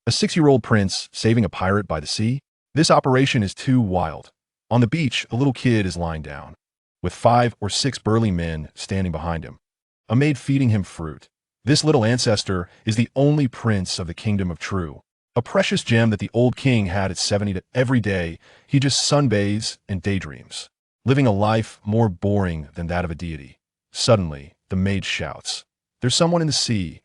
A 6-year-old prince saving a pirate by the sea? This operation is too wild. On the beach, a little kid is lying down, with 5 or 6 burly men standing behind him. A maid feeding him fruit. This little ancestor is the only prince of the kingdom of True, a precious gem that the old king had at 70 that every day he just sunbathes and daydreams, living a life more boring than that of a deity. Suddenly, the maid shouts, "There's someone in the sea."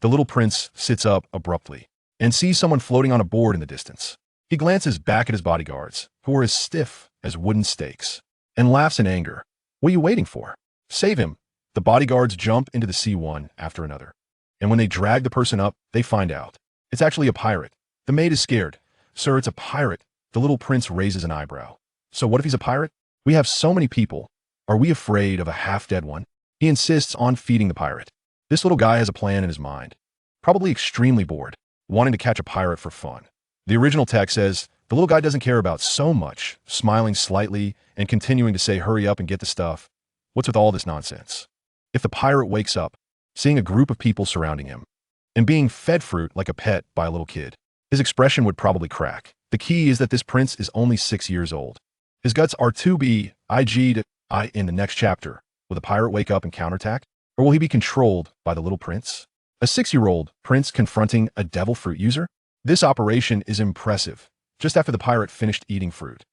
The little prince sits up abruptly and sees someone floating on a board in the distance. He glances back at his bodyguards, who are as stiff as wooden stakes, and laughs in anger. "What are you waiting for? Save him!" The bodyguards jump into the sea one after another. And when they drag the person up, they find out it's actually a pirate. The maid is scared. "Sir, it's a pirate." The little prince raises an eyebrow. "So what if he's a pirate? We have so many people. Are we afraid of a half-dead one?" He insists on feeding the pirate. This little guy has a plan in his mind. Probably extremely bored, wanting to catch a pirate for fun. The original text says, the little guy doesn't care about so much, smiling slightly and continuing to say, "Hurry up and get the stuff." What's with all this nonsense? If the pirate wakes up, seeing a group of people surrounding him, and being fed fruit like a pet by a little kid, his expression would probably crack. The key is that this prince is only 6 years old. His guts are to be IG'd in the next chapter. Will the pirate wake up and counterattack? Or will he be controlled by the little prince? A 6-year-old prince confronting a devil fruit user? This operation is impressive. Just after the pirate finished eating fruit,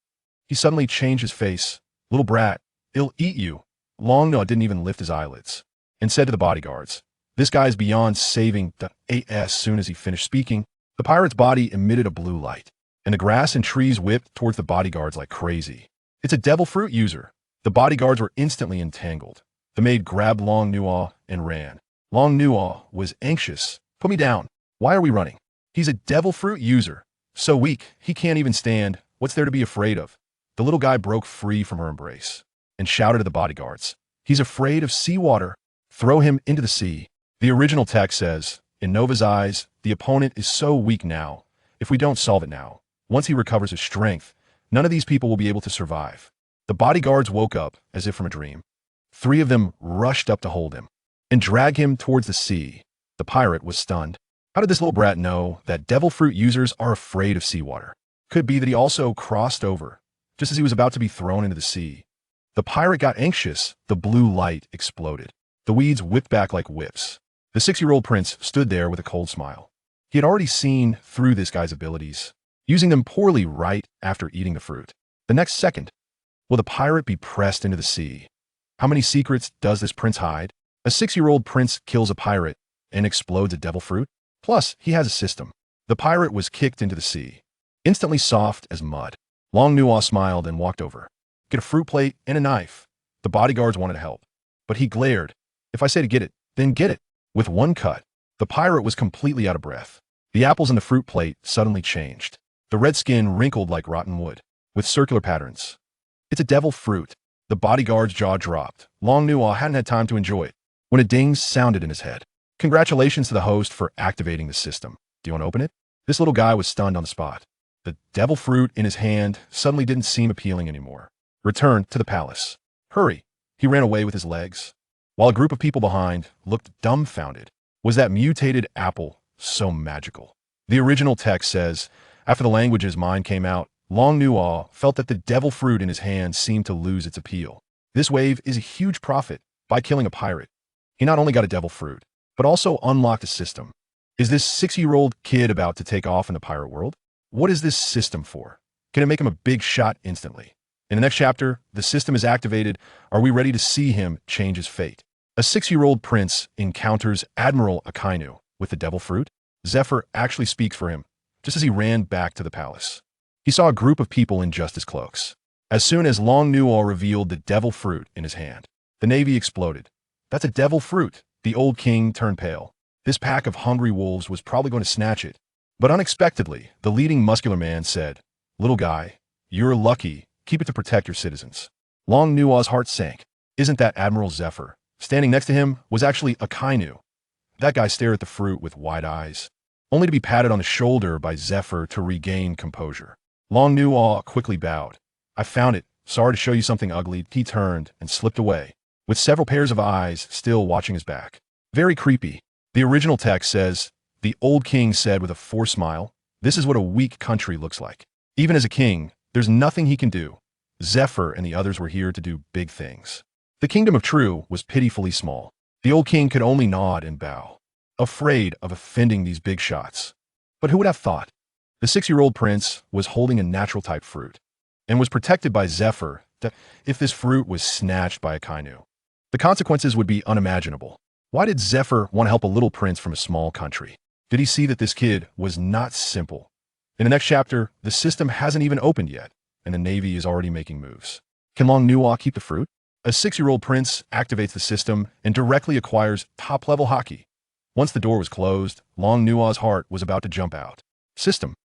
he suddenly changed his face. "Little brat, he'll eat you." Longnaw didn't even lift his eyelids and said to the bodyguards, "This guy's beyond saving the AS." Soon as he finished speaking, the pirate's body emitted a blue light, and the grass and trees whipped towards the bodyguards like crazy. "It's a devil fruit user." The bodyguards were instantly entangled. The maid grabbed Longnaw and ran. Longnaw was anxious. "Put me down. Why are we running? He's a devil fruit user. So weak, he can't even stand. What's there to be afraid of?" The little guy broke free from her embrace and shouted to the bodyguards, "He's afraid of seawater. Throw him into the sea." The original text says, in Nova's eyes, the opponent is so weak now. If we don't solve it now, once he recovers his strength, none of these people will be able to survive. The bodyguards woke up as if from a dream. 3 of them rushed up to hold him and drag him towards the sea. The pirate was stunned. How did this little brat know that devil fruit users are afraid of seawater? Could be that he also crossed over, just as he was about to be thrown into the sea. The pirate got anxious. The blue light exploded. The weeds whipped back like whips. The 6-year-old prince stood there with a cold smile. He had already seen through this guy's abilities, using them poorly right after eating the fruit. The next second, will the pirate be pressed into the sea? How many secrets does this prince hide? A 6-year-old prince kills a pirate and explodes a devil fruit? Plus, he has a system. The pirate was kicked into the sea, instantly soft as mud. Longnaw smiled and walked over. "Get a fruit plate and a knife." The bodyguards wanted to help, but he glared. "If I say to get it, then get it." With one cut, the pirate was completely out of breath. The apples in the fruit plate suddenly changed. The red skin wrinkled like rotten wood, with circular patterns. "It's a devil fruit." The bodyguard's jaw dropped. Longnaw hadn't had time to enjoy it when a ding sounded in his head. Congratulations to the host for activating the system. Do you want to open it? This little guy was stunned on the spot. The devil fruit in his hand suddenly didn't seem appealing anymore. Return to the palace. Hurry. He ran away with his legs, while a group of people behind looked dumbfounded. Was that mutated apple so magical? The original text says, after the language's mind came out, Longnaw felt that the devil fruit in his hand seemed to lose its appeal. This wave is a huge profit. By killing a pirate, he not only got a devil fruit, but also unlocked a system. Is this 6-year-old kid about to take off in the pirate world? What is this system for? Can it make him a big shot instantly? In the next chapter, the system is activated. Are we ready to see him change his fate? A 6-year-old prince encounters Admiral Akainu with the devil fruit. Zephyr actually speaks for him, just as he ran back to the palace. He saw a group of people in justice cloaks. As soon as Longnaw revealed the devil fruit in his hand, the navy exploded. "That's a devil fruit." The old king turned pale. This pack of hungry wolves was probably going to snatch it. But unexpectedly, the leading muscular man said, "Little guy, you're lucky. Keep it to protect your citizens." Longnaw's heart sank. Isn't that Admiral Zephyr? Standing next to him was actually Akainu. That guy stared at the fruit with wide eyes, only to be patted on the shoulder by Zephyr to regain composure. Longnaw quickly bowed. "I found it. Sorry to show you something ugly." He turned and slipped away, with several pairs of eyes still watching his back. Very creepy. The original text says, The old king said with a forced smile, "This is what a weak country looks like. Even as a king, there's nothing he can do. Zephyr and the others were here to do big things." The kingdom of True was pitifully small. The old king could only nod and bow, afraid of offending these big shots. But who would have thought? The 6-year-old prince was holding a natural-type fruit and was protected by Zephyr that if this fruit was snatched by a Kainu, the consequences would be unimaginable. Why did Zephyr want to help a little prince from a small country? Did he see that this kid was not simple? In the next chapter, the system hasn't even opened yet, and the Navy is already making moves. Can Long-Nuwa keep the fruit? A 6-year-old prince activates the system and directly acquires top-level hockey. Once the door was closed, Long-Nuwa's heart was about to jump out. System.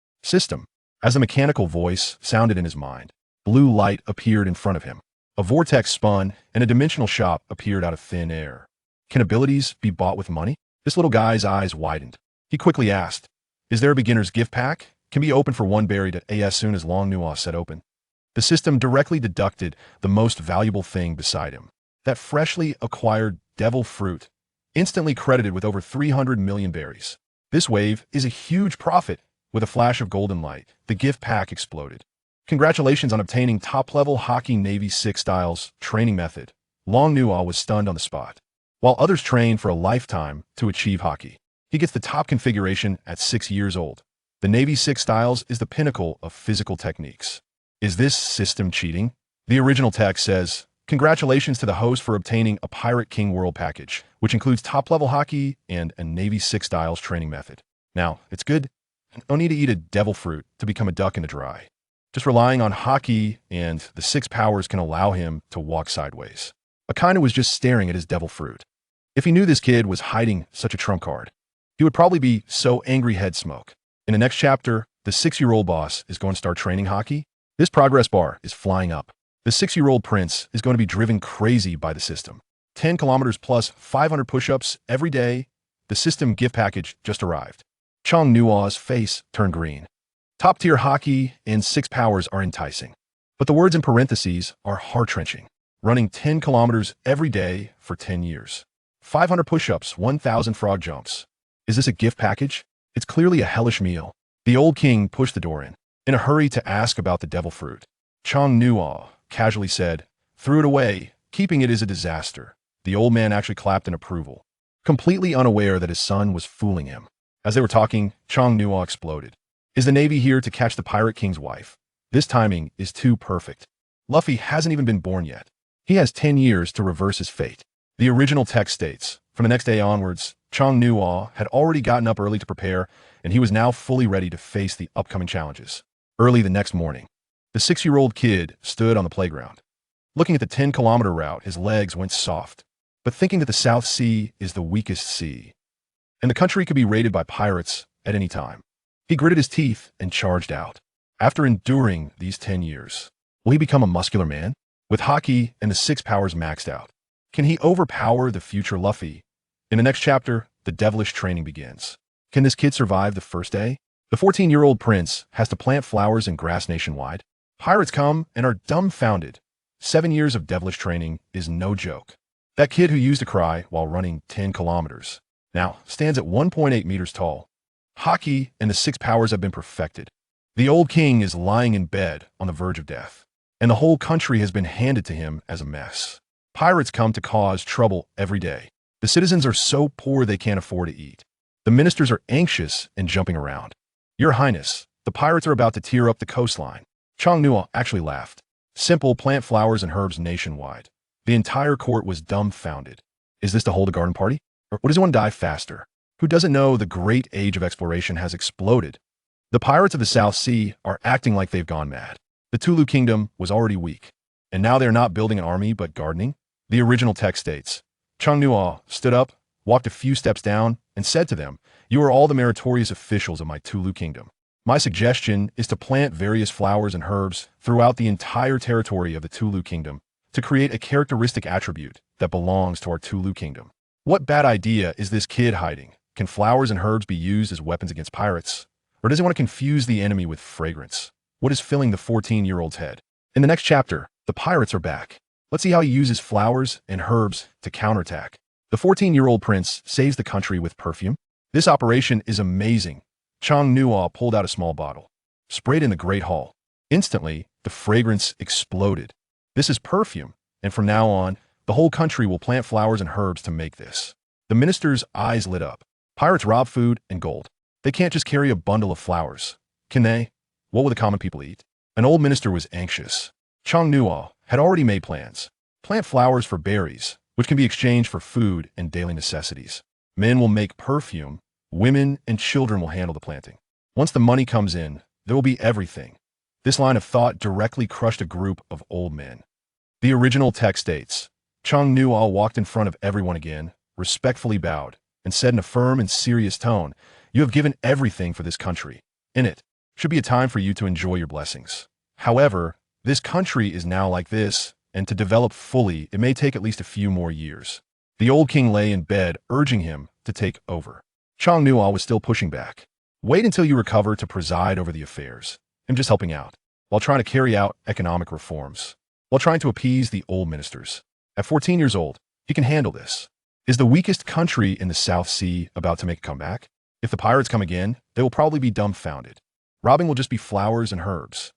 As a mechanical voice sounded in his mind, blue light appeared in front of him. A vortex spun, and a dimensional shop appeared out of thin air. Can abilities be bought with money? This little guy's eyes widened. He quickly asked, "Is there a beginner's gift pack? Can be opened for one buried at as soon as Long-Nuwa said open." The system directly deducted the most valuable thing beside him. That freshly acquired devil fruit, instantly credited with over 300 million berries. This wave is a huge profit. With a flash of golden light, the gift pack exploded. Congratulations on obtaining top-level Hockey Navy 6 Styles training method. Long-Nuwa was stunned on the spot. While others train for a lifetime to achieve hockey, he gets the top configuration at 6 years old. The Navy 6 Styles is the pinnacle of physical techniques. Is this system cheating? The original text says, "Congratulations to the host for obtaining a Pirate King World package, which includes top-level hockey and a Navy 6 Styles training method." Now, it's good. No need to eat a devil fruit to become a duck in the dry. Just relying on hockey and the 6 powers can allow him to walk sideways. Akainu was just staring at his devil fruit. If he knew this kid was hiding such a trump card, he would probably be so angry head smoke. In the next chapter, the 6-year-old boss is going to start training hockey. This progress bar is flying up. The 6-year-old prince is going to be driven crazy by the system. 10 kilometers plus 500 push-ups every day. The system gift package just arrived. Long-Nuwa's face turned green. Top-tier hockey and 6 powers are enticing. But the words in parentheses are heart-wrenching. Running 10 kilometers every day for 10 years. 500 push-ups, 1,000 frog jumps. Is this a gift package? It's clearly a hellish meal. The old king pushed the door in a hurry to ask about the devil fruit. Long-Nuwa casually said, "Threw it away. Keeping it is a disaster." The old man actually clapped in approval, completely unaware that his son was fooling him. As they were talking, Long-Nuwa exploded. Is the Navy here to catch the Pirate King's wife? This timing is too perfect. Luffy hasn't even been born yet. He has 10 years to reverse his fate. The original text states, from the next day onwards, Long-Nuwa had already gotten up early to prepare, and he was now fully ready to face the upcoming challenges. Early the next morning, the 6-year-old kid stood on the playground. Looking at the 10-kilometer route, his legs went soft, but thinking that the South Sea is the weakest sea, and the country could be raided by pirates at any time. He gritted his teeth and charged out. After enduring these 10 years, will he become a muscular man? With hockey and the 6 powers maxed out, can he overpower the future Luffy? In the next chapter, the devilish training begins. Can this kid survive the first day? The 14-year-old prince has to plant flowers and grass nationwide. Pirates come and are dumbfounded. 7 years of devilish training is no joke. That kid who used to cry while running 10 kilometers now stands at 1.8 meters tall. Hockey and the 6 powers have been perfected. The old king is lying in bed on the verge of death, and the whole country has been handed to him as a mess. Pirates come to cause trouble every day. The citizens are so poor they can't afford to eat. The ministers are anxious and jumping around. Your Highness, the pirates are about to tear up the coastline. Long-Nuwa actually laughed. Simple, plant flowers and herbs nationwide. The entire court was dumbfounded. Is this to hold a garden party? Or does he want to die faster? Who doesn't know the great age of exploration has exploded? The pirates of the South Sea are acting like they've gone mad. The Tulu Kingdom was already weak, and now they're not building an army but gardening. The original text states, Long-Nuwa stood up, walked a few steps down, and said to them, "You are all the meritorious officials of my Tulu Kingdom. My suggestion is to plant various flowers and herbs throughout the entire territory of the Tulu Kingdom to create a characteristic attribute that belongs to our Tulu Kingdom." What bad idea is this kid hiding? Can flowers and herbs be used as weapons against pirates? Or does he want to confuse the enemy with fragrance? What is filling the 14-year-old's head? In the next chapter, the pirates are back. Let's see how he uses flowers and herbs to counterattack. The 14-year-old prince saves the country with perfume. This operation is amazing. Chang Nuo pulled out a small bottle, sprayed in the Great Hall. Instantly, the fragrance exploded. This is perfume, and from now on, the whole country will plant flowers and herbs to make this. The minister's eyes lit up. Pirates rob food and gold. They can't just carry a bundle of flowers. Can they? What will the common people eat? An old minister was anxious. Chang Nuo had already made plans. Plant flowers for berries, which can be exchanged for food and daily necessities. Men will make perfume. Women and children will handle the planting. Once the money comes in, there will be everything. This line of thought directly crushed a group of old men. The original text states, Chang Nuo walked in front of everyone again, respectfully bowed, and said in a firm and serious tone, "You have given everything for this country. In it should be a time for you to enjoy your blessings. However, this country is now like this, and to develop fully, it may take at least a few more years." The old king lay in bed, urging him to take over. Chang Nuo was still pushing back. "Wait until you recover to preside over the affairs. I'm just helping out, while trying to carry out economic reforms, while trying to appease the old ministers. At 14 years old, he can handle this. Is the weakest country in the South Sea about to make a comeback? If the pirates come again, they will probably be dumbfounded. Robbing will just be flowers and herbs.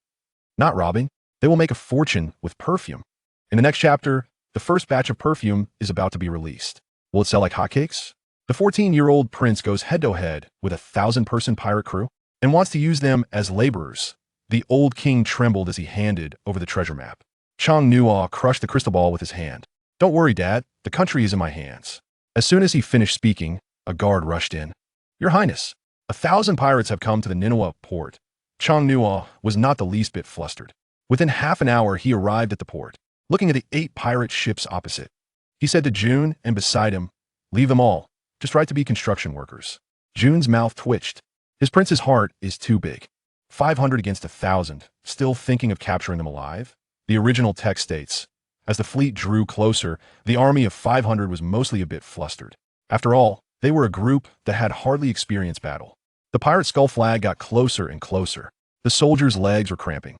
Not robbing, they will make a fortune with perfume. In the next chapter, the first batch of perfume is about to be released. Will it sell like hotcakes? The 14-year-old prince goes head-to-head with a 1,000-person pirate crew and wants to use them as laborers. The old king trembled as he handed over the treasure map. Chang Nuo crushed the crystal ball with his hand. "Don't worry, Dad. The country is in my hands." As soon as he finished speaking, a guard rushed in. "Your Highness, 1,000 pirates have come to the Nineveh port." Chang Nuo was not the least bit flustered. Within half an hour, he arrived at the port, looking at the 8 pirate ships opposite. He said to June and beside him, "Leave them all. Just right to be construction workers." June's mouth twitched. His prince's heart is too big. 500 against 1,000, still thinking of capturing them alive? The original text states, as the fleet drew closer, the army of 500 was mostly a bit flustered. After all, they were a group that had hardly experienced battle. The pirate skull flag got closer and closer. The soldiers' legs were cramping.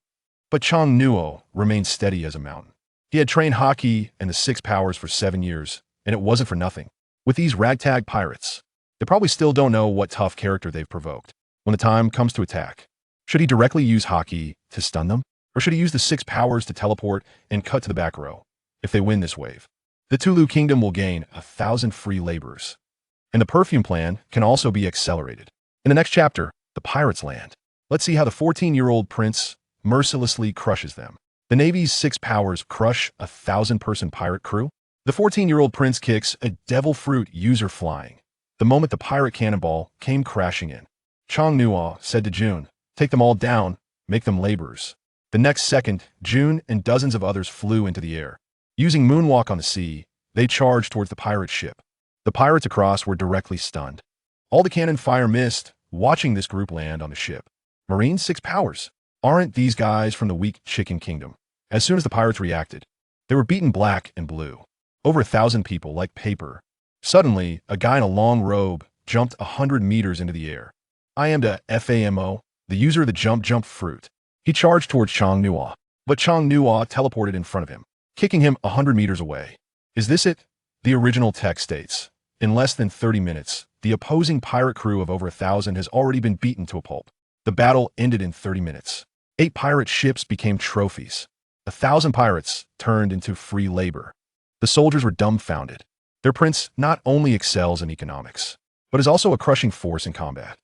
But Chang Nuo remained steady as a mountain. He had trained hockey and the 6 powers for 7 years, and it wasn't for nothing. With these ragtag pirates, they probably still don't know what tough character they've provoked. When the time comes to attack, should he directly use hockey to stun them? Or should he use the 6 powers to teleport and cut to the back row? If they win this wave, the Tulu Kingdom will gain 1,000 free laborers. And the perfume plan can also be accelerated. In the next chapter, the pirates land. Let's see how the 14-year-old prince mercilessly crushes them. The Navy's 6 powers crush a 1,000-person pirate crew. The 14-year-old prince kicks a devil fruit user flying. The moment the pirate cannonball came crashing in, Chang Nuo said to June, "Take them all down, make them laborers." The next second, June and dozens of others flew into the air. Using moonwalk on the sea, they charged towards the pirate ship. The pirates across were directly stunned. All the cannon fire missed, watching this group land on the ship. Marines 6 powers. Aren't these guys from the weak chicken kingdom? As soon as the pirates reacted, they were beaten black and blue. Over 1,000 people like paper. Suddenly, a guy in a long robe jumped 100 meters into the air. "I am the FAMO, the user of the jump fruit." He charged towards Chang Nuo, but Chang Nuo teleported in front of him, kicking him 100 meters away. Is this it? The original text states, in less than 30 minutes, the opposing pirate crew of over 1,000 has already been beaten to a pulp. The battle ended in 30 minutes. 8 pirate ships became trophies. 1,000 pirates turned into free labor. The soldiers were dumbfounded. Their prince not only excels in economics, but is also a crushing force in combat.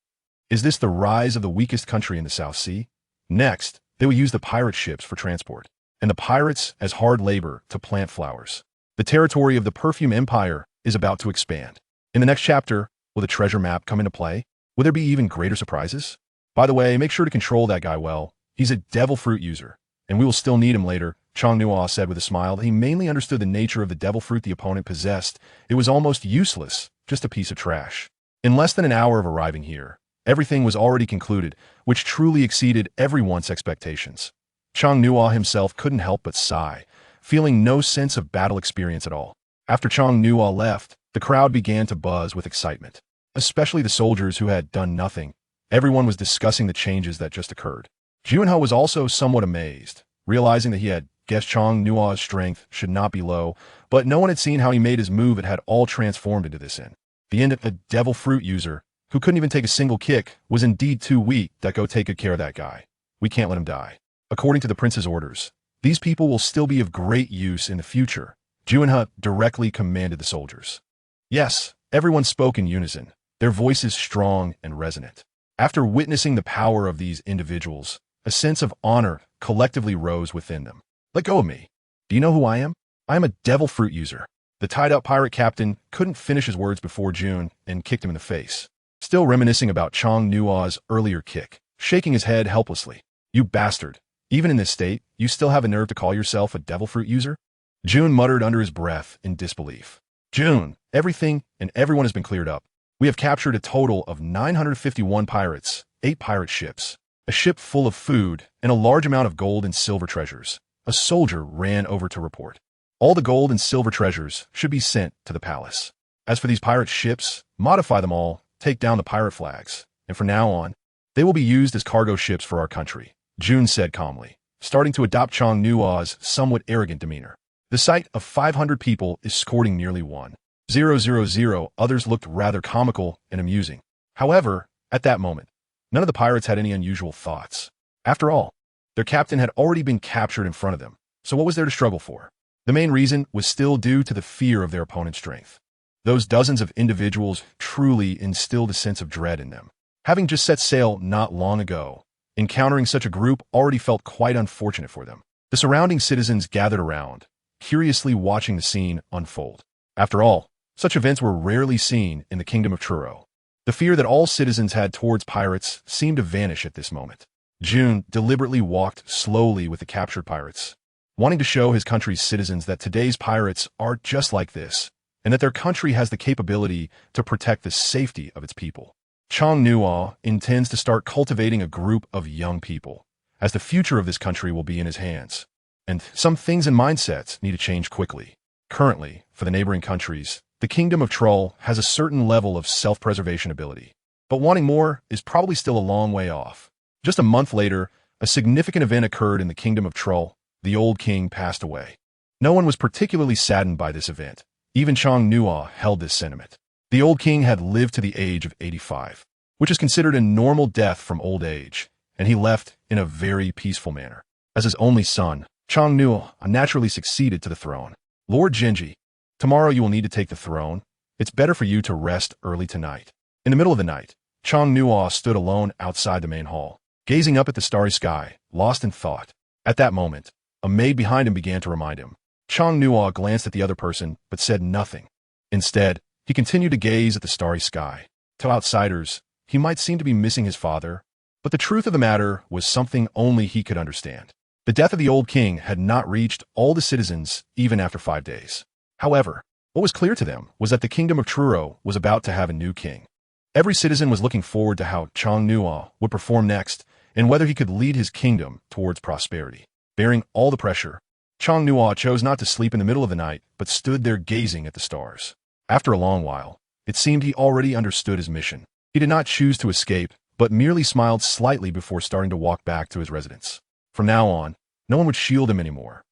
Is this the rise of the weakest country in the South Sea? Next, they will use the pirate ships for transport, and the pirates as hard labor to plant flowers. The territory of the perfume empire is about to expand. In the next chapter, will the treasure map come into play? Will there be even greater surprises? By the way, make sure to control that guy well. He's a devil fruit user, and we will still need him later. Chang Nuo said with a smile that he mainly understood the nature of the devil fruit the opponent possessed. It was almost useless, just a piece of trash. In less than an hour of arriving here, everything was already concluded, which truly exceeded everyone's expectations. Chang Nuo himself couldn't help but sigh, feeling no sense of battle experience at all. After Chang Nuo left, the crowd began to buzz with excitement, especially the soldiers who had done nothing. Everyone was discussing the changes that just occurred. Junho was also somewhat amazed, realizing that he had guessed Chang Nuo's strength should not be low, but no one had seen how he made his move. It had all transformed into this in the end, a devil fruit user who couldn't even take a single kick, was indeed too weak to go take good care of that guy. We can't let him die. According to the prince's orders, these people will still be of great use in the future. Juinha directly commanded the soldiers. Yes, everyone spoke in unison, their voices strong and resonant. After witnessing the power of these individuals, a sense of honor collectively rose within them. Let go of me. Do you know who I am? I am a devil fruit user. The tied-up pirate captain couldn't finish his words before June and kicked him in the face. Still reminiscing about Chong Nua's earlier kick, shaking his head helplessly. You bastard. Even in this state, you still have a nerve to call yourself a devil fruit user? June muttered under his breath in disbelief. June, everything and everyone has been cleared up. We have captured a total of 951 pirates, 8 pirate ships, a ship full of food, and a large amount of gold and silver treasures. A soldier ran over to report. All the gold and silver treasures should be sent to the palace. As for these pirate ships, modify them all, take down the pirate flags, and from now on, they will be used as cargo ships for our country, June said calmly, starting to adopt Chong Nua's somewhat arrogant demeanor. The sight of 500 people escorting nearly 1,000 others looked rather comical and amusing. However, at that moment, none of the pirates had any unusual thoughts. After all, their captain had already been captured in front of them, so what was there to struggle for? The main reason was still due to the fear of their opponent's strength. Those dozens of individuals truly instilled a sense of dread in them. Having just set sail not long ago, encountering such a group already felt quite unfortunate for them. The surrounding citizens gathered around, curiously watching the scene unfold. After all, such events were rarely seen in the kingdom of Truro. The fear that all citizens had towards pirates seemed to vanish at this moment. June deliberately walked slowly with the captured pirates, wanting to show his country's citizens that today's pirates are just like this, and that their country has the capability to protect the safety of its people. Chong Nua intends to start cultivating a group of young people, as the future of this country will be in his hands. And some things and mindsets need to change quickly. Currently, for the neighboring countries, the Kingdom of Troll has a certain level of self-preservation ability, but wanting more is probably still a long way off. Just a month later, a significant event occurred in the Kingdom of Troll. The old king passed away. No one was particularly saddened by this event. Even Chong Nua held this sentiment. The old king had lived to the age of 85, which is considered a normal death from old age, and he left in a very peaceful manner. As his only son, Chong Nua naturally succeeded to the throne. Lord Genji, tomorrow you will need to take the throne. It's better for you to rest early tonight. In the middle of the night, Chong Nua stood alone outside the main hall, gazing up at the starry sky, lost in thought. At that moment, a maid behind him began to remind him. Chong Nua glanced at the other person, but said nothing. Instead, he continued to gaze at the starry sky. To outsiders, he might seem to be missing his father, but the truth of the matter was something only he could understand. The death of the old king had not reached all the citizens even after 5 days. However, what was clear to them was that the kingdom of Truro was about to have a new king. Every citizen was looking forward to how Chong Nua would perform next and whether he could lead his kingdom towards prosperity. Bearing all the pressure, Chong Nua chose not to sleep in the middle of the night, but stood there gazing at the stars. After a long while, it seemed he already understood his mission. He did not choose to escape, but merely smiled slightly before starting to walk back to his residence. From now on, no one would shield him anymore.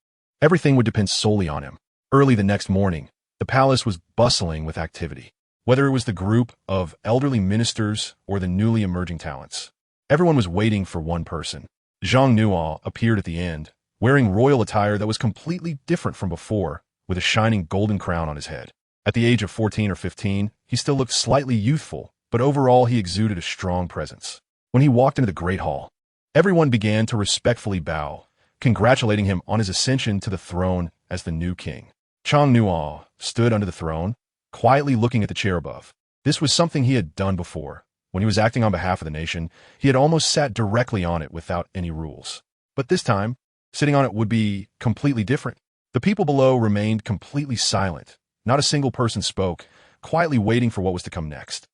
Everything would depend solely on him. Early the next morning, the palace was bustling with activity. Whether it was the group of elderly ministers or the newly emerging talents, everyone was waiting for one person. Zhang Nua appeared at the end, wearing royal attire that was completely different from before, with a shining golden crown on his head. At the age of 14 or 15, he still looked slightly youthful, but overall he exuded a strong presence. When he walked into the Great Hall, everyone began to respectfully bow, congratulating him on his ascension to the throne as the new king. Chong Nua stood under the throne, quietly looking at the chair above. This was something he had done before. When he was acting on behalf of the nation, he had almost sat directly on it without any rules. But this time, sitting on it would be completely different. The people below remained completely silent. Not a single person spoke, quietly waiting for what was to come next.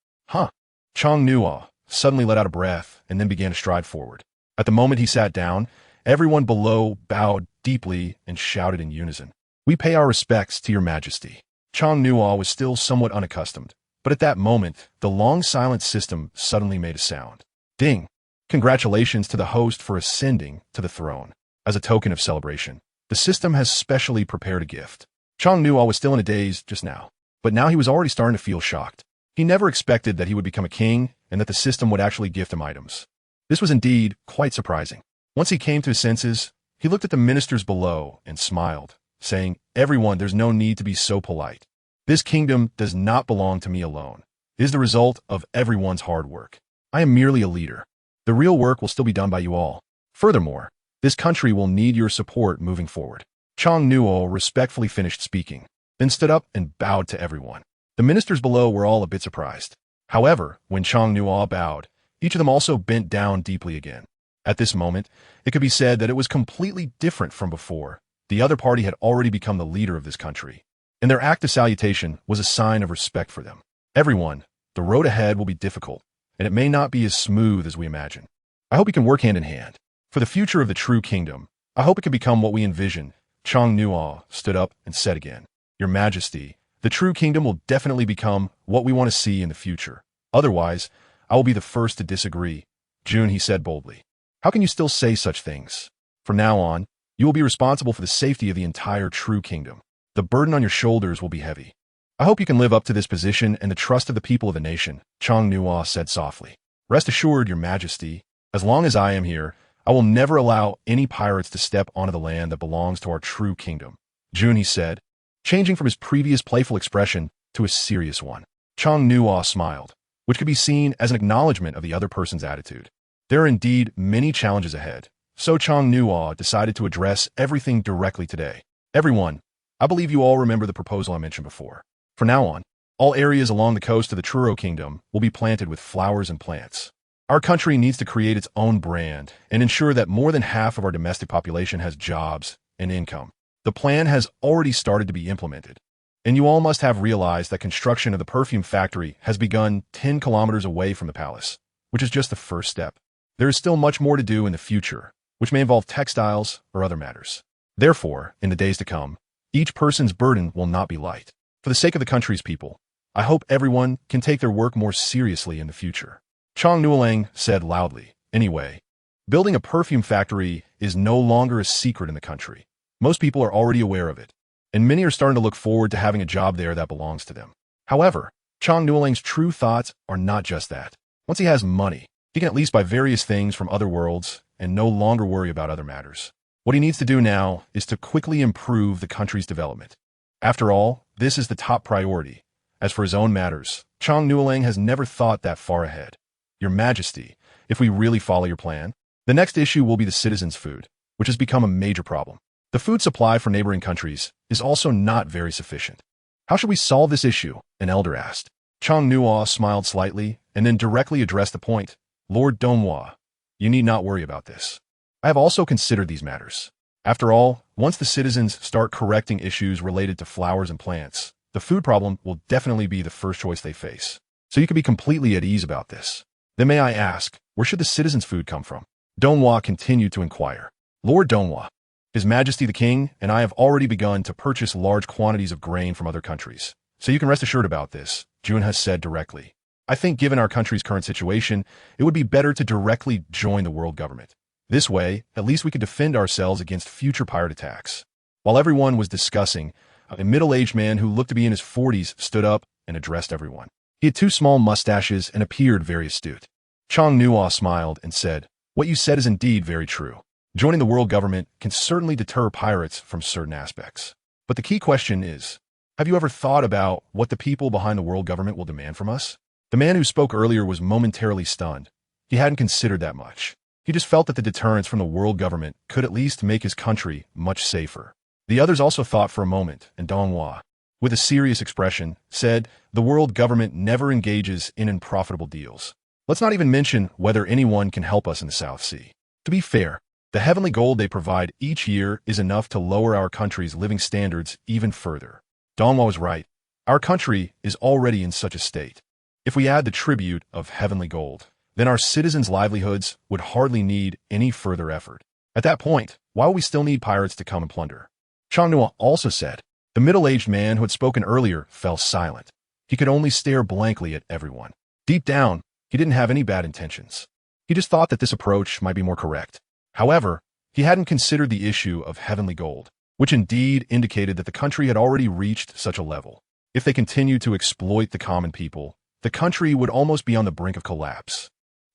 Chong Nua suddenly let out a breath and then began to stride forward. At the moment he sat down, everyone below bowed deeply and shouted in unison, "We pay our respects to your majesty." Chong Nua was still somewhat unaccustomed, but at that moment, the long silent system suddenly made a sound. Ding! Congratulations to the host for ascending to the throne. As a token of celebration, the system has specially prepared a gift. Chong Nua was still in a daze just now, but now he was already starting to feel shocked. He never expected that he would become a king and that the system would actually gift him items. This was indeed quite surprising. Once he came to his senses, he looked at the ministers below and smiled, saying, "Everyone, there's no need to be so polite. This kingdom does not belong to me alone. It is the result of everyone's hard work. I am merely a leader. The real work will still be done by you all. Furthermore, this country will need your support moving forward." Chang Nuo respectfully finished speaking, then stood up and bowed to everyone. The ministers below were all a bit surprised. However, when Chang Nuo bowed, each of them also bent down deeply again. At this moment, it could be said that it was completely different from before. The other party had already become the leader of this country, and their act of salutation was a sign of respect for them. "Everyone, the road ahead will be difficult, and it may not be as smooth as we imagine. I hope we can work hand in hand. For the future of the true kingdom, I hope it can become what we envision." Chang Nuo stood up and said again, "Your Majesty, the true kingdom will definitely become what we want to see in the future. Otherwise, I will be the first to disagree." "June," he said boldly, "how can you still say such things? From now on, you will be responsible for the safety of the entire true kingdom. The burden on your shoulders will be heavy. I hope you can live up to this position and the trust of the people of the nation," Chang Nuo said softly. "Rest assured, Your Majesty, as long as I am here, I will never allow any pirates to step onto the land that belongs to our true kingdom." "June," he said, changing from his previous playful expression to a serious one. Chang Nuo smiled, which could be seen as an acknowledgement of the other person's attitude. There are indeed many challenges ahead, so Chang Nuo decided to address everything directly today. "Everyone, I believe you all remember the proposal I mentioned before. From now on, all areas along the coast of the Truro Kingdom will be planted with flowers and plants. Our country needs to create its own brand and ensure that more than half of our domestic population has jobs and income. The plan has already started to be implemented, and you all must have realized that construction of the perfume factory has begun 10 kilometers away from the palace, which is just the first step. There is still much more to do in the future, which may involve textiles or other matters. Therefore, in the days to come, each person's burden will not be light. For the sake of the country's people, I hope everyone can take their work more seriously in the future." Chang Nuolang said loudly, "Anyway, building a perfume factory is no longer a secret in the country. Most people are already aware of it, and many are starting to look forward to having a job there that belongs to them." However, Chang Nuolang's true thoughts are not just that. Once he has money, he can at least buy various things from other worlds and no longer worry about other matters. What he needs to do now is to quickly improve the country's development. After all, this is the top priority. As for his own matters, Chang Nuolang has never thought that far ahead. "Your Majesty, if we really follow your plan, the next issue will be the citizens' food, which has become a major problem. The food supply for neighboring countries is also not very sufficient. How should we solve this issue?" an elder asked. Chang Nuo smiled slightly and then directly addressed the point. "Lord Donghua, you need not worry about this. I have also considered these matters. After all, once the citizens start correcting issues related to flowers and plants, the food problem will definitely be the first choice they face. So you can be completely at ease about this. Then may I ask, where should the citizens' food come from?" Donghua continued to inquire. "Lord Donghua, His Majesty the King and I have already begun to purchase large quantities of grain from other countries. So you can rest assured about this," June has said directly. "I think given our country's current situation, it would be better to directly join the world government. This way, at least we could defend ourselves against future pirate attacks." While everyone was discussing, a middle-aged man who looked to be in his 40s stood up and addressed everyone. He had 2 small mustaches and appeared very astute. Chang Nuo smiled and said, "What you said is indeed very true. Joining the world government can certainly deter pirates from certain aspects. But the key question is, have you ever thought about what the people behind the world government will demand from us?" The man who spoke earlier was momentarily stunned. He hadn't considered that much. He just felt that the deterrence from the world government could at least make his country much safer. The others also thought for a moment, and Donghua, with a serious expression, said, "The world government never engages in unprofitable deals. Let's not even mention whether anyone can help us in the South Sea. To be fair, the heavenly gold they provide each year is enough to lower our country's living standards even further." Donghua was right. Our country is already in such a state. If we add the tribute of heavenly gold, then our citizens' livelihoods would hardly need any further effort. At that point, why will we still need pirates to come and plunder? Chang Nuo also said. The middle-aged man who had spoken earlier fell silent. He could only stare blankly at everyone. Deep down, he didn't have any bad intentions. He just thought that this approach might be more correct. However, he hadn't considered the issue of heavenly gold, which indeed indicated that the country had already reached such a level. If they continued to exploit the common people, the country would almost be on the brink of collapse.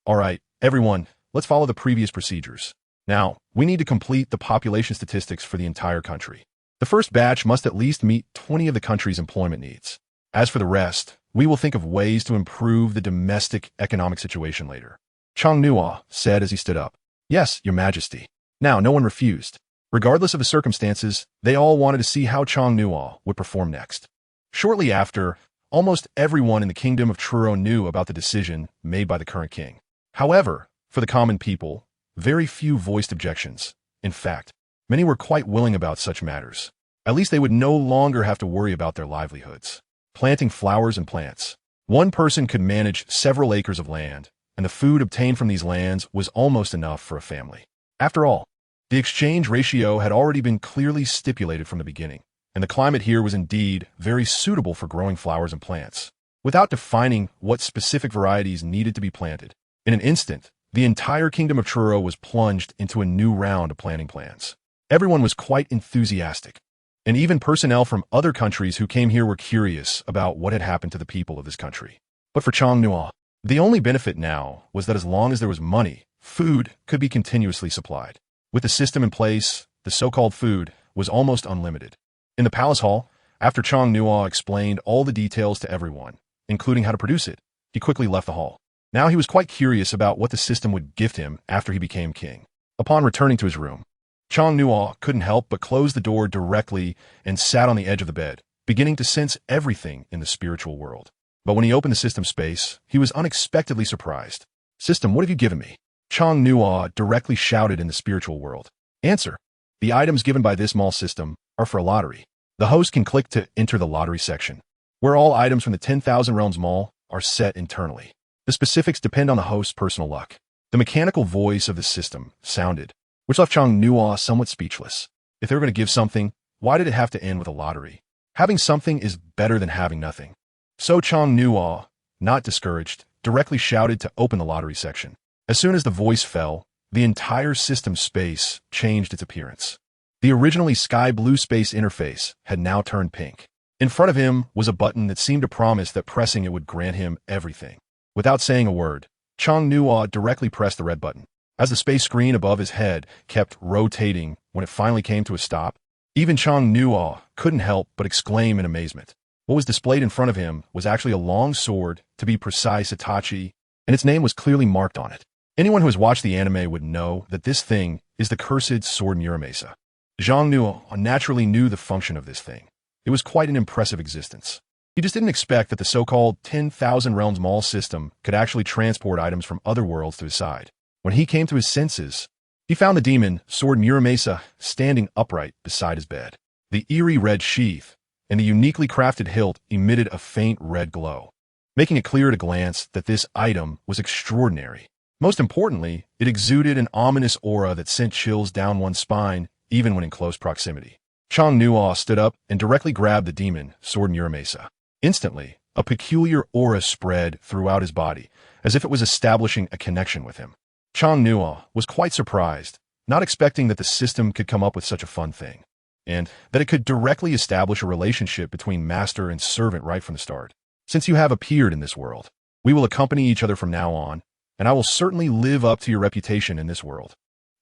All right, everyone, let's follow the previous procedures. Now, we need to complete the population statistics for the entire country. The first batch must at least meet 20 of the country's employment needs. As for the rest, we will think of ways to improve the domestic economic situation later. Chang-Nua said as he stood up. Yes, Your Majesty. Now, no one refused. Regardless of the circumstances, they all wanted to see how Chang-Nua would perform next. Shortly after, almost everyone in the kingdom of Truro knew about the decision made by the current king. However, for the common people, very few voiced objections. In fact, many were quite willing about such matters. At least they would no longer have to worry about their livelihoods. Planting flowers and plants. One person could manage several acres of land, and the food obtained from these lands was almost enough for a family. After all, the exchange ratio had already been clearly stipulated from the beginning, and the climate here was indeed very suitable for growing flowers and plants. Without defining what specific varieties needed to be planted, in an instant, the entire kingdom of Truro was plunged into a new round of planting plans. Everyone was quite enthusiastic, and even personnel from other countries who came here were curious about what had happened to the people of this country. But for Chang-Nua, the only benefit now was that as long as there was money, food could be continuously supplied. With the system in place, the so-called food was almost unlimited. In the palace hall, after Chang-Nua explained all the details to everyone, including how to produce it, he quickly left the hall. Now he was quite curious about what the system would gift him after he became king. Upon returning to his room, Chang-Nua couldn't help but close the door directly and sat on the edge of the bed, beginning to sense everything in the spiritual world. But when he opened the system space, he was unexpectedly surprised. System, what have you given me? Chang-Nua directly shouted in the spiritual world. Answer. The items given by this mall system are for a lottery. The host can click to enter the lottery section, where all items from the 10,000 Realms Mall are set internally. The specifics depend on the host's personal luck. The mechanical voice of the system sounded, which left Chang-Nua somewhat speechless. If they were going to give something, why did it have to end with a lottery? Having something is better than having nothing. So Chang-Nua, not discouraged, directly shouted to open the lottery section. As soon as the voice fell, the entire system space changed its appearance. The originally sky blue space interface had now turned pink. In front of him was a button that seemed to promise that pressing it would grant him everything. Without saying a word, Chang-Nua directly pressed the red button. As the space screen above his head kept rotating when it finally came to a stop, even Chang-Nua couldn't help but exclaim in amazement. What was displayed in front of him was actually a long sword, to be precise Itachi, and its name was clearly marked on it. Anyone who has watched the anime would know that this thing is the cursed sword Muramasa. Chang-Nua naturally knew the function of this thing. It was quite an impressive existence. He just didn't expect that the so-called 10,000 Realms Mall system could actually transport items from other worlds to his side. When he came to his senses, he found the demon, Sword Muramasa, standing upright beside his bed. The eerie red sheath and the uniquely crafted hilt emitted a faint red glow, making it clear at a glance that this item was extraordinary. Most importantly, it exuded an ominous aura that sent chills down one's spine even when in close proximity. Chang-Nua stood up and directly grabbed the demon, Sword Muramasa. Instantly, a peculiar aura spread throughout his body, as if it was establishing a connection with him. Chang-Nua was quite surprised, not expecting that the system could come up with such a fun thing, and that it could directly establish a relationship between master and servant right from the start. Since you have appeared in this world, we will accompany each other from now on, and I will certainly live up to your reputation in this world.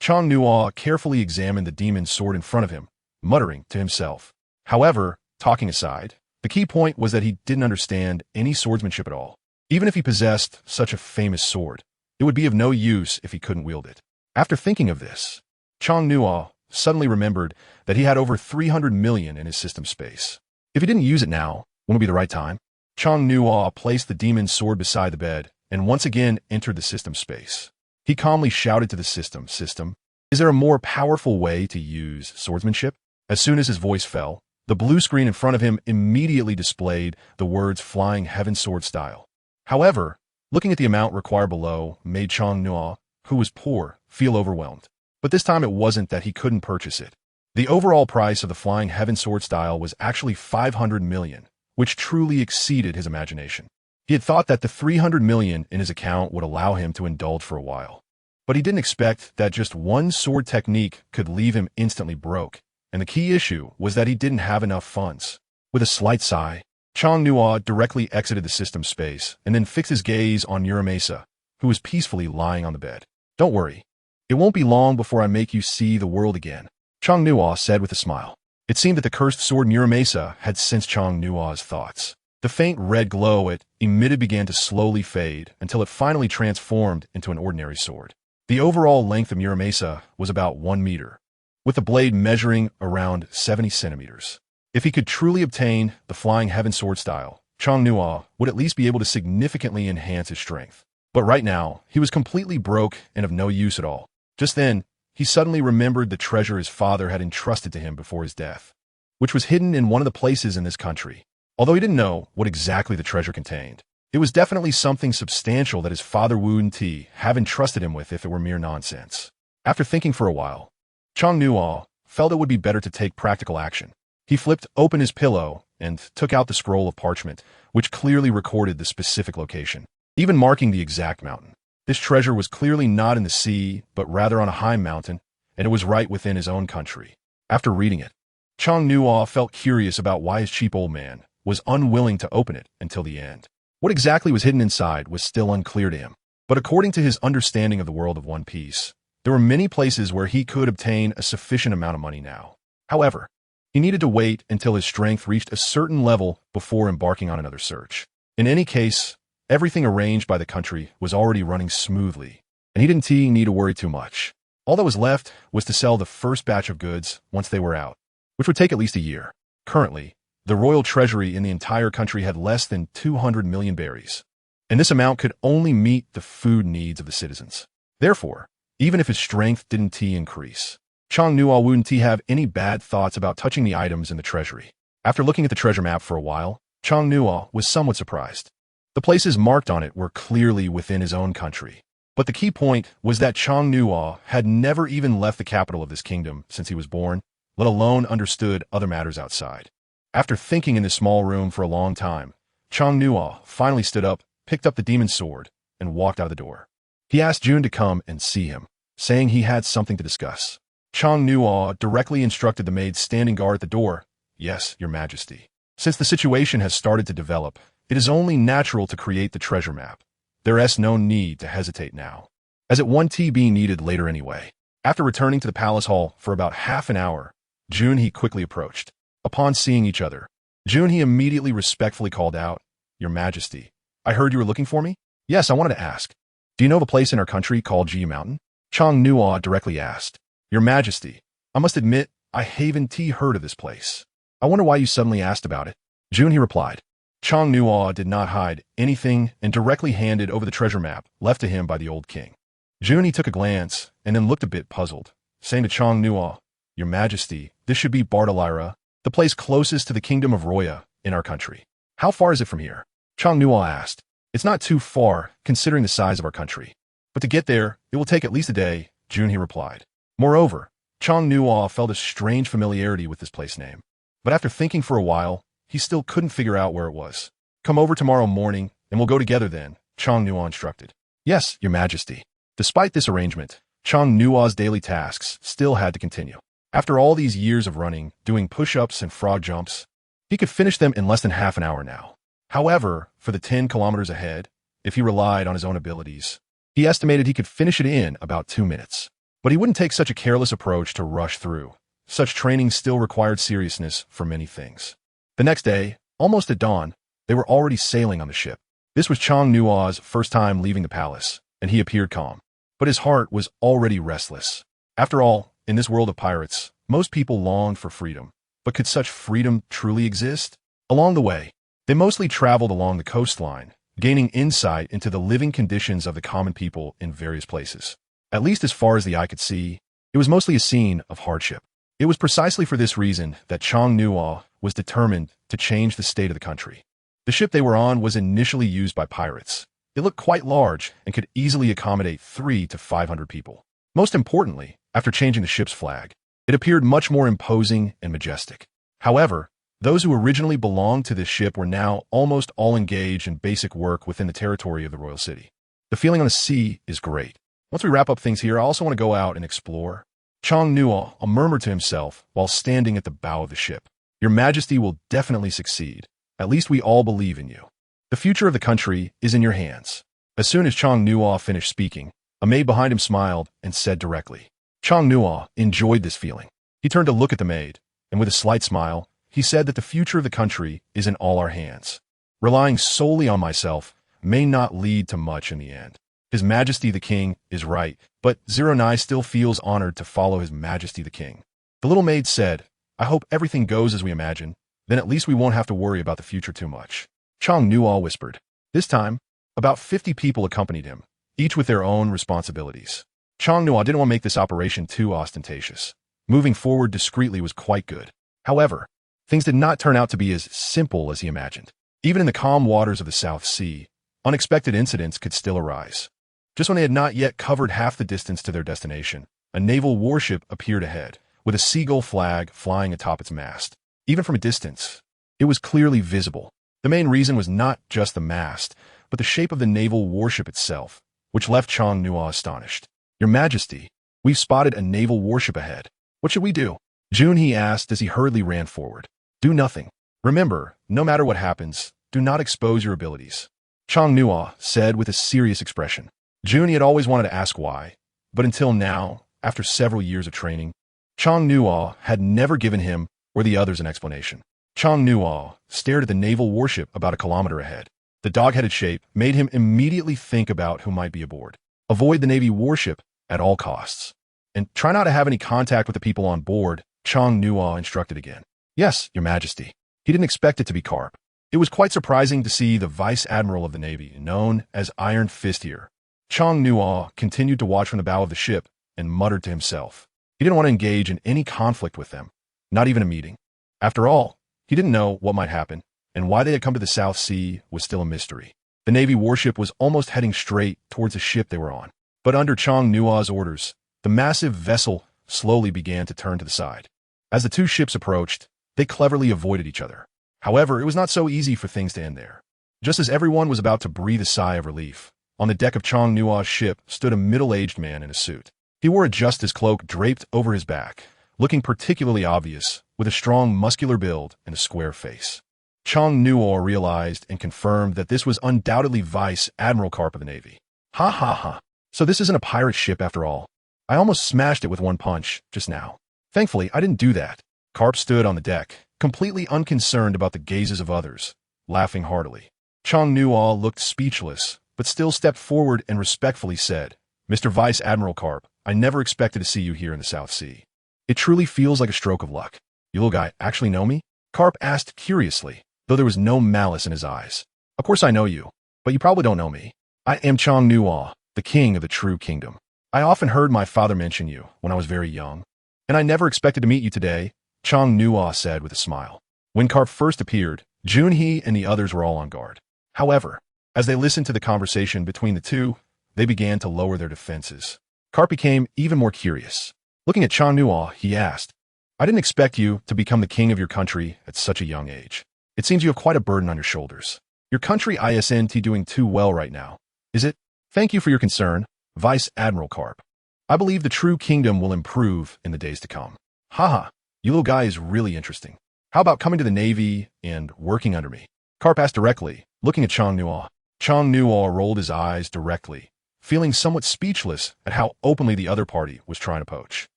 Chang-Nua carefully examined the demon's sword in front of him, muttering to himself. However, talking aside, the key point was that he didn't understand any swordsmanship at all. Even if he possessed such a famous sword, it would be of no use if he couldn't wield it. After thinking of this, Chang-Nua suddenly remembered that he had over 300 million in his system space. If he didn't use it now, when would be the right time? Chang-Nua placed the demon's sword beside the bed and once again entered the system space. He calmly shouted to the system, "System, is there a more powerful way to use swordsmanship?" As soon as his voice fell, the blue screen in front of him immediately displayed the words "Flying Heaven Sword Style." However, looking at the amount required below made Chang-Nua, who was poor, feel overwhelmed. But this time it wasn't that he couldn't purchase it. The overall price of the Flying Heaven Sword Style was actually 500 million, which truly exceeded his imagination. He had thought that the 300 million in his account would allow him to indulge for a while. But he didn't expect that just one sword technique could leave him instantly broke, and the key issue was that he didn't have enough funds. With a slight sigh, Chang Nua directly exited the system space and then fixed his gaze on Uramesa, who was peacefully lying on the bed. Don't worry. It won't be long before I make you see the world again, Chang Nua said with a smile. It seemed that the cursed sword in Uramesa had sensed Chang Nua's thoughts. The faint red glow it emitted began to slowly fade until it finally transformed into an ordinary sword. The overall length of Uramesa was about 1 meter, with the blade measuring around 70 centimeters. If he could truly obtain the Flying Heaven sword style, Chang Nua would at least be able to significantly enhance his strength. But right now, he was completely broke and of no use at all. Just then, he suddenly remembered the treasure his father had entrusted to him before his death, which was hidden in one of the places in this country. Although he didn't know what exactly the treasure contained, it was definitely something substantial that his father wouldn't have entrusted him with if it were mere nonsense. After thinking for a while, Chang Nua felt it would be better to take practical action. He flipped open his pillow and took out the scroll of parchment, which clearly recorded the specific location, even marking the exact mountain. This treasure was clearly not in the sea, but rather on a high mountain, and it was right within his own country. After reading it, Chang Nua felt curious about why his cheap old man was unwilling to open it until the end. What exactly was hidden inside was still unclear to him, but according to his understanding of the world of One Piece, there were many places where he could obtain a sufficient amount of money now. However, he needed to wait until his strength reached a certain level before embarking on another search. In any case, everything arranged by the country was already running smoothly, and he didn't need to worry too much. All that was left was to sell the first batch of goods once they were out, which would take at least a year. Currently, the royal treasury in the entire country had less than 200 million berries, and this amount could only meet the food needs of the citizens. Therefore, even if his strength didn't increase, Chang Nua wouldn't have any bad thoughts about touching the items in the treasury. After looking at the treasure map for a while, Chang Nua was somewhat surprised. The places marked on it were clearly within his own country. But the key point was that Chang Nua had never even left the capital of this kingdom since he was born, let alone understood other matters outside. After thinking in this small room for a long time, Chang Nua finally stood up, picked up the demon's sword, and walked out of the door. He asked June to come and see him, saying he had something to discuss. Chang Nua directly instructed the maid standing guard at the door, "Yes, Your Majesty. Since the situation has started to develop, it is only natural to create the treasure map. There is no need to hesitate now, as it won't be needed later anyway." After returning to the palace hall for about half an hour, June he quickly approached. Upon seeing each other, June he immediately respectfully called out, "Your Majesty, I heard you were looking for me?" "Yes, I wanted to ask. Do you know of a place in our country called Ji Mountain?" Chang Nua directly asked. "Your Majesty, I must admit, I haven't heard of this place. I wonder why you suddenly asked about it." June he replied. Chang Nua did not hide anything and directly handed over the treasure map left to him by the old king. June he took a glance and then looked a bit puzzled, saying to Chang Nua, "Your Majesty, this should be Bartolira, the place closest to the kingdom of Roya in our country. How far is it from here?" Chang Nua asked. "It's not too far, considering the size of our country. But to get there, it will take at least a day," June he replied. Moreover, Chang Nua felt a strange familiarity with this place name. But after thinking for a while, he still couldn't figure out where it was. "Come over tomorrow morning, and we'll go together then," Chang Nua instructed. "Yes, Your Majesty." Despite this arrangement, Chang Nua's daily tasks still had to continue. After all these years of running, doing push-ups and frog jumps, he could finish them in less than half an hour now. However, for the 10 kilometers ahead, if he relied on his own abilities, he estimated he could finish it in about 2 minutes. But he wouldn't take such a careless approach to rush through. Such training still required seriousness for many things. The next day, almost at dawn, they were already sailing on the ship. This was Chang Nua's first time leaving the palace, and he appeared calm. But his heart was already restless. After all, in this world of pirates, most people longed for freedom. But could such freedom truly exist? Along the way, they mostly traveled along the coastline, gaining insight into the living conditions of the common people in various places. At least as far as the eye could see, it was mostly a scene of hardship. It was precisely for this reason that Chang Nua was determined to change the state of the country. The ship they were on was initially used by pirates. It looked quite large and could easily accommodate 300 to 500 people. Most importantly, after changing the ship's flag, it appeared much more imposing and majestic. However, those who originally belonged to this ship were now almost all engaged in basic work within the territory of the royal city. The feeling on the sea is great. Once we wrap up things here, I also want to go out and explore. Chang Nua murmured to himself while standing at the bow of the ship. "Your Majesty will definitely succeed. At least we all believe in you. The future of the country is in your hands. As soon as Chang Nuo finished speaking, a maid behind him smiled and said directly. Chang Nuo enjoyed this feeling. He turned to look at the maid, and with a slight smile, he said that the future of the country is in all our hands. Relying solely on myself may not lead to much in the end. His Majesty the King is right, but 09 still feels honored to follow His Majesty the King. The little maid said, I hope everything goes as we imagine, then at least we won't have to worry about the future too much. Chang Nuo whispered. This time, about 50 people accompanied him, each with their own responsibilities. Chang Nuo didn't want to make this operation too ostentatious. Moving forward discreetly was quite good. However, things did not turn out to be as simple as he imagined. Even in the calm waters of the South Sea, unexpected incidents could still arise. Just when they had not yet covered half the distance to their destination, a naval warship appeared ahead, with a seagull flag flying atop its mast. Even from a distance, it was clearly visible. The main reason was not just the mast, but the shape of the naval warship itself, which left Chang Nuo astonished. Your Majesty, we've spotted a naval warship ahead. What should we do? Junhee asked as he hurriedly ran forward. Do nothing. Remember, no matter what happens, do not expose your abilities. Chang Nuo said with a serious expression. Junhee had always wanted to ask why, but until now, after several years of training, Chang Nuo had never given him or the others an explanation. Chang Nuo stared at the naval warship about a kilometer ahead. The dog-headed shape made him immediately think about who might be aboard. Avoid the Navy warship at all costs. And try not to have any contact with the people on board, Chang Nuo instructed again. Yes, Your Majesty. He didn't expect it to be Carp. It was quite surprising to see the Vice Admiral of the Navy, known as Iron Fist here. Chang Nuo continued to watch from the bow of the ship and muttered to himself. He didn't want to engage in any conflict with them, not even a meeting. After all, he didn't know what might happen, and why they had come to the South Sea was still a mystery. The Navy warship was almost heading straight towards the ship they were on. But under Chang Nuo's orders, the massive vessel slowly began to turn to the side. As the two ships approached, they cleverly avoided each other. However, it was not so easy for things to end there. Just as everyone was about to breathe a sigh of relief, on the deck of Chang Nuo's ship stood a middle-aged man in a suit. He wore a justice cloak draped over his back, looking particularly obvious, with a strong muscular build and a square face. Chang Nuo realized and confirmed that this was undoubtedly Vice Admiral Carp of the Navy. Ha ha ha. So this isn't a pirate ship after all. I almost smashed it with one punch just now. Thankfully, I didn't do that. Carp stood on the deck, completely unconcerned about the gazes of others, laughing heartily. Chang Nuo looked speechless, but still stepped forward and respectfully said, Mr. Vice Admiral Carp, I never expected to see you here in the South Sea. It truly feels like a stroke of luck. You little guy actually know me? Carp asked curiously, though there was no malice in his eyes. Of course I know you, but you probably don't know me. I am Chang Nuo, the king of the true kingdom. I often heard my father mention you when I was very young, and I never expected to meet you today, Chang Nuo said with a smile. When Carp first appeared, Junhee and the others were all on guard. However, as they listened to the conversation between the two, they began to lower their defenses. Carp became even more curious. Looking at Chang Nuo, he asked, I didn't expect you to become the king of your country at such a young age. It seems you have quite a burden on your shoulders. Your country isn't doing too well right now, is it? Thank you for your concern, Vice Admiral Carp. I believe the true kingdom will improve in the days to come. Haha, you little guy is really interesting. How about coming to the Navy and working under me? Carp asked directly, looking at Chang Nuo. Chang Nuo rolled his eyes directly, feeling somewhat speechless at how openly the other party was trying to poach.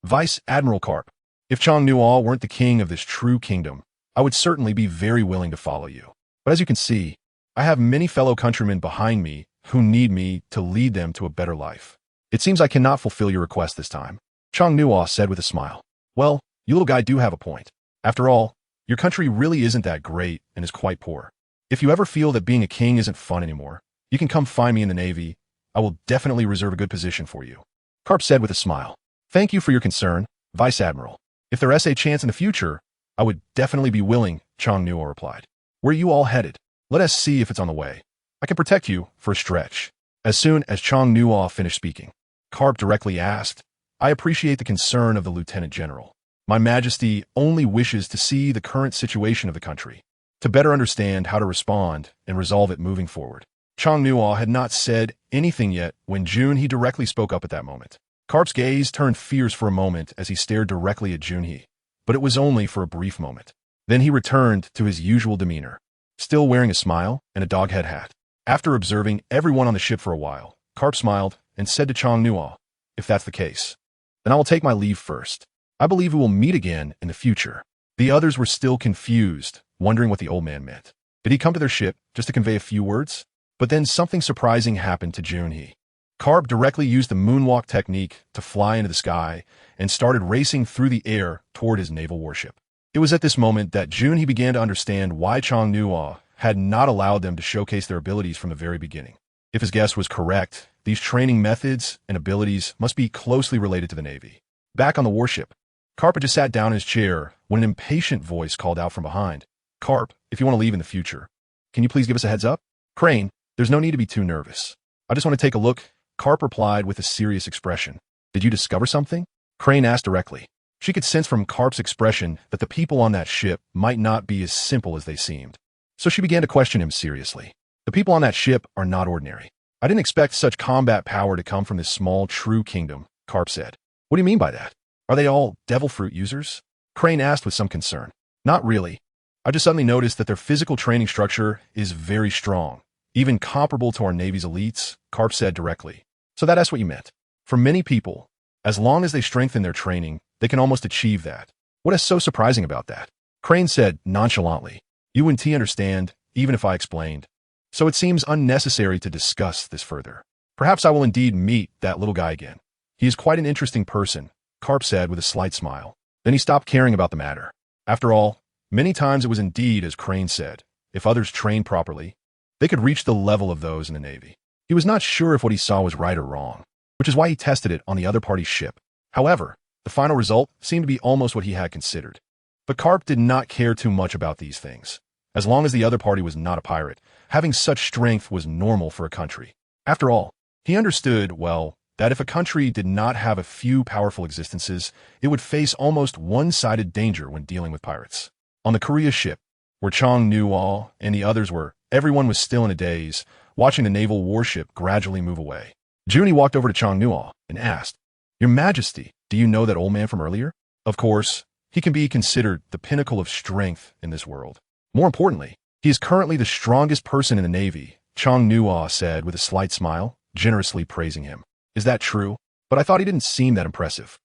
Vice Admiral Carp, if Chang Nuo weren't the king of this true kingdom, I would certainly be very willing to follow you. But as you can see, I have many fellow countrymen behind me who need me to lead them to a better life. It seems I cannot fulfill your request this time, Chang Nuo said with a smile. Well, you little guy do have a point. After all, your country really isn't that great and is quite poor. If you ever feel that being a king isn't fun anymore, you can come find me in the Navy. I will definitely reserve a good position for you. Carp said with a smile. Thank you for your concern, Vice Admiral. If there is a chance in the future, I would definitely be willing, Chang Nuo replied. Where are you all headed? Let us see if it's on the way. I can protect you for a stretch. As soon as Chang Nuo finished speaking, Carp directly asked, I appreciate the concern of the Lieutenant General. My Majesty only wishes to see the current situation of the country, to better understand how to respond and resolve it moving forward. Chang Nuo had not said anything yet when Junhee directly spoke up at that moment. Carp's gaze turned fierce for a moment as he stared directly at Junhee, but it was only for a brief moment. Then he returned to his usual demeanor. still wearing a smile and a dog head hat. After observing everyone on the ship for a while, Carp smiled and said to Chong Nuo, "If that's the case, then I will take my leave first. I believe we will meet again in the future." The others were still confused, wondering what the old man meant. Did he come to their ship just to convey a few words? But then something surprising happened to Junhee. Carp directly used the moonwalk technique to fly into the sky and started racing through the air toward his naval warship. It was at this moment that Junhee began to understand why Chong Nuo had not allowed them to showcase their abilities from the very beginning. If his guess was correct, these training methods and abilities must be closely related to the Navy. Back on the warship, Carp had just sat down in his chair when an impatient voice called out from behind. "Carp, if you want to leave in the future, can you please give us a heads up?" "Crane, there's no need to be too nervous. I just want to take a look," Carp replied with a serious expression. "Did you discover something?" Crane asked directly. She could sense from Carp's expression that the people on that ship might not be as simple as they seemed. So she began to question him seriously. "The people on that ship are not ordinary. I didn't expect such combat power to come from this small, true kingdom," Carp said. "What do you mean by that? Are they all devil fruit users?" Crane asked with some concern. "Not really. I just suddenly noticed that their physical training structure is very strong, even comparable to our Navy's elites," Carp said directly. "So that's what you meant. For many people, as long as they strengthen their training, they can almost achieve that. What is so surprising about that?" Crane said nonchalantly. "You and T understand, even if I explained. So it seems unnecessary to discuss this further. Perhaps I will indeed meet that little guy again. He is quite an interesting person," Carp said with a slight smile. Then he stopped caring about the matter. After all, many times it was indeed as Crane said. If others trained properly, they could reach the level of those in the Navy. He was not sure if what he saw was right or wrong, which is why he tested it on the other party's ship. However, the final result seemed to be almost what he had considered. But Carp did not care too much about these things. As long as the other party was not a pirate, having such strength was normal for a country. After all, he understood, well, that if a country did not have a few powerful existences, it would face almost one-sided danger when dealing with pirates. On the Korea ship, where Chong Nuo and the others were, everyone was still in a daze, watching the naval warship gradually move away. Junhee walked over to Chong Nuo and asked, "Your Majesty, do you know that old man from earlier?" Of course, he can be considered the pinnacle of strength in this world. More importantly, he is currently the strongest person in the Navy, Chong Nuo said with a slight smile, generously praising him. "Is that true? But I thought he didn't seem that impressive."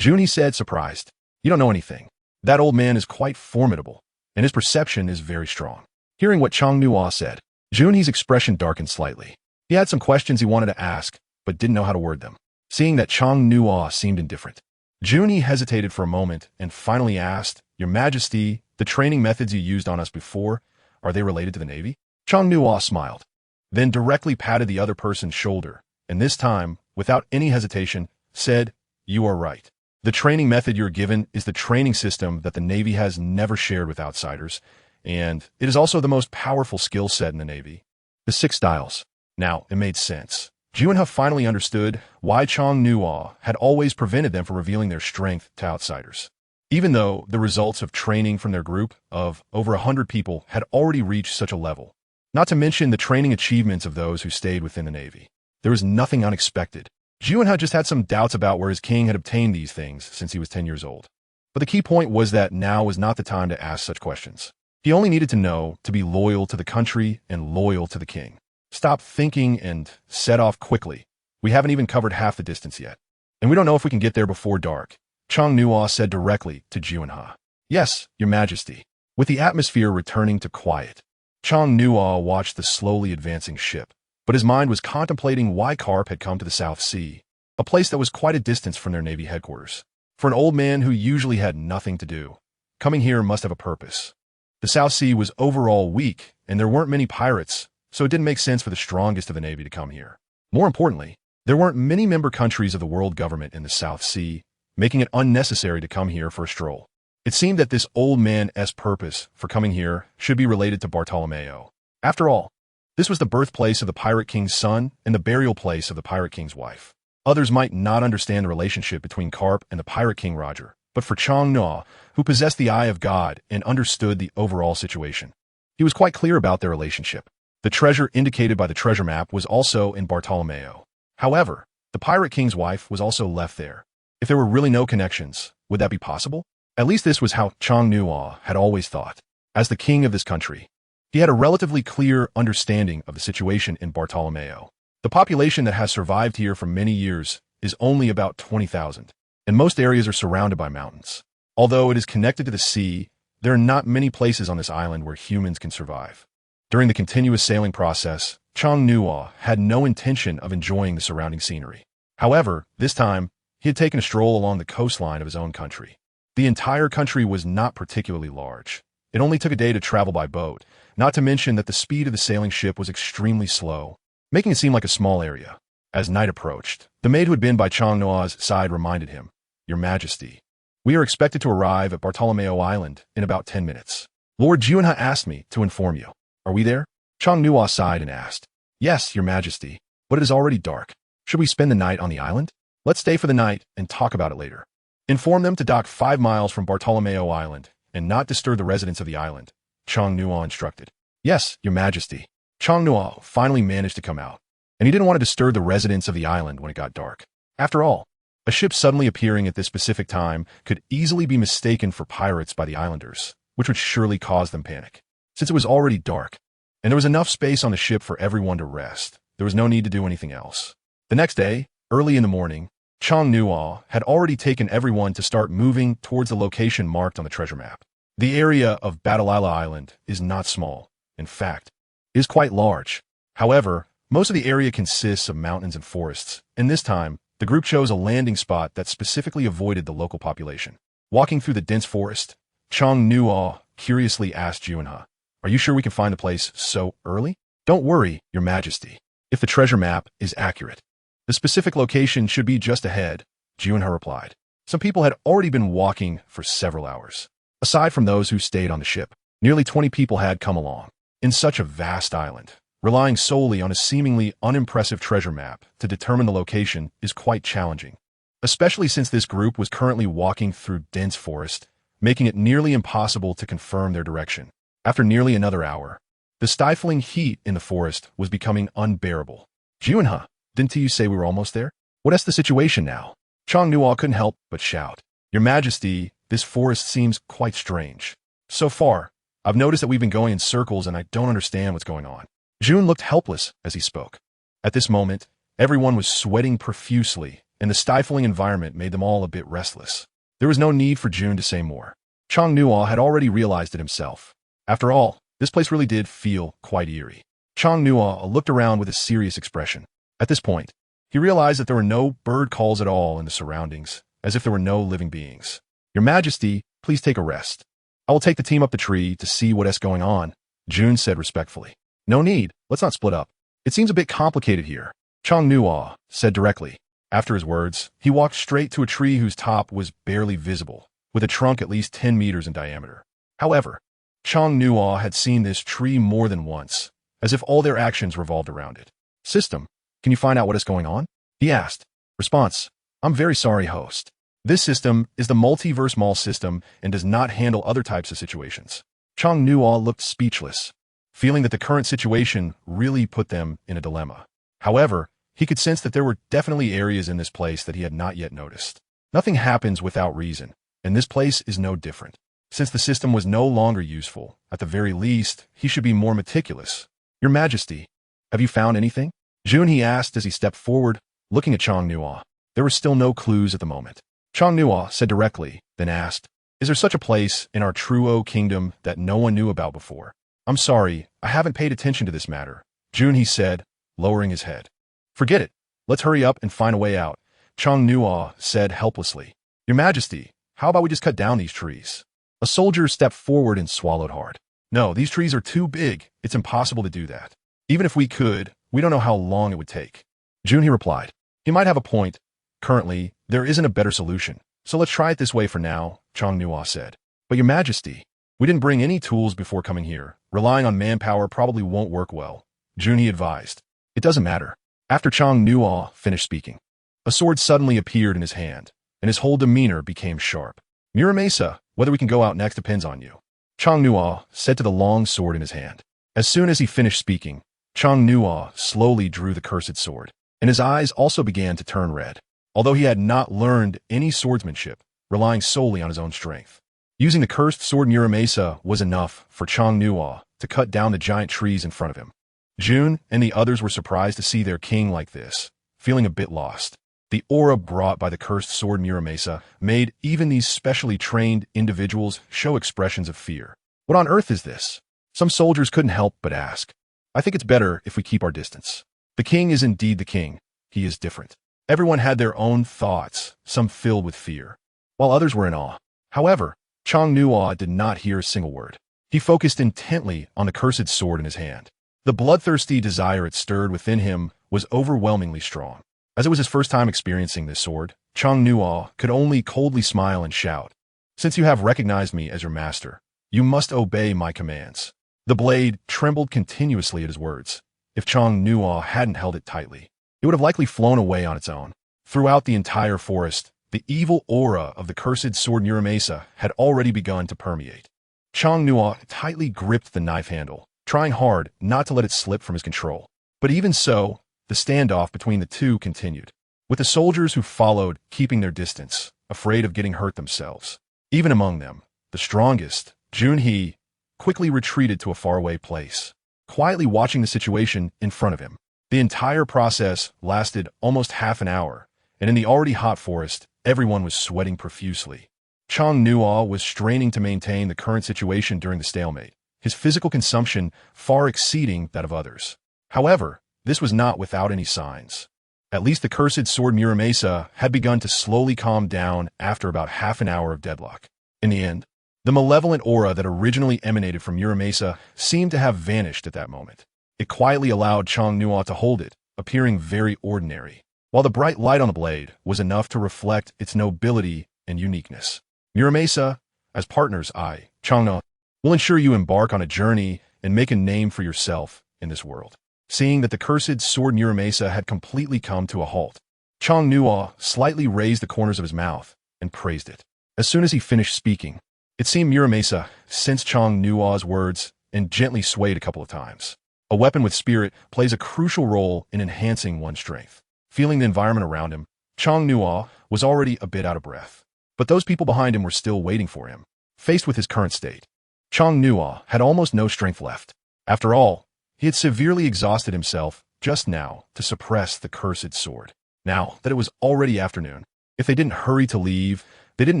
Junhee said, surprised. "You don't know anything. That old man is quite formidable, and his perception is very strong." Hearing what Chong Nuo said, Junhee's expression darkened slightly. He had some questions he wanted to ask, but didn't know how to word them. Seeing that Chong Nuo seemed indifferent, Junhee hesitated for a moment and finally asked, "Your Majesty, the training methods you used on us before, are they related to the Navy?" Chong Nuo smiled, then directly patted the other person's shoulder, and this time, without any hesitation, said, "You are right. The training method you're given is the training system that the Navy has never shared with outsiders, and it is also the most powerful skill set in the Navy. The 6 styles." Now, it made sense. Junhee finally understood why Chong Nuo had always prevented them from revealing their strength to outsiders. Even though the results of training from their group of over 100 people had already reached such a level, not to mention the training achievements of those who stayed within the Navy, there was nothing unexpected. Junhee just had some doubts about where his king had obtained these things since he was 10 years old. But the key point was that now was not the time to ask such questions. He only needed to know to be loyal to the country and loyal to the king. Stop thinking and set off quickly. We haven't even covered half the distance yet. And we don't know if we can get there before dark, Chong Nuo said directly to Junhee. "Yes, Your Majesty." With the atmosphere returning to quiet, Chong Nuo watched the slowly advancing ship, but his mind was contemplating why Carp had come to the South Sea, a place that was quite a distance from their Navy headquarters. For an old man who usually had nothing to do, coming here must have a purpose. The South Sea was overall weak, and there weren't many pirates, so it didn't make sense for the strongest of the Navy to come here. More importantly, there weren't many member countries of the world government in the South Sea, making it unnecessary to come here for a stroll. It seemed that this old man's purpose for coming here should be related to Bartolomeo. After all, this was the birthplace of the Pirate King's son and the burial place of the Pirate King's wife. Others might not understand the relationship between Carp and the Pirate King Roger, but for Chong Nuo, who possessed the eye of God and understood the overall situation, he was quite clear about their relationship. The treasure indicated by the treasure map was also in Bartolomeo. However, the Pirate King's wife was also left there. If there were really no connections, would that be possible? At least this was how Chong Nuo had always thought. As the king of this country, He had a relatively clear understanding of the situation in Bartolomeo. The population that has survived here for many years is only about 20,000, and most areas are surrounded by mountains. Although it is connected to the sea, there are not many places on this island where humans can survive. During the continuous sailing process, Chang Nuo had no intention of enjoying the surrounding scenery. However, this time, he had taken a stroll along the coastline of his own country. The entire country was not particularly large. It only took a day to travel by boat, not to mention that the speed of the sailing ship was extremely slow, making it seem like a small area. As night approached, the maid who had been by Chang Nuo's side reminded him, "Your Majesty, we are expected to arrive at Bartolomeo Island in about 10 minutes. Lord Junha asked me to inform you. Are we there?" Chang Nuo sighed and asked, "Yes, Your Majesty, but it is already dark. Should we spend the night on the island? Let's stay for the night and talk about it later. Inform them to dock 5 miles from Bartolomeo Island and not disturb the residents of the island," Chang Nuo instructed. "Yes, Your Majesty." Chang Nuo finally managed to come out, and he didn't want to disturb the residents of the island when it got dark. After all, a ship suddenly appearing at this specific time could easily be mistaken for pirates by the islanders, which would surely cause them panic. Since it was already dark, and there was enough space on the ship for everyone to rest, there was no need to do anything else. The next day, early in the morning, Chang Nuo had already taken everyone to start moving towards the location marked on the treasure map. The area of Batalila Island is not small. In fact, it is quite large. However, most of the area consists of mountains and forests, and this time, the group chose a landing spot that specifically avoided the local population. Walking through the dense forest, Chang Nuo curiously asked Junha, "Are you sure we can find the place so early?" "Don't worry, Your Majesty. If the treasure map is accurate, the specific location should be just ahead," Junha replied. Some people had already been walking for several hours. Aside from those who stayed on the ship, nearly 20 people had come along. In such a vast island, relying solely on a seemingly unimpressive treasure map to determine the location is quite challenging, especially since this group was currently walking through dense forest, making it nearly impossible to confirm their direction. After nearly another hour, the stifling heat in the forest was becoming unbearable. "Junha, didn't you say we were almost there? What's the situation now?" Chang Nuo couldn't help but shout. "Your Majesty, this forest seems quite strange. So far, I've noticed that we've been going in circles and I don't understand what's going on." Jun looked helpless as he spoke. At this moment, everyone was sweating profusely, and the stifling environment made them all a bit restless. There was no need for Jun to say more. Chang Nuo had already realized it himself. After all, this place really did feel quite eerie. Chang Nuo looked around with a serious expression. At this point, he realized that there were no bird calls at all in the surroundings, as if there were no living beings. "Your Majesty, please take a rest. I will take the team up the tree to see what's going on," Jun said respectfully. "No need, let's not split up. It seems a bit complicated here," Chang Nuo said directly. After his words, he walked straight to a tree whose top was barely visible, with a trunk at least 10 meters in diameter. However, Chang Nuo had seen this tree more than once, as if all their actions revolved around it. "System, can you find out what is going on?" he asked. Response: "I'm very sorry, host. This system is the multiverse mall system and does not handle other types of situations." Chang Nuo looked speechless, feeling that the current situation really put them in a dilemma. However, he could sense that there were definitely areas in this place that he had not yet noticed. Nothing happens without reason, and this place is no different. Since the system was no longer useful, at the very least, he should be more meticulous. "Your Majesty, have you found anything?" Jun he asked as he stepped forward, looking at Chang Nuo. There were still no clues at the moment. Chang Nuo said directly, then asked, "Is there such a place in our Truo kingdom that no one knew about before?" "I'm sorry, I haven't paid attention to this matter," Jun he said, lowering his head. "Forget it. Let's hurry up and find a way out," Chang Nuo said helplessly. "Your Majesty, how about we just cut down these trees?" A soldier stepped forward and swallowed hard. "No, these trees are too big. It's impossible to do that. Even if we could, we don't know how long it would take." Jun he replied. "He might have a point. Currently, there isn't a better solution, so let's try it this way for now," Chang Nuo said. "But Your Majesty, we didn't bring any tools before coming here. Relying on manpower probably won't work well," Jun he advised. "It doesn't matter." After Chang Nuo finished speaking, a sword suddenly appeared in his hand, and his whole demeanor became sharp. "Muramesa, whether we can go out next depends on you," Chang Nuo said to the long sword in his hand. As soon as he finished speaking, Chang Nuo slowly drew the cursed sword, and his eyes also began to turn red. Although he had not learned any swordsmanship, relying solely on his own strength, using the cursed sword Muramesa was enough for Chang Nuo to cut down the giant trees in front of him. June and the others were surprised to see their king like this, feeling a bit lost. The aura brought by the cursed sword Muramasa made even these specially trained individuals show expressions of fear. What on earth is this? Some soldiers couldn't help but ask. I think it's better if we keep our distance. The king is indeed the king. He is different. Everyone had their own thoughts, some filled with fear, while others were in awe. However, Chang Nuo did not hear a single word. He focused intently on the cursed sword in his hand. The bloodthirsty desire it stirred within him was overwhelmingly strong. As it was his first time experiencing this sword, Chang Nuo could only coldly smile and shout, "Since you have recognized me as your master, you must obey my commands." The blade trembled continuously at his words. If Chang Nuo hadn't held it tightly, it would have likely flown away on its own. Throughout the entire forest, the evil aura of the cursed sword Muramasa had already begun to permeate. Chang Nuo tightly gripped the knife handle, trying hard not to let it slip from his control. But even so, the standoff between the two continued, with the soldiers who followed keeping their distance, afraid of getting hurt themselves. Even among them, the strongest, Junhee, quickly retreated to a faraway place, quietly watching the situation in front of him. The entire process lasted almost half an hour, and in the already hot forest, everyone was sweating profusely. Chang Nuo was straining to maintain the current situation during the stalemate, his physical consumption far exceeding that of others. However, this was not without any signs. At least the cursed sword Muramasa had begun to slowly calm down after about half an hour of deadlock. In the end, the malevolent aura that originally emanated from Muramasa seemed to have vanished at that moment. It quietly allowed Chang Nuo to hold it, appearing very ordinary, while the bright light on the blade was enough to reflect its nobility and uniqueness. Muramasa, as partners, I, Chang Nuo, will ensure you embark on a journey and make a name for yourself in this world. Seeing that the cursed sword Muramasa had completely come to a halt, Chang Nuo slightly raised the corners of his mouth and praised it. As soon as he finished speaking, it seemed Muramasa sensed Chang Nuo's words and gently swayed a couple of times. A weapon with spirit plays a crucial role in enhancing one's strength. Feeling the environment around him, Chang Nuo was already a bit out of breath. But those people behind him were still waiting for him. Faced with his current state, Chang Nuo had almost no strength left. After all, he had severely exhausted himself just now to suppress the cursed sword. Now that it was already afternoon, if they didn't hurry to leave, they didn't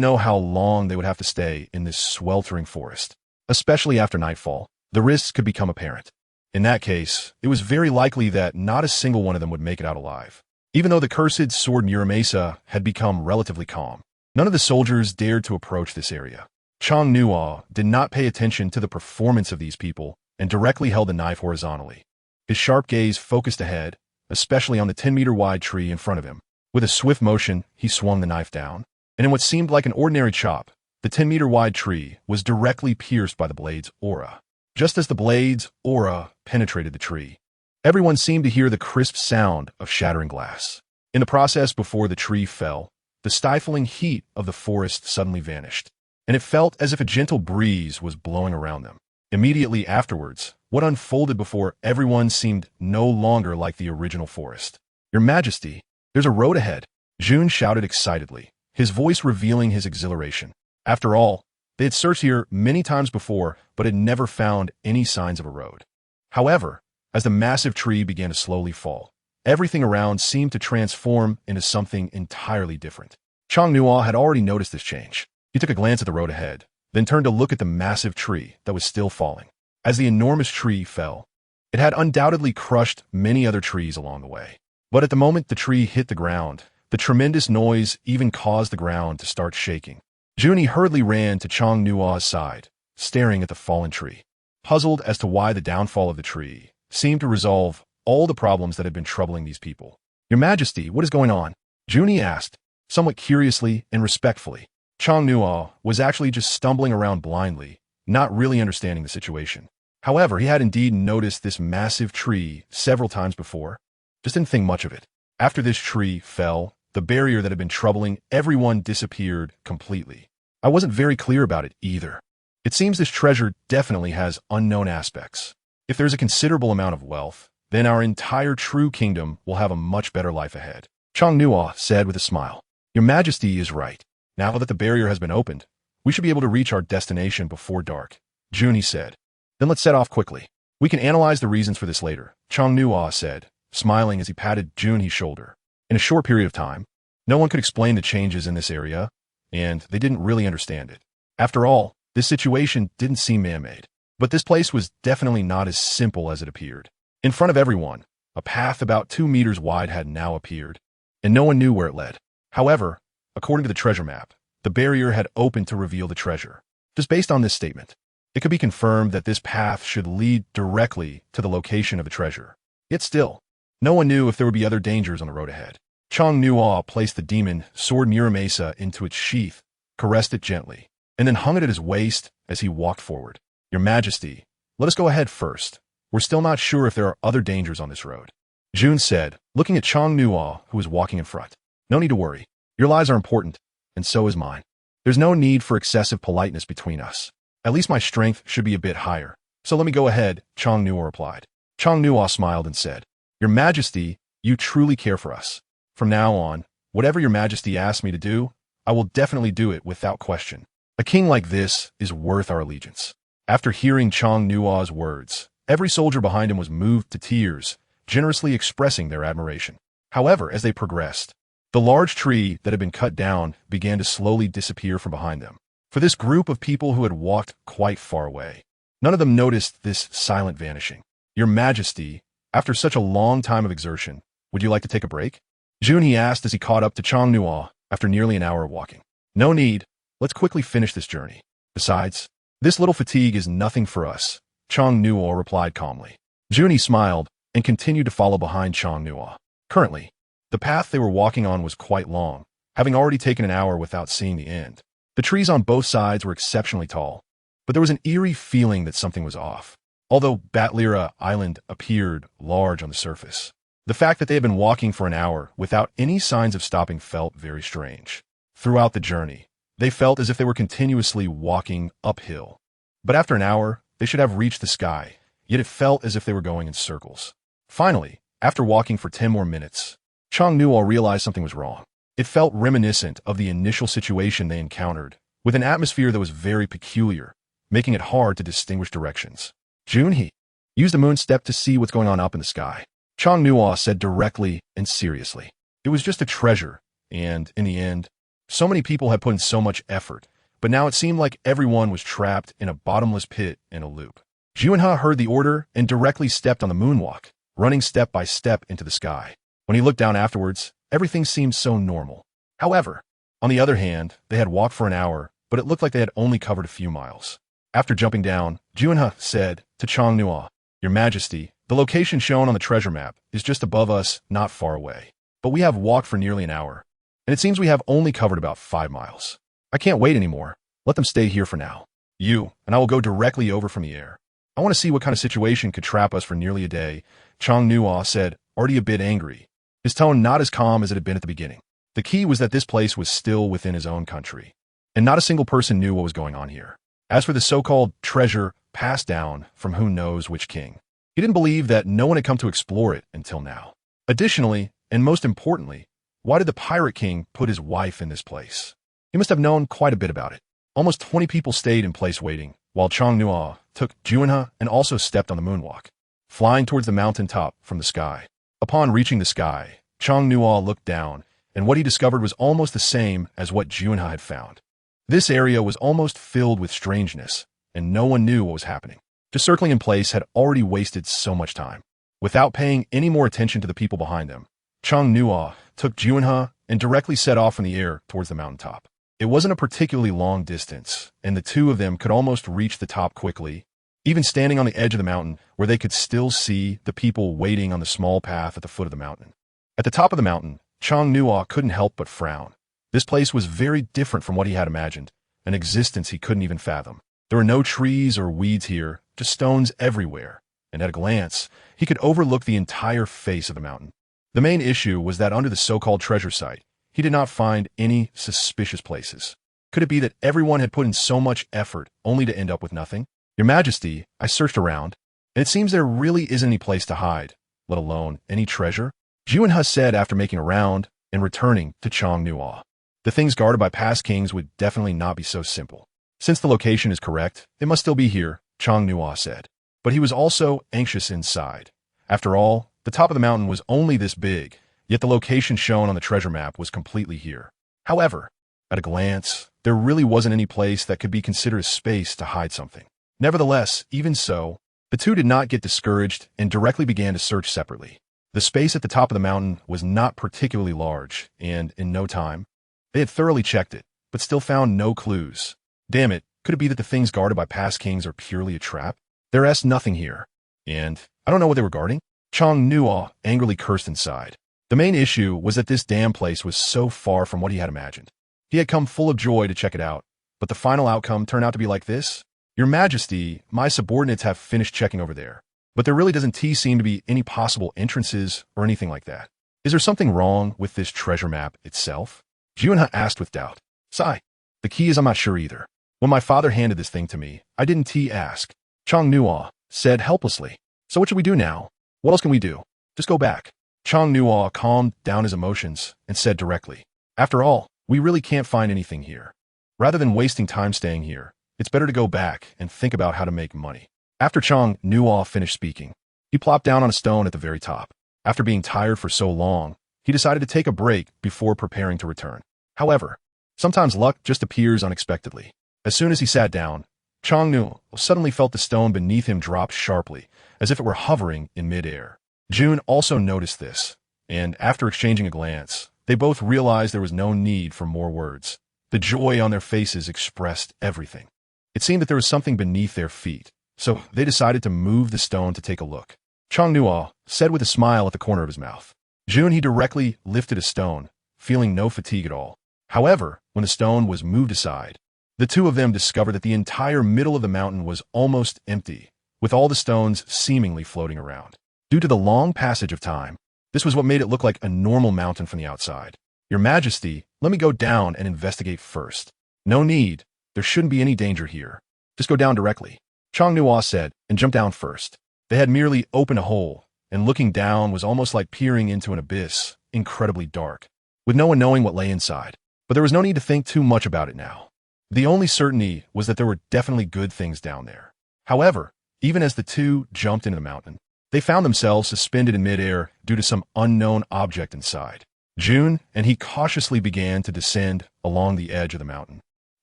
know how long they would have to stay in this sweltering forest. Especially after nightfall, the risks could become apparent. In that case, it was very likely that not a single one of them would make it out alive. Even though the cursed sword Muramasa had become relatively calm, none of the soldiers dared to approach this area. Chang Nuo did not pay attention to the performance of these people and directly held the knife horizontally. His sharp gaze focused ahead, especially on the 10-meter-wide tree in front of him. With a swift motion, he swung the knife down, and in what seemed like an ordinary chop, the 10-meter-wide tree was directly pierced by the blade's aura. Just as the blade's aura penetrated the tree, everyone seemed to hear the crisp sound of shattering glass. In the process before the tree fell, the stifling heat of the forest suddenly vanished, and it felt as if a gentle breeze was blowing around them. Immediately afterwards, what unfolded before everyone seemed no longer like the original forest. "Your Majesty, there's a road ahead," Jun shouted excitedly, his voice revealing his exhilaration. After all, they had searched here many times before, but had never found any signs of a road. However, as the massive tree began to slowly fall, everything around seemed to transform into something entirely different. Chang Nuo had already noticed this change. He took a glance at the road ahead, then turned to look at the massive tree that was still falling. As the enormous tree fell, it had undoubtedly crushed many other trees along the way. But at the moment the tree hit the ground, the tremendous noise even caused the ground to start shaking. Junie hurriedly ran to Chang Nuo's side, staring at the fallen tree, puzzled as to why the downfall of the tree seemed to resolve all the problems that had been troubling these people. "Your Majesty, what is going on?" Junie asked, somewhat curiously and respectfully. Chang Nuo was actually just stumbling around blindly, not really understanding the situation. However, he had indeed noticed this massive tree several times before, just didn't think much of it. After this tree fell, the barrier that had been troubling everyone disappeared completely. I wasn't very clear about it either. It seems this treasure definitely has unknown aspects. If there's a considerable amount of wealth, then our entire true kingdom will have a much better life ahead. Chang Nuo said with a smile. "Your Majesty is right. Now that the barrier has been opened, we should be able to reach our destination before dark," Junie said. Then let's set off quickly. We can analyze the reasons for this later, Chong-Nua said, smiling as he patted Junhee's shoulder. In a short period of time, no one could explain the changes in this area, and they didn't really understand it. After all, this situation didn't seem man-made. But this place was definitely not as simple as it appeared. In front of everyone, a path about 2 meters wide had now appeared, and no one knew where it led. However, according to the treasure map, the barrier had opened to reveal the treasure. Just based on this statement, it could be confirmed that this path should lead directly to the location of the treasure. Yet still, no one knew if there would be other dangers on the road ahead. Chong-Nua placed the demon sword Muramasa into its sheath, caressed it gently, and then hung it at his waist as he walked forward. Your Majesty, let us go ahead first. We're still not sure if there are other dangers on this road. June said, looking at Chong-Nua, who was walking in front. No need to worry. Your lives are important, and so is mine. There's no need for excessive politeness between us. At least my strength should be a bit higher. So let me go ahead, Chong-Nua replied. Chong-Nua smiled and said, Your Majesty, you truly care for us. From now on, whatever Your Majesty asks me to do, I will definitely do it without question. A king like this is worth our allegiance. After hearing Chong-Nua's words, every soldier behind him was moved to tears, generously expressing their admiration. However, as they progressed, the large tree that had been cut down began to slowly disappear from behind them. For this group of people who had walked quite far away, none of them noticed this silent vanishing. Your Majesty, after such a long time of exertion, would you like to take a break? Junhee asked as he caught up to Chong-Nua after nearly an hour of walking. No need. Let's quickly finish this journey. Besides, this little fatigue is nothing for us, Chong-Nua replied calmly. Junhee smiled and continued to follow behind Chong-Nua. Currently, the path they were walking on was quite long, having already taken an hour without seeing the end. The trees on both sides were exceptionally tall, but there was an eerie feeling that something was off. Although Batlira Island appeared large on the surface, the fact that they had been walking for an hour without any signs of stopping felt very strange. Throughout the journey, they felt as if they were continuously walking uphill. But after an hour, they should have reached the sky, yet it felt as if they were going in circles. Finally, after walking for 10 more minutes, Chong-Nua realized something was wrong. It felt reminiscent of the initial situation they encountered, with an atmosphere that was very peculiar, making it hard to distinguish directions. Junhee, use the moon step to see what's going on up in the sky. Chong-Nua said directly and seriously. It was just a treasure, and, in the end, so many people had put in so much effort, but now it seemed like everyone was trapped in a bottomless pit in a loop. Junhee heard the order and directly stepped on the moonwalk, running step by step into the sky. When he looked down afterwards, everything seemed so normal. However, on the other hand, they had walked for an hour, but it looked like they had only covered a few miles. After jumping down, Junhee said to Chong-Nua, Your Majesty, the location shown on the treasure map is just above us, not far away. But we have walked for nearly an hour, and it seems we have only covered about 5 miles. I can't wait anymore. Let them stay here for now. You and I will go directly over from the air. I want to see what kind of situation could trap us for nearly a day, Chong-Nua said, already a bit angry, his tone not as calm as it had been at the beginning. The key was that this place was still within his own country, and not a single person knew what was going on here. As for the so-called treasure passed down from who knows which king, he didn't believe that no one had come to explore it until now. Additionally, and most importantly, why did the Pirate King put his wife in this place? He must have known quite a bit about it. Almost 20 people stayed in place waiting, while Chong-Nua took Junhee and also stepped on the moonwalk, flying towards the mountain top from the sky. Upon reaching the sky, Chong-Nua looked down, and what he discovered was almost the same as what Junhee had found. This area was almost filled with strangeness, and no one knew what was happening. Just circling in place had already wasted so much time. Without paying any more attention to the people behind them, Chong-Nua took Junhee and directly set off from the air towards the mountaintop. It wasn't a particularly long distance, and the two of them could almost reach the top quickly, even standing on the edge of the mountain where they could still see the people waiting on the small path at the foot of the mountain. At the top of the mountain, Chong-Nua couldn't help but frown. This place was very different from what he had imagined, an existence he couldn't even fathom. There were no trees or weeds here, just stones everywhere, and at a glance, he could overlook the entire face of the mountain. The main issue was that under the so-called treasure site, he did not find any suspicious places. Could it be that everyone had put in so much effort only to end up with nothing? Your Majesty, I searched around, and it seems there really isn't any place to hide, let alone any treasure, Junhee said after making a round and returning to Chong-Nua. The things guarded by past kings would definitely not be so simple. Since the location is correct, it must still be here, Chang Nuo said. But he was also anxious inside. After all, the top of the mountain was only this big, yet the location shown on the treasure map was completely here. However, at a glance, there really wasn't any place that could be considered a space to hide something. Nevertheless, even so, the two did not get discouraged and directly began to search separately. The space at the top of the mountain was not particularly large, and in no time, they had thoroughly checked it, but still found no clues. Damn it, could it be that the things guarded by past kings are purely a trap? There's nothing here. And I don't know what they were guarding. Chang Nuo angrily cursed inside. The main issue was that this damn place was so far from what he had imagined. He had come full of joy to check it out, but the final outcome turned out to be like this. Your Majesty, my subordinates have finished checking over there, but there really doesn't seem to be any possible entrances or anything like that. Is there something wrong with this treasure map itself? Junha asked with doubt. Sigh. The key is I'm not sure either. When my father handed this thing to me, I didn't ask. Chang Nuo said helplessly. So what should we do now? What else can we do? Just go back. Chang Nuo calmed down his emotions and said directly. After all, we really can't find anything here. Rather than wasting time staying here, it's better to go back and think about how to make money. After Chang Nuo finished speaking, he plopped down on a stone at the very top. After being tired for so long, he decided to take a break before preparing to return. However, sometimes luck just appears unexpectedly. As soon as he sat down, Chang Nuo suddenly felt the stone beneath him drop sharply, as if it were hovering in midair. June also noticed this, and after exchanging a glance, they both realized there was no need for more words. The joy on their faces expressed everything. It seemed that there was something beneath their feet, so they decided to move the stone to take a look. Chang Nuo said with a smile at the corner of his mouth. June he directly lifted a stone, feeling no fatigue at all. However, when the stone was moved aside, the two of them discovered that the entire middle of the mountain was almost empty, with all the stones seemingly floating around. Due to the long passage of time, this was what made it look like a normal mountain from the outside. Your Majesty, let me go down and investigate first. No need. There shouldn't be any danger here. Just go down directly. Chang Nuo said, and jumped down first. They had merely opened a hole, and looking down was almost like peering into an abyss, incredibly dark, with no one knowing what lay inside. But there was no need to think too much about it now. The only certainty was that there were definitely good things down there. However, even as the two jumped into the mountain, they found themselves suspended in midair due to some unknown object inside. June and he cautiously began to descend along the edge of the mountain,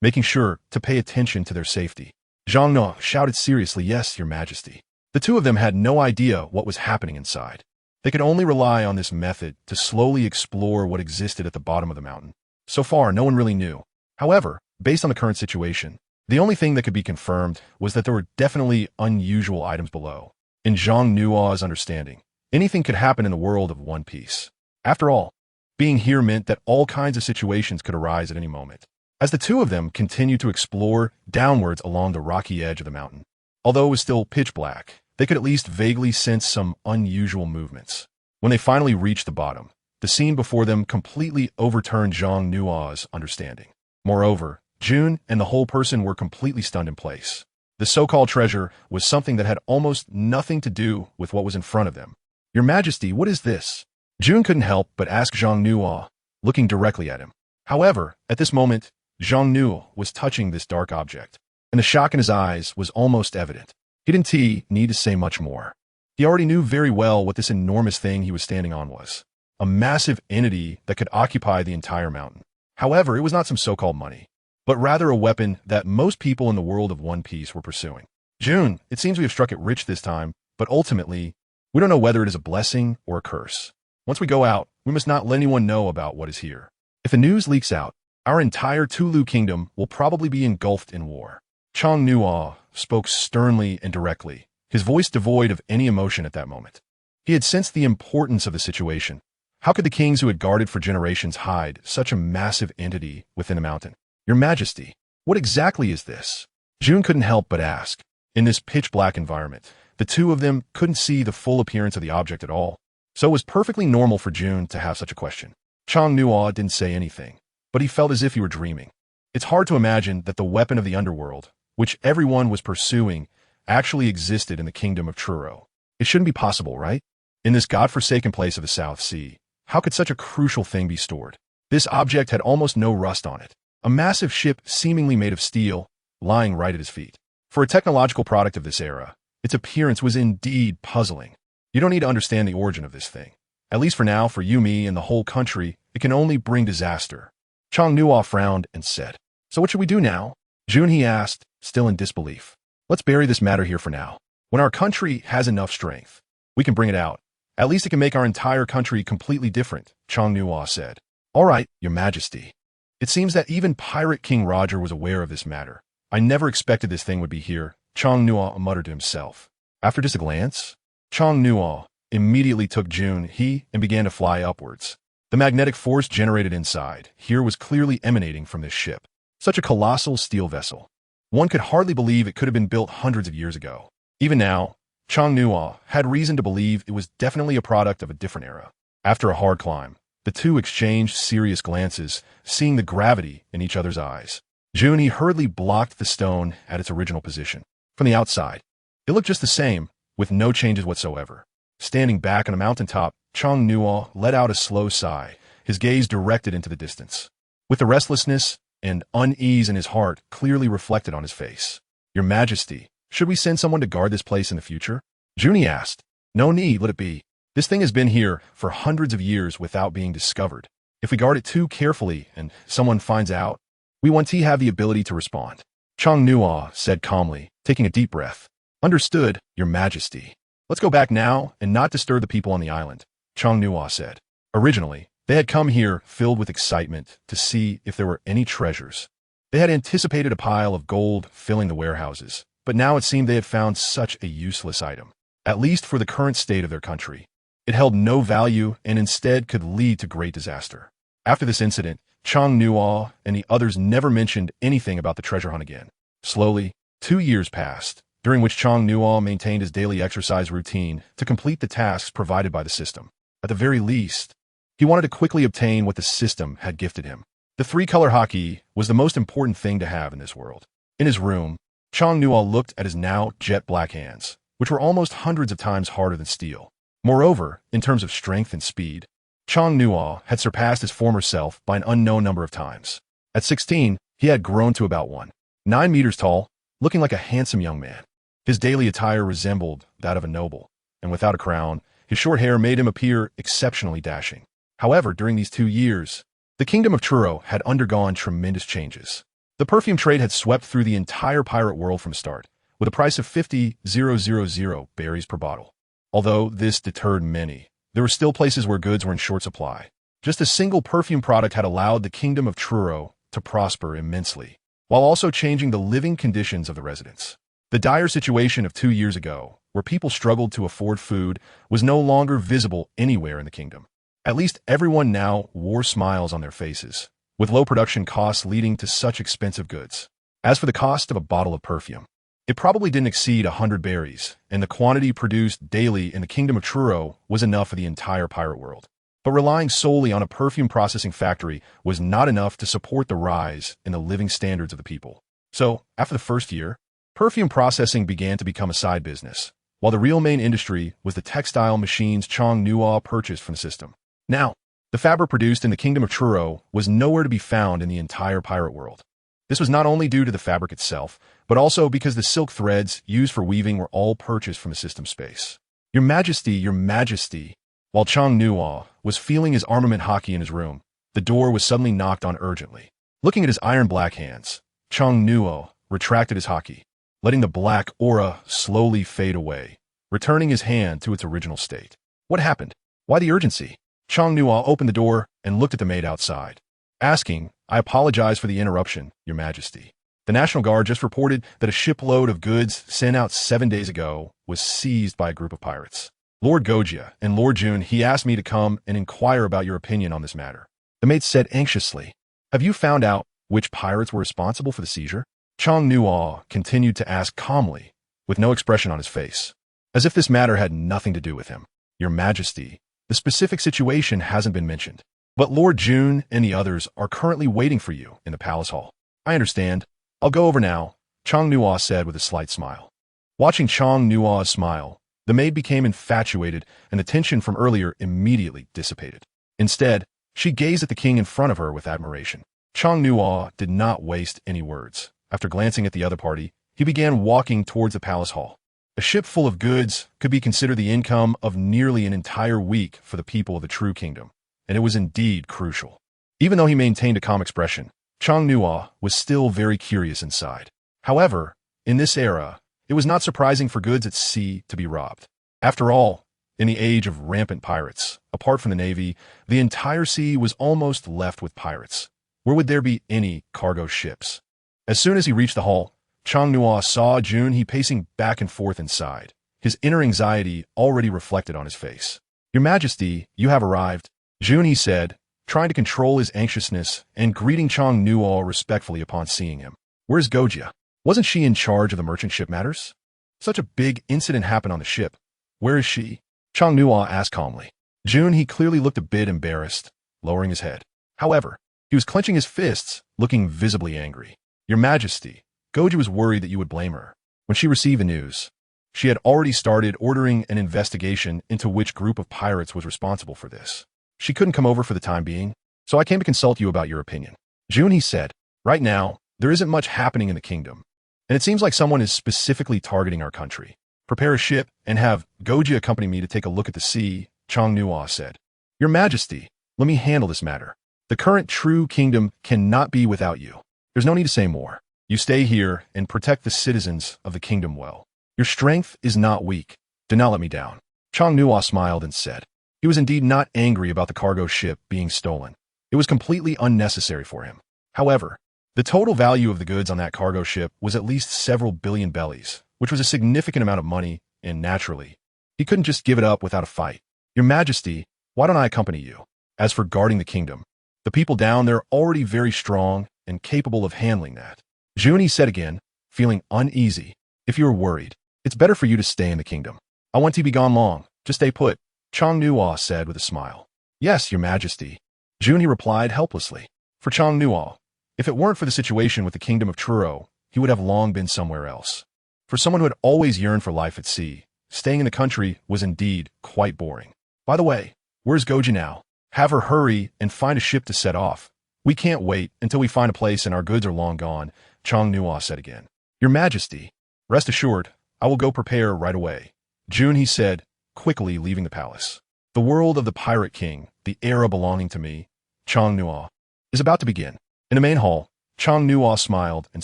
making sure to pay attention to their safety. Zhang Nuo shouted seriously, "Yes, Your Majesty." The two of them had no idea what was happening inside. They could only rely on this method to slowly explore what existed at the bottom of the mountain. So far, no one really knew. However, based on the current situation, the only thing that could be confirmed was that there were definitely unusual items below. In Zhang Nuo's understanding, anything could happen in the world of One Piece. After all, being here meant that all kinds of situations could arise at any moment. As the two of them continued to explore downwards along the rocky edge of the mountain, although it was still pitch black, they could at least vaguely sense some unusual movements. When they finally reached the bottom, the scene before them completely overturned Zhang Nuo's understanding. Moreover, June and the whole person were completely stunned in place. The so-called treasure was something that had almost nothing to do with what was in front of them. "Your Majesty, what is this?" June couldn't help but ask Zhang Nuo, looking directly at him. However, at this moment, Zhang Nuo was touching this dark object, and the shock in his eyes was almost evident. He didn't need to say much more. He already knew very well what this enormous thing he was standing on was. A massive entity that could occupy the entire mountain. However, it was not some so-called money, but rather a weapon that most people in the world of One Piece were pursuing. "June, it seems we have struck it rich this time, but ultimately, we don't know whether it is a blessing or a curse. Once we go out, we must not let anyone know about what is here. If the news leaks out, our entire Tulu kingdom will probably be engulfed in war." Chang Nuo spoke sternly and directly, his voice devoid of any emotion at that moment. He had sensed the importance of the situation. How could the kings who had guarded for generations hide such a massive entity within a mountain? "Your Majesty, what exactly is this?" June couldn't help but ask. In this pitch-black environment, the two of them couldn't see the full appearance of the object at all, so it was perfectly normal for June to have such a question. Chang Nuo didn't say anything, but he felt as if he were dreaming. It's hard to imagine that the weapon of the underworld, which everyone was pursuing, actually existed in the kingdom of Truro. It shouldn't be possible, right? In this godforsaken place of the South Sea, how could such a crucial thing be stored? This object had almost no rust on it. A massive ship seemingly made of steel, lying right at his feet. For a technological product of this era, its appearance was indeed puzzling. You don't need to understand the origin of this thing. At least for now, for you, me, and the whole country, it can only bring disaster. Chang Nuo frowned and said, "So what should we do now?" June, he asked, still in disbelief. "Let's bury this matter here for now. When our country has enough strength, we can bring it out. At least it can make our entire country completely different," Chang Nuo said. "All right, Your Majesty. It seems that even Pirate King Roger was aware of this matter. I never expected this thing would be here," Chang Nuo muttered to himself. After just a glance, Chang Nuo immediately took June and began to fly upwards. The magnetic force generated inside here was clearly emanating from this ship. Such a colossal steel vessel. One could hardly believe it could have been built hundreds of years ago. Even now, Chang Nuo had reason to believe it was definitely a product of a different era. After a hard climb, the two exchanged serious glances, seeing the gravity in each other's eyes. June hurriedly blocked the stone at its original position. From the outside, it looked just the same, with no changes whatsoever. Standing back on a mountaintop, Chang Nuo let out a slow sigh, his gaze directed into the distance. With the restlessness and unease in his heart clearly reflected on his face. "Your Majesty, should we send someone to guard this place in the future?" June asked. "No need, let it be. This thing has been here for hundreds of years without being discovered. If we guard it too carefully and someone finds out, we want to have the ability to respond." Chang Nuo said calmly, taking a deep breath. "Understood, Your Majesty. Let's go back now and not disturb the people on the island," Chang Nuo said. Originally, they had come here filled with excitement to see if there were any treasures. They had anticipated a pile of gold filling the warehouses, but now it seemed they had found such a useless item, at least for the current state of their country. It held no value and instead could lead to great disaster. After this incident, Chang Nuo and the others never mentioned anything about the treasure hunt again. Slowly, 2 years passed, during which Chang Nuo maintained his daily exercise routine to complete the tasks provided by the system. At the very least, he wanted to quickly obtain what the system had gifted him. The 3-color hockey was the most important thing to have in this world. In his room, Chang Nuo looked at his now jet-black hands, which were almost hundreds of times harder than steel. Moreover, in terms of strength and speed, Chang Nuo had surpassed his former self by an unknown number of times. At 16, he had grown to about 1.9 meters tall, looking like a handsome young man. His daily attire resembled that of a noble, and without a crown, his short hair made him appear exceptionally dashing. However, during these 2 years, the kingdom of Truro had undergone tremendous changes. The perfume trade had swept through the entire pirate world from start, with a price of 50,000 berries per bottle. Although this deterred many, there were still places where goods were in short supply. Just a single perfume product had allowed the kingdom of Truro to prosper immensely, while also changing the living conditions of the residents. The dire situation of 2 years ago, where people struggled to afford food, was no longer visible anywhere in the kingdom. At least everyone now wore smiles on their faces, with low production costs leading to such expensive goods. As for the cost of a bottle of perfume, it probably didn't exceed 100 berries, and the quantity produced daily in the kingdom of Truro was enough for the entire pirate world. But relying solely on a perfume processing factory was not enough to support the rise in the living standards of the people. So, after the first year, perfume processing began to become a side business, while the real main industry was the textile machines Chang Nuo purchased from the system. Now, the fabric produced in the kingdom of Truro was nowhere to be found in the entire pirate world. This was not only due to the fabric itself, but also because the silk threads used for weaving were all purchased from the system space. Your Majesty, while Chang Nuo was feeling his armament hockey in his room, the door was suddenly knocked on urgently. Looking at his iron-black hands, Chang Nuo retracted his hockey, letting the black aura slowly fade away, returning his hand to its original state. What happened? Why the urgency? Chang Nuo opened the door and looked at the maid outside, asking, "I apologize for the interruption, Your Majesty. The National Guard just reported that a shipload of goods sent out 7 days ago was seized by a group of pirates. Lord Gojia and Lord June, he asked me to come and inquire about your opinion on this matter." The maid said anxiously, "Have you found out which pirates were responsible for the seizure?" Chang Nuo continued to ask calmly, with no expression on his face, as if this matter had nothing to do with him. "Your Majesty, the specific situation hasn't been mentioned, but Lord June and the others are currently waiting for you in the palace hall." "I understand. I'll go over now," Chang Nuo said with a slight smile. Watching Chang Nuo smile, the maid became infatuated and the tension from earlier immediately dissipated. Instead, she gazed at the king in front of her with admiration. Chang Nuo did not waste any words. After glancing at the other party, he began walking towards the palace hall. A ship full of goods could be considered the income of nearly an entire week for the people of the true kingdom, and it was indeed crucial. Even though he maintained a calm expression, Chang-Nua was still very curious inside. However, in this era, it was not surprising for goods at sea to be robbed. After all, in the age of rampant pirates, apart from the navy, the entire sea was almost left with pirates. Where would there be any cargo ships? As soon as he reached the hall, Chang-Nua saw Junhee pacing back and forth inside, his inner anxiety already reflected on his face. "Your Majesty, you have arrived," Junhee said, trying to control his anxiousness and greeting Chang-Nua respectfully upon seeing him. "Where's Gojia? Wasn't she in charge of the merchant ship matters? Such a big incident happened on the ship. Where is she?" Chang-Nua asked calmly. Junhee clearly looked a bit embarrassed, lowering his head. However, he was clenching his fists, looking visibly angry. "Your Majesty, Gojia was worried that you would blame her. When she received the news, she had already started ordering an investigation into which group of pirates was responsible for this. She couldn't come over for the time being, so I came to consult you about your opinion." Junhee said, "Right now, there isn't much happening in the kingdom, and it seems like someone is specifically targeting our country. Prepare a ship and have Gojia accompany me to take a look at the sea," Chang-Nua said. "Your Majesty, let me handle this matter. The current true kingdom cannot be without you. There's no need to say more. You stay here and protect the citizens of the kingdom well. Your strength is not weak. Do not let me down." Chang-Nua smiled and said. He was indeed not angry about the cargo ship being stolen. It was completely unnecessary for him. However, the total value of the goods on that cargo ship was at least several billion bellies, which was a significant amount of money, and naturally, he couldn't just give it up without a fight. "Your Majesty, why don't I accompany you? As for guarding the kingdom, the people down there are already very strong and capable of handling that." Junhee said again, feeling uneasy. "If you are worried, it's better for you to stay in the kingdom. I want to be gone long. Just stay put," Chang-Nua said with a smile. "Yes, Your Majesty," Junhee replied helplessly. For Chang-Nua, if it weren't for the situation with the kingdom of Truro, he would have long been somewhere else. For someone who had always yearned for life at sea, staying in the country was indeed quite boring. "By the way, where's Gojia now? Have her hurry and find a ship to set off. We can't wait until we find a place and our goods are long gone," Chang-Nua said again. "Your Majesty, rest assured, I will go prepare right away," Junhee said, quickly leaving the palace. "The world of the Pirate King, the era belonging to me, Chang-Nua, is about to begin." In the main hall, Chang-Nua smiled and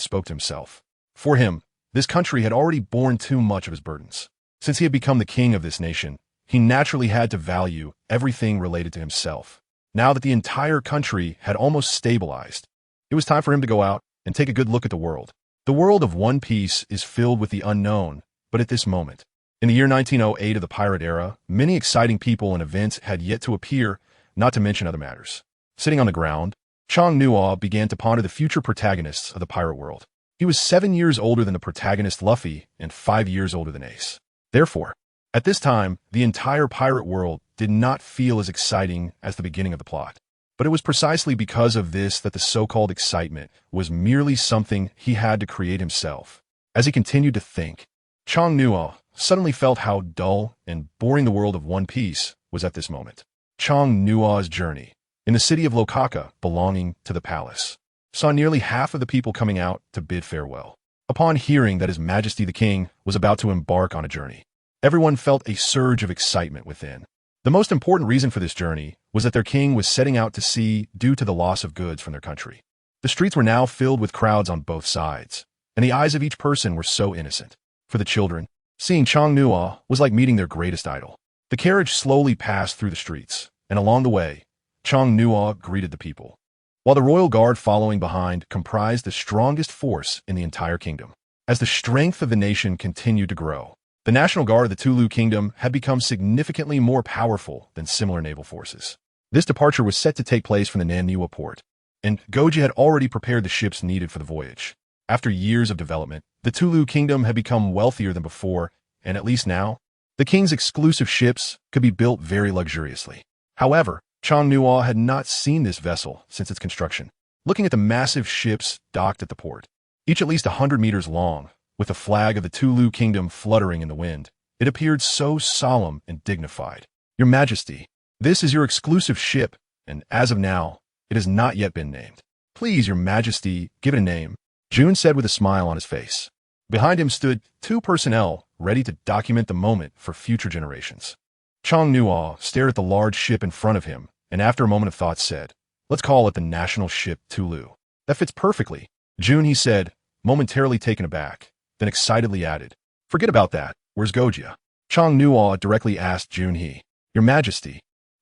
spoke to himself. For him, this country had already borne too much of his burdens. Since he had become the king of this nation, he naturally had to value everything related to himself. Now that the entire country had almost stabilized, it was time for him to go out and take a good look at the world. The world of One Piece is filled with the unknown, but at this moment, in the year 1908 of the pirate era, many exciting people and events had yet to appear, not to mention other matters. Sitting on the ground, Chang-Nua began to ponder the future protagonists of the pirate world. He was 7 years older than the protagonist Luffy and 5 years older than Ace. Therefore, at this time, the entire pirate world did not feel as exciting as the beginning of the plot. But it was precisely because of this that the so-called excitement was merely something he had to create himself. As he continued to think, Chang-Nua suddenly felt how dull and boring the world of One Piece was at this moment. Chang-Nua's journey, in the city of Lokaka belonging to the palace, saw nearly half of the people coming out to bid farewell. Upon hearing that His Majesty the King was about to embark on a journey, everyone felt a surge of excitement within. The most important reason for this journey was that their king was setting out to sea due to the loss of goods from their country. The streets were now filled with crowds on both sides, and the eyes of each person were so innocent. For the children, seeing Chang-Nua was like meeting their greatest idol. The carriage slowly passed through the streets, and along the way, Chang-Nua greeted the people, while the royal guard following behind comprised the strongest force in the entire kingdom. As the strength of the nation continued to grow, the National Guard of the Tulu Kingdom had become significantly more powerful than similar naval forces. This departure was set to take place from the Naniwa port, and Gojia had already prepared the ships needed for the voyage. After years of development, the Tulu Kingdom had become wealthier than before, and at least now, the king's exclusive ships could be built very luxuriously. However, Chang-Nua had not seen this vessel since its construction. Looking at the massive ships docked at the port, each at least 100 meters long, with the flag of the Tulu Kingdom fluttering in the wind, it appeared so solemn and dignified. "Your Majesty, this is your exclusive ship, and as of now, it has not yet been named. Please, Your Majesty, give it a name," June said with a smile on his face. Behind him stood 2 personnel ready to document the moment for future generations. Chang Nuo stared at the large ship in front of him and after a moment of thought said, "Let's call it the national ship Tulu." "That fits perfectly." "Jun," he said, momentarily taken aback, then excitedly added, "Forget about that. Where's Gojia?" Chang Nuo directly asked Jun He. "Your Majesty."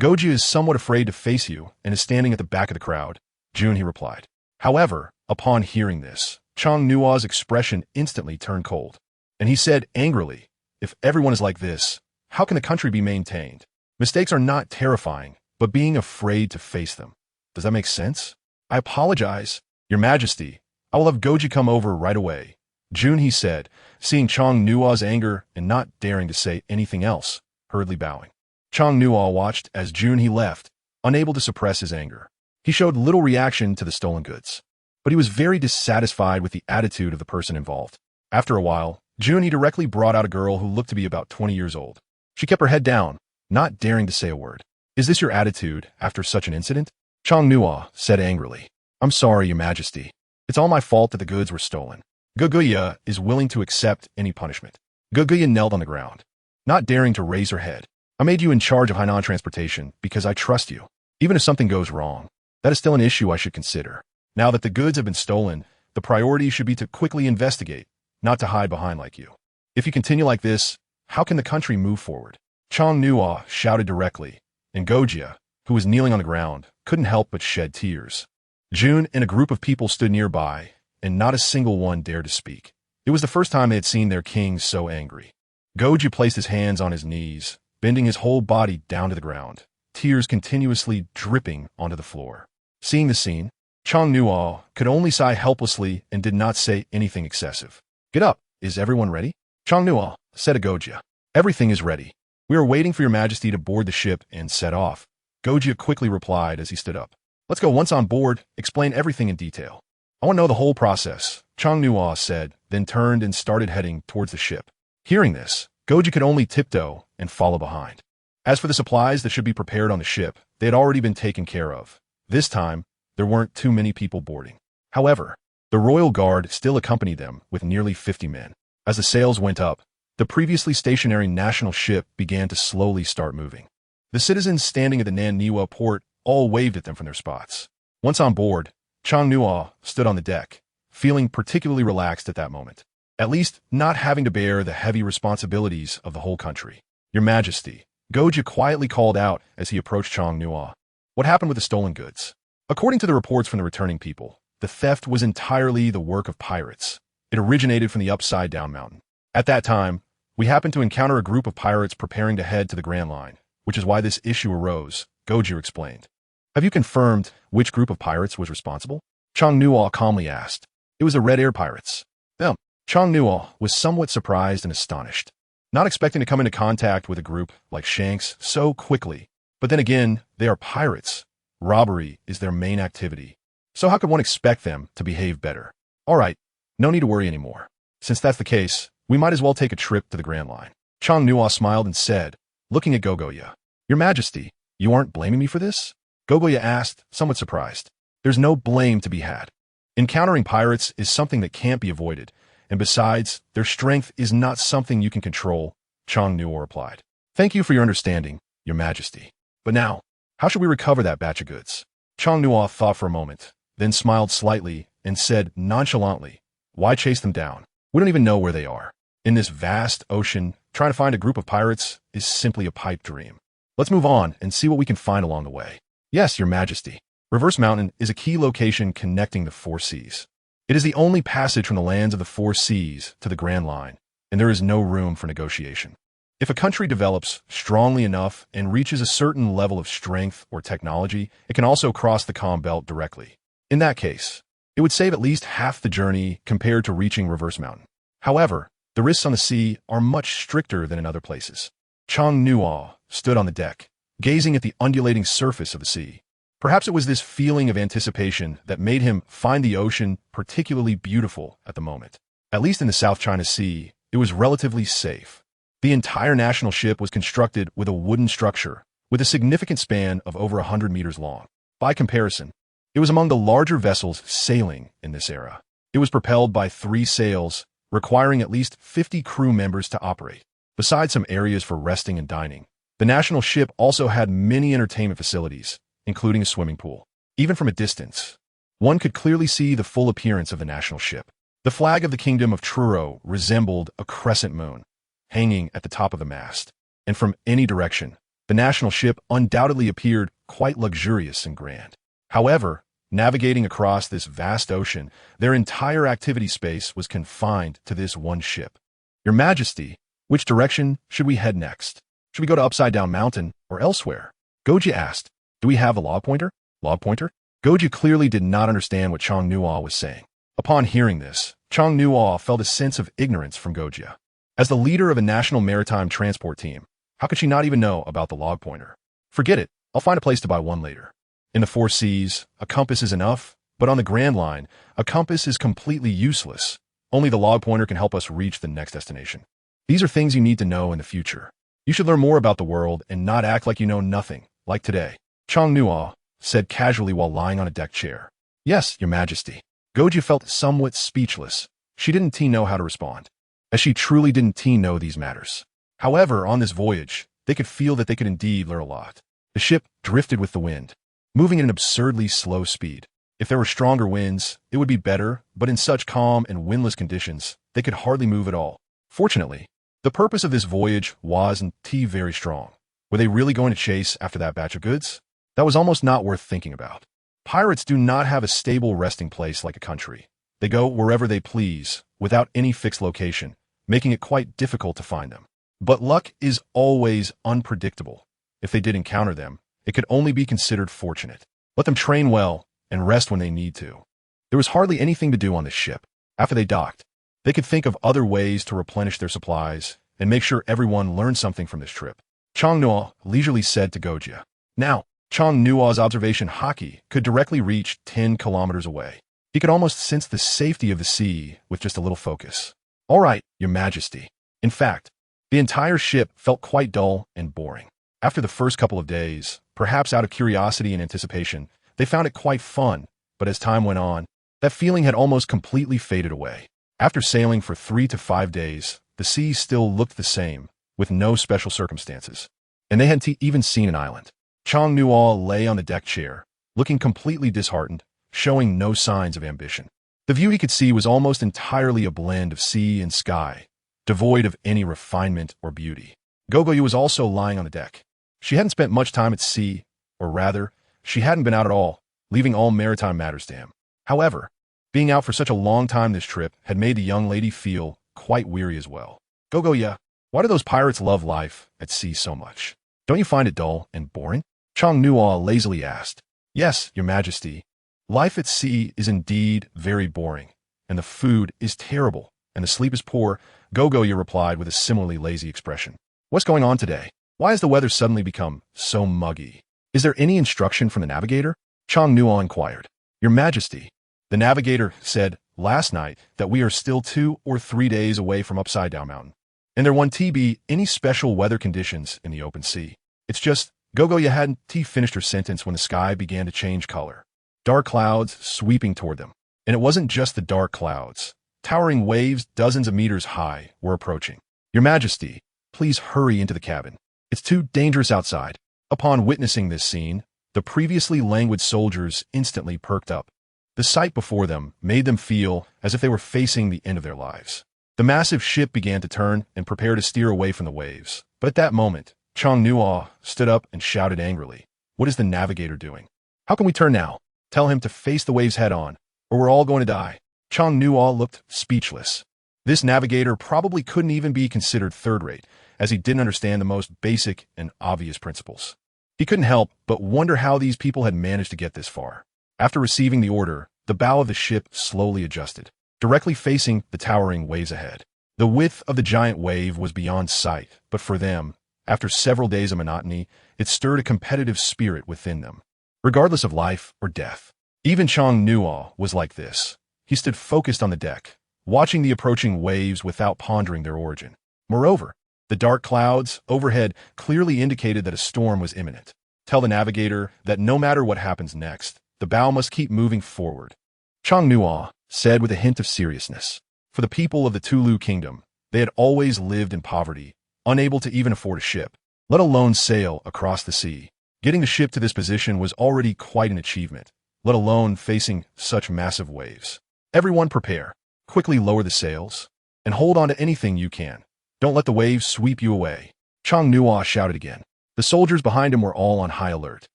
"Gojia is somewhat afraid to face you and is standing at the back of the crowd," Jun He replied. However, upon hearing this, Chang Nuo's expression instantly turned cold, and he said angrily, "If everyone is like this, how can the country be maintained? Mistakes are not terrifying, but being afraid to face them. Does that make sense?" "I apologize, Your Majesty. I will have Goji come over right away," Jun He said, seeing Chang Nuo's anger and not daring to say anything else, hurriedly bowing. Chang Nuo watched as Jun He left, unable to suppress his anger. He showed little reaction to the stolen goods, but he was very dissatisfied with the attitude of the person involved. After a while, Jun He directly brought out a girl who looked to be about 20 years old. She kept her head down, not daring to say a word. "Is this your attitude after such an incident?" Chang Nuo said angrily. "I'm sorry, Your Majesty. It's all my fault that the goods were stolen. Guguya is willing to accept any punishment." Guguya knelt on the ground, not daring to raise her head. "I made you in charge of Hainan transportation because I trust you. Even if something goes wrong, that is still an issue I should consider. Now that the goods have been stolen, the priority should be to quickly investigate, not to hide behind like you. If you continue like this, how can the country move forward?" Chang Nuo shouted directly, and Gojia, who was kneeling on the ground, couldn't help but shed tears. Jun and a group of people stood nearby, and not a single one dared to speak. It was the first time they had seen their king so angry. Gojia placed his hands on his knees, bending his whole body down to the ground, tears continuously dripping onto the floor. Seeing the scene, Chang Nuo could only sigh helplessly and did not say anything excessive. "Get up. Is everyone ready?" Chang Nuo said to Gojia. "Everything is ready. We are waiting for Your Majesty to board the ship and set off." Gojia quickly replied as he stood up. "Let's go. Once on board, explain everything in detail." "I want to know the whole process," Chang Nuo said, then turned and started heading towards the ship. Hearing this, Gojia could only tiptoe and follow behind. As for the supplies that should be prepared on the ship, they had already been taken care of. This time, there weren't too many people boarding. However, the royal guard still accompanied them with nearly 50 men. As the sails went up, the previously stationary national ship began to slowly start moving. The citizens standing at the Naniwa port all waved at them from their spots. Once on board, Chang Nuo stood on the deck, feeling particularly relaxed at that moment. At least not having to bear the heavy responsibilities of the whole country. "Your Majesty," Gojia quietly called out as he approached Chang Nuo. "What happened with the stolen goods?" According to the reports from the returning people, the theft was entirely the work of pirates. It originated from the Upside-Down Mountain. At that time, we happened to encounter a group of pirates preparing to head to the Grand Line, which is why this issue arose, Gojia explained. "Have you confirmed which group of pirates was responsible?" Chang Nuo calmly asked. "It was the Red Air Pirates." Them. Chang Nuo was somewhat surprised and astonished, not expecting to come into contact with a group like Shanks so quickly. But then again, they are pirates. Robbery is their main activity. So how could one expect them to behave better? "All right, no need to worry anymore. Since that's the case, we might as well take a trip to the Grand Line." Chang Nuo smiled and said, looking at Gogoya, "Your Majesty, you aren't blaming me for this?" Gogoya asked, somewhat surprised. "There's no blame to be had. Encountering pirates is something that can't be avoided, and besides, their strength is not something you can control," Chang Nuo replied. "Thank you for your understanding, Your Majesty. But now, how should we recover that batch of goods?" Chang Nuo thought for a moment, then smiled slightly and said nonchalantly, "Why chase them down? We don't even know where they are. In this vast ocean, trying to find a group of pirates is simply a pipe dream. Let's move on and see what we can find along the way." "Yes, Your Majesty." Reverse Mountain is a key location connecting the four seas. It is the only passage from the lands of the four seas to the Grand Line, and there is no room for negotiation. If a country develops strongly enough and reaches a certain level of strength or technology, it can also cross the Calm Belt directly. In that case, it would save at least half the journey compared to reaching Reverse Mountain. However, the risks on the sea are much stricter than in other places. Chang Nuo stood on the deck, gazing at the undulating surface of the sea. Perhaps it was this feeling of anticipation that made him find the ocean particularly beautiful at the moment. At least in the South China Sea, it was relatively safe. The entire national ship was constructed with a wooden structure, with a significant span of over 100 meters long. By comparison, it was among the larger vessels sailing in this era. It was propelled by 3 sails, requiring at least 50 crew members to operate. Besides some areas for resting and dining, the national ship also had many entertainment facilities, including a swimming pool. Even from a distance, one could clearly see the full appearance of the national ship. The flag of the Kingdom of Truro resembled a crescent moon, hanging at the top of the mast, and from any direction, the national ship undoubtedly appeared quite luxurious and grand. However, navigating across this vast ocean, their entire activity space was confined to this one ship. Your Majesty, which direction should we head next? Should we go to Upside Down Mountain or elsewhere? Goji asked. Do we have a log pointer? Log pointer? Goji clearly did not understand what Chong Nuo was saying. Upon hearing this, Chong Nuo felt a sense of ignorance from Gojia. As the leader of a national maritime transport team, how could she not even know about the log pointer? Forget it, I'll find a place to buy one later. In the four seas, a compass is enough, but on the Grand Line, a compass is completely useless. Only the log pointer can help us reach the next destination. These are things you need to know in the future. You should learn more about the world and not act like you know nothing, like today. Chong Nuo said casually while lying on a deck chair. Yes, Your Majesty. Goji felt somewhat speechless. She didn't know how to respond, as she truly didn't know these matters. However, on this voyage, they could feel that they could indeed learn a lot. The ship drifted with the wind, moving at an absurdly slow speed. If there were stronger winds, it would be better, but in such calm and windless conditions, they could hardly move at all. Fortunately, the purpose of this voyage wasn't very strong. Were they really going to chase after that batch of goods? That was almost not worth thinking about. Pirates do not have a stable resting place like a country. They go wherever they please, without any fixed location, making it quite difficult to find them. But luck is always unpredictable. If they did encounter them, it could only be considered fortunate. Let them train well and rest when they need to. There was hardly anything to do on this ship. After they docked, they could think of other ways to replenish their supplies and make sure everyone learned something from this trip. Chong Nuo leisurely said to Gojia. Now, Chong Nuo's observation hockey could directly reach 10 kilometers away. He could almost sense the safety of the sea with just a little focus. All right, Your Majesty. In fact, the entire ship felt quite dull and boring. After the first couple of days, perhaps out of curiosity and anticipation, they found it quite fun, but as time went on, that feeling had almost completely faded away. After sailing for 3 to 5 days, the sea still looked the same, with no special circumstances. And they hadn't even seen an island. Chong Nuo lay on the deck chair, looking completely disheartened, showing no signs of ambition. The view he could see was almost entirely a blend of sea and sky, devoid of any refinement or beauty. Gogoyu was also lying on the deck. She hadn't spent much time at sea, or rather, she hadn't been out at all, leaving all maritime matters to him. However, being out for such a long time this trip had made the young lady feel quite weary as well. Gogoya, why do those pirates love life at sea so much? Don't you find it dull and boring? Chong Nuo lazily asked. Yes, Your Majesty. Life at sea is indeed very boring, and the food is terrible, and the sleep is poor, Gogoya replied with a similarly lazy expression. What's going on today? Why has the weather suddenly become so muggy? Is there any instruction from the navigator? Chong Nuo inquired. Your Majesty, the navigator said last night that we are still 2 or 3 days away from Upside Down Mountain, and there won't be any special weather conditions in the open sea. It's just, Gogoya hadn't finished her sentence when the sky began to change color. Dark clouds sweeping toward them. And it wasn't just the dark clouds. Towering waves dozens of meters high were approaching. Your Majesty, please hurry into the cabin. It's too dangerous outside. Upon witnessing this scene, the previously languid soldiers instantly perked up. The sight before them made them feel as if they were facing the end of their lives. The massive ship began to turn and prepare to steer away from the waves. But at that moment, Chong Nuo stood up and shouted angrily. What is the navigator doing? How can we turn now? Tell him to face the waves head on, or we're all going to die. Chong Nuo looked speechless. This navigator probably couldn't even be considered third-rate, as he didn't understand the most basic and obvious principles. He couldn't help but wonder how these people had managed to get this far. After receiving the order, the bow of the ship slowly adjusted, directly facing the towering waves ahead. The width of the giant wave was beyond sight, but for them, after several days of monotony, it stirred a competitive spirit within them. Regardless of life or death, even Chong Nuo was like this. He stood focused on the deck, watching the approaching waves without pondering their origin. Moreover, the dark clouds overhead clearly indicated that a storm was imminent. Tell the navigator that no matter what happens next, the bow must keep moving forward. Chong Nuo said with a hint of seriousness. For For the people of the Tulu kingdom, they had always lived in poverty, unable to even afford a ship, let alone sail across the sea. Getting the ship to this position was already quite an achievement, let alone facing such massive waves. Everyone prepare. Quickly lower the sails, and hold on to anything you can. Don't let the waves sweep you away. Chang Nua shouted again. The soldiers behind him were all on high alert,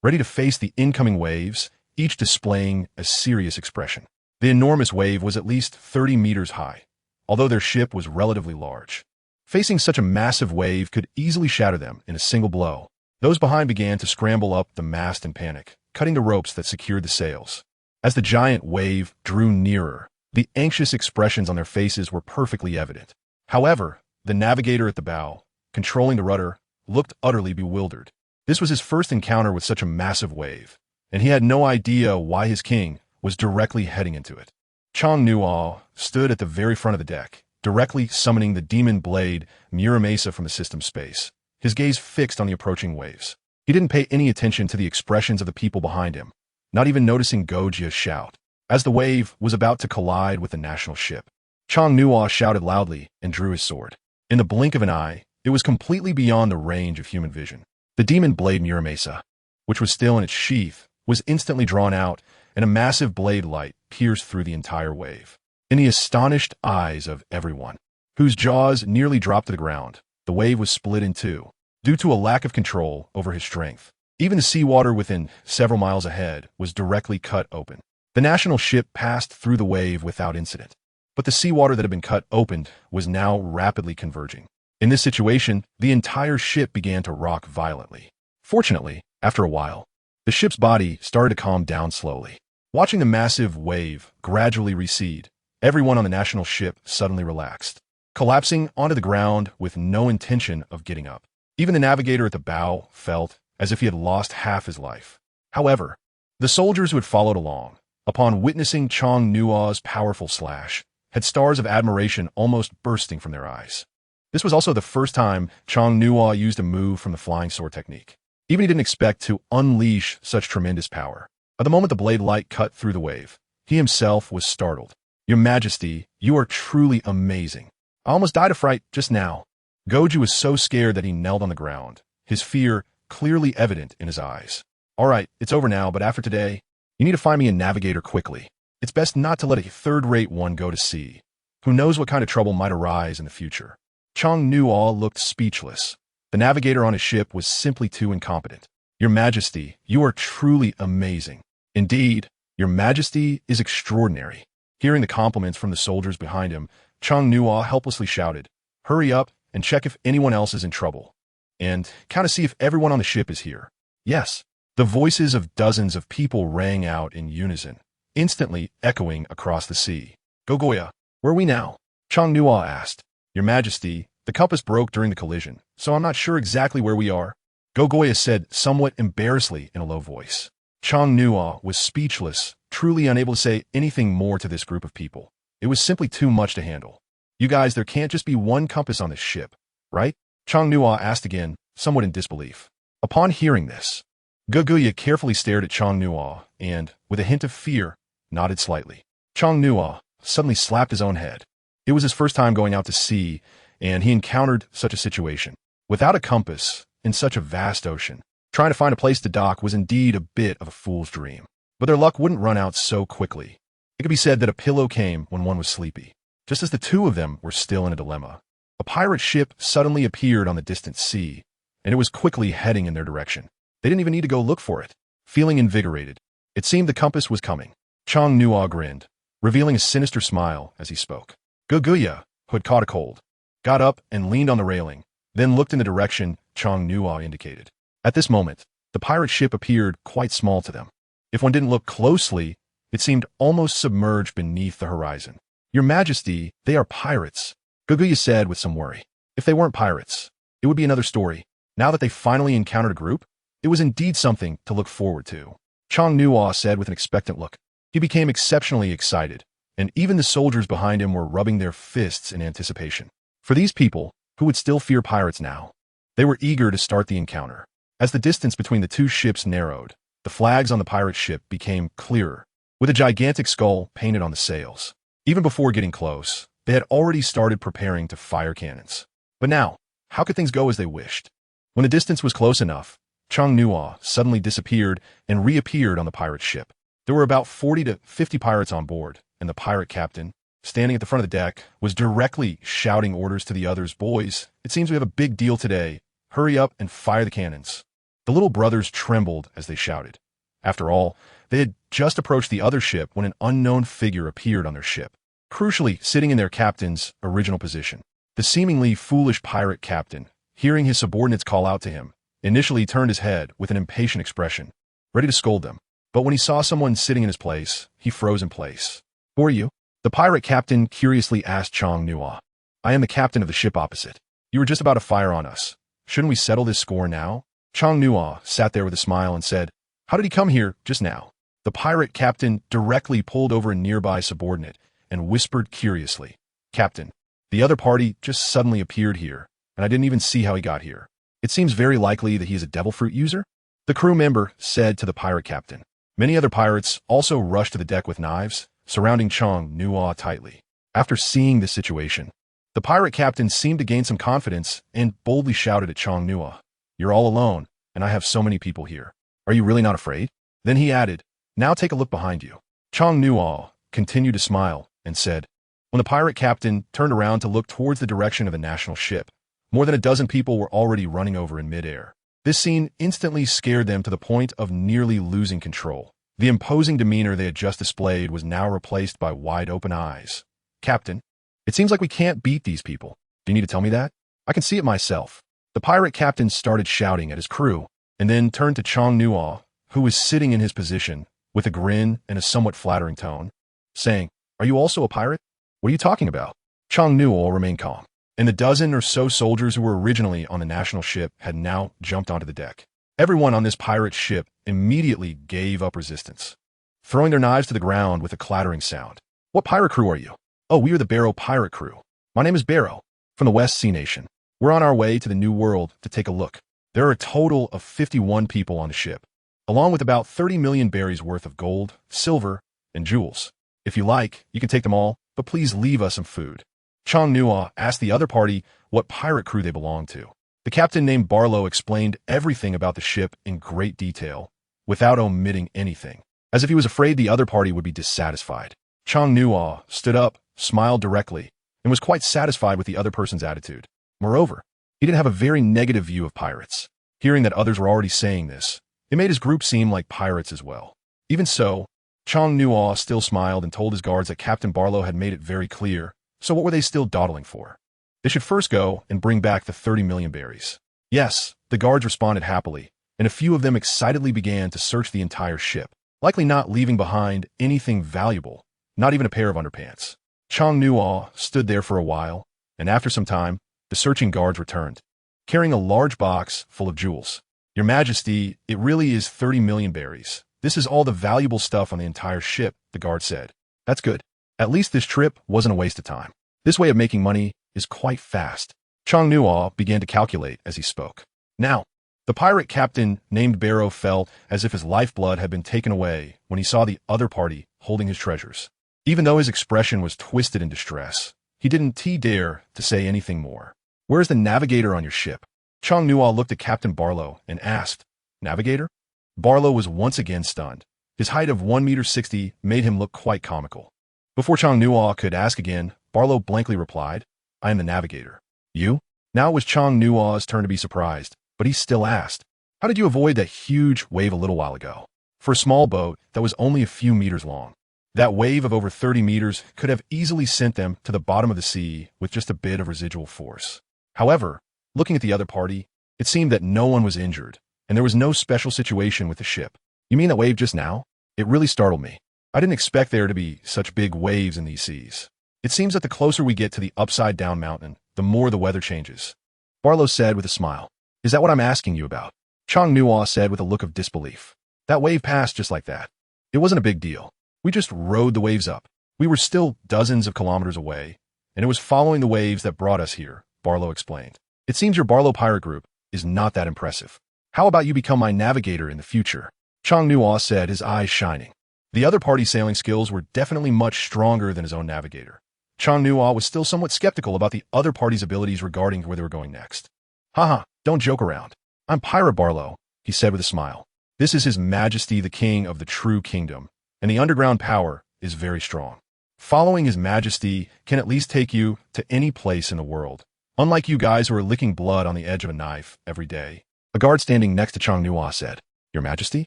ready to face the incoming waves, each displaying a serious expression. The enormous wave was at least 30 meters high, although their ship was relatively large. Facing such a massive wave could easily shatter them in a single blow. Those behind began to scramble up the mast in panic, cutting the ropes that secured the sails. As the giant wave drew nearer, the anxious expressions on their faces were perfectly evident. However, the navigator at the bow, controlling the rudder, looked utterly bewildered. This was his first encounter with such a massive wave, and he had no idea why his king was directly heading into it. Chang Nua stood at the very front of the deck, directly summoning the demon blade Muramesa from the system space, his gaze fixed on the approaching waves. He didn't pay any attention to the expressions of the people behind him, not even noticing Gojia's shout. As the wave was about to collide with the national ship, Chang Nua shouted loudly and drew his sword. In the blink of an eye, it was completely beyond the range of human vision. The demon blade Muramesa, which was still in its sheath, was instantly drawn out, and a massive blade light pierced through the entire wave. In the astonished eyes of everyone, whose jaws nearly dropped to the ground, the wave was split in two, due to a lack of control over his strength. Even the seawater within several miles ahead was directly cut open. The national ship passed through the wave without incident, but the seawater that had been cut open was now rapidly converging. In this situation, the entire ship began to rock violently. Fortunately, after a while, the ship's body started to calm down slowly. Watching the massive wave gradually recede, everyone on the national ship suddenly relaxed, collapsing onto the ground with no intention of getting up. Even the navigator at the bow felt as if he had lost half his life. However, the soldiers who had followed along, upon witnessing Chang Nua's powerful slash, had stars of admiration almost bursting from their eyes. This was also the first time Chang Nua used a move from the flying sword technique. Even he didn't expect to unleash such tremendous power. At the moment the blade light cut through the wave, he himself was startled. "Your Majesty, you are truly amazing. I almost died of fright just now." Goju was so scared that he knelt on the ground, his fear clearly evident in his eyes. "All right, it's over now, but after today, you need to find me a navigator quickly. It's best not to let a third-rate one go to sea. Who knows what kind of trouble might arise in the future." Chang Nua looked speechless. The navigator on his ship was simply too incompetent. "Your Majesty, you are truly amazing. Indeed, Your Majesty is extraordinary." Hearing the compliments from the soldiers behind him, Chang Nua helplessly shouted, "Hurry up and check if anyone else is in trouble. And count to see if everyone on the ship is here." Yes, the voices of dozens of people rang out in unison, instantly echoing across the sea. "Gogoya, where are we now?" Chang Nua asked. "Your Majesty, the compass broke during the collision, so I'm not sure exactly where we are," Gogoya said somewhat embarrassedly in a low voice. Chang Nua was speechless, truly unable to say anything more to this group of people. It was simply too much to handle. "You guys, there can't just be one compass on this ship, right?" Chang Nua asked again, somewhat in disbelief. Upon hearing this, Gogoya carefully stared at Chang Nua and, with a hint of fear, nodded slightly. Chang Nua suddenly slapped his own head. It was his first time going out to sea, and he encountered such a situation. Without a compass, in such a vast ocean, trying to find a place to dock was indeed a bit of a fool's dream. But their luck wouldn't run out so quickly. It could be said that a pillow came when one was sleepy. Just as the two of them were still in a dilemma, a pirate ship suddenly appeared on the distant sea, and it was quickly heading in their direction. They didn't even need to go look for it. Feeling invigorated, it seemed the compass was coming. Chang Nua grinned, revealing a sinister smile as he spoke. Goguya, who had caught a cold, got up and leaned on the railing, then looked in the direction Chang Nua indicated. At this moment, the pirate ship appeared quite small to them. If one didn't look closely, it seemed almost submerged beneath the horizon. "Your Majesty, they are pirates," Goguya said with some worry. If they weren't pirates, it would be another story. Now that they finally encountered a group, it was indeed something to look forward to. Chang Nua said with an expectant look. He became exceptionally excited, and even the soldiers behind him were rubbing their fists in anticipation. For these people, who would still fear pirates now, they were eager to start the encounter. As the distance between the two ships narrowed, the flags on the pirate ship became clearer, with a gigantic skull painted on the sails. Even before getting close, They had already started preparing to fire cannons. But now, how could things go as they wished? When the distance was close enough, Chong-Nua suddenly disappeared and reappeared on the pirate ship. There were about 40 to 50 pirates on board, and the pirate captain, standing at the front of the deck, was directly shouting orders to the others. "Boys, it seems we have a big deal today. Hurry up and fire the cannons." The little brothers trembled as they shouted. After all, they had just approached the other ship when an unknown figure appeared on their ship, crucially sitting in their captain's original position. The seemingly foolish pirate captain, hearing his subordinates call out to him, initially turned his head with an impatient expression, ready to scold them. But when he saw someone sitting in his place, he froze in place. "Who are you?" The pirate captain curiously asked Chong-Nua. "I am the captain of the ship opposite. You were just about to fire on us. Shouldn't we settle this score now?" Chong-Nua sat there with a smile and said, "How did he come here just now?" The pirate captain directly pulled over a nearby subordinate and whispered curiously, "Captain, the other party just suddenly appeared here, and I didn't even see how he got here. It seems very likely that he is a devil fruit user." The crew member said to the pirate captain. Many other pirates also rushed to the deck with knives, surrounding Chong-Nua tightly. After seeing this situation, the pirate captain seemed to gain some confidence and boldly shouted at Chong-Nua, "You're all alone, and I have so many people here. Are you really not afraid?" Then he added, "Now take a look behind you." Chong-Nua continued to smile and said, when the pirate captain turned around to look towards the direction of the national ship, more than a dozen people were already running over in midair. This scene instantly scared them to the point of nearly losing control. The imposing demeanor they had just displayed was now replaced by wide-open eyes. "Captain, it seems like we can't beat these people. Do you need to tell me that? I can see it myself." The pirate captain started shouting at his crew, and then turned to Chong-Nua, who was sitting in his position, with a grin and a somewhat flattering tone, saying, "Are you also a pirate? What are you talking about?" Chong-Nua remained calm, and the dozen or so soldiers who were originally on the national ship had now jumped onto the deck. Everyone on this pirate ship immediately gave up resistance, throwing their knives to the ground with a clattering sound. "What pirate crew are you?" "Oh, we are the Barrow pirate crew. My name is Barrow, from the West Sea Nation. We're on our way to the New World to take a look." There are a total of 51 people on the ship, along with about 30 million berries worth of gold, silver, and jewels. "If you like, you can take them all, but please leave us some food." Chong-Nua asked the other party what pirate crew they belonged to. The captain named Barlow explained everything about the ship in great detail, without omitting anything, as if he was afraid the other party would be dissatisfied. Chong-Nua stood up, smiled directly, and was quite satisfied with the other person's attitude. Moreover, he didn't have a very negative view of pirates. Hearing that others were already saying this, it made his group seem like pirates as well. Even so, Chong-Nua still smiled and told his guards that Captain Barlow had made it very clear, so what were they still dawdling for? They should first go and bring back the 30 million berries. Yes, the guards responded happily, and a few of them excitedly began to search the entire ship, likely not leaving behind anything valuable, not even a pair of underpants. Chong-Nua stood there for a while, and after some time, the searching guards returned, carrying a large box full of jewels. "Your Majesty, it really is 30 million berries. This is all the valuable stuff on the entire ship," the guard said. "That's good. At least this trip wasn't a waste of time. This way of making money is quite fast." Chong-Nua began to calculate as he spoke. Now, the pirate captain named Barrow felt as if his lifeblood had been taken away when he saw the other party holding his treasures. Even though his expression was twisted in distress, he didn't dare to say anything more. "Where's the navigator on your ship?" Chong-Nua looked at Captain Barlow and asked, "Navigator?" Barlow was once again stunned. His height of 1.60 meters made him look quite comical. Before Chong-Nua could ask again, Barlow blankly replied, "I am the navigator." "You?" Now it was Chong-Nua's turn to be surprised, but he still asked, "How did you avoid that huge wave a little while ago?" For a small boat that was only a few meters long, that wave of over 30 meters could have easily sent them to the bottom of the sea with just a bit of residual force. However, looking at the other party, it seemed that no one was injured, and there was no special situation with the ship. "You mean that wave just now? It really startled me. I didn't expect there to be such big waves in these seas. It seems that the closer we get to the upside-down mountain, the more the weather changes," Barlow said with a smile. "Is that what I'm asking you about?" Chong-Nua said with a look of disbelief. "That wave passed just like that. It wasn't a big deal. We just rode the waves up. We were still dozens of kilometers away, and it was following the waves that brought us here," Barlow explained. "It seems your Barlow pirate group is not that impressive. How about you become my navigator in the future?" Chong-Nua said, his eyes shining. The other party's sailing skills were definitely much stronger than his own navigator, Chang Nuo was still somewhat skeptical about the other party's abilities regarding where they were going next. Haha, don't joke around. I'm Pirate Barlow, he said with a smile. This is His Majesty the King of the True Kingdom, and the underground power is very strong. Following His Majesty can at least take you to any place in the world, unlike you guys who are licking blood on the edge of a knife every day. A guard standing next to Chang Nuo said, Your Majesty?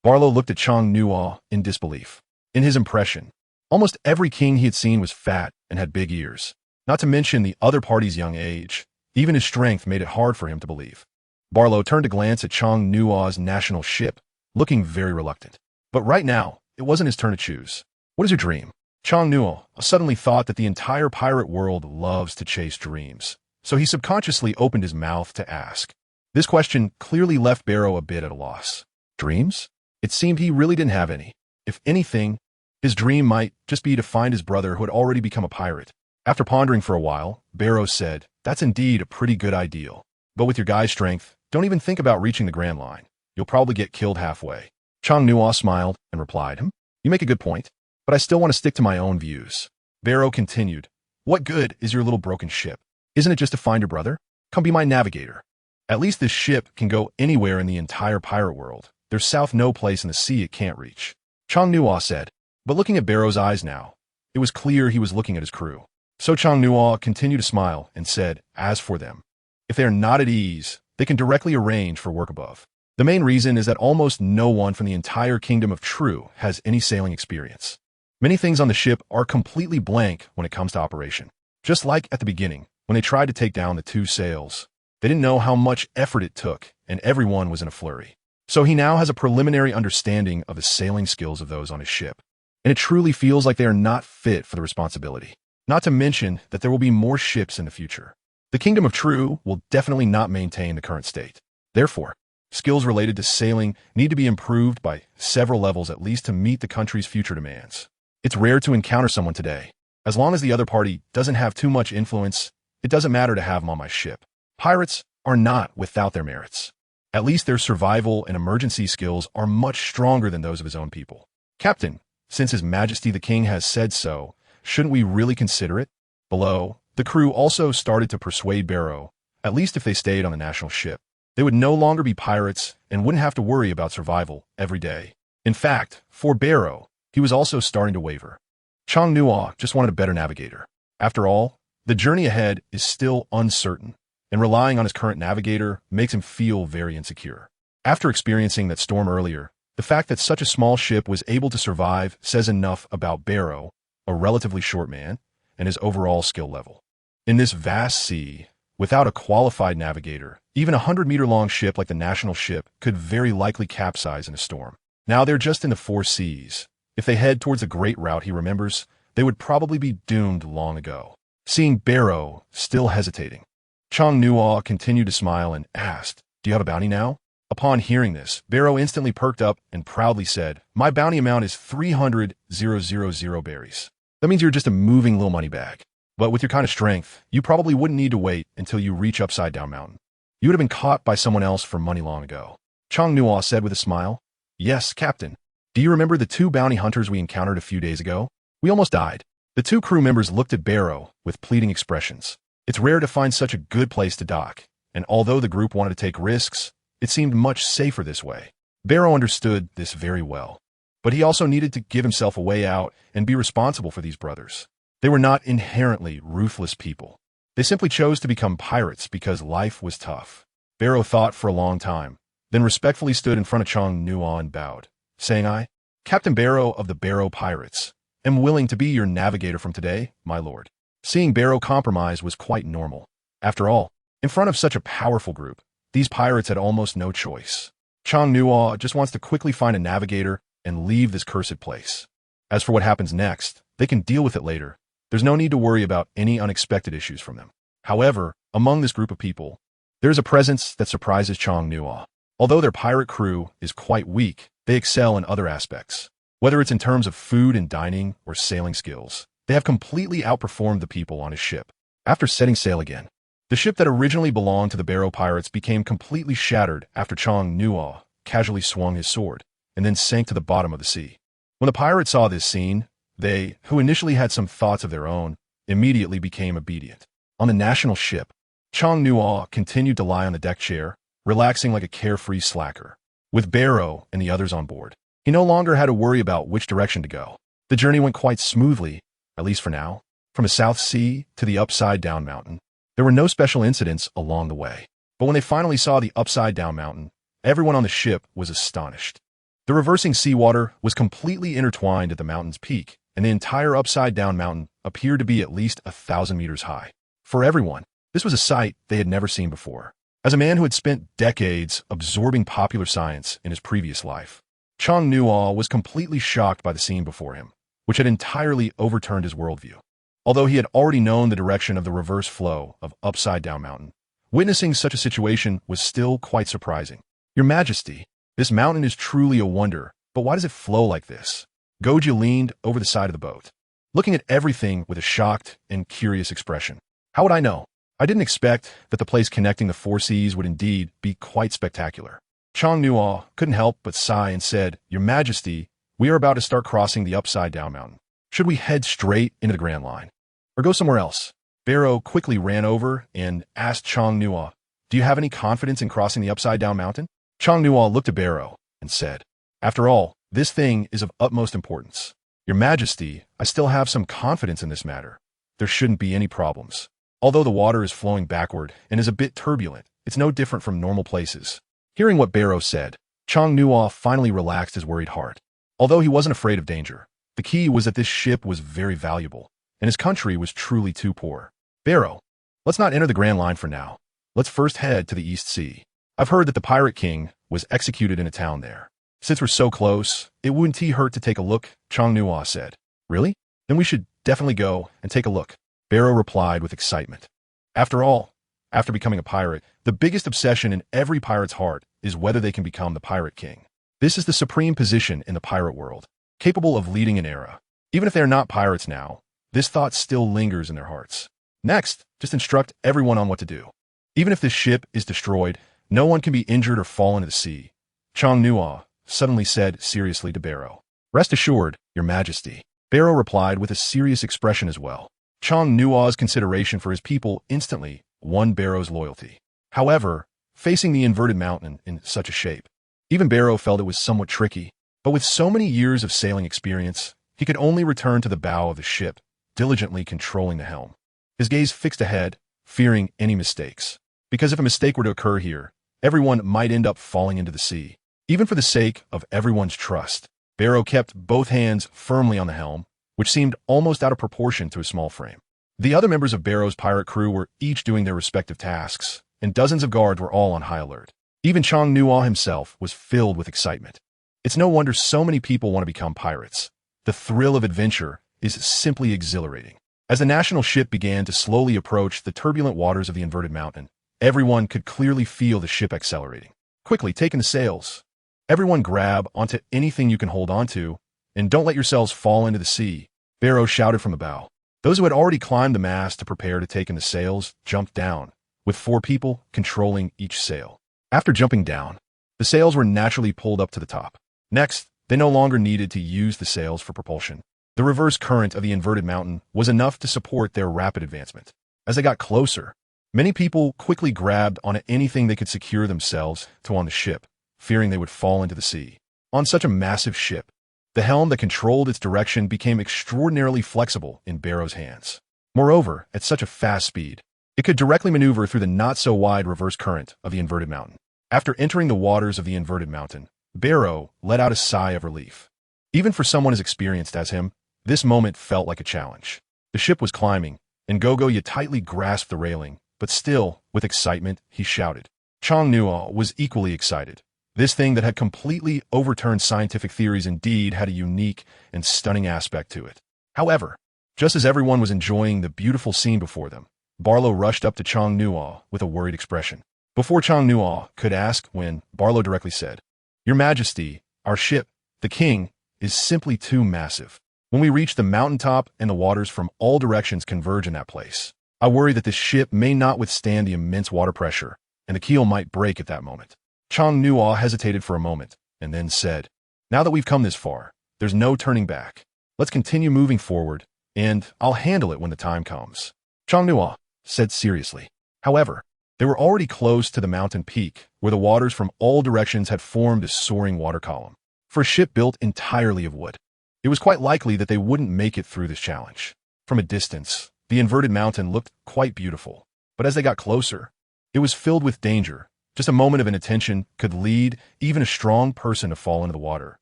Barlow looked at Chang Nuo in disbelief. In his impression, almost every king he had seen was fat and had big ears, not to mention the other party's young age. Even his strength made it hard for him to believe. Barlow turned to glance at Chang Nuo's national ship, looking very reluctant. But right now, it wasn't his turn to choose. What is your dream? Chang Nuo suddenly thought that the entire pirate world loves to chase dreams, so he subconsciously opened his mouth to ask. This question clearly left Barrow a bit at a loss. Dreams? It seemed he really didn't have any. If anything, his dream might just be to find his brother who had already become a pirate. After pondering for a while, Barrow said, That's indeed a pretty good ideal. But with your guy's strength, don't even think about reaching the Grand Line. You'll probably get killed halfway. Chang Nuo smiled and replied, You make a good point, but I still want to stick to my own views. Barrow continued, What good is your little broken ship? Isn't it just to find your brother? Come be my navigator. At least this ship can go anywhere in the entire pirate world. There's south no place in the sea it can't reach. Chang Nuo said, but looking at Barrow's eyes now, it was clear he was looking at his crew. So Chang Nuo continued to smile and said, As for them, if they are not at ease, they can directly arrange for work above. The main reason is that almost no one from the entire kingdom of True has any sailing experience. Many things on the ship are completely blank when it comes to operation. Just like at the beginning, when they tried to take down the two sails, they didn't know how much effort it took, and everyone was in a flurry. So he now has a preliminary understanding of the sailing skills of those on his ship, and it truly feels like they are not fit for the responsibility. Not to mention that there will be more ships in the future. The Kingdom of True will definitely not maintain the current state. Therefore, skills related to sailing need to be improved by several levels at least to meet the country's future demands. It's rare to encounter someone today. As long as the other party doesn't have too much influence, it doesn't matter to have them on my ship. Pirates are not without their merits. At least their survival and emergency skills are much stronger than those of his own people. Captain, since His Majesty the King has said so, shouldn't we really consider it? Below, the crew also started to persuade Barrow, at least if they stayed on the national ship, they would no longer be pirates and wouldn't have to worry about survival every day. In fact, for Barrow, he was also starting to waver. Chang Nuo just wanted a better navigator. After all, the journey ahead is still uncertain, and relying on his current navigator makes him feel very insecure. After experiencing that storm earlier, the fact that such a small ship was able to survive says enough about Barrow, a relatively short man, and his overall skill level. In this vast sea, without a qualified navigator, even a 100-meter-long ship like the national ship could very likely capsize in a storm. Now they're just in the four seas. If they head towards the great route he remembers, they would probably be doomed long ago. Seeing Barrow still hesitating, Chang Nuo continued to smile and asked, Do you have a bounty now? Upon hearing this, Barrow instantly perked up and proudly said, My bounty amount is 300,000 berries. That means you're just a moving little money bag. But with your kind of strength, you probably wouldn't need to wait until you reach Upside Down Mountain. You would have been caught by someone else for money long ago. Chang Nuo said with a smile, Yes, Captain. Do you remember the two bounty hunters we encountered a few days ago? We almost died. The two crew members looked at Barrow with pleading expressions. It's rare to find such a good place to dock, and although the group wanted to take risks, it seemed much safer this way. Barrow understood this very well, but he also needed to give himself a way out and be responsible for these brothers. They were not inherently ruthless people. They simply chose to become pirates because life was tough. Barrow thought for a long time, then respectfully stood in front of Chang Nuo and bowed, saying, I, Captain Barrow of the Barrow Pirates, am willing to be your navigator from today, my lord. Seeing Barrow compromise was quite normal. After all, in front of such a powerful group, these pirates had almost no choice. Chang Nuo just wants to quickly find a navigator and leave this cursed place. As for what happens next, they can deal with it later. There's no need to worry about any unexpected issues from them. However, among this group of people, there is a presence that surprises Chang Nuo. Although their pirate crew is quite weak, they excel in other aspects. Whether it's in terms of food and dining or sailing skills, they have completely outperformed the people on his ship. After setting sail again, the ship that originally belonged to the Barrow Pirates became completely shattered after Chang Nuo casually swung his sword and then sank to the bottom of the sea. When the pirates saw this scene, they, who initially had some thoughts of their own, immediately became obedient. On the national ship, Chang Nuo continued to lie on the deck chair, relaxing like a carefree slacker. With Barrow and the others on board, he no longer had to worry about which direction to go. The journey went quite smoothly, at least for now. From the South Sea to the upside-down mountain, there were no special incidents along the way. But when they finally saw the upside-down mountain, everyone on the ship was astonished. The reversing seawater was completely intertwined at the mountain's peak, and the entire upside-down mountain appeared to be at least 1,000 meters high. For everyone, this was a sight they had never seen before. As a man who had spent decades absorbing popular science in his previous life, Chang Nuo was completely shocked by the scene before him, which had entirely overturned his worldview. Although he had already known the direction of the reverse flow of upside-down mountain, witnessing such a situation was still quite surprising. Your Majesty, this mountain is truly a wonder, but why does it flow like this? Goji leaned over the side of the boat, looking at everything with a shocked and curious expression. How would I know? I didn't expect that the place connecting the four seas would indeed be quite spectacular. Chang Nuo couldn't help but sigh and said, Your Majesty, we are about to start crossing the upside-down mountain. Should we head straight into the Grand Line, or go somewhere else? Barrow quickly ran over and asked Chang Nuo, Do you have any confidence in crossing the upside-down mountain? Chang Nuo looked at Barrow and said, After all, this thing is of utmost importance. Your Majesty, I still have some confidence in this matter. There shouldn't be any problems. Although the water is flowing backward and is a bit turbulent, it's no different from normal places. Hearing what Barrow said, Chang Nuo finally relaxed his worried heart. Although he wasn't afraid of danger, the key was that this ship was very valuable, and his country was truly too poor. Barrow, let's not enter the Grand Line for now. Let's first head to the East Sea. I've heard that the Pirate King was executed in a town there. Since we're so close, it wouldn't hurt to take a look, Chang Nuo said. Really? Then we should definitely go and take a look, Barrow replied with excitement. After all, after becoming a pirate, the biggest obsession in every pirate's heart is whether they can become the Pirate King. This is the supreme position in the pirate world, capable of leading an era. Even if they are not pirates now, this thought still lingers in their hearts. Next, just instruct everyone on what to do. Even if this ship is destroyed, no one can be injured or fall into the sea, Chang Nuo suddenly said seriously to Barrow. Rest assured, Your Majesty, Barrow replied with a serious expression as well. Chang Nuo's consideration for his people instantly won Barrow's loyalty. However, facing the inverted mountain in such a shape, even Barrow felt it was somewhat tricky, but with so many years of sailing experience, he could only return to the bow of the ship, diligently controlling the helm. His gaze fixed ahead, fearing any mistakes. Because if a mistake were to occur here, everyone might end up falling into the sea. Even for the sake of everyone's trust, Barrow kept both hands firmly on the helm, which seemed almost out of proportion to his small frame. The other members of Barrow's pirate crew were each doing their respective tasks, and dozens of guards were all on high alert. Even Chang Nuo himself was filled with excitement. It's no wonder so many people want to become pirates. The thrill of adventure is simply exhilarating. As the national ship began to slowly approach the turbulent waters of the inverted mountain, everyone could clearly feel the ship accelerating. Quickly taking the sails. Everyone grab onto anything you can hold onto, and don't let yourselves fall into the sea, Barrow shouted from the bow. Those who had already climbed the mast to prepare to take in the sails jumped down, with 4 people controlling each sail. After jumping down, the sails were naturally pulled up to the top. Next, they no longer needed to use the sails for propulsion. The reverse current of the inverted mountain was enough to support their rapid advancement. As they got closer, many people quickly grabbed onto anything they could secure themselves to on the ship, fearing they would fall into the sea. On such a massive ship, the helm that controlled its direction became extraordinarily flexible in Barrow's hands. Moreover, at such a fast speed, it could directly maneuver through the not-so-wide reverse current of the inverted mountain. After entering the waters of the inverted mountain, Barrow let out a sigh of relief. Even for someone as experienced as him, this moment felt like a challenge. The ship was climbing, and Gogo tightly grasped the railing, but still, with excitement, he shouted. Chang Nuo was equally excited. This thing that had completely overturned scientific theories indeed had a unique and stunning aspect to it. However, just as everyone was enjoying the beautiful scene before them, Barlow rushed up to Chang Nuo with a worried expression. Before Chang Nuo could ask when, Barlow directly said, Your Majesty, our ship, the King, is simply too massive. When we reach the mountaintop and the waters from all directions converge in that place, I worry that this ship may not withstand the immense water pressure, and the keel might break at that moment. Chang Nuo hesitated for a moment, and then said, Now that we've come this far, there's no turning back. Let's continue moving forward, and I'll handle it when the time comes," Changnua said seriously. However, they were already close to the mountain peak, where the waters from all directions had formed a soaring water column. For a ship built entirely of wood, it was quite likely that they wouldn't make it through this challenge. From a distance, the inverted mountain looked quite beautiful, but as they got closer, it was filled with danger. Just a moment of inattention could lead even a strong person to fall into the water,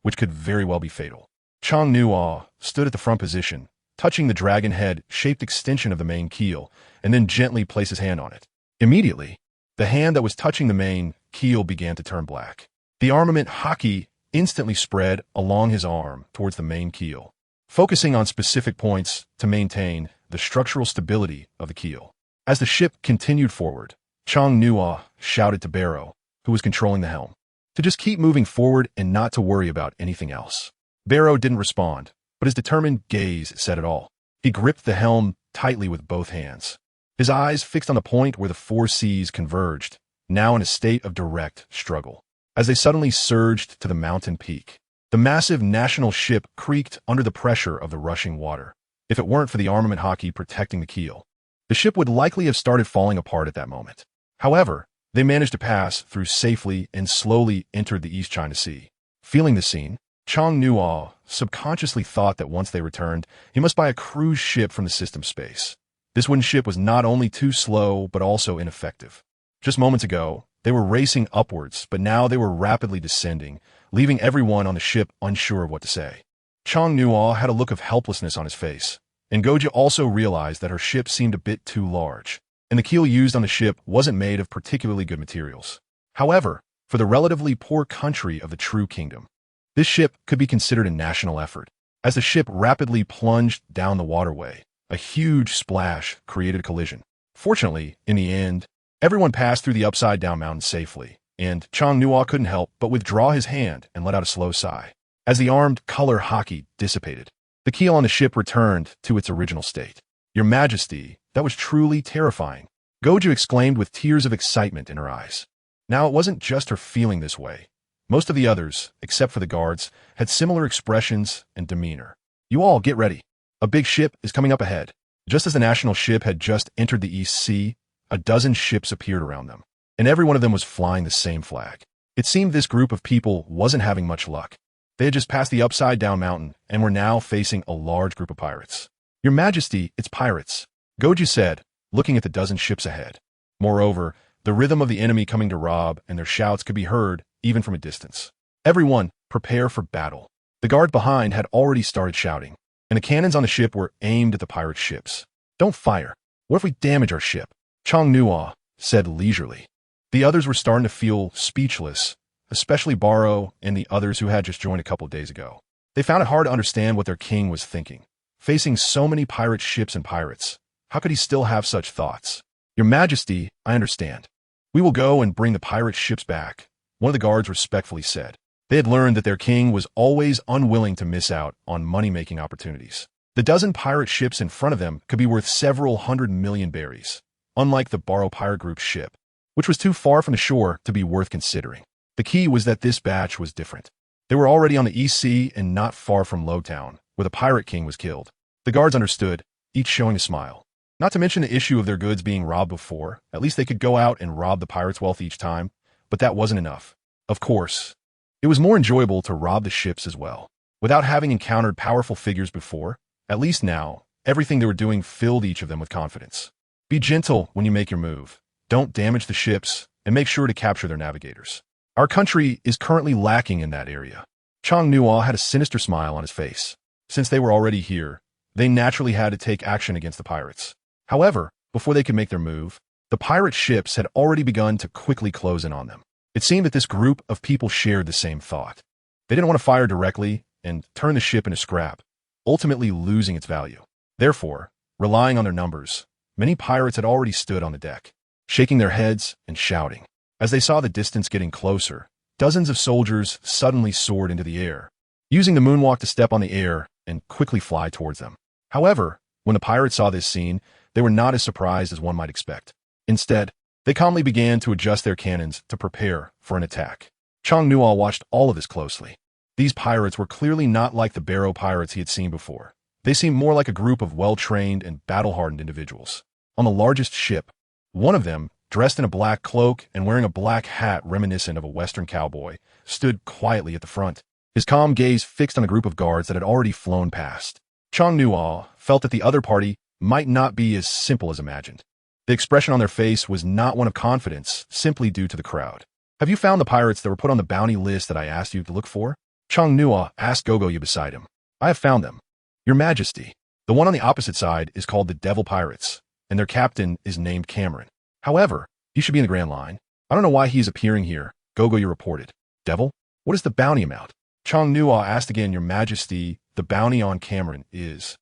which could very well be fatal. Changnua stood at the front position, touching the dragon head-shaped extension of the main keel, and then gently placed his hand on it. Immediately, the hand that was touching the main keel began to turn black. The armament haki instantly spread along his arm towards the main keel, focusing on specific points to maintain the structural stability of the keel. As the ship continued forward, Changnua shouted to Barrow, who was controlling the helm, to just keep moving forward and not to worry about anything else. Barrow didn't respond, but his determined gaze said it all. He gripped the helm tightly with both hands, his eyes fixed on the point where the four seas converged, now in a state of direct struggle. As they suddenly surged to the mountain peak, the massive national ship creaked under the pressure of the rushing water. If it weren't for the armament haki protecting the keel, the ship would likely have started falling apart at that moment. However, they managed to pass through safely and slowly entered the East China Sea. Feeling the scene, Changnua subconsciously thought that once they returned, he must buy a cruise ship from the system space. This wooden ship was not only too slow, but also ineffective. Just moments ago, they were racing upwards, but now they were rapidly descending, leaving everyone on the ship unsure of what to say. Changnua had a look of helplessness on his face, and Goja also realized that her ship seemed a bit too large, and the keel used on the ship wasn't made of particularly good materials. However, for the relatively poor country of the True Kingdom, this ship could be considered a national effort. As the ship rapidly plunged down the waterway, a huge splash created a collision. Fortunately, in the end, everyone passed through the upside-down mountain safely, and Changnua couldn't help but withdraw his hand and let out a slow sigh. As the armed color haki dissipated, the keel on the ship returned to its original state. "Your Majesty, that was truly terrifying," Goju exclaimed with tears of excitement in her eyes. Now, it wasn't just her feeling this way. Most of the others, except for the guards, had similar expressions and demeanor. "You all get ready. A big ship is coming up ahead." Just as the national ship had just entered the East Sea, a dozen ships appeared around them, and every one of them was flying the same flag. It seemed this group of people wasn't having much luck. They had just passed the upside-down mountain and were now facing a large group of pirates. "Your Majesty, it's pirates," Goju said, looking at the dozen ships ahead. Moreover, the rhythm of the enemy coming to rob and their shouts could be heard even from a distance. "Everyone, prepare for battle." The guard behind had already started shouting, and the cannons on the ship were aimed at the pirate ships. "Don't fire. What if we damage our ship?" Changnua said leisurely. The others were starting to feel speechless, especially Barrow and the others who had just joined a couple days ago. They found it hard to understand what their king was thinking. Facing so many pirate ships and pirates, how could he still have such thoughts? "Your Majesty, I understand. We will go and bring the pirate ships back," one of the guards respectfully said. They had learned that their king was always unwilling to miss out on money-making opportunities. The dozen pirate ships in front of them could be worth several 100 million berries, unlike the Barrow Pirate Group's ship, which was too far from the shore to be worth considering. The key was that this batch was different. They were already on the East Sea and not far from Lowtown, where the pirate king was killed. The guards understood, each showing a smile. Not to mention the issue of their goods being robbed before. At least they could go out and rob the pirates' wealth each time, but that wasn't enough. Of course, it was more enjoyable to rob the ships as well. Without having encountered powerful figures before, at least now, everything they were doing filled each of them with confidence. Be gentle when you make your move. Don't damage the ships, and make sure to capture their navigators. Our country is currently lacking in that area. Changnua had a sinister smile on his face. Since they were already here, they naturally had to take action against the pirates. However, before they could make their move, the pirate ships had already begun to quickly close in on them. It seemed that this group of people shared the same thought. They didn't want to fire directly and turn the ship into scrap, ultimately losing its value. Therefore, relying on their numbers, many pirates had already stood on the deck, shaking their heads and shouting. As they saw the distance getting closer, dozens of soldiers suddenly soared into the air, using the moonwalk to step on the air and quickly fly towards them. However, when the pirates saw this scene, they were not as surprised as one might expect. Instead, they calmly began to adjust their cannons to prepare for an attack. Changnua watched all of this closely. These pirates were clearly not like the Barrow pirates he had seen before. They seemed more like a group of well-trained and battle-hardened individuals. On the largest ship, one of them, dressed in a black cloak and wearing a black hat reminiscent of a Western cowboy, stood quietly at the front, his calm gaze fixed on a group of guards that had already flown past. Chong Nuo felt that the other party might not be as simple as imagined. The expression on their face was not one of confidence, simply due to the crowd. "Have you found the pirates that were put on the bounty list that I asked you to look for?" Chong Nuo asked Gogoyu beside him. "I have found them, Your Majesty. The one on the opposite side is called the Devil Pirates, and their captain is named Cameron. However, he should be in the Grand Line. I don't know why he is appearing here," Gogoyu reported. "Devil? What is the bounty amount?" Chong Nuo asked again. "Your Majesty, the bounty on Cameron is..."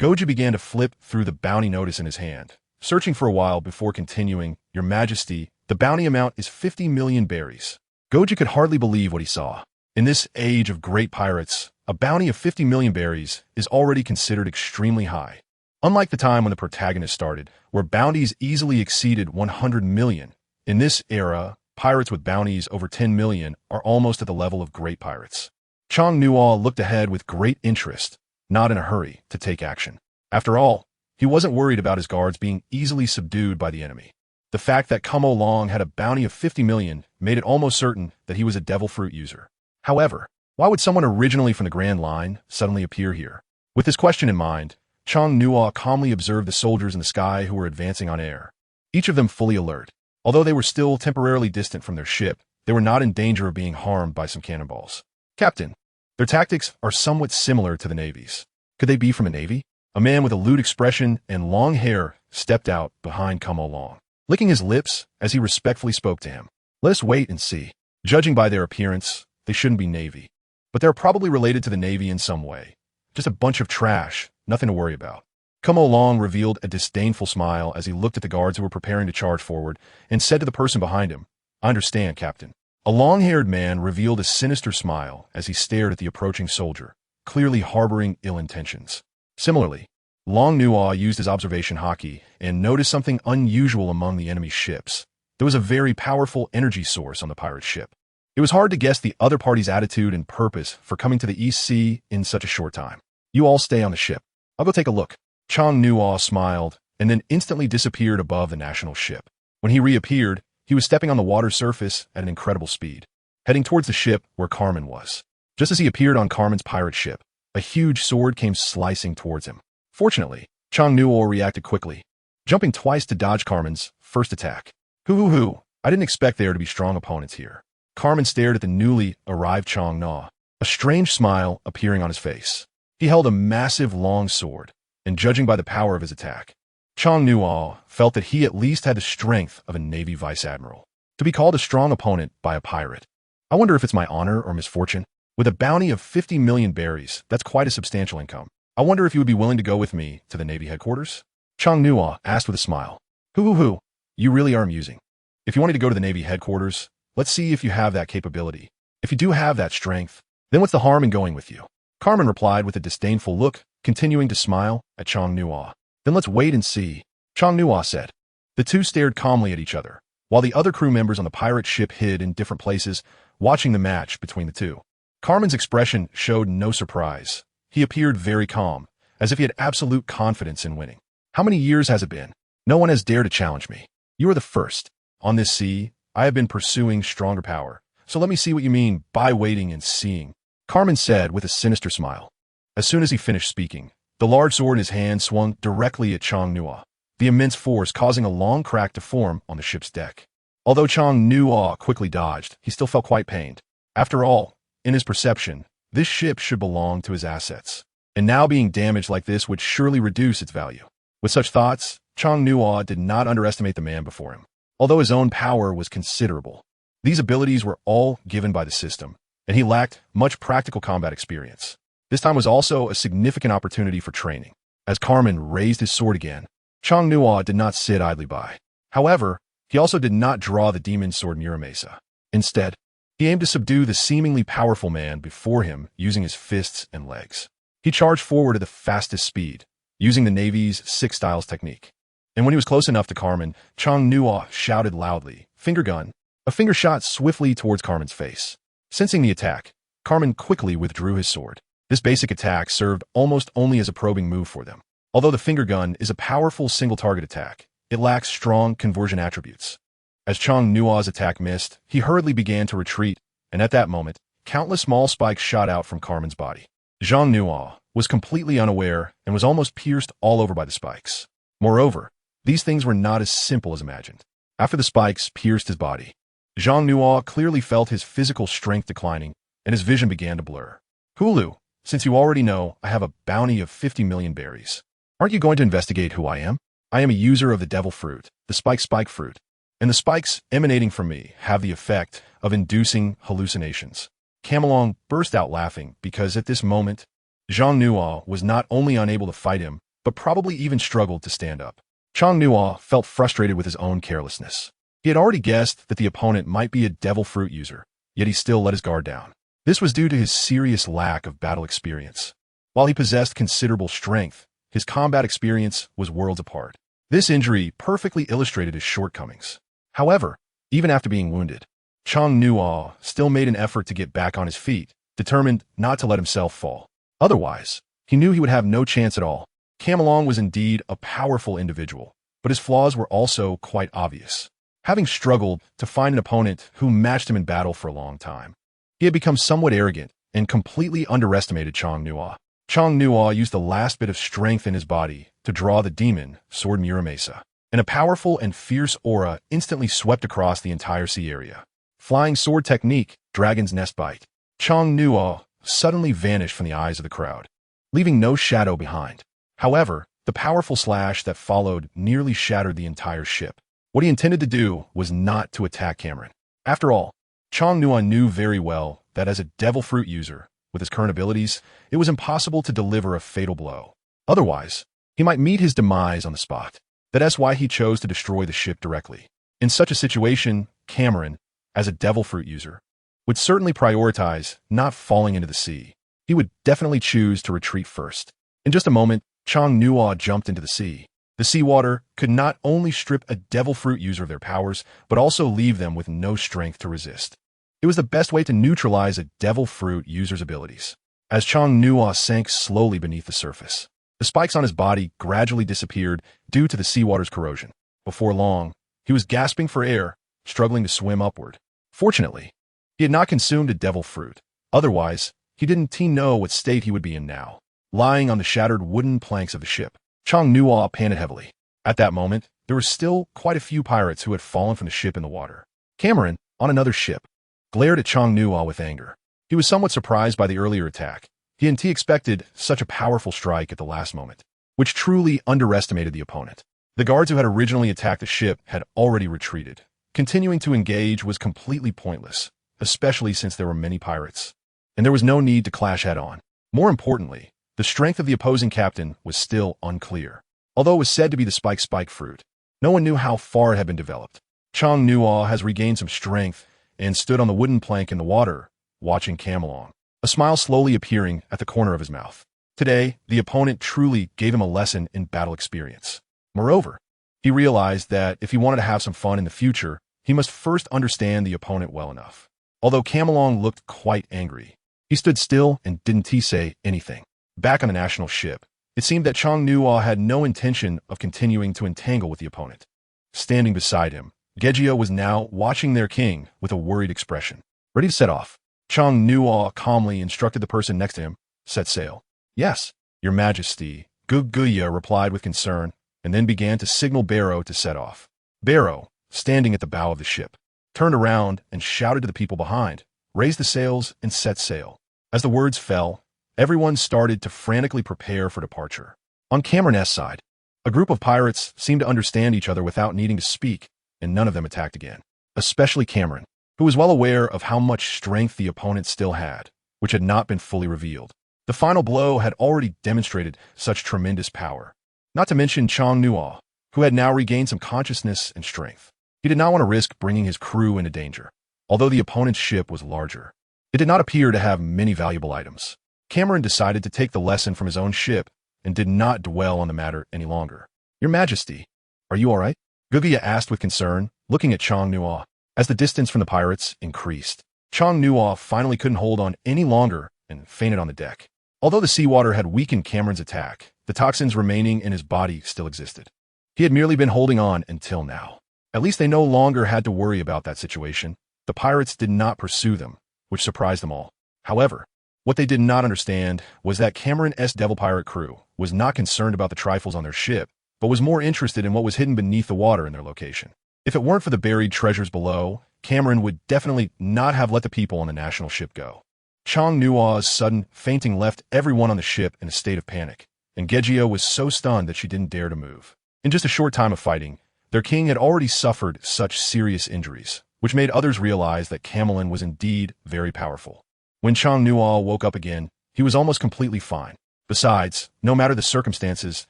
Goju began to flip through the bounty notice in his hand, searching for a while before continuing. "Your Majesty, the bounty amount is 50 million berries." Goju could hardly believe what he saw. In this age of great pirates, a bounty of 50 million berries is already considered extremely high. Unlike the time when the protagonist started, where bounties easily exceeded 100 million, in this era, pirates with bounties over 10 million are almost at the level of great pirates. Chong Nuo looked ahead with great interest, not in a hurry to take action. After all, he wasn't worried about his guards being easily subdued by the enemy. The fact that Kumo Long had a bounty of 50 million made it almost certain that he was a devil fruit user. However, why would someone originally from the Grand Line suddenly appear here? With this question in mind, Chong Nuo calmly observed the soldiers in the sky who were advancing on air, each of them fully alert. Although they were still temporarily distant from their ship, they were not in danger of being harmed by some cannonballs. "Captain, their tactics are somewhat similar to the Navy's. Could they be from a Navy?" A man with a lewd expression and long hair stepped out behind Kumo Long, licking his lips as he respectfully spoke to him. "Let us wait and see. Judging by their appearance, they shouldn't be Navy. But they're probably related to the Navy in some way. Just a bunch of trash, nothing to worry about." Kumo Long revealed a disdainful smile as he looked at the guards who were preparing to charge forward and said to the person behind him, "I understand, Captain." A long-haired man revealed a sinister smile as he stared at the approaching soldier, clearly harboring ill intentions. Similarly, Long Nuo used his observation haki and noticed something unusual among the enemy's ships. There was a very powerful energy source on the pirate ship. It was hard to guess the other party's attitude and purpose for coming to the East Sea in such a short time. "You all stay on the ship. I'll go take a look." Chong Nuo smiled and then instantly disappeared above the national ship. When he reappeared, he was stepping on the water surface at an incredible speed, heading towards the ship where Carmen was. Just as he appeared on Carmen's pirate ship, a huge sword came slicing towards him. Fortunately, Chong Nuo reacted quickly, jumping twice to dodge Carmen's first attack. Hoo! I didn't expect there to be strong opponents here." Carmen stared at the newly arrived Chong Nuo, a strange smile appearing on his face. He held a massive long sword, and judging by the power of his attack, Chong Nuo felt that he at least had the strength of a Navy vice admiral. To be called a strong opponent by a pirate. I wonder if it's my honor or misfortune. With a bounty of 50 million berries, that's quite a substantial income. I wonder if you would be willing to go with me to the Navy headquarters? Chong Nuo asked with a smile. Hoo! You really are amusing. If you wanted to go to the Navy headquarters, let's see if you have that capability. If you do have that strength, then what's the harm in going with you? Carmen replied with a disdainful look, continuing to smile at Chong Nuo. "Then let's wait and see," Chong Nuo said. The two stared calmly at each other, while the other crew members on the pirate ship hid in different places, watching the match between the two. Carmen's expression showed no surprise. He appeared very calm, as if he had absolute confidence in winning. "How many years has it been? No one has dared to challenge me. You are the first. On this sea, I have been pursuing stronger power, so let me see what you mean by waiting and seeing," Carmen said with a sinister smile. As soon as he finished speaking, the large sword in his hand swung directly at Chong Nuo, the immense force causing a long crack to form on the ship's deck. Although Chong Nuo quickly dodged, he still felt quite pained. After all, in his perception, this ship should belong to his assets, and now being damaged like this would surely reduce its value. With such thoughts, Chong Nuo did not underestimate the man before him. Although his own power was considerable, these abilities were all given by the system, and he lacked much practical combat experience. This time was also a significant opportunity for training. As Carmen raised his sword again, Chong Nuo did not sit idly by. However, he also did not draw the demon sword Muramasa. Instead, he aimed to subdue the seemingly powerful man before him using his fists and legs. He charged forward at the fastest speed, using the Navy's Six Styles technique. And when he was close enough to Carmen, Chong Nuo shouted loudly, "Finger gun!" A finger shot swiftly towards Carmen's face. Sensing the attack, Carmen quickly withdrew his sword. This basic attack served almost only as a probing move for them. Although the finger gun is a powerful single-target attack, it lacks strong conversion attributes. As Chong Nua's attack missed, he hurriedly began to retreat, and at that moment, countless small spikes shot out from Carmen's body. Zhang Nua was completely unaware and was almost pierced all over by the spikes. Moreover, these things were not as simple as imagined. After the spikes pierced his body, Zhang Nua clearly felt his physical strength declining, and his vision began to blur. Hulu, since you already know, I have a bounty of 50 million berries. Aren't you going to investigate who I am? I am a user of the devil fruit, the spike fruit, and the spikes emanating from me have the effect of inducing hallucinations. Camelong burst out laughing because at this moment, Zhang Nua was not only unable to fight him, but probably even struggled to stand up. Chong Nua felt frustrated with his own carelessness. He had already guessed that the opponent might be a devil fruit user, yet he still let his guard down. This was due to his serious lack of battle experience. While he possessed considerable strength, his combat experience was worlds apart. This injury perfectly illustrated his shortcomings. However, even after being wounded, Chong Nua still made an effort to get back on his feet, determined not to let himself fall. Otherwise, he knew he would have no chance at all. Camelong was indeed a powerful individual, but his flaws were also quite obvious. Having struggled to find an opponent who matched him in battle for a long time, he had become somewhat arrogant and completely underestimated Chong Nua. Chong Nua used the last bit of strength in his body to draw the demon, Sword Muramesa, and a powerful and fierce aura instantly swept across the entire sea area. Flying sword technique, Dragon's Nest Bite. Chong Nua suddenly vanished from the eyes of the crowd, leaving no shadow behind. However, the powerful slash that followed nearly shattered the entire ship. What he intended to do was not to attack Cameron. After all, Chong Nua knew very well that as a devil fruit user, with his current abilities, it was impossible to deliver a fatal blow. Otherwise, he might meet his demise on the spot. That's why he chose to destroy the ship directly. In such a situation, Cameron, as a devil fruit user, would certainly prioritize not falling into the sea. He would definitely choose to retreat first. In just a moment, Chong Nua jumped into the sea. The seawater could not only strip a devil fruit user of their powers, but also leave them with no strength to resist. It was the best way to neutralize a devil fruit user's abilities. As Chong Nua sank slowly beneath the surface, the spikes on his body gradually disappeared due to the seawater's corrosion. Before long, he was gasping for air, struggling to swim upward. Fortunately, he had not consumed a devil fruit. Otherwise, he didn't know what state he would be in now. Lying on the shattered wooden planks of the ship, Chong Nua panted heavily. At that moment, there were still quite a few pirates who had fallen from the ship in the water. Cameron, on another ship, glared at Chong Nua with anger. He was somewhat surprised by the earlier attack. He expected such a powerful strike at the last moment, which truly underestimated the opponent. The guards who had originally attacked the ship had already retreated. Continuing to engage was completely pointless, especially since there were many pirates, and there was no need to clash head-on. More importantly, the strength of the opposing captain was still unclear. Although it was said to be the spike fruit, no one knew how far it had been developed. Chong Nua has regained some strength and stood on the wooden plank in the water, watching Camelong, a smile slowly appearing at the corner of his mouth. Today, the opponent truly gave him a lesson in battle experience. Moreover, he realized that if he wanted to have some fun in the future, he must first understand the opponent well enough. Although Camelong looked quite angry, he stood still and didn't say anything. Back on the national ship, it seemed that Chong Nua had no intention of continuing to entangle with the opponent. Standing beside him, Gejia was now watching their king with a worried expression. Ready to set off, Chong Nua calmly instructed the person next to him, "Set sail." "Yes, Your Majesty," Guguya replied with concern, and then began to signal Barrow to set off. Barrow, standing at the bow of the ship, turned around and shouted to the people behind, "Raise the sails and set sail." As the words fell, everyone started to frantically prepare for departure. On Cameron's side, a group of pirates seemed to understand each other without needing to speak, and none of them attacked again. Especially Cameron, who was well aware of how much strength the opponent still had, which had not been fully revealed. The final blow had already demonstrated such tremendous power. Not to mention Chong Nua, who had now regained some consciousness and strength. He did not want to risk bringing his crew into danger. Although the opponent's ship was larger, it did not appear to have many valuable items. Cameron decided to take the lesson from his own ship and did not dwell on the matter any longer. "Your Majesty, are you all right?" Guguya asked with concern, looking at Chong Nua. As the distance from the pirates increased, Chong Nua finally couldn't hold on any longer and fainted on the deck. Although the seawater had weakened Cameron's attack, the toxins remaining in his body still existed. He had merely been holding on until now. At least they no longer had to worry about that situation. The pirates did not pursue them, which surprised them all. However, what they did not understand was that Cameron's Devil Pirate crew was not concerned about the trifles on their ship, but was more interested in what was hidden beneath the water in their location. If it weren't for the buried treasures below, Cameron would definitely not have let the people on the national ship go. Chong Nua's sudden fainting left everyone on the ship in a state of panic, and Gejio was so stunned that she didn't dare to move. In just a short time of fighting, their king had already suffered such serious injuries, which made others realize that Camelin was indeed very powerful. When Chong Nua woke up again, he was almost completely fine. Besides, no matter the circumstances,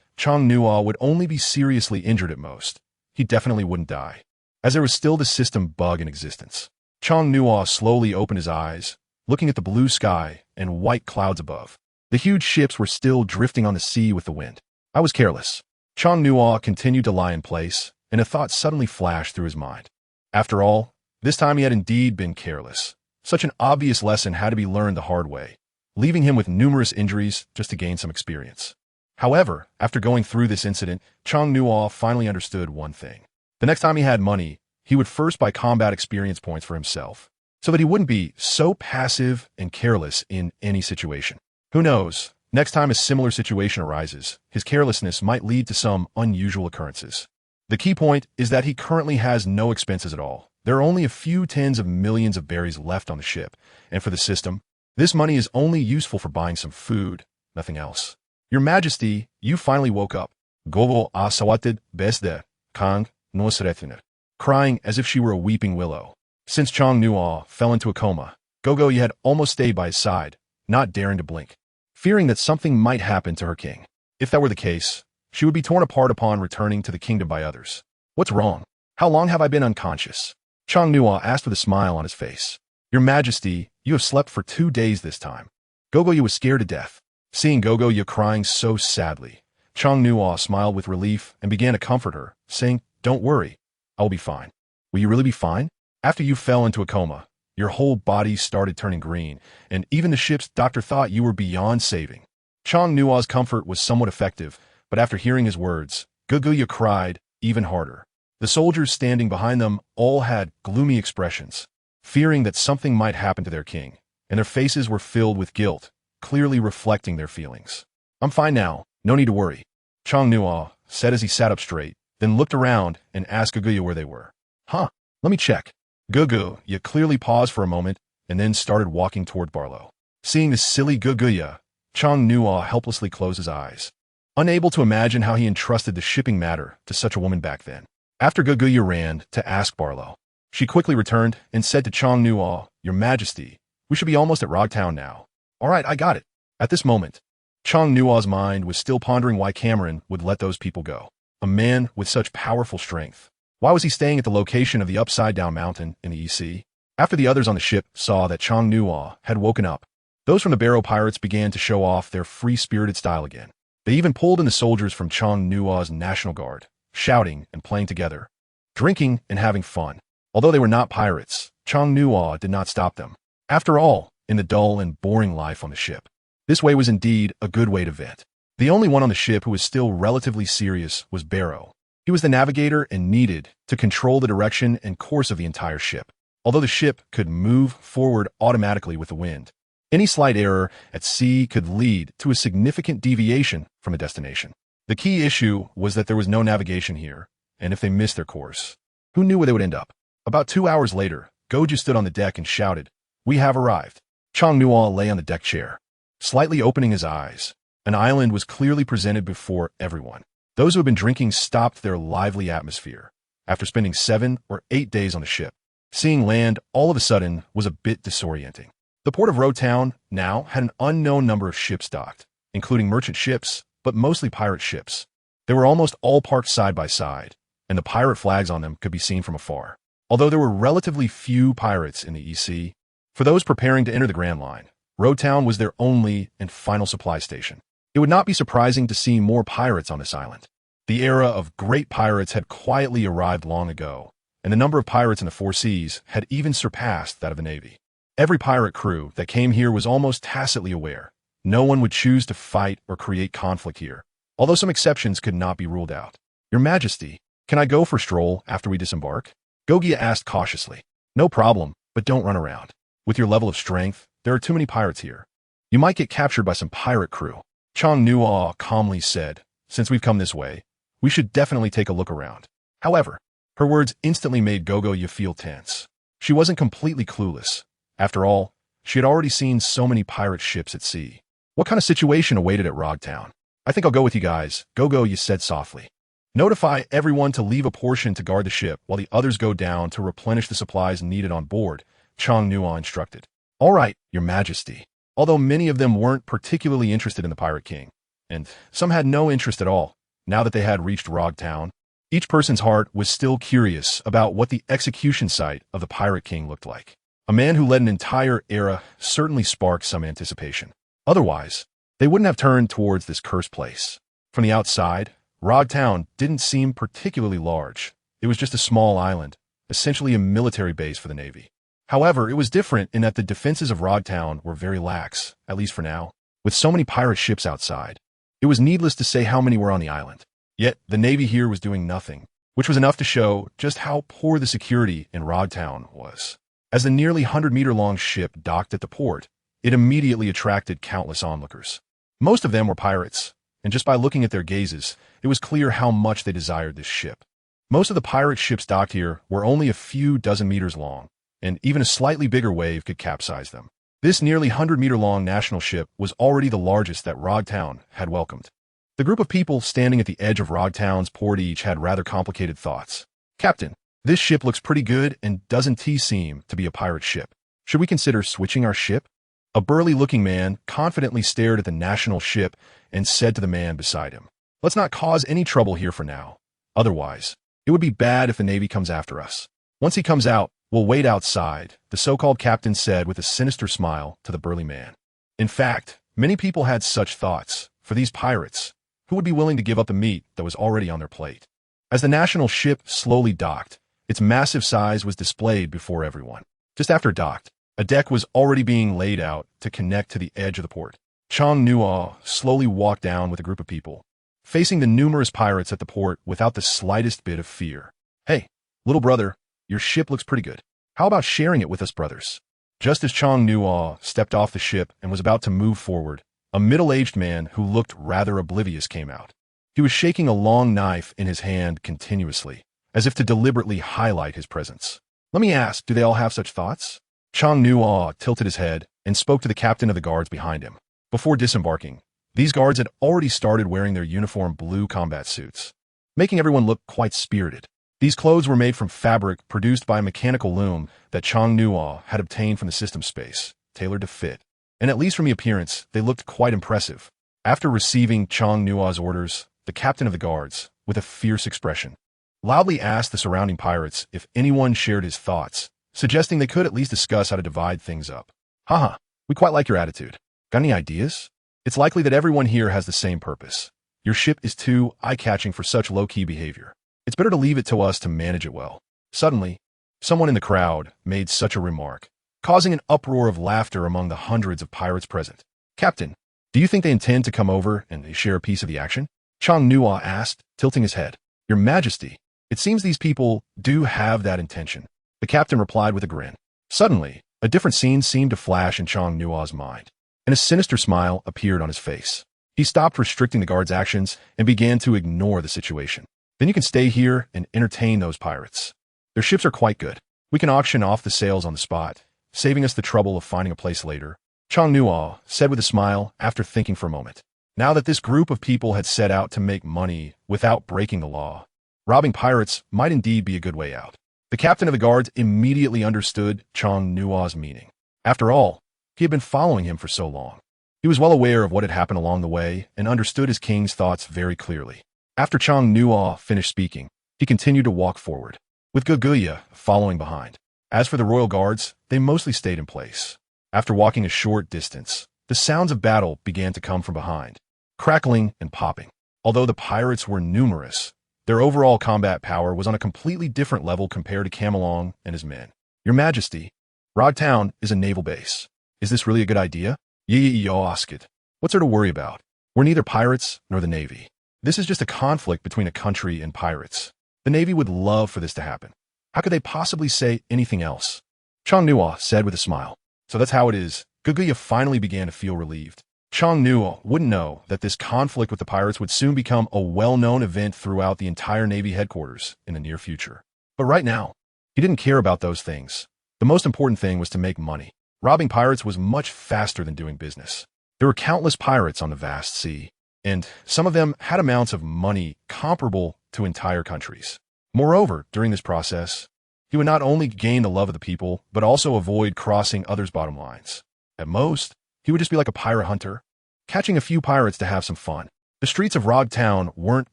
Chong Nua would only be seriously injured at most. He definitely wouldn't die, as there was still the system bug in existence. Chong Nua slowly opened his eyes, looking at the blue sky and white clouds above. The huge ships were still drifting on the sea with the wind. I was careless. Chong Nua continued to lie in place, and a thought suddenly flashed through his mind. After all, this time he had indeed been careless. Such an obvious lesson had to be learned the hard way, leaving him with numerous injuries just to gain some experience. However, after going through this incident, Chong Nua finally understood one thing. The next time he had money, he would first buy combat experience points for himself, so that he wouldn't be so passive and careless in any situation. Who knows, next time a similar situation arises, his carelessness might lead to some unusual occurrences. The key point is that he currently has no expenses at all. There are only a few tens of millions of berries left on the ship, and for the system, this money is only useful for buying some food, nothing else. Your Majesty, you finally woke up. Gogo asawated besde, kang no sretiner, crying as if she were a weeping willow. Since Chong Nua fell into a coma, Gogo had almost stayed by his side, not daring to blink, fearing that something might happen to her king. If that were the case, she would be torn apart upon returning to the kingdom by others. What's wrong? How long have I been unconscious? Chong Nua asked with a smile on his face. Your Majesty, you have slept for 2 days this time. Gogo was scared to death. Seeing Gogo crying so sadly, Chong Nua smiled with relief and began to comfort her, saying, Don't worry, I will be fine. Will you really be fine? After you fell into a coma, your whole body started turning green, and even the ship's doctor thought you were beyond saving. Chong Nua's comfort was somewhat effective, but after hearing his words, Gogo cried even harder. The soldiers standing behind them all had gloomy expressions, fearing that something might happen to their king, and their faces were filled with guilt, clearly reflecting their feelings. I'm fine now, no need to worry, Chong Nua said as he sat up straight, then looked around and asked Gogo where they were. Huh, let me check. Gogo clearly paused for a moment and then started walking toward Barlow. Seeing this silly Gogo, Chong Nua helplessly closed his eyes, unable to imagine how he entrusted the shipping matter to such a woman back then. After Gogo ran to ask Barlow, she quickly returned and said to Chong Nua, Your Majesty, we should be almost at Rogtown now. All right, I got it. At this moment, Chong Nua's mind was still pondering why Cameron would let those people go. A man with such powerful strength. Why was he staying at the location of the upside-down mountain in the EC? After the others on the ship saw that Chong Nua had woken up, those from the Barrow Pirates began to show off their free-spirited style again. They even pulled in the soldiers from Chong Nua's National Guard, shouting and playing together, drinking and having fun. Although they were not pirates, Chong Nua did not stop them. After all, in the dull and boring life on the ship, this way was indeed a good way to vent. The only one on the ship who was still relatively serious was Barrow. He was the navigator and needed to control the direction and course of the entire ship. Although the ship could move forward automatically with the wind, any slight error at sea could lead to a significant deviation from a destination. The key issue was that there was no navigation here, and if they missed their course, who knew where they would end up? About 2 hours later, Gojo stood on the deck and shouted, We have arrived. Chong Nua lay on the deck chair, slightly opening his eyes. An island was clearly presented before everyone. Those who had been drinking stopped their lively atmosphere. After spending 7 or 8 days on the ship, seeing land all of a sudden was a bit disorienting. The port of Rowtown now had an unknown number of ships docked, including merchant ships, but mostly pirate ships. They were almost all parked side by side, and the pirate flags on them could be seen from afar. Although there were relatively few pirates in the EC, for those preparing to enter the Grand Line, Rowtown was their only and final supply station. It would not be surprising to see more pirates on this island. The era of great pirates had quietly arrived long ago, and the number of pirates in the Four Seas had even surpassed that of the Navy. Every pirate crew that came here was almost tacitly aware no one would choose to fight or create conflict here, although some exceptions could not be ruled out. Your Majesty, can I go for a stroll after we disembark? Gogia asked cautiously. No problem, but don't run around. With your level of strength, there are too many pirates here. You might get captured by some pirate crew. Chang Nuo calmly said, since we've come this way, we should definitely take a look around. However, her words instantly made Gogia feel tense. She wasn't completely clueless. After all, she had already seen so many pirate ships at sea. What kind of situation awaited at Rogtown? I think I'll go with you guys, Gogia said softly. Notify everyone to leave a portion to guard the ship while the others go down to replenish the supplies needed on board, Chang Nuo instructed. All right, Your Majesty. Although many of them weren't particularly interested in the Pirate King, and some had no interest at all, now that they had reached Rogtown, each person's heart was still curious about what the execution site of the Pirate King looked like. A man who led an entire era certainly sparked some anticipation. Otherwise, they wouldn't have turned towards this cursed place. From the outside, Rogtown didn't seem particularly large. It was just a small island, essentially a military base for the Navy. However, it was different in that the defenses of Rogtown were very lax, at least for now. With so many pirate ships outside, it was needless to say how many were on the island. Yet, the Navy here was doing nothing, which was enough to show just how poor the security in Rogtown was. As the nearly 100-meter-long ship docked at the port, it immediately attracted countless onlookers. Most of them were pirates, and just by looking at their gazes, it was clear how much they desired this ship. Most of the pirate ships docked here were only a few dozen meters long, and even a slightly bigger wave could capsize them. This nearly 100-meter-long national ship was already the largest that Rogtown had welcomed. The group of people standing at the edge of Rogtown's port each had rather complicated thoughts. Captain, this ship looks pretty good and doesn't seem to be a pirate ship. Should we consider switching our ship? A burly-looking man confidently stared at the national ship and said to the man beside him, Let's not cause any trouble here for now. Otherwise, it would be bad if the Navy comes after us. Once he comes out, we'll wait outside, the so-called captain said with a sinister smile to the burly man. In fact, many people had such thoughts. For these pirates, who would be willing to give up the meat that was already on their plate? As the national ship slowly docked, its massive size was displayed before everyone. Just after docked, a deck was already being laid out to connect to the edge of the port. Chang Nuo slowly walked down with a group of people, facing the numerous pirates at the port without the slightest bit of fear. Hey, little brother, your ship looks pretty good. How about sharing it with us, brothers? Just as Chang Nuo stepped off the ship and was about to move forward, a middle-aged man who looked rather oblivious came out. He was shaking a long knife in his hand continuously, as if to deliberately highlight his presence. Let me ask, do they all have such thoughts? Chang Nuo tilted his head and spoke to the captain of the guards behind him. Before disembarking, these guards had already started wearing their uniform blue combat suits, making everyone look quite spirited. These clothes were made from fabric produced by a mechanical loom that Chang Nuo had obtained from the system space, tailored to fit. And at least from the appearance, they looked quite impressive. After receiving Chang Nuo's orders, the captain of the guards, with a fierce expression, loudly asked the surrounding pirates if anyone shared his thoughts, suggesting they could at least discuss how to divide things up. Haha, we quite like your attitude. Got any ideas? It's likely that everyone here has the same purpose. Your ship is too eye-catching for such low-key behavior. It's better to leave it to us to manage it well. Suddenly, someone in the crowd made such a remark, causing an uproar of laughter among the hundreds of pirates present. Captain, do you think they intend to come over and share a piece of the action? Chang Nuo asked, tilting his head. Your Majesty, it seems these people do have that intention. The captain replied with a grin. Suddenly, a different scene seemed to flash in Chang Nuo's mind, and a sinister smile appeared on his face. He stopped restricting the guards' actions and began to ignore the situation. Then you can stay here and entertain those pirates. Their ships are quite good. We can auction off the sails on the spot, saving us the trouble of finding a place later, Chang Nuo said with a smile after thinking for a moment. Now that this group of people had set out to make money without breaking the law, robbing pirates might indeed be a good way out. The captain of the guards immediately understood Chang Nuo's meaning. After all, he had been following him for so long. He was well aware of what had happened along the way and understood his king's thoughts very clearly. After Chang Nuo finished speaking, he continued to walk forward, with Gogia following behind. As for the royal guards, they mostly stayed in place. After walking a short distance, the sounds of battle began to come from behind, crackling and popping. Although the pirates were numerous, their overall combat power was on a completely different level compared to Camelong and his men. Your Majesty, Rogtown is a naval base. Is this really a good idea? Yi asked. What's there to worry about? We're neither pirates nor the Navy. This is just a conflict between a country and pirates. The Navy would love for this to happen. How could they possibly say anything else? Chang Nuo said with a smile. So that's how it is. Guguya finally began to feel relieved. Chang Nuo wouldn't know that this conflict with the pirates would soon become a well-known event throughout the entire Navy headquarters in the near future. But right now, he didn't care about those things. The most important thing was to make money. Robbing pirates was much faster than doing business. There were countless pirates on the vast sea, and some of them had amounts of money comparable to entire countries. Moreover, during this process, he would not only gain the love of the people, but also avoid crossing others' bottom lines. At most, he would just be like a pirate hunter, catching a few pirates to have some fun. The streets of Rog Town weren't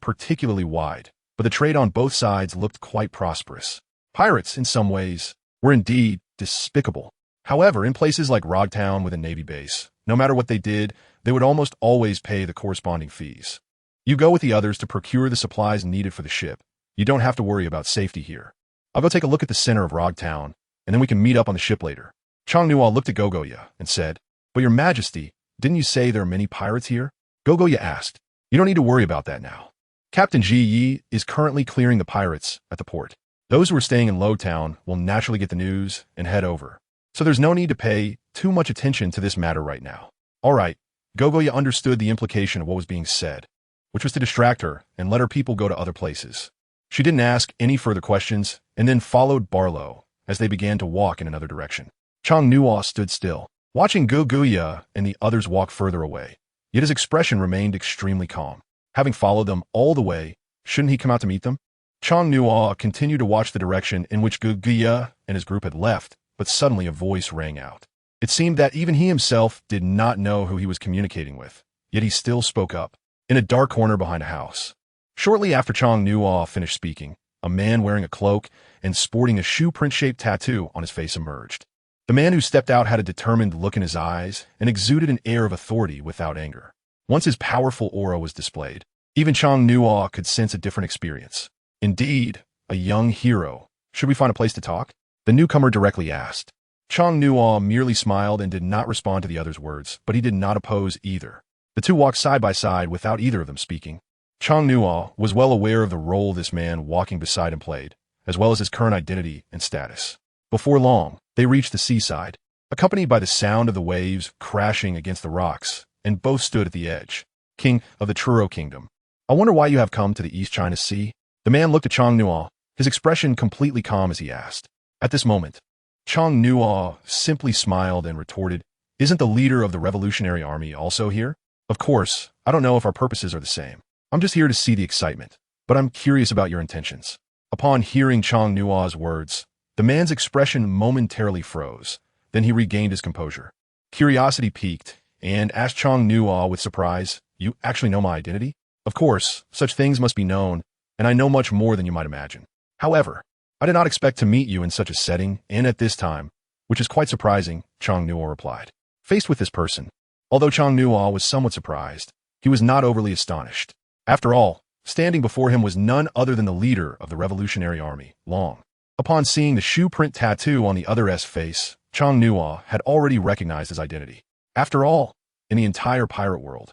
particularly wide, but the trade on both sides looked quite prosperous. Pirates, in some ways, were indeed despicable. However, in places like Rog Town with a Navy base, no matter what they did, they would almost always pay the corresponding fees. You go with the others to procure the supplies needed for the ship. You don't have to worry about safety here. I'll go take a look at the center of Rog Town, and then we can meet up on the ship later. Chang Nuo looked at Gogoya and said, But your majesty, didn't you say there are many pirates here? Gogoya asked. You don't need to worry about that now. Captain Ji Yi is currently clearing the pirates at the port. Those who are staying in Low Town will naturally get the news and head over. So there's no need to pay too much attention to this matter right now. All right, Gogoya understood the implication of what was being said, which was to distract her and let her people go to other places. She didn't ask any further questions and then followed Barlow as they began to walk in another direction. Chang Nuo stood still, watching Gogoya and the others walk further away, yet his expression remained extremely calm. Having followed them all the way, shouldn't he come out to meet them? Chang Nuo continued to watch the direction in which Gogoya and his group had left, but suddenly a voice rang out. It seemed that even he himself did not know who he was communicating with, yet he still spoke up, in a dark corner behind a house. Shortly after Chang Nuo finished speaking, a man wearing a cloak and sporting a shoe print-shaped tattoo on his face emerged. The man who stepped out had a determined look in his eyes and exuded an air of authority without anger. Once his powerful aura was displayed, even Chang Nuo could sense a different experience. Indeed, a young hero. Should we find a place to talk? The newcomer directly asked. Chang Nuo merely smiled and did not respond to the other's words, but he did not oppose either. The two walked side by side without either of them speaking. Chang Nuo was well aware of the role this man walking beside him played, as well as his current identity and status. Before long, they reached the seaside, accompanied by the sound of the waves crashing against the rocks, and both stood at the edge. King of the Truro Kingdom. I wonder why you have come to the East China Sea? The man looked at Chang Nuo, his expression completely calm as he asked. At this moment, Chang Nuo simply smiled and retorted, Isn't the leader of the Revolutionary Army also here? Of course, I don't know if our purposes are the same. I'm just here to see the excitement, but I'm curious about your intentions. Upon hearing Chang Nuo's words, the man's expression momentarily froze. Then he regained his composure. Curiosity piqued, and asked Chang Nuo with surprise, You actually know my identity? Of course, such things must be known, and I know much more than you might imagine. However, I did not expect to meet you in such a setting and at this time, which is quite surprising, Chang Nuo replied. Faced with this person, although Chang Nuo was somewhat surprised, he was not overly astonished. After all, standing before him was none other than the leader of the Revolutionary Army, Long. Upon seeing the shoe print tattoo on the other's face, Chang Nuo had already recognized his identity. After all, in the entire pirate world,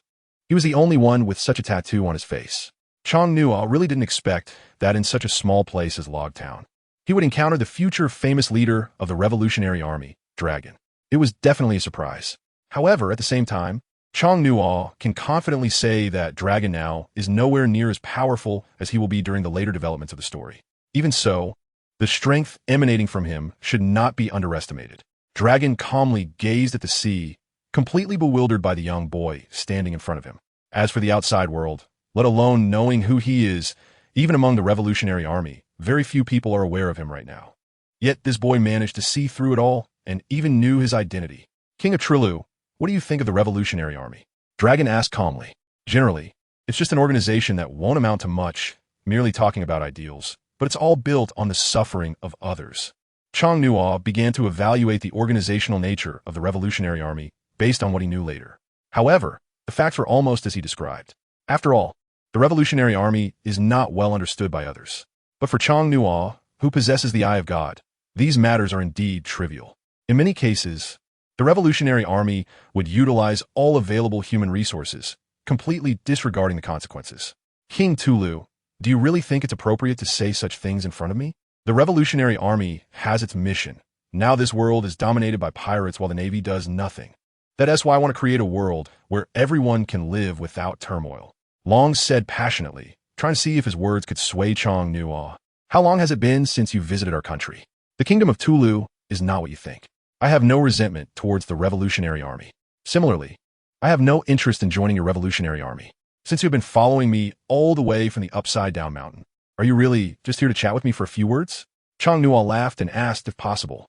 he was the only one with such a tattoo on his face. Chang Nuo really didn't expect that in such a small place as Log Town, he would encounter the future famous leader of the Revolutionary Army, Dragon. It was definitely a surprise. However, at the same time, Chang Nuo can confidently say that Dragon now is nowhere near as powerful as he will be during the later developments of the story. Even so, the strength emanating from him should not be underestimated. Dragon calmly gazed at the sea, completely bewildered by the young boy standing in front of him. As for the outside world, let alone knowing who he is, even among the Revolutionary Army, very few people are aware of him right now. Yet this boy managed to see through it all and even knew his identity. King of Trilu, what do you think of the Revolutionary Army? Dragon asked calmly. Generally, it's just an organization that won't amount to much, merely talking about ideals, but it's all built on the suffering of others. Chang Nuo began to evaluate the organizational nature of the Revolutionary Army based on what he knew later. However, the facts were almost as he described. After all, the Revolutionary Army is not well understood by others. But for Chang Nuo, who possesses the Eye of God, these matters are indeed trivial. In many cases, The Revolutionary Army would utilize all available human resources, completely disregarding the consequences. King Tulu, do you really think it's appropriate to say such things in front of me? The Revolutionary Army has its mission. Now this world is dominated by pirates while the Navy does nothing. That's why I want to create a world where everyone can live without turmoil. Long said passionately, trying to see if his words could sway Chong Nuo. How long has it been since you visited our country? The kingdom of Tulu is not what you think. I have no resentment towards the Revolutionary Army. Similarly, I have no interest in joining your Revolutionary Army. Since you've been following me all the way from the upside-down mountain, are you really just here to chat with me for a few words? Chong Nuo laughed and asked if possible.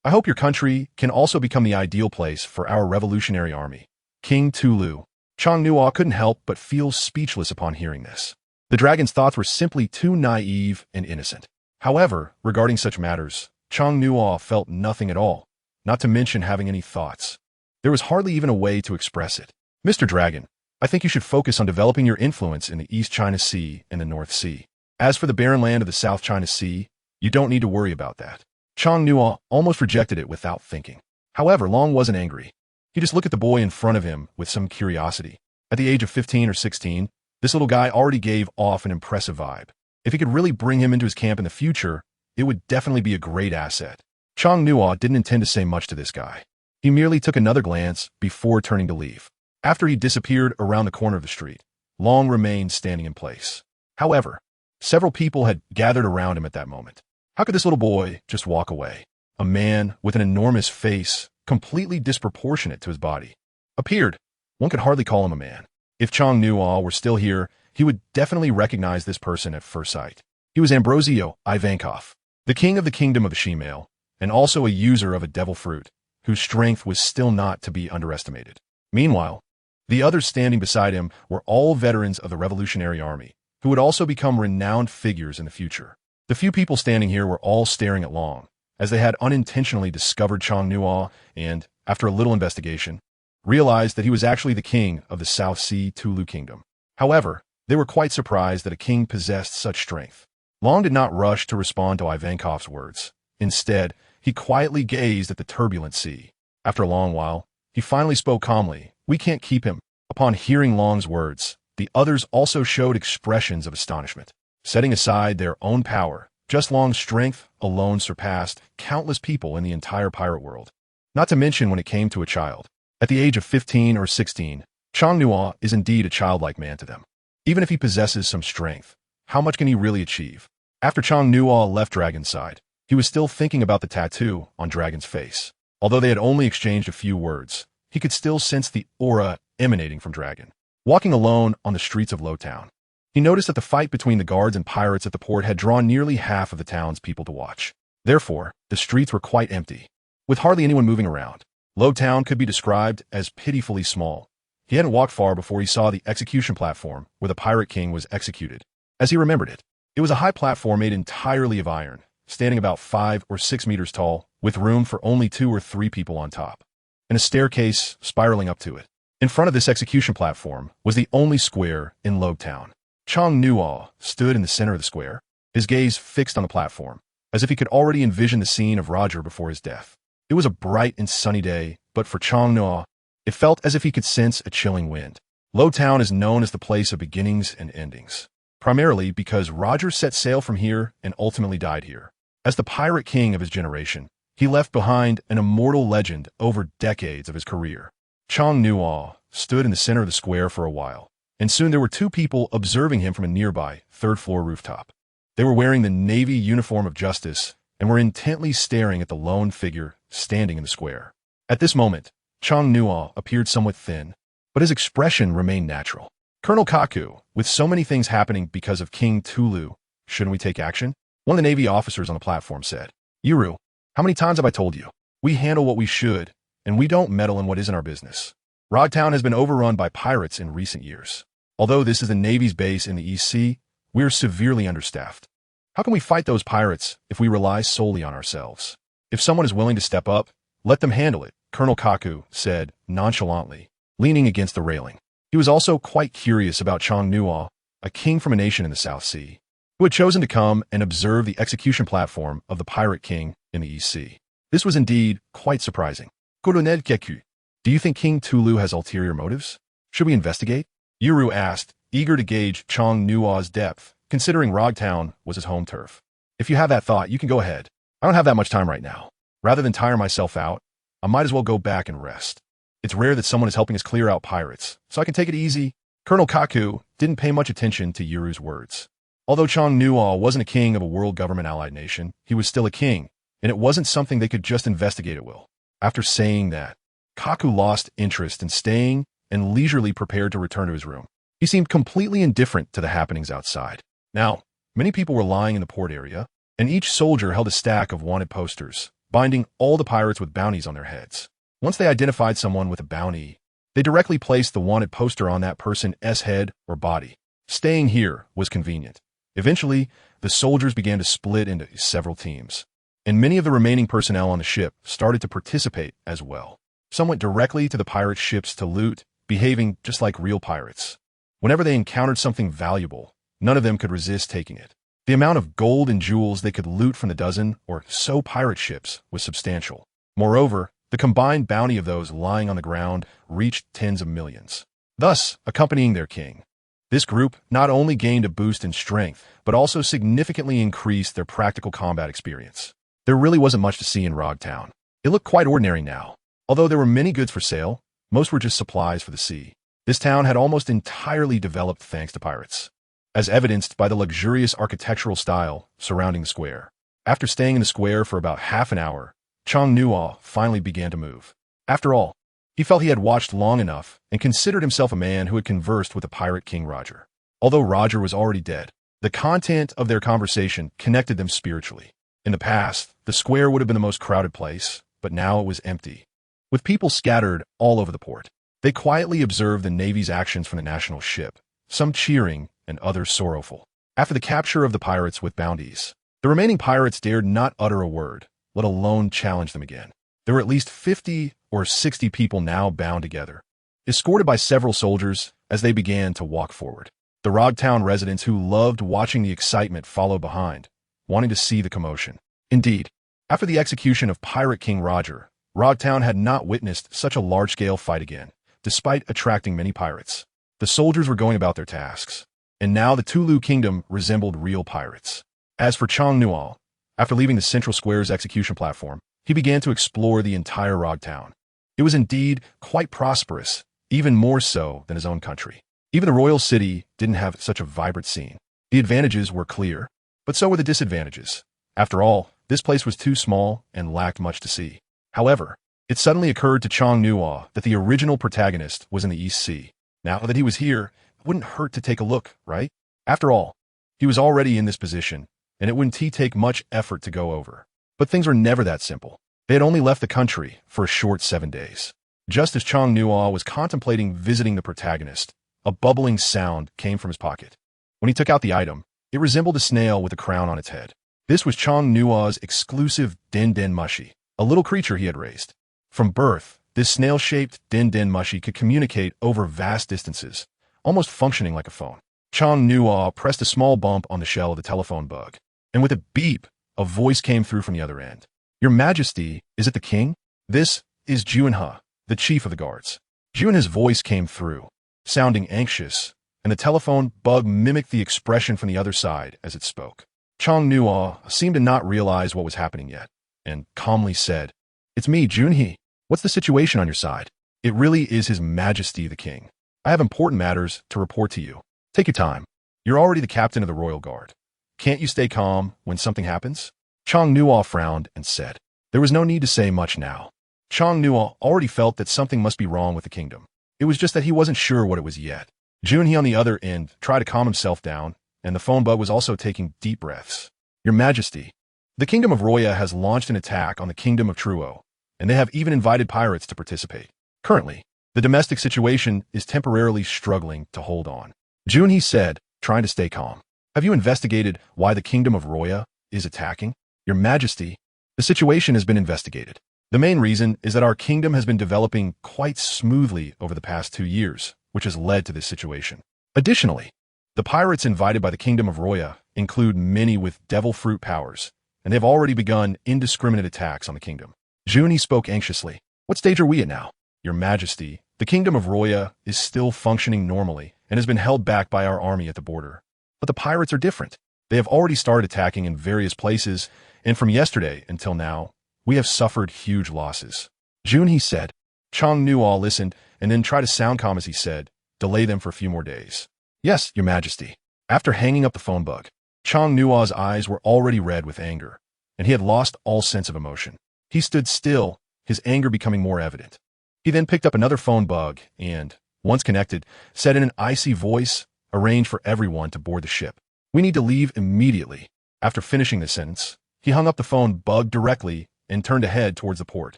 I hope your country can also become the ideal place for our Revolutionary Army. King Tulu. Chong Nuo couldn't help but feel speechless upon hearing this. The dragon's thoughts were simply too naive and innocent. However, regarding such matters, Chong Nuo felt nothing at all, not to mention having any thoughts. There was hardly even a way to express it. Mr. Dragon, I think you should focus on developing your influence in the East China Sea and the North Sea. As for the barren land of the South China Sea, you don't need to worry about that. Chong Nuo almost rejected it without thinking. However, Long wasn't angry. He just looked at the boy in front of him with some curiosity. At the age of 15 or 16, this little guy already gave off an impressive vibe. If he could really bring him into his camp in the future, it would definitely be a great asset. Chong Nuo didn't intend to say much to this guy. He merely took another glance before turning to leave. After he disappeared around the corner of the street, Long remained standing in place. However, several people had gathered around him at that moment. How could this little boy just walk away? A man with an enormous face, completely disproportionate to his body, appeared. One could hardly call him a man. If Chong Nuo were still here, he would definitely recognize this person at first sight. He was Ambrosio Ivankov, the king of the kingdom of the she-male, and also a user of a devil fruit, whose strength was still not to be underestimated. Meanwhile, the others standing beside him were all veterans of the Revolutionary Army, who would also become renowned figures in the future. The few people standing here were all staring at Long, as they had unintentionally discovered Chong Nuo and, after a little investigation, realized that he was actually the king of the South Sea Tulu Kingdom. However, they were quite surprised that a king possessed such strength. Long did not rush to respond to Ivankov's words. Instead, he quietly gazed at the turbulent sea. After a long while, he finally spoke calmly. We can't keep him. Upon hearing Long's words, the others also showed expressions of astonishment. Setting aside their own power, just Long's strength alone surpassed countless people in the entire pirate world. Not to mention when it came to a child. At the age of 15 or 16, Chong Nuo is indeed a childlike man to them. Even if he possesses some strength, how much can he really achieve? After Chong Nuo left Dragon's side, he was still thinking about the tattoo on Dragon's face. Although they had only exchanged a few words, he could still sense the aura emanating from Dragon. Walking alone on the streets of Lowtown, he noticed that the fight between the guards and pirates at the port had drawn nearly half of the town's people to watch. Therefore, the streets were quite empty, with hardly anyone moving around. Lowtown could be described as pitifully small. He hadn't walked far before he saw the execution platform where the pirate king was executed. As he remembered it, it was a high platform made entirely of iron, standing about 5 or 6 meters tall, with room for only 2 or 3 people on top, and a staircase spiraling up to it. In front of this execution platform was the only square in Lowtown. Chong Nuo stood in the center of the square, his gaze fixed on the platform, as if he could already envision the scene of Roger before his death. It was a bright and sunny day, but for Chong Nuo, it felt as if he could sense a chilling wind. Lowtown is known as the place of beginnings and endings, primarily because Roger set sail from here and ultimately died here. As the pirate king of his generation, he left behind an immortal legend over decades of his career. Chong Nuo stood in the center of the square for a while, and soon there were 2 people observing him from a nearby 3rd-floor rooftop. They were wearing the Navy uniform of justice and were intently staring at the lone figure standing in the square. At this moment, Chong Nuo appeared somewhat thin, but his expression remained natural. Colonel Kaku, with so many things happening because of King Tulu, shouldn't we take action? One of the Navy officers on the platform said. Yuru, how many times have I told you? We handle what we should, and we don't meddle in what isn't our business. Rogtown has been overrun by pirates in recent years. Although this is the Navy's base in the East Sea, we are severely understaffed. How can we fight those pirates if we rely solely on ourselves? If someone is willing to step up, let them handle it, Colonel Kaku said nonchalantly, leaning against the railing. He was also quite curious about Chong Nuo, a king from a nation in the South Sea, who had chosen to come and observe the execution platform of the pirate king in the East Sea. This was indeed quite surprising. Colonel Keku, do you think King Tulu has ulterior motives? Should we investigate? Yuru asked, eager to gauge Chong Nua's depth, considering Rogtown was his home turf. If you have that thought, you can go ahead. I don't have that much time right now. Rather than tire myself out, I might as well go back and rest. It's rare that someone is helping us clear out pirates, so I can take it easy. Colonel Kaku didn't pay much attention to Yuru's words. Although Chong Nua wasn't a king of a world government allied nation, he was still a king, and it wasn't something they could just investigate at will. After saying that, Kaku lost interest in staying and leisurely prepared to return to his room. He seemed completely indifferent to the happenings outside. Now, many people were lying in the port area, and each soldier held a stack of wanted posters, binding all the pirates with bounties on their heads. Once they identified someone with a bounty, they directly placed the wanted poster on that person's head or body. Staying here was convenient. Eventually, the soldiers began to split into several teams, and many of the remaining personnel on the ship started to participate as well. Some went directly to the pirate ships to loot, behaving just like real pirates. Whenever they encountered something valuable, none of them could resist taking it. The amount of gold and jewels they could loot from the dozen or so pirate ships was substantial. Moreover, the combined bounty of those lying on the ground reached tens of millions, thus accompanying their king. This group not only gained a boost in strength, but also significantly increased their practical combat experience. There really wasn't much to see in Rogtown. It looked quite ordinary now. Although there were many goods for sale, most were just supplies for the sea. This town had almost entirely developed thanks to pirates, as evidenced by the luxurious architectural style surrounding the square. After staying in the square for about half an hour, Chong Nua finally began to move. After all, he felt he had watched long enough and considered himself a man who had conversed with the pirate King Roger. Although Roger was already dead, the content of their conversation connected them spiritually. In the past, the square would have been the most crowded place, but now it was empty, with people scattered all over the port. They quietly observed the Navy's actions from the national ship, some cheering and others sorrowful. After the capture of the pirates with bounties, the remaining pirates dared not utter a word, let alone challenge them again. There were at least 50 or 60 people now bound together, escorted by several soldiers as they began to walk forward. The Rogtown residents who loved watching the excitement followed behind, wanting to see the commotion. Indeed, after the execution of Pirate King Roger, Rogtown had not witnessed such a large-scale fight again, despite attracting many pirates. The soldiers were going about their tasks, and now the Tulu Kingdom resembled real pirates. As for Chong Nua, after leaving the Central Square's execution platform, he began to explore the entire Rogtown. It was indeed quite prosperous, even more so than his own country. Even the royal city didn't have such a vibrant scene. The advantages were clear, but so were the disadvantages. After all, this place was too small and lacked much to see. However, it suddenly occurred to Chong Nua that the original protagonist was in the East Sea. Now that he was here, it wouldn't hurt to take a look, right? After all, he was already in this position, and it wouldn't take much effort to go over. But things were never that simple. They had only left the country for a short 7 days. Just as Chong Nua was contemplating visiting the protagonist, a bubbling sound came from his pocket. When he took out the item, it resembled a snail with a crown on its head. This was Chong Nua's exclusive Den Den Mushi, a little creature he had raised. From birth, this snail-shaped Den Den Mushi could communicate over vast distances, almost functioning like a phone. Chong Nua pressed a small bump on the shell of the telephone bug, and with a beep, a voice came through from the other end. "Your Majesty, is it the king? This is Junha, the chief of the guards." Junha's voice came through, sounding anxious, and the telephone bug mimicked the expression from the other side as it spoke. Chong Nua seemed to not realize what was happening yet, and calmly said, "It's me, Junhee. What's the situation on your side?" "It really is His Majesty the King. I have important matters to report to you. Take your time. You're already the captain of the Royal Guard. Can't you stay calm when something happens?" Chong Nua frowned and said. There was no need to say much now. Chong Nua already felt that something must be wrong with the kingdom. It was just that he wasn't sure what it was yet. Junhee on the other end tried to calm himself down, and the phone bug was also taking deep breaths. "Your Majesty, the Kingdom of Roya has launched an attack on the Kingdom of Truo, and they have even invited pirates to participate. Currently, the domestic situation is temporarily struggling to hold on," Junhee said, trying to stay calm. "Have you investigated why the Kingdom of Roya is attacking?" "Your Majesty, the situation has been investigated. The main reason is that our kingdom has been developing quite smoothly over the past 2 years, which has led to this situation. Additionally, the pirates invited by the Kingdom of Roya include many with devil fruit powers, and they've already begun indiscriminate attacks on the kingdom." Junhee spoke anxiously. What stage are we at now? Your Majesty, the kingdom of Roya is still functioning normally and has been held back by our army at the border. But the pirates are different. They have already started attacking in various places, and from yesterday until now, we have suffered huge losses. June, he said. Chong Nuo listened and then tried to sound calm as he said, delay them for a few more days. Yes, Your Majesty. After hanging up the phone bug, Chong Nuo's eyes were already red with anger, and he had lost all sense of emotion. He stood still, his anger becoming more evident. He then picked up another phone bug and, once connected, said in an icy voice, arrange for everyone to board the ship. We need to leave immediately. After finishing the sentence, he hung up the phone bug directly and turned to head towards the port.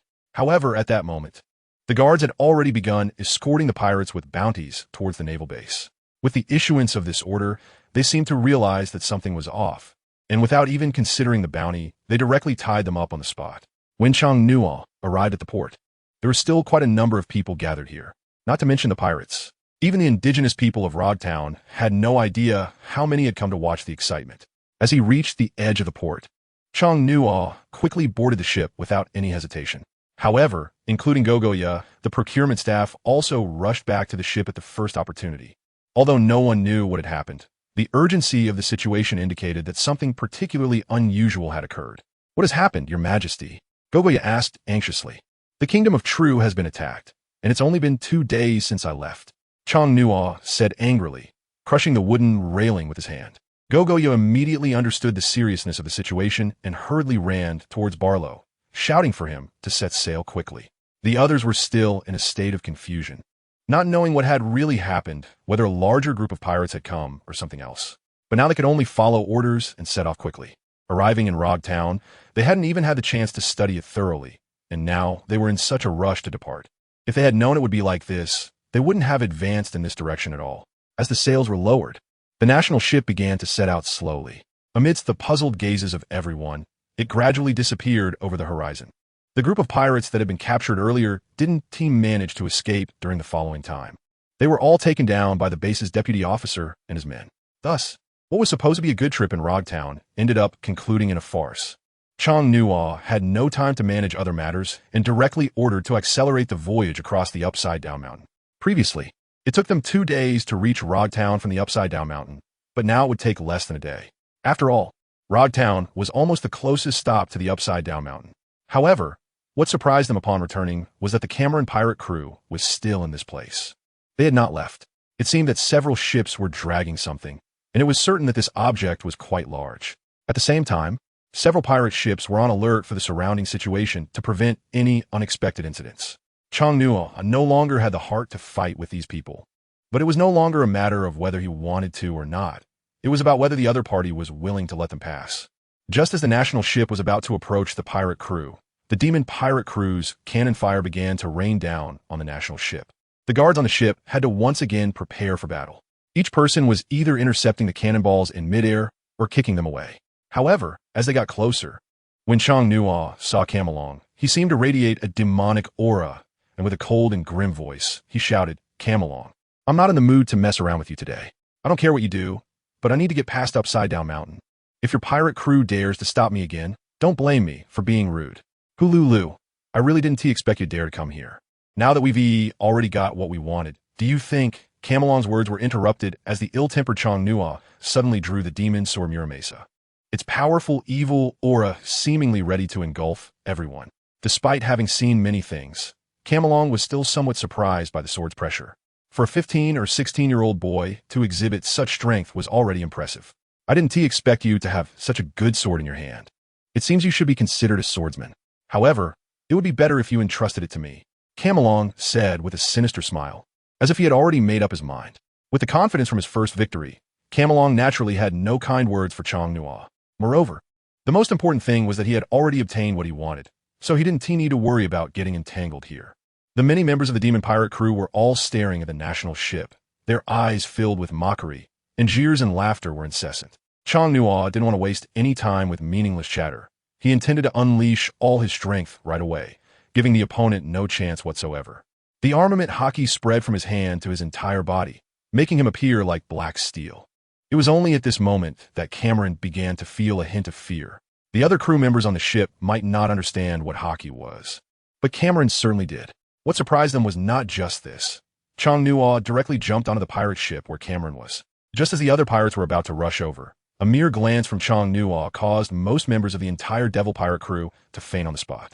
However, at that moment, the guards had already begun escorting the pirates with bounties towards the naval base. With the issuance of this order, they seemed to realize that something was off, and without even considering the bounty, they directly tied them up on the spot. When Chong Nuo arrived at the port, there were still quite a number of people gathered here, not to mention the pirates. Even the indigenous people of Rogtown had no idea how many had come to watch the excitement. As he reached the edge of the port, Chong Nuo quickly boarded the ship without any hesitation. However, including Gogoya, the procurement staff also rushed back to the ship at the first opportunity. Although no one knew what had happened, the urgency of the situation indicated that something particularly unusual had occurred. What has happened, Your Majesty? Gogoya asked anxiously. The kingdom of True has been attacked, and it's only been 2 days since I left. Chong Nuo said angrily, crushing the wooden railing with his hand. Gogoya immediately understood the seriousness of the situation and hurriedly ran towards Barlow, shouting for him to set sail quickly. The others were still in a state of confusion, not knowing what had really happened, whether a larger group of pirates had come or something else. But now they could only follow orders and set off quickly. Arriving in Rogtown, they hadn't even had the chance to study it thoroughly, and now they were in such a rush to depart. If they had known it would be like this, they wouldn't have advanced in this direction at all. As the sails were lowered, the national ship began to set out slowly. Amidst the puzzled gazes of everyone, it gradually disappeared over the horizon. The group of pirates that had been captured earlier didn't manage to escape during the following time. They were all taken down by the base's deputy officer and his men. Thus, what was supposed to be a good trip in Rogtown ended up concluding in a farce. Chong Nuo had no time to manage other matters and directly ordered to accelerate the voyage across the Upside-Down Mountain. Previously, it took them 2 days to reach Rogtown from the Upside-Down Mountain, but now it would take less than a day. After all, Rogtown was almost the closest stop to the Upside-Down Mountain. However, what surprised them upon returning was that the Cameron pirate crew was still in this place. They had not left. It seemed that several ships were dragging something, and it was certain that this object was quite large. At the same time, several pirate ships were on alert for the surrounding situation to prevent any unexpected incidents. Chong Nuo no longer had the heart to fight with these people, but it was no longer a matter of whether he wanted to or not. It was about whether the other party was willing to let them pass. Just as the national ship was about to approach the pirate crew, the demon pirate crew's cannon fire began to rain down on the national ship. The guards on the ship had to once again prepare for battle. Each person was either intercepting the cannonballs in midair or kicking them away. However, as they got closer, when Chong Nuo saw Camelong, he seemed to radiate a demonic aura, and with a cold and grim voice, he shouted, Camelong, I'm not in the mood to mess around with you today. I don't care what you do, but I need to get past Upside Down Mountain. If your pirate crew dares to stop me again, don't blame me for being rude. Hululu, I really didn't expect you to dare to come here. Now that we've already got what we wanted, do you think... Camelong's words were interrupted as the ill-tempered Chong Nuo suddenly drew the demon sword Muramesa. Its powerful, evil aura seemingly ready to engulf everyone. Despite having seen many things, Camelong was still somewhat surprised by the sword's pressure. For a 15 or 16-year-old boy to exhibit such strength was already impressive. I didn't expect you to have such a good sword in your hand. It seems you should be considered a swordsman. However, it would be better if you entrusted it to me, Camelong said with a sinister smile, as if he had already made up his mind. With the confidence from his first victory, Camelong naturally had no kind words for Chong Nuo. Moreover, the most important thing was that he had already obtained what he wanted, so he didn't need to worry about getting entangled here. The many members of the demon pirate crew were all staring at the national ship, their eyes filled with mockery, and jeers and laughter were incessant. Chong Nuo didn't want to waste any time with meaningless chatter. He intended to unleash all his strength right away, giving the opponent no chance whatsoever. The armament hockey spread from his hand to his entire body, making him appear like black steel. It was only at this moment that Cameron began to feel a hint of fear. The other crew members on the ship might not understand what hockey was, But Cameron certainly did. What surprised them was not just this. Chong-Nuo directly jumped onto the pirate ship where Cameron was. Just as the other pirates were about to rush over, a mere glance from Chong-Nuo caused most members of the entire Devil Pirate crew to faint on the spot.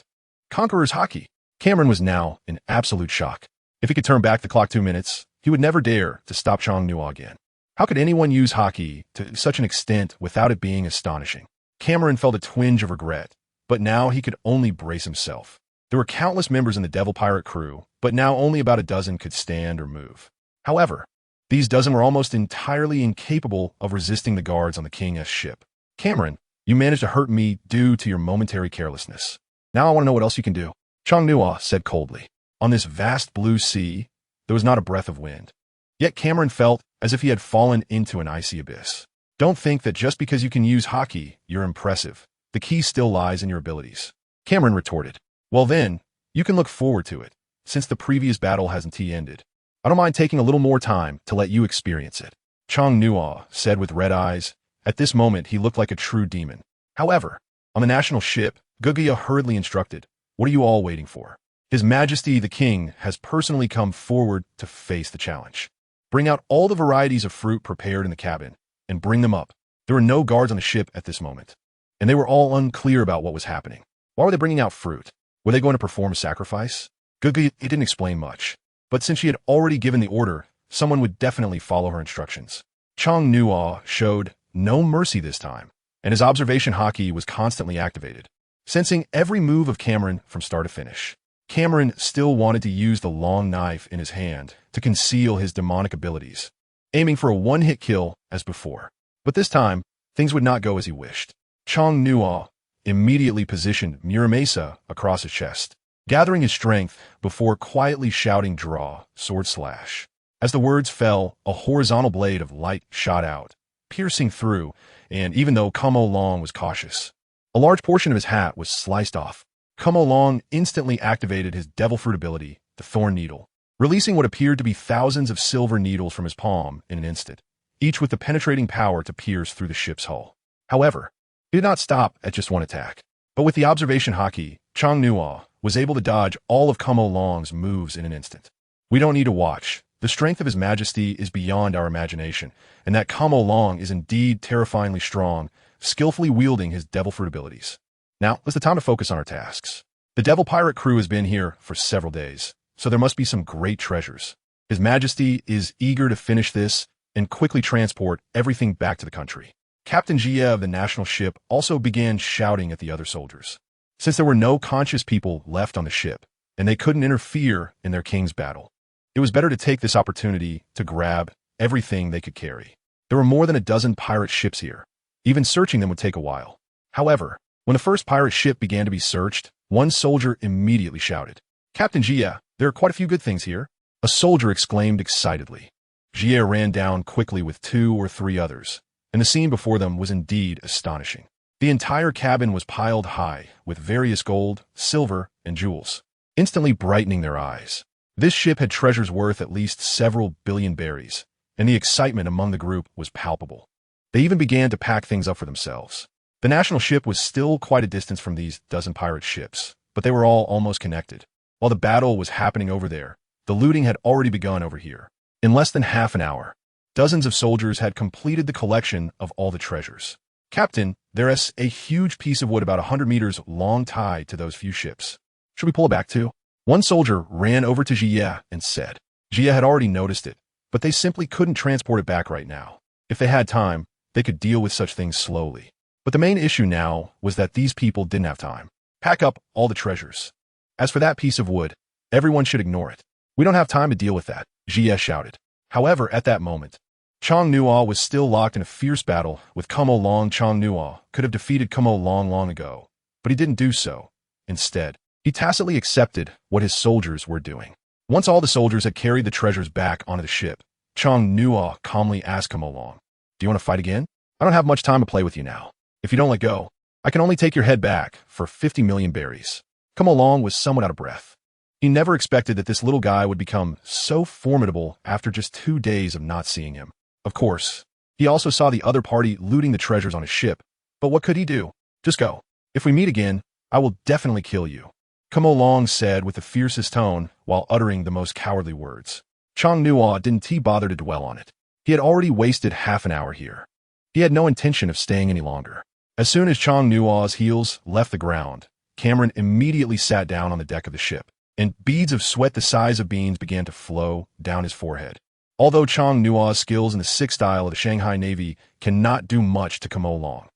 Conqueror's Haki. Cameron was now in absolute shock. If he could turn back the clock 2 minutes, he would never dare to stop Chong-Nuo again. How could anyone use Haki to such an extent without it being astonishing? Cameron felt a twinge of regret, but now he could only brace himself. There were countless members in the Devil Pirate crew, but now only about a dozen could stand or move. However, these dozen were almost entirely incapable of resisting the guards on the King's ship. Cameron, you managed to hurt me due to your momentary carelessness. Now I want to know what else you can do. Chong-Nuo said coldly. On this vast blue sea, there was not a breath of wind. Yet Cameron felt as if he had fallen into an icy abyss. Don't think that just because you can use Haki, you're impressive. The key still lies in your abilities. Cameron retorted. Well then, you can look forward to it, since the previous battle hasn't ended. I don't mind taking a little more time to let you experience it. Chong-Nuo said with red eyes. At this moment, he looked like a true demon. However, on the national ship, Gugia hurriedly instructed, what are you all waiting for? His Majesty the King has personally come forward to face the challenge. Bring out all the varieties of fruit prepared in the cabin, and bring them up. There were no guards on the ship at this moment, and they were all unclear about what was happening. Why were they bringing out fruit? Were they going to perform a sacrifice? Gugia didn't explain much, but since she had already given the order, someone would definitely follow her instructions. Chong-Nuo showed no mercy this time, and his observation Haki was constantly activated, sensing every move of Cameron from start to finish. Cameron still wanted to use the long knife in his hand to conceal his demonic abilities, aiming for a one-hit kill as before. But this time, things would not go as he wished. Chong-Nuo immediately positioned Muramasa across his chest, gathering his strength before quietly shouting draw, sword slash. As the words fell, a horizontal blade of light shot out, piercing through, and even though Kumo Long was cautious, a large portion of his hat was sliced off. Kumo Long instantly activated his devil fruit ability, the Thorn Needle, releasing what appeared to be thousands of silver needles from his palm in an instant, each with the penetrating power to pierce through the ship's hull. However, he did not stop at just one attack, but with the observation Haki, Chong-Nuo was able to dodge all of Kumo Long's moves in an instant. We don't need to watch. The strength of His Majesty is beyond our imagination, and that Kumo Long is indeed terrifyingly strong, skillfully wielding his devil fruit abilities. Now, it's the time to focus on our tasks. The Devil Pirate crew has been here for several days, so there must be some great treasures. His Majesty is eager to finish this and quickly transport everything back to the country. Captain Jie of the national ship also began shouting at the other soldiers. Since there were no conscious people left on the ship, and they couldn't interfere in their king's battle, it was better to take this opportunity to grab everything they could carry. There were more than a dozen pirate ships here. Even searching them would take a while. However, when the first pirate ship began to be searched, one soldier immediately shouted, Captain Jie, there are quite a few good things here. A soldier exclaimed excitedly. Jie ran down quickly with 2 or 3 others, and the scene before them was indeed astonishing. The entire cabin was piled high with various gold, silver, and jewels, instantly brightening their eyes. This ship had treasures worth at least several billion berries, and the excitement among the group was palpable. They even began to pack things up for themselves. The national ship was still quite a distance from these dozen pirate ships, but they were all almost connected. While the battle was happening over there, the looting had already begun over here. In less than half an hour, dozens of soldiers had completed the collection of all the treasures. Captain, there is a huge piece of wood about 100 meters long tied to those few ships. Should we pull it back too? One soldier ran over to Jie and said. Jie had already noticed it, but they simply couldn't transport it back right now. If they had time, they could deal with such things slowly. But the main issue now was that these people didn't have time. Pack up all the treasures. As for that piece of wood, everyone should ignore it. We don't have time to deal with that, Jie shouted. However, at that moment, Chong-Nuo was still locked in a fierce battle with Kumo Long. Chong-Nuo could have defeated Kumo Long long ago, but he didn't do so. Instead, he tacitly accepted what his soldiers were doing. Once all the soldiers had carried the treasures back onto the ship, Chong-Nuo calmly asked Kumo Long, do you want to fight again? I don't have much time to play with you now. If you don't let go, I can only take your head back for 50 million berries. Kumo Long was somewhat out of breath. He never expected that this little guy would become so formidable after just 2 days of not seeing him. Of course, he also saw the other party looting the treasures on his ship, but what could he do? Just go. If we meet again, I will definitely kill you. Kamo Long said with the fiercest tone while uttering the most cowardly words. Chang Nuo didn't bother to dwell on it. He had already wasted half an hour here. He had no intention of staying any longer. As soon as Chang Nuo's heels left the ground, Cameron immediately sat down on the deck of the ship, and beads of sweat the size of beans began to flow down his forehead. Although Chang Nuo's skills in the Sixth style of the Shanghai Navy cannot do much to Kamo Long,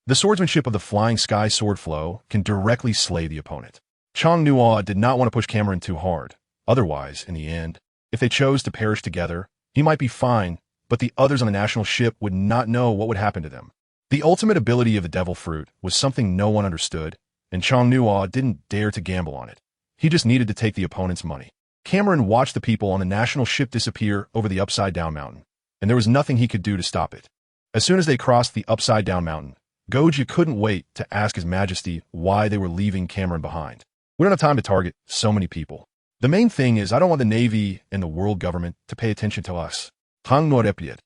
the swordsmanship of the Flying Sky sword flow can directly slay the opponent. Chang Nuo did not want to push Cameron too hard. Otherwise, in the end, if they chose to perish together, he might be fine, but the others on the national ship would not know what would happen to them. The ultimate ability of the Devil Fruit was something no one understood, and Chang Nuo didn't dare to gamble on it. He just needed to take the opponent's money. Cameron watched the people on the national ship disappear over the upside-down mountain, and there was nothing he could do to stop it. As soon as they crossed the upside-down mountain, Goji couldn't wait to ask His Majesty why they were leaving Cameron behind. We don't have time to target so many people. The main thing is I don't want the Navy and the world government to pay attention to us. Hang no repiet.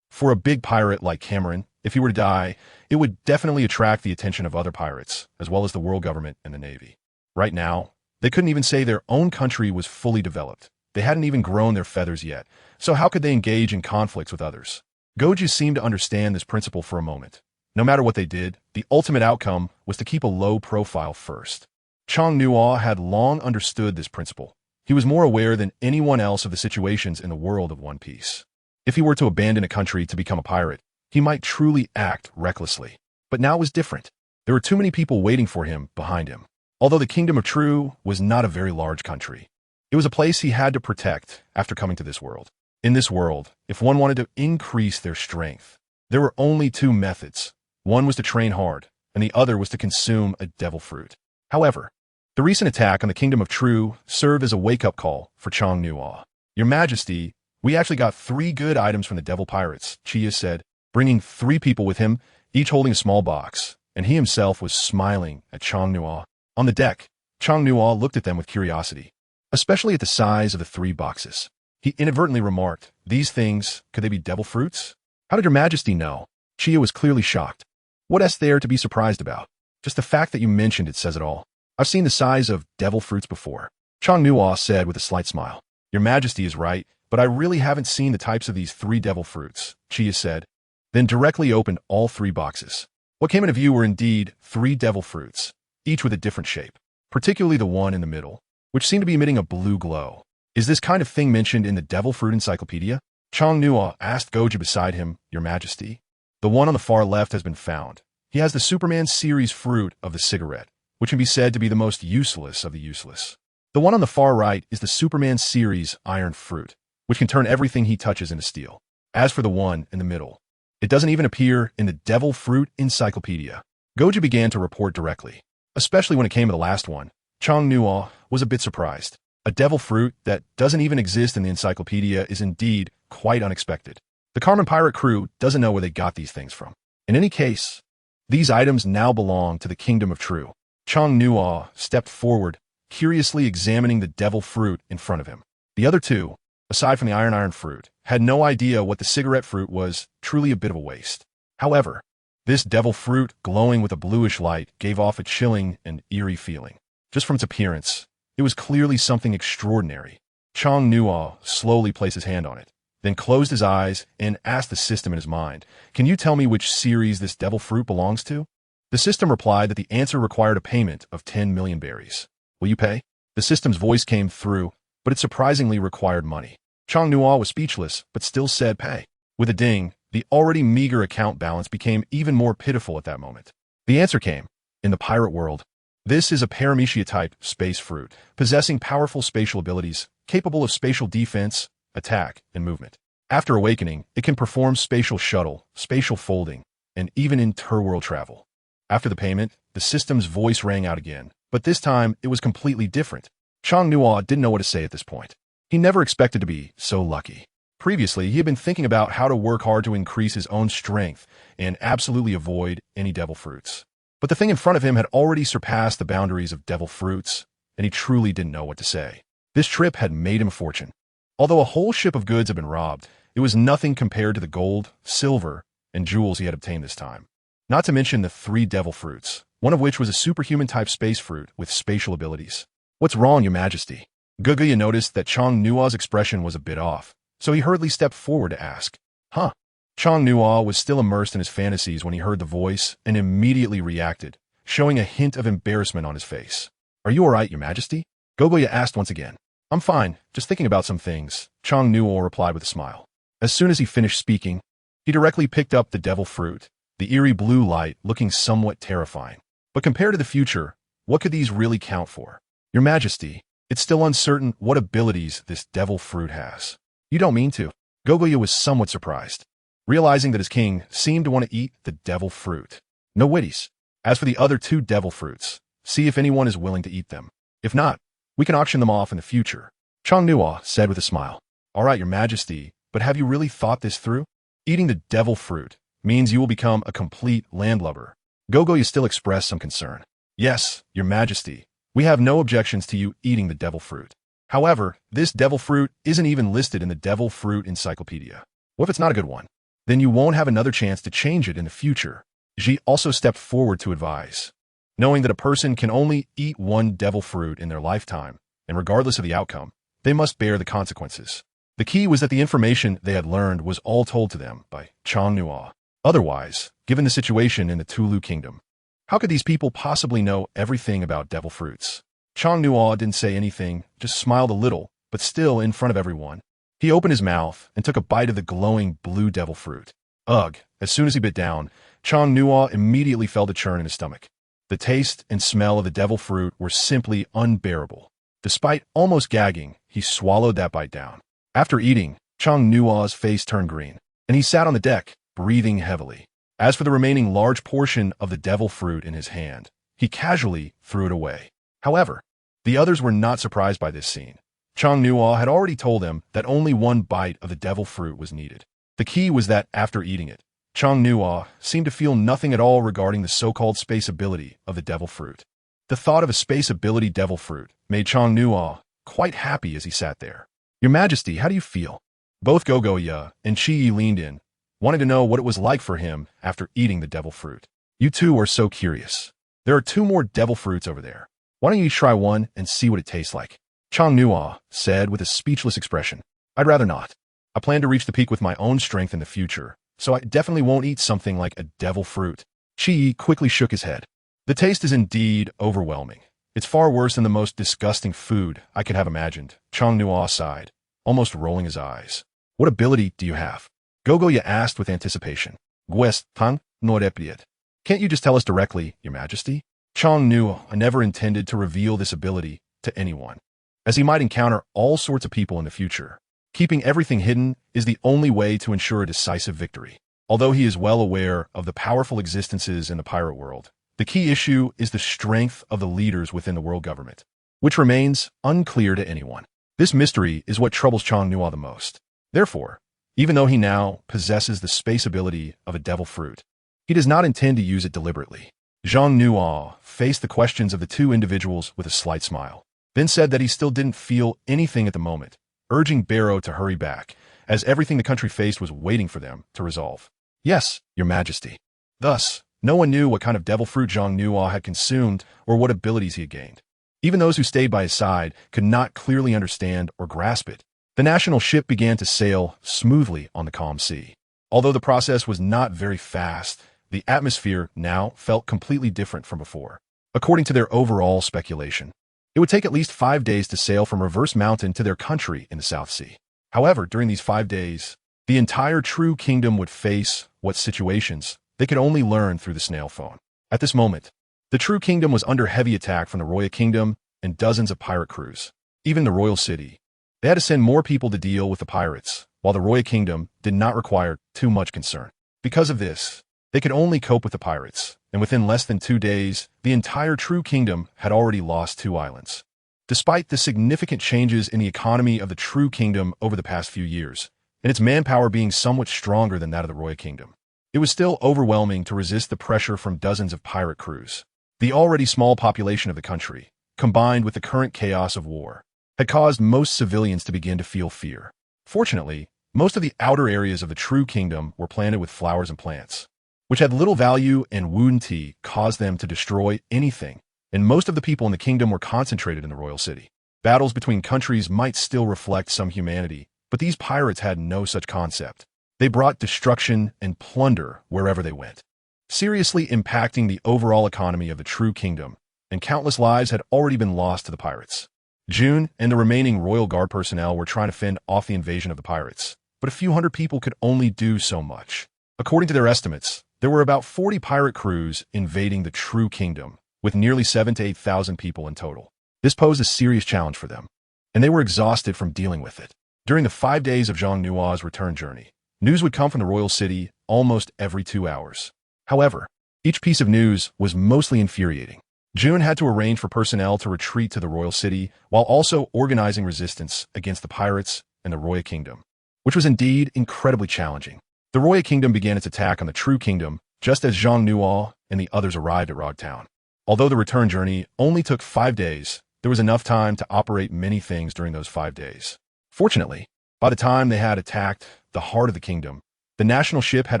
For a big pirate like Cameron, if he were to die, it would definitely attract the attention of other pirates, as well as the world government and the Navy. Right now, they couldn't even say their own country was fully developed. They hadn't even grown their feathers yet, so how could they engage in conflicts with others? Goji seemed to understand this principle for a moment. No matter what they did, the ultimate outcome was to keep a low profile first. Chang Nuo had long understood this principle. He was more aware than anyone else of the situations in the world of One Piece. If he were to abandon a country to become a pirate, he might truly act recklessly. But now it was different. There were too many people waiting for him behind him. Although the Kingdom of True was not a very large country, it was a place he had to protect after coming to this world. In this world, if one wanted to increase their strength, there were only two methods. One was to train hard, and the other was to consume a devil fruit. However, the recent attack on the Kingdom of True served as a wake-up call for Chang Nuo. Your Majesty, we actually got 3 good items from the Devil Pirates, Chia said, bringing 3 people with him, each holding a small box, and he himself was smiling at Chang Nuo. On the deck, Chang Nuo looked at them with curiosity, especially at the size of the 3 boxes. He inadvertently remarked, these things, could they be devil fruits? How did Your Majesty know? Chia was clearly shocked. What is there to be surprised about? Just the fact that you mentioned it says it all. I've seen the size of devil fruits before. Chang Nuo said with a slight smile. Your Majesty is right, but I really haven't seen the types of these 3 devil fruits, Chia said, then directly opened all 3 boxes. What came into view were indeed 3 devil fruits, each with a different shape, particularly the one in the middle, which seemed to be emitting a blue glow. Is this kind of thing mentioned in the Devil Fruit Encyclopedia? Chang Nuo asked Goji beside him, Your Majesty. The one on the far left has been found. He has the Superman series fruit of the cigarette, which can be said to be the most useless of the useless. The one on the far right is the Superman series iron fruit, which can turn everything he touches into steel. As for the one in the middle, it doesn't even appear in the Devil Fruit Encyclopedia. Goji began to report directly. Especially when it came to the last one, Chang Nuo was a bit surprised. A devil fruit that doesn't even exist in the encyclopedia is indeed quite unexpected. The Carmen Pirate crew doesn't know where they got these things from. In any case, these items now belong to the Kingdom of True. Chang Nuo stepped forward, curiously examining the devil fruit in front of him. The other 2, aside from the iron fruit, had no idea what the cigarette fruit was, truly a bit of a waste. However, this devil fruit, glowing with a bluish light, gave off a chilling and eerie feeling. Just from its appearance, it was clearly something extraordinary. Chang Nuo slowly placed his hand on it, then closed his eyes and asked the system in his mind, Can you tell me which series this devil fruit belongs to? The system replied that the answer required a payment of 10 million berries. Will you pay? The system's voice came through, but it surprisingly required money. Chang Nuo was speechless, but still said pay. With a ding, the already meager account balance became even more pitiful at that moment. The answer came. In the pirate world, this is a paramecia-type space fruit, possessing powerful spatial abilities, capable of spatial defense, attack, and movement. After awakening, it can perform spatial shuttle, spatial folding, and even interworld travel. After the payment, the system's voice rang out again, but this time it was completely different. Chang Nuo didn't know what to say at this point. He never expected to be so lucky. Previously, he had been thinking about how to work hard to increase his own strength and absolutely avoid any devil fruits. But the thing in front of him had already surpassed the boundaries of devil fruits, and he truly didn't know what to say. This trip had made him a fortune. Although a whole ship of goods had been robbed, it was nothing compared to the gold, silver, and jewels he had obtained this time. Not to mention the 3 devil fruits, one of which was a superhuman-type space fruit with spatial abilities. What's wrong, Your Majesty? Guguya noticed that Chong Nua's expression was a bit off, so he hurriedly stepped forward to ask. Huh? Chong Nua was still immersed in his fantasies when he heard the voice and immediately reacted, showing a hint of embarrassment on his face. Are you all right, Your Majesty? Guguya asked once again. I'm fine, just thinking about some things, Chong Nua replied with a smile. As soon as he finished speaking, he directly picked up the devil fruit, the eerie blue light looking somewhat terrifying. But compared to the future, what could these really count for? Your Majesty, it's still uncertain what abilities this devil fruit has. You don't mean to? Guguya was somewhat surprised, realizing that his king seemed to want to eat the devil fruit. No witties. As for the other 2 devil fruits, see if anyone is willing to eat them. If not, we can auction them off in the future, Chong Nua said with a smile. All right, Your Majesty, but have you really thought this through? Eating the devil fruit means you will become a complete landlubber. Guguya still expressed some concern. Yes, Your Majesty, we have no objections to you eating the devil fruit. However, this devil fruit isn't even listed in the devil fruit encyclopedia. What if it's not a good one? Then you won't have another chance to change it in the future. Ji also stepped forward to advise. Knowing that a person can only eat one devil fruit in their lifetime, and regardless of the outcome, they must bear the consequences. The key was that the information they had learned was all told to them by Chong Nua. Otherwise, given the situation in the Tulu Kingdom, how could these people possibly know everything about devil fruits? Chong Nua didn't say anything, just smiled a little, but still in front of everyone. He opened his mouth and took a bite of the glowing blue devil fruit. Ugh! As soon as he bit down, Chong Nua immediately felt a churn in his stomach. The taste and smell of the devil fruit were simply unbearable. Despite almost gagging, he swallowed that bite down. After eating, Chong Nua's face turned green, and he sat on the deck, breathing heavily. As for the remaining large portion of the devil fruit in his hand, he casually threw it away. However, the others were not surprised by this scene. Chong Nua had already told them that only 1 bite of the devil fruit was needed. The key was that after eating it, Chong Nua seemed to feel nothing at all regarding the so-called space ability of the devil fruit. The thought of a space ability devil fruit made Chong Nua quite happy as he sat there. Your Majesty, how do you feel? Both Guguya and Chi leaned in, wanting to know what it was like for him after eating the devil fruit. You two are so curious. There are 2 more devil fruits over there. Why don't you try one and see what it tastes like? Chong Nua said with a speechless expression. I'd rather not. I plan to reach the peak with my own strength in the future, so I definitely won't eat something like a devil fruit. Chi quickly shook his head. The taste is indeed overwhelming. It's far worse than the most disgusting food I could have imagined, Chong Nua sighed, almost rolling his eyes. What ability do you have? Guguya asked with anticipation. Guest tang norepiet. Can't you just tell us directly, Your Majesty? Chong Nua never intended to reveal this ability to anyone, as he might encounter all sorts of people in the future. Keeping everything hidden is the only way to ensure a decisive victory. Although he is well aware of the powerful existences in the pirate world, the key issue is the strength of the leaders within the world government, which remains unclear to anyone. This mystery is what troubles Chong Nua the most. Therefore, even though he now possesses the space ability of a devil fruit, he does not intend to use it deliberately. Chong Nua faced the questions of the 2 individuals with a slight smile, then said that he still didn't feel anything at the moment, urging Barrow to hurry back, as everything the country faced was waiting for them to resolve. Yes, Your Majesty. Thus, no one knew what kind of devil fruit Chong Nua had consumed or what abilities he had gained. Even those who stayed by his side could not clearly understand or grasp it. The national ship began to sail smoothly on the calm sea. Although the process was not very fast, the atmosphere now felt completely different from before. According to their overall speculation, it would take at least 5 days to sail from Reverse Mountain to their country in the South Sea. However, during these 5 days, the entire True Kingdom would face what situations they could only learn through the snail phone. At this moment, the True Kingdom was under heavy attack from the Royal Kingdom and dozens of pirate crews. Even the Royal City, they had to send more people to deal with the pirates, while the Royal Kingdom did not require too much concern. Because of this, they could only cope with the pirates, and within less than 2 days, the entire True Kingdom had already lost 2 islands. Despite the significant changes in the economy of the True Kingdom over the past few years, and its manpower being somewhat stronger than that of the Royal Kingdom, it was still overwhelming to resist the pressure from dozens of pirate crews. The already small population of the country, combined with the current chaos of war, had caused most civilians to begin to feel fear. Fortunately, most of the outer areas of the True Kingdom were planted with flowers and plants, which had little value, and Woon Tea caused them to destroy anything and most of the people in the kingdom were concentrated in the royal city. Battles between countries might still reflect some humanity, but these pirates had no such concept. They brought destruction and plunder wherever they went, seriously impacting the overall economy of the true kingdom, and countless lives had already been lost to the pirates. June and the remaining royal guard personnel were trying to fend off the invasion of the pirates, but a few hundred people could only do so much. According to their estimates, there were about 40 pirate crews invading the true kingdom, with nearly 7,000 to 8,000 people in total. This posed a serious challenge for them, and they were exhausted from dealing with it. During the 5 days of Zhang-Nua's return journey, news would come from the royal city almost every 2 hours. However, each piece of news was mostly infuriating. June had to arrange for personnel to retreat to the royal city while also organizing resistance against the pirates and the Roya Kingdom, which was indeed incredibly challenging. The Roya Kingdom began its attack on the true kingdom just as Zhang-Nua and the others arrived at Rog Town. Although the return journey only took 5 days, there was enough time to operate many things during those 5 days. Fortunately, by the time they had attacked the heart of the kingdom, the national ship had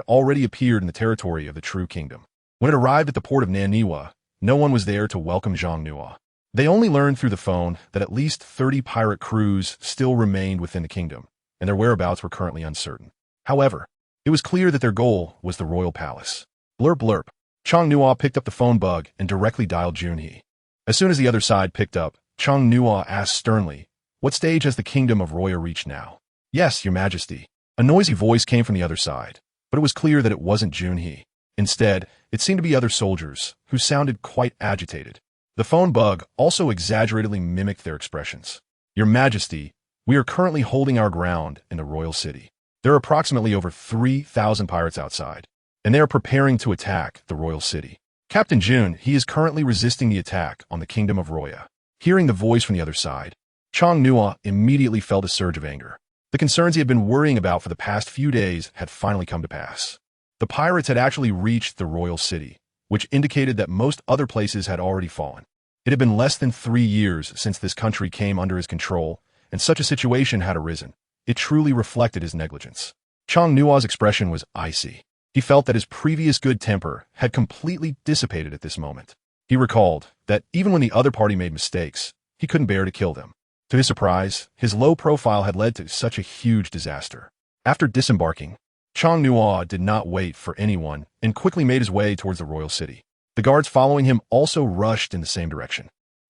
already appeared in the territory of the true kingdom. When it arrived at the port of Naniwa, no one was there to welcome Zhang-Nua. They only learned through the phone that at least 30 pirate crews still remained within the kingdom, and their whereabouts were currently uncertain. However, it was clear that their goal was the royal palace. Blurp blurp. Zhang-Nua picked up the phone bug and directly dialed Junhee. As soon as the other side picked up, Zhang-Nua asked sternly, "What stage has the kingdom of Roya reached now?" "Yes, your majesty." A noisy voice came from the other side, but it was clear that it wasn't Junhee. Instead, it seemed to be other soldiers, who sounded quite agitated. The phone bug also exaggeratedly mimicked their expressions. "Your majesty, we are currently holding our ground in the royal city. There are approximately over 3,000 pirates outside, and they are preparing to attack the royal city. Captain June, he is currently resisting the attack on the kingdom of Roya." Hearing the voice from the other side, Zhang-Nua immediately felt a surge of anger. The concerns he had been worrying about for the past few days had finally come to pass. The pirates had actually reached the royal city, which indicated that most other places had already fallen. It had been less than 3 years since this country came under his control, and such a situation had arisen. It truly reflected his negligence. Zhang-Nua's expression was icy. He felt that his previous good temper had completely dissipated at this moment. He recalled that even when the other party made mistakes, he couldn't bear to kill them. To his surprise, his low profile had led to such a huge disaster. After disembarking, Zhang-Nua did not wait for anyone and quickly made his way towards the royal city. The guards following him also rushed in the same direction.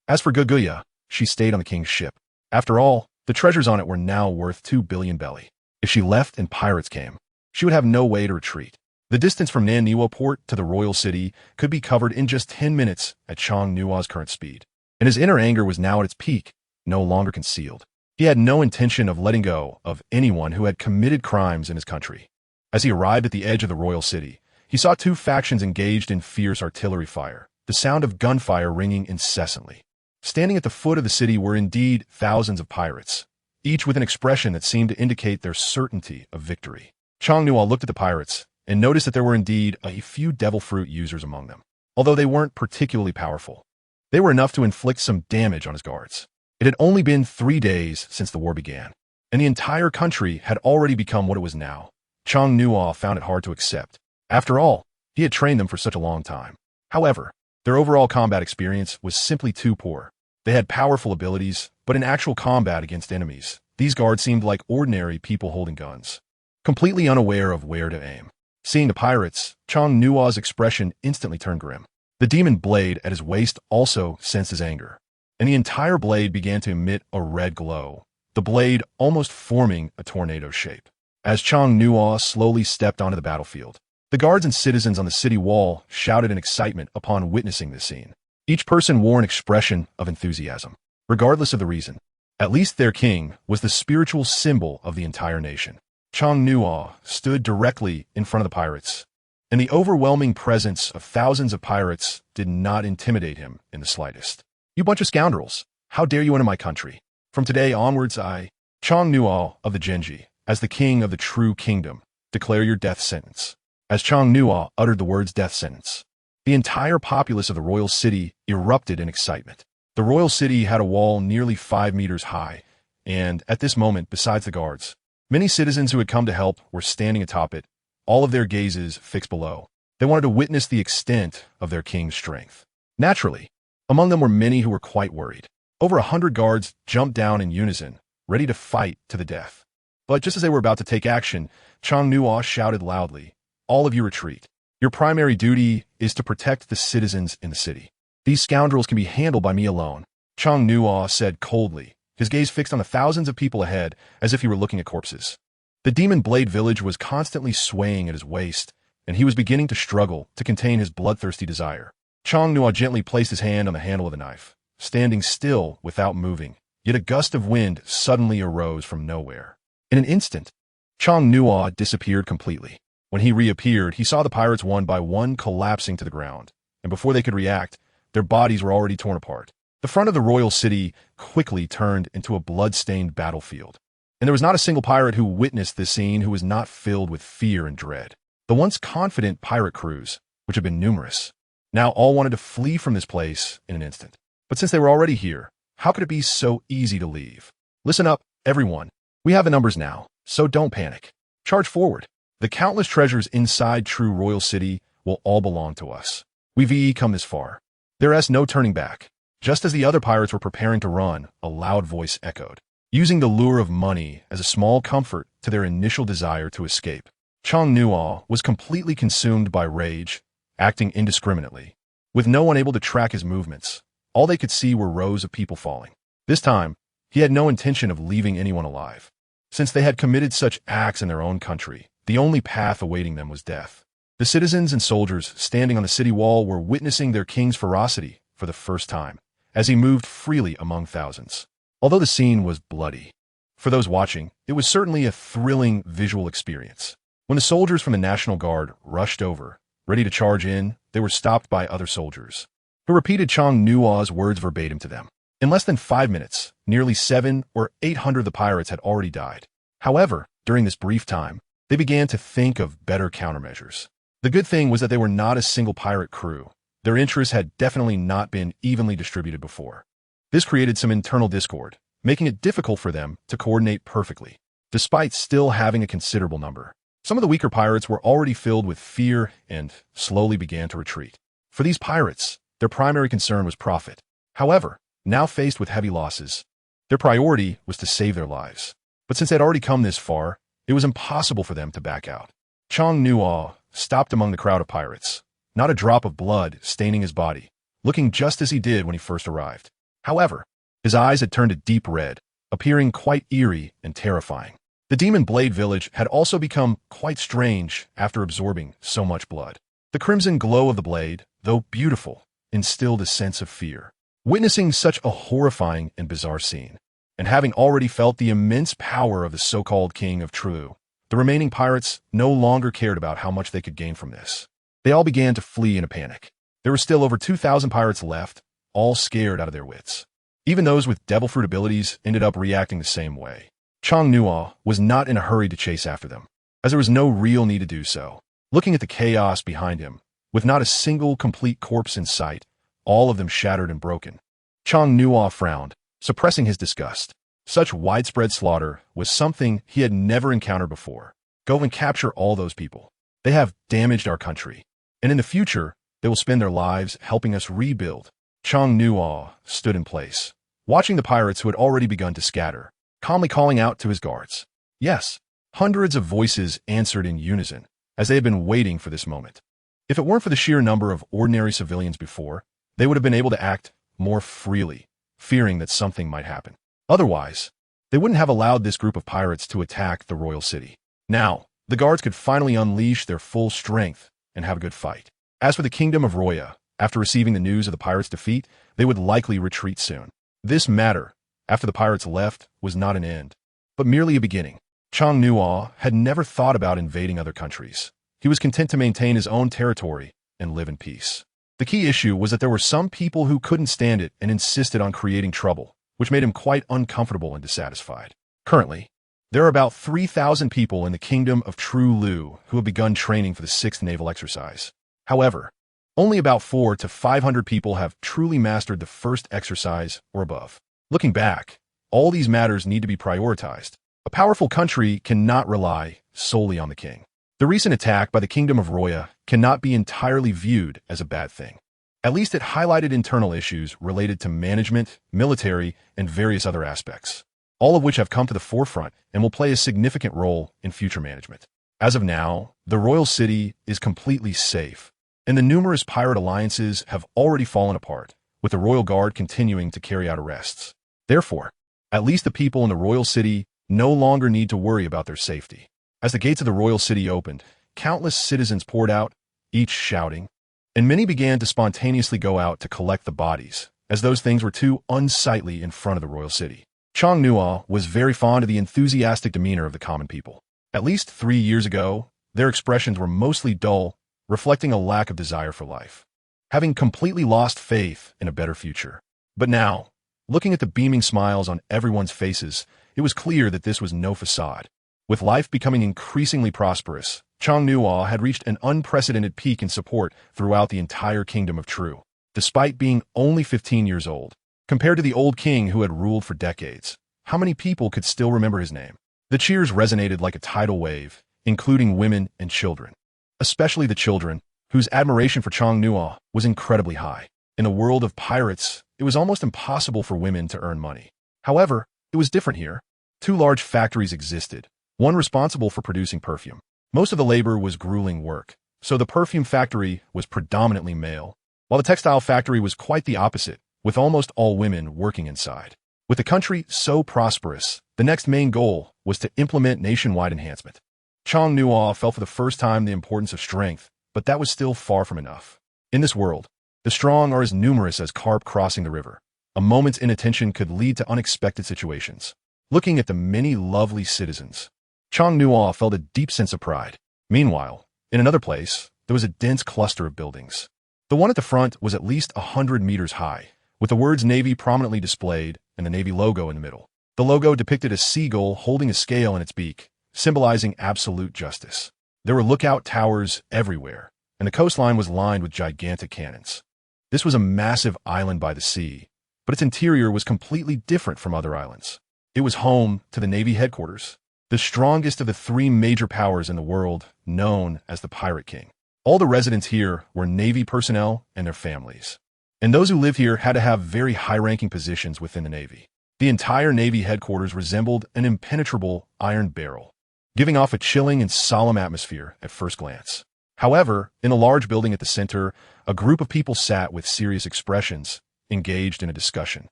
As for Guguya, she stayed on the king's ship. After all, the treasures on it were now worth 2 billion belly. If she left and pirates came, she would have no way to retreat. The distance from Naniwa port to the royal city could be covered in just 10 minutes at Zhang-Nua's current speed. And his inner anger was now at its peak, no longer concealed. He had no intention of letting go of anyone who had committed crimes in his country. As he arrived at the edge of the royal city, he saw 2 factions engaged in fierce artillery fire, the sound of gunfire ringing incessantly. Standing at the foot of the city were indeed thousands of pirates, each with an expression that seemed to indicate their certainty of victory. Zhang-Nua looked at the pirates and noticed that there were indeed a few devil fruit users among them. Although they weren't particularly powerful, they were enough to inflict some damage on his guards. It had only been 3 days since the war began, and the entire country had already become what it was now. Zhang-Nua found it hard to accept. After all, he had trained them for such a long time. However, their overall combat experience was simply too poor. They had powerful abilities, but in actual combat against enemies, these guards seemed like ordinary people holding guns, completely unaware of where to aim. Seeing the pirates, Zhang-Nua's expression instantly turned grim. The demon blade at his waist also sensed his anger, and the entire blade began to emit a red glow, the blade almost forming a tornado shape. As Zhang-Nua slowly stepped onto the battlefield, the guards and citizens on the city wall shouted in excitement upon witnessing this scene. Each person wore an expression of enthusiasm, regardless of the reason. At least their king was the spiritual symbol of the entire nation. Zhang-Nua stood directly in front of the pirates, and the overwhelming presence of thousands of pirates did not intimidate him in the slightest. "You bunch of scoundrels! How dare you enter my country? From today onwards Zhang-Nua of the Genji, as the king of the true kingdom, declare your death sentence." As Zhang-Nua uttered the words death sentence, the entire populace of the royal city erupted in excitement. The royal city had a wall nearly 5 meters high, and at this moment, besides the guards, many citizens who had come to help were standing atop it, all of their gazes fixed below. They wanted to witness the extent of their king's strength. Naturally, Among them were many who were quite worried. Over 100 guards jumped down in unison, ready to fight to the death. But just as they were about to take action, Chang Nuo shouted loudly, "All of you retreat. Your primary duty is to protect the citizens in the city. These scoundrels can be handled by me alone." Chang Nuo said coldly, his gaze fixed on the thousands of people ahead as if he were looking at corpses. The Demon Blade village was constantly swaying at his waist, and he was beginning to struggle to contain his bloodthirsty desire. Chang Nuo gently placed his hand on the handle of the knife, standing still without moving, yet a gust of wind suddenly arose from nowhere. In an instant, Chang Nuo disappeared completely. When he reappeared, he saw the pirates one by one collapsing to the ground, and before they could react, their bodies were already torn apart. The front of the royal city quickly turned into a blood-stained battlefield, and there was not a single pirate who witnessed this scene who was not filled with fear and dread. The once confident pirate crews, which had been numerous, now all wanted to flee from this place in an instant. But since they were already here, how could it be so easy to leave? Listen up, everyone. We have the numbers now, so don't panic. Charge forward. The countless treasures inside True Royal City will all belong to us. We've come this far. There is no turning back. Just as the other pirates were preparing to run, a loud voice echoed, using the lure of money as a small comfort to their initial desire to escape. Chang Nuo was completely consumed by rage, acting indiscriminately. With no one able to track his movements, all they could see were rows of people falling. This time, he had no intention of leaving anyone alive. Since they had committed such acts in their own country, the only path awaiting them was death. The citizens and soldiers standing on the city wall were witnessing their king's ferocity for the first time, as he moved freely among thousands. Although the scene was bloody, for those watching, it was certainly a thrilling visual experience. When the soldiers from the National Guard rushed over, ready to charge in, they were stopped by other soldiers, who repeated Chang Nuo's words verbatim to them. In less than 5 minutes, nearly 700 or 800 of the pirates had already died. However, during this brief time, they began to think of better countermeasures. The good thing was that they were not a single pirate crew. Their interests had definitely not been evenly distributed before. This created some internal discord, making it difficult for them to coordinate perfectly, despite still having a considerable number. Some of the weaker pirates were already filled with fear and slowly began to retreat. For these pirates, their primary concern was profit. However, now faced with heavy losses, their priority was to save their lives. But since they had already come this far, it was impossible for them to back out. Chang Nuo stopped among the crowd of pirates, not a drop of blood staining his body, looking just as he did when he first arrived. However, his eyes had turned a deep red, appearing quite eerie and terrifying. The Demon Blade village had also become quite strange after absorbing so much blood. The crimson glow of the blade, though beautiful, instilled a sense of fear. Witnessing such a horrifying and bizarre scene, and having already felt the immense power of the so-called King of True, the remaining pirates no longer cared about how much they could gain from this. They all began to flee in a panic. There were still over 2,000 pirates left, all scared out of their wits. Even those with devil fruit abilities ended up reacting the same way. Chang Nuo was not in a hurry to chase after them, as there was no real need to do so. Looking at the chaos behind him, with not a single complete corpse in sight, all of them shattered and broken, Chang Nuo frowned, suppressing his disgust. Such widespread slaughter was something he had never encountered before. Go and capture all those people. They have damaged our country, and in the future, they will spend their lives helping us rebuild. Chang Nuo stood in place, watching the pirates who had already begun to scatter, calmly calling out to his guards. Yes, hundreds of voices answered in unison, as they had been waiting for this moment. If it weren't for the sheer number of ordinary civilians before, they would have been able to act more freely, fearing that something might happen. Otherwise, they wouldn't have allowed this group of pirates to attack the royal city. Now, the guards could finally unleash their full strength and have a good fight. As for the kingdom of Roya, after receiving the news of the pirates' defeat, they would likely retreat soon. This matter, after the pirates left, was not an end, but merely a beginning. Chang Nuo had never thought about invading other countries. He was content to maintain his own territory and live in peace. The key issue was that there were some people who couldn't stand it and insisted on creating trouble, which made him quite uncomfortable and dissatisfied. Currently, there are about 3,000 people in the kingdom of True Lu who have begun training for the 6th naval exercise. However, only about 400 to 500 people have truly mastered the first exercise or above. Looking back, all these matters need to be prioritized. A powerful country cannot rely solely on the king. The recent attack by the kingdom of Roya cannot be entirely viewed as a bad thing. At least it highlighted internal issues related to management, military, and various other aspects, all of which have come to the forefront and will play a significant role in future management. As of now, the royal city is completely safe, and the numerous pirate alliances have already fallen apart, with the royal guard continuing to carry out arrests. Therefore, at least the people in the royal city no longer need to worry about their safety. As the gates of the royal city opened, countless citizens poured out, each shouting, and many began to spontaneously go out to collect the bodies, as those things were too unsightly in front of the royal city. Chong-Nua was very fond of the enthusiastic demeanor of the common people. At least 3 years ago, their expressions were mostly dull, reflecting a lack of desire for life, having completely lost faith in a better future. But now, looking at the beaming smiles on everyone's faces, it was clear that this was no facade. With life becoming increasingly prosperous, Chong-Nua had reached an unprecedented peak in support throughout the entire kingdom of True, despite being only 15 years old. Compared to the old king who had ruled for decades, how many people could still remember his name? The cheers resonated like a tidal wave, including women and children, especially the children, whose admiration for Chong-Nua was incredibly high. In a world of pirates, it was almost impossible for women to earn money. However, it was different here. 2 large factories existed, one responsible for producing perfume. Most of the labor was grueling work, so the perfume factory was predominantly male, while the textile factory was quite the opposite, with almost all women working inside. With the country so prosperous, the next main goal was to implement nationwide enhancement. Chong-Nua felt for the first time the importance of strength, but that was still far from enough. In this world, the strong are as numerous as carp crossing the river. A moment's inattention could lead to unexpected situations. Looking at the many lovely citizens, Chong-Nua felt a deep sense of pride. Meanwhile, in another place, there was a dense cluster of buildings. The one at the front was at least 100 meters high, with the words Navy prominently displayed and the Navy logo in the middle. The logo depicted a seagull holding a scale in its beak, symbolizing absolute justice. There were lookout towers everywhere, and the coastline was lined with gigantic cannons. This was a massive island by the sea, but its interior was completely different from other islands. It was home to the Navy headquarters, the strongest of the 3 major powers in the world, known as the Pirate King. All the residents here were Navy personnel and their families, and those who lived here had to have very high-ranking positions within the Navy. The entire Navy headquarters resembled an impenetrable iron barrel, giving off a chilling and solemn atmosphere at first glance. However, in a large building at the center, a group of people sat with serious expressions, engaged in a discussion.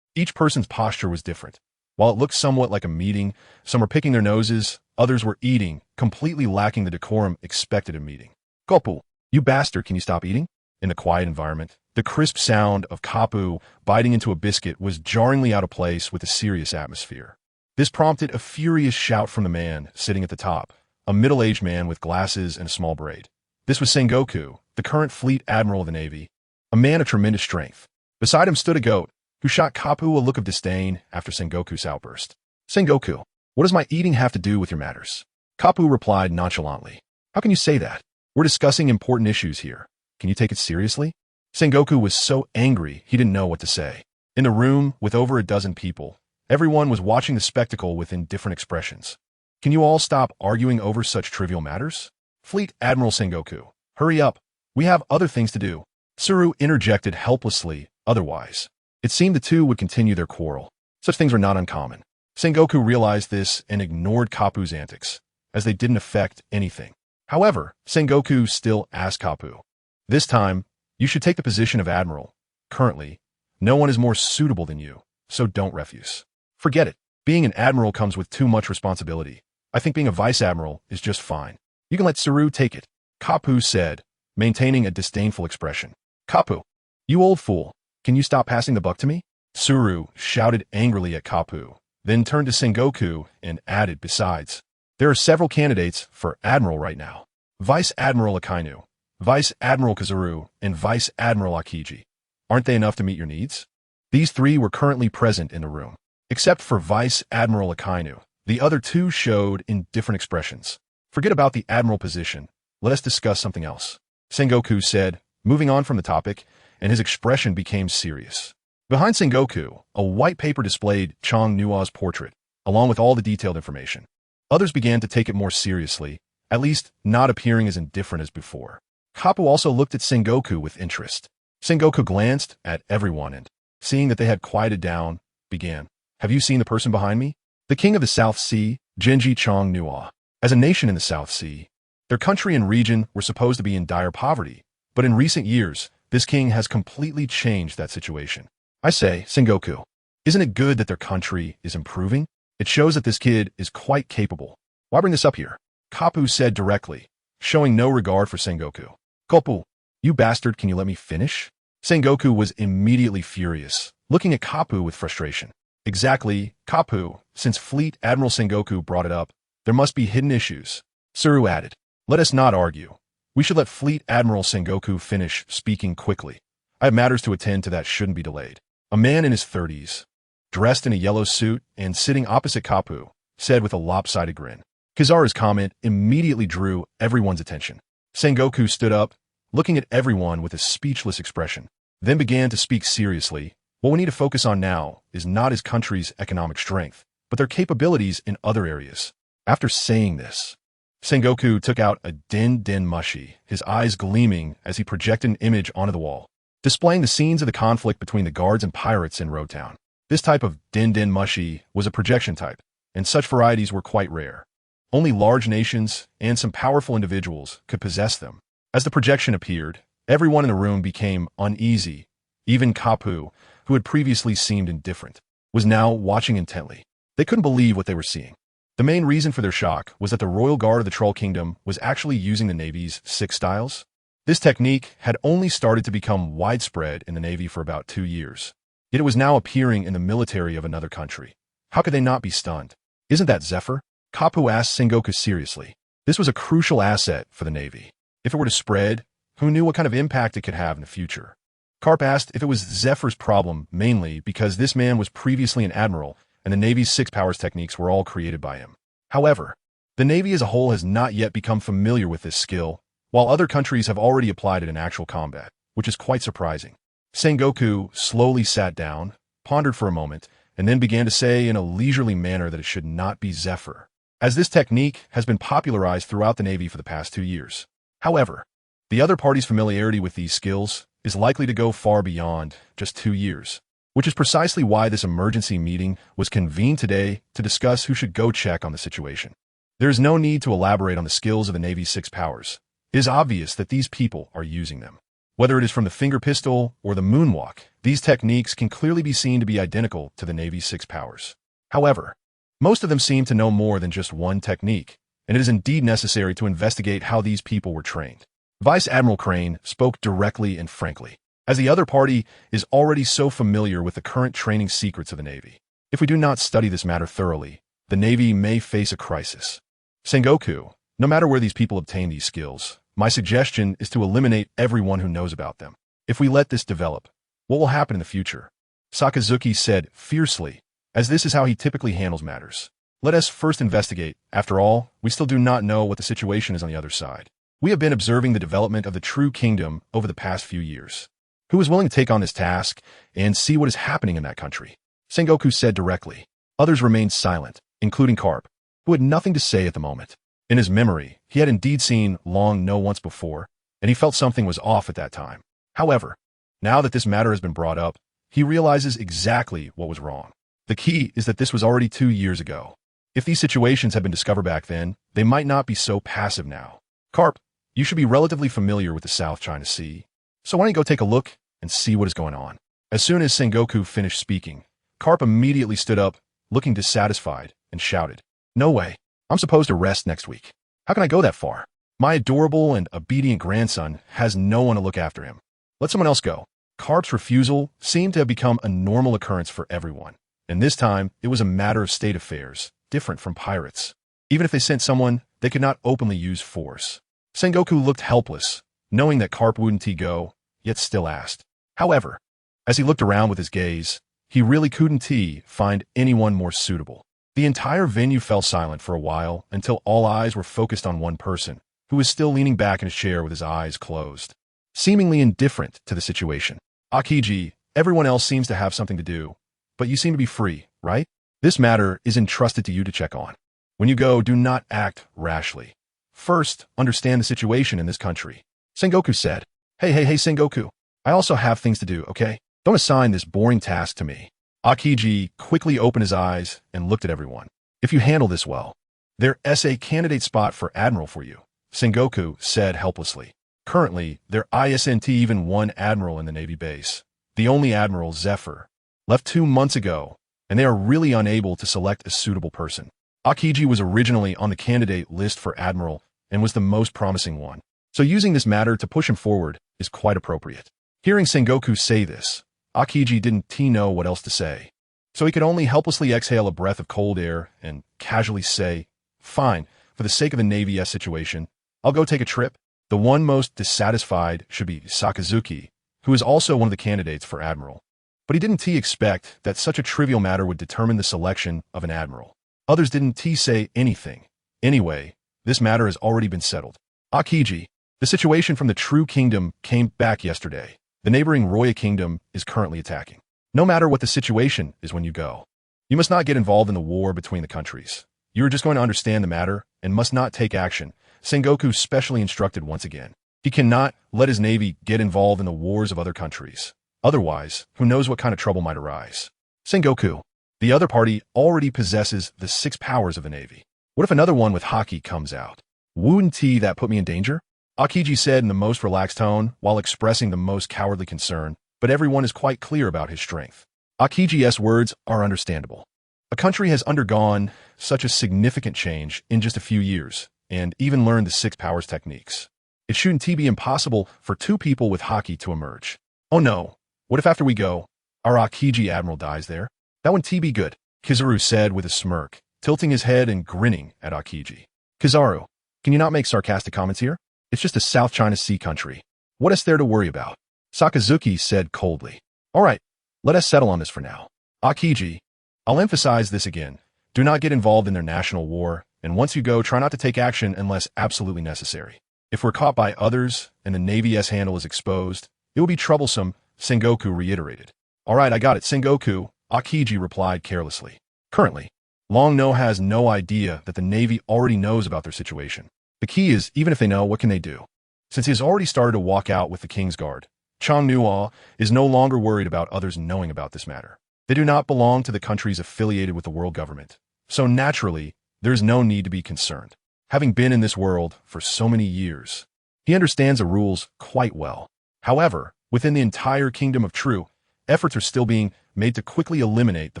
Each person's posture was different. While it looked somewhat like a meeting, some were picking their noses, others were eating, completely lacking the decorum expected of a meeting. Kapu, you bastard, can you stop eating? In the quiet environment, the crisp sound of Kapu biting into a biscuit was jarringly out of place with a serious atmosphere. This prompted a furious shout from the man sitting at the top, a middle-aged man with glasses and a small braid. This was Sengoku, the current fleet admiral of the Navy, a man of tremendous strength. Beside him stood a goat, who shot Kapu a look of disdain after Sengoku's outburst. Sengoku, what does my eating have to do with your matters? Kapu replied nonchalantly. How can you say that? We're discussing important issues here. Can you take it seriously? Sengoku was so angry he didn't know what to say. In the room, with over a dozen people, everyone was watching the spectacle with indifferent expressions. Can you all stop arguing over such trivial matters? Fleet Admiral Sengoku, hurry up. We have other things to do. Tsuru interjected helplessly, otherwise. It seemed the two would continue their quarrel. Such things were not uncommon. Sengoku realized this and ignored Kapu's antics, as they didn't affect anything. However, Sengoku still asked Kapu. This time, you should take the position of admiral. Currently, no one is more suitable than you, so don't refuse. Forget it. Being an admiral comes with too much responsibility. I think being a vice admiral is just fine. You can let Tsuru take it, Kapu said, maintaining a disdainful expression. Kapu, you old fool. Can you stop passing the buck to me? Tsuru shouted angrily at Kapu, then turned to Sengoku and added, besides, there are several candidates for admiral right now. Vice Admiral Akainu, Vice Admiral Kazuru, and Vice Admiral Akiji. Aren't they enough to meet your needs? These 3 were currently present in the room. Except for Vice Admiral Akainu, the other 2 showed indifferent expressions. Forget about the admiral position. Let us discuss something else, Sengoku said, moving on from the topic, and his expression became serious. Behind Sengoku, a white paper displayed Chong-Nua's portrait, along with all the detailed information. Others began to take it more seriously, at least not appearing as indifferent as before. Kapu also looked at Sengoku with interest. Sengoku glanced at everyone and, seeing that they had quieted down, began. Have you seen the person behind me? The king of the South Sea, Genji Chong Nua. As a nation in the South Sea, their country and region were supposed to be in dire poverty, but in recent years, this king has completely changed that situation. I say, Sengoku, isn't it good that their country is improving? It shows that this kid is quite capable. Why bring this up here? Kapu said directly, showing no regard for Sengoku. Kopu, you bastard, can you let me finish? Sengoku was immediately furious, looking at Kapu with frustration. Exactly, Kapu, since Fleet Admiral Sengoku brought it up, there must be hidden issues. Suru added, let us not argue. We should let Fleet Admiral Sengoku finish speaking quickly. I have matters to attend to that shouldn't be delayed. A man in his 30s, dressed in a yellow suit and sitting opposite Kapu, said with a lopsided grin. Kizaru's comment immediately drew everyone's attention. Sengoku stood up, looking at everyone with a speechless expression, then began to speak seriously. What we need to focus on now is not his country's economic strength, but their capabilities in other areas. After saying this, Sengoku took out a din mushi, his eyes gleaming as he projected an image onto the wall, displaying the scenes of the conflict between the guards and pirates in Road Town. This type of din mushi was a projection type, and such varieties were quite rare. Only large nations and some powerful individuals could possess them. As the projection appeared, everyone in the room became uneasy. Even Kapu, who had previously seemed indifferent, was now watching intently. They couldn't believe what they were seeing. The main reason for their shock was that the Royal Guard of the Troll Kingdom was actually using the Navy's 6 styles. This technique had only started to become widespread in the Navy for about 2 years. Yet it was now appearing in the military of another country. How could they not be stunned? Isn't that Zephyr? Kapu asked Sengoku seriously. This was a crucial asset for the Navy. If it were to spread, who knew what kind of impact it could have in the future? Karp asked if it was Zephyr's problem mainly because this man was previously an admiral and the Navy's 6 powers techniques were all created by him. However, the Navy as a whole has not yet become familiar with this skill, while other countries have already applied it in actual combat, which is quite surprising. Sengoku slowly sat down, pondered for a moment, and then began to say in a leisurely manner that it should not be Zephyr, as this technique has been popularized throughout the Navy for the past 2 years. However, the other party's familiarity with these skills is likely to go far beyond just 2 years, which is precisely why this emergency meeting was convened today to discuss who should go check on the situation. There is no need to elaborate on the skills of the Navy's 6 powers. It is obvious that these people are using them. Whether it is from the finger pistol or the moonwalk, these techniques can clearly be seen to be identical to the Navy's 6 powers. However, most of them seem to know more than just one technique, and it is indeed necessary to investigate how these people were trained. Vice Admiral Crane spoke directly and frankly, as the other party is already so familiar with the current training secrets of the Navy. If we do not study this matter thoroughly, the Navy may face a crisis. Sengoku, no matter where these people obtain these skills, my suggestion is to eliminate everyone who knows about them. If we let this develop, what will happen in the future? Sakazuki said fiercely, as this is how he typically handles matters. Let us first investigate. After all, we still do not know what the situation is on the other side. We have been observing the development of the true kingdom over the past few years. Who is willing to take on this task and see what is happening in that country? Sengoku said directly. Others remained silent, including Karp, who had nothing to say at the moment. In his memory, he had indeed seen Long No once before, and he felt something was off at that time. However, now that this matter has been brought up, he realizes exactly what was wrong. The key is that this was already 2 years ago. If these situations had been discovered back then, they might not be so passive now. Karp, you should be relatively familiar with the South China Sea, so why don't you go take a look and see what is going on? As soon as Sengoku finished speaking, Karp immediately stood up, looking dissatisfied, and shouted, "No way. I'm supposed to rest next week. How can I go that far? My adorable and obedient grandson has no one to look after him. Let someone else go." Karp's refusal seemed to have become a normal occurrence for everyone, and this time it was a matter of state affairs, different from pirates. Even if they sent someone, they could not openly use force. Sengoku looked helpless, knowing that Karp wouldn't go, yet still asked. However, as he looked around with his gaze, he really couldn't find anyone more suitable. The entire venue fell silent for a while until all eyes were focused on one person, who was still leaning back in his chair with his eyes closed, seemingly indifferent to the situation. "Akiji, everyone else seems to have something to do, but you seem to be free, right? This matter is entrusted to you to check on. When you go, do not act rashly. First, understand the situation in this country." Sengoku said. Hey, Sengoku. I also have things to do, okay? Don't assign this boring task to me. Akiji quickly opened his eyes and looked at everyone. If you handle this well, there's a candidate spot for admiral for you, Sengoku said helplessly. Currently, there isn't even one admiral in the Navy base. The only admiral, Zephyr, left 2 months ago, and they are really unable to select a suitable person. Akiji was originally on the candidate list for admiral and was the most promising one. So using this matter to push him forward is quite appropriate. Hearing Sengoku say this, Akiji didn't know what else to say. So he could only helplessly exhale a breath of cold air and casually say, "Fine, for the sake of the Navy's situation, I'll go take a trip." The one most dissatisfied should be Sakazuki, who is also one of the candidates for admiral. But he didn't expect that such a trivial matter would determine the selection of an admiral. Others didn't say anything. Anyway, this matter has already been settled. Akiji, the situation from the True Kingdom came back yesterday. The neighboring Roya Kingdom is currently attacking. No matter what the situation is when you go, you must not get involved in the war between the countries. You are just going to understand the matter and must not take action, Sengoku specially instructed once again. He cannot let his navy get involved in the wars of other countries. Otherwise, who knows what kind of trouble might arise. Sengoku, the other party already possesses the 6 powers of the navy. What if another one with haki comes out? Wouldn't that put me in danger? Akiji said in the most relaxed tone while expressing the most cowardly concern, but everyone is quite clear about his strength. Akiji's words are understandable. A country has undergone such a significant change in just a few years, and even learned the 6 powers techniques. It shouldn't be impossible for 2 people with haki to emerge. Oh no, what if after we go, our Akiji admiral dies there? That wouldn't be good, Kizaru said with a smirk, tilting his head and grinning at Akiji. Kizaru, can you not make sarcastic comments here? It's just a South China Sea country. What is there to worry about? Sakazuki said coldly. All right, let us settle on this for now. Akiji, I'll emphasize this again. Do not get involved in their national war, and once you go, try not to take action unless absolutely necessary. If we're caught by others and the Navy's handle is exposed, it will be troublesome, Sengoku reiterated. All right, I got it, Sengoku, Akiji replied carelessly. Currently, Long No has no idea that the Navy already knows about their situation. The key is, even if they know, what can they do? Since he has already started to walk out with the King's Guard, Chang Nuo is no longer worried about others knowing about this matter. They do not belong to the countries affiliated with the world government. So naturally, there is no need to be concerned. Having been in this world for so many years, he understands the rules quite well. However, within the entire Kingdom of True, efforts are still being made to quickly eliminate the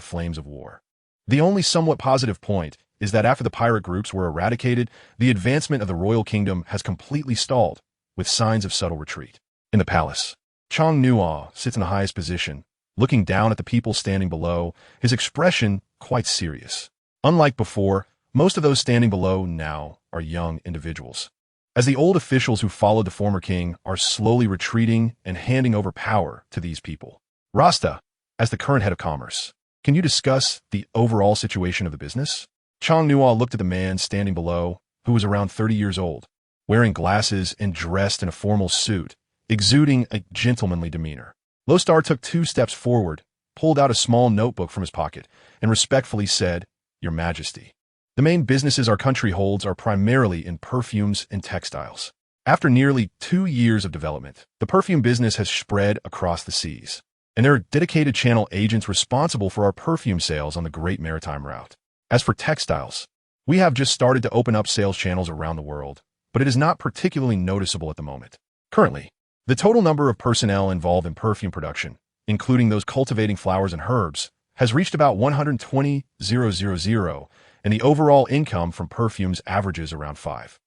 flames of war. The only somewhat positive point is that after the pirate groups were eradicated, the advancement of the royal kingdom has completely stalled, with signs of subtle retreat. In the palace, Chang Nuo sits in the highest position, looking down at the people standing below, his expression quite serious. Unlike before, most of those standing below now are young individuals. As the old officials who followed the former king are slowly retreating and handing over power to these people. Rasta, as the current head of commerce, can you discuss the overall situation of the business? Chang Nuo looked at the man standing below, who was around 30 years old, wearing glasses and dressed in a formal suit, exuding a gentlemanly demeanor. Lostar took 2 steps forward, pulled out a small notebook from his pocket, and respectfully said, "Your Majesty, the main businesses our country holds are primarily in perfumes and textiles. After nearly 2 years of development, the perfume business has spread across the seas, and there are dedicated channel agents responsible for our perfume sales on the Great Maritime Route. As for textiles, we have just started to open up sales channels around the world, but it is not particularly noticeable at the moment. Currently, the total number of personnel involved in perfume production, including those cultivating flowers and herbs, has reached about 120,000, and the overall income from perfumes averages around 5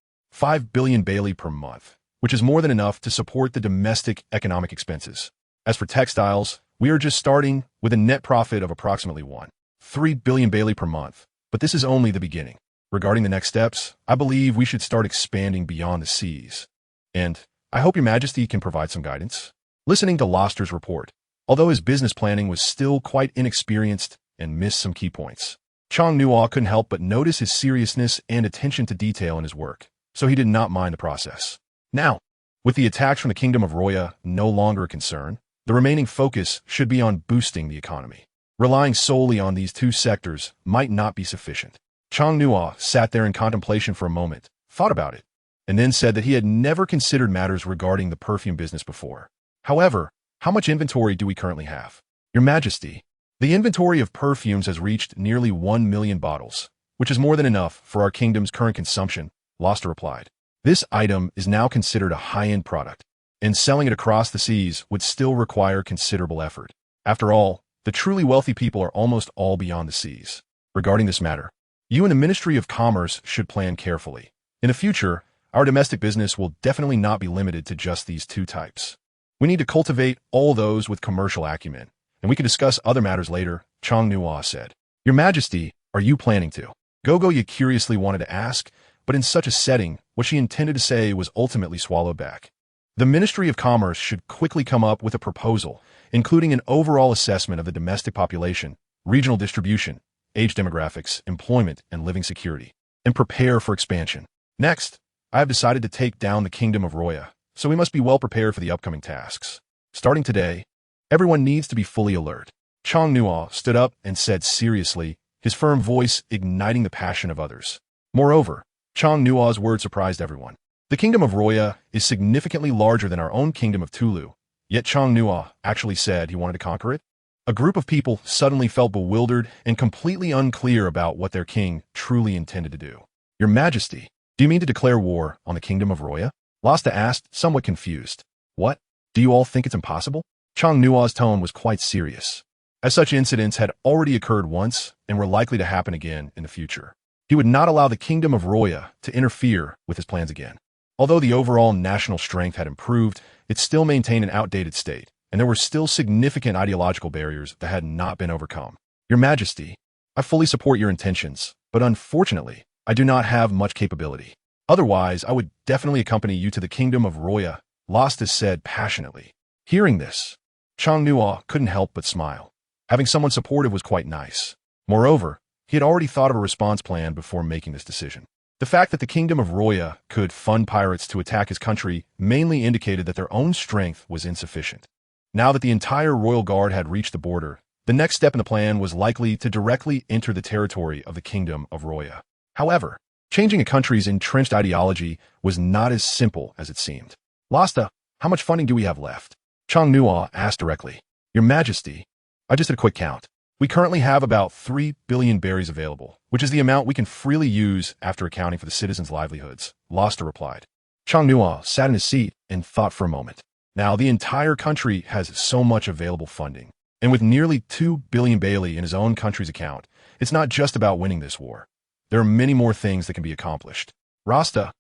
billion Bailey per month, which is more than enough to support the domestic economic expenses. As for textiles, we are just starting with a net profit of approximately 3 billion Bailey per month, but this is only the beginning. Regarding the next steps, I believe we should start expanding beyond the seas. And I hope Your Majesty can provide some guidance." Listening to Loster's report, although his business planning was still quite inexperienced and missed some key points, Chang Nuo couldn't help but notice his seriousness and attention to detail in his work, so he did not mind the process. Now, with the attacks from the Kingdom of Roya no longer a concern, the remaining focus should be on boosting the economy. Relying solely on these 2 sectors might not be sufficient. Chang Nuo sat there in contemplation for a moment, thought about it, and then said that he had never considered matters regarding the perfume business before. However, How much inventory do we currently have? Your Majesty, the inventory of perfumes has reached nearly 1 million bottles, which is more than enough for our kingdom's current consumption, Losta replied. This item is now considered a high-end product, and selling it across the seas would still require considerable effort. After all, the truly wealthy people are almost all beyond the seas. Regarding this matter, you and the Ministry of Commerce should plan carefully. In the future, our domestic business will definitely not be limited to just these two types. We need to cultivate all those with commercial acumen, and we can discuss other matters later, Chang-Nua said. Your Majesty, are you planning to? Gogoya curiously wanted to ask, but in such a setting, what she intended to say was ultimately swallowed back. The Ministry of Commerce should quickly come up with a proposal, including an overall assessment of the domestic population, regional distribution, age demographics, employment, and living security, and prepare for expansion. Next, I have decided to take down the Kingdom of Roya, so we must be well prepared for the upcoming tasks. Starting today, everyone needs to be fully alert. Chang-Nua stood up and said seriously, his firm voice igniting the passion of others. Moreover, Chang-Nua's word surprised everyone. The Kingdom of Roya is significantly larger than our own Kingdom of Tulu, yet Chang-Nua actually said he wanted to conquer it? A group of people suddenly felt bewildered and completely unclear about what their king truly intended to do. Your Majesty, do you mean to declare war on the Kingdom of Roya? Losta asked, somewhat confused. What? Do you all think it's impossible? Chang-Nua's tone was quite serious, as such incidents had already occurred once and were likely to happen again in the future. He would not allow the Kingdom of Roya to interfere with his plans again. Although the overall national strength had improved, it still maintained an outdated state, and there were still significant ideological barriers that had not been overcome. Your Majesty, I fully support your intentions, but unfortunately, I do not have much capability. Otherwise, I would definitely accompany you to the Kingdom of Roya, Losta said passionately. Hearing this, Chang-Nua couldn't help but smile. Having someone supportive was quite nice. Moreover, he had already thought of a response plan before making this decision. The fact that the Kingdom of Roya could fund pirates to attack his country mainly indicated that their own strength was insufficient. Now that the entire royal guard had reached the border, the next step in the plan was likely to directly enter the territory of the Kingdom of Roya. However, changing a country's entrenched ideology was not as simple as it seemed. Losta, how much funding do we have left? Chang-Nua asked directly. Your Majesty, I just did a quick count. We currently have about 3 billion berries available, which is the amount we can freely use after accounting for the citizens' livelihoods, Losta replied. Chang-Nua sat in his seat and thought for a moment. Now, the entire country has so much available funding, and with nearly 2 billion Bailey in his own country's account, it's not just about winning this war. There are many more things that can be accomplished. Rasta,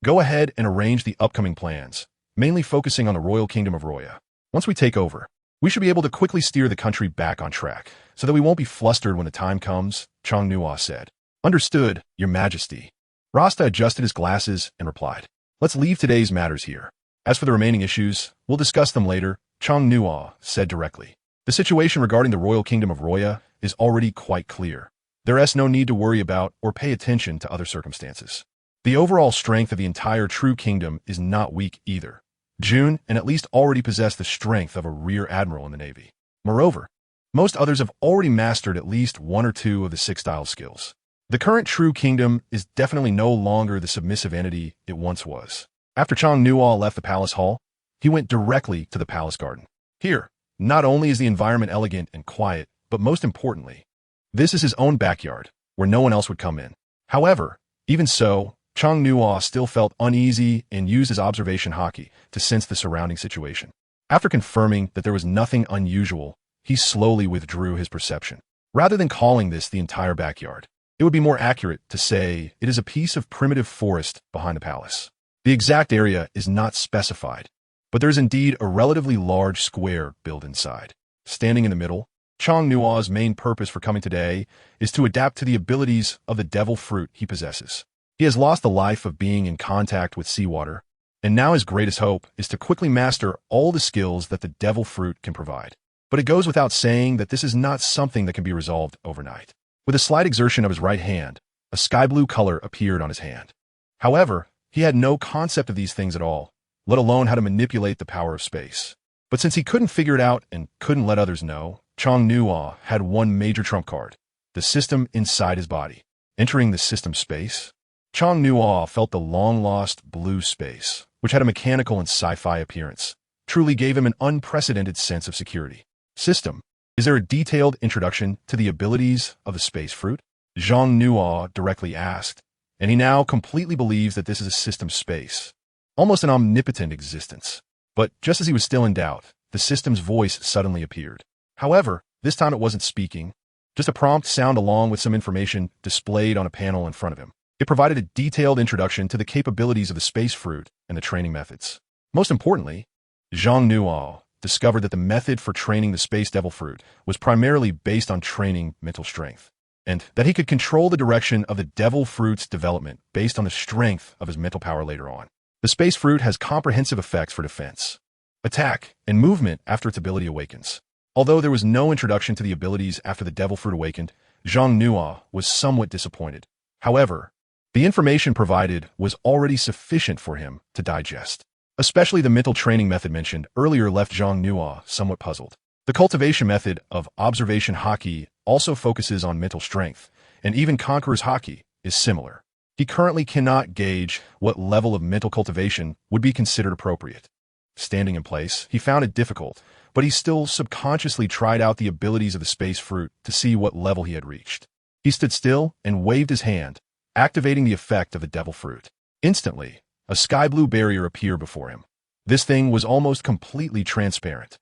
go ahead and arrange the upcoming plans, mainly focusing on the Royal Kingdom of Roya. Once we take over, we should be able to quickly steer the country back on track, so that we won't be flustered when the time comes, Chang-Nua said. Understood, Your Majesty. Rasta adjusted his glasses and replied. Let's leave today's matters here. As for the remaining issues, we'll discuss them later, Chang-Nua said directly. The situation regarding the Royal Kingdom of Roya is already quite clear. There is no need to worry about or pay attention to other circumstances. The overall strength of the entire true kingdom is not weak either. June and at least already possess the strength of a rear admiral in the Navy. Moreover, most others have already mastered at least one or two of the 6 style skills. The current true kingdom is definitely no longer the submissive entity it once was. After Chang-Nua left the palace hall, he went directly to the palace garden. Here, not only is the environment elegant and quiet, but most importantly, this is his own backyard, where no one else would come in. However, even so, Chang-Nua still felt uneasy and used his observation hockey to sense the surrounding situation. After confirming that there was nothing unusual, he slowly withdrew his perception. Rather than calling this the entire backyard, it would be more accurate to say it is a piece of primitive forest behind the palace. The exact area is not specified, but there is indeed a relatively large square built inside. Standing in the middle, Chang-Nua's main purpose for coming today is to adapt to the abilities of the devil fruit he possesses. He has lost the life of being in contact with seawater, and now his greatest hope is to quickly master all the skills that the devil fruit can provide. But it goes without saying that this is not something that can be resolved overnight. With a slight exertion of his right hand, a sky blue color appeared on his hand. However, he had no concept of these things at all, let alone how to manipulate the power of space. But since he couldn't figure it out and couldn't let others know, Chang-Nua had one major trump card, the system inside his body. Entering the system space, Chang-Nua felt the long-lost blue space, which had a mechanical and sci-fi appearance, truly gave him an unprecedented sense of security. System. Is there a detailed introduction to the abilities of the space fruit? Zhang Nuo directly asked, and he now completely believes that this is a system space, almost an omnipotent existence. But just as he was still in doubt, the system's voice suddenly appeared. However, this time it wasn't speaking, just a prompt sound along with some information displayed on a panel in front of him. It provided a detailed introduction to the capabilities of the space fruit and the training methods. Most importantly, Zhang Nuo discovered that the method for training the space devil fruit was primarily based on training mental strength, and that he could control the direction of the devil fruit's development based on the strength of his mental power later on. The space fruit has comprehensive effects for defense, attack, and movement after its ability awakens. Although there was no introduction to the abilities after the devil fruit awakened, Zhang Nuo was somewhat disappointed. However, the information provided was already sufficient for him to digest. Especially the mental training method mentioned earlier left Zhang Nuo somewhat puzzled. The cultivation method of observation haki also focuses on mental strength, and even Conqueror's haki is similar. He currently cannot gauge what level of mental cultivation would be considered appropriate. Standing in place, he found it difficult, but he still subconsciously tried out the abilities of the space fruit to see what level he had reached. He stood still and waved his hand, activating the effect of the devil fruit. Instantly, a sky-blue barrier appeared before him. This thing was almost completely transparent,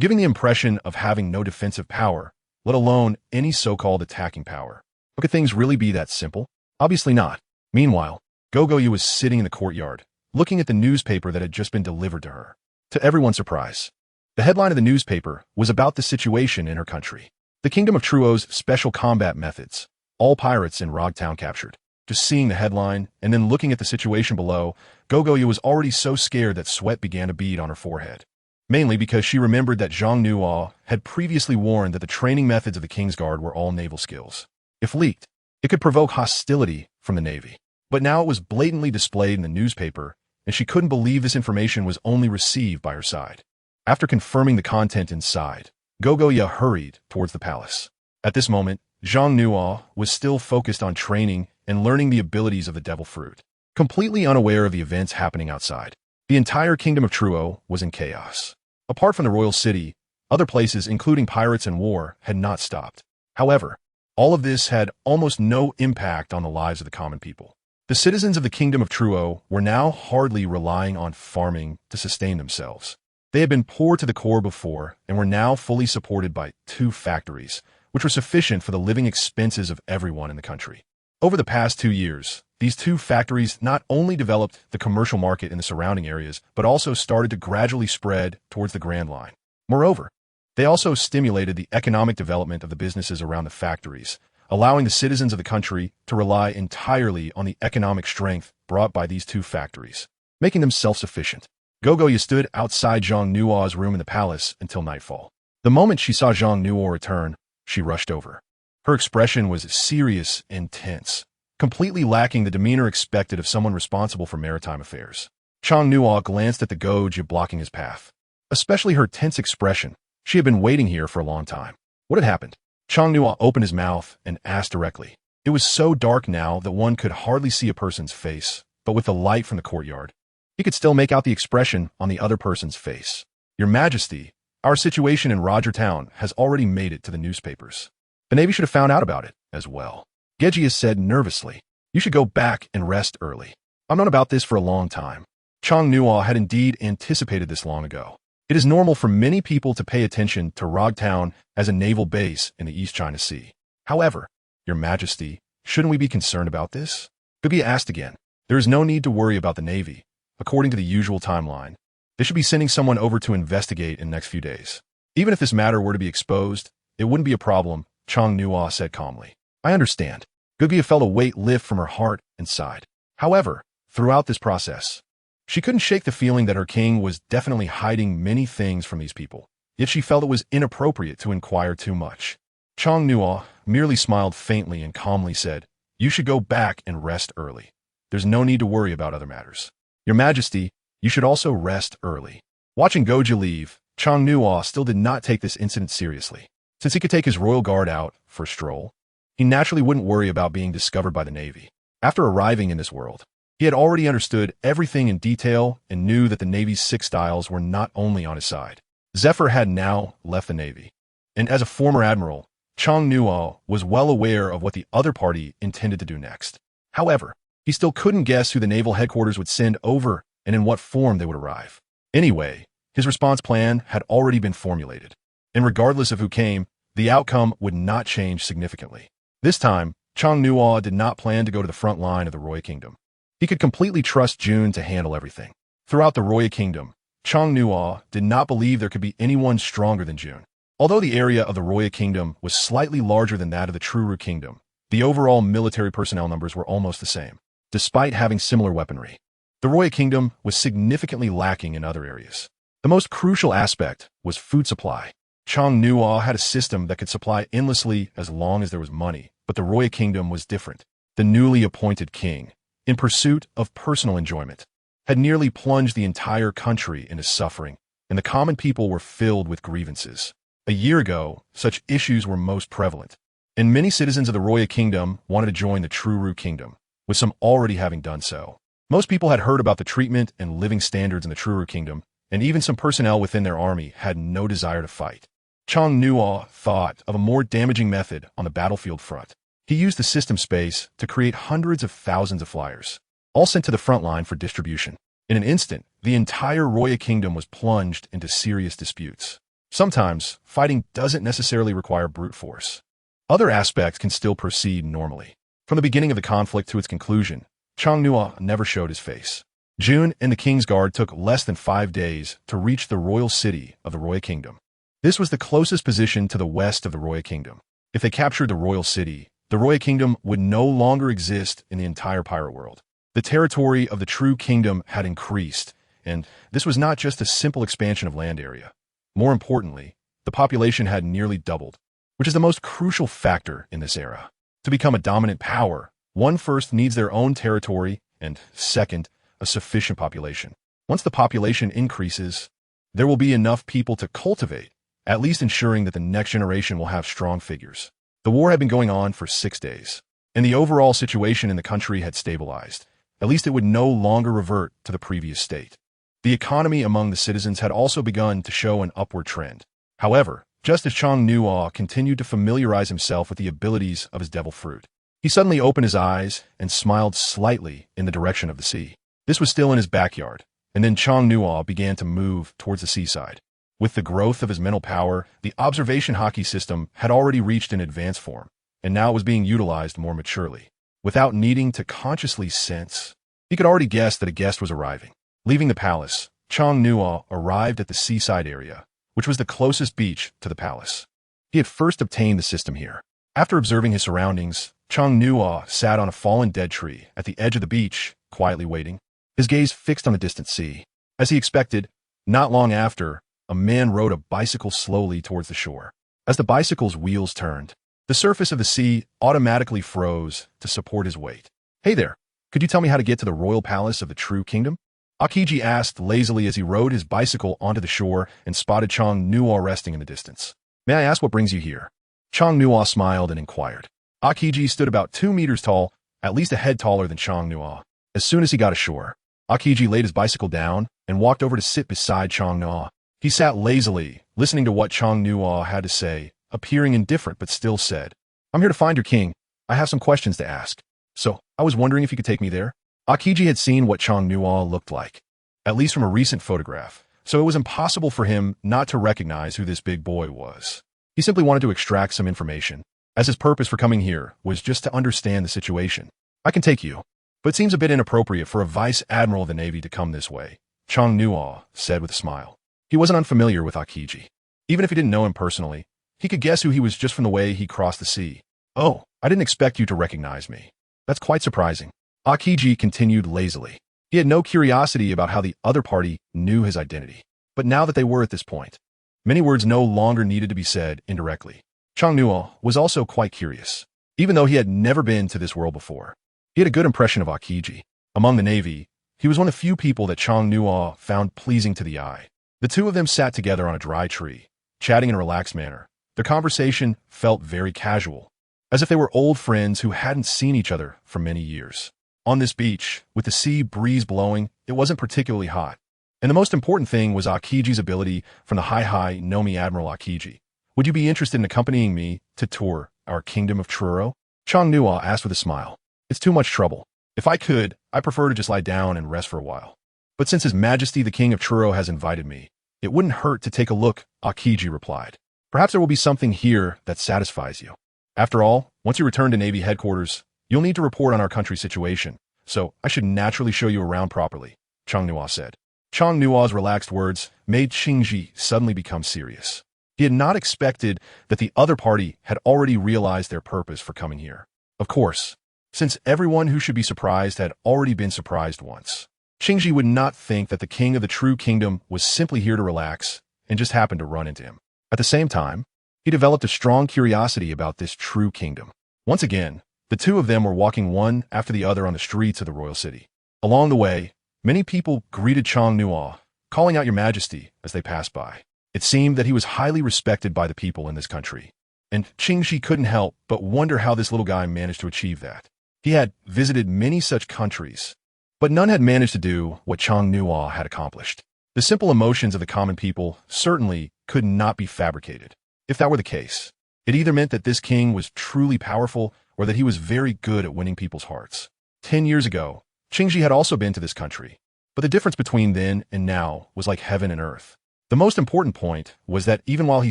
giving the impression of having no defensive power, let alone any so-called attacking power. But could things really be that simple? Obviously not. Meanwhile, Gogoyu was sitting in the courtyard, looking at the newspaper that had just been delivered to her. To everyone's surprise, the headline of the newspaper was about the situation in her country. The Kingdom of Truo's special combat methods, all pirates in Rogtown captured. Just seeing the headline and then looking at the situation below, Gogoyu was already so scared that sweat began to bead on her forehead. Mainly because she remembered that Zhang Nuo had previously warned that the training methods of the Kingsguard were all naval skills. If leaked, it could provoke hostility from the Navy. But now it was blatantly displayed in the newspaper, and she couldn't believe this information was only received by her side. After confirming the content inside, Gogoya hurried towards the palace. At this moment, Zhang Nuo was still focused on training and learning the abilities of the devil fruit, completely unaware of the events happening outside. The entire Kingdom of Truo was in chaos. Apart from the royal city, other places, including pirates and war, had not stopped. However, all of this had almost no impact on the lives of the common people. The citizens of the Kingdom of Truo were now hardly relying on farming to sustain themselves. They had been poor to the core before and were now fully supported by 2 factories, which were sufficient for the living expenses of everyone in the country. Over the past 2 years, these 2 factories not only developed the commercial market in the surrounding areas, but also started to gradually spread towards the Grand Line. Moreover, they also stimulated the economic development of the businesses around the factories, allowing the citizens of the country to rely entirely on the economic strength brought by these 2 factories, making them self-sufficient. Gogoya stood outside Zhang Nuo's room in the palace until nightfall. The moment she saw Zhang Nuo return, she rushed over. Her expression was serious and tense, completely lacking the demeanor expected of someone responsible for maritime affairs. Zhang Nuo glanced at the Goji blocking his path. Especially her tense expression. She had been waiting here for a long time. What had happened? Zhang Nuo opened his mouth and asked directly. It was so dark now that one could hardly see a person's face, but with the light from the courtyard, he could still make out the expression on the other person's face. Your Majesty, our situation in Roger Town has already made it to the newspapers. The Navy should have found out about it as well. Gejias said nervously. You should go back and rest early. I've known about this for a long time. Zhang Nuo had indeed anticipated this long ago. It is normal for many people to pay attention to Rogtown as a naval base in the East China Sea. However, Your Majesty, shouldn't we be concerned about this? Bibi asked again. There is no need to worry about the Navy. According to the usual timeline, they should be sending someone over to investigate in the next few days. Even if this matter were to be exposed, it wouldn't be a problem, Zhang Nuo said calmly. I understand. Gugia felt a weight lift from her heart and sighed. However, throughout this process, she couldn't shake the feeling that her king was definitely hiding many things from these people, yet she felt it was inappropriate to inquire too much. Zhang Nuo merely smiled faintly and calmly said, You should go back and rest early. There's no need to worry about other matters. Your Majesty, you should also rest early. Watching Goji leave, Zhang Nuo still did not take this incident seriously. Since he could take his royal guard out for a stroll, he naturally wouldn't worry about being discovered by the Navy. After arriving in this world, He had already understood everything in detail and knew that the Navy's 6 styles were not only on his side. Zephyr had now left the Navy, and as a former admiral, Chang Nuo was well aware of what the other party intended to do next. However, he still couldn't guess who the naval headquarters would send over and in what form they would arrive. Anyway, his response plan had already been formulated, and regardless of who came, the outcome would not change significantly. This time, Chang Nuo did not plan to go to the front line of the Roya Kingdom. He could completely trust Jun to handle everything. Throughout the Roya Kingdom, Chang Nuo did not believe there could be anyone stronger than Jun. Although the area of the Roya Kingdom was slightly larger than that of the Truru Kingdom, the overall military personnel numbers were almost the same, despite having similar weaponry. The Roya Kingdom was significantly lacking in other areas. The most crucial aspect was food supply. Chang Nuo had a system that could supply endlessly as long as there was money, but the Roya Kingdom was different. The newly appointed king, in pursuit of personal enjoyment, had nearly plunged the entire country into suffering, and the common people were filled with grievances. A year ago, such issues were most prevalent, and many citizens of the Roya Kingdom wanted to join the Truru Kingdom, with some already having done so. Most people had heard about the treatment and living standards in the Truru Kingdom, and even some personnel within their army had no desire to fight. Chang Nuo thought of a more damaging method on the battlefield front. He used the system space to create hundreds of thousands of flyers, all sent to the front line for distribution. In an instant, the entire Roya Kingdom was plunged into serious disputes. Sometimes, fighting doesn't necessarily require brute force. Other aspects can still proceed normally. From the beginning of the conflict to its conclusion, Chang Nuo never showed his face. Jun and the King's Guard took less than 5 days to reach the royal city of the Roya Kingdom. This was the closest position to the west of the Roya Kingdom. If they captured the royal city, the Roya Kingdom would no longer exist in the entire pirate world. The territory of the true kingdom had increased, and this was not just a simple expansion of land area. More importantly, the population had nearly doubled, which is the most crucial factor in this era. To become a dominant power, one first needs their own territory, and second, a sufficient population. Once the population increases, there will be enough people to cultivate, at least ensuring that the next generation will have strong figures. The war had been going on for 6 days, and the overall situation in the country had stabilized. At least it would no longer revert to the previous state. The economy among the citizens had also begun to show an upward trend. However, just as Chang Nuo continued to familiarize himself with the abilities of his devil fruit, he suddenly opened his eyes and smiled slightly in the direction of the sea. This was still in his backyard, and then Chang Nuo began to move towards the seaside. With the growth of his mental power, the observation hockey system had already reached an advanced form, and now it was being utilized more maturely. Without needing to consciously sense, he could already guess that a guest was arriving. Leaving the palace, Chang Nuo arrived at the seaside area, which was the closest beach to the palace. He had first obtained the system here. After observing his surroundings, Chang Nuo sat on a fallen dead tree at the edge of the beach, quietly waiting, his gaze fixed on the distant sea. As he expected, not long after, a man rode a bicycle slowly towards the shore. As the bicycle's wheels turned, the surface of the sea automatically froze to support his weight. "Hey there, could you tell me how to get to the royal palace of the True Kingdom?" Akiji asked lazily as he rode his bicycle onto the shore and spotted Chang Nuo resting in the distance. "May I ask what brings you here?" Chang Nuo smiled and inquired. Akiji stood about 2 meters tall, at least a head taller than Chang Nuo. As soon as he got ashore, Akiji laid his bicycle down and walked over to sit beside Chang Nuo. He sat lazily, listening to what Chang Nuo had to say, appearing indifferent but still said, "I'm here to find your king. I have some questions to ask. So, I was wondering if you could take me there." Akiji had seen what Chang Nuo looked like, at least from a recent photograph, so it was impossible for him not to recognize who this big boy was. He simply wanted to extract some information, as his purpose for coming here was just to understand the situation. "I can take you, but it seems a bit inappropriate for a vice admiral of the Navy to come this way," Chang Nuo said with a smile. He wasn't unfamiliar with Akiji. Even if he didn't know him personally, he could guess who he was just from the way he crossed the sea. "Oh, I didn't expect you to recognize me. That's quite surprising." Akiji continued lazily. He had no curiosity about how the other party knew his identity. But now that they were at this point, many words no longer needed to be said indirectly. Chang Nuo was also quite curious. Even though he had never been to this world before, he had a good impression of Akiji. Among the Navy, he was one of the few people that Chang Nuo found pleasing to the eye. The two of them sat together on a dry tree, chatting in a relaxed manner. Their conversation felt very casual, as if they were old friends who hadn't seen each other for many years. On this beach, with the sea breeze blowing, it wasn't particularly hot. And the most important thing was Akiji's ability from the high Nomi Admiral Akiji. Would you be interested in accompanying me to tour our kingdom of Truro? Chang Nua asked with a smile. It's too much trouble. If I could, I prefer to just lie down and rest for a while. But since His Majesty the King of Truro has invited me, it wouldn't hurt to take a look, Akiji replied. Perhaps there will be something here that satisfies you. After all, once you return to Navy headquarters, you'll need to report on our country's situation, so I should naturally show you around properly, Chang Nua said. Chang Nua's relaxed words made Qingji suddenly become serious. He had not expected that the other party had already realized their purpose for coming here. Of course, since everyone who should be surprised had already been surprised once. Qingji would not think that the king of the true kingdom was simply here to relax and just happened to run into him. At the same time, he developed a strong curiosity about this true kingdom. Once again, the two of them were walking one after the other on the streets of the royal city. Along the way, many people greeted Chang Nua, calling out Your Majesty as they passed by. It seemed that he was highly respected by the people in this country, and Qingji couldn't help but wonder how this little guy managed to achieve that. He had visited many such countries, but none had managed to do what Chang Nua had accomplished. The simple emotions of the common people certainly could not be fabricated. If that were the case, it either meant that this king was truly powerful or that he was very good at winning people's hearts. 10 years ago, Qingji had also been to this country, but the difference between then and now was like heaven and earth. The most important point was that even while he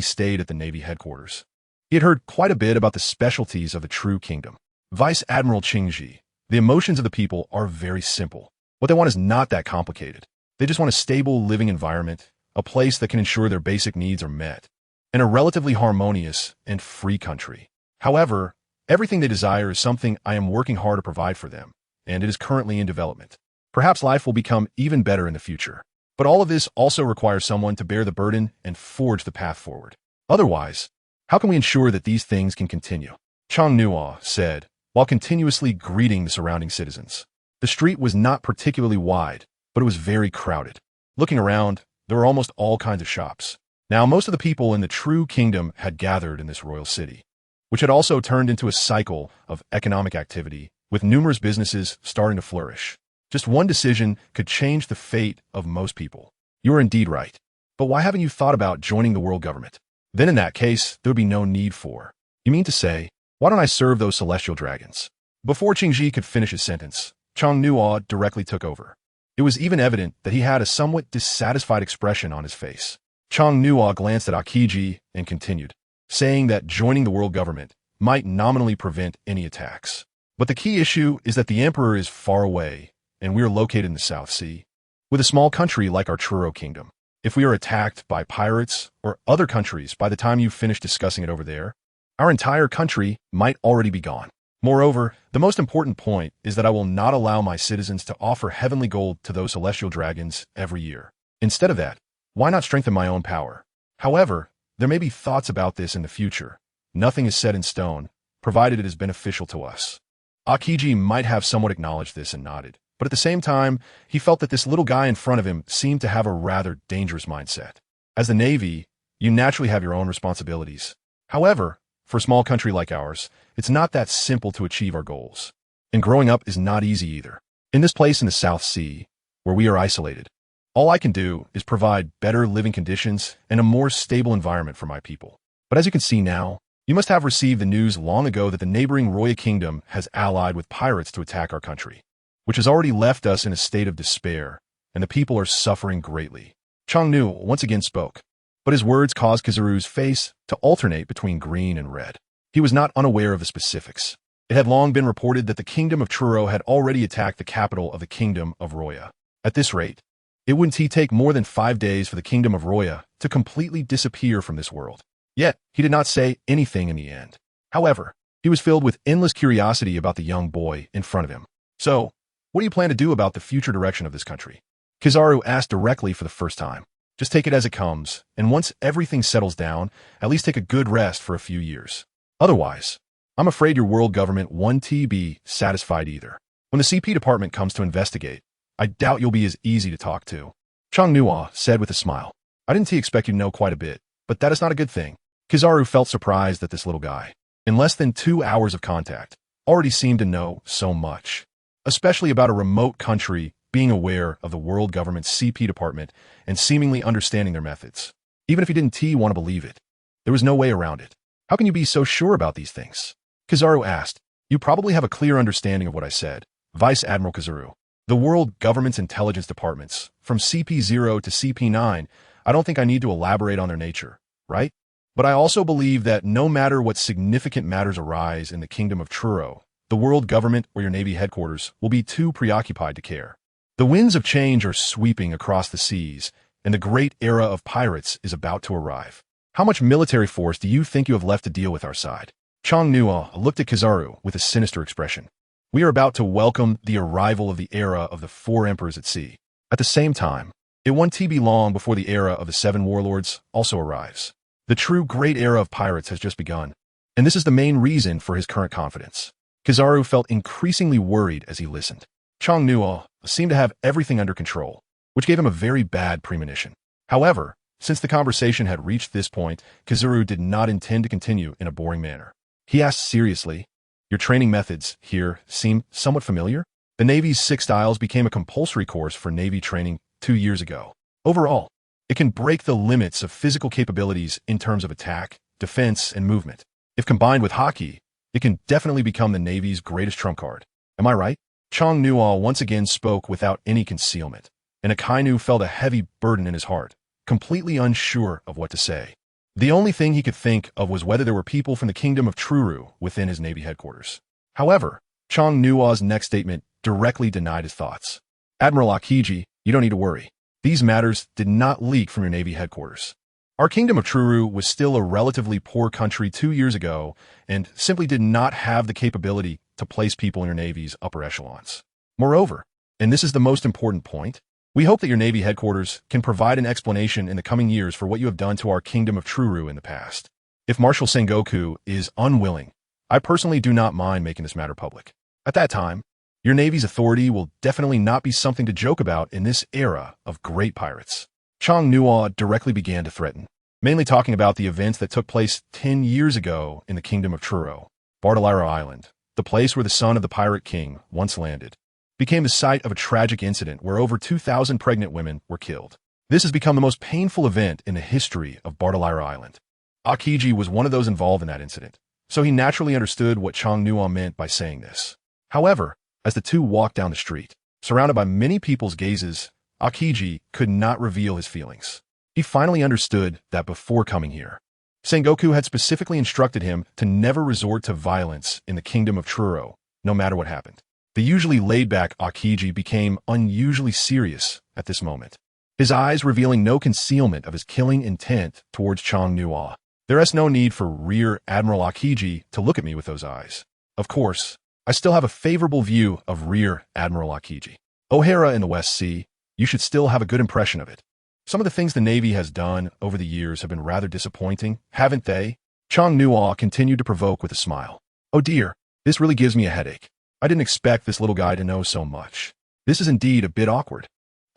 stayed at the Navy headquarters, he had heard quite a bit about the specialties of the true kingdom. Vice Admiral Qingji, the emotions of the people are very simple. What they want is not that complicated. They just want a stable living environment, a place that can ensure their basic needs are met, and a relatively harmonious and free country. However, everything they desire is something I am working hard to provide for them, and it is currently in development. Perhaps life will become even better in the future. But all of this also requires someone to bear the burden and forge the path forward. Otherwise, how can we ensure that these things can continue? Chang Nua said, while continuously greeting the surrounding citizens. The street was not particularly wide, but it was very crowded. Looking around, there were almost all kinds of shops. Now, most of the people in the true kingdom had gathered in this royal city, which had also turned into a cycle of economic activity, with numerous businesses starting to flourish. Just one decision could change the fate of most people. You are indeed right. But why haven't you thought about joining the world government? Then in that case, there would be no need for. You mean to say, why don't I serve those celestial dragons? Before Qingji could finish his sentence, Chang Nua directly took over. It was even evident that he had a somewhat dissatisfied expression on his face. Chang Nua glanced at Akiji and continued, saying that joining the world government might nominally prevent any attacks. But the key issue is that the emperor is far away, and we are located in the South Sea, with a small country like our Truro kingdom. If we are attacked by pirates or other countries by the time you finish discussing it over there, our entire country might already be gone. Moreover, the most important point is that I will not allow my citizens to offer heavenly gold to those celestial dragons every year. Instead of that, why not strengthen my own power? However, there may be thoughts about this in the future. Nothing is set in stone, provided it is beneficial to us. Akiji might have somewhat acknowledged this and nodded. But at the same time, he felt that this little guy in front of him seemed to have a rather dangerous mindset. As the Navy, you naturally have your own responsibilities. However, for a small country like ours, it's not that simple to achieve our goals. And growing up is not easy either. In this place in the South Sea, where we are isolated, all I can do is provide better living conditions and a more stable environment for my people. But as you can see now, you must have received the news long ago that the neighboring Roya Kingdom has allied with pirates to attack our country, which has already left us in a state of despair, and the people are suffering greatly. Chang Nu once again spoke, but his words caused Kizaru's face to alternate between green and red. He was not unaware of the specifics. It had long been reported that the kingdom of Truro had already attacked the capital of the kingdom of Roya. At this rate, it wouldn't take more than 5 days for the kingdom of Roya to completely disappear from this world. Yet, he did not say anything in the end. However, he was filled with endless curiosity about the young boy in front of him. So, what do you plan to do about the future direction of this country? Kizaru asked directly for the first time. Just take it as it comes, and once everything settles down, at least take a good rest for a few years. Otherwise, I'm afraid your world government won't be satisfied either. When the CP department comes to investigate, I doubt you'll be as easy to talk to. Chang Nua said with a smile. I didn't expect you to know quite a bit, but that is not a good thing. Kizaru felt surprised that this little guy, in less than 2 hours of contact, already seemed to know so much. especially about a remote country being aware of the world government's CP department and seemingly understanding their methods. Even if he didn't want to believe it, there was no way around it. How can you be so sure about these things? Kizaru asked. You probably have a clear understanding of what I said, Vice Admiral Kizaru. The world government's intelligence departments, from CP0 to CP9, I don't think I need to elaborate on their nature, right? But I also believe that no matter what significant matters arise in the kingdom of Truro, the world government or your Navy headquarters will be too preoccupied to care. The winds of change are sweeping across the seas, and the great era of pirates is about to arrive. How much military force do you think you have left to deal with our side? Chong Nua looked at Kizaru with a sinister expression. We are about to welcome the arrival of the era of the 4 emperors at sea. At the same time, it won't be long before the era of the 7 warlords also arrives. The true great era of pirates has just begun, and this is the main reason for his current confidence. Kizaru felt increasingly worried as he listened. Chong Nua seemed to have everything under control, which gave him a very bad premonition. However, since the conversation had reached this point, Kizaru did not intend to continue in a boring manner. He asked seriously, your training methods here seem somewhat familiar? The Navy's 6 styles became a compulsory course for Navy training 2 years ago. Overall, it can break the limits of physical capabilities in terms of attack, defense, and movement. If combined with hockey, it can definitely become the Navy's greatest trump card. Am I right? Chong Nual once again spoke without any concealment, and Akainu felt a heavy burden in his heart, completely unsure of what to say. The only thing he could think of was whether there were people from the kingdom of Truru within his Navy headquarters. However, Chong Nua's next statement directly denied his thoughts. Admiral Akiji, you don't need to worry. These matters did not leak from your Navy headquarters. Our kingdom of Truru was still a relatively poor country 2 years ago and simply did not have the capability to place people in your Navy's upper echelons. Moreover, and this is the most important point, we hope that your Navy headquarters can provide an explanation in the coming years for what you have done to our kingdom of Truru in the past. If Marshal Sengoku is unwilling, I personally do not mind making this matter public. At that time, your Navy's authority will definitely not be something to joke about in this era of great pirates. Chong Nua directly began to threaten, mainly talking about the events that took place 10 years ago in the kingdom of Truro. Bartolaro Island, the place where the son of the pirate king once landed, became the site of a tragic incident where over 2,000 pregnant women were killed. This has become the most painful event in the history of Bartolaro Island. Akiji was one of those involved in that incident, so he naturally understood what Chong Nua meant by saying this. However, as the two walked down the street, surrounded by many people's gazes, Akiji could not reveal his feelings. He finally understood that before coming here, Sengoku had specifically instructed him to never resort to violence in the kingdom of Truro, no matter what happened. The usually laid-back Akiji became unusually serious at this moment, his eyes revealing no concealment of his killing intent towards Chong Nua. There is no need for Rear Admiral Akiji to look at me with those eyes. Of course, I still have a favorable view of Rear Admiral Akiji. O'Hara in the West Sea, you should still have a good impression of it. Some of the things the Navy has done over the years have been rather disappointing, haven't they? Chong Nua continued to provoke with a smile. Oh dear, this really gives me a headache. I didn't expect this little guy to know so much. This is indeed a bit awkward.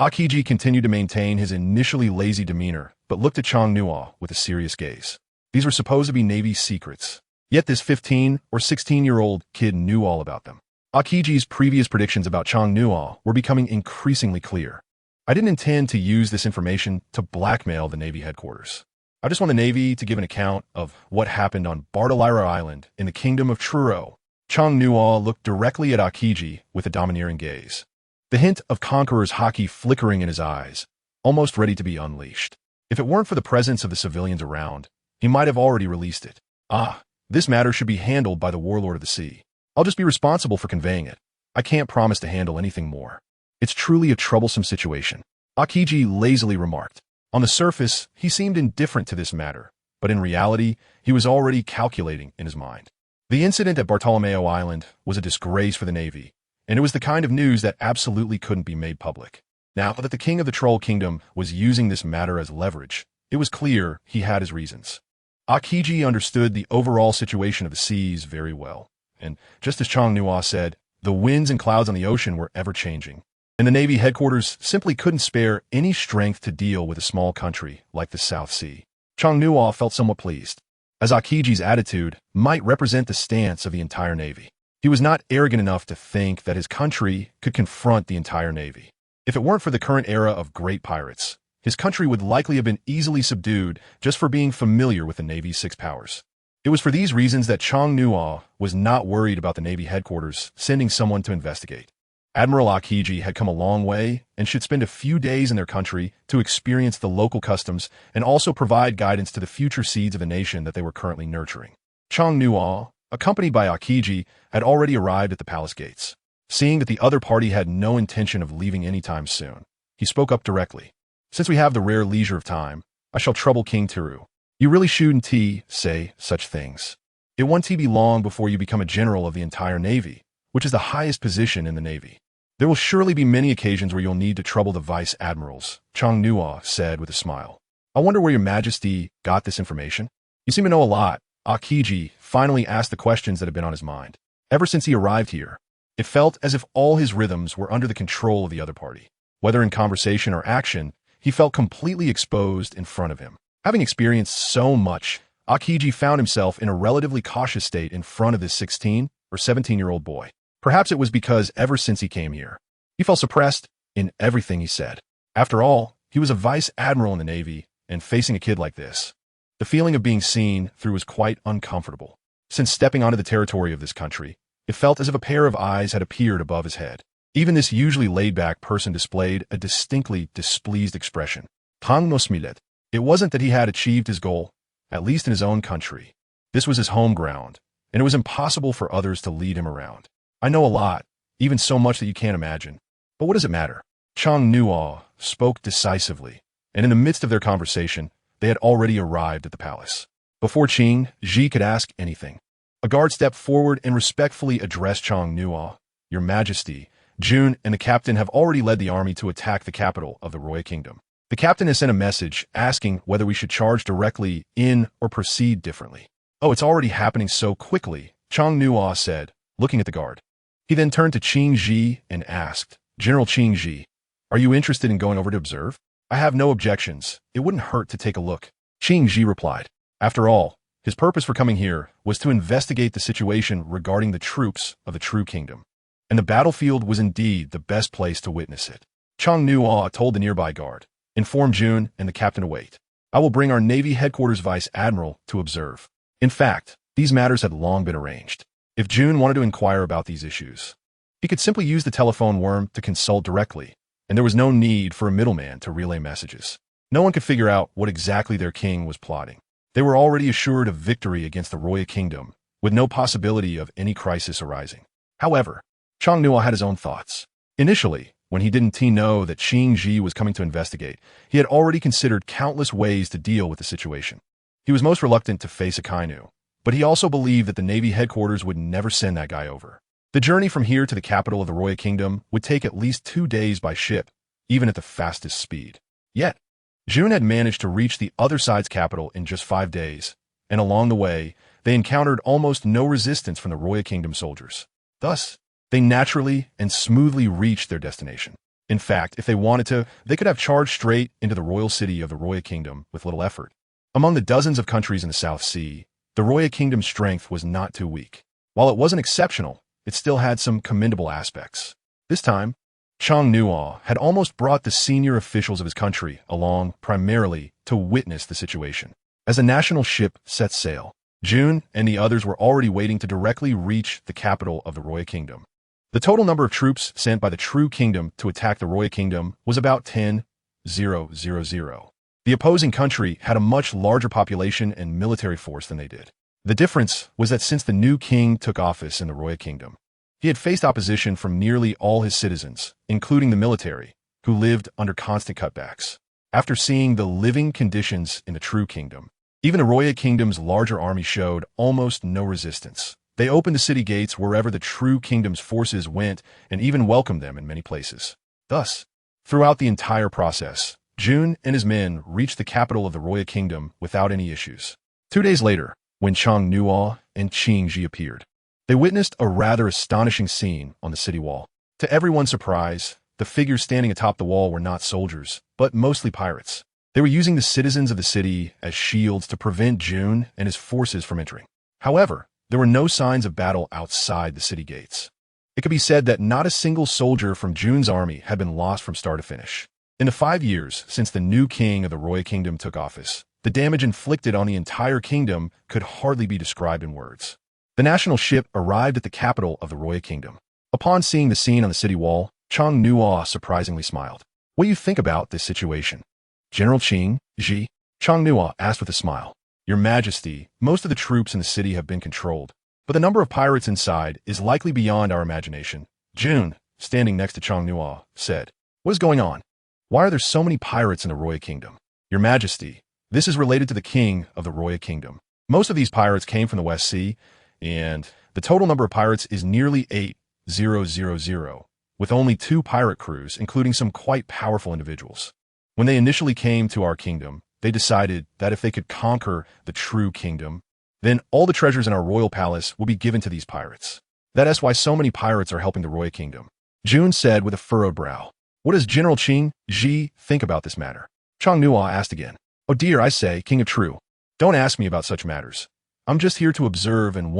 Akiji continued to maintain his initially lazy demeanor, but looked at Chong Nua with a serious gaze. These were supposed to be Navy secrets, yet this 15 or 16-year-old kid knew all about them. Akiji's previous predictions about Chong Nua were becoming increasingly clear. I didn't intend to use this information to blackmail the Navy headquarters. I just want the Navy to give an account of what happened on Bartolaro Island in the kingdom of Truro. Chong Nua looked directly at Akiji with a domineering gaze, the hint of conqueror's hockey flickering in his eyes, almost ready to be unleashed. If it weren't for the presence of the civilians around, he might have already released it. This matter should be handled by the warlord of the sea. I'll just be responsible for conveying it. I can't promise to handle anything more. It's truly a troublesome situation, Akiji lazily remarked. On the surface, he seemed indifferent to this matter, but in reality, he was already calculating in his mind. The incident at Bartolomeo Island was a disgrace for the Navy, and it was the kind of news that absolutely couldn't be made public. Now that the king of the Troll Kingdom was using this matter as leverage, it was clear he had his reasons. Akiji understood the overall situation of the seas very well, and just as Chong Nua said, the winds and clouds on the ocean were ever-changing, and the Navy headquarters simply couldn't spare any strength to deal with a small country like the South Sea. Chong Nua felt somewhat pleased, as Akiji's attitude might represent the stance of the entire Navy. He was not arrogant enough to think that his country could confront the entire navy. If it weren't for the current era of great pirates, his country would likely have been easily subdued just for being familiar with the Navy's six powers. It was for these reasons that Chong Nuo was not worried about the Navy headquarters sending someone to investigate. Admiral Akiji had come a long way and should spend a few days in their country to experience the local customs and also provide guidance to the future seeds of the nation that they were currently nurturing. Chong Nuo, accompanied by Akiji, had already arrived at the palace gates. Seeing that the other party had no intention of leaving anytime soon, he spoke up directly. "Since we have the rare leisure of time, I shall trouble King Tiru. You really shouldn't say such things. It won't be long before you become a general of the entire Navy, which is the highest position in the Navy. There will surely be many occasions where you'll need to trouble the vice admirals," Chong Nuo said with a smile. "I wonder where your majesty got this information? You seem to know a lot." Akiji finally asked the questions that had been on his mind. Ever since he arrived here, it felt as if all his rhythms were under the control of the other party. Whether in conversation or action, he felt completely exposed in front of him. Having experienced so much, Akiji found himself in a relatively cautious state in front of this 16 or 17-year-old boy. Perhaps it was because ever since he came here, he felt suppressed in everything he said. After all, he was a vice admiral in the Navy, and facing a kid like this, the feeling of being seen through was quite uncomfortable. Since stepping onto the territory of this country, it felt as if a pair of eyes had appeared above his head. Even this usually laid-back person displayed a distinctly displeased expression. Tang no smilet. It wasn't that he had achieved his goal, at least in his own country. This was his home ground, and it was impossible for others to lead him around. "I know a lot, even so much that you can't imagine. But what does it matter?" Chong Nuo spoke decisively, and in the midst of their conversation, they had already arrived at the palace. Before Qing Ji could ask anything, a guard stepped forward and respectfully addressed Chong Nuo. "Your Majesty, Jun and the captain have already led the army to attack the capital of the Royal Kingdom. The captain has sent a message asking whether we should charge directly in or proceed differently." "Oh, it's already happening so quickly," Chong Nuo said, looking at the guard. He then turned to Qing Ji and asked, "General Qing Ji, are you interested in going over to observe?" "I have no objections. It wouldn't hurt to take a look," Qing Ji replied. After all, his purpose for coming here was to investigate the situation regarding the troops of the true kingdom, and the battlefield was indeed the best place to witness it. Chong Nuo told the nearby guard, "Inform Jun and the captain to wait. I will bring our Navy headquarters vice admiral to observe." In fact, these matters had long been arranged. If Jun wanted to inquire about these issues, he could simply use the telephone worm to consult directly, and there was no need for a middleman to relay messages. No one could figure out what exactly their king was plotting. They were already assured of victory against the Royal Kingdom, with no possibility of any crisis arising. However, Chong Nuo had his own thoughts. Initially, when he didn't know that Qing Ji was coming to investigate, he had already considered countless ways to deal with the situation. He was most reluctant to face Akainu, but he also believed that the Navy headquarters would never send that guy over. The journey from here to the capital of the Royal Kingdom would take at least 2 days by ship, even at the fastest speed. Yet, Jun had managed to reach the other side's capital in just 5 days, and along the way, they encountered almost no resistance from the Royal Kingdom soldiers. Thus, they naturally and smoothly reached their destination. In fact, if they wanted to, they could have charged straight into the royal city of the Royal Kingdom with little effort. Among the dozens of countries in the South Sea, the Royal Kingdom's strength was not too weak. While it wasn't exceptional, it still had some commendable aspects. This time, Chong Nuo had almost brought the senior officials of his country along primarily to witness the situation. As the national ship set sail, Jun and the others were already waiting to directly reach the capital of the Royal Kingdom. The total number of troops sent by the true kingdom to attack the Royal Kingdom was about 10,000. The opposing country had a much larger population and military force than they did. The difference was that since the new king took office in the Royal Kingdom, he had faced opposition from nearly all his citizens, including the military, who lived under constant cutbacks. After seeing the living conditions in the true kingdom, even the Royal Kingdom's larger army showed almost no resistance. They opened the city gates wherever the true kingdom's forces went and even welcomed them in many places. Thus, throughout the entire process, Jun and his men reached the capital of the Royal Kingdom without any issues. 2 days later, when Chong Nuo and Qing Ji appeared, they witnessed a rather astonishing scene on the city wall. To everyone's surprise, the figures standing atop the wall were not soldiers, but mostly pirates. They were using the citizens of the city as shields to prevent Jun and his forces from entering. However, there were no signs of battle outside the city gates. It could be said that not a single soldier from Jun's army had been lost from start to finish. In the 5 years since the new king of the Roya kingdom took office, the damage inflicted on the entire kingdom could hardly be described in words. The national ship arrived at the capital of the Roya kingdom. Upon seeing the scene on the city wall, Chang Nuo surprisingly smiled. What do you think about this situation? General Qing, Ji? Chang Nuo asked with a smile. Your Majesty, most of the troops in the city have been controlled, but the number of pirates inside is likely beyond our imagination. Jun, standing next to Chang Nuo, said, What is going on? Why are there so many pirates in the Roya kingdom? Your Majesty, this is related to the king of the Roya kingdom. Most of these pirates came from the West Sea, and the total number of pirates is nearly 8,000, with only 2 pirate crews, including some quite powerful individuals. When they initially came to our kingdom, they decided that if they could conquer the true kingdom, then all the treasures in our royal palace will be given to these pirates. That is why so many pirates are helping the Roya kingdom. Jun said with a furrowed brow. What does General Qing, Ji, think about this matter? Chang Nuo asked again. Oh dear, I say, King of True. Don't ask me about such matters. I'm just here to observe and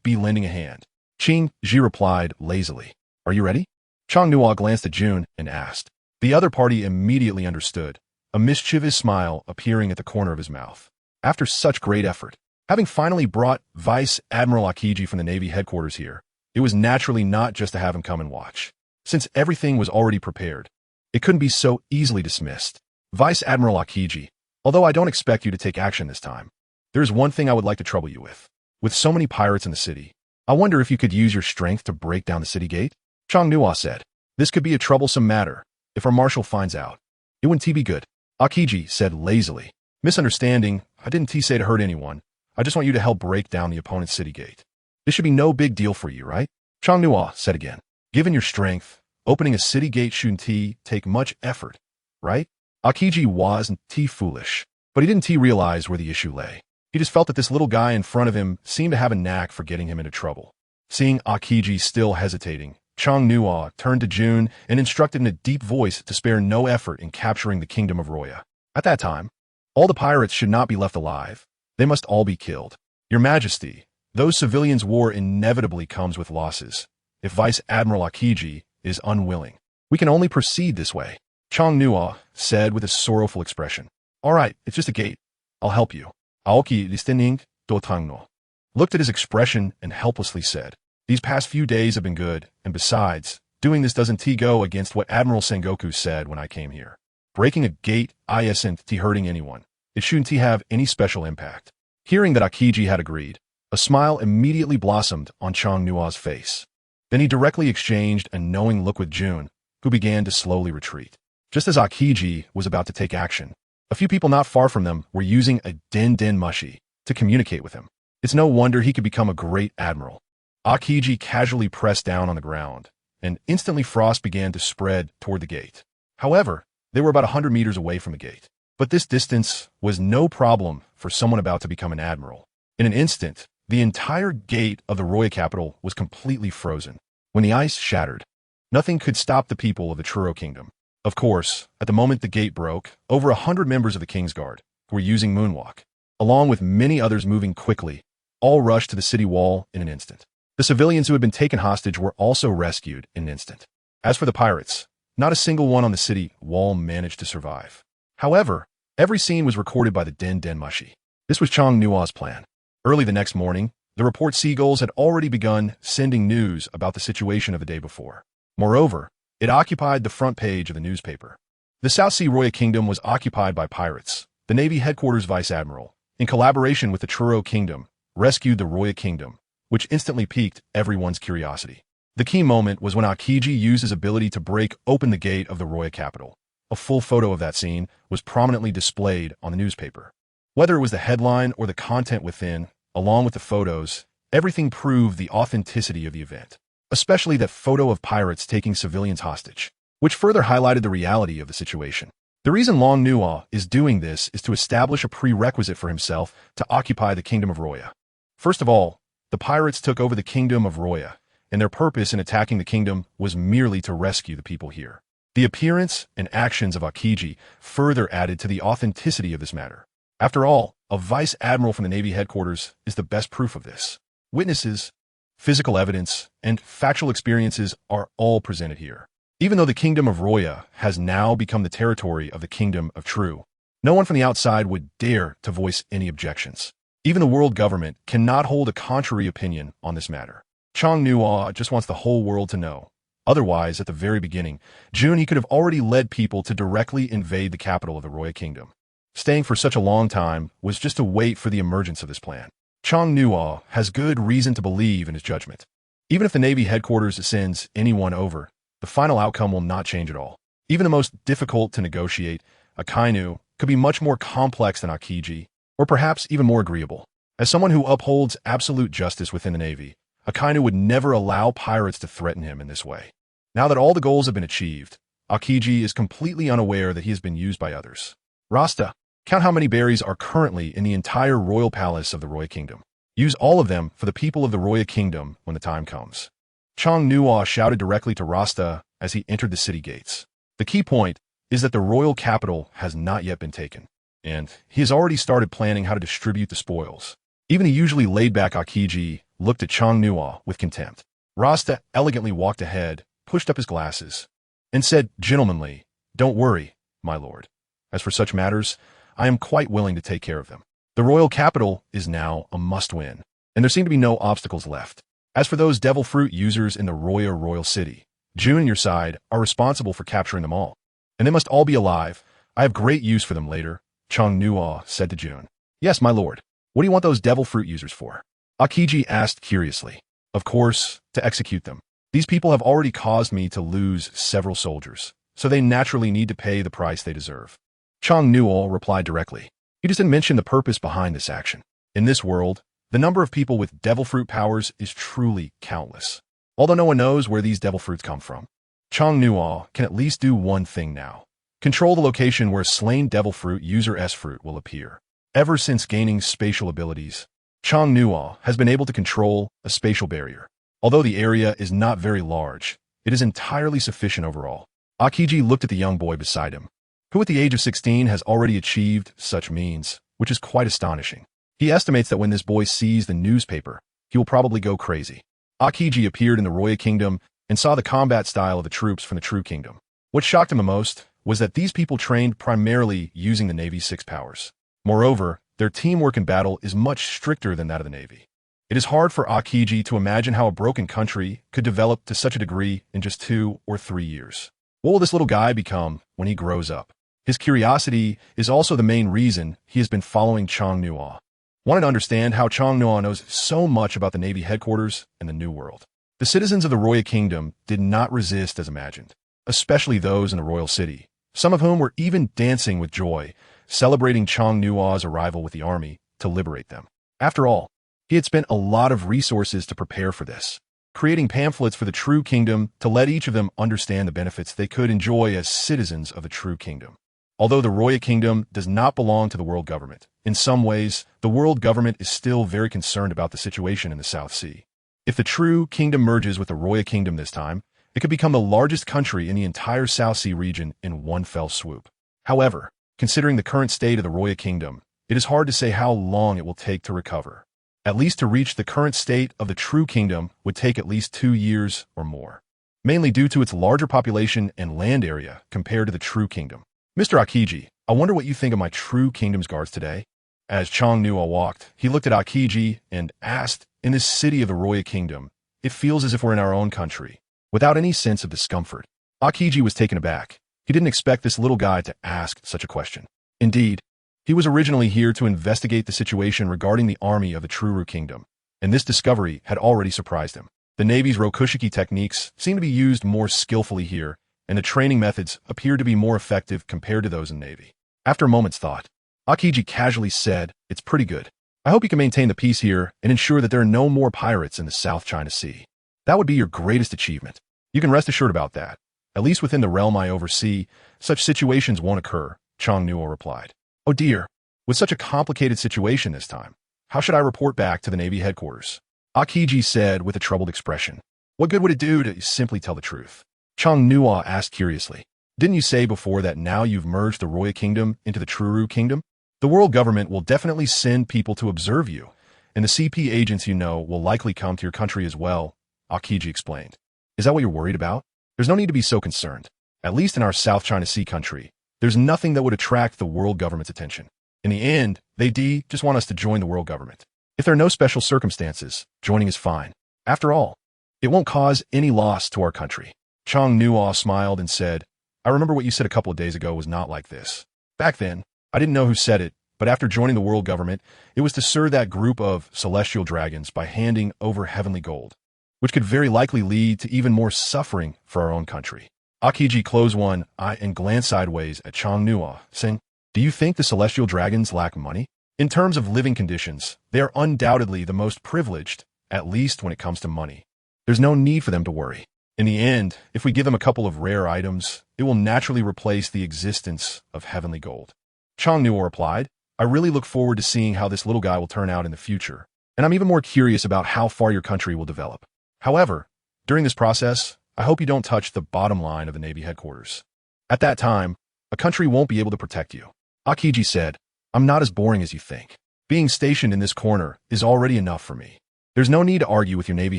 be lending a hand. Qing, Ji replied lazily. Are you ready? Chang Nuo glanced at Jun and asked. The other party immediately understood, a mischievous smile appearing at the corner of his mouth. After such great effort, having finally brought Vice Admiral Akiji from the Navy headquarters here, it was naturally not just to have him come and watch. Since everything was already prepared, it couldn't be so easily dismissed. Vice Admiral Akiji, although I don't expect you to take action this time, there is one thing I would like to trouble you with. With so many pirates in the city, I wonder if you could use your strength to break down the city gate? Chang Nuo said. This could be a troublesome matter if our marshal finds out. It wouldn't be good. Akiji said lazily. Misunderstanding, I didn't say to hurt anyone. I just want you to help break down the opponent's city gate. This should be no big deal for you, right? Chang Nuo said again. Given your strength, opening a city gate shouldn't take much effort, right? Akiji wasn't foolish, but he didn't realize where the issue lay. He just felt that this little guy in front of him seemed to have a knack for getting him into trouble. Seeing Akiji still hesitating, Chang Nuo turned to Jun and instructed in a deep voice to spare no effort in capturing the kingdom of Roya. At that time, all the pirates should not be left alive. They must all be killed. Your Majesty, those civilians' war inevitably comes with losses. If Vice Admiral Akiji is unwilling, we can only proceed this way. Chang Nuo said with a sorrowful expression. All right, it's just a gate. I'll help you. Aoki listening do tangno looked at his expression and helplessly said, These past few days have been good, and besides, doing this doesn't go against what Admiral Sengoku said when I came here. Breaking a gate isn't hurting anyone. It shouldn't have any special impact. Hearing that Akiji had agreed, a smile immediately blossomed on Chang Nuo's face. Then he directly exchanged a knowing look with Jun, who began to slowly retreat. Just as Akiji was about to take action, a few people not far from them were using a den mushi to communicate with him. It's no wonder he could become a great admiral. Akiji casually pressed down on the ground, and instantly frost began to spread toward the gate. However, they were about 100 meters away from the gate. But this distance was no problem for someone about to become an admiral. In an instant, the entire gate of the Roya capital was completely frozen. When the ice shattered, nothing could stop the people of the Truro kingdom. Of course, at the moment the gate broke, over 100 members of the King's Guard, who were using moonwalk, along with many others moving quickly, all rushed to the city wall in an instant. The civilians who had been taken hostage were also rescued in an instant. As for the pirates, not a single one on the city wall managed to survive. However, every scene was recorded by the Den Mushi. This was Chang Nuo's plan. Early the next morning, the report seagulls had already begun sending news about the situation of the day before. Moreover, it occupied the front page of the newspaper. The South Sea Roya Kingdom was occupied by pirates. The Navy headquarters Vice Admiral, in collaboration with the Truro Kingdom, rescued the Roya Kingdom, which instantly piqued everyone's curiosity. The key moment was when Akiji used his ability to break open the gate of the Roya capital. A full photo of that scene was prominently displayed on the newspaper. Whether it was the headline or the content within, along with the photos, everything proved the authenticity of the event, especially that photo of pirates taking civilians hostage, which further highlighted the reality of the situation. The reason Long Nuo is doing this is to establish a prerequisite for himself to occupy the kingdom of Roya. First of all, the pirates took over the kingdom of Roya, and their purpose in attacking the kingdom was merely to rescue the people here. The appearance and actions of Akiji further added to the authenticity of this matter. After all, a vice admiral from the Navy headquarters is the best proof of this. Witnesses, physical evidence, and factual experiences are all presented here. Even though the kingdom of Roya has now become the territory of the kingdom of True, no one from the outside would dare to voice any objections. Even the world government cannot hold a contrary opinion on this matter. Chong-Nuo just wants the whole world to know. Otherwise, at the very beginning, he could have already led people to directly invade the capital of the Roya kingdom. Staying for such a long time was just to wait for the emergence of this plan. Chong-Nuo has good reason to believe in his judgment. Even if the Navy headquarters sends anyone over, the final outcome will not change at all. Even the most difficult to negotiate, Akainu, could be much more complex than Akiji, or perhaps even more agreeable. As someone who upholds absolute justice within the Navy, Akainu would never allow pirates to threaten him in this way. Now that all the goals have been achieved, Akiji is completely unaware that he has been used by others. Rasta, count how many berries are currently in the entire royal palace of the Roya kingdom. Use all of them for the people of the Roya kingdom when the time comes. Chong-Nuo shouted directly to Rasta as he entered the city gates. The key point is that the royal capital has not yet been taken, and he has already started planning how to distribute the spoils. Even the usually laid-back Akiji looked at Chong-Nuo with contempt. Rasta elegantly walked ahead, pushed up his glasses, and said gentlemanly, "Don't worry, my lord. As for such matters, I am quite willing to take care of them. The royal capital is now a must-win, and there seem to be no obstacles left. As for those devil fruit users in the Roya royal city, June and your side are responsible for capturing them all. And they must all be alive. I have great use for them later," Chong-Nuo said to June. "Yes, my lord. What do you want those devil fruit users for?" Akiji asked curiously. "Of course, to execute them. These people have already caused me to lose several soldiers, so they naturally need to pay the price they deserve." Chong-Nuo replied directly. He just didn't mention the purpose behind this action. In this world, the number of people with devil fruit powers is truly countless. Although no one knows where these devil fruits come from, Chong-Nuo can at least do one thing now. Control the location where slain devil fruit user S-fruit will appear. Ever since gaining spatial abilities, Chong-Nuo has been able to control a spatial barrier. Although the area is not very large, it is entirely sufficient overall. Akiji looked at the young boy beside him, who at the age of 16 has already achieved such means, which is quite astonishing. He estimates that when this boy sees the newspaper, he will probably go crazy. Akiji appeared in the Roya kingdom and saw the combat style of the troops from the True Kingdom. What shocked him the most was that these people trained primarily using the Navy's 6 powers. Moreover, their teamwork in battle is much stricter than that of the Navy. It is hard for Akiji to imagine how a broken country could develop to such a degree in just 2 or 3 years. What will this little guy become when he grows up? His curiosity is also the main reason he has been following Chong-Nuo. Wanted to understand how Chong-Nuo knows so much about the Navy headquarters and the New World. The citizens of the Roya Kingdom did not resist as imagined, especially those in the royal city, some of whom were even dancing with joy, celebrating Chong-Nuo's arrival with the army to liberate them. After all, he had spent a lot of resources to prepare for this, creating pamphlets for the True Kingdom to let each of them understand the benefits they could enjoy as citizens of the True Kingdom. Although the Roya Kingdom does not belong to the world government, in some ways, the world government is still very concerned about the situation in the South Sea. If the True Kingdom merges with the Roya Kingdom this time, it could become the largest country in the entire South Sea region in one fell swoop. However, considering the current state of the Roya Kingdom, it is hard to say how long it will take to recover. At least to reach the current state of the True Kingdom would take at least 2 years or more, mainly due to its larger population and land area compared to the True Kingdom. "Mr. Akiji, I wonder what you think of my True Kingdom's guards today?" As Chong-Nuo walked, he looked at Akiji and asked, "In this city of the Roya Kingdom, it feels as if we're in our own country." Without any sense of discomfort, Akiji was taken aback. He didn't expect this little guy to ask such a question. Indeed, he was originally here to investigate the situation regarding the army of the True Kingdom, and this discovery had already surprised him. The Navy's Rokushiki techniques seem to be used more skillfully here, and the training methods appear to be more effective compared to those in the Navy. After a moment's thought, Akiji casually said, "It's pretty good. I hope you can maintain the peace here and ensure that there are no more pirates in the South China Sea. That would be your greatest achievement. You can rest assured about that. At least within the realm I oversee, such situations won't occur," Chong-Nuo replied. "Oh dear, with such a complicated situation this time, how should I report back to the Navy headquarters?" Akiji said with a troubled expression. "What good would it do to simply tell the truth?" Chong-Nuo asked curiously. "Didn't you say before that now you've merged the Roya Kingdom into the True Kingdom? The world government will definitely send people to observe you, and the CP agents you know will likely come to your country as well, Akiji explained. Is that what you're worried about? There's no need to be so concerned. At least in our South China Sea country, there's nothing that would attract the world government's attention. In the end, they just want us to join the world government. If there are no special circumstances, joining is fine. After all, it won't cause any loss to our country. Chang Nuo smiled and said, I remember what you said a couple of days ago was not like this. Back then, I didn't know who said it, but after joining the world government, it was to serve that group of celestial dragons by handing over heavenly gold, which could very likely lead to even more suffering for our own country. Akiji closed one eye and glanced sideways at Chang Nuo, saying, Do you think the celestial dragons lack money? In terms of living conditions, they are undoubtedly the most privileged, at least when it comes to money. There's no need for them to worry. In the end, if we give them a couple of rare items, it will naturally replace the existence of heavenly gold. Chang Nuo replied, I really look forward to seeing how this little guy will turn out in the future, and I'm even more curious about how far your country will develop. However, during this process, I hope you don't touch the bottom line of the Navy headquarters. At that time, a country won't be able to protect you. Akiji said, I'm not as boring as you think. Being stationed in this corner is already enough for me. There's no need to argue with your Navy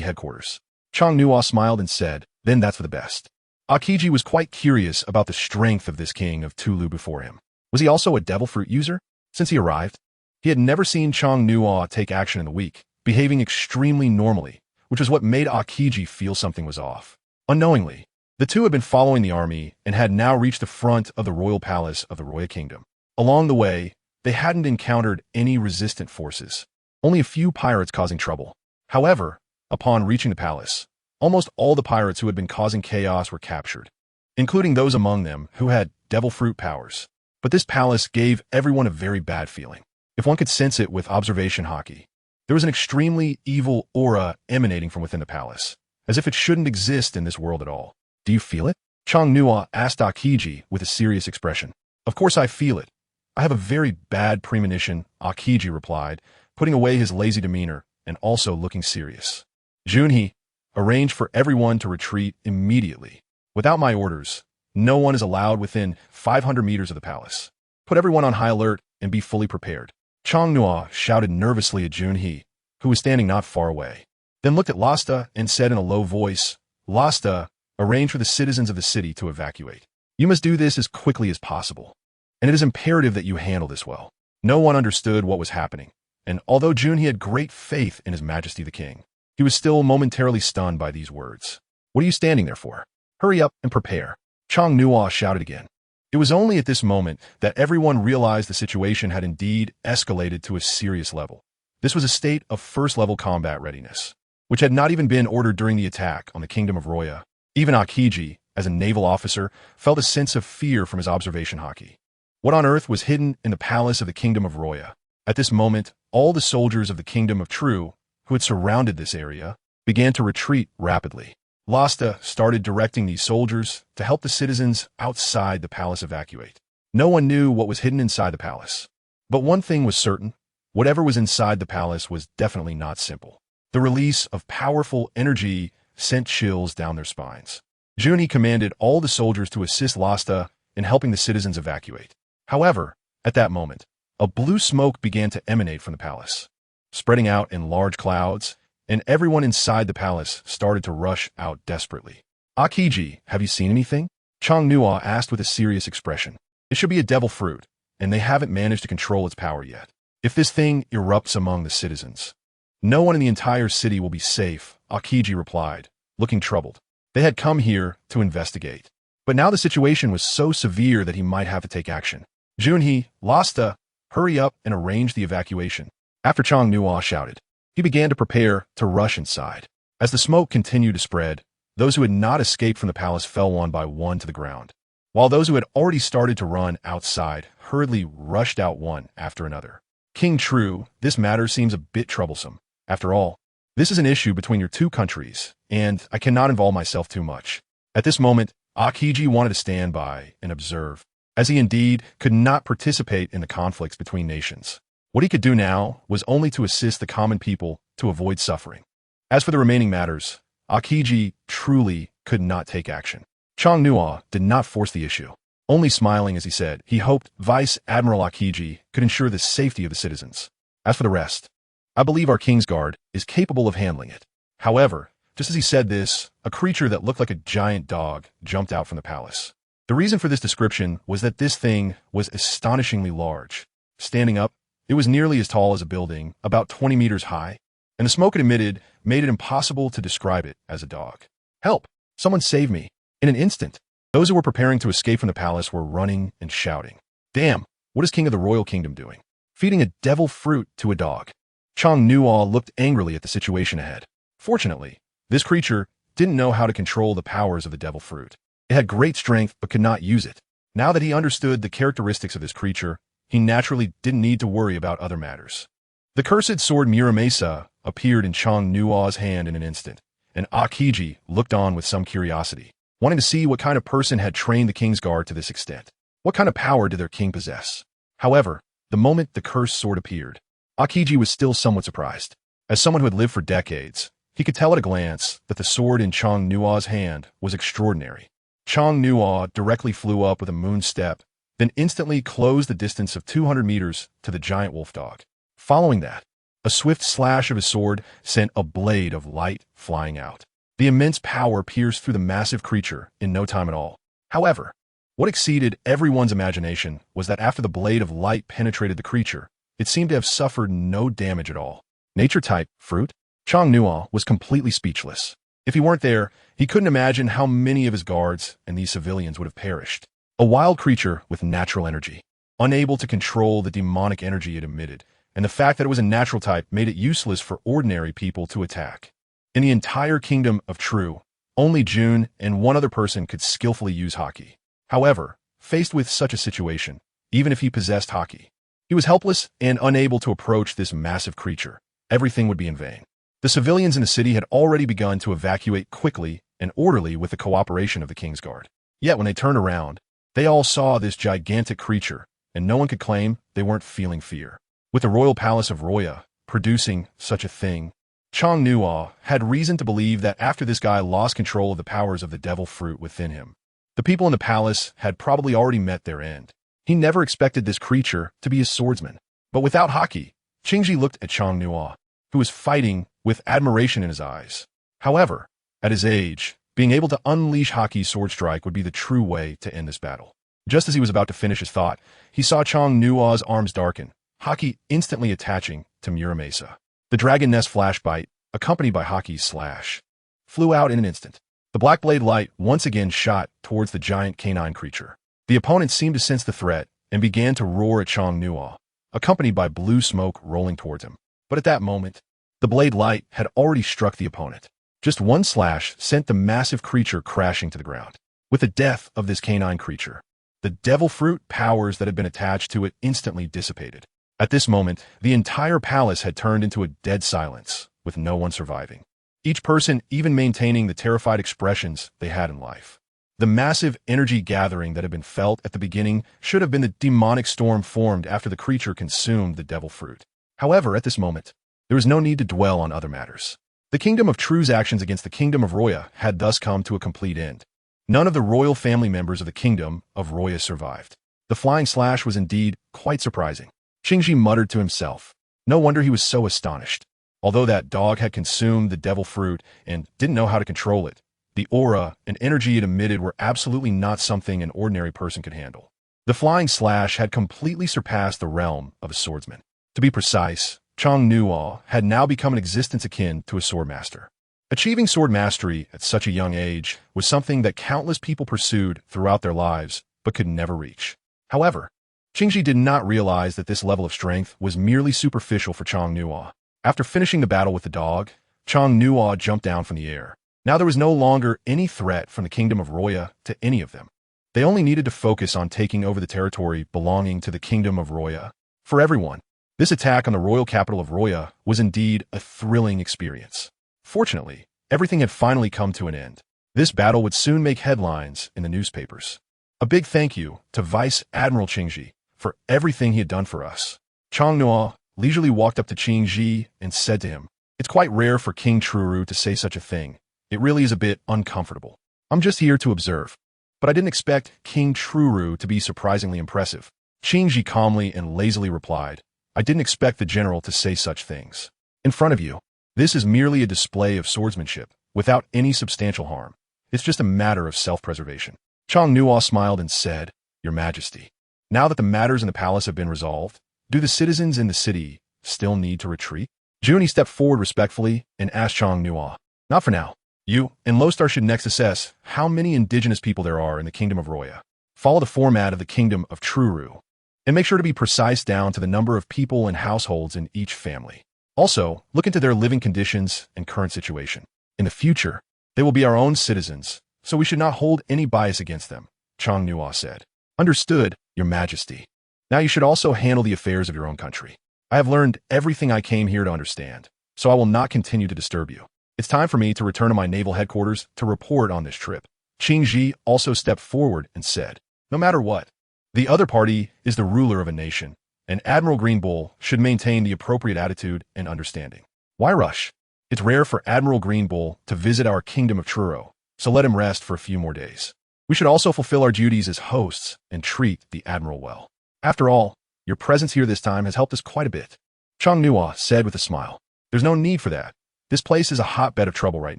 headquarters. Chang Nuo smiled and said, Then that's for the best. Akiji was quite curious about the strength of this king of Tulu before him. Was he also a devil fruit user? Since he arrived, he had never seen Chang Nuo take action in the week, behaving extremely normally, which was what made Akiji feel something was off. Unknowingly, the two had been following the army and had now reached the front of the royal palace of the Roya Kingdom. Along the way, they hadn't encountered any resistant forces, only a few pirates causing trouble. However, upon reaching the palace, almost all the pirates who had been causing chaos were captured, including those among them who had devil fruit powers. But this palace gave everyone a very bad feeling. If one could sense it with observation hockey, there was an extremely evil aura emanating from within the palace, as if it shouldn't exist in this world at all. Do you feel it? Chang Nuo asked Akiji with a serious expression. Of course I feel it. I have a very bad premonition, Akiji replied, putting away his lazy demeanor and also looking serious. Junhee, arrange for everyone to retreat immediately. Without my orders, no one is allowed within 500 meters of the palace. Put everyone on high alert and be fully prepared. Chang Nuo shouted nervously at Junhee, who was standing not far away, then looked at Lasta and said in a low voice, Lasta, arrange for the citizens of the city to evacuate. You must do this as quickly as possible, and it is imperative that you handle this well. No one understood what was happening, and although Junhee had great faith in His Majesty the King, he was still momentarily stunned by these words. What are you standing there for? Hurry up and prepare. Chang Nuo shouted again. It was only at this moment that everyone realized the situation had indeed escalated to a serious level. This was a state of first-level combat readiness, which had not even been ordered during the attack on the Kingdom of Roya. Even Akiji, as a naval officer, felt a sense of fear from his observation hockey. What on earth was hidden in the palace of the Kingdom of Roya? At this moment, all the soldiers of the Kingdom of True, who had surrounded this area, began to retreat rapidly. Lasta started directing these soldiers to help the citizens outside the palace evacuate. No one knew what was hidden inside the palace. But one thing was certain, whatever was inside the palace was definitely not simple. The release of powerful energy sent chills down their spines. Junhee commanded all the soldiers to assist Lasta in helping the citizens evacuate. However, at that moment, a blue smoke began to emanate from the palace, spreading out in large clouds, and everyone inside the palace started to rush out desperately. Akiji, have you seen anything? Chang Nuo asked with a serious expression. It should be a devil fruit, and they haven't managed to control its power yet. If this thing erupts among the citizens, no one in the entire city will be safe, Akiji replied, looking troubled. They had come here to investigate, but now the situation was so severe that he might have to take action. Junhee, Lasta, hurry up and arrange the evacuation. After Chang Nuo shouted, he began to prepare to rush inside. As the smoke continued to spread, those who had not escaped from the palace fell one by one to the ground, while those who had already started to run outside hurriedly rushed out one after another. King True, this matter seems a bit troublesome. After all, this is an issue between your two countries, and I cannot involve myself too much. At this moment, Akiji wanted to stand by and observe, as he indeed could not participate in the conflicts between nations. What he could do now was only to assist the common people to avoid suffering. As for the remaining matters, Akiji truly could not take action. Chang Nuo did not force the issue, only smiling as he said he hoped Vice Admiral Akiji could ensure the safety of the citizens. As for the rest, I believe our Kingsguard is capable of handling it. However, just as he said this, a creature that looked like a giant dog jumped out from the palace. The reason for this description was that this thing was astonishingly large. Standing up, it was nearly as tall as a building, about 20 meters high, and the smoke it emitted made it impossible to describe it as a dog. Help! Someone save me! In an instant, those who were preparing to escape from the palace were running and shouting. Damn, what is King of the Royal Kingdom doing? Feeding a devil fruit to a dog. Chong Nuo looked angrily at the situation ahead. Fortunately, this creature didn't know how to control the powers of the devil fruit. It had great strength but could not use it. Now that he understood the characteristics of this creature, he naturally didn't need to worry about other matters. The cursed sword Muramesa appeared in Chong Nuo's hand in an instant, and Akiji looked on with some curiosity, wanting to see what kind of person had trained the Kingsguard to this extent. What kind of power did their king possess? However, the moment the cursed sword appeared, Akiji was still somewhat surprised. As someone who had lived for decades, he could tell at a glance that the sword in Chong Nuo's hand was extraordinary. Chong Nuo directly flew up with a moon step, then instantly closed the distance of 200 meters to the giant wolf dog. Following that, a swift slash of his sword sent a blade of light flying out. The immense power pierced through the massive creature in no time at all. However, what exceeded everyone's imagination was that after the blade of light penetrated the creature, it seemed to have suffered no damage at all. Nature type, fruit? Chong Nuo was completely speechless. If he weren't there, he couldn't imagine how many of his guards and these civilians would have perished. A wild creature with natural energy, unable to control the demonic energy it emitted, and the fact that it was a natural type made it useless for ordinary people to attack. In the entire kingdom of True, only June and one other person could skillfully use Haki. However, faced with such a situation, even if he possessed Haki, he was helpless and unable to approach this massive creature. Everything would be in vain. The civilians in the city had already begun to evacuate quickly and orderly with the cooperation of the Kingsguard. Yet when they turned around, they all saw this gigantic creature, and no one could claim they weren't feeling fear. With the royal palace of Roya producing such a thing, Chong Nuo had reason to believe that after this guy lost control of the powers of the devil fruit within him, the people in the palace had probably already met their end. He never expected this creature to be a swordsman. But without Haki, Qingji looked at Chong Nuo, who was fighting with admiration in his eyes. However, at his age, being able to unleash Haki's sword strike would be the true way to end this battle. Just as he was about to finish his thought, he saw Chong Nuo's arms darken, Haki instantly attaching to Muramesa. The dragon nest flash bite, accompanied by Haki's slash, flew out in an instant. The black blade light once again shot towards the giant canine creature. The opponent seemed to sense the threat and began to roar at Chong Nuo, accompanied by blue smoke rolling towards him. But at that moment, the blade light had already struck the opponent. Just one slash sent the massive creature crashing to the ground. With the death of this canine creature, the devil fruit powers that had been attached to it instantly dissipated. At this moment, the entire palace had turned into a dead silence, with no one surviving. Each person even maintaining the terrified expressions they had in life. The massive energy gathering that had been felt at the beginning should have been the demonic storm formed after the creature consumed the devil fruit. However, at this moment, there was no need to dwell on other matters. The kingdom of True's actions against the kingdom of Roya had thus come to a complete end. None of the royal family members of the kingdom of Roya survived. The flying slash was indeed quite surprising. Qingji muttered to himself. No wonder he was so astonished. Although that dog had consumed the devil fruit and didn't know how to control it, the aura and energy it emitted were absolutely not something an ordinary person could handle. The flying slash had completely surpassed the realm of a swordsman. To be precise, Chong Nuo had now become an existence akin to a sword master. Achieving sword mastery at such a young age was something that countless people pursued throughout their lives but could never reach. However, Qingji did not realize that this level of strength was merely superficial for Chong Nuo. After finishing the battle with the dog, Chong Nuo jumped down from the air. Now there was no longer any threat from the kingdom of Roya to any of them. They only needed to focus on taking over the territory belonging to the kingdom of Roya. For everyone, this attack on the royal capital of Roya was indeed a thrilling experience. Fortunately, everything had finally come to an end. This battle would soon make headlines in the newspapers. A big thank you to Vice Admiral Qingji for everything he had done for us. Chong Nuo leisurely walked up to Qingji and said to him, "It's quite rare for King Truru to say such a thing. It really is a bit uncomfortable. I'm just here to observe." But I didn't expect King Truru to be surprisingly impressive. Qingji calmly and lazily replied, "I didn't expect the general to say such things. in front of you. This is merely a display of swordsmanship, without any substantial harm. It's just a matter of self-preservation. Chang Nuo smiled and said, Your Majesty, now that the matters in the palace have been resolved, do the citizens in the city still need to retreat? Junie stepped forward respectfully and asked Chang Nuo, Not for now. You and Lostar should next assess how many indigenous people there are in the Kingdom of Roya. Follow the format of the Kingdom of Truru, and make sure to be precise down to the number of people and households in each family. Also, look into their living conditions and current situation. In the future, they will be our own citizens, so we should not hold any bias against them, Chang Nuo said. Understood, Your Majesty. Now you should also handle the affairs of your own country. I have learned everything I came here to understand, so I will not continue to disturb you. It's time for me to return to my naval headquarters to report on this trip. Qing Ji also stepped forward and said, No matter what, the other party is the ruler of a nation, and Admiral Green Bull should maintain the appropriate attitude and understanding. Why rush? It's rare for Admiral Green Bull to visit our Kingdom of Truro, so let him rest for a few more days. We should also fulfill our duties as hosts and treat the Admiral well. After all, your presence here this time has helped us quite a bit. Chang Nuo said with a smile. There's no need for that. This place is a hotbed of trouble right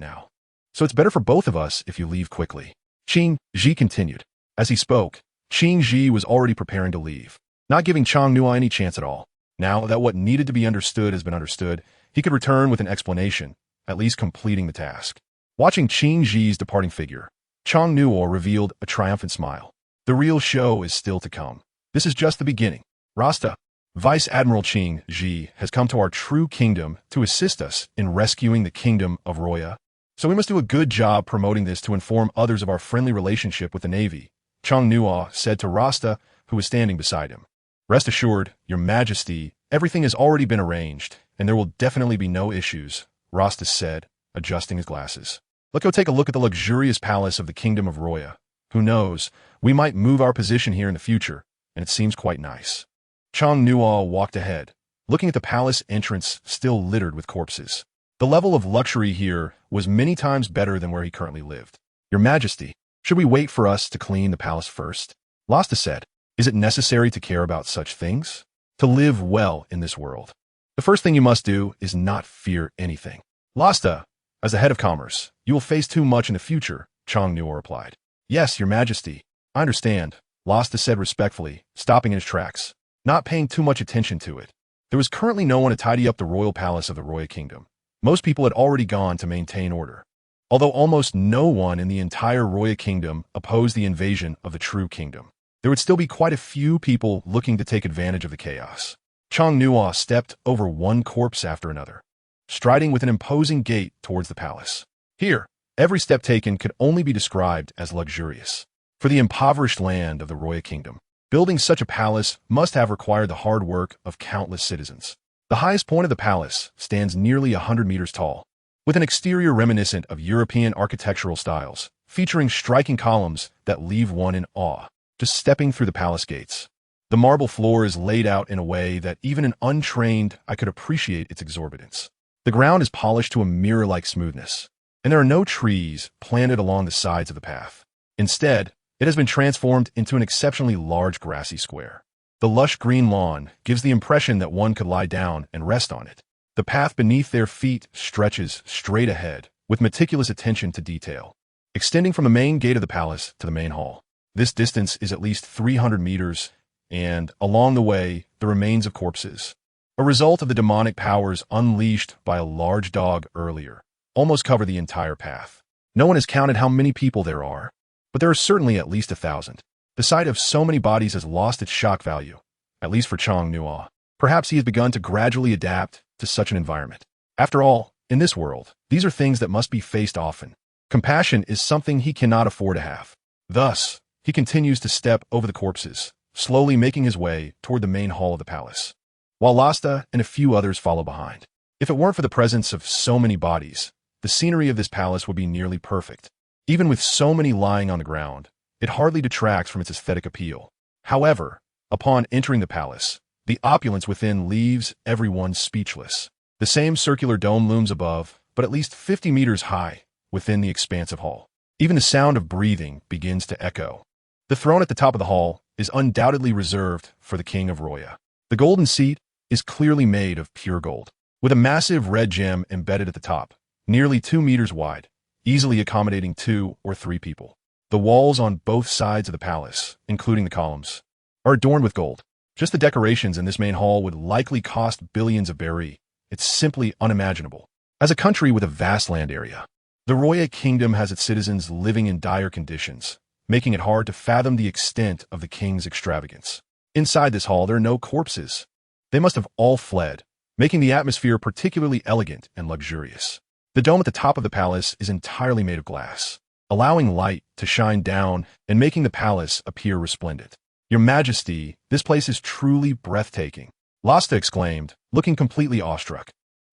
now. So it's better for both of us if you leave quickly. Qing Ji continued. As he spoke, Qing Ji was already preparing to leave, not giving Chang Nuo any chance at all. Now that what needed to be understood has been understood, he could return with an explanation, at least completing the task. Watching Qing Ji's departing figure, Chang Nuo revealed a triumphant smile. The real show is still to come. This is just the beginning. Rasta, Vice Admiral Qing Ji has come to our true kingdom to assist us in rescuing the Kingdom of Roya. So we must do a good job promoting this to inform others of our friendly relationship with the Navy, Chang Nuo said to Rasta, who was standing beside him. Rest assured, Your Majesty, everything has already been arranged, and there will definitely be no issues, Rasta said, adjusting his glasses. Let's go take a look at the luxurious palace of the Kingdom of Roya. Who knows, we might move our position here in the future, and it seems quite nice. Chang Nuo walked ahead, looking at the palace entrance still littered with corpses. The level of luxury here was many times better than where he currently lived. Your Majesty, should we wait for us to clean the palace first? Lasta said, Is it necessary to care about such things? To live well in this world, the first thing you must do is not fear anything. Lasta, as the head of commerce, you will face too much in the future, Chang Nuo replied. Yes, Your Majesty, I understand, Lasta said respectfully, stopping in his tracks, not paying too much attention to it. There was currently no one to tidy up the royal palace of the Roya Kingdom. Most people had already gone to maintain order. Although almost no one in the entire Roya Kingdom opposed the invasion of the true kingdom, there would still be quite a few people looking to take advantage of the chaos. Chang Nuo stepped over one corpse after another, striding with an imposing gait towards the palace. Here, every step taken could only be described as luxurious. For the impoverished land of the Roya Kingdom, building such a palace must have required the hard work of countless citizens. The highest point of the palace stands nearly 100 meters tall, with an exterior reminiscent of European architectural styles, featuring striking columns that leave one in awe, just stepping through the palace gates. The marble floor is laid out in a way that even an untrained eye could appreciate its exorbitance. The ground is polished to a mirror-like smoothness, and there are no trees planted along the sides of the path. Instead, it has been transformed into an exceptionally large grassy square. The lush green lawn gives the impression that one could lie down and rest on it. The path beneath their feet stretches straight ahead, with meticulous attention to detail, extending from the main gate of the palace to the main hall. This distance is at least 300 meters, and, along the way, the remains of corpses, a result of the demonic powers unleashed by a large dog earlier, almost cover the entire path. No one has counted how many people there are, but there are certainly at least 1,000. The sight of so many bodies has lost its shock value, at least for Chang Nuo. Perhaps he has begun to gradually adapt to such an environment. After all, in this world, these are things that must be faced often. Compassion is something he cannot afford to have. Thus, he continues to step over the corpses, slowly making his way toward the main hall of the palace, while Lasta and a few others follow behind. If it weren't for the presence of so many bodies, the scenery of this palace would be nearly perfect. Even with so many lying on the ground, it hardly detracts from its aesthetic appeal. However, upon entering the palace, the opulence within leaves everyone speechless. The same circular dome looms above, but at least 50 meters high, within the expansive hall. Even the sound of breathing begins to echo. The throne at the top of the hall is undoubtedly reserved for the King of Roya. The golden seat is clearly made of pure gold. with a massive red gem embedded at the top, nearly 2 meters wide, easily accommodating 2 or 3 people. The walls on both sides of the palace, including the columns, are adorned with gold. Just the decorations in this main hall would likely cost billions of berry. It's simply unimaginable. As a country with a vast land area, the Roya Kingdom has its citizens living in dire conditions, making it hard to fathom the extent of the king's extravagance. Inside this hall, there are no corpses. They must have all fled, making the atmosphere particularly elegant and luxurious. The dome at the top of the palace is entirely made of glass, allowing light to shine down and making the palace appear resplendent. Your Majesty, this place is truly breathtaking, Lasta exclaimed, looking completely awestruck.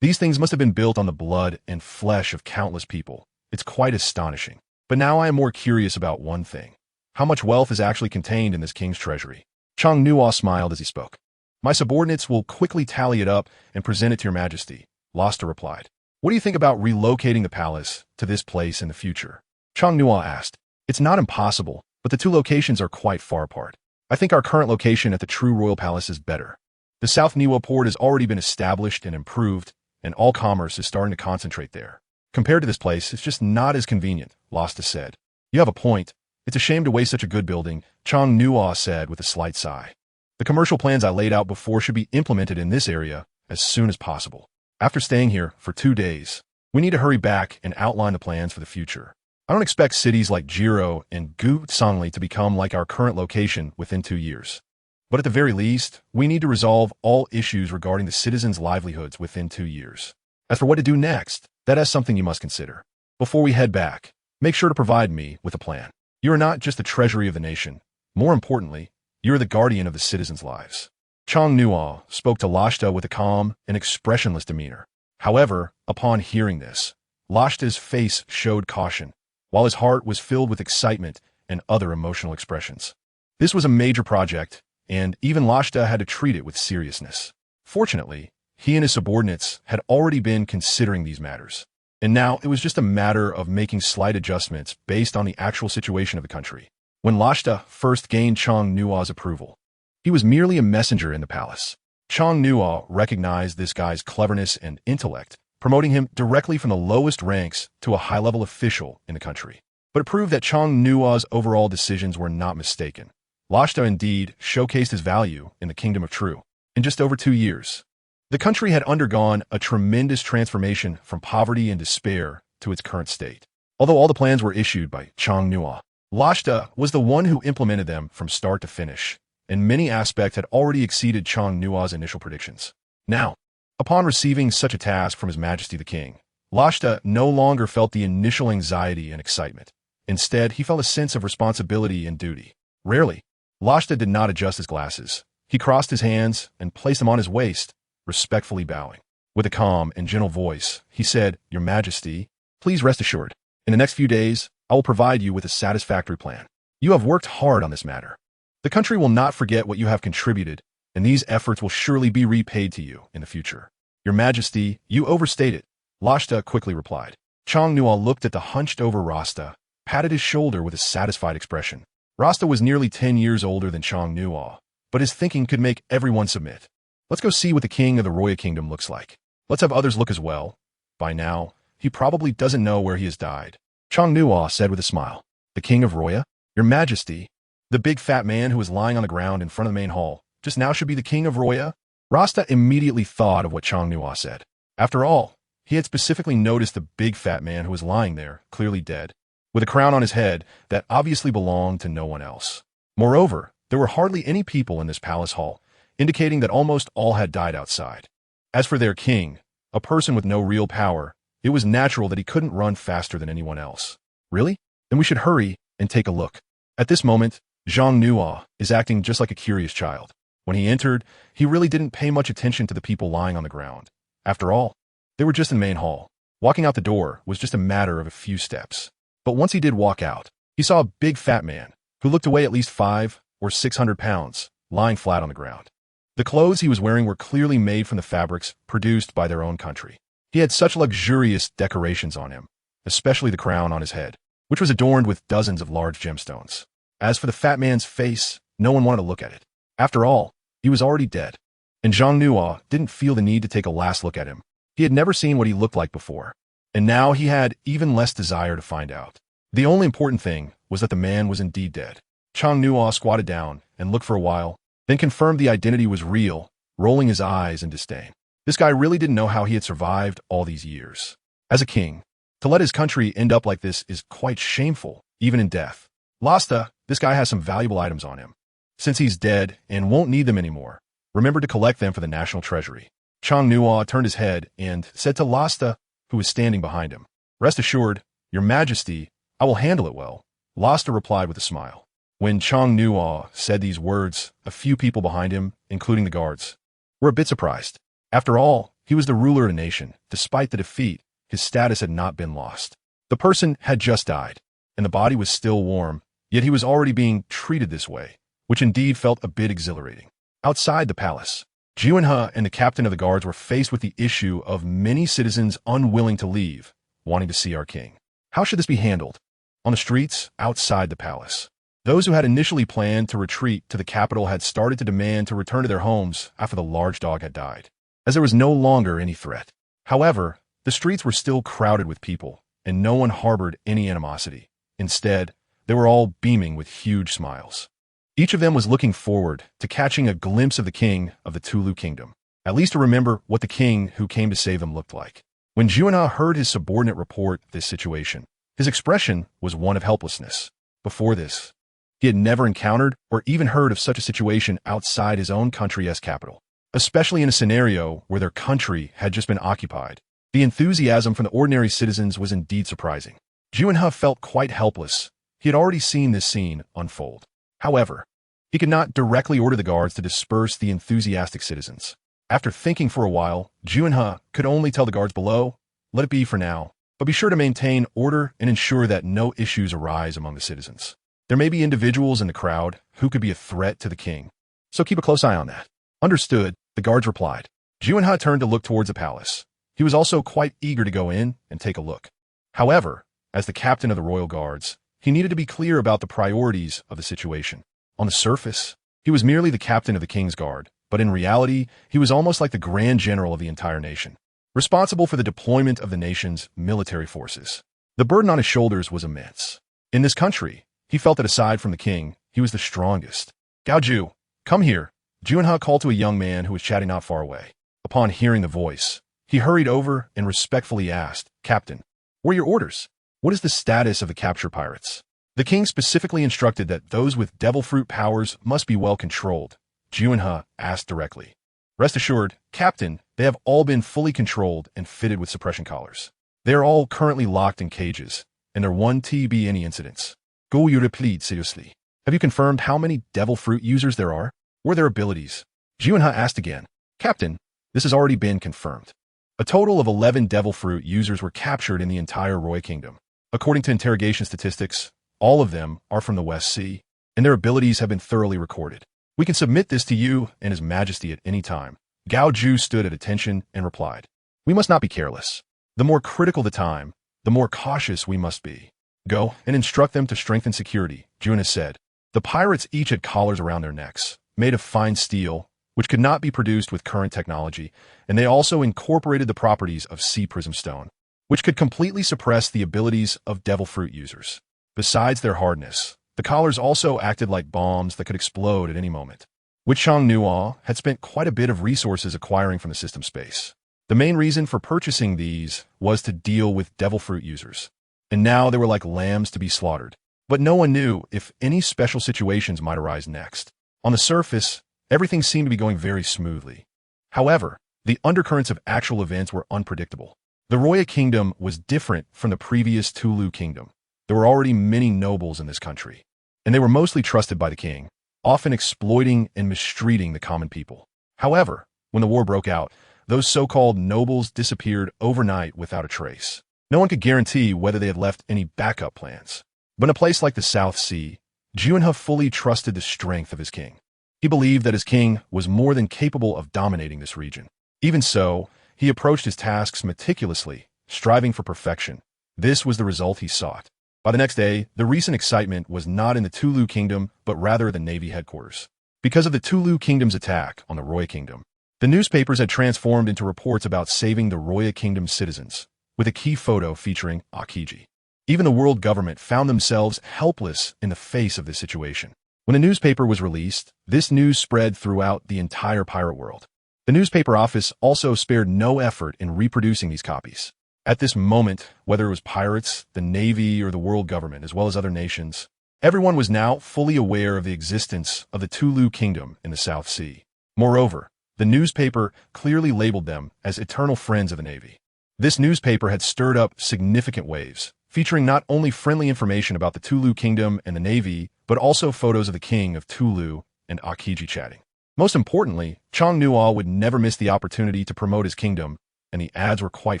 These things must have been built on the blood and flesh of countless people. It's quite astonishing. But now I am more curious about one thing. How much wealth is actually contained in this king's treasury? Chong-Nuo smiled as he spoke. My subordinates will quickly tally it up and present it to your Majesty, Lasta replied. What do you think about relocating the palace to this place in the future? Chong-Nuo asked. It's not impossible, but the two locations are quite far apart. I think our current location at the true royal palace is better. The South Niwa port has already been established and improved, and all commerce is starting to concentrate there. Compared to this place, it's just not as convenient, Lasta said. You have a point. It's a shame to waste such a good building, Chong-Nuo said with a slight sigh. The commercial plans I laid out before should be implemented in this area as soon as possible. After staying here for 2 days, we need to hurry back and outline the plans for the future. I don't expect cities like Jiro and Gu-Songli to become like our current location within 2 years. But at the very least, we need to resolve all issues regarding the citizens' livelihoods within 2 years. As for what to do next, that is something you must consider. Before we head back, make sure to provide me with a plan. You are not just the treasury of the nation. More importantly, you are the guardian of the citizens' lives. Chong-Nuo spoke to Lashta with a calm and expressionless demeanor. However, upon hearing this, Lashta's face showed caution, while his heart was filled with excitement and other emotional expressions. This was a major project, and even Lashta had to treat it with seriousness. Fortunately, he and his subordinates had already been considering these matters, and now it was just a matter of making slight adjustments based on the actual situation of the country. When Lashta first gained Chong-Nuo's approval, he was merely a messenger in the palace. Chong-Nuo recognized this guy's cleverness and intellect, promoting him directly from the lowest ranks to a high-level official in the country. But it proved that Chong-Nuo's overall decisions were not mistaken. Lashta indeed showcased his value in the Kingdom of True. In just over 2 years, the country had undergone a tremendous transformation from poverty and despair to its current state. Although all the plans were issued by Chong-Nuo, Lashta was the one who implemented them from start to finish, and many aspects had already exceeded Chong-Nuo's initial predictions. Now, upon receiving such a task from His Majesty the King, Lashta no longer felt the initial anxiety and excitement. Instead, he felt a sense of responsibility and duty. Rarely, Lashta did not adjust his glasses. He crossed his hands and placed them on his waist, respectfully bowing. With a calm and gentle voice, he said, Your Majesty, please rest assured. In the next few days, I will provide you with a satisfactory plan. You have worked hard on this matter. The country will not forget what you have contributed, and these efforts will surely be repaid to you in the future. Your Majesty, you overstate it, Lashta quickly replied. Chong-Nuo looked at the hunched-over Rasta, patted his shoulder with a satisfied expression. Rasta was nearly 10 years older than Chong-Nuo, but his thinking could make everyone submit. Let's go see what the king of the Roya Kingdom looks like. Let's have others look as well. By now, he probably doesn't know where he has died. Chong-Nuo said with a smile. The king of Roya? Your Majesty, the big fat man who was lying on the ground in front of the main hall, just now should be the king of Roya? Rasta immediately thought of what Chong-Nuo said. After all, he had specifically noticed the big fat man who was lying there, clearly dead, with a crown on his head that obviously belonged to no one else. Moreover, there were hardly any people in this palace hall, indicating that almost all had died outside. As for their king, a person with no real power, it was natural that he couldn't run faster than anyone else. Really? Then we should hurry and take a look. At this moment, Chong-Nuo is acting just like a curious child. When he entered, he really didn't pay much attention to the people lying on the ground. After all, they were just in the main hall. Walking out the door was just a matter of a few steps. But once he did walk out, he saw a big fat man who looked to weigh at least 500 or 600 pounds, lying flat on the ground. The clothes he was wearing were clearly made from the fabrics produced by their own country. He had such luxurious decorations on him, especially the crown on his head, which was adorned with dozens of large gemstones. As for the fat man's face, no one wanted to look at it. After all, he was already dead, and Chong-Nuo didn't feel the need to take a last look at him. He had never seen what he looked like before, and now he had even less desire to find out. The only important thing was that the man was indeed dead. Chang Nuo squatted down and looked for a while, then confirmed the identity was real, rolling his eyes in disdain. This guy really didn't know how he had survived all these years. As a king, to let his country end up like this is quite shameful, even in death. Lasta, this guy has some valuable items on him. Since he's dead and won't need them anymore, remember to collect them for the national treasury. Chang Nuo turned his head and said to Lasta, who was standing behind him, "Rest assured, your majesty, I will handle it well." Lasta replied with a smile. When Chang Nuo said these words, a few people behind him, including the guards, were a bit surprised. After all, he was the ruler of a nation. Despite the defeat, his status had not been lost. The person had just died, and the body was still warm, yet he was already being treated this way, which indeed felt a bit exhilarating. Outside the palace, Jiunhe and the captain of the guards were faced with the issue of many citizens unwilling to leave, wanting to see our king. How should this be handled? On the streets, outside the palace, those who had initially planned to retreat to the capital had started to demand to return to their homes after the large dog had died, as there was no longer any threat. However, the streets were still crowded with people, and no one harbored any animosity. Instead, they were all beaming with huge smiles. Each of them was looking forward to catching a glimpse of the king of the Tulu kingdom, at least to remember what the king who came to save them looked like. When Jiunhe heard his subordinate report this situation, his expression was one of helplessness. Before this, he had never encountered or even heard of such a situation outside his own country's capital, especially in a scenario where their country had just been occupied. The enthusiasm from the ordinary citizens was indeed surprising. Jiunhe felt quite helpless. He had already seen this scene unfold. However, he could not directly order the guards to disperse the enthusiastic citizens. After thinking for a while, Jiunhe could only tell the guards below, "Let it be for now, but be sure to maintain order and ensure that no issues arise among the citizens. There may be individuals in the crowd who could be a threat to the king, so keep a close eye on that." Understood, the guards replied. Jiunhe turned to look towards the palace. He was also quite eager to go in and take a look. However, as the captain of the royal guards, he needed to be clear about the priorities of the situation. On the surface, he was merely the captain of the king's guard, but in reality, he was almost like the grand general of the entire nation, responsible for the deployment of the nation's military forces. The burden on his shoulders was immense. In this country, he felt that aside from the king, he was the strongest. "Gaoju, come here," Jiunhe called to a young man who was chatting not far away. Upon hearing the voice, he hurried over and respectfully asked, "Captain, what are your orders? What is the status of the captured pirates?" The king specifically instructed that those with devil fruit powers must be well controlled. Jiunhe asked directly. "Rest assured, Captain, they have all been fully controlled and fitted with suppression collars. They are all currently locked in cages, and there won't be any incidents." Go you replied seriously. "Have you confirmed how many devil fruit users there are? What are their abilities?" Jiunhe asked again. "Captain, this has already been confirmed. A total of 11 devil fruit users were captured in the entire Roy Kingdom. According to interrogation statistics, all of them are from the West Sea, and their abilities have been thoroughly recorded. We can submit this to you and His Majesty at any time." Gaoju stood at attention and replied, "We must not be careless. The more critical the time, the more cautious we must be. Go and instruct them to strengthen security," Jiunhe said. The pirates each had collars around their necks, made of fine steel, which could not be produced with current technology, and they also incorporated the properties of sea prism stone, which could completely suppress the abilities of devil fruit users. Besides their hardness, the collars also acted like bombs that could explode at any moment, which Chang Nuo had spent quite a bit of resources acquiring from the system space. The main reason for purchasing these was to deal with devil fruit users, and now they were like lambs to be slaughtered. But no one knew if any special situations might arise next. On the surface, everything seemed to be going very smoothly. However, the undercurrents of actual events were unpredictable. The Roya Kingdom was different from the previous Tulu Kingdom. There were already many nobles in this country, and they were mostly trusted by the king, often exploiting and mistreating the common people. However, when the war broke out, those so-called nobles disappeared overnight without a trace. No one could guarantee whether they had left any backup plans. But in a place like the South Sea, Jiunhe fully trusted the strength of his king. He believed that his king was more than capable of dominating this region. Even so, he approached his tasks meticulously, striving for perfection. This was the result he sought. By the next day, the recent excitement was not in the Tulu Kingdom, but rather the Navy headquarters. Because of the Tulu Kingdom's attack on the Roy Kingdom, The newspapers had transformed into reports about saving the Roya Kingdom's citizens, with a key photo featuring Akiji. Even the world government found themselves helpless in the face of this situation. When the newspaper was released, this news spread throughout the entire pirate world. The newspaper office also spared no effort in reproducing these copies. At this moment, whether it was pirates, the Navy, or the world government, as well as other nations, everyone was now fully aware of the existence of the Tulu Kingdom in the South Sea. Moreover, the newspaper clearly labeled them as eternal friends of the Navy. This newspaper had stirred up significant waves, featuring not only friendly information about the Tulu Kingdom and the Navy, but also photos of the King of Tulu and Akiji chatting. Most importantly, Chong-Nuo would never miss the opportunity to promote his kingdom, and the ads were quite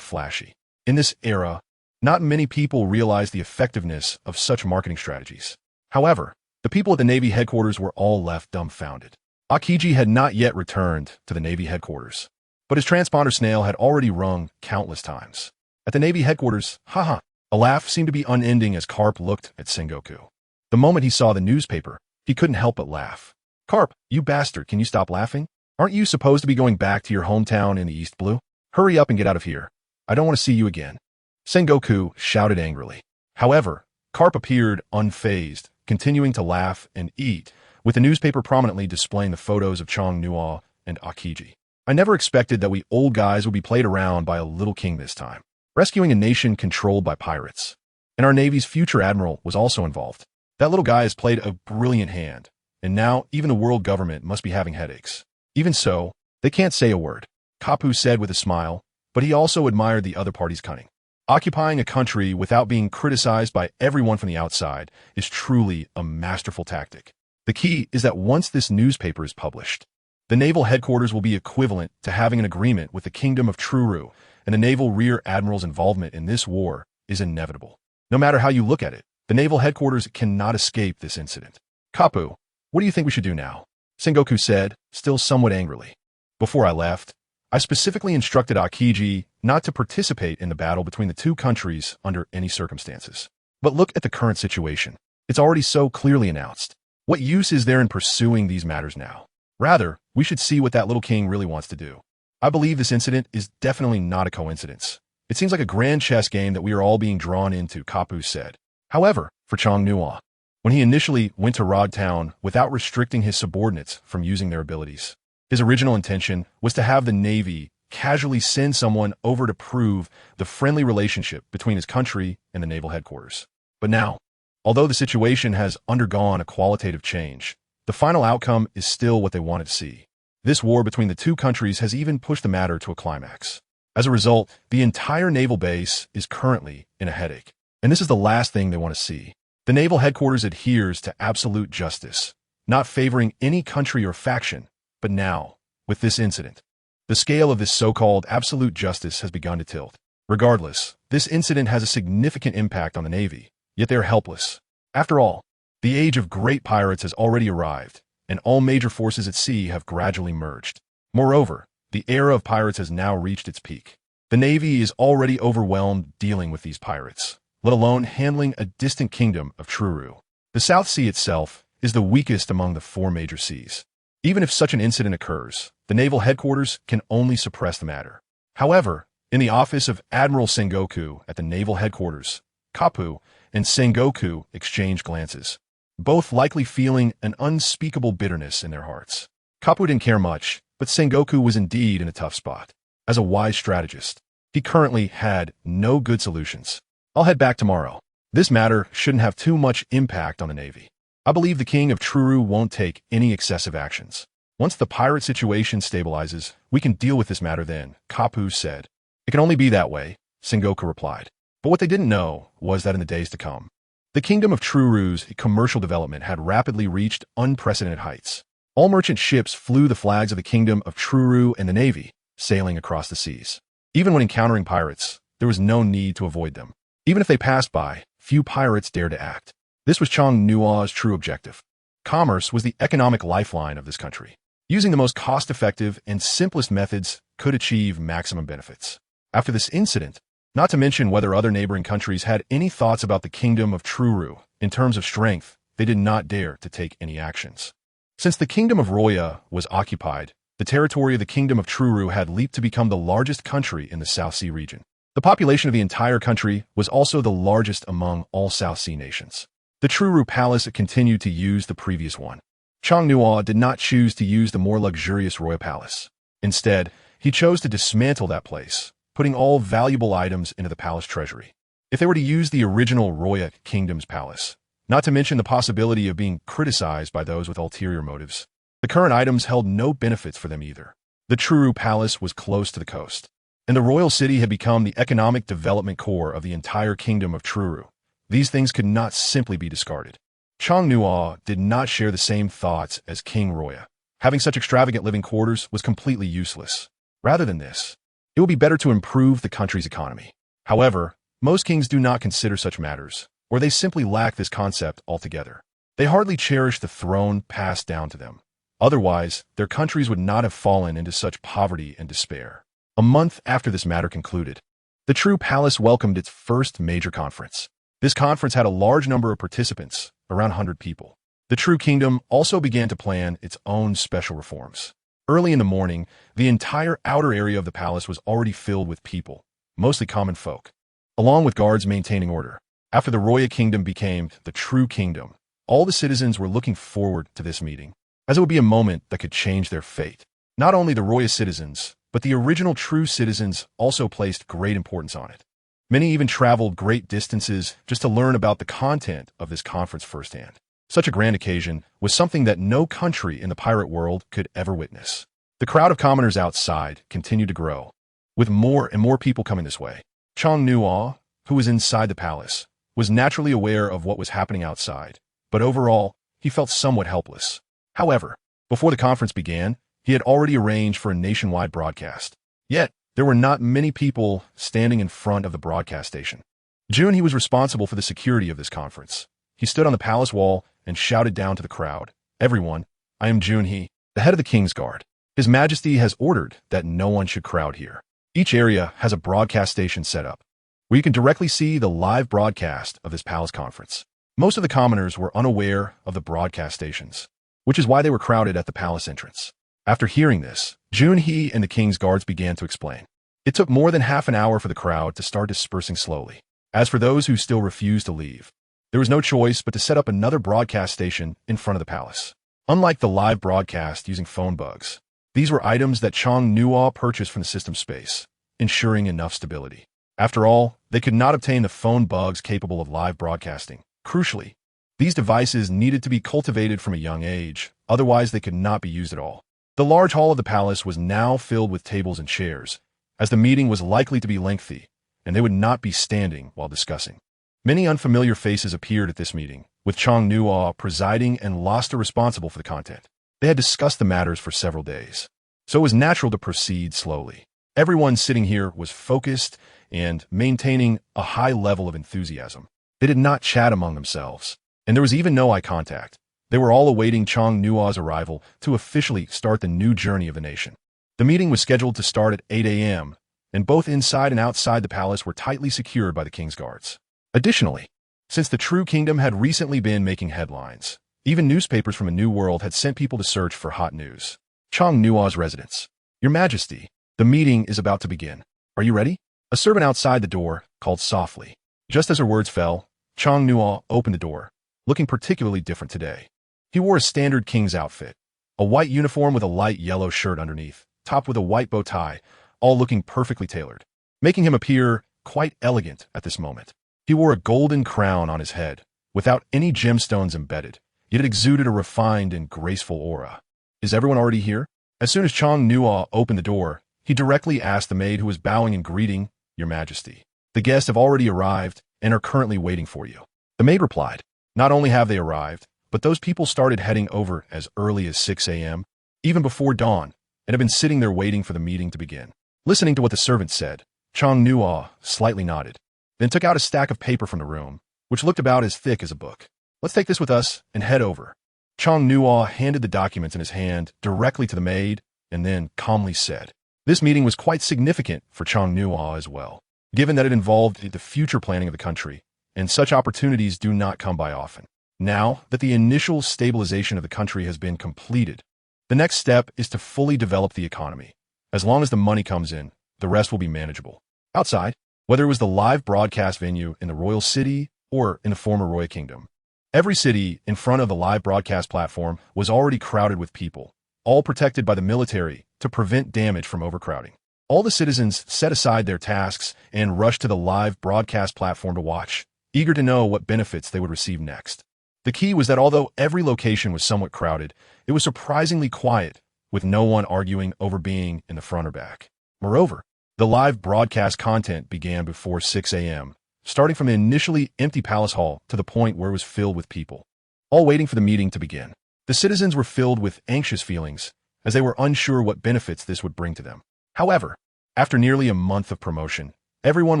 flashy. In this era, not many people realized the effectiveness of such marketing strategies. However, the people at the Navy headquarters were all left dumbfounded. Akiji had not yet returned to the Navy headquarters, but his transponder snail had already rung countless times. At the Navy headquarters, a laugh seemed to be unending as Carp looked at Sengoku. The moment he saw the newspaper, he couldn't help but laugh. "Carp, you bastard, can you stop laughing? Aren't you supposed to be going back to your hometown in the East Blue? Hurry up and get out of here. I don't want to see you again." Sengoku shouted angrily. However, Carp appeared unfazed, continuing to laugh and eat, with the newspaper prominently displaying the photos of Chong-Nuo and Akiji. "I never expected that we old guys would be played around by a little king this time, rescuing a nation controlled by pirates. And our Navy's future admiral was also involved. That little guy has played a brilliant hand, and now even the world government must be having headaches. Even so, they can't say a word," Kapu said with a smile, but he also admired the other party's cunning. Occupying a country without being criticized by everyone from the outside is truly a masterful tactic. The key is that once this newspaper is published, the naval headquarters will be equivalent to having an agreement with the Kingdom of Truru, and the naval rear admiral's involvement in this war is inevitable. No matter how you look at it, the naval headquarters cannot escape this incident. "Kapu, what do you think we should do now?" Sengoku said, still somewhat angrily. "Before I left, I specifically instructed Akiji not to participate in the battle between the two countries under any circumstances. But look at the current situation. It's already so clearly announced. What use is there in pursuing these matters now? Rather, we should see what that little king really wants to do. I believe this incident is definitely not a coincidence. It seems like a grand chess game that we are all being drawn into," Kapu said. However, for Chong-Nuo, when he initially went to Rod Town without restricting his subordinates from using their abilities, his original intention was to have the Navy casually send someone over to prove the friendly relationship between his country and the naval headquarters. But now, although the situation has undergone a qualitative change, the final outcome is still what they wanted to see. This war between the two countries has even pushed the matter to a climax. As a result, the entire naval base is currently in a headache, and this is the last thing they want to see. The naval headquarters adheres to absolute justice, not favoring any country or faction, but now, with this incident, the scale of this so-called absolute justice has begun to tilt. Regardless, this incident has a significant impact on the Navy, yet they are helpless. After all, the age of great pirates has already arrived, and all major forces at sea have gradually merged. Moreover, the era of pirates has now reached its peak. The Navy is already overwhelmed dealing with these pirates, let alone handling a distant kingdom of Truru. The South Sea itself is the weakest among the four major seas. Even if such an incident occurs, the naval headquarters can only suppress the matter. However, in the office of Admiral Sengoku at the naval headquarters, Kapu and Sengoku exchange glances, both likely feeling an unspeakable bitterness in their hearts. Kapu didn't care much, but Sengoku was indeed in a tough spot. As a wise strategist, he currently had no good solutions. "I'll head back tomorrow. This matter shouldn't have too much impact on the Navy. I believe the King of Truru won't take any excessive actions. Once the pirate situation stabilizes, we can deal with this matter then," Kapu said. "It can only be that way," Sengoku replied. But what they didn't know was that in the days to come, the Kingdom of Truru's commercial development had rapidly reached unprecedented heights. All merchant ships flew the flags of the Kingdom of Truru and the Navy, sailing across the seas. Even when encountering pirates, there was no need to avoid them. Even if they passed by, few pirates dared to act. This was Chong-Nuo's true objective. Commerce was the economic lifeline of this country. Using the most cost-effective and simplest methods could achieve maximum benefits. After this incident, not to mention whether other neighboring countries had any thoughts about the Kingdom of Truru, in terms of strength, they did not dare to take any actions. Since the Kingdom of Roya was occupied, the territory of the Kingdom of Truru had leaped to become the largest country in the South Sea region. The population of the entire country was also the largest among all South Sea nations. The Truru Palace continued to use the previous one. Chong-Nuo did not choose to use the more luxurious royal palace. Instead, he chose to dismantle that place, putting all valuable items into the palace treasury. If they were to use the original Roya Kingdom's palace, not to mention the possibility of being criticized by those with ulterior motives, the current items held no benefits for them either. The Truru Palace was close to the coast, and the royal city had become the economic development core of the entire Kingdom of Truru. These things could not simply be discarded. Chong-Nuo did not share the same thoughts as King Roya. Having such extravagant living quarters was completely useless. Rather than this, it would be better to improve the country's economy. However, most kings do not consider such matters, or they simply lack this concept altogether. They hardly cherish the throne passed down to them. Otherwise, their countries would not have fallen into such poverty and despair. A month after this matter concluded, the True Palace welcomed its first major conference. This conference had a large number of participants, around 100 people. The True Kingdom also began to plan its own special reforms. Early in the morning, the entire outer area of the palace was already filled with people, mostly common folk, along with guards maintaining order. After the Roya Kingdom became the True Kingdom, all the citizens were looking forward to this meeting, as it would be a moment that could change their fate. Not only the Roya citizens, but the original True citizens also placed great importance on it. Many even traveled great distances just to learn about the content of this conference firsthand. Such a grand occasion was something that no country in the pirate world could ever witness. The crowd of commoners outside continued to grow, with more and more people coming this way. Chong-Nuo, who was inside the palace, was naturally aware of what was happening outside, but overall, he felt somewhat helpless. However, before the conference began, he had already arranged for a nationwide broadcast. Yet, there were not many people standing in front of the broadcast station. He was responsible for the security of this conference. He stood on the palace wall and shouted down to the crowd, "Everyone, I am He, the head of the King's Guard. His Majesty has ordered that no one should crowd here." Each area has a broadcast station set up, where you can directly see the live broadcast of this palace conference. Most of the commoners were unaware of the broadcast stations, which is why they were crowded at the palace entrance. After hearing this, He and the King's Guards began to explain. It took more than half an hour for the crowd to start dispersing slowly. As for those who still refused to leave, there was no choice but to set up another broadcast station in front of the palace. Unlike the live broadcast using phone bugs, these were items that Chong-Nuo purchased from the system space, ensuring enough stability. After all, they could not obtain the phone bugs capable of live broadcasting. Crucially, these devices needed to be cultivated from a young age, otherwise they could not be used at all. The large hall of the palace was now filled with tables and chairs, as the meeting was likely to be lengthy, and they would not be standing while discussing. Many unfamiliar faces appeared at this meeting, with Chong-Nuo presiding and Loster responsible for the content. They had discussed the matters for several days, so it was natural to proceed slowly. Everyone sitting here was focused and maintaining a high level of enthusiasm. They did not chat among themselves, and there was even no eye contact. They were all awaiting Chong-Nuo's arrival to officially start the new journey of the nation. The meeting was scheduled to start at 8 a.m., and both inside and outside the palace were tightly secured by the King's Guards. Additionally, since the True Kingdom had recently been making headlines, even newspapers from a new world had sent people to search for hot news. Chong-Nuo's residence. "Your Majesty, the meeting is about to begin. Are you ready?" A servant outside the door called softly. Just as her words fell, Chong-Nuo opened the door, looking particularly different today. He wore a standard king's outfit, a white uniform with a light yellow shirt underneath, topped with a white bow tie, all looking perfectly tailored, making him appear quite elegant at this moment. He wore a golden crown on his head, without any gemstones embedded, yet it exuded a refined and graceful aura. "Is everyone already here?" As soon as Chong-Nuo opened the door, he directly asked the maid who was bowing and greeting, "Your Majesty, the guests have already arrived and are currently waiting for you." The maid replied, "Not only have they arrived, but those people started heading over as early as 6 a.m., even before dawn, and have been sitting there waiting for the meeting to begin." Listening to what the servant said, Chong-Nuo slightly nodded, then took out a stack of paper from the room, which looked about as thick as a book. "Let's take this with us and head over." Chong-Nuo handed the documents in his hand directly to the maid, and then calmly said. This meeting was quite significant for Chong-Nuo as well, given that it involved the future planning of the country, and such opportunities do not come by often. Now that the initial stabilization of the country has been completed, The next step is to fully develop the economy. As long as the money comes in, the rest will be manageable. Outside, whether it was the live broadcast venue in the royal city or in the former royal kingdom, every city in front of the live broadcast platform was already crowded with people, all protected by the military to prevent damage from overcrowding. All the citizens set aside their tasks and rushed to the live broadcast platform to watch, eager to know what benefits they would receive next. The key was that although every location was somewhat crowded, it was surprisingly quiet, with no one arguing over being in the front or back. Moreover, the live broadcast content began before 6 a.m., starting from the initially empty palace hall to the point where it was filled with people, all waiting for the meeting to begin. The citizens were filled with anxious feelings, as they were unsure what benefits this would bring to them. However, after nearly a month of promotion, everyone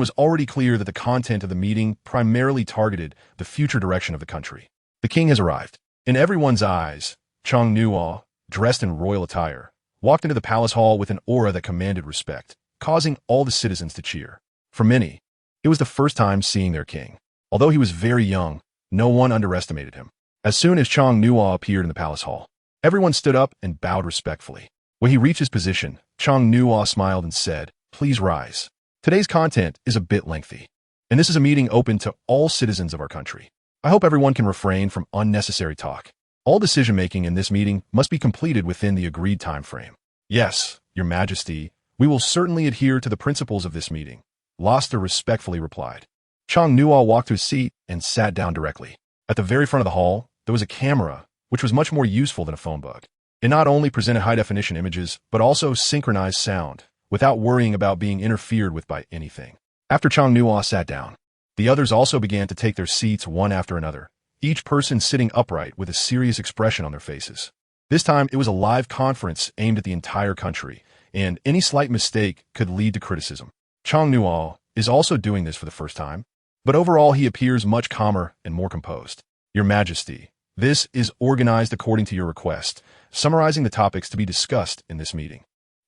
was already clear that the content of the meeting primarily targeted the future direction of the country. The king has arrived. In everyone's eyes, Chong-Nuo, dressed in royal attire, walked into the palace hall with an aura that commanded respect, causing all the citizens to cheer. For many, it was the first time seeing their king. Although he was very young, no one underestimated him. As soon as Chong-Nuo appeared in the palace hall, everyone stood up and bowed respectfully. When he reached his position, Chong-Nuo smiled and said, "Please rise. Today's content is a bit lengthy, and this is a meeting open to all citizens of our country. I hope everyone can refrain from unnecessary talk. All decision-making in this meeting must be completed within the agreed time frame." "Yes, Your Majesty, we will certainly adhere to the principles of this meeting," Loster respectfully replied. Chong-Nuo walked to his seat and sat down directly. At the very front of the hall, there was a camera, which was much more useful than a phone bug. It not only presented high-definition images, but also synchronized sound, without worrying about being interfered with by anything. After Chong-Nuo sat down, the others also began to take their seats one after another, each person sitting upright with a serious expression on their faces. This time, it was a live conference aimed at the entire country, and any slight mistake could lead to criticism. Chong-Nuo is also doing this for the first time, but overall he appears much calmer and more composed. "Your Majesty, this is organized according to your request, summarizing the topics to be discussed in this meeting."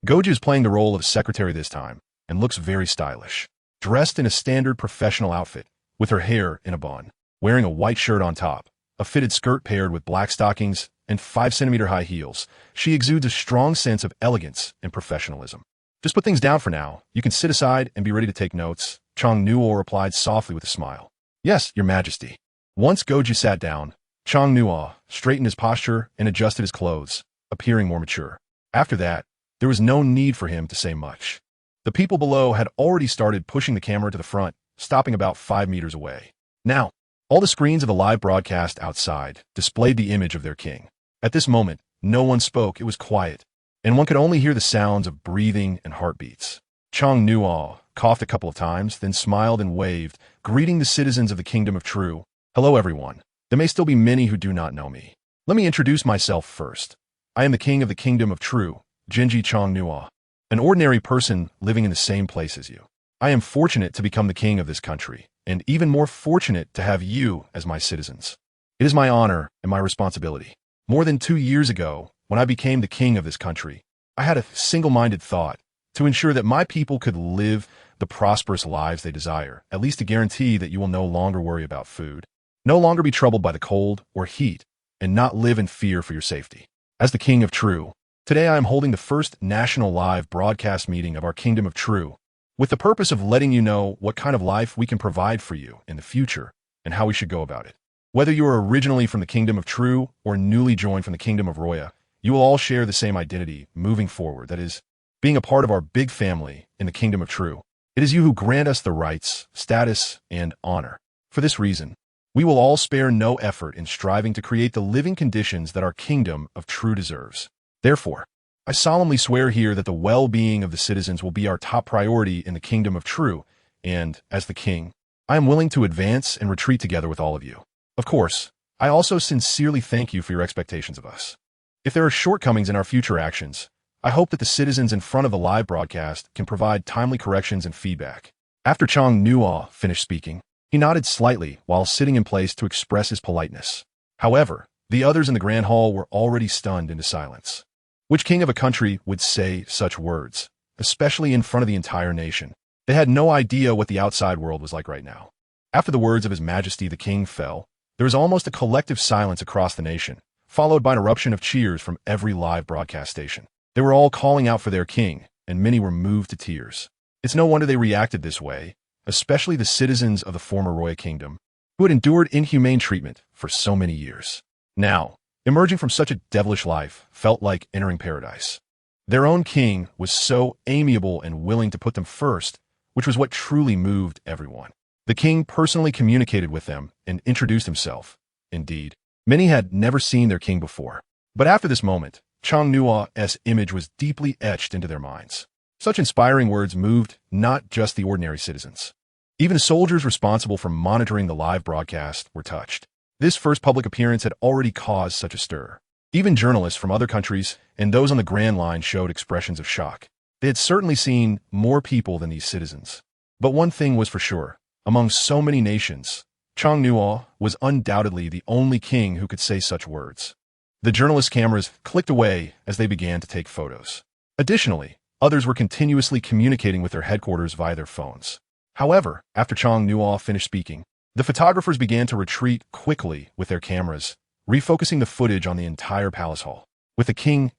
Goji is playing the role of secretary this time, and looks very stylish. Dressed in a standard professional outfit, with her hair in a bun, wearing a white shirt on top, a fitted skirt paired with black stockings, and 5-centimeter high heels, she exudes a strong sense of elegance and professionalism. "Just put things down for now. You can sit aside and be ready to take notes," Chong-Nuo replied softly with a smile. "Yes, Your Majesty." Once Goji sat down, Chong-Nuo straightened his posture and adjusted his clothes, appearing more mature. After that, there was no need for him to say much. The people below had already started pushing the camera to the front, stopping about 5 meters away. Now, all the screens of the live broadcast outside displayed the image of their king. At this moment, no one spoke. It was quiet, and one could only hear the sounds of breathing and heartbeats. Chong-Nuo coughed a couple of times, then smiled and waved, greeting the citizens of the Kingdom of True. "Hello, everyone. There may still be many who do not know me. Let me introduce myself first. I am the king of the Kingdom of True, Genji Chong-Nuo, an ordinary person living in the same place as you. I am fortunate to become the king of this country, and even more fortunate to have you as my citizens. It is my honor and my responsibility. More than 2 years ago, when I became the king of this country, I had a single-minded thought to ensure that my people could live the prosperous lives they desire, at least to guarantee that you will no longer worry about food, no longer be troubled by the cold or heat, and not live in fear for your safety. As the King of True, today I am holding the first national live broadcast meeting of our Kingdom of True, with the purpose of letting you know what kind of life we can provide for you in the future and how we should go about it. Whether you are originally from the Kingdom of True or newly joined from the Kingdom of Roya, you will all share the same identity moving forward, that is, being a part of our big family in the Kingdom of True. It is you who grant us the rights, status, and honor. For this reason, we will all spare no effort in striving to create the living conditions that our Kingdom of True deserves. Therefore, I solemnly swear here that the well-being of the citizens will be our top priority in the Kingdom of True, and, as the king, I am willing to advance and retreat together with all of you. Of course, I also sincerely thank you for your expectations of us. If there are shortcomings in our future actions, I hope that the citizens in front of the live broadcast can provide timely corrections and feedback." After Chong-Nuo finished speaking, he nodded slightly while sitting in place to express his politeness. However, the others in the grand hall were already stunned into silence. Which king of a country would say such words, especially in front of the entire nation? They had no idea what the outside world was like right now. After the words of His Majesty the King fell, there was almost a collective silence across the nation, followed by an eruption of cheers from every live broadcast station. They were all calling out for their king, and many were moved to tears. It's no wonder they reacted this way, especially the citizens of the former Roya kingdom, who had endured inhumane treatment for so many years. Now, emerging from such a devilish life felt like entering paradise. Their own king was so amiable and willing to put them first, which was what truly moved everyone. The king personally communicated with them and introduced himself. Indeed, many had never seen their king before. But after this moment, Changnua's image was deeply etched into their minds. Such inspiring words moved not just the ordinary citizens. Even the soldiers responsible for monitoring the live broadcast were touched. This first public appearance had already caused such a stir. Even journalists from other countries and those on the Grand Line showed expressions of shock. They had certainly seen more people than these citizens. But one thing was for sure. Among so many nations, Changnua was undoubtedly the only king who could say such words. The journalists' cameras clicked away as they began to take photos. Additionally, others were continuously communicating with their headquarters via their phones. However, after Changnua finished speaking, the photographers began to retreat quickly with their cameras, refocusing the footage on the entire palace hall. With the king's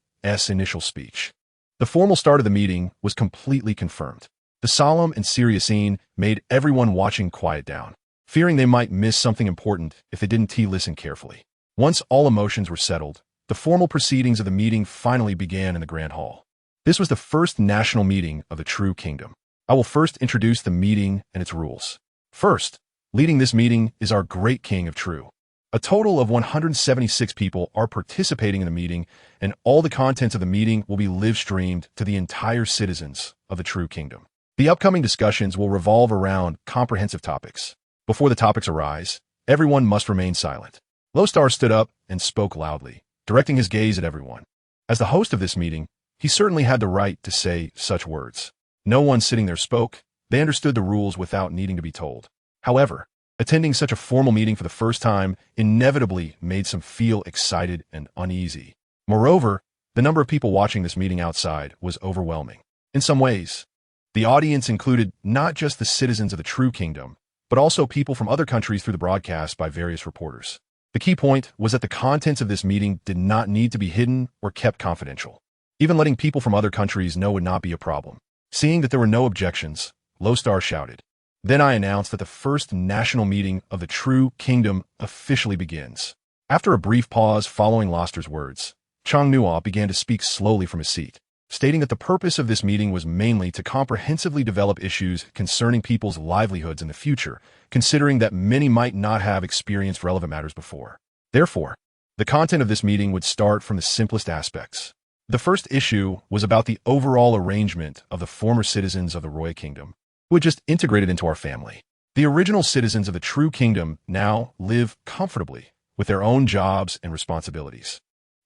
initial speech, the formal start of the meeting was completely confirmed. The solemn and serious scene made everyone watching quiet down, fearing they might miss something important if they didn't listen carefully. Once all emotions were settled, the formal proceedings of the meeting finally began in the Grand Hall. This was the first national meeting of the true kingdom. I will first introduce the meeting and its rules. First, leading this meeting is our great king of True. A total of 176 people are participating in the meeting, and all the contents of the meeting will be live-streamed to the entire citizens of the True Kingdom. The upcoming discussions will revolve around comprehensive topics. Before the topics arise, everyone must remain silent. Lostar stood up and spoke loudly, directing his gaze at everyone. As the host of this meeting, he certainly had the right to say such words. No one sitting there spoke. They understood the rules without needing to be told. However, attending such a formal meeting for the first time inevitably made some feel excited and uneasy. Moreover, the number of people watching this meeting outside was overwhelming. In some ways, the audience included not just the citizens of the True Kingdom, but also people from other countries through the broadcast by various reporters. The key point was that the contents of this meeting did not need to be hidden or kept confidential. Even letting people from other countries know would not be a problem. Seeing that there were no objections, Lostar shouted. Then I announced that the first national meeting of the True Kingdom officially begins. After a brief pause following Lostar's words, Changnua began to speak slowly from his seat, stating that the purpose of this meeting was mainly to comprehensively develop issues concerning people's livelihoods in the future, considering that many might not have experienced relevant matters before. Therefore, the content of this meeting would start from the simplest aspects. The first issue was about the overall arrangement of the former citizens of the Roya Kingdom, who had just integrated into our family. The original citizens of the True Kingdom now live comfortably with their own jobs and responsibilities.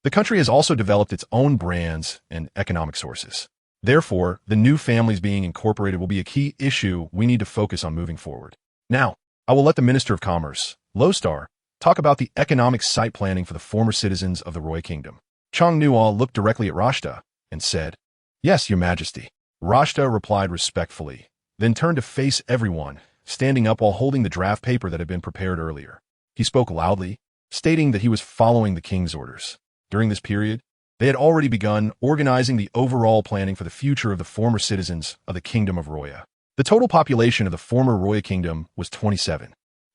The country has also developed its own brands and economic sources. Therefore, the new families being incorporated will be a key issue we need to focus on moving forward. Now, I will let the Minister of Commerce, Lostar, talk about the economic site planning for the former citizens of the Roya Kingdom. Changnua looked directly at Rashta and said, "Yes, Your Majesty." Rashta replied respectfully, then turned to face everyone, standing up while holding the draft paper that had been prepared earlier. He spoke loudly, stating that he was following the king's orders. During this period, they had already begun organizing the overall planning for the future of the former citizens of the Kingdom of Roya. The total population of the former Roya Kingdom was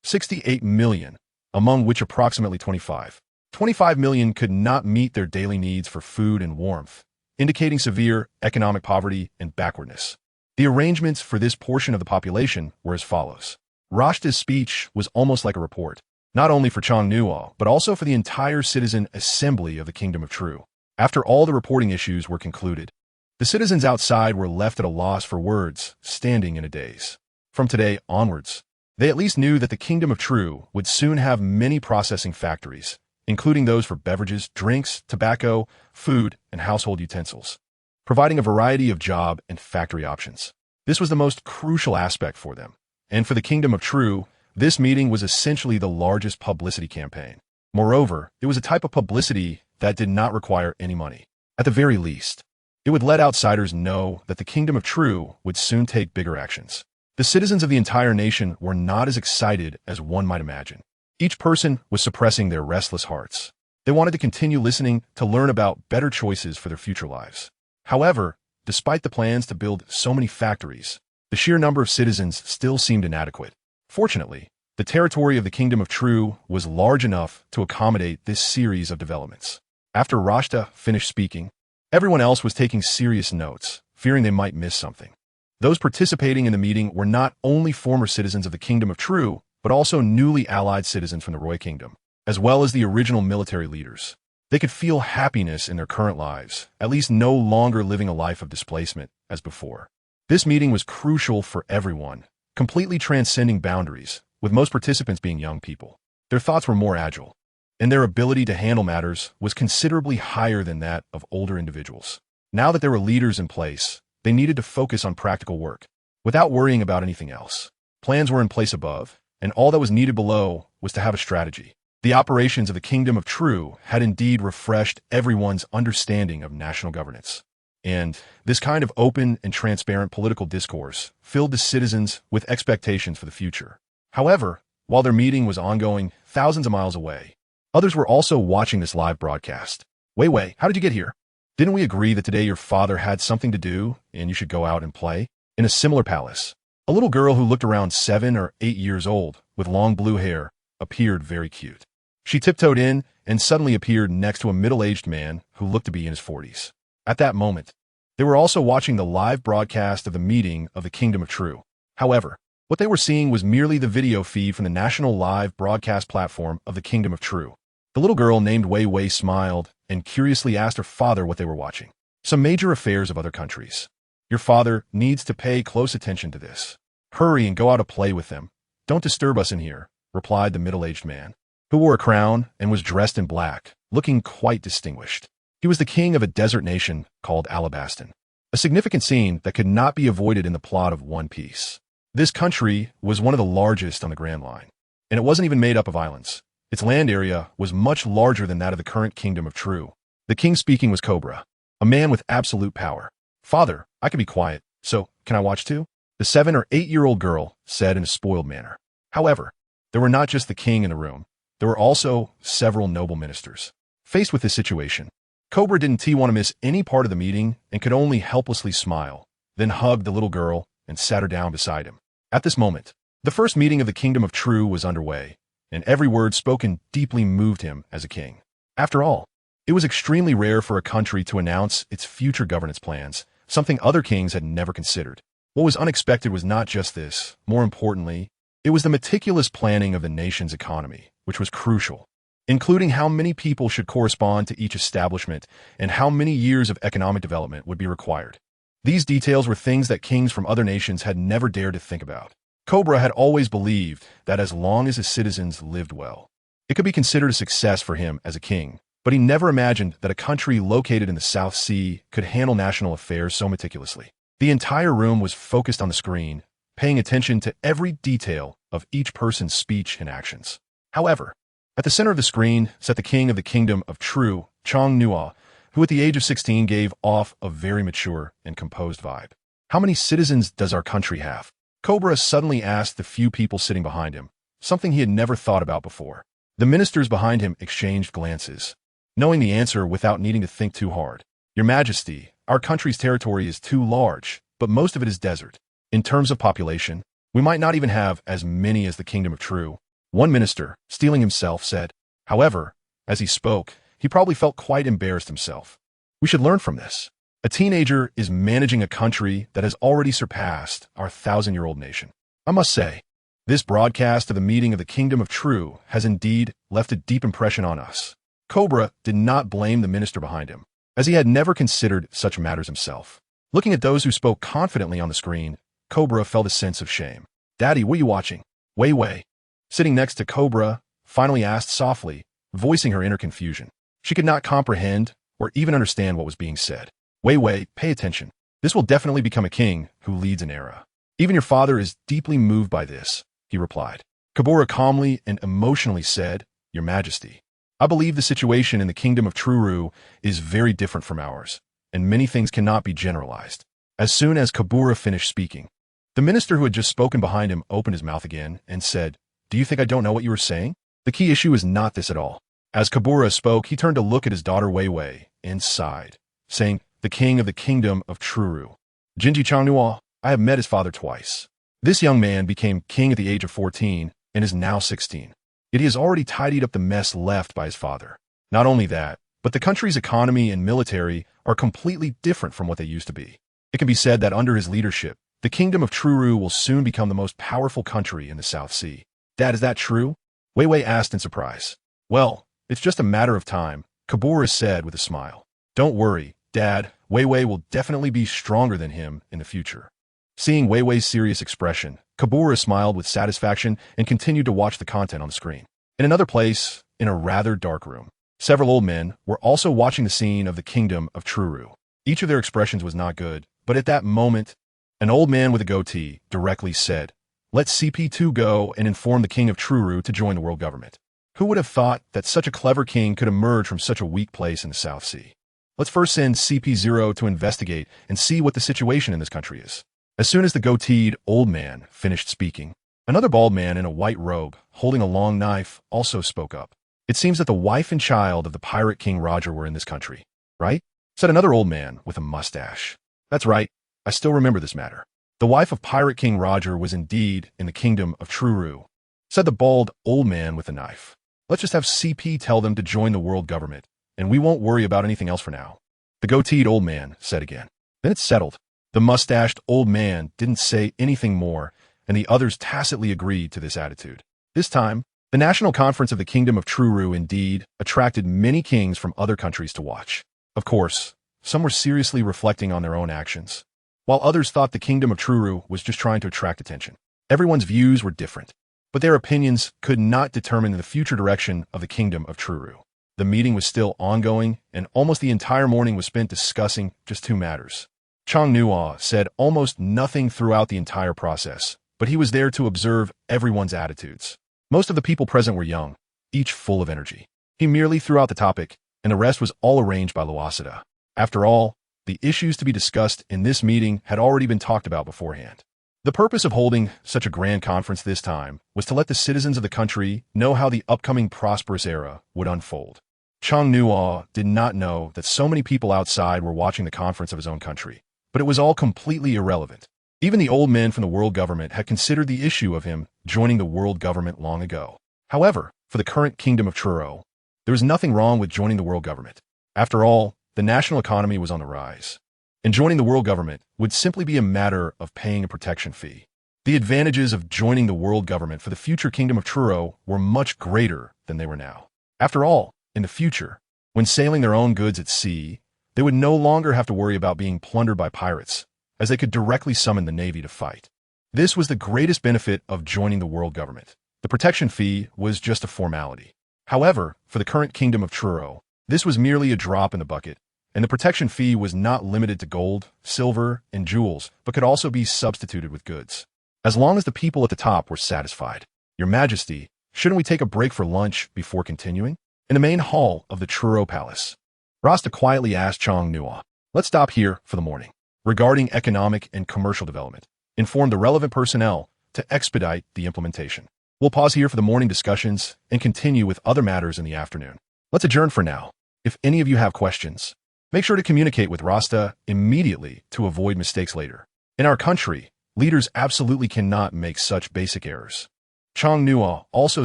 68 million, among which approximately 25 million could not meet their daily needs for food and warmth, indicating severe economic poverty and backwardness. The arrangements for this portion of the population were as follows. Rashta's speech was almost like a report, not only for Changnua, but also for the entire citizen assembly of the Kingdom of True. After all the reporting issues were concluded, the citizens outside were left at a loss for words, standing in a daze. From today onwards, they at least knew that the Kingdom of True would soon have many processing factories, including those for beverages, drinks, tobacco, food, and household utensils, providing a variety of job and factory options. This was the most crucial aspect for them. And for the Kingdom of True, this meeting was essentially the largest publicity campaign. Moreover, it was a type of publicity that did not require any money. At the very least, it would let outsiders know that the Kingdom of True would soon take bigger actions. The citizens of the entire nation were not as excited as one might imagine. Each person was suppressing their restless hearts. They wanted to continue listening to learn about better choices for their future lives. However, despite the plans to build so many factories, the sheer number of citizens still seemed inadequate. Fortunately, the territory of the Kingdom of True was large enough to accommodate this series of developments. After Rashta finished speaking, everyone else was taking serious notes, fearing they might miss something. Those participating in the meeting were not only former citizens of the Kingdom of True, but also newly allied citizens from the Roy Kingdom, as well as the original military leaders. They could feel happiness in their current lives, at least no longer living a life of displacement as before. This meeting was crucial for everyone, completely transcending boundaries, with most participants being young people. Their thoughts were more agile, and their ability to handle matters was considerably higher than that of older individuals. Now that there were leaders in place, they needed to focus on practical work, without worrying about anything else. Plans were in place above, and all that was needed below was to have a strategy. The operations of the Kingdom of True had indeed refreshed everyone's understanding of national governance. And this kind of open and transparent political discourse filled the citizens with expectations for the future. However, while their meeting was ongoing thousands of miles away, others were also watching this live broadcast. Wei, how did you get here? Didn't we agree that today your father had something to do and you should go out and play? In a similar palace, a little girl who looked around 7 or 8 years old with long blue hair appeared very cute. She tiptoed in and suddenly appeared next to a middle-aged man who looked to be in his 40s. At that moment, they were also watching the live broadcast of the meeting of the Kingdom of True. However, what they were seeing was merely the video feed from the national live broadcast platform of the Kingdom of True. The little girl named Wei smiled and curiously asked her father what they were watching. Some major affairs of other countries. Your father needs to pay close attention to this. Hurry and go out to play with them. Don't disturb us in here, replied the middle-aged man, who wore a crown and was dressed in black, looking quite distinguished. He was the king of a desert nation called Alabastan, a significant scene that could not be avoided in the plot of One Piece. This country was one of the largest on the Grand Line, and it wasn't even made up of islands. Its land area was much larger than that of the current Kingdom of True. The king speaking was Cobra, a man with absolute power. Father, I can be quiet, so can I watch too? The 7 or 8-year-old girl said in a spoiled manner. However, there were not just the king in the room. There were also several noble ministers. Faced with this situation, Cobra didn't want to miss any part of the meeting and could only helplessly smile, then hugged the little girl and sat her down beside him. At this moment, the first meeting of the Kingdom of True was underway, and every word spoken deeply moved him as a king. After all, it was extremely rare for a country to announce its future governance plans, something other kings had never considered. What was unexpected was not just this. More importantly, it was the meticulous planning of the nation's economy, which was crucial, including how many people should correspond to each establishment and how many years of economic development would be required. These details were things that kings from other nations had never dared to think about. Cobra had always believed that as long as his citizens lived well, it could be considered a success for him as a king, but he never imagined that a country located in the South Sea could handle national affairs so meticulously. The entire room was focused on the screen, paying attention to every detail of each person's speech and actions. However, at the center of the screen sat the king of the Kingdom of True, Chong Nua, who at the age of 16 gave off a very mature and composed vibe. How many citizens does our country have? Cobra suddenly asked the few people sitting behind him, something he had never thought about before. The ministers behind him exchanged glances, knowing the answer without needing to think too hard. Your Majesty, our country's territory is too large, but most of it is desert. In terms of population, we might not even have as many as the Kingdom of True. One minister, steeling himself, said. However, as he spoke, he probably felt quite embarrassed himself. We should learn from this. A teenager is managing a country that has already surpassed our 1,000-year-old nation. I must say, this broadcast of the meeting of the Kingdom of True has indeed left a deep impression on us. Cobra did not blame the minister behind him, as he had never considered such matters himself. Looking at those who spoke confidently on the screen, Cobra felt a sense of shame. Daddy, what are you watching? Wei, sitting next to Cobra, finally asked softly, voicing her inner confusion. She could not comprehend or even understand what was being said. Wei, pay attention. This will definitely become a king who leads an era. Even your father is deeply moved by this, he replied. Cobra calmly and emotionally said, Your Majesty, I believe the situation in the Kingdom of Truru is very different from ours, and many things cannot be generalized. As soon as Cobra finished speaking, the minister who had just spoken behind him opened his mouth again and said, Do you think I don't know what you were saying? The key issue is not this at all. As Kabura spoke, he turned to look at his daughter Wei and sighed, saying, "The king of the kingdom of Truru. Jinji Changnua, I have met his father twice. This young man became king at the age of 14 and is now 16. Yet he has already tidied up the mess left by his father. Not only that, but the country's economy and military are completely different from what they used to be. It can be said that under his leadership, the kingdom of Truru will soon become the most powerful country in the South Sea." "Dad, is that true?" Wei asked in surprise. "Well, it's just a matter of time," Kabura said with a smile. "Don't worry, Dad, Wei will definitely be stronger than him in the future." Seeing Wei's serious expression, Kabura smiled with satisfaction and continued to watch the content on the screen. In another place, in a rather dark room, several old men were also watching the scene of the kingdom of Truru. Each of their expressions was not good, but at that moment, an old man with a goatee directly said, "Let CP2 go and inform the king of Truru to join the world government." Who would have thought that such a clever king could emerge from such a weak place in the South Sea? "Let's first send CP0 to investigate and see what the situation in this country is." As soon as the goateed old man finished speaking, another bald man in a white robe, holding a long knife, also spoke up. "It seems that the wife and child of the pirate king Roger were in this country, right?" said another old man with a mustache. "That's right. I still remember this matter. The wife of pirate king Roger was indeed in the kingdom of Truru," said the bald old man with the knife. "Let's just have CP tell them to join the world government, and we won't worry about anything else for now," the goateed old man said again. "Then it's settled." The mustached old man didn't say anything more, and the others tacitly agreed to this attitude. This time, the National Conference of the Kingdom of Truru indeed attracted many kings from other countries to watch. Of course, some were seriously reflecting on their own actions, while others thought the Kingdom of Truru was just trying to attract attention. Everyone's views were different, but their opinions could not determine the future direction of the Kingdom of Truru. The meeting was still ongoing, and almost the entire morning was spent discussing just two matters. Changnua said almost nothing throughout the entire process, but he was there to observe everyone's attitudes. Most of the people present were young, each full of energy. He merely threw out the topic, and the rest was all arranged by Luasada. After all, the issues to be discussed in this meeting had already been talked about beforehand. The purpose of holding such a grand conference this time was to let the citizens of the country know how the upcoming prosperous era would unfold. Changnua did not know that so many people outside were watching the conference of his own country, but it was all completely irrelevant. Even the old men from the world government had considered the issue of him joining the world government long ago. However, for the current kingdom of Truro, there was nothing wrong with joining the world government. After all, the national economy was on the rise, and joining the world government would simply be a matter of paying a protection fee. The advantages of joining the world government for the future kingdom of Truro were much greater than they were now. After all, in the future, when sailing their own goods at sea, they would no longer have to worry about being plundered by pirates, as they could directly summon the navy to fight. This was the greatest benefit of joining the world government. The protection fee was just a formality. However, for the current kingdom of Truro, this was merely a drop in the bucket, and the protection fee was not limited to gold, silver, and jewels, but could also be substituted with goods. As long as the people at the top were satisfied. "Your Majesty, shouldn't we take a break for lunch before continuing?" In the main hall of the Truro Palace, Rasta quietly asked Changnua, "Let's stop here for the morning. Regarding economic and commercial development, inform the relevant personnel to expedite the implementation. We'll pause here for the morning discussions and continue with other matters in the afternoon. Let's adjourn for now. If any of you have questions, make sure to communicate with Rasta immediately to avoid mistakes later. In our country, leaders absolutely cannot make such basic errors." Changnua also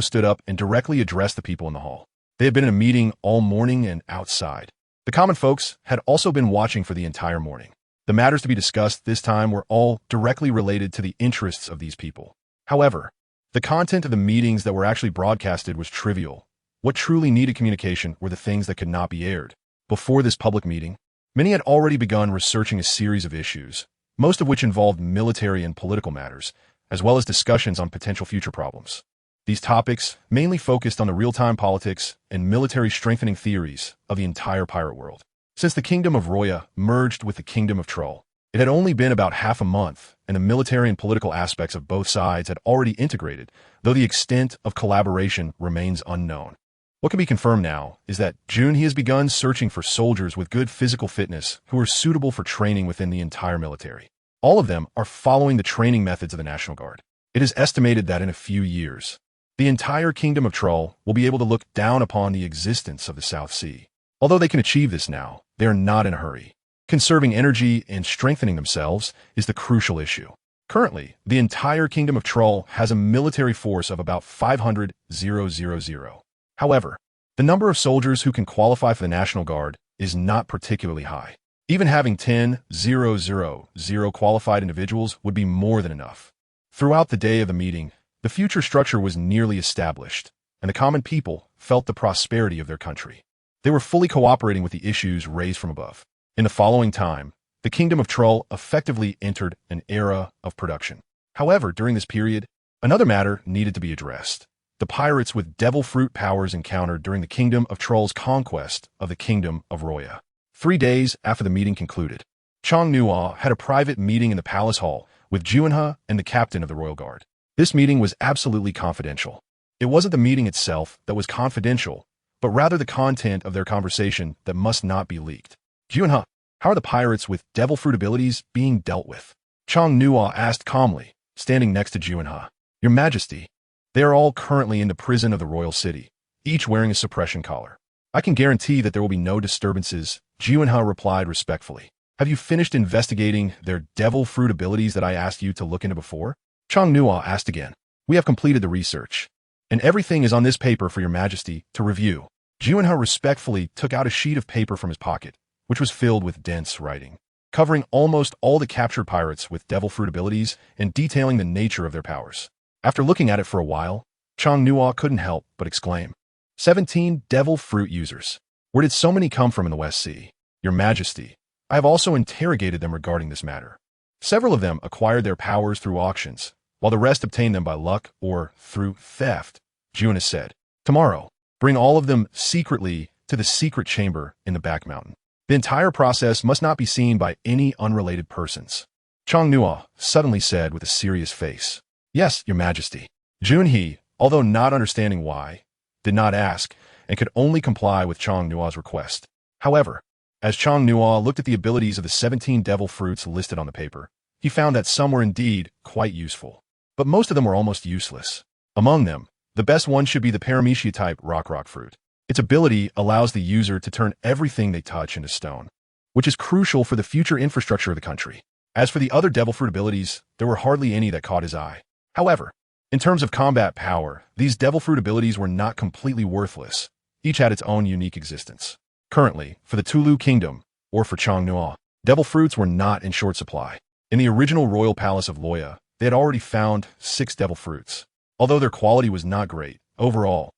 stood up and directly addressed the people in the hall. They had been in a meeting all morning and outside. The common folks had also been watching for the entire morning. The matters to be discussed this time were all directly related to the interests of these people. However, the content of the meetings that were actually broadcasted was trivial. What truly needed communication were the things that could not be aired. Before this public meeting, many had already begun researching a series of issues, most of which involved military and political matters, as well as discussions on potential future problems. These topics mainly focused on the real-time politics and military strengthening theories of the entire pirate world. Since the Kingdom of Roya merged with the Kingdom of Troll, it had only been about half a month, and the military and political aspects of both sides had already integrated, though the extent of collaboration remains unknown. What can be confirmed now is that June he has begun searching for soldiers with good physical fitness who are suitable for training within the entire military. All of them are following the training methods of the National Guard. It is estimated that in a few years, The entire kingdom of Troll will be able to look down upon the existence of the South Sea. Although they can achieve this now, they are not in a hurry. Conserving energy and strengthening themselves is the crucial issue. Currently, the entire kingdom of Troll has a military force of about 500,000. However, the number of soldiers who can qualify for the National Guard is not particularly high. Even having 10,000 qualified individuals would be more than enough. Throughout the day of the meeting, the future structure was nearly established, and the common people felt the prosperity of their country. They were fully cooperating with the issues raised from above. In the following time, the kingdom of Troll effectively entered an era of production. However, during this period, another matter needed to be addressed. The pirates with devil fruit powers encountered during the kingdom of Troll's conquest of the kingdom of Roya. 3 days after the meeting concluded, Chong-Nuo had a private meeting in the palace hall with Juinhe and the captain of the royal guard. This meeting was absolutely confidential. It wasn't the meeting itself that was confidential, but rather the content of their conversation that must not be leaked. Juinhe, how are the pirates with devil fruit abilities being dealt with? Chong-Nuo asked calmly, standing next to Juinhe. Your Majesty, they are all currently in the prison of the royal city, each wearing a suppression collar. I can guarantee that there will be no disturbances, Juinhe replied respectfully. Have you finished investigating their devil fruit abilities that I asked you to look into before? Chong-Nuo asked again. We have completed the research, and everything is on this paper for your Majesty to review. Juinhe respectfully took out a sheet of paper from his pocket, which was filled with dense writing, covering almost all the captured pirates with devil fruit abilities and detailing the nature of their powers. After looking at it for a while, Chong-Nuo couldn't help but exclaim, 17 devil fruit users. Where did so many come from in the West Sea? Your Majesty, I have also interrogated them regarding this matter. Several of them acquired their powers through auctions, while the rest obtained them by luck or through theft, Juinhe said. Tomorrow, bring all of them secretly to the secret chamber in the back mountain. The entire process must not be seen by any unrelated persons. Chong-Nuo suddenly said with a serious face. Yes, Your Majesty. Juinhe, although not understanding why, did not ask and could only comply with Chong-Nuo's request. However, as Chong-Nuo looked at the abilities of the 17 devil fruits listed on the paper, he found that some were indeed quite useful, but most of them were almost useless. Among them, the best one should be the Paramecia-type rock fruit. Its ability allows the user to turn everything they touch into stone, which is crucial for the future infrastructure of the country. As for the other devil fruit abilities, there were hardly any that caught his eye. However, in terms of combat power, these devil fruit abilities were not completely worthless. Each had its own unique existence. Currently, for the Tulu Kingdom, or for Chong-Nuo, devil fruits were not in short supply. In the original royal palace of Loya, they had already found 6 devil fruits. Although their quality was not great, overall,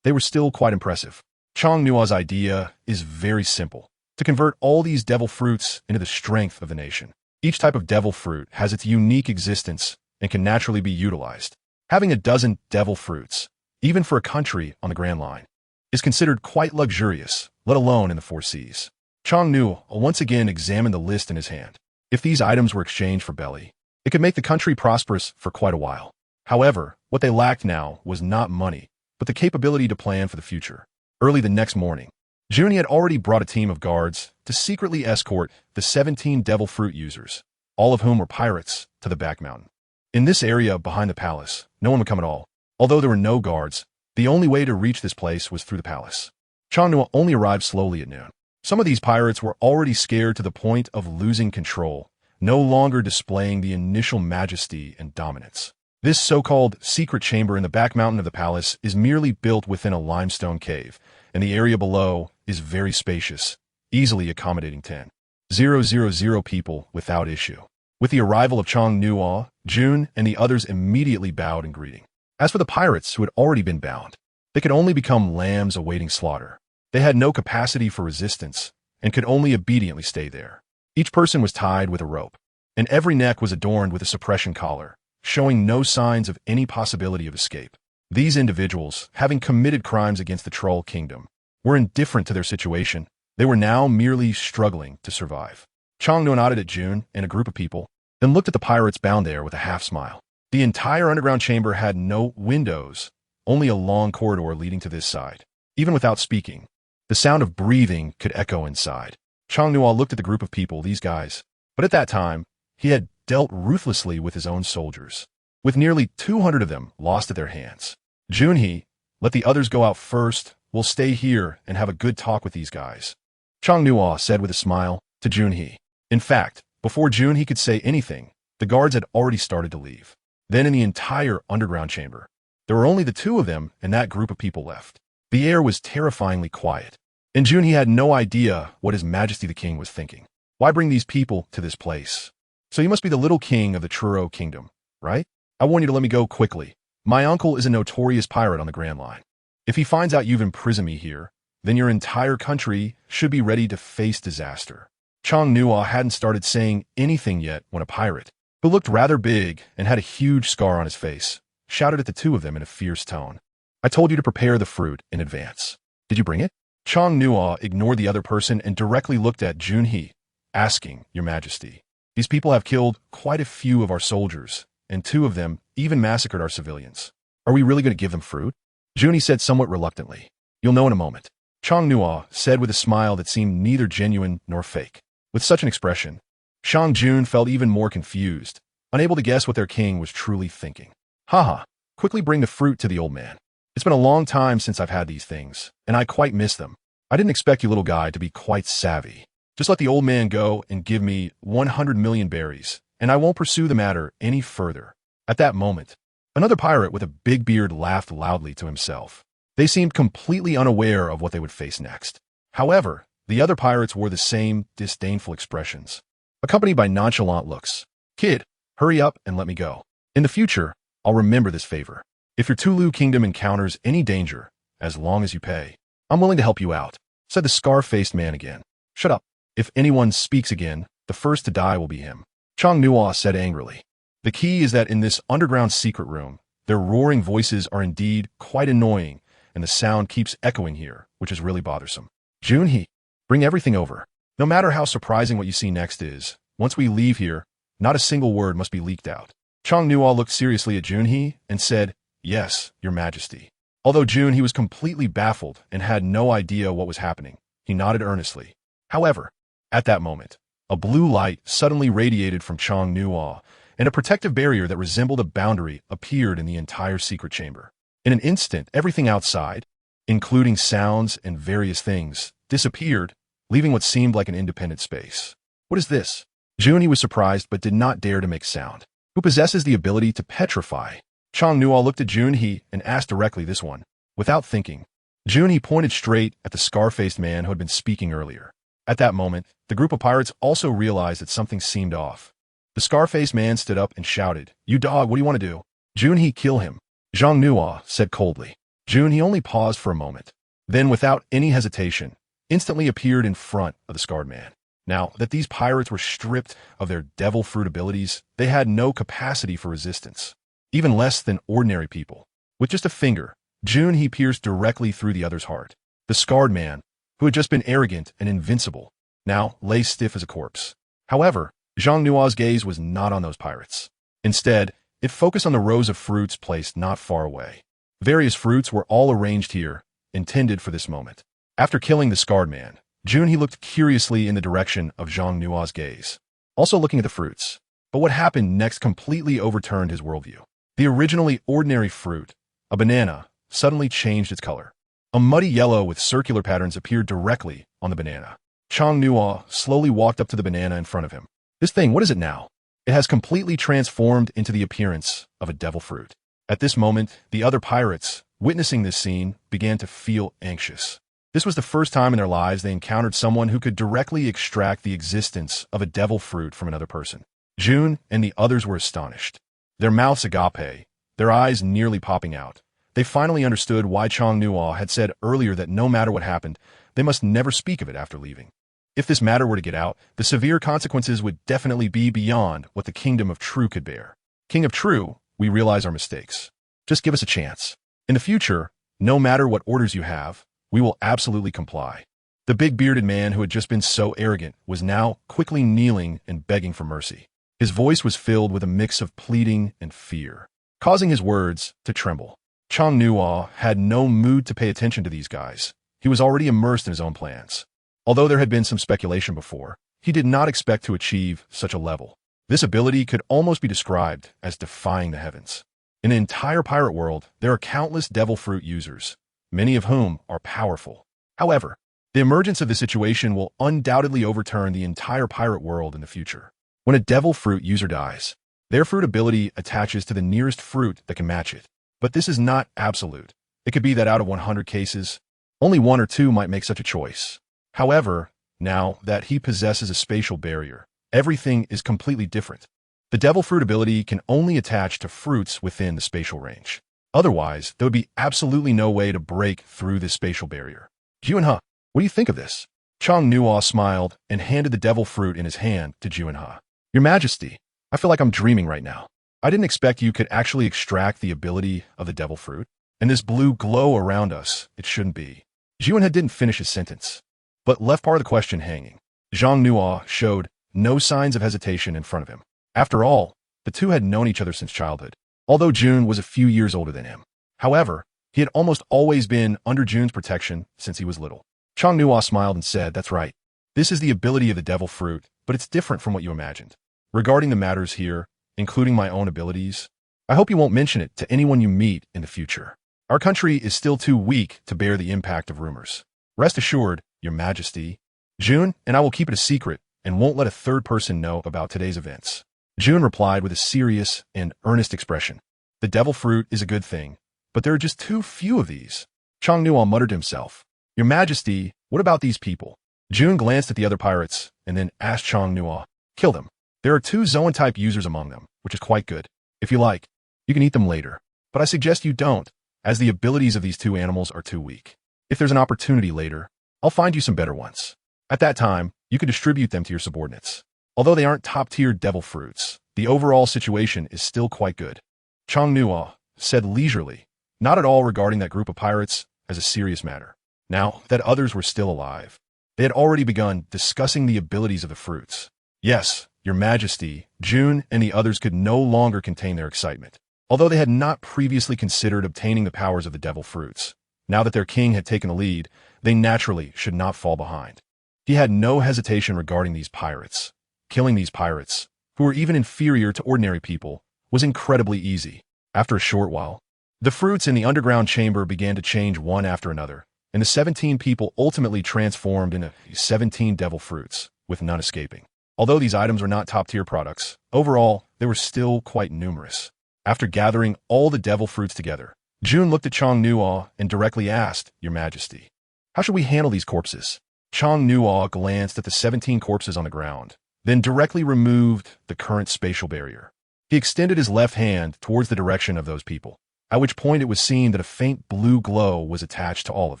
they were still quite impressive. Chong-Nuo's idea is very simple, to convert all these devil fruits into the strength of the nation. Each type of devil fruit has its unique existence and can naturally be utilized. Having a dozen devil fruits, even for a country on the Grand Line, is considered quite luxurious, let alone in the 4 seas. Chong-Nuo once again examined the list in his hand. If these items were exchanged for belly, it could make the country prosperous for quite a while. However, what they lacked now was not money, but the capability to plan for the future. Early the next morning, Juinhe had already brought a team of guards to secretly escort the 17 devil fruit users, all of whom were pirates, to the back mountain. In this area behind the palace, no one would come at all. Although there were no guards, the only way to reach this place was through the palace. Chong-Nuo only arrived slowly at noon. Some of these pirates were already scared to the point of losing control, no longer displaying the initial majesty and dominance. This so-called secret chamber in the back mountain of the palace is merely built within a limestone cave, and the area below is very spacious, easily accommodating 10,000 people without issue. With the arrival of Chong-Nuo, June and the others immediately bowed in greeting. As for the pirates who had already been bound, they could only become lambs awaiting slaughter. They had no capacity for resistance and could only obediently stay there. Each person was tied with a rope, and every neck was adorned with a suppression collar, showing no signs of any possibility of escape. These individuals, having committed crimes against the Troll Kingdom, were indifferent to their situation. They were now merely struggling to survive. Chong-Nuo nodded at June and a group of people, then looked at the pirates bound there with a half-smile. The entire underground chamber had no windows, only a long corridor leading to this side. Even without speaking, the sound of breathing could echo inside. Chong-Nuo looked at the group of people, these guys, but at that time, he had dealt ruthlessly with his own soldiers, with nearly 200 of them lost at their hands. Junhee, let the others go out first. We'll stay here and have a good talk with these guys. Chang Nuo said with a smile to Junhee. In fact, before Junhee could say anything, the guards had already started to leave. Then in the entire underground chamber, there were only the two of them and that group of people left. The air was terrifyingly quiet, and Junhee had no idea what His Majesty the King was thinking. Why bring these people to this place? So you must be the little king of the Truro Kingdom, right? I want you to let me go quickly. My uncle is a notorious pirate on the Grand Line. If he finds out you've imprisoned me here, then your entire country should be ready to face disaster. Chang Nuo hadn't started saying anything yet when a pirate, who looked rather big and had a huge scar on his face, shouted at the two of them in a fierce tone. I told you to prepare the fruit in advance. Did you bring it? Chang Nuo ignored the other person and directly looked at Junhee, asking, Your Majesty, these people have killed quite a few of our soldiers, and two of them even massacred our civilians. Are we really going to give them fruit? Junhee said somewhat reluctantly. You'll know in a moment. Chang Nuo said with a smile that seemed neither genuine nor fake. With such an expression, Shang Jun felt even more confused, unable to guess what their king was truly thinking. Haha, quickly bring the fruit to the old man. It's been a long time since I've had these things, and I quite miss them. I didn't expect you little guy to be quite savvy. Just let the old man go and give me 100 million berries, and I won't pursue the matter any further. At that moment, another pirate with a big beard laughed loudly to himself. They seemed completely unaware of what they would face next. However, the other pirates wore the same disdainful expressions, accompanied by nonchalant looks. Kid, hurry up and let me go. In the future, I'll remember this favor. If your Tulu Kingdom encounters any danger, as long as you pay, I'm willing to help you out, said the scar-faced man again. Shut up. If anyone speaks again, the first to die will be him. Chang Nuo said angrily. The key is that in this underground secret room, their roaring voices are indeed quite annoying, and the sound keeps echoing here, which is really bothersome. Junhee, bring everything over. No matter how surprising what you see next is, once we leave here, not a single word must be leaked out. Chang Nuo looked seriously at Junhee and said, Yes, Your Majesty. Although Junhee was completely baffled and had no idea what was happening, he nodded earnestly. However, at that moment, a blue light suddenly radiated from Chang Nuo, and a protective barrier that resembled a boundary appeared in the entire secret chamber. In an instant, everything outside, including sounds and various things, disappeared, leaving what seemed like an independent space. What is this? Junhee was surprised but did not dare to make sound. Who possesses the ability to petrify? Chang Nuo looked at Junhee and asked directly this one. Without thinking, Junhee pointed straight at the scar-faced man who had been speaking earlier. At that moment, the group of pirates also realized that something seemed off. The scar-faced man stood up and shouted, You dog, what do you want to do? Junhee, kill him. Chang Nuo said coldly. Junhee only paused for a moment. Then, without any hesitation, instantly appeared in front of the scarred man. Now that these pirates were stripped of their devil fruit abilities, they had no capacity for resistance, even less than ordinary people. With just a finger, Junhee pierced directly through the other's heart. The scarred man, who had just been arrogant and invincible, now lay stiff as a corpse. However, Chang Nuo's gaze was not on those pirates. Instead, it focused on the rows of fruits placed not far away. Various fruits were all arranged here, intended for this moment. After killing the scarred man, Junhee looked curiously in the direction of Chang Nuo's gaze, also looking at the fruits. But what happened next completely overturned his worldview. The originally ordinary fruit, a banana, suddenly changed its color. A muddy yellow with circular patterns appeared directly on the banana. Chang Nuo slowly walked up to the banana in front of him. This thing, what is it now? It has completely transformed into the appearance of a devil fruit. At this moment, the other pirates, witnessing this scene, began to feel anxious. This was the first time in their lives they encountered someone who could directly extract the existence of a devil fruit from another person. Jun and the others were astonished. Their mouths agape, their eyes nearly popping out. They finally understood why Chang Nuo had said earlier that no matter what happened, they must never speak of it after leaving. If this matter were to get out, the severe consequences would definitely be beyond what the Kingdom of True could bear. King of True, we realize our mistakes. Just give us a chance. In the future, no matter what orders you have, we will absolutely comply. The big bearded man who had just been so arrogant was now quickly kneeling and begging for mercy. His voice was filled with a mix of pleading and fear, causing his words to tremble. Chang Nuo had no mood to pay attention to these guys. He was already immersed in his own plans. Although there had been some speculation before, he did not expect to achieve such a level. This ability could almost be described as defying the heavens. In the entire pirate world, there are countless devil fruit users, many of whom are powerful. However, the emergence of this situation will undoubtedly overturn the entire pirate world in the future. When a devil fruit user dies, their fruit ability attaches to the nearest fruit that can match it. But this is not absolute. It could be that out of 100 cases, only 1 or 2 might make such a choice. However, now that he possesses a spatial barrier, everything is completely different. The devil fruit ability can only attach to fruits within the spatial range. Otherwise, there would be absolutely no way to break through this spatial barrier. Juinha, what do you think of this? Chong Nuo smiled and handed the devil fruit in his hand to Juinha. Your Majesty, I feel like I'm dreaming right now. I didn't expect you could actually extract the ability of the devil fruit. And this blue glow around us, it shouldn't be. Juinha didn't finish his sentence, but left part of the question hanging. Zhang Nuo showed no signs of hesitation in front of him. After all, the two had known each other since childhood, although Jun was a few years older than him. However, he had almost always been under Jun's protection since he was little. Chong Nuo smiled and said, that's right. This is the ability of the devil fruit, but it's different from what you imagined. Regarding the matters here, including my own abilities, I hope you won't mention it to anyone you meet in the future. Our country is still too weak to bear the impact of rumors. Rest assured, Your Majesty, Jun and I will keep it a secret and won't let a third person know about today's events. Jun replied with a serious and earnest expression. The devil fruit is a good thing, but there are just too few of these. Chong Nuo muttered to himself. Your Majesty, what about these people? Jun glanced at the other pirates and then asked Chong Nuo, kill them. There are 2 Zoan-type users among them, which is quite good. If you like, you can eat them later, but I suggest you don't, as the abilities of these 2 animals are too weak. If there's an opportunity later, I'll find you some better ones. At that time, you can distribute them to your subordinates. Although they aren't top-tier devil fruits, the overall situation is still quite good. Chong Nuo said leisurely, not at all regarding that group of pirates as a serious matter. Now that others were still alive, they had already begun discussing the abilities of the fruits. Yes, Your Majesty, Jun and the others could no longer contain their excitement. Although they had not previously considered obtaining the powers of the devil fruits, now that their king had taken the lead, they naturally should not fall behind. He had no hesitation regarding these pirates. Killing these pirates, who were even inferior to ordinary people, was incredibly easy. After a short while, the fruits in the underground chamber began to change one after another, and the 17 people ultimately transformed into 17 devil fruits, with none escaping. Although these items were not top-tier products, overall, they were still quite numerous. After gathering all the devil fruits together, Jun looked at Chong Nuo and directly asked, Your Majesty, how should we handle these corpses? Chong Nuo glanced at the 17 corpses on the ground, then directly removed the current spatial barrier. He extended his left hand towards the direction of those people, at which point it was seen that a faint blue glow was attached to all of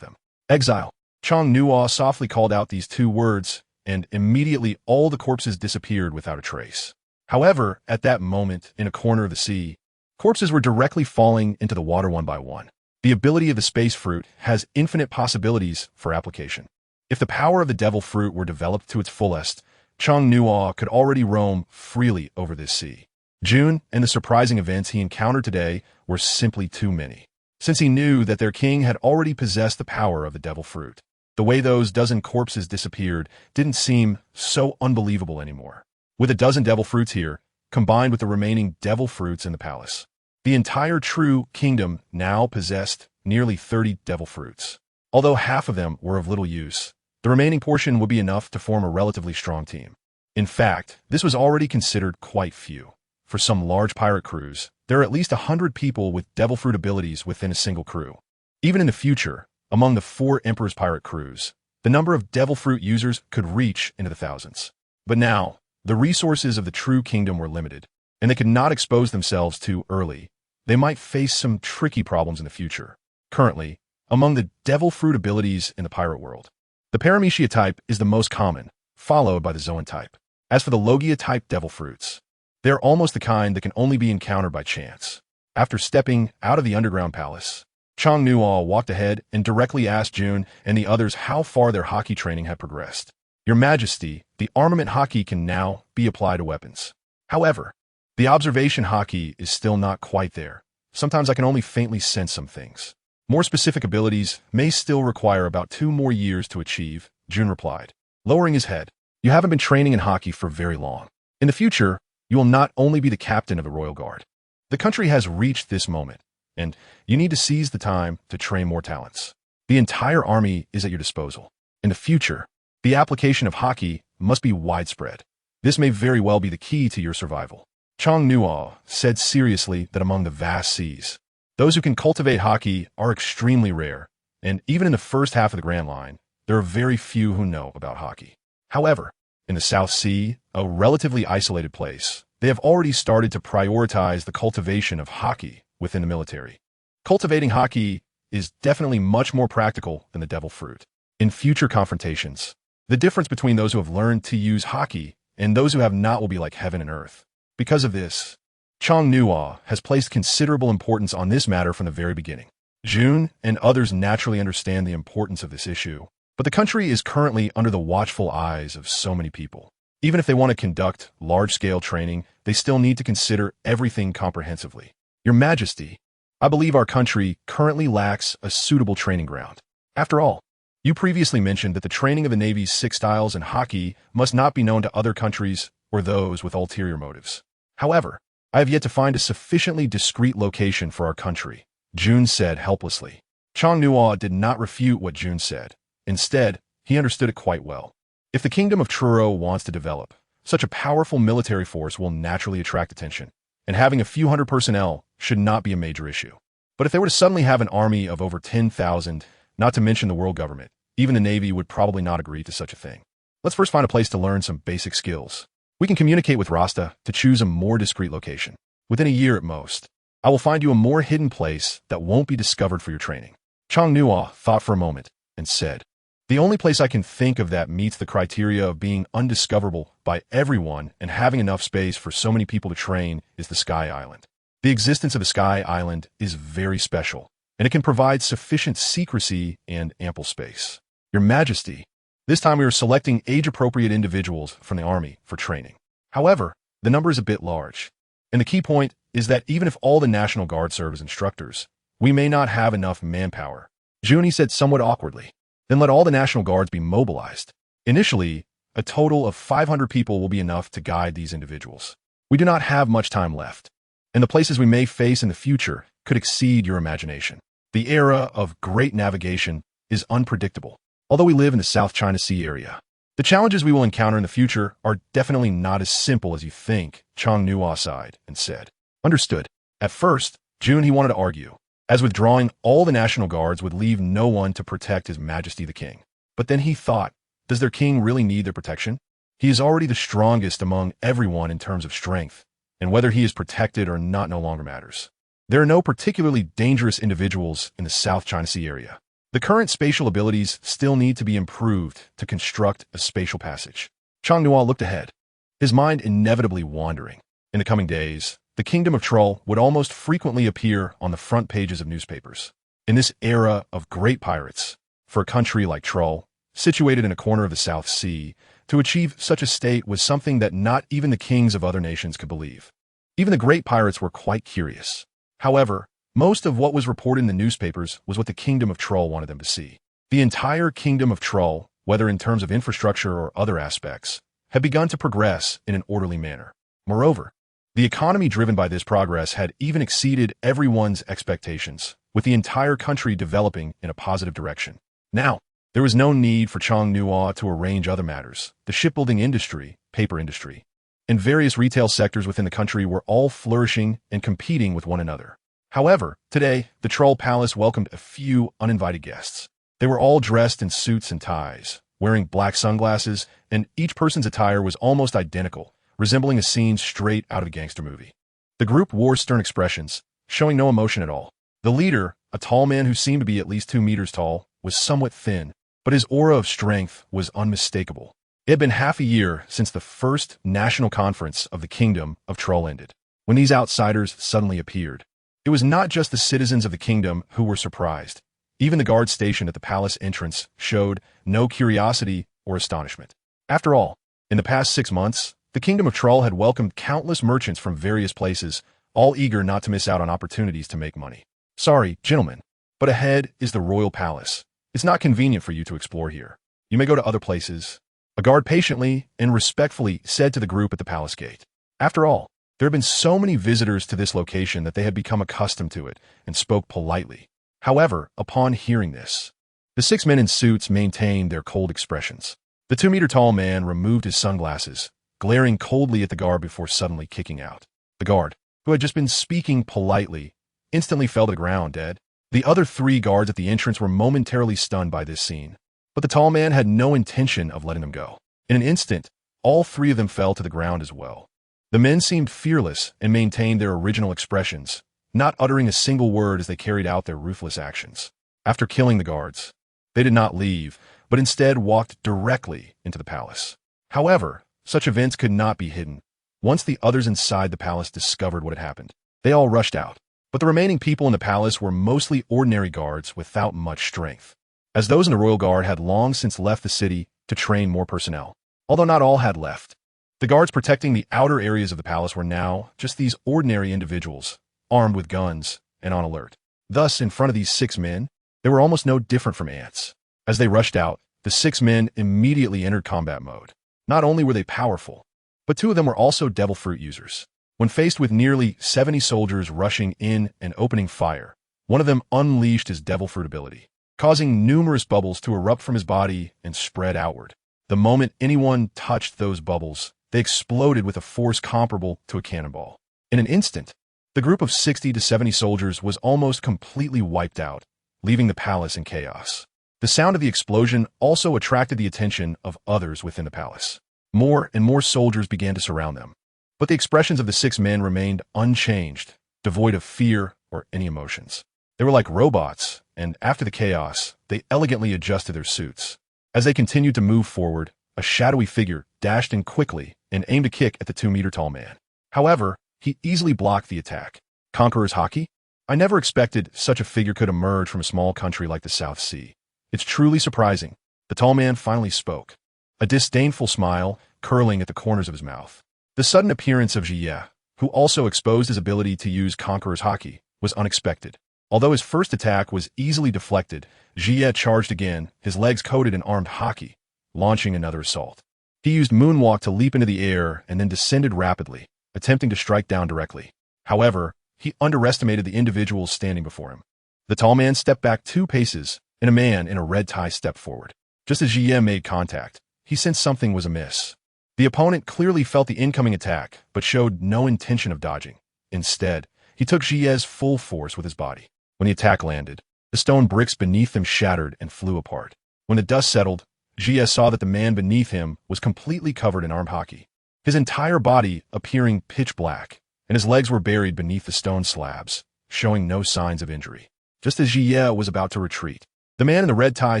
them. Exile. Chong Nuo softly called out these 2 words, and immediately all the corpses disappeared without a trace. However, at that moment, in a corner of the sea, corpses were directly falling into the water one by one. The ability of the space fruit has infinite possibilities for application. If the power of the devil fruit were developed to its fullest, Chong Nuo could already roam freely over this sea. Jun and the surprising events he encountered today were simply too many, since he knew that their king had already possessed the power of the devil fruit. The way those dozen corpses disappeared didn't seem so unbelievable anymore. With a dozen devil fruits here, combined with the remaining devil fruits in the palace, the entire true kingdom now possessed nearly 30 devil fruits. Although half of them were of little use, the remaining portion would be enough to form a relatively strong team. In fact, this was already considered quite few. For some large pirate crews, there are at least 100 people with devil fruit abilities within a single crew. Even in the future, among the 4 Emperor's pirate crews, the number of devil fruit users could reach into the thousands. But now, the resources of the true kingdom were limited, and they could not expose themselves too early. They might face some tricky problems in the future. Currently, among the devil fruit abilities in the pirate world, the Paramecia type is the most common, followed by the Zoan type. As for the Logia type devil fruits, they're almost the kind that can only be encountered by chance. After stepping out of the underground palace, Chong Nuo walked ahead and directly asked Jun and the others how far their hockey training had progressed. Your Majesty, the armament hockey can now be applied to weapons. However, the observation hockey is still not quite there. Sometimes I can only faintly sense some things. More specific abilities may still require about 2 more years to achieve, Jun replied, lowering his head. You haven't been training in hockey for very long. In the future, you will not only be the captain of the Royal Guard, The country has reached this moment, and you need to seize the time to train more talents. The entire army is at your disposal. In the future, the application of hockey must be widespread. This may very well be the key to your survival. Chong Nuo said seriously that among the vast seas, those who can cultivate hockey are extremely rare, and even in the first half of the Grand Line, there are very few who know about hockey. However, in the South Sea, a relatively isolated place, they have already started to prioritize the cultivation of hockey within the military. Cultivating hockey is definitely much more practical than the devil fruit. In future confrontations, the difference between those who have learned to use hockey and those who have not will be like heaven and earth. Because of this, Chong Nuo has placed considerable importance on this matter from the very beginning. Jun and others naturally understand the importance of this issue, but the country is currently under the watchful eyes of so many people. Even if they want to conduct large-scale training, they still need to consider everything comprehensively. Your Majesty, I believe our country currently lacks a suitable training ground. After all, you previously mentioned that the training of the Navy's 6 styles in hockey must not be known to other countries or those with ulterior motives. However, I have yet to find a sufficiently discreet location for our country, Jun said helplessly. Chong Nuo did not refute what Jun said. Instead, he understood it quite well. If the kingdom of Truro wants to develop, such a powerful military force will naturally attract attention, and having a few hundred personnel should not be a major issue. But if they were to suddenly have an army of over 10,000, not to mention the world government, even the Navy would probably not agree to such a thing. Let's first find a place to learn some basic skills. We can communicate with Rasta to choose a more discreet location. Within a year at most, I will find you a more hidden place that won't be discovered for your training. Chong Nuo thought for a moment and said, the only place I can think of that meets the criteria of being undiscoverable by everyone and having enough space for so many people to train is the Sky Island. The existence of the Sky Island is very special, and it can provide sufficient secrecy and ample space. Your Majesty, this time we are selecting age-appropriate individuals from the army for training. However, the number is a bit large, and the key point is that even if all the National Guard serve as instructors, we may not have enough manpower. Juni said somewhat awkwardly. Then let all the National Guards be mobilized. Initially, a total of 500 people will be enough to guide these individuals. We do not have much time left, and the places we may face in the future could exceed your imagination. The era of great navigation is unpredictable. Although we live in the South China Sea area, the challenges we will encounter in the future are definitely not as simple as you think, Chong Nuo sighed and said. Understood. At first, Jun he wanted to argue, as withdrawing all the National Guards would leave no one to protect His Majesty the King. But then he thought, does their king really need their protection? He is already the strongest among everyone in terms of strength, and whether he is protected or not no longer matters. There are no particularly dangerous individuals in the South China Sea area. The current spatial abilities still need to be improved to construct a spatial passage. Chong Nuo looked ahead, his mind inevitably wandering. In the coming days, the Kingdom of Troll would almost frequently appear on the front pages of newspapers. In this era of great pirates, for a country like Troll, situated in a corner of the South Sea, to achieve such a state was something that not even the kings of other nations could believe. Even the great pirates were quite curious. However, most of what was reported in the newspapers was what the Kingdom of Troll wanted them to see. The entire Kingdom of Troll, whether in terms of infrastructure or other aspects, had begun to progress in an orderly manner. Moreover, the economy driven by this progress had even exceeded everyone's expectations, with the entire country developing in a positive direction. Now, there was no need for Chong Nuo to arrange other matters. The shipbuilding industry, paper industry, and various retail sectors within the country were all flourishing and competing with one another. However, today, the Troll Palace welcomed a few uninvited guests. They were all dressed in suits and ties, wearing black sunglasses, and each person's attire was almost identical, resembling a scene straight out of a gangster movie. The group wore stern expressions, showing no emotion at all. The leader, a tall man who seemed to be at least 2 meters tall, was somewhat thin, but his aura of strength was unmistakable. It had been half a year since the first national conference of the Kingdom of Troll ended, when these outsiders suddenly appeared. It was not just the citizens of the kingdom who were surprised. Even the guard stationed at the palace entrance showed no curiosity or astonishment. After all, in the past 6 months, the Kingdom of Troll had welcomed countless merchants from various places, all eager not to miss out on opportunities to make money. Sorry, gentlemen, but ahead is the royal palace. It's not convenient for you to explore here. You may go to other places. A guard patiently and respectfully said to the group at the palace gate. After all, There had been so many visitors to this location that they had become accustomed to it and spoke politely. However, upon hearing this, the 6 men in suits maintained their cold expressions. The 2-meter-tall man removed his sunglasses, glaring coldly at the guard before suddenly kicking out. The guard, who had just been speaking politely, instantly fell to the ground dead. The other 3 guards at the entrance were momentarily stunned by this scene, but the tall man had no intention of letting them go. In an instant, all 3 of them fell to the ground as well. The men seemed fearless and maintained their original expressions, not uttering a single word as they carried out their ruthless actions. After killing the guards, they did not leave, but instead walked directly into the palace. However, such events could not be hidden. Once the others inside the palace discovered what had happened, they all rushed out. But the remaining people in the palace were mostly ordinary guards without much strength, as those in the royal guard had long since left the city to train more personnel. Although not all had left, the guards protecting the outer areas of the palace were now just these ordinary individuals, armed with guns and on alert. Thus, in front of these 6 men, they were almost no different from ants. As they rushed out, the 6 men immediately entered combat mode. Not only were they powerful, but 2 of them were also devil fruit users. When faced with nearly 70 soldiers rushing in and opening fire, one of them unleashed his devil fruit ability, causing numerous bubbles to erupt from his body and spread outward. The moment anyone touched those bubbles, they exploded with a force comparable to a cannonball. In an instant, the group of 60 to 70 soldiers was almost completely wiped out, leaving the palace in chaos. The sound of the explosion also attracted the attention of others within the palace. More and more soldiers began to surround them. But the expressions of the 6 men remained unchanged, devoid of fear or any emotions. They were like robots, and after the chaos, they elegantly adjusted their suits. As they continued to move forward, a shadowy figure dashed in quickly and aimed a kick at the 2-meter-tall man. However, he easily blocked the attack. Conqueror's Haki? I never expected such a figure could emerge from a small country like the South Sea. It's truly surprising. The tall man finally spoke, a disdainful smile curling at the corners of his mouth. The sudden appearance of Jie, who also exposed his ability to use Conqueror's Haki, was unexpected. Although his first attack was easily deflected, Jie charged again, his legs coated in armed Haki, launching another assault. He used Moonwalk to leap into the air and then descended rapidly, attempting to strike down directly. However, he underestimated the individuals standing before him. The tall man stepped back 2 paces, and a man in a red tie stepped forward. Just as Jie made contact, he sensed something was amiss. The opponent clearly felt the incoming attack, but showed no intention of dodging. Instead, he took Jie's full force with his body. When the attack landed, the stone bricks beneath them shattered and flew apart. When the dust settled, Jie saw that the man beneath him was completely covered in armed Haki, his entire body appearing pitch black, and his legs were buried beneath the stone slabs, showing no signs of injury. Just as Jie was about to retreat, the man in the red tie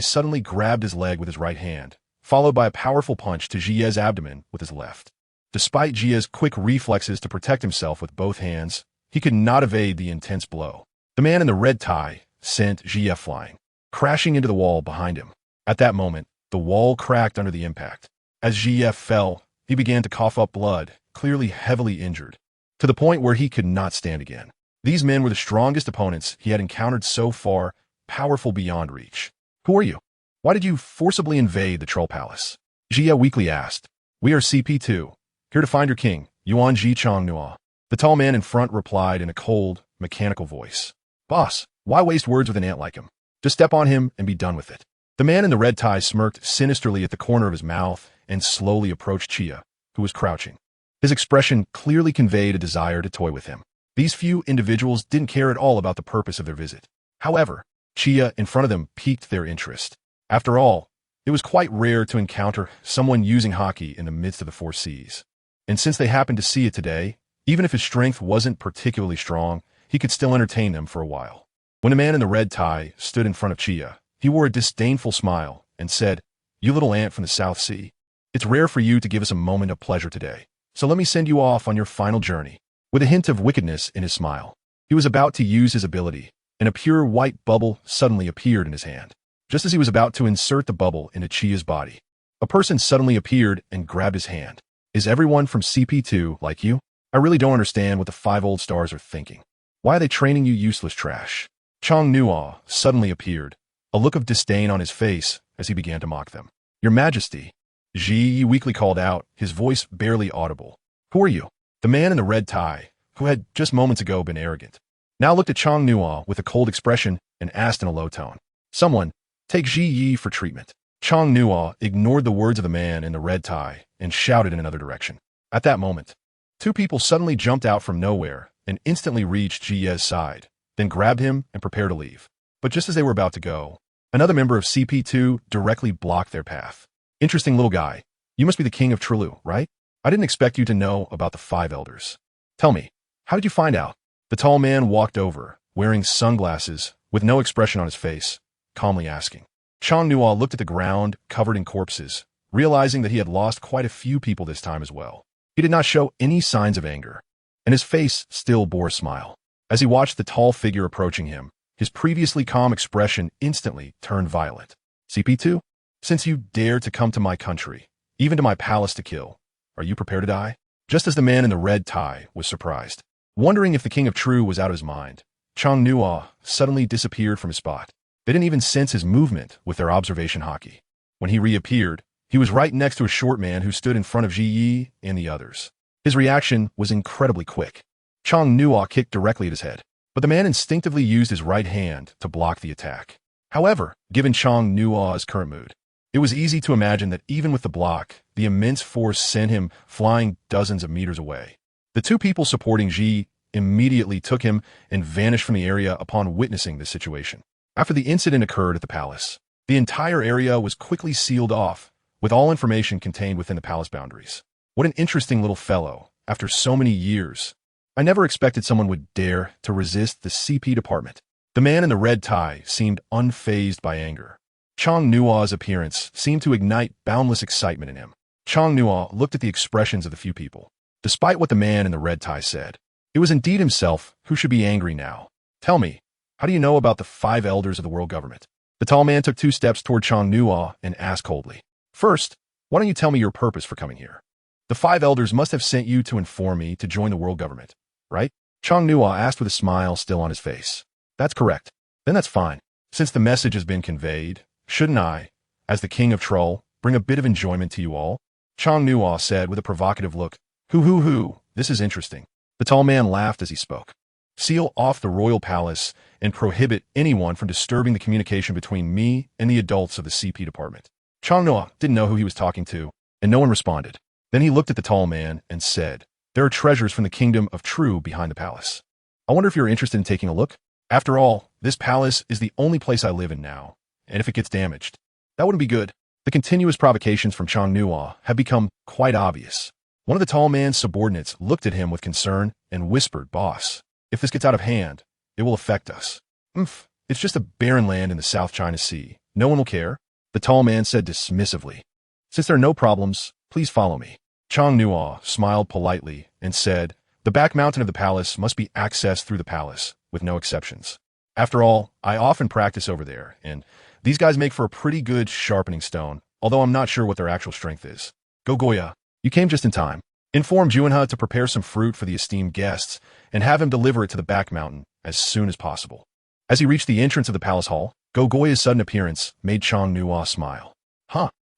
suddenly grabbed his leg with his right hand, followed by a powerful punch to Jie's abdomen with his left. Despite Jie's quick reflexes to protect himself with both hands, he could not evade the intense blow. The man in the red tie sent Jie flying, crashing into the wall behind him. At that moment, the wall cracked under the impact. As Jie fell, he began to cough up blood, clearly heavily injured, to the point where he could not stand again. These men were the strongest opponents he had encountered so far, powerful beyond reach. Who are you? Why did you forcibly invade the Troll Palace? Jie weakly asked. We are CP2, here to find your king, Yuan Ji Chong Nua. The tall man in front replied in a cold, mechanical voice. Boss, why waste words with an ant like him? Just step on him and be done with it. The man in the red tie smirked sinisterly at the corner of his mouth and slowly approached Chia, who was crouching. His expression clearly conveyed a desire to toy with him. These few individuals didn't care at all about the purpose of their visit. However, Chia in front of them piqued their interest. After all, it was quite rare to encounter someone using Haki in the midst of the 4 seas. And since they happened to see it today, even if his strength wasn't particularly strong, he could still entertain them for a while. When the man in the red tie stood in front of Chia, he wore a disdainful smile and said, You little ant from the South Sea, it's rare for you to give us a moment of pleasure today, so let me send you off on your final journey. With a hint of wickedness in his smile, he was about to use his ability, and a pure white bubble suddenly appeared in his hand. Just as he was about to insert the bubble into Chia's body, a person suddenly appeared and grabbed his hand. Is everyone from CP2 like you? I really don't understand what the 5 old stars are thinking. Why are they training you useless trash? Chong Nua suddenly appeared, a look of disdain on his face as he began to mock them. Your Majesty, Ji weakly called out, his voice barely audible. Who are you? The man in the red tie, who had just moments ago been arrogant, now looked at Chang Nuo with a cold expression and asked in a low tone, "Someone, take Ji Yi for treatment." Chang Nuo ignored the words of the man in the red tie and shouted in another direction. At that moment, two people suddenly jumped out from nowhere and instantly reached Ji Ye's side, then grabbed him and prepared to leave. But just as they were about to go, another member of CP2 directly blocked their path. "Interesting little guy. You must be the king of Trilu, right? I didn't expect you to know about the 5 elders. Tell me, how did you find out?" The tall man walked over, wearing sunglasses, with no expression on his face, calmly asking. Chang Nuo looked at the ground, covered in corpses, realizing that he had lost quite a few people this time as well. He did not show any signs of anger, and his face still bore a smile. As he watched the tall figure approaching him, his previously calm expression instantly turned violent. "CP2, since you dare to come to my country, even to my palace to kill, are you prepared to die?" Just as the man in the red tie was surprised, wondering if the king of True was out of his mind, Chang Nuo suddenly disappeared from his spot. They didn't even sense his movement with their observation hockey. When he reappeared, he was right next to a short man who stood in front of Ji Yi and the others. His reaction was incredibly quick. Chang Nuo kicked directly at his head, but the man instinctively used his right hand to block the attack. However, given Chang Nuo's current mood, it was easy to imagine that even with the block, the immense force sent him flying dozens of meters away. The two people supporting Ji immediately took him and vanished from the area upon witnessing this situation. After the incident occurred at the palace, the entire area was quickly sealed off, with all information contained within the palace boundaries. What an interesting little fellow, after so many years. I never expected someone would dare to resist the CP department. The man in the red tie seemed unfazed by anger. Chang Nuo's appearance seemed to ignite boundless excitement in him. Chang Nuo looked at the expressions of the few people. Despite what the man in the red tie said, it was indeed himself who should be angry now. "Tell me, how do you know about the 5 elders of the world government?" The tall man took 2 steps toward Chang Nuo and asked coldly. "First, why don't you tell me your purpose for coming here? The 5 elders must have sent you to inform me to join the world government, right?" Chang Nuo asked with a smile still on his face. "That's correct. Then that's fine. Since the message has been conveyed, shouldn't I, as the king of Troll, bring a bit of enjoyment to you all?" Chang Nuo said with a provocative look. Hoo, this is interesting." The tall man laughed as he spoke. "Seal off the royal palace and prohibit anyone from disturbing the communication between me and the adults of the CP department." Chang Nuo didn't know who he was talking to, and no one responded. Then he looked at the tall man and said, "There are treasures from the kingdom of True behind the palace. I wonder if you're interested in taking a look? After all, this palace is the only place I live in now, and if it gets damaged, that wouldn't be good." The continuous provocations from Chang Nuo had become quite obvious. One of the tall man's subordinates looked at him with concern and whispered, "Boss, if this gets out of hand, it will affect us." It's just a barren land in the South China Sea. No one will care," the tall man said dismissively. "Since there are no problems, please follow me." Chang Nuo smiled politely and said, "The back mountain of the palace must be accessed through the palace, with no exceptions. After all, I often practice over there, and these guys make for a pretty good sharpening stone, although I'm not sure what their actual strength is. Go Goya, you came just in time. Inform Juanha to prepare some fruit for the esteemed guests and have him deliver it to the back mountain as soon as possible." As he reached the entrance of the palace hall, Gogoya's sudden appearance made Chang Nuo smile.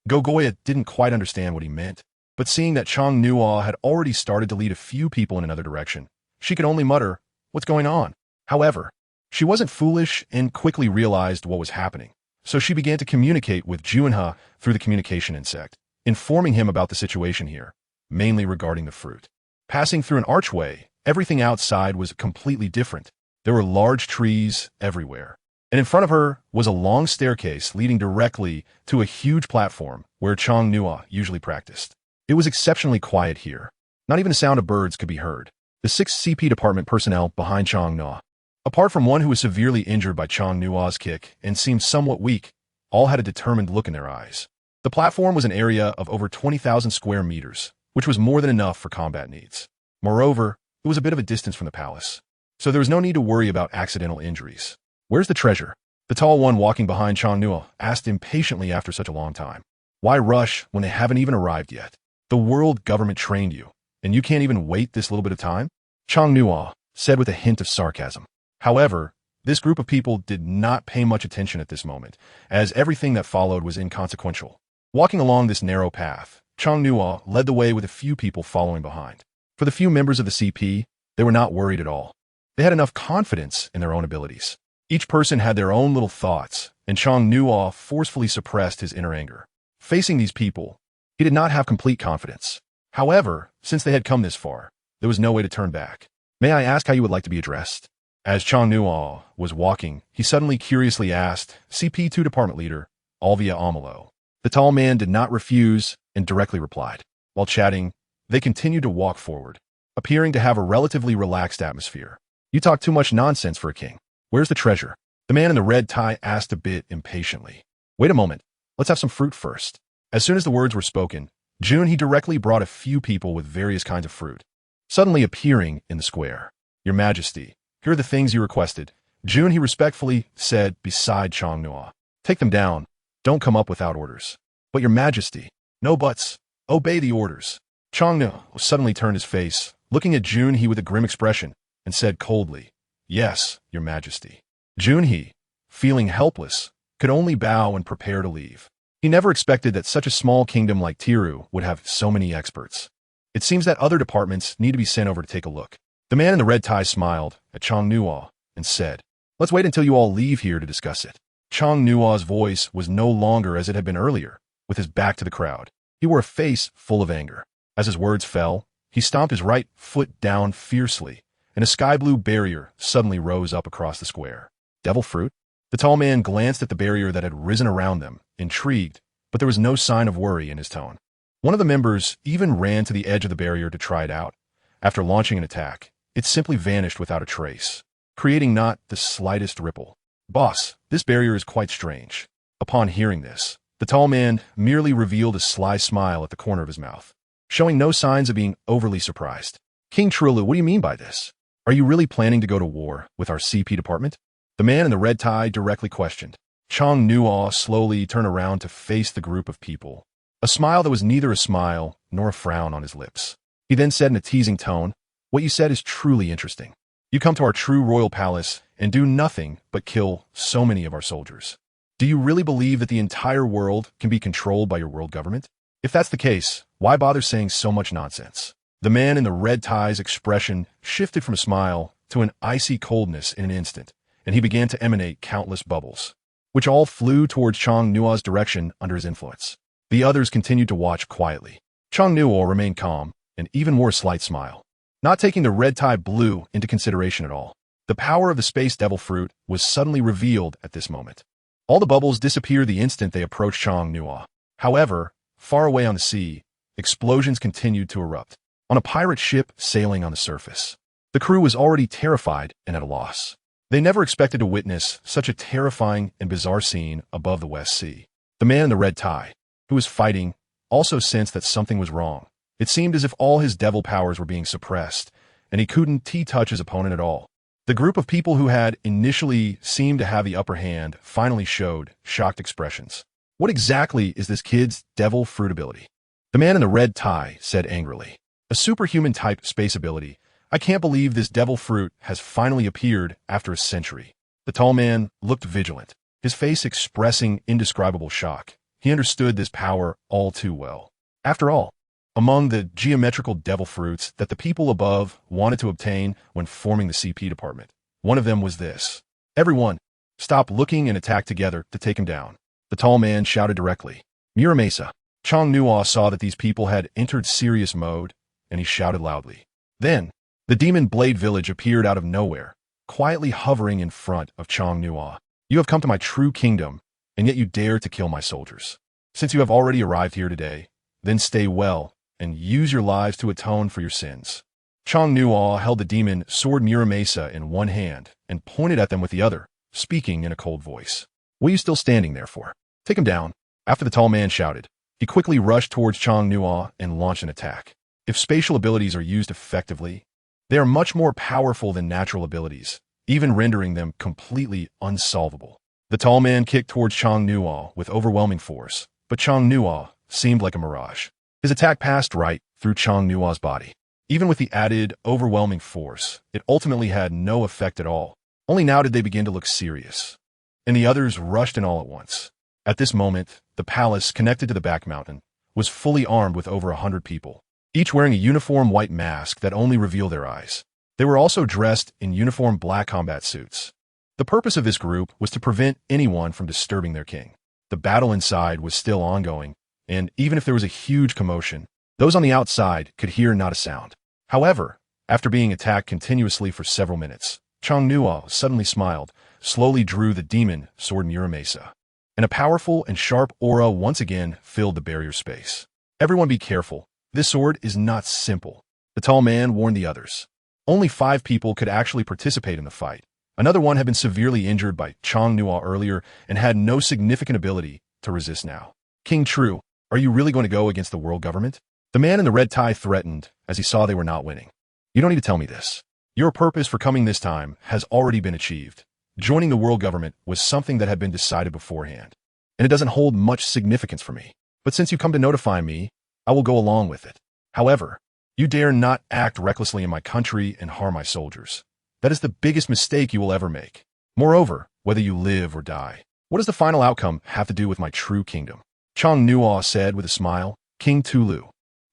Gogoya didn't quite understand what he meant, but seeing that Chang Nuo had already started to lead a few people in another direction, she could only mutter, "What's going on?" However, she wasn't foolish and quickly realized what was happening, so she began to communicate with Juanha through the communication insect, informing him about the situation here, mainly regarding the fruit. Passing through an archway, everything outside was completely different. There were large trees everywhere, and in front of her was a long staircase leading directly to a huge platform where Chang Nuo usually practiced. It was exceptionally quiet here. Not even a sound of birds could be heard. The 6 CP department personnel behind Chang Nuo, apart from one who was severely injured by Chang Nuo's kick and seemed somewhat weak, all had a determined look in their eyes. The platform was an area of over 20,000 square meters, which was more than enough for combat needs. Moreover, it was a bit of a distance from the palace, so there was no need to worry about accidental injuries. "Where's the treasure?" the tall one walking behind Chang Nuo asked impatiently after such a long time. "Why rush when they haven't even arrived yet? The world government trained you, and you can't even wait this little bit of time?" Chang Nuo said with a hint of sarcasm. However, this group of people did not pay much attention at this moment, as everything that followed was inconsequential. Walking along this narrow path, Chang Nuo led the way with a few people following behind. For the few members of the CP, they were not worried at all. They had enough confidence in their own abilities. Each person had their own little thoughts, and Chong Nuo forcefully suppressed his inner anger. Facing these people, he did not have complete confidence. However, since they had come this far, there was no way to turn back. May I ask how you would like to be addressed? As Chong Nuo was walking, he suddenly curiously asked CP2 Department Leader, Alvia Amalo. The tall man did not refuse and directly replied. While chatting, they continued to walk forward, appearing to have a relatively relaxed atmosphere. You talk too much nonsense for a king. Where's the treasure? The man in the red tie asked a bit impatiently. Wait a moment. Let's have some fruit first. As soon as the words were spoken, he directly brought a few people with various kinds of fruit, suddenly appearing in the square. Your Majesty, here are the things you requested. He respectfully said beside Chong Nuo. Take them down. Don't come up without orders. But your Majesty, no buts. Obey the orders. Chong Nuo suddenly turned his face, looking at He with a grim expression, and said coldly, Yes, your Majesty. He, feeling helpless, could only bow and prepare to leave. He never expected that such a small kingdom like Tiru would have so many experts. It seems that other departments need to be sent over to take a look. The man in the red tie smiled at Chong Nuo and said, Let's wait until you all leave here to discuss it. Chong Nuo's voice was no longer as it had been earlier, with his back to the crowd. He wore a face full of anger. As his words fell, he stomped his right foot down fiercely, and a sky-blue barrier suddenly rose up across the square. Devil fruit? The tall man glanced at the barrier that had risen around them, intrigued, but there was no sign of worry in his tone. One of the members even ran to the edge of the barrier to try it out. After launching an attack, it simply vanished without a trace, creating not the slightest ripple. Boss, this barrier is quite strange. Upon hearing this, the tall man merely revealed a sly smile at the corner of his mouth, showing no signs of being overly surprised. King Trilu, what do you mean by this? Are you really planning to go to war with our CP department? The man in the red tie directly questioned. Chong Nuo slowly turned around to face the group of people, a smile that was neither a smile nor a frown on his lips. He then said in a teasing tone, What you said is truly interesting. You come to our true royal palace and do nothing but kill so many of our soldiers. Do you really believe that the entire world can be controlled by your world government? If that's the case, why bother saying so much nonsense? The man in the red tie's expression shifted from a smile to an icy coldness in an instant, and he began to emanate countless bubbles, which all flew towards Chong Nuo's direction under his influence. The others continued to watch quietly. Chong Nuo remained calm and even wore a slight smile, not taking the red tie blue into consideration at all. The power of the space devil fruit was suddenly revealed at this moment. All the bubbles disappeared the instant they approached Chong Nuo. However, far away on the sea, explosions continued to erupt. On a pirate ship sailing on the surface, the crew was already terrified and at a loss. They never expected to witness such a terrifying and bizarre scene above the West Sea. The man in the red tie, who was fighting, also sensed that something was wrong. It seemed as if all his devil powers were being suppressed, and he couldn't touch his opponent at all. The group of people who had initially seemed to have the upper hand finally showed shocked expressions. What exactly is this kid's devil fruit ability? The man in the red tie said angrily. A superhuman-type space ability. I can't believe this devil fruit has finally appeared after a century. The tall man looked vigilant, his face expressing indescribable shock. He understood this power all too well. After all, among the geometrical devil fruits that the people above wanted to obtain when forming the CP department, one of them was this. Everyone, stop looking and attack together to take him down. The tall man shouted directly. Muramesa. Chong Nuo saw that these people had entered serious mode, and he shouted loudly. Then, the demon blade village appeared out of nowhere, quietly hovering in front of Chong Nuo. You have come to my true kingdom, and yet you dare to kill my soldiers. Since you have already arrived here today, then stay well and use your lives to atone for your sins. Chong Nuo held the demon sword Muramesa in one hand and pointed at them with the other, speaking in a cold voice. What are you still standing there for? Take him down. After the tall man shouted, he quickly rushed towards Chong Nuo and launched an attack. If spatial abilities are used effectively, they are much more powerful than natural abilities, even rendering them completely unsolvable. The tall man kicked towards Chong Nuo with overwhelming force, but Chong Nuo seemed like a mirage. His attack passed right through Chong Nuo's body. Even with the added, overwhelming force, it ultimately had no effect at all. Only now did they begin to look serious, and the others rushed in all at once. At this moment, the palace connected to the back mountain was fully armed with over 100 people. each wearing a uniform white mask that only revealed their eyes. They were also dressed in uniform black combat suits. The purpose of this group was to prevent anyone from disturbing their king. The battle inside was still ongoing, and even if there was a huge commotion, those on the outside could hear not a sound. However, after being attacked continuously for several minutes, Changnuo suddenly smiled, slowly drew the demon sword Muramesa, and a powerful and sharp aura once again filled the barrier space. Everyone be careful. This sword is not simple, the tall man warned the others. Only 5 people could actually participate in the fight. Another one had been severely injured by Changnuo earlier and had no significant ability to resist now. King True, are you really going to go against the world government? The man in the red tie threatened as he saw they were not winning. You don't need to tell me this. Your purpose for coming this time has already been achieved. Joining the world government was something that had been decided beforehand, and it doesn't hold much significance for me. But since you come to notify me, I will go along with it. However, you dare not act recklessly in my country and harm my soldiers. That is the biggest mistake you will ever make. Moreover, whether you live or die, what does the final outcome have to do with my true kingdom? Changnuo said with a smile. King Tulu,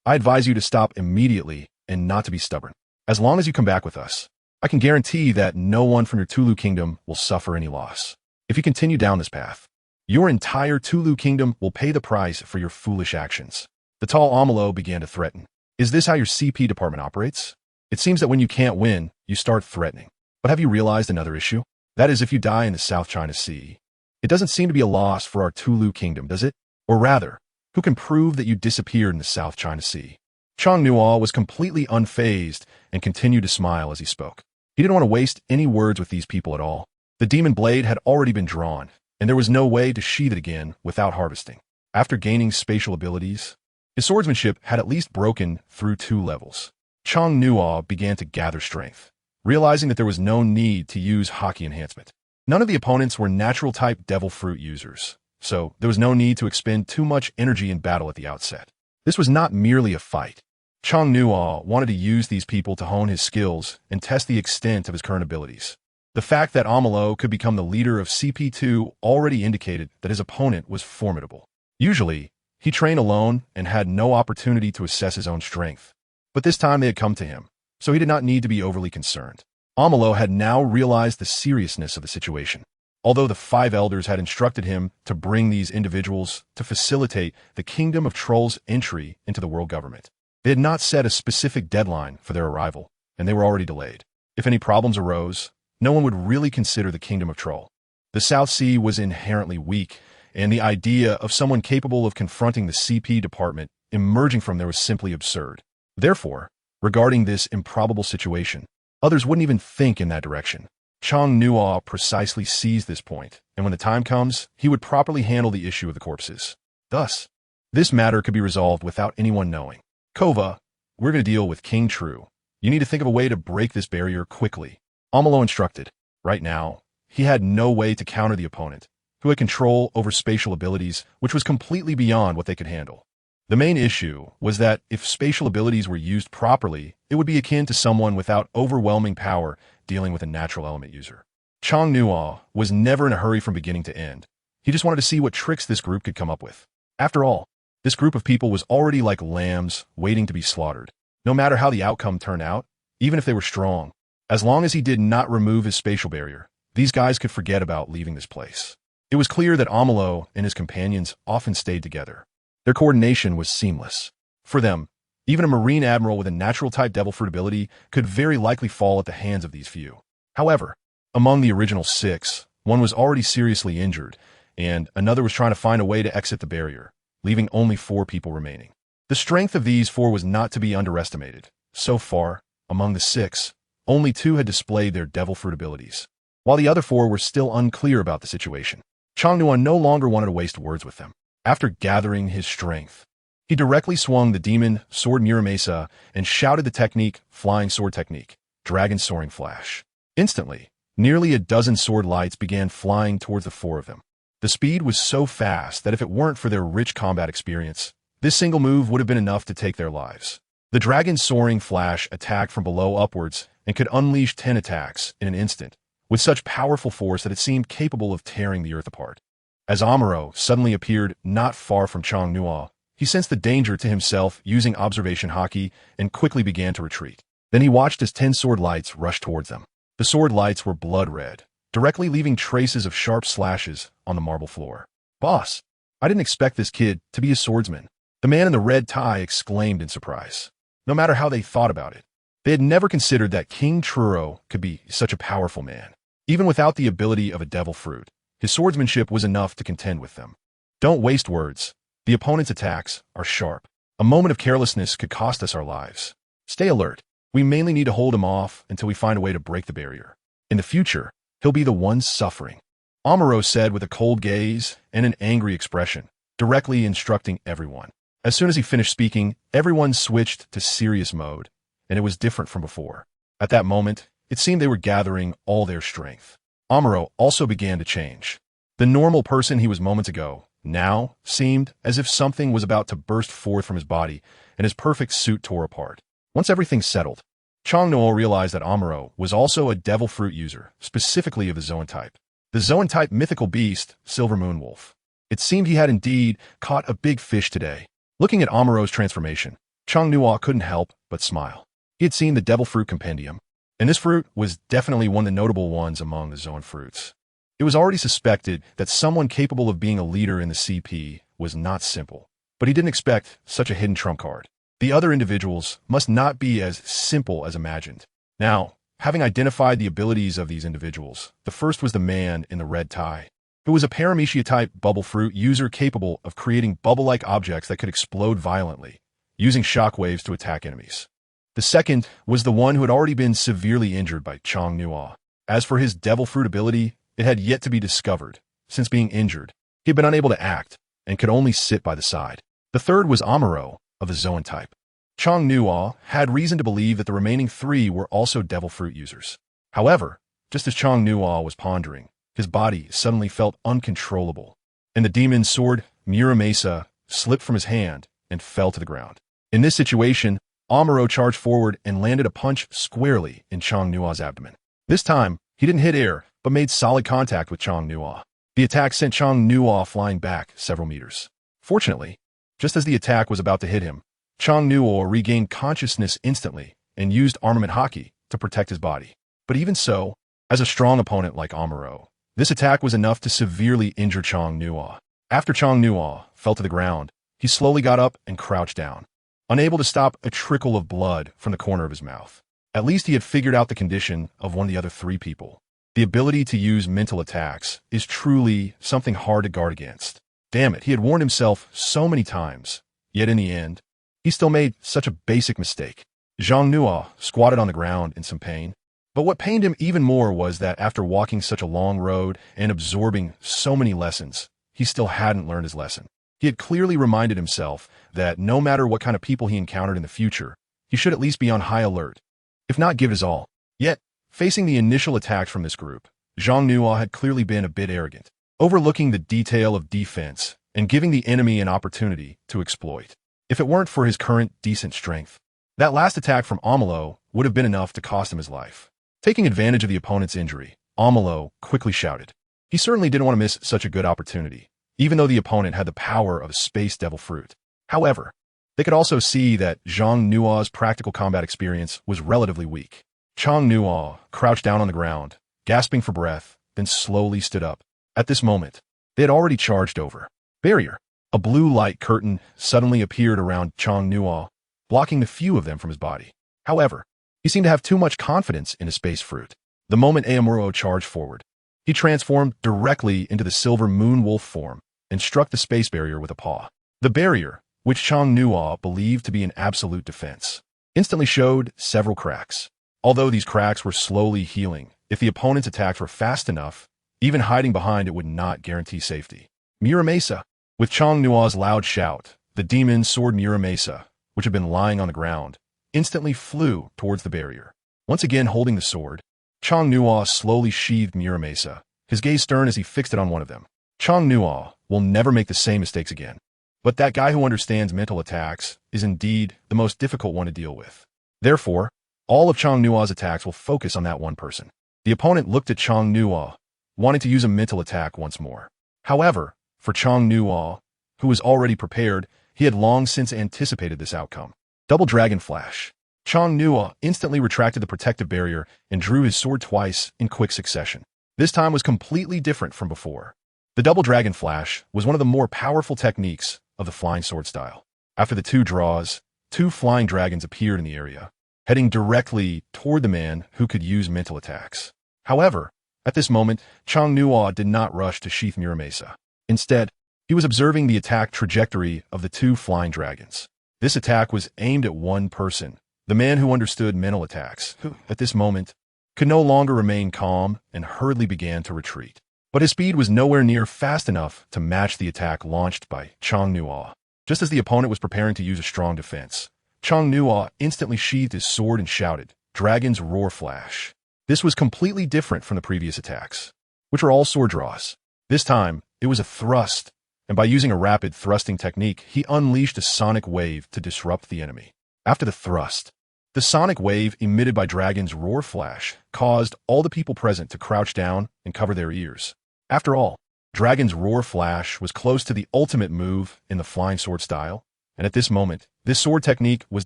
I advise you to stop immediately and not to be stubborn. As long as you come back with us, I can guarantee that no one from your Tulu kingdom will suffer any loss. If you continue down this path, your entire Tulu kingdom will pay the price for your foolish actions. The tall Amalo began to threaten. Is this how your CP department operates? It seems that when you can't win, you start threatening. But have you realized another issue? That is, if you die in the South China Sea, it doesn't seem to be a loss for our Tulu kingdom, does it? Or rather, who can prove that you disappeared in the South China Sea? Changnuo was completely unfazed and continued to smile as he spoke. He didn't want to waste any words with these people at all. The demon blade had already been drawn, and there was no way to sheath it again without harvesting. After gaining spatial abilities, his swordsmanship had at least broken through 2 levels. Changnuo began to gather strength, realizing that there was no need to use hockey enhancement. None of the opponents were natural-type devil fruit users, so there was no need to expend too much energy in battle at the outset. This was not merely a fight. Changnuo wanted to use these people to hone his skills and test the extent of his current abilities. The fact that Amalo could become the leader of CP2 already indicated that his opponent was formidable. Usually, he trained alone and had no opportunity to assess his own strength. But this time they had come to him, so he did not need to be overly concerned. Amalo had now realized the seriousness of the situation. Although the 5 elders had instructed him to bring these individuals to facilitate the Kingdom of Trolls' entry into the world government, they had not set a specific deadline for their arrival, and they were already delayed. If any problems arose, no one would really consider the Kingdom of Troll. The South Sea was inherently weak, and the idea of someone capable of confronting the CP department emerging from there was simply absurd. Therefore, regarding this improbable situation, others wouldn't even think in that direction. Changnuo precisely seized this point, and when the time comes, he would properly handle the issue of the corpses. Thus, this matter could be resolved without anyone knowing. Kova, we're going to deal with King True. You need to think of a way to break this barrier quickly. Amalo instructed. Right now, he had no way to counter the opponent, who had control over spatial abilities, which was completely beyond what they could handle. The main issue was that if spatial abilities were used properly, it would be akin to someone without overwhelming power dealing with a natural element user. Changnuo was never in a hurry from beginning to end. He just wanted to see what tricks this group could come up with. After all, this group of people was already like lambs waiting to be slaughtered. No matter how the outcome turned out, even if they were strong, as long as he did not remove his spatial barrier, these guys could forget about leaving this place. It was clear that Amalo and his companions often stayed together. Their coordination was seamless. For them, even a Marine Admiral with a natural-type Devil Fruit ability could very likely fall at the hands of these few. However, among the original 6, one was already seriously injured, and another was trying to find a way to exit the barrier, leaving only 4 people remaining. The strength of these 4 was not to be underestimated. So far, among the 6, only 2 had displayed their Devil Fruit abilities, while the other 4 were still unclear about the situation. Changnuo no longer wanted to waste words with them. After gathering his strength, he directly swung the demon sword Muramesa and shouted the technique, Flying Sword Technique, Dragon Soaring Flash. Instantly, nearly a dozen sword lights began flying towards the 4 of them. The speed was so fast that if it weren't for their rich combat experience, this single move would have been enough to take their lives. The Dragon Soaring Flash attacked from below upwards and could unleash 10 attacks in an instant, with such powerful force that it seemed capable of tearing the earth apart. As Amuro suddenly appeared not far from Changnuo, He sensed the danger to himself using observation haki and quickly began to retreat. Then he watched as 10 sword lights rushed towards them. The sword lights were blood red, directly leaving traces of sharp slashes on the marble floor. "Boss, I didn't expect this kid to be a swordsman," the man in the red tie exclaimed in surprise. No matter how they thought about it, they had never considered that King Truro could be such a powerful man. Even without the ability of a devil fruit, his swordsmanship was enough to contend with them. Don't waste words. The opponent's attacks are sharp. A moment of carelessness could cost us our lives. Stay alert. We mainly need to hold him off until we find a way to break the barrier. In the future, he'll be the one suffering, Amuro said with a cold gaze and an angry expression, directly instructing everyone. As soon as he finished speaking, everyone switched to serious mode, and it was different from before. At that moment, it seemed they were gathering all their strength. Amuro also began to change. The normal person he was moments ago now seemed as if something was about to burst forth from his body, and his perfect suit tore apart. Once everything settled, Changnuo realized that Amuro was also a devil fruit user, specifically of the Zoan type. The Zoan type mythical beast, Silver Moon Wolf. It seemed he had indeed caught a big fish today. Looking at Amuro's transformation, Changnuo couldn't help but smile. He had seen the devil fruit compendium, and this fruit was definitely one of the notable ones among the Zoan fruits. It was already suspected that someone capable of being a leader in the CP was not simple, but he didn't expect such a hidden trump card. The other individuals must not be as simple as imagined. Now, having identified the abilities of these individuals, the first was the man in the red tie, who was a Paramecia-type bubble fruit user capable of creating bubble-like objects that could explode violently, using shockwaves to attack enemies. The second was the one who had already been severely injured by Changnuo. As for his devil fruit ability, it had yet to be discovered. Since being injured, he had been unable to act and could only sit by the side. The third was Amuro, of the Zoan type. Changnuo had reason to believe that the remaining 3 were also devil fruit users. However, just as Changnuo was pondering, his body suddenly felt uncontrollable, and the demon's sword, Muramesa, slipped from his hand and fell to the ground. In this situation, Amuro charged forward and landed a punch squarely in Changnuo's abdomen. This time, he didn't hit air, but made solid contact with Changnuo. The attack sent Changnuo flying back several meters. Fortunately, just as the attack was about to hit him, Changnuo regained consciousness instantly and used armament haki to protect his body. But even so, as a strong opponent like Amuro, this attack was enough to severely injure Changnuo. After Changnuo fell to the ground, he slowly got up and crouched down, unable to stop a trickle of blood from the corner of his mouth. At least he had figured out the condition of one of the other 3 people. The ability to use mental attacks is truly something hard to guard against. Damn it, he had warned himself so many times, yet in the end, he still made such a basic mistake. Changnuo squatted on the ground in some pain, but what pained him even more was that after walking such a long road and absorbing so many lessons, he still hadn't learned his lesson. He had clearly reminded himself that no matter what kind of people he encountered in the future, he should at least be on high alert, if not give his all. Yet, facing the initial attacks from this group, Changnuo had clearly been a bit arrogant, overlooking the detail of defense and giving the enemy an opportunity to exploit. If it weren't for his current decent strength, that last attack from Amuro would have been enough to cost him his life. Taking advantage of the opponent's injury, Amuro quickly shouted. He certainly didn't want to miss such a good opportunity, even though the opponent had the power of a space devil fruit. However, they could also see that Changnuo's practical combat experience was relatively weak. Changnuo crouched down on the ground, gasping for breath, then slowly stood up. At this moment, they had already charged over. Barrier. A blue light curtain suddenly appeared around Changnuo, blocking the few of them from his body. However, he seemed to have too much confidence in his space fruit. The moment Amuro charged forward, he transformed directly into the Silver Moon Wolf form and struck the space barrier with a paw. The barrier, which Changnuo believed to be an absolute defense, instantly showed several cracks. Although these cracks were slowly healing, if the opponent's attacks were fast enough, even hiding behind it would not guarantee safety. Muramesa. With Changnuo's loud shout, the demon's sword Muramesa, which had been lying on the ground, instantly flew towards the barrier. Once again holding the sword, Changnuo slowly sheathed Muramesa, his gaze stern as he fixed it on one of them. Changnuo will never make the same mistakes again. But that guy who understands mental attacks is indeed the most difficult one to deal with. Therefore, all of Changnuo's attacks will focus on that one person. The opponent looked at Changnuo, wanting to use a mental attack once more. However, for Changnuo, who was already prepared, He had long since anticipated this outcome. Double Dragon Flash. Chong Nua instantly retracted the protective barrier and drew his sword twice in quick succession. This time was completely different from before. The Double Dragon Flash was one of the more powerful techniques of the flying sword style. After the two draws, two flying dragons appeared in the area, heading directly toward the man who could use mental attacks. However, at this moment, Chong Nua did not rush to sheath Muramasa. Instead, he was observing the attack trajectory of the two flying dragons. This attack was aimed at one person, the man who understood mental attacks, who, at this moment, could no longer remain calm and hurriedly began to retreat. But his speed was nowhere near fast enough to match the attack launched by Chong Nua. Just as the opponent was preparing to use a strong defense, Chong Nua instantly sheathed his sword and shouted, "Dragon's Roar Flash." This was completely different from the previous attacks, which were all sword draws. This time, it was a thrust, and by using a rapid thrusting technique, he unleashed a sonic wave to disrupt the enemy. After the thrust, the sonic wave emitted by Dragon's Roar Flash caused all the people present to crouch down and cover their ears. After all, Dragon's Roar Flash was close to the ultimate move in the flying sword style, and at this moment, this sword technique was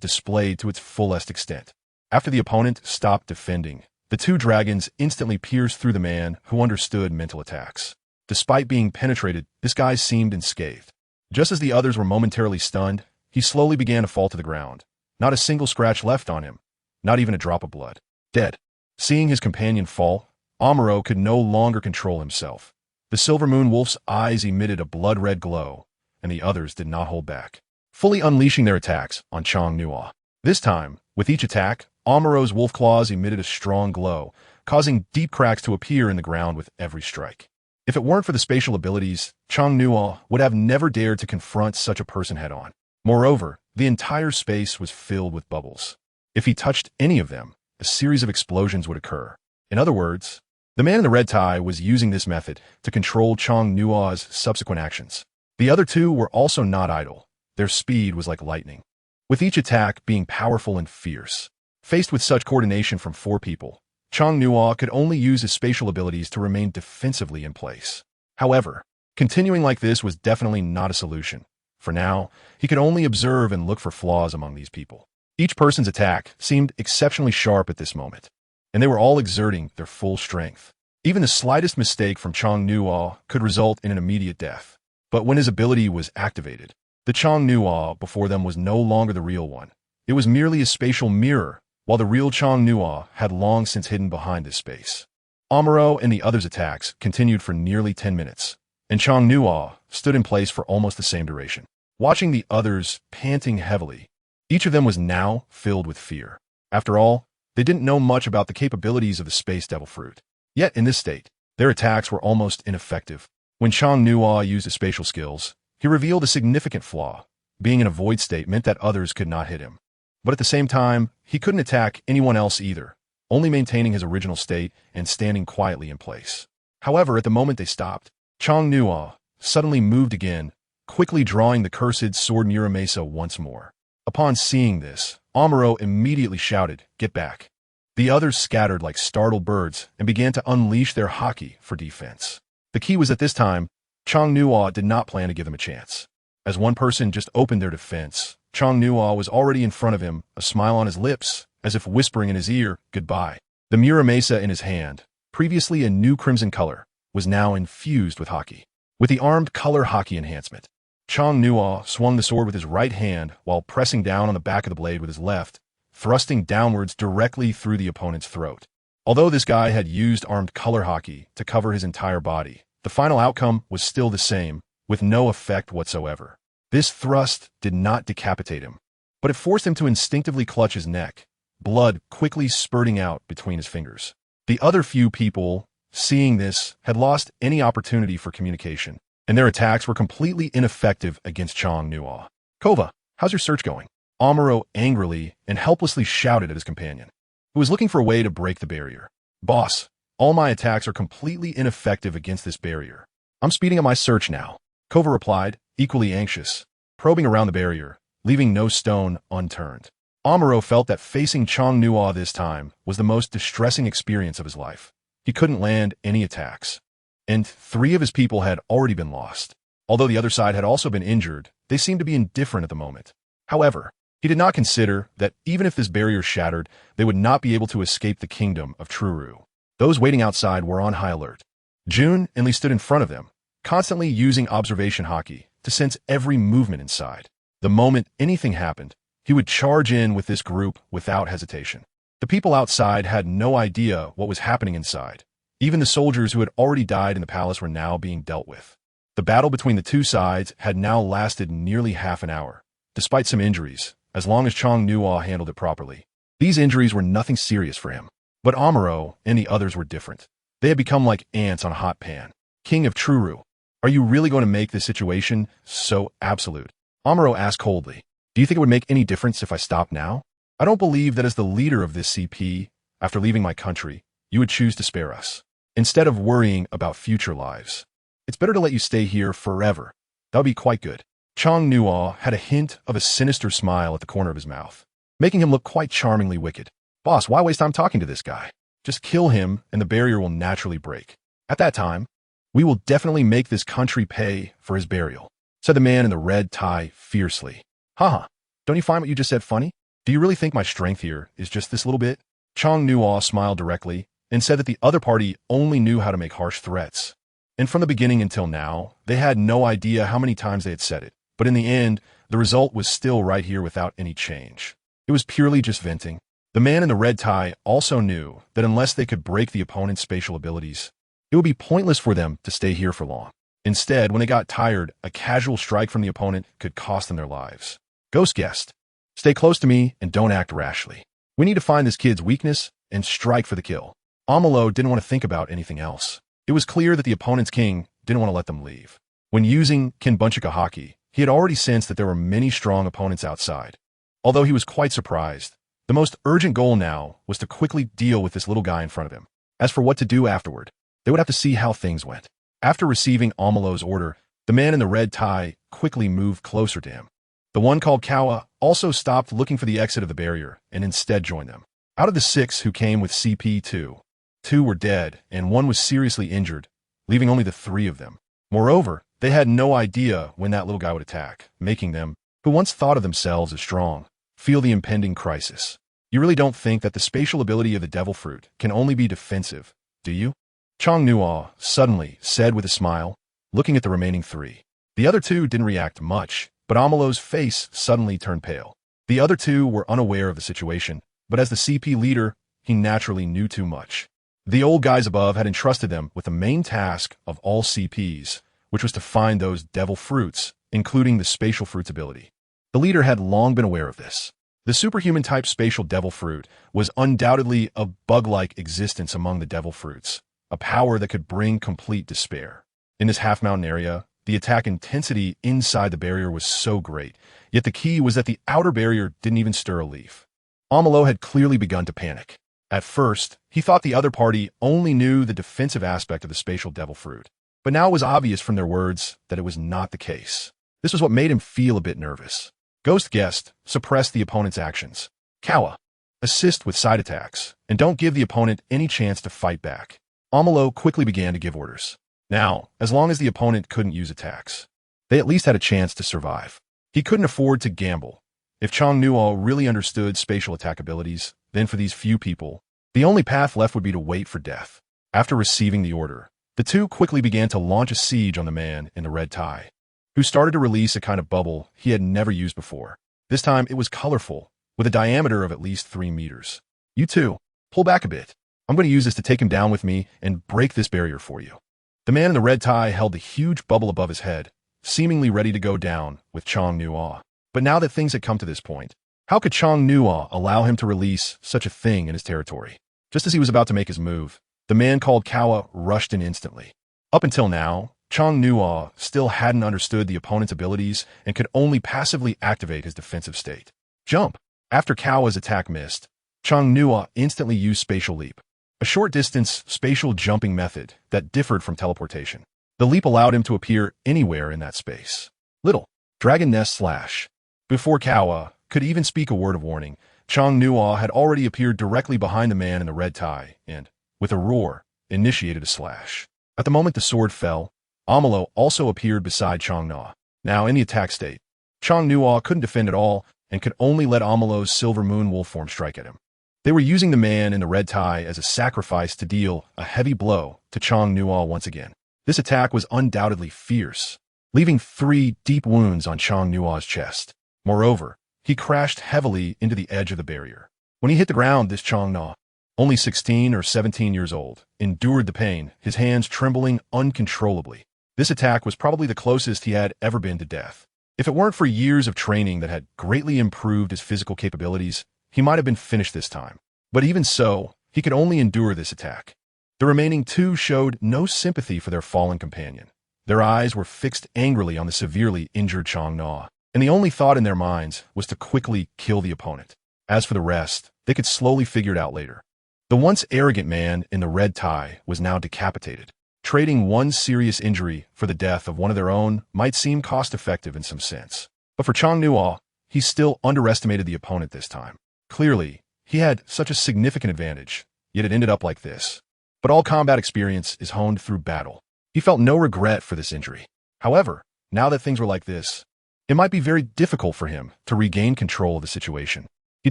displayed to its fullest extent. After the opponent stopped defending, the two dragons instantly pierced through the man who understood mental attacks. Despite being penetrated, this guy seemed unscathed. Just as the others were momentarily stunned, he slowly began to fall to the ground. Not a single scratch left on him, not even a drop of blood. Dead. Seeing his companion fall, Amuro could no longer control himself. The Silver Moon Wolf's eyes emitted a blood-red glow, and the others did not hold back, fully unleashing their attacks on Chong Nua. This time, with each attack, Amuro's wolf claws emitted a strong glow, causing deep cracks to appear in the ground with every strike. If it weren't for the spatial abilities, Chong Nua would have never dared to confront such a person head-on. Moreover, the entire space was filled with bubbles. If he touched any of them, a series of explosions would occur. In other words, the man in the red tie was using this method to control Chong Nua's subsequent actions. The other two were also not idle. Their speed was like lightning, with each attack being powerful and fierce. Faced with such coordination from four people, Chong Nua could only use his spatial abilities to remain defensively in place. However, continuing like this was definitely not a solution. For now, he could only observe and look for flaws among these people. Each person's attack seemed exceptionally sharp at this moment, and they were all exerting their full strength. Even the slightest mistake from Chong Nua could result in an immediate death. But when his ability was activated, the Chong Nua before them was no longer the real one. It was merely a spatial mirror, while the real Chong Nua had long since hidden behind this space. Amuro and the others' attacks continued for nearly 10 minutes, and Chong Nua stood in place for almost the same duration. Watching the others panting heavily, each of them was now filled with fear. After all, they didn't know much about the capabilities of the Space Devil Fruit. Yet in this state, their attacks were almost ineffective. When Chong Nua used his spatial skills, he revealed a significant flaw. Being in a void state meant that others could not hit him. But at the same time, he couldn't attack anyone else either, only maintaining his original state and standing quietly in place. However, at the moment they stopped, Chong Nua suddenly moved again, quickly drawing the cursed sword Muramasa once more. Upon seeing this, Amuro immediately shouted, "Get back." The others scattered like startled birds and began to unleash their haki for defense. The key was that this time, Chong Nua did not plan to give them a chance. As one person just opened their defense, Chong Nua was already in front of him, a smile on his lips, as if whispering in his ear, "Goodbye." The Muramasa in his hand, previously a new crimson color, was now infused with haki. With the armed color haki enhancement, Chong Nua swung the sword with his right hand while pressing down on the back of the blade with his left, thrusting downwards directly through the opponent's throat. Although this guy had used armed color haki to cover his entire body, the final outcome was still the same, with no effect whatsoever. This thrust did not decapitate him, but it forced him to instinctively clutch his neck, blood quickly spurting out between his fingers. The other few people, seeing this, had lost any opportunity for communication, and their attacks were completely ineffective against Chong Nua. "Kova, how's your search going?" Amuro angrily and helplessly shouted at his companion, who was looking for a way to break the barrier. "Boss, all my attacks are completely ineffective against this barrier. I'm speeding up my search now," Kova replied, equally anxious, probing around the barrier, leaving no stone unturned. Amuro felt that facing Chong Nua this time was the most distressing experience of his life. He couldn't land any attacks, and 3 of his people had already been lost. Although the other side had also been injured, they seemed to be indifferent at the moment. However, he did not consider that even if this barrier shattered, they would not be able to escape the kingdom of Truru. Those waiting outside were on high alert. June and Lee stood in front of them, constantly using observation hockey to sense every movement inside. The moment anything happened, he would charge in with this group without hesitation. The people outside had no idea what was happening inside. Even the soldiers who had already died in the palace were now being dealt with. The battle between the two sides had now lasted nearly half an hour, despite some injuries, as long as Chong Nuo handled it properly. These injuries were nothing serious for him. But Amuro and the others were different. They had become like ants on a hot pan. King of Truru, are you really going to make this situation so absolute? Amuro asked coldly. Do you think it would make any difference if I stopped now? I don't believe that as the leader of this CP, after leaving my country, you would choose to spare us, instead of worrying about future lives. It's better to let you stay here forever. That would be quite good. Chong Nuo had a hint of a sinister smile at the corner of his mouth, making him look quite charmingly wicked. Boss, why waste time talking to this guy? Just kill him and the barrier will naturally break. At that time, we will definitely make this country pay for his burial, said the man in the red tie fiercely. Haha, don't you find what you just said funny? Do you really think my strength here is just this little bit? Chong Nuo smiled directly and said that the other party only knew how to make harsh threats. And from the beginning until now, they had no idea how many times they had said it. But in the end, the result was still right here without any change. It was purely just venting. The man in the red tie also knew that unless they could break the opponent's spatial abilities, it would be pointless for them to stay here for long. Instead, when they got tired, a casual strike from the opponent could cost them their lives. Ghost guest, stay close to me and don't act rashly. We need to find this kid's weakness and strike for the kill. Amalo didn't want to think about anything else. It was clear that the opponent's king didn't want to let them leave. When using Kinbunchika hockey, he had already sensed that there were many strong opponents outside. Although he was quite surprised, the most urgent goal now was to quickly deal with this little guy in front of him. As for what to do afterward, they would have to see how things went. After receiving Amalo's order, the man in the red tie quickly moved closer to him. The one called Kawa also stopped looking for the exit of the barrier and instead joined them. Out of the 6 who came with CP2, 2 were dead and 1 was seriously injured, leaving only the 3 of them. Moreover, they had no idea when that little guy would attack, making them, who once thought of themselves as strong, feel the impending crisis. You really don't think that the spatial ability of the devil fruit can only be defensive, do you? Chong Nuo suddenly said with a smile, looking at the remaining 3. The other 2 didn't react much, but Amalo's face suddenly turned pale. The other 2 were unaware of the situation, but as the CP leader, he naturally knew too much. The old guys above had entrusted them with the main task of all CPs, which was to find those devil fruits, including the spatial fruit's ability. The leader had long been aware of this. The superhuman-type spatial devil fruit was undoubtedly a bug-like existence among the devil fruits, a power that could bring complete despair. In this half-mountain area, the attack intensity inside the barrier was so great, yet the key was that the outer barrier didn't even stir a leaf. Amalo had clearly begun to panic. At first, he thought the other party only knew the defensive aspect of the spatial devil fruit, but now it was obvious from their words that it was not the case. This was what made him feel a bit nervous. Ghost guest, suppress the opponent's actions. Kawa, assist with side attacks, and don't give the opponent any chance to fight back. Amalo quickly began to give orders. Now, as long as the opponent couldn't use attacks, they at least had a chance to survive. He couldn't afford to gamble. If Chong Nuo really understood spatial attack abilities, then for these few people, the only path left would be to wait for death. After receiving the order, the 2 quickly began to launch a siege on the man in the red tie, who started to release a kind of bubble he had never used before. This time it was colorful, with a diameter of at least 3 meters. You 2, pull back a bit. I'm going to use this to take him down with me and break this barrier for you. The man in the red tie held the huge bubble above his head, seemingly ready to go down with Chong Nuo. But now that things had come to this point, how could Chong Nuo allow him to release such a thing in his territory? Just as he was about to make his move, the man called Kawa rushed in instantly. Up until now, Chong Nuo still hadn't understood the opponent's abilities and could only passively activate his defensive state. Jump! After Kawa's attack missed, Chong Nuo instantly used Spatial Leap, a short-distance spatial jumping method that differed from teleportation. The leap allowed him to appear anywhere in that space. Little Dragon Nest Slash. Before Kawa could even speak a word of warning, Chong Nuo had already appeared directly behind the man in the red tie and, with a roar, initiated a slash. At the moment the sword fell, Amalo also appeared beside Chong Na, now in the attack state. Chong Nuo couldn't defend at all and could only let Amalo's silver moon wolf form strike at him. They were using the man in the red tie as a sacrifice to deal a heavy blow to Chong Nuo once again. This attack was undoubtedly fierce, leaving 3 deep wounds on Chong Nuo's chest. Moreover, he crashed heavily into the edge of the barrier. When he hit the ground, this Chong Na, only 16 or 17 years old, endured the pain, his hands trembling uncontrollably. This attack was probably the closest he had ever been to death. If it weren't for years of training that had greatly improved his physical capabilities, he might have been finished this time. But even so, he could only endure this attack. The remaining 2 showed no sympathy for their fallen companion. Their eyes were fixed angrily on the severely injured Chong Na, and the only thought in their minds was to quickly kill the opponent. As for the rest, they could slowly figure it out later. The once arrogant man in the red tie was now decapitated. Trading one serious injury for the death of one of their own might seem cost-effective in some sense. But for Chong Nuo, he still underestimated the opponent this time. Clearly, he had such a significant advantage, yet it ended up like this. But all combat experience is honed through battle. He felt no regret for this injury. However, now that things were like this, it might be very difficult for him to regain control of the situation. He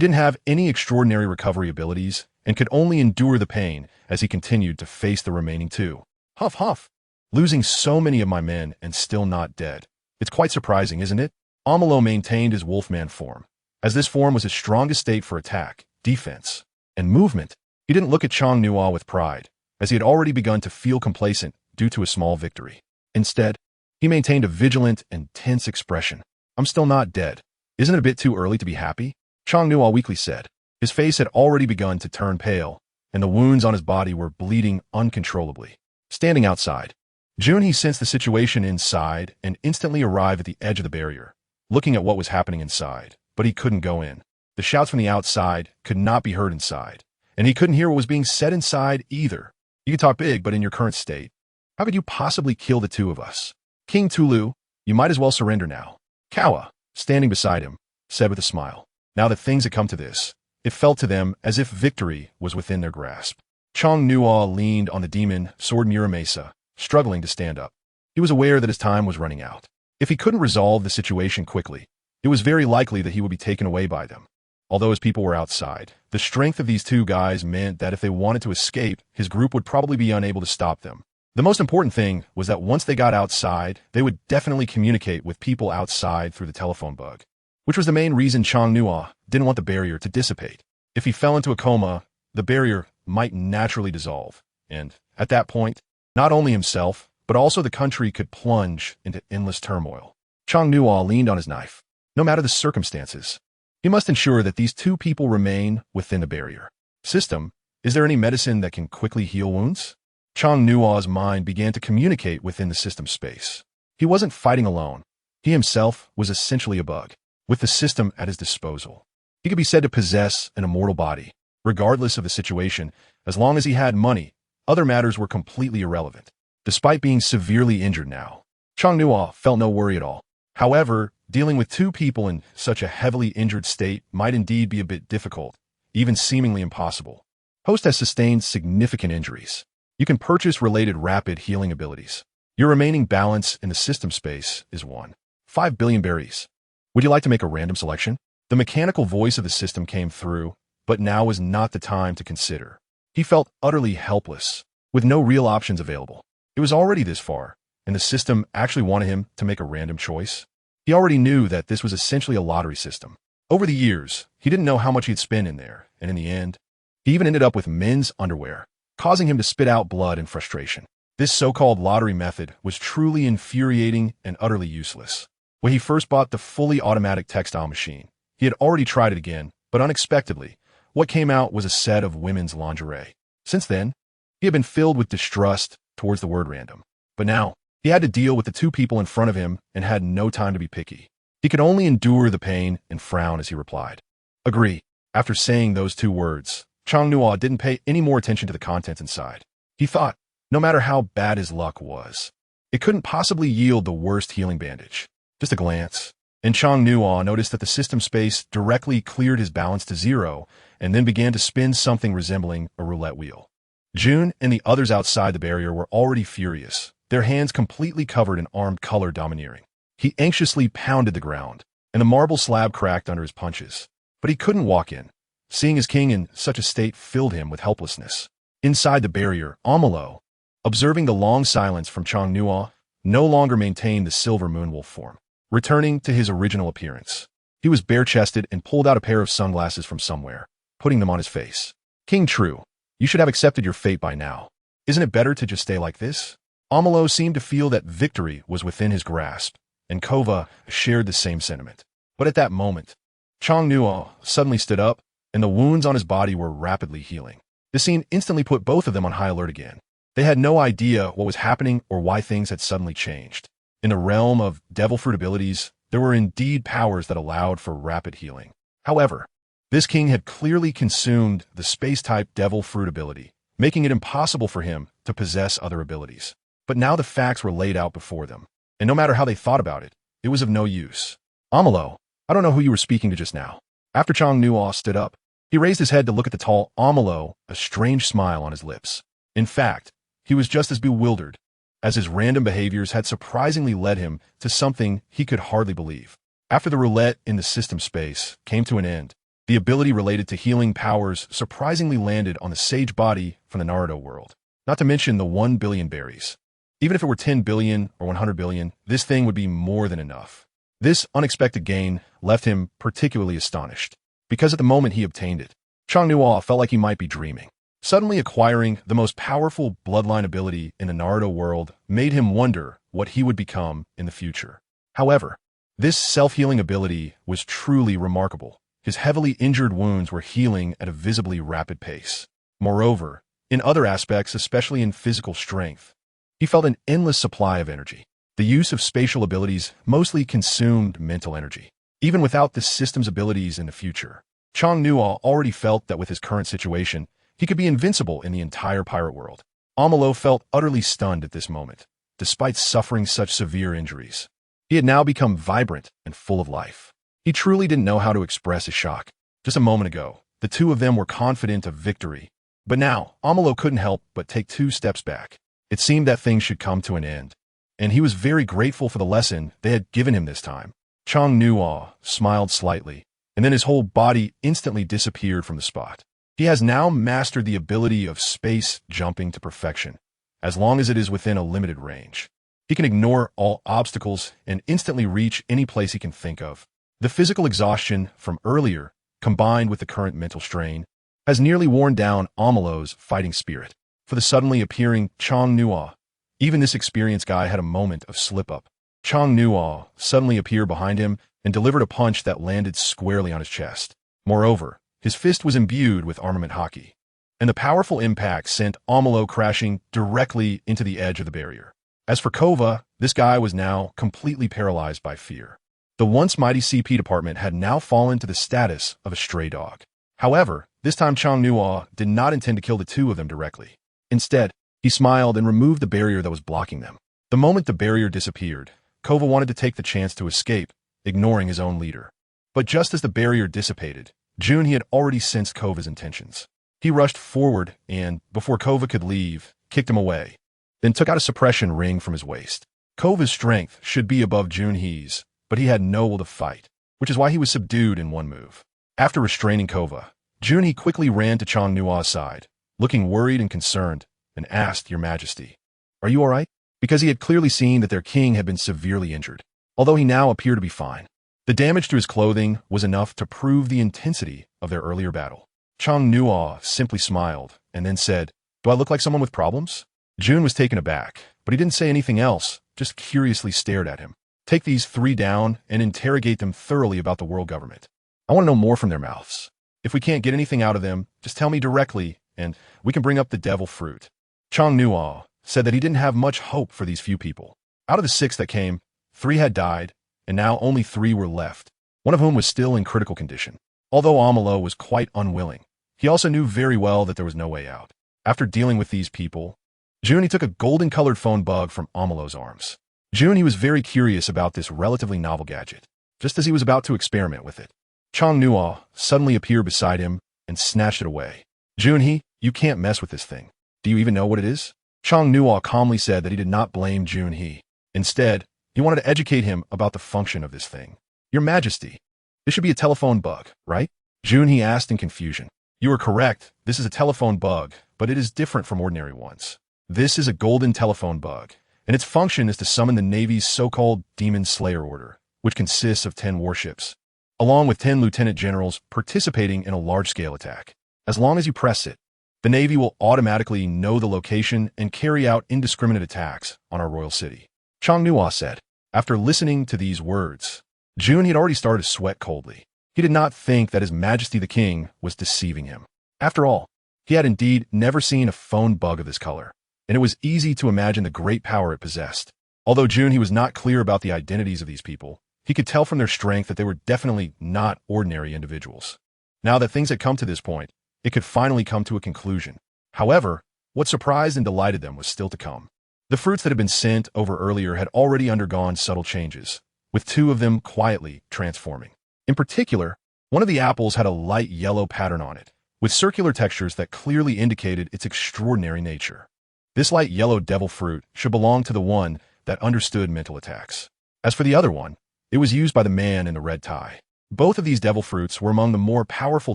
didn't have any extraordinary recovery abilities and could only endure the pain as he continued to face the remaining 2. Huff, huff. Losing so many of my men and still not dead. It's quite surprising, isn't it? Amalo maintained his wolfman form, as this form was his strongest state for attack, defense, and movement. He didn't look at Chong Nuo with pride, as he had already begun to feel complacent due to a small victory. Instead, he maintained a vigilant and tense expression. I'm still not dead. Isn't it a bit too early to be happy? Chong Nuo weakly said. His face had already begun to turn pale, and the wounds on his body were bleeding uncontrollably. Standing outside, Junhee sensed the situation inside and instantly arrived at the edge of the barrier, looking at what was happening inside, but he couldn't go in. The shouts from the outside could not be heard inside, and he couldn't hear what was being said inside either. You could talk big, but in your current state, how could you possibly kill the 2 of us? King Tulu, you might as well surrender now. Kawa, standing beside him, said with a smile. Now that things had come to this, it felt to them as if victory was within their grasp. Chong Nuo leaned on the demon sword Muramesa, struggling to stand up. He was aware that his time was running out. If he couldn't resolve the situation quickly, it was very likely that he would be taken away by them. Although his people were outside, the strength of these 2 guys meant that if they wanted to escape, his group would probably be unable to stop them. The most important thing was that once they got outside, they would definitely communicate with people outside through the telephone bug, which was the main reason Chong Nuo didn't want the barrier to dissipate. If he fell into a coma, the barrier might naturally dissolve, and at that point, not only himself, but also the country could plunge into endless turmoil. Chong Nuo leaned on his knife. No matter the circumstances, he must ensure that these 2 people remain within the barrier. System, is there any medicine that can quickly heal wounds? Chong Nuo's mind began to communicate within the system space. He wasn't fighting alone. He himself was essentially a bug, with the system at his disposal. He could be said to possess an immortal body. Regardless of the situation, as long as he had money, other matters were completely irrelevant. Despite being severely injured now, Chong Nuo felt no worry at all. However, dealing with 2 people in such a heavily injured state might indeed be a bit difficult, even seemingly impossible. Host has sustained significant injuries. You can purchase related rapid healing abilities. Your remaining balance in the system space is 1.5 billion berries. Would you like to make a random selection? The mechanical voice of the system came through, but now was not the time to consider. He felt utterly helpless, with no real options available. It was already this far, and the system actually wanted him to make a random choice. He already knew that this was essentially a lottery system. Over the years, he didn't know how much he'd spent in there, and in the end, he even ended up with men's underwear, causing him to spit out blood in frustration. This so-called lottery method was truly infuriating and utterly useless. When he first bought the fully automatic textile machine, he had already tried it again, but unexpectedly, what came out was a set of women's lingerie. Since then, he had been filled with distrust towards the word random. But now, he had to deal with the 2 people in front of him and had no time to be picky. He could only endure the pain and frown as he replied. Agree. After saying those 2 words, Chong Nuo didn't pay any more attention to the contents inside. He thought, no matter how bad his luck was, it couldn't possibly yield the worst healing bandage. Just a glance, and Chong Nuo noticed that the system space directly cleared his balance to 0 and then began to spin something resembling a roulette wheel. June and the others outside the barrier were already furious, their hands completely covered in armed color domineering. He anxiously pounded the ground, and the marble slab cracked under his punches. But he couldn't walk in. Seeing his king in such a state filled him with helplessness. Inside the barrier, Amalo, observing the long silence from Chang-Nuo, no longer maintained the silver moonwolf form, returning to his original appearance. He was bare-chested and pulled out a pair of sunglasses from somewhere, putting them on his face. King True, you should have accepted your fate by now. Isn't it better to just stay like this? Amalo seemed to feel that victory was within his grasp, and Kova shared the same sentiment. But at that moment, Chang-Nuo suddenly stood up, and the wounds on his body were rapidly healing. The scene instantly put both of them on high alert again. They had no idea what was happening or why things had suddenly changed. In the realm of devil fruit abilities, there were indeed powers that allowed for rapid healing. However, this king had clearly consumed the space-type devil fruit ability, making it impossible for him to possess other abilities. But now the facts were laid out before them, and no matter how they thought about it, it was of no use. Amalo, I don't know who you were speaking to just now. After Chang-Nuo stood up, he raised his head to look at the tall Amalo, a strange smile on his lips. In fact, he was just as bewildered, as his random behaviors had surprisingly led him to something he could hardly believe. After the roulette in the system space came to an end, the ability related to healing powers surprisingly landed on the sage body from the Naruto world. Not to mention the 1 billion berries. Even if it were 10 billion or 100 billion, this thing would be more than enough. This unexpected gain left him particularly astonished, because at the moment he obtained it, Chang-Nuo felt like he might be dreaming. Suddenly acquiring the most powerful bloodline ability in the Naruto world made him wonder what he would become in the future. However, this self-healing ability was truly remarkable. His heavily injured wounds were healing at a visibly rapid pace. Moreover, in other aspects, especially in physical strength, he felt an endless supply of energy. The use of spatial abilities mostly consumed mental energy. Even without the system's abilities in the future, Chang-Nuo already felt that with his current situation, he could be invincible in the entire pirate world. Amalo felt utterly stunned at this moment, despite suffering such severe injuries. He had now become vibrant and full of life. He truly didn't know how to express his shock. Just a moment ago, the two of them were confident of victory. But now, Amalo couldn't help but take 2 steps back. It seemed that things should come to an end, and he was very grateful for the lesson they had given him this time. Chang-Nuo smiled slightly, and then his whole body instantly disappeared from the spot. He has now mastered the ability of space jumping to perfection, as long as it is within a limited range. He can ignore all obstacles and instantly reach any place he can think of. The physical exhaustion from earlier, combined with the current mental strain, has nearly worn down Amalo's fighting spirit. For the suddenly appearing Chang-Nuo, even this experienced guy had a moment of slip-up. Chang-Nuo suddenly appeared behind him and delivered a punch that landed squarely on his chest. Moreover, his fist was imbued with armament hockey, and the powerful impact sent Amalo crashing directly into the edge of the barrier. As for Kova, this guy was now completely paralyzed by fear. The once mighty CP department had now fallen to the status of a stray dog. However, this time Chang-Nuo did not intend to kill the two of them directly. Instead, he smiled and removed the barrier that was blocking them. The moment the barrier disappeared, Kova wanted to take the chance to escape, ignoring his own leader. But just as the barrier dissipated, he had already sensed Kova's intentions. He rushed forward and, before Kova could leave, kicked him away, then took out a suppression ring from his waist. Kova's strength should be above Junhee's, but he had no will to fight, which is why he was subdued in one move. After restraining Kova, Junhee quickly ran to Chang-Nuo's side, looking worried and concerned, and asked, "Your Majesty, are you all right?" Because he had clearly seen that their king had been severely injured, although he now appeared to be fine. The damage to his clothing was enough to prove the intensity of their earlier battle. Chang-Nuo simply smiled and then said, "Do I look like someone with problems?" Jun was taken aback, but he didn't say anything else, just curiously stared at him. "Take these 3 down and interrogate them thoroughly about the world government. I want to know more from their mouths. If we can't get anything out of them, just tell me directly, and we can bring up the devil fruit." Chang-Nuo said that he didn't have much hope for these few people. Out of the 6 that came, 3 had died, and now only 3 were left, one of whom was still in critical condition. Although Amalo was quite unwilling, he also knew very well that there was no way out. After dealing with these people, Junhee took a golden-colored phone bug from Amalo's arms. Junhee was very curious about this relatively novel gadget, just as he was about to experiment with it. Chang-Nuo suddenly appeared beside him and snatched it away. "Junhee, you can't mess with this thing. Do you even know what it is?" Chang Nuo calmly said that he did not blame Junhee. Instead, he wanted to educate him about the function of this thing. Your Majesty, this should be a telephone bug, right? Junhee asked in confusion. You are correct, this is a telephone bug, but it is different from ordinary ones. This is a golden telephone bug, and its function is to summon the Navy's so-called Demon Slayer Order, which consists of 10 warships, along with 10 lieutenant generals participating in a large-scale attack. As long as you press it, the Navy will automatically know the location and carry out indiscriminate attacks on our royal city. Chang Nuo said. After listening to these words, June had already started to sweat coldly. He did not think that His Majesty the King was deceiving him. After all, he had indeed never seen a phone bug of this color, and it was easy to imagine the great power it possessed. Although June was not clear about the identities of these people, he could tell from their strength that they were definitely not ordinary individuals. Now that things had come to this point, it could finally come to a conclusion. However, what surprised and delighted them was still to come. The fruits that had been sent over earlier had already undergone subtle changes, with 2 of them quietly transforming. In particular, one of the apples had a light yellow pattern on it, with circular textures that clearly indicated its extraordinary nature. This light yellow devil fruit should belong to the one that understood mental attacks. As for the other one, it was used by the man in the red tie. Both of these devil fruits were among the more powerful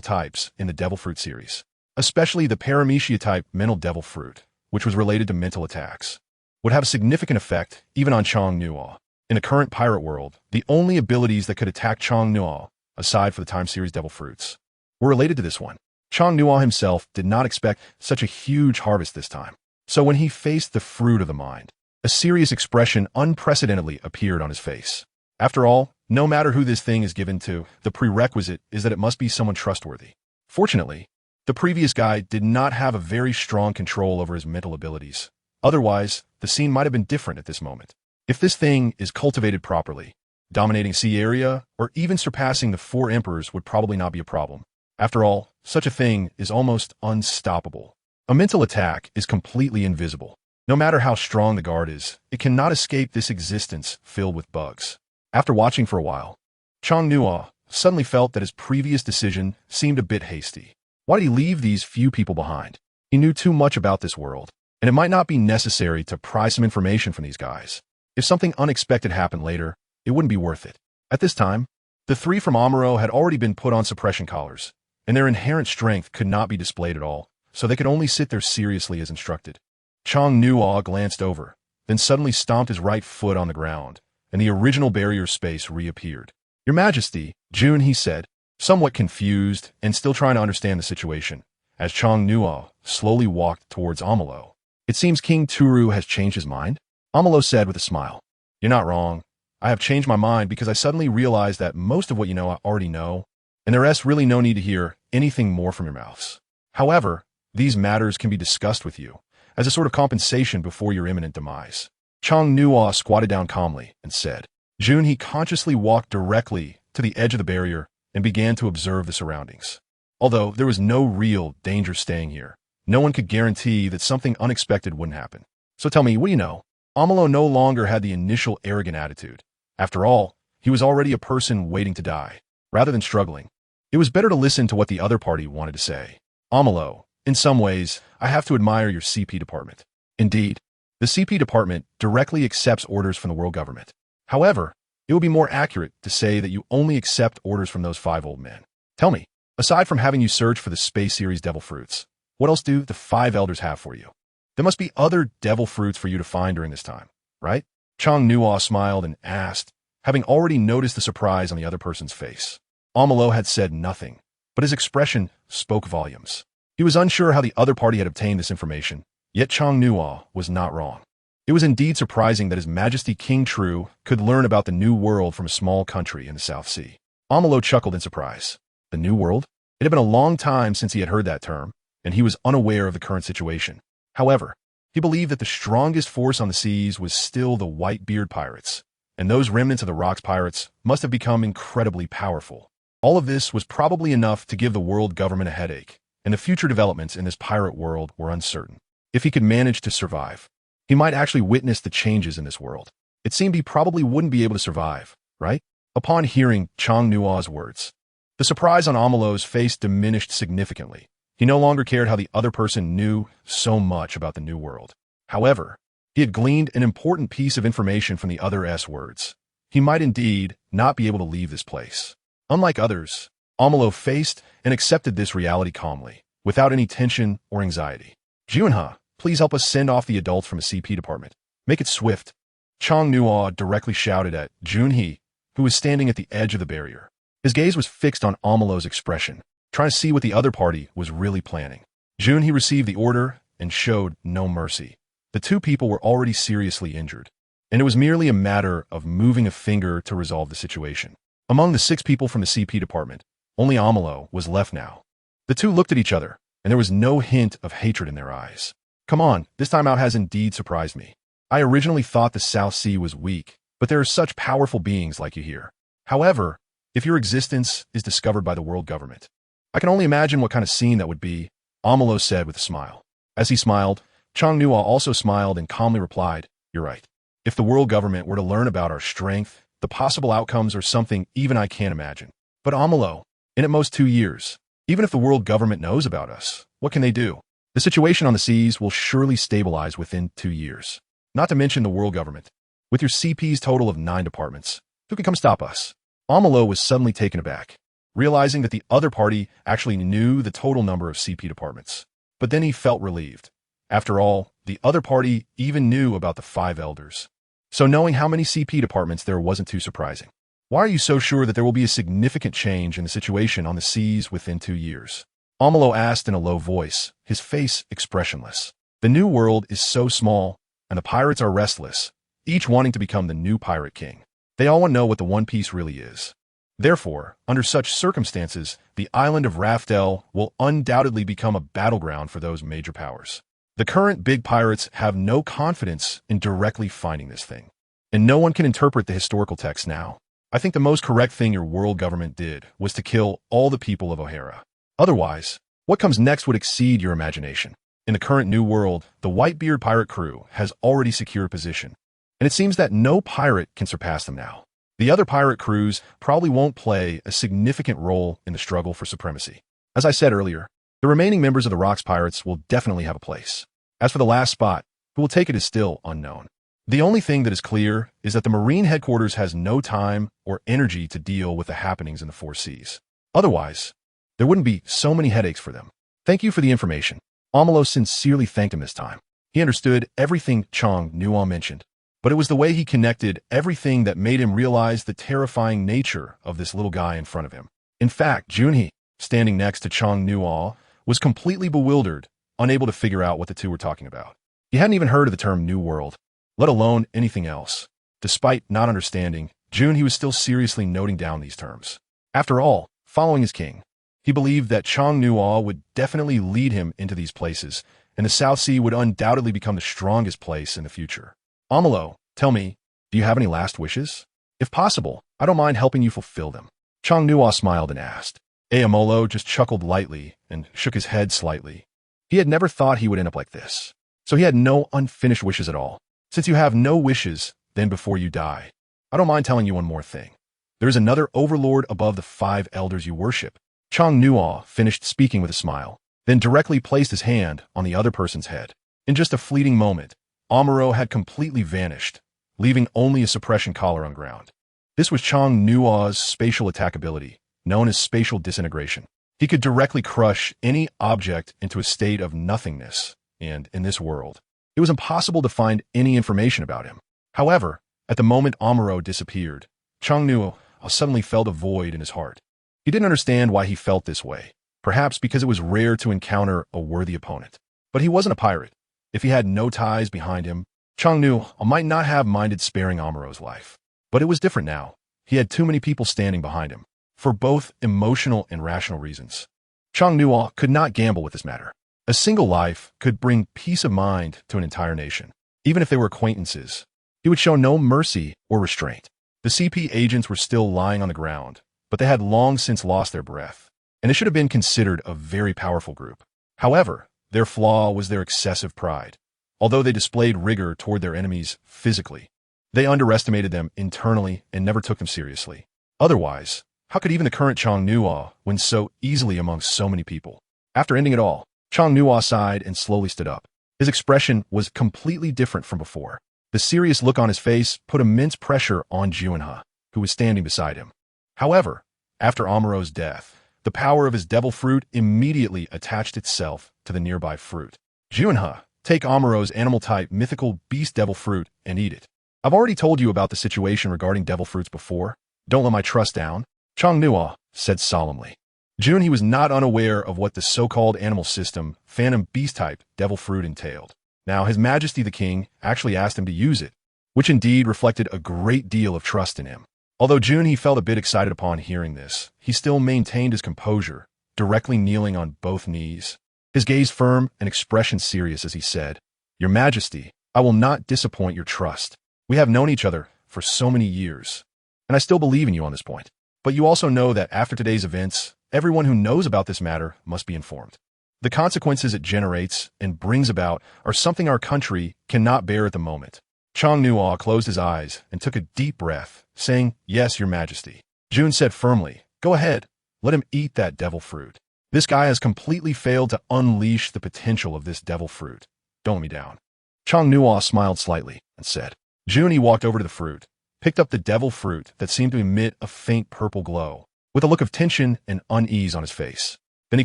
types in the devil fruit series, especially the paramecia type mental devil fruit, which was related to mental attacks, would have a significant effect even on Chang Nuo. In the current pirate world, the only abilities that could attack Chang Nuo, aside from the time series devil fruits, were related to this one. Chang Nuo himself did not expect such a huge harvest this time. So when he faced the fruit of the mind, a serious expression unprecedentedly appeared on his face. After all, no matter who this thing is given to, the prerequisite is that it must be someone trustworthy. Fortunately, the previous guy did not have a very strong control over his mental abilities. Otherwise, the scene might have been different at this moment. If this thing is cultivated properly, dominating sea area, or even surpassing the 4 emperors would probably not be a problem. After all, such a thing is almost unstoppable. A mental attack is completely invisible. No matter how strong the guard is, it cannot escape this existence filled with bugs. After watching for a while, Chang Nuo suddenly felt that his previous decision seemed a bit hasty. Why did he leave these few people behind? He knew too much about this world, and it might not be necessary to pry some information from these guys. If something unexpected happened later, it wouldn't be worth it. At this time, the 3 from Amuro had already been put on suppression collars, and their inherent strength could not be displayed at all, so they could only sit there seriously as instructed. Chang Nuo glanced over, then suddenly stomped his right foot on the ground, and the original barrier space reappeared. Your Majesty, June, he said, somewhat confused and still trying to understand the situation, as Chang Nuo slowly walked towards Amalo. It seems King Turu has changed his mind? Amalo said with a smile. You're not wrong. I have changed my mind because I suddenly realized that most of what you know I already know, and there is really no need to hear anything more from your mouths. However, these matters can be discussed with you, as a sort of compensation before your imminent demise. Chang Nuo squatted down calmly and said. June he consciously walked directly to the edge of the barrier and began to observe the surroundings. Although there was no real danger staying here, no one could guarantee that something unexpected wouldn't happen. So tell me, what do you know? Amalo no longer had the initial arrogant attitude. After all, he was already a person waiting to die. Rather than struggling, it was better to listen to what the other party wanted to say. Amalo, in some ways, I have to admire your CP department. Indeed, the CP department directly accepts orders from the world government. However, it would be more accurate to say that you only accept orders from those 5 old men. Tell me, aside from having you search for the Space Series Devil Fruits, what else do the 5 elders have for you? There must be other devil fruits for you to find during this time, right? Chang Nuo smiled and asked, having already noticed the surprise on the other person's face. Amalo had said nothing, but his expression spoke volumes. He was unsure how the other party had obtained this information, yet Chang Nuo was not wrong. It was indeed surprising that His Majesty King True could learn about the New World from a small country in the South Sea. Amalo chuckled in surprise. The New World? It had been a long time since he had heard that term, and he was unaware of the current situation. However, he believed that the strongest force on the seas was still the Whitebeard pirates, and those remnants of the Rocks pirates must have become incredibly powerful. All of this was probably enough to give the world government a headache, and the future developments in this pirate world were uncertain. If he could manage to survive, he might actually witness the changes in this world. It seemed he probably wouldn't be able to survive, right? Upon hearing Chang Nuo's words, the surprise on Amalo's face diminished significantly. He no longer cared how the other person knew so much about the New World. However, he had gleaned an important piece of information from the other S words. He might indeed not be able to leave this place. Unlike others, Amalo faced and accepted this reality calmly, without any tension or anxiety. Junha, please help us send off the adults from a CP department. Make it swift. Chang Nuo directly shouted at Junhee, who was standing at the edge of the barrier. His gaze was fixed on Amalo's expression, trying to see what the other party was really planning. Junhee received the order and showed no mercy. The two people were already seriously injured, and it was merely a matter of moving a finger to resolve the situation. Among the 6 people from the CP department, only Amalo was left now. The two looked at each other, and there was no hint of hatred in their eyes. Come on, this time out has indeed surprised me. I originally thought the South Sea was weak, but there are such powerful beings like you here. However, if your existence is discovered by the world government, I can only imagine what kind of scene that would be, Amalo said with a smile. As he smiled, Chang Nuo also smiled and calmly replied, You're right. If the world government were to learn about our strength, the possible outcomes are something even I can't imagine. But Amalo, in at most 2 years, even if the world government knows about us, what can they do? The situation on the seas will surely stabilize within 2 years. Not to mention the world government. With your CP's total of 9 departments, who can come stop us? Amalo was suddenly taken aback, realizing that the other party actually knew the total number of CP departments. But then he felt relieved. After all, the other party even knew about the 5 elders. So knowing how many CP departments there wasn't too surprising. Why are you so sure that there will be a significant change in the situation on the seas within 2 years? Amalo asked in a low voice, his face expressionless. The new world is so small, and the pirates are restless, each wanting to become the new pirate king. They all want to know what the One Piece really is. Therefore, under such circumstances, the island of Raftel will undoubtedly become a battleground for those major powers. The current big pirates have no confidence in directly finding this thing, and no one can interpret the historical text now. I think the most correct thing your world government did was to kill all the people of O'Hara. Otherwise, what comes next would exceed your imagination. In the current new world, the Whitebeard pirate crew has already secured a position, and it seems that no pirate can surpass them now. The other pirate crews probably won't play a significant role in the struggle for supremacy. As I said earlier, the remaining members of the Rocks Pirates will definitely have a place. As for the last spot, who will take it is still unknown. The only thing that is clear is that the Marine headquarters has no time or energy to deal with the happenings in the 4 seas. Otherwise, there wouldn't be so many headaches for them. Thank you for the information. Amalo sincerely thanked him this time. He understood everything Chang Nuo mentioned, but it was the way he connected everything that made him realize the terrifying nature of this little guy in front of him. In fact, Junhee, standing next to Chang Nuo, was completely bewildered, unable to figure out what the two were talking about. He hadn't even heard of the term New World, let alone anything else. Despite not understanding, Junhee was still seriously noting down these terms. After all, following his king, he believed that Chang Nuo would definitely lead him into these places, and the South Sea would undoubtedly become the strongest place in the future. Amalo, tell me, do you have any last wishes? If possible, I don't mind helping you fulfill them. Chang Nuo smiled and asked. Amalo just chuckled lightly and shook his head slightly. He had never thought he would end up like this. So he had no unfinished wishes at all. Since you have no wishes, then before you die, I don't mind telling you one more thing. There is another overlord above the 5 elders you worship. Chang Nuo finished speaking with a smile, then directly placed his hand on the other person's head. In just a fleeting moment, Amaro had completely vanished, leaving only a suppression collar on ground. This was Chang Nuo's spatial attack ability, known as spatial disintegration. He could directly crush any object into a state of nothingness, and in this world, it was impossible to find any information about him. However, at the moment Amaro disappeared, Chang Nuo suddenly felt a void in his heart. He didn't understand why he felt this way, perhaps because it was rare to encounter a worthy opponent. But he wasn't a pirate. If he had no ties behind him, Chang Nuo might not have minded sparing Amaro's life. But it was different now. He had too many people standing behind him, for both emotional and rational reasons. Chang Nuo could not gamble with this matter. A single life could bring peace of mind to an entire nation. Even if they were acquaintances, he would show no mercy or restraint. The CP agents were still lying on the ground, but they had long since lost their breath, and they should have been considered a very powerful group. However, their flaw was their excessive pride. Although they displayed rigor toward their enemies physically, they underestimated them internally and never took them seriously. Otherwise, how could even the current Chang Nuo win so easily among so many people? After ending it all, Chang Nuo sighed and slowly stood up. His expression was completely different from before. The serious look on his face put immense pressure on Junha, who was standing beside him. However, after Amuro's death, the power of his devil fruit immediately attached itself to the nearby fruit. Junha, take Amuro's animal-type mythical beast devil fruit and eat it. I've already told you about the situation regarding devil fruits before. Don't let my trust down, Chongnua said solemnly. He was not unaware of what the so-called animal system, phantom beast-type devil fruit entailed. Now, His Majesty the King actually asked him to use it, which indeed reflected a great deal of trust in him. Although he felt a bit excited upon hearing this, he still maintained his composure, directly kneeling on both knees. His gaze firm and expression serious as he said, "Your Majesty, I will not disappoint your trust. We have known each other for so many years, and I still believe in you on this point. But you also know that after today's events, everyone who knows about this matter must be informed. The consequences it generates and brings about are something our country cannot bear at the moment." Chongnua closed his eyes and took a deep breath, saying, "Yes, Your Majesty." June said firmly, "Go ahead, let him eat that devil fruit. This guy has completely failed to unleash the potential of this devil fruit. Don't let me down." Chongnua smiled slightly and said. June walked over to the fruit, picked up the devil fruit that seemed to emit a faint purple glow, with a look of tension and unease on his face. Then he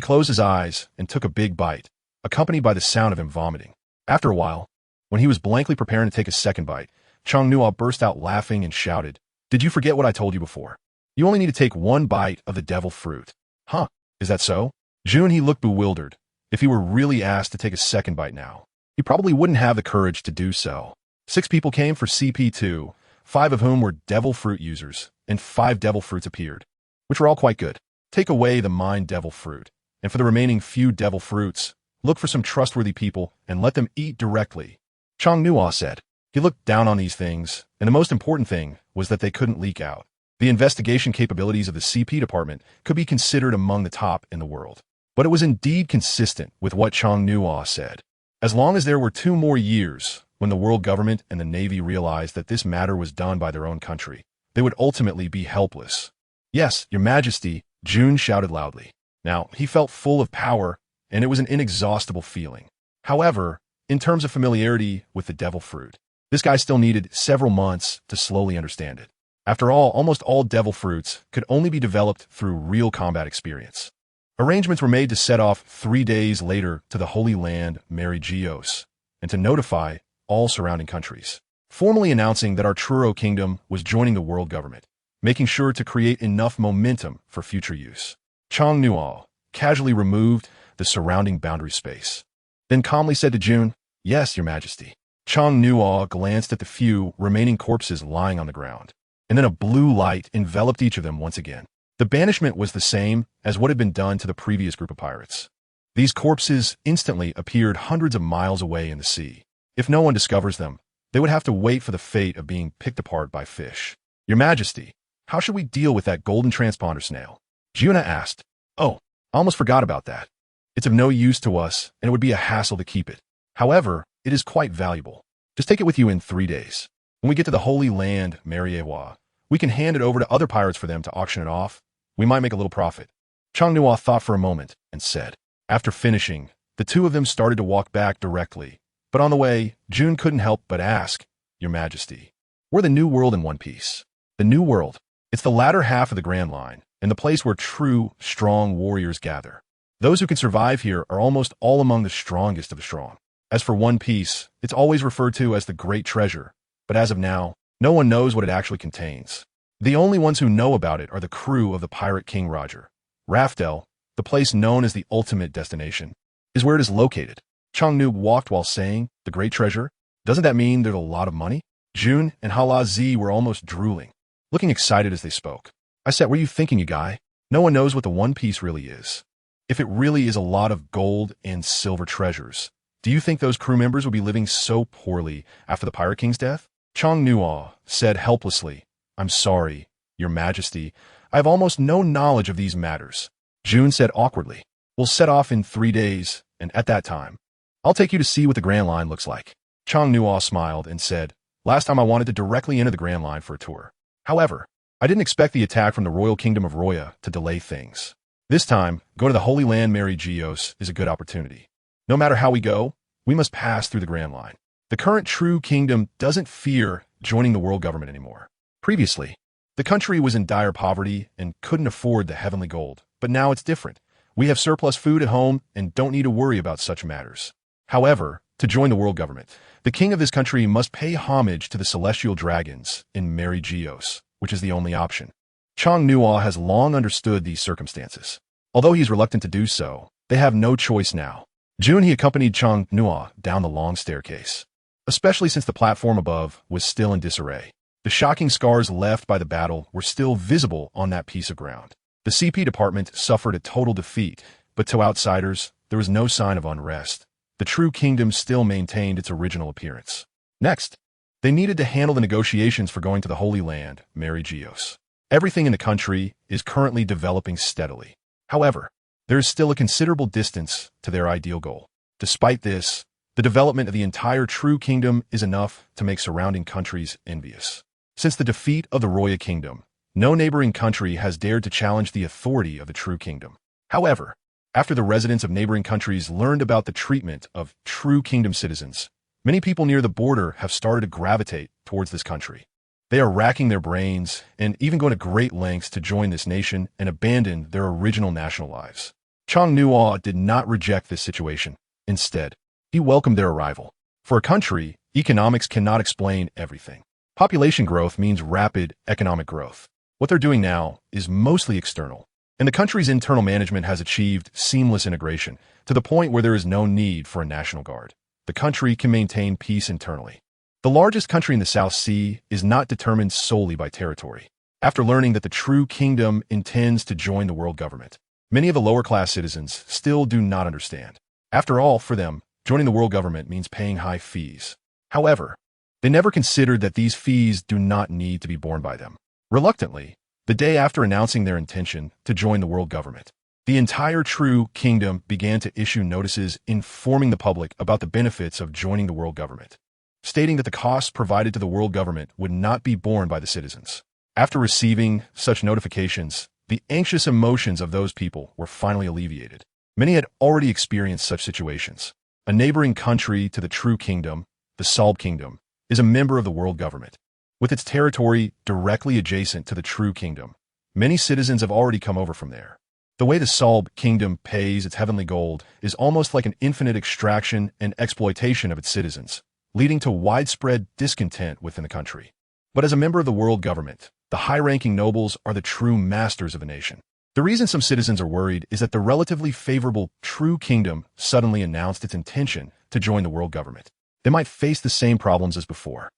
closed his eyes and took a big bite, accompanied by the sound of him vomiting. After a while, when he was blankly preparing to take a second bite, Chongnua burst out laughing and shouted, "Did you forget what I told you before? You only need to take one bite of the devil fruit." "Huh, is that so?" He looked bewildered. If he were really asked to take a second bite now, he probably wouldn't have the courage to do so. 6 people came for CP2, 5 of whom were devil fruit users, and 5 devil fruits appeared, which were all quite good. Take away the mind devil fruit, and for the remaining few devil fruits, look for some trustworthy people and let them eat directly, Chongnua said. He looked down on these things, and the most important thing was that they couldn't leak out. The investigation capabilities of the CP department could be considered among the top in the world. But it was indeed consistent with what Chongnua said. As long as there were 2 more years, when the world government and the Navy realized that this matter was done by their own country, they would ultimately be helpless. "Yes, Your Majesty," June shouted loudly. Now, he felt full of power, and it was an inexhaustible feeling. However, in terms of familiarity with the devil fruit, this guy still needed several months to slowly understand it. After all, almost all devil fruits could only be developed through real combat experience. Arrangements were made to set off 3 days later to the Holy Land Meregios, and to notify all surrounding countries, formally announcing that our Truro Kingdom was joining the world government, making sure to create enough momentum for future use. Chongnua casually removed the surrounding boundary space, then calmly said to June, "Yes, Your Majesty." Chongnua glanced at the few remaining corpses lying on the ground, and then a blue light enveloped each of them once again. The banishment was the same as what had been done to the previous group of pirates. These corpses instantly appeared hundreds of miles away in the sea. If no one discovers them, they would have to wait for the fate of being picked apart by fish. "Your Majesty, how should we deal with that golden transponder snail?" Juna asked. "Oh, I almost forgot about that. It's of no use to us, and it would be a hassle to keep it. However, it is quite valuable. Just take it with you in 3 days. When we get to the Holy Land Meregios, we can hand it over to other pirates for them to auction it off. We might make a little profit." Chongnua thought for a moment and said. After finishing, the 2 of them started to walk back directly. But on the way, June couldn't help but ask, "Your Majesty, we're the New World in One Piece." The New World. It's the latter half of the Grand Line, and the place where true, strong warriors gather. Those who can survive here are almost all among the strongest of the strong. As for One Piece, it's always referred to as the Great Treasure, but as of now, no one knows what it actually contains. The only ones who know about it are the crew of the pirate King Roger. Raftel, the place known as the ultimate destination, is where it is located. Chongnua walked while saying, "The Great Treasure? Doesn't that mean there's a lot of money?" June and Hala Z were almost drooling, looking excited as they spoke. "I said, what are you thinking, you guy? No one knows what the One Piece really is. If it really is a lot of gold and silver treasures, do you think those crew members would be living so poorly after the Pirate King's death?" Chongnua said helplessly, "I'm sorry, Your Majesty. I have almost no knowledge of these matters." June said awkwardly, "We'll set off in 3 days, and at that time, I'll take you to see what the Grand Line looks like." Chongnua smiled and said, "Last time I wanted to directly enter the Grand Line for a tour. However, I didn't expect the attack from the Royal Kingdom of Roya to delay things. This time, going to the Holy Land Meregios is a good opportunity. No matter how we go, we must pass through the Grand Line. The current true kingdom doesn't fear joining the world government anymore. Previously, the country was in dire poverty and couldn't afford the heavenly gold, but now it's different. We have surplus food at home and don't need to worry about such matters. However, to join the world government, the king of this country must pay homage to the celestial dragons in Moveis, which is the only option. Chong-Nua has long understood these circumstances. Although he is reluctant to do so, they have no choice now. He accompanied Chong-Nua down the long staircase, especially since the platform above was still in disarray. The shocking scars left by the battle were still visible on that piece of ground. The CP department suffered a total defeat, but to outsiders, there was no sign of unrest. The true kingdom still maintained its original appearance. Next, they needed to handle the negotiations for going to the Holy Land, Moveis. Everything in the country is currently developing steadily. However, there is still a considerable distance to their ideal goal. Despite this, the development of the entire true kingdom is enough to make surrounding countries envious. Since the defeat of the Roya kingdom, no neighboring country has dared to challenge the authority of the true kingdom. However, after the residents of neighboring countries learned about the treatment of true kingdom citizens, many people near the border have started to gravitate towards this country. They are racking their brains and even going to great lengths to join this nation and abandon their original national lives. Chong-Nua did not reject this situation. Instead, he welcomed their arrival. For a country, economics cannot explain everything. Population growth means rapid economic growth. What they're doing now is mostly external, and the country's internal management has achieved seamless integration to the point where there is no need for a national guard. The country can maintain peace internally. The largest country in the South Sea is not determined solely by territory. After learning that the true kingdom intends to join the world government, many of the lower-class citizens still do not understand. After all, for them, joining the world government means paying high fees. However, they never considered that these fees do not need to be borne by them. Reluctantly, the day after announcing their intention to join the world government, the entire true kingdom began to issue notices informing the public about the benefits of joining the world government, stating that the costs provided to the world government would not be borne by the citizens. After receiving such notifications, the anxious emotions of those people were finally alleviated. Many had already experienced such situations. A neighboring country to the true kingdom, the Salb Kingdom, is a member of the world government. With its territory directly adjacent to the true kingdom, many citizens have already come over from there. The way the Salb Kingdom pays its heavenly gold is almost like an infinite extraction and exploitation of its citizens, leading to widespread discontent within the country. But as a member of the world government, the high-ranking nobles are the true masters of a nation. The reason some citizens are worried is that the relatively favorable true kingdom suddenly announced its intention to join the world government. They might face the same problems as before.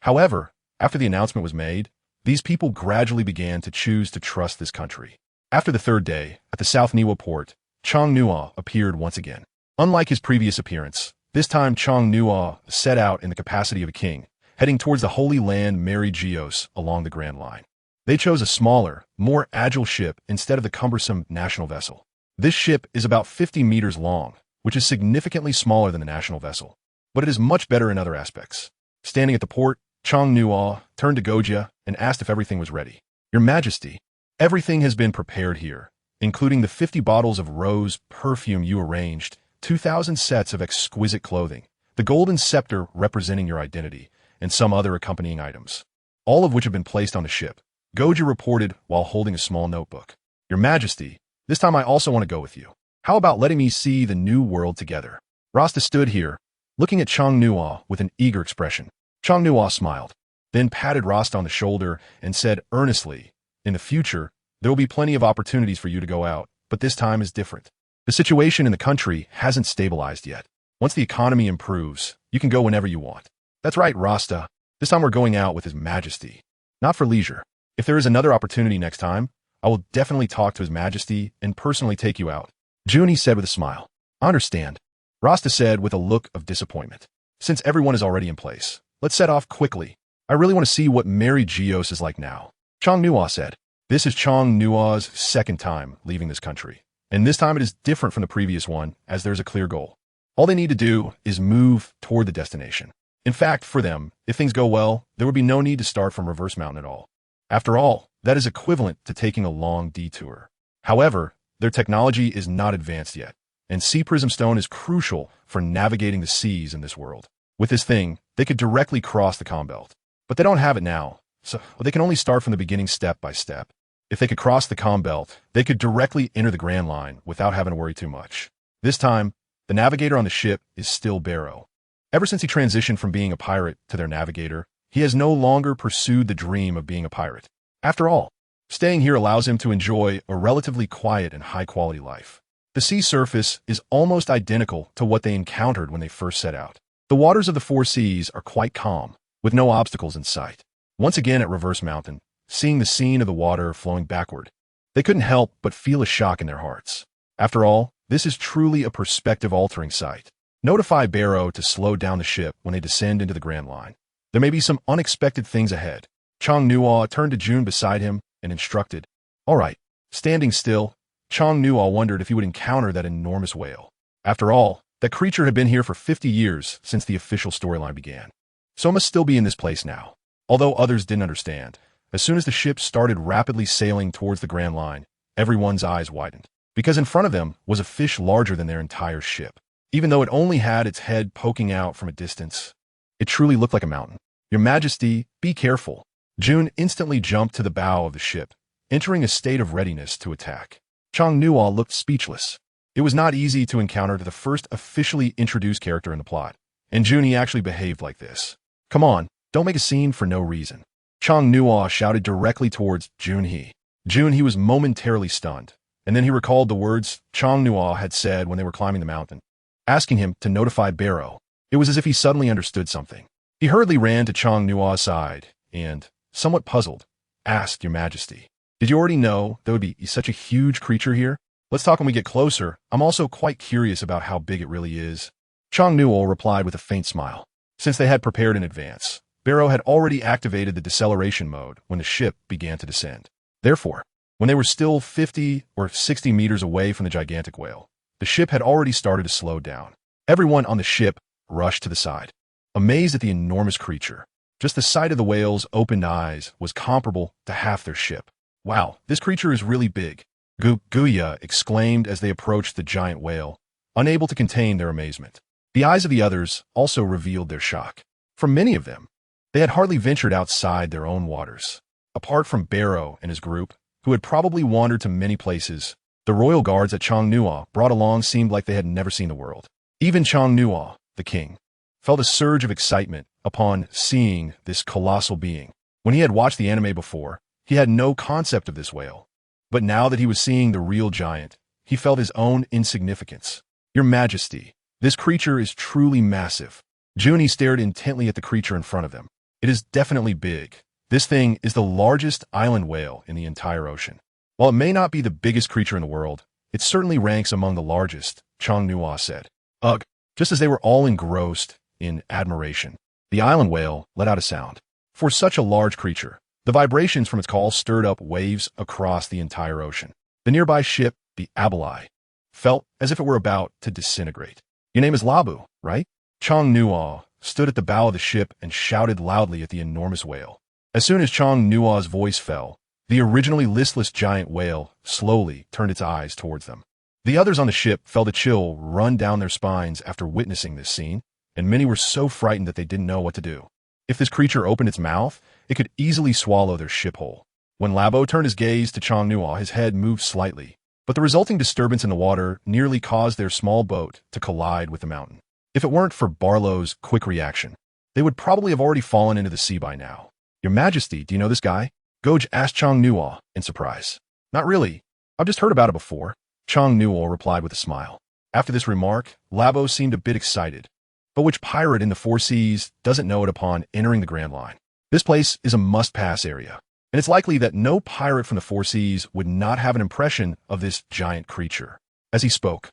However, after the announcement was made, these people gradually began to choose to trust this country. After the third day, at the South Niwa port, Chong-Nua appeared once again. Unlike his previous appearance, this time Chong-Nua set out in the capacity of a king, heading towards the Holy Land Moveis along the Grand Line. They chose a smaller, more agile ship instead of the cumbersome national vessel. This ship is about 50 meters long, which is significantly smaller than the national vessel, but it is much better in other aspects. Standing at the port, Chong-Nua turned to Gojia and asked if everything was ready. "Your Majesty, everything has been prepared here, including the 50 bottles of rose perfume you arranged, 2,000 sets of exquisite clothing, the golden scepter representing your identity, and some other accompanying items, all of which have been placed on the ship," Gojia reported while holding a small notebook. "Your Majesty, this time I also want to go with you. How about letting me see the new world together?" Rasta stood here, looking at Chong-Nua with an eager expression. Chong-Nua smiled, then patted Rasta on the shoulder and said earnestly, "In the future, there will be plenty of opportunities for you to go out, but this time is different. The situation in the country hasn't stabilized yet. Once the economy improves, you can go whenever you want." "That's right, Rasta. This time we're going out with His Majesty. Not for leisure. If there is another opportunity next time, I will definitely talk to His Majesty and personally take you out," Junie said with a smile. "I understand," Rasta said with a look of disappointment. "Since everyone is already in place, let's set off quickly. I really want to see what Moveis is like now," Chong-Nua said. This is Chong-Nua's second time leaving this country, and this time it is different from the previous one as there's a clear goal. All they need to do is move toward the destination. In fact, for them, if things go well, there would be no need to start from Reverse Mountain at all. After all, that is equivalent to taking a long detour. However, their technology is not advanced yet. and sea prism stone is crucial for navigating the seas in this world. With this thing, they could directly cross the calm belt. But they don't have it now, so they can only start from the beginning step by step. If they could cross the calm belt, they could directly enter the Grand Line without having to worry too much. This time, the navigator on the ship is still Barrow. Ever since he transitioned from being a pirate to their navigator, he has no longer pursued the dream of being a pirate. After all, staying here allows him to enjoy a relatively quiet and high-quality life. The sea surface is almost identical to what they encountered when they first set out. The waters of the four seas are quite calm, with no obstacles in sight. Once again at Reverse Mountain, seeing the scene of the water flowing backward, they couldn't help but feel a shock in their hearts. After all, this is truly a perspective-altering sight. Notify Barrow to slow down the ship when they descend into the Grand Line. There may be some unexpected things ahead. Chong Nuo turned to June beside him and instructed. All right. Standing still, Chong Nuo wondered if he would encounter that enormous whale. After all, that creature had been here for 50 years since the official storyline began. So it must still be in this place now. Although others didn't understand, as soon as the ship started rapidly sailing towards the Grand Line, everyone's eyes widened. Because in front of them was a fish larger than their entire ship. Even though it only had its head poking out from a distance, it truly looked like a mountain. Your Majesty, be careful. June instantly jumped to the bow of the ship, entering a state of readiness to attack. Chong Nuo looked speechless. It was not easy to encounter the first officially introduced character in the plot, and Junhee actually behaved like this. Come on, don't make a scene for no reason. Chong Nuo shouted directly towards Junhee. Junhee was momentarily stunned, and then he recalled the words Chong Nuo had said when they were climbing the mountain, asking him to notify Barrow. It was as if he suddenly understood something. He hurriedly ran to Chong Nuo's side and, somewhat puzzled, asked Your Majesty, did you already know there would be such a huge creature here? Let's talk when we get closer. I'm also quite curious about how big it really is. Chong Nuo replied with a faint smile. Since they had prepared in advance, Barrow had already activated the deceleration mode when the ship began to descend. Therefore, when they were still 50 or 60 meters away from the gigantic whale, the ship had already started to slow down. Everyone on the ship rushed to the side, amazed at the enormous creature. Just the sight of the whale's opened eyes was comparable to half their ship. Wow, this creature is really big, Guya exclaimed as they approached the giant whale, unable to contain their amazement. The eyes of the others also revealed their shock. For many of them, they had hardly ventured outside their own waters. Apart from Barrow and his group, who had probably wandered to many places, the royal guards that Chong Nuo brought along seemed like they had never seen the world. Even Chong Nuo, the king, felt a surge of excitement upon seeing this colossal being. When he had watched the anime before, he had no concept of this whale. But now that he was seeing the real giant, he felt his own insignificance. Your Majesty, this creature is truly massive. Junhee stared intently at the creature in front of them. It is definitely big. This thing is the largest island whale in the entire ocean. While it may not be the biggest creature in the world, it certainly ranks among the largest, Chong Nuo said. Ugh. Just as they were all engrossed in admiration, the island whale let out a sound. For such a large creature, the vibrations from its call stirred up waves across the entire ocean. The nearby ship, the Abalai, felt as if it were about to disintegrate. Your name is Labu, right? Chong Nuo stood at the bow of the ship and shouted loudly at the enormous whale. As soon as Chong Nuo's voice fell, the originally listless giant whale slowly turned its eyes towards them. The others on the ship felt a chill run down their spines after witnessing this scene, and many were so frightened that they didn't know what to do. If this creature opened its mouth, it could easily swallow their ship whole. When Labo turned his gaze to Chong Nuo, his head moved slightly, but the resulting disturbance in the water nearly caused their small boat to collide with the mountain. If it weren't for Barlow's quick reaction, they would probably have already fallen into the sea by now. Your Majesty, do you know this guy? Goj asked Chong Nuo in surprise. Not really. I've just heard about it before. Chong Nuo replied with a smile. After this remark, Labo seemed a bit excited. But which pirate in the Four Seas doesn't know it upon entering the Grand Line? This place is a must-pass area, and it's likely that no pirate from the Four Seas would not have an impression of this giant creature. As he spoke,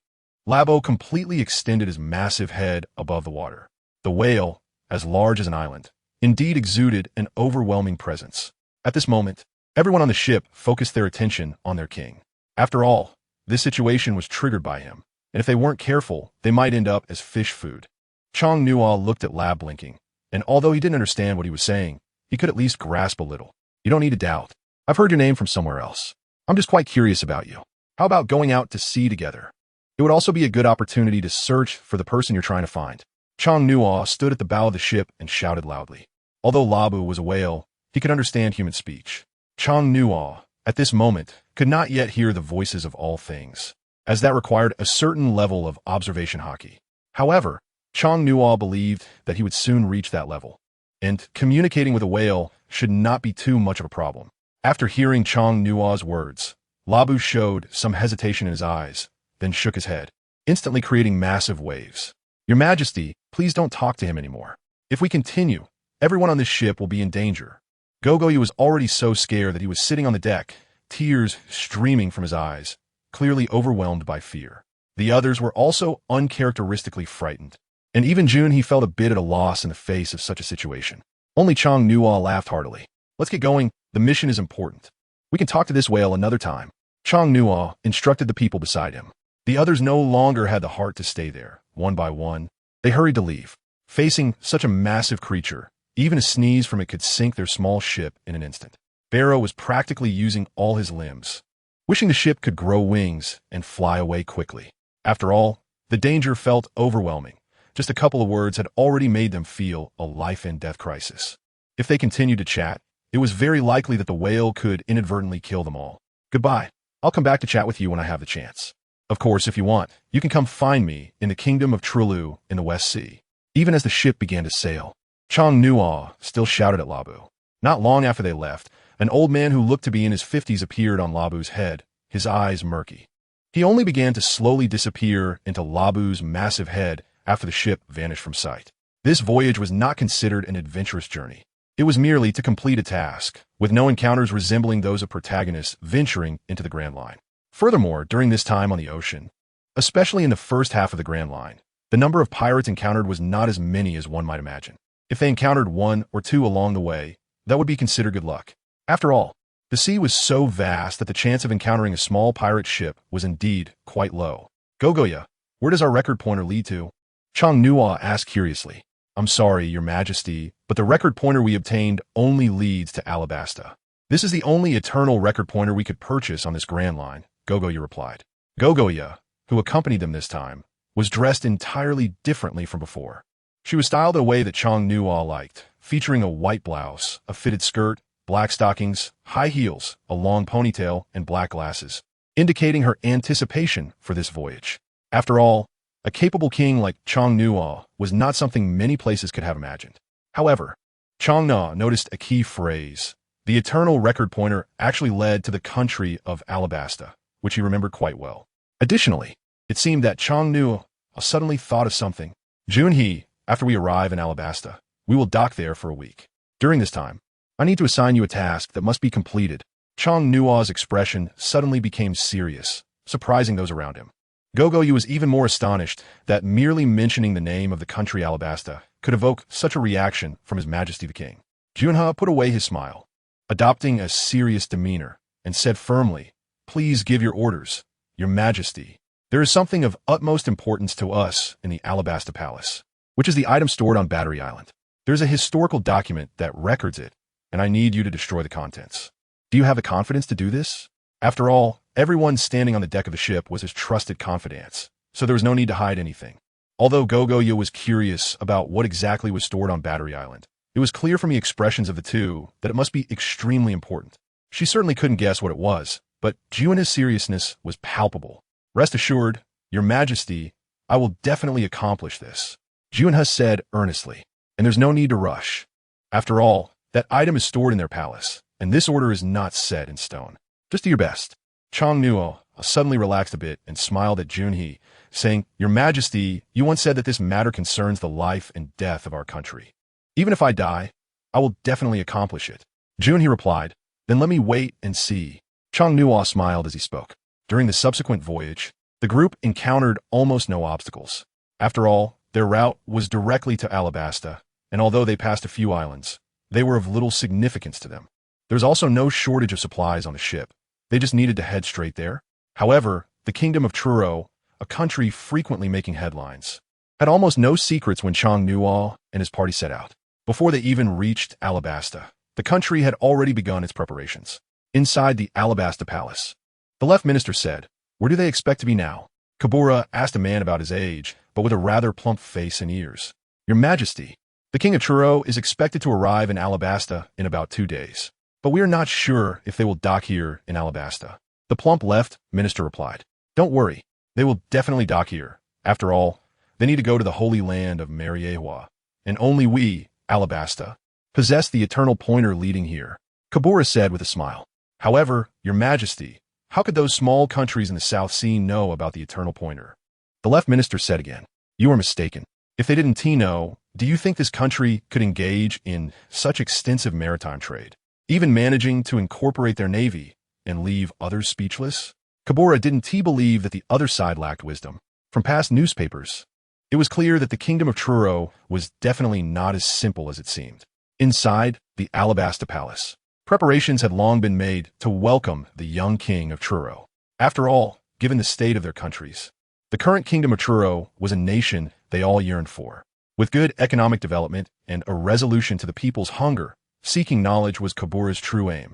Labo completely extended his massive head above the water. The whale, as large as an island, indeed exuded an overwhelming presence. At this moment, everyone on the ship focused their attention on their king. After all, this situation was triggered by him, and if they weren't careful, they might end up as fish food. Chong Nuo looked at Lab blinking, and although he didn't understand what he was saying, he could at least grasp a little. You don't need to doubt. I've heard your name from somewhere else. I'm just quite curious about you. How about going out to sea together? It would also be a good opportunity to search for the person you're trying to find. Chang Nuo stood at the bow of the ship and shouted loudly. Although Labu was a whale, he could understand human speech. Chang Nuo, at this moment, could not yet hear the voices of all things, as that required a certain level of observation hockey. However, Chang Nuo believed that he would soon reach that level, and communicating with a whale should not be too much of a problem. After hearing Chang Nuo's words, Labu showed some hesitation in his eyes, then shook his head, instantly creating massive waves. Your Majesty, please don't talk to him anymore. If we continue, everyone on this ship will be in danger. Gogoyu was already so scared that he was sitting on the deck, tears streaming from his eyes, clearly overwhelmed by fear. The others were also uncharacteristically frightened, and even Junhee felt a bit at a loss in the face of such a situation. Only Chang Nuo laughed heartily. Let's get going, the mission is important. We can talk to this whale another time. Chang Nuo instructed the people beside him. The others no longer had the heart to stay there. One by one, they hurried to leave. Facing such a massive creature, even a sneeze from it could sink their small ship in an instant. Barrow was practically using all his limbs, wishing the ship could grow wings and fly away quickly. After all, the danger felt overwhelming. Just a couple of words had already made them feel a life-and-death crisis. If they continued to chat, it was very likely that the whale could inadvertently kill them all. Goodbye. I'll come back to chat with you when I have the chance. Of course, if you want, you can come find me in the kingdom of Trilu in the West Sea. Even as the ship began to sail, Chang Nuo still shouted at Labu. Not long after they left, an old man who looked to be in his 50s appeared on Labu's head, his eyes murky. He only began to slowly disappear into Labu's massive head after the ship vanished from sight. This voyage was not considered an adventurous journey. It was merely to complete a task, with no encounters resembling those of protagonists venturing into the Grand Line. Furthermore, during this time on the ocean, especially in the first half of the Grand Line, the number of pirates encountered was not as many as one might imagine. If they encountered one or two along the way, that would be considered good luck. After all, the sea was so vast that the chance of encountering a small pirate ship was indeed quite low. Gogoya, where does our record pointer lead to? Chang Nuo asked curiously. I'm sorry, Your Majesty, but the record pointer we obtained only leads to Alabasta. This is the only eternal record pointer we could purchase on this Grand Line, Gogoya replied. Gogoya, who accompanied them this time, was dressed entirely differently from before. She was styled a way that Chang Nuo liked, featuring a white blouse, a fitted skirt, black stockings, high heels, a long ponytail, and black glasses, indicating her anticipation for this voyage. After all, a capable king like Chang Nuo was not something many places could have imagined. However, Chang Nuo noticed a key phrase. The eternal record pointer actually led to the country of Alabasta, which he remembered quite well. Additionally, it seemed that Chang Nuo suddenly thought of something. Junhee, after we arrive in Alabasta, we will dock there for a week. During this time, I need to assign you a task that must be completed. Chang Nuo's expression suddenly became serious, surprising those around him. Gogoyu was even more astonished that merely mentioning the name of the country Alabasta could evoke such a reaction from His Majesty the King. Junha put away his smile, adopting a serious demeanor, and said firmly, Please give your orders, Your Majesty. There is something of utmost importance to us in the Alabasta Palace, which is the item stored on Battery Island. There's a historical document that records it, and I need you to destroy the contents. Do you have the confidence to do this? After all, everyone standing on the deck of the ship was his trusted confidant, so there was no need to hide anything. Although Gogoya was curious about what exactly was stored on Battery Island, it was clear from the expressions of the two that it must be extremely important. She certainly couldn't guess what it was, but Juna's seriousness was palpable. Rest assured, Your Majesty, I will definitely accomplish this, Junha said earnestly, and there's no need to rush. After all, that item is stored in their palace, and this order is not set in stone. Just do your best. Chang Nuo suddenly relaxed a bit and smiled at Junhee, saying, Your Majesty, you once said that this matter concerns the life and death of our country. Even if I die, I will definitely accomplish it. Junhee replied, Then let me wait and see. Chang Nuo smiled as he spoke. During the subsequent voyage, the group encountered almost no obstacles. After all, their route was directly to Alabasta, and although they passed a few islands, they were of little significance to them. There was also no shortage of supplies on the ship. They just needed to head straight there. However, the kingdom of Truro, a country frequently making headlines, had almost no secrets when Chang Nuo and his party set out. Before they even reached Alabasta, the country had already begun its preparations. Inside the Alabasta Palace, the left minister said, Where do they expect to be now? Kabura asked a man about his age, but with a rather plump face and ears. Your Majesty, the King of Truro is expected to arrive in Alabasta in about 2 days. But we are not sure if they will dock here in Alabasta. The plump left minister replied. Don't worry, they will definitely dock here. After all, they need to go to the holy land of Mariewa, and only we, Alabasta, possess the eternal pointer leading here, Kabura said with a smile. However, Your Majesty, how could those small countries in the South Sea know about the eternal pointer? The left minister said again. You are mistaken. If they didn't know, do you think this country could engage in such extensive maritime trade, even managing to incorporate their navy and leave others speechless? Kabura didn't believe that the other side lacked wisdom. From past newspapers, it was clear that the kingdom of Truro was definitely not as simple as it seemed. Inside the Alabasta Palace, preparations had long been made to welcome the young king of Truro. After all, given the state of their countries, the current kingdom of Truro was a nation they all yearned for. With good economic development and a resolution to the people's hunger, seeking knowledge was Kabura's true aim.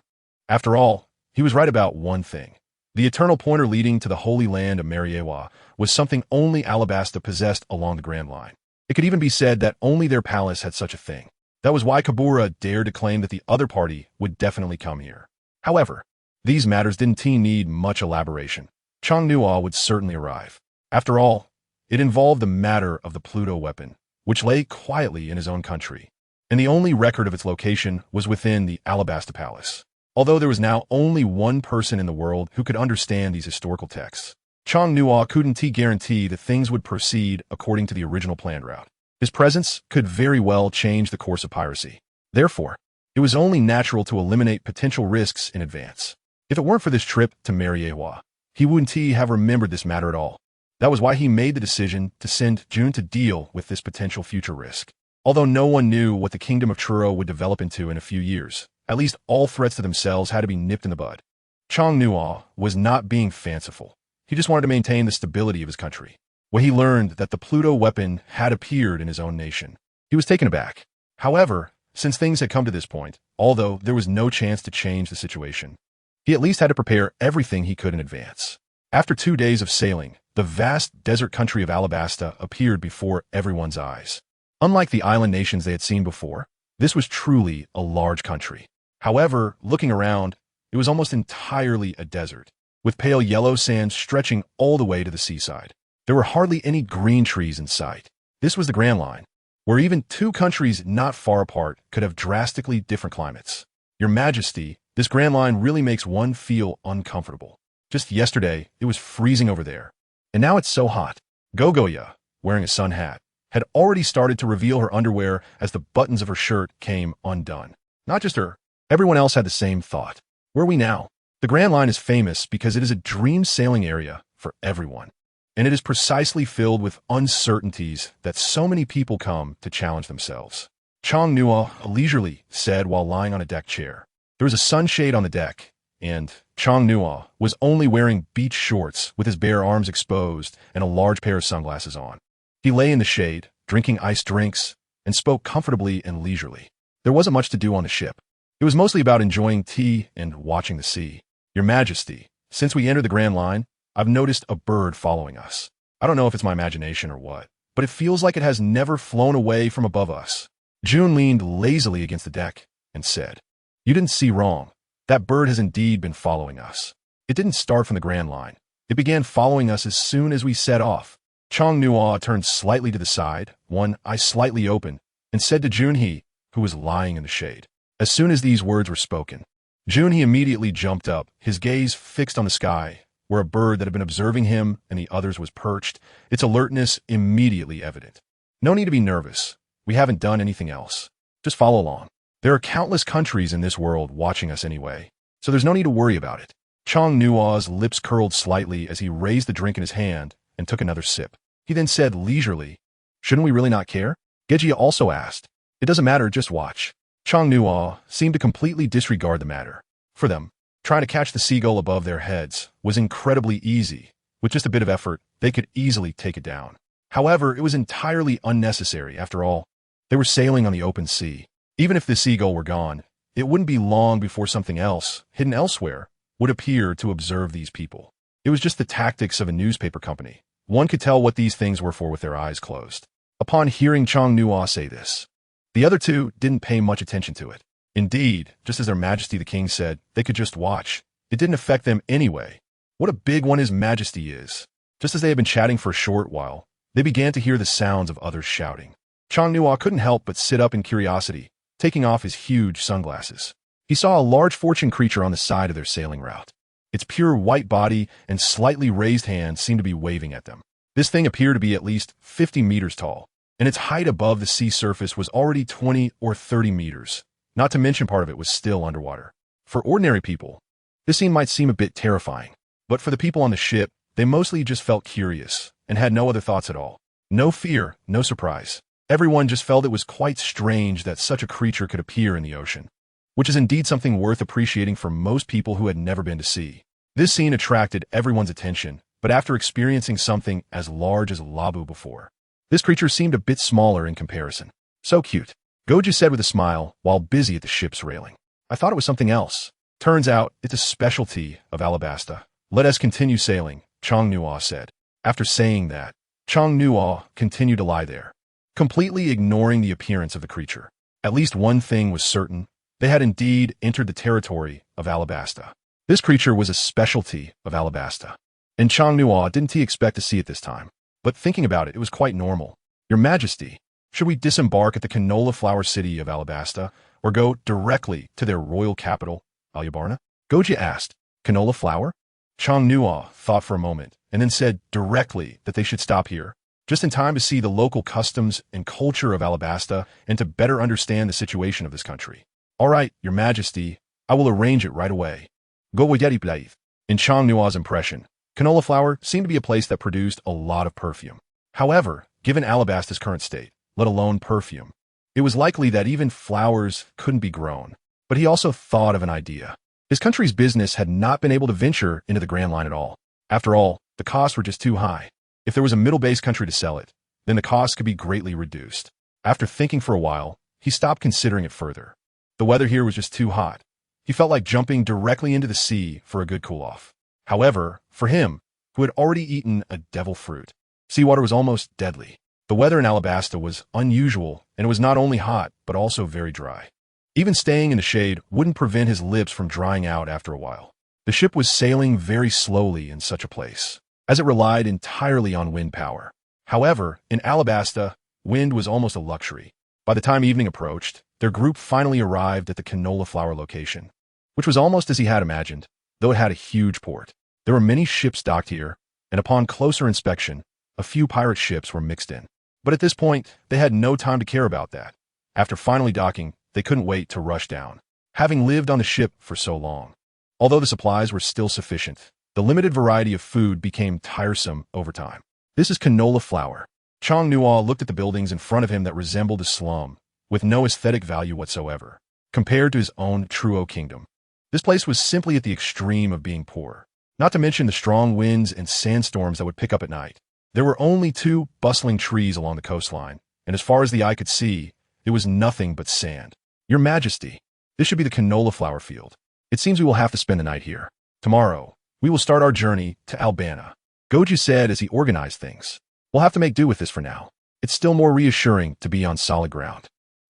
After all, he was right about one thing. The eternal pointer leading to the holy land of Mariewa was something only Alabasta possessed along the Grand Line. It could even be said that only their palace had such a thing. That was why Kabura dared to claim that the other party would definitely come here. However, these matters didn't need much elaboration. Chongnua would certainly arrive. After all, it involved the matter of the Pluto weapon, which lay quietly in his own country, and the only record of its location was within the Alabasta Palace. Although there was now only one person in the world who could understand these historical texts, Chongnua couldn't guarantee that things would proceed according to the original planned route. His presence could very well change the course of piracy. Therefore, it was only natural to eliminate potential risks in advance. If it weren't for this trip to Mariewa, he wouldn't have remembered this matter at all. That was why he made the decision to send June to deal with this potential future risk. Although no one knew what the kingdom of Truro would develop into in a few years, at least all threats to themselves had to be nipped in the bud. Chongnua was not being fanciful. He just wanted to maintain the stability of his country. When he learned that the Pluto weapon had appeared in his own nation, he was taken aback. However, since things had come to this point, although there was no chance to change the situation, he at least had to prepare everything he could in advance. After 2 days of sailing, the vast desert country of Alabasta appeared before everyone's eyes. Unlike the island nations they had seen before, this was truly a large country. However, looking around, it was almost entirely a desert, with pale yellow sand stretching all the way to the seaside. There were hardly any green trees in sight. This was the Grand Line, where even 2 countries not far apart could have drastically different climates. Your Majesty, this Grand Line really makes one feel uncomfortable. Just yesterday, it was freezing over there, and now it's so hot. Gogoya, wearing a sun hat, had already started to reveal her underwear as the buttons of her shirt came undone. Not just her. Everyone else had the same thought. Where are we now? The Grand Line is famous because it is a dream sailing area for everyone, and it is precisely filled with uncertainties that so many people come to challenge themselves. Chongnua leisurely said while lying on a deck chair. There was a sunshade on the deck, and Chongnua was only wearing beach shorts with his bare arms exposed and a large pair of sunglasses on. He lay in the shade, drinking iced drinks, and spoke comfortably and leisurely. There wasn't much to do on the ship. It was mostly about enjoying tea and watching the sea. Your Majesty, since we entered the Grand Line, I've noticed a bird following us. I don't know if it's my imagination or what, but it feels like it has never flown away from above us. June leaned lazily against the deck and said, You didn't see wrong. That bird has indeed been following us. It didn't start from the Grand Line. It began following us as soon as we set off. Chongnua turned slightly to the side, one eye slightly open, and said to Junhee, who was lying in the shade. As soon as these words were spoken, Junhee immediately jumped up, his gaze fixed on the sky, where a bird that had been observing him and the others was perched, its alertness immediately evident. No need to be nervous. We haven't done anything else. Just follow along. There are countless countries in this world watching us anyway, so there's no need to worry about it. Chongnua's lips curled slightly as he raised the drink in his hand and took another sip. He then said leisurely, Shouldn't we really not care? Gejia also asked. It doesn't matter, just watch. Chongnua seemed to completely disregard the matter. For them, trying to catch the seagull above their heads was incredibly easy. With just a bit of effort, they could easily take it down. However, it was entirely unnecessary. After all, they were sailing on the open sea. Even if the seagull were gone, it wouldn't be long before something else, hidden elsewhere, would appear to observe these people. It was just the tactics of a newspaper company. One could tell what these things were for with their eyes closed. Upon hearing Chang Nuo say this, the other two didn't pay much attention to it. Indeed, just as their Majesty the King said, they could just watch. It didn't affect them anyway. What a big one His Majesty is. Just as they had been chatting for a short while, they began to hear the sounds of others shouting. Chang Nuo couldn't help but sit up in curiosity, taking off his huge sunglasses. He saw a large fortune creature on the side of their sailing route. Its pure white body and slightly raised hands seemed to be waving at them. This thing appeared to be at least 50 meters tall, and its height above the sea surface was already 20 or 30 meters. Not to mention part of it was still underwater. For ordinary people, this scene might seem a bit terrifying, but for the people on the ship, they mostly just felt curious and had no other thoughts at all. No fear, no surprise. Everyone just felt it was quite strange that such a creature could appear in the ocean, which is indeed something worth appreciating for most people who had never been to sea. This scene attracted everyone's attention, but after experiencing something as large as Labu before, this creature seemed a bit smaller in comparison. So cute, Goju said with a smile while busy at the ship's railing. I thought it was something else. Turns out it's a specialty of Alabasta. Let us continue sailing, Chang Nuo said. After saying that, Chang Nuo continued to lie there, completely ignoring the appearance of the creature. At least one thing was certain. They had indeed entered the territory of Alabasta. This creature was a specialty of Alabasta, and Chang Nuo didn't expect to see it this time. But thinking about it, it was quite normal. Your Majesty, should we disembark at the canola flower city of Alabasta, or go directly to their royal capital, Alyabarna? Goji asked. Canola flower? Chang Nuo thought for a moment, and then said directly that they should stop here, just in time to see the local customs and culture of Alabasta and to better understand the situation of this country. All right, Your Majesty, I will arrange it right away. Go with bythe. In Chang Nuo's impression, canola flower seemed to be a place that produced a lot of perfume. However, given Alabasta's current state, let alone perfume, it was likely that even flowers couldn't be grown. But he also thought of an idea. His country's business had not been able to venture into the Grand Line at all. After all, the costs were just too high. If there was a middle-based country to sell it, then the cost could be greatly reduced. After thinking for a while, he stopped considering it further. The weather here was just too hot. He felt like jumping directly into the sea for a good cool-off. However, for him, who had already eaten a devil fruit, seawater was almost deadly. The weather in Alabasta was unusual, and it was not only hot, but also very dry. Even staying in the shade wouldn't prevent his lips from drying out after a while. The ship was sailing very slowly in such a place, as it relied entirely on wind power. However, in Alabasta, wind was almost a luxury. By the time evening approached, their group finally arrived at the canola flower location, which was almost as he had imagined, though it had a huge port. There were many ships docked here, and upon closer inspection, a few pirate ships were mixed in. But at this point, they had no time to care about that. After finally docking, they couldn't wait to rush down, having lived on the ship for so long. Although the supplies were still sufficient, the limited variety of food became tiresome over time. This is canola flower. Chang Nuo looked at the buildings in front of him that resembled a slum, with no aesthetic value whatsoever, compared to his own Truo kingdom. This place was simply at the extreme of being poor, not to mention the strong winds and sandstorms that would pick up at night. There were only 2 bustling trees along the coastline, and as far as the eye could see, it was nothing but sand. Your Majesty, this should be the canola flower field. It seems we will have to spend the night here. Tomorrow, we will start our journey to Albana, Goju said as he organized things. We'll have to make do with this for now. It's still more reassuring to be on solid ground.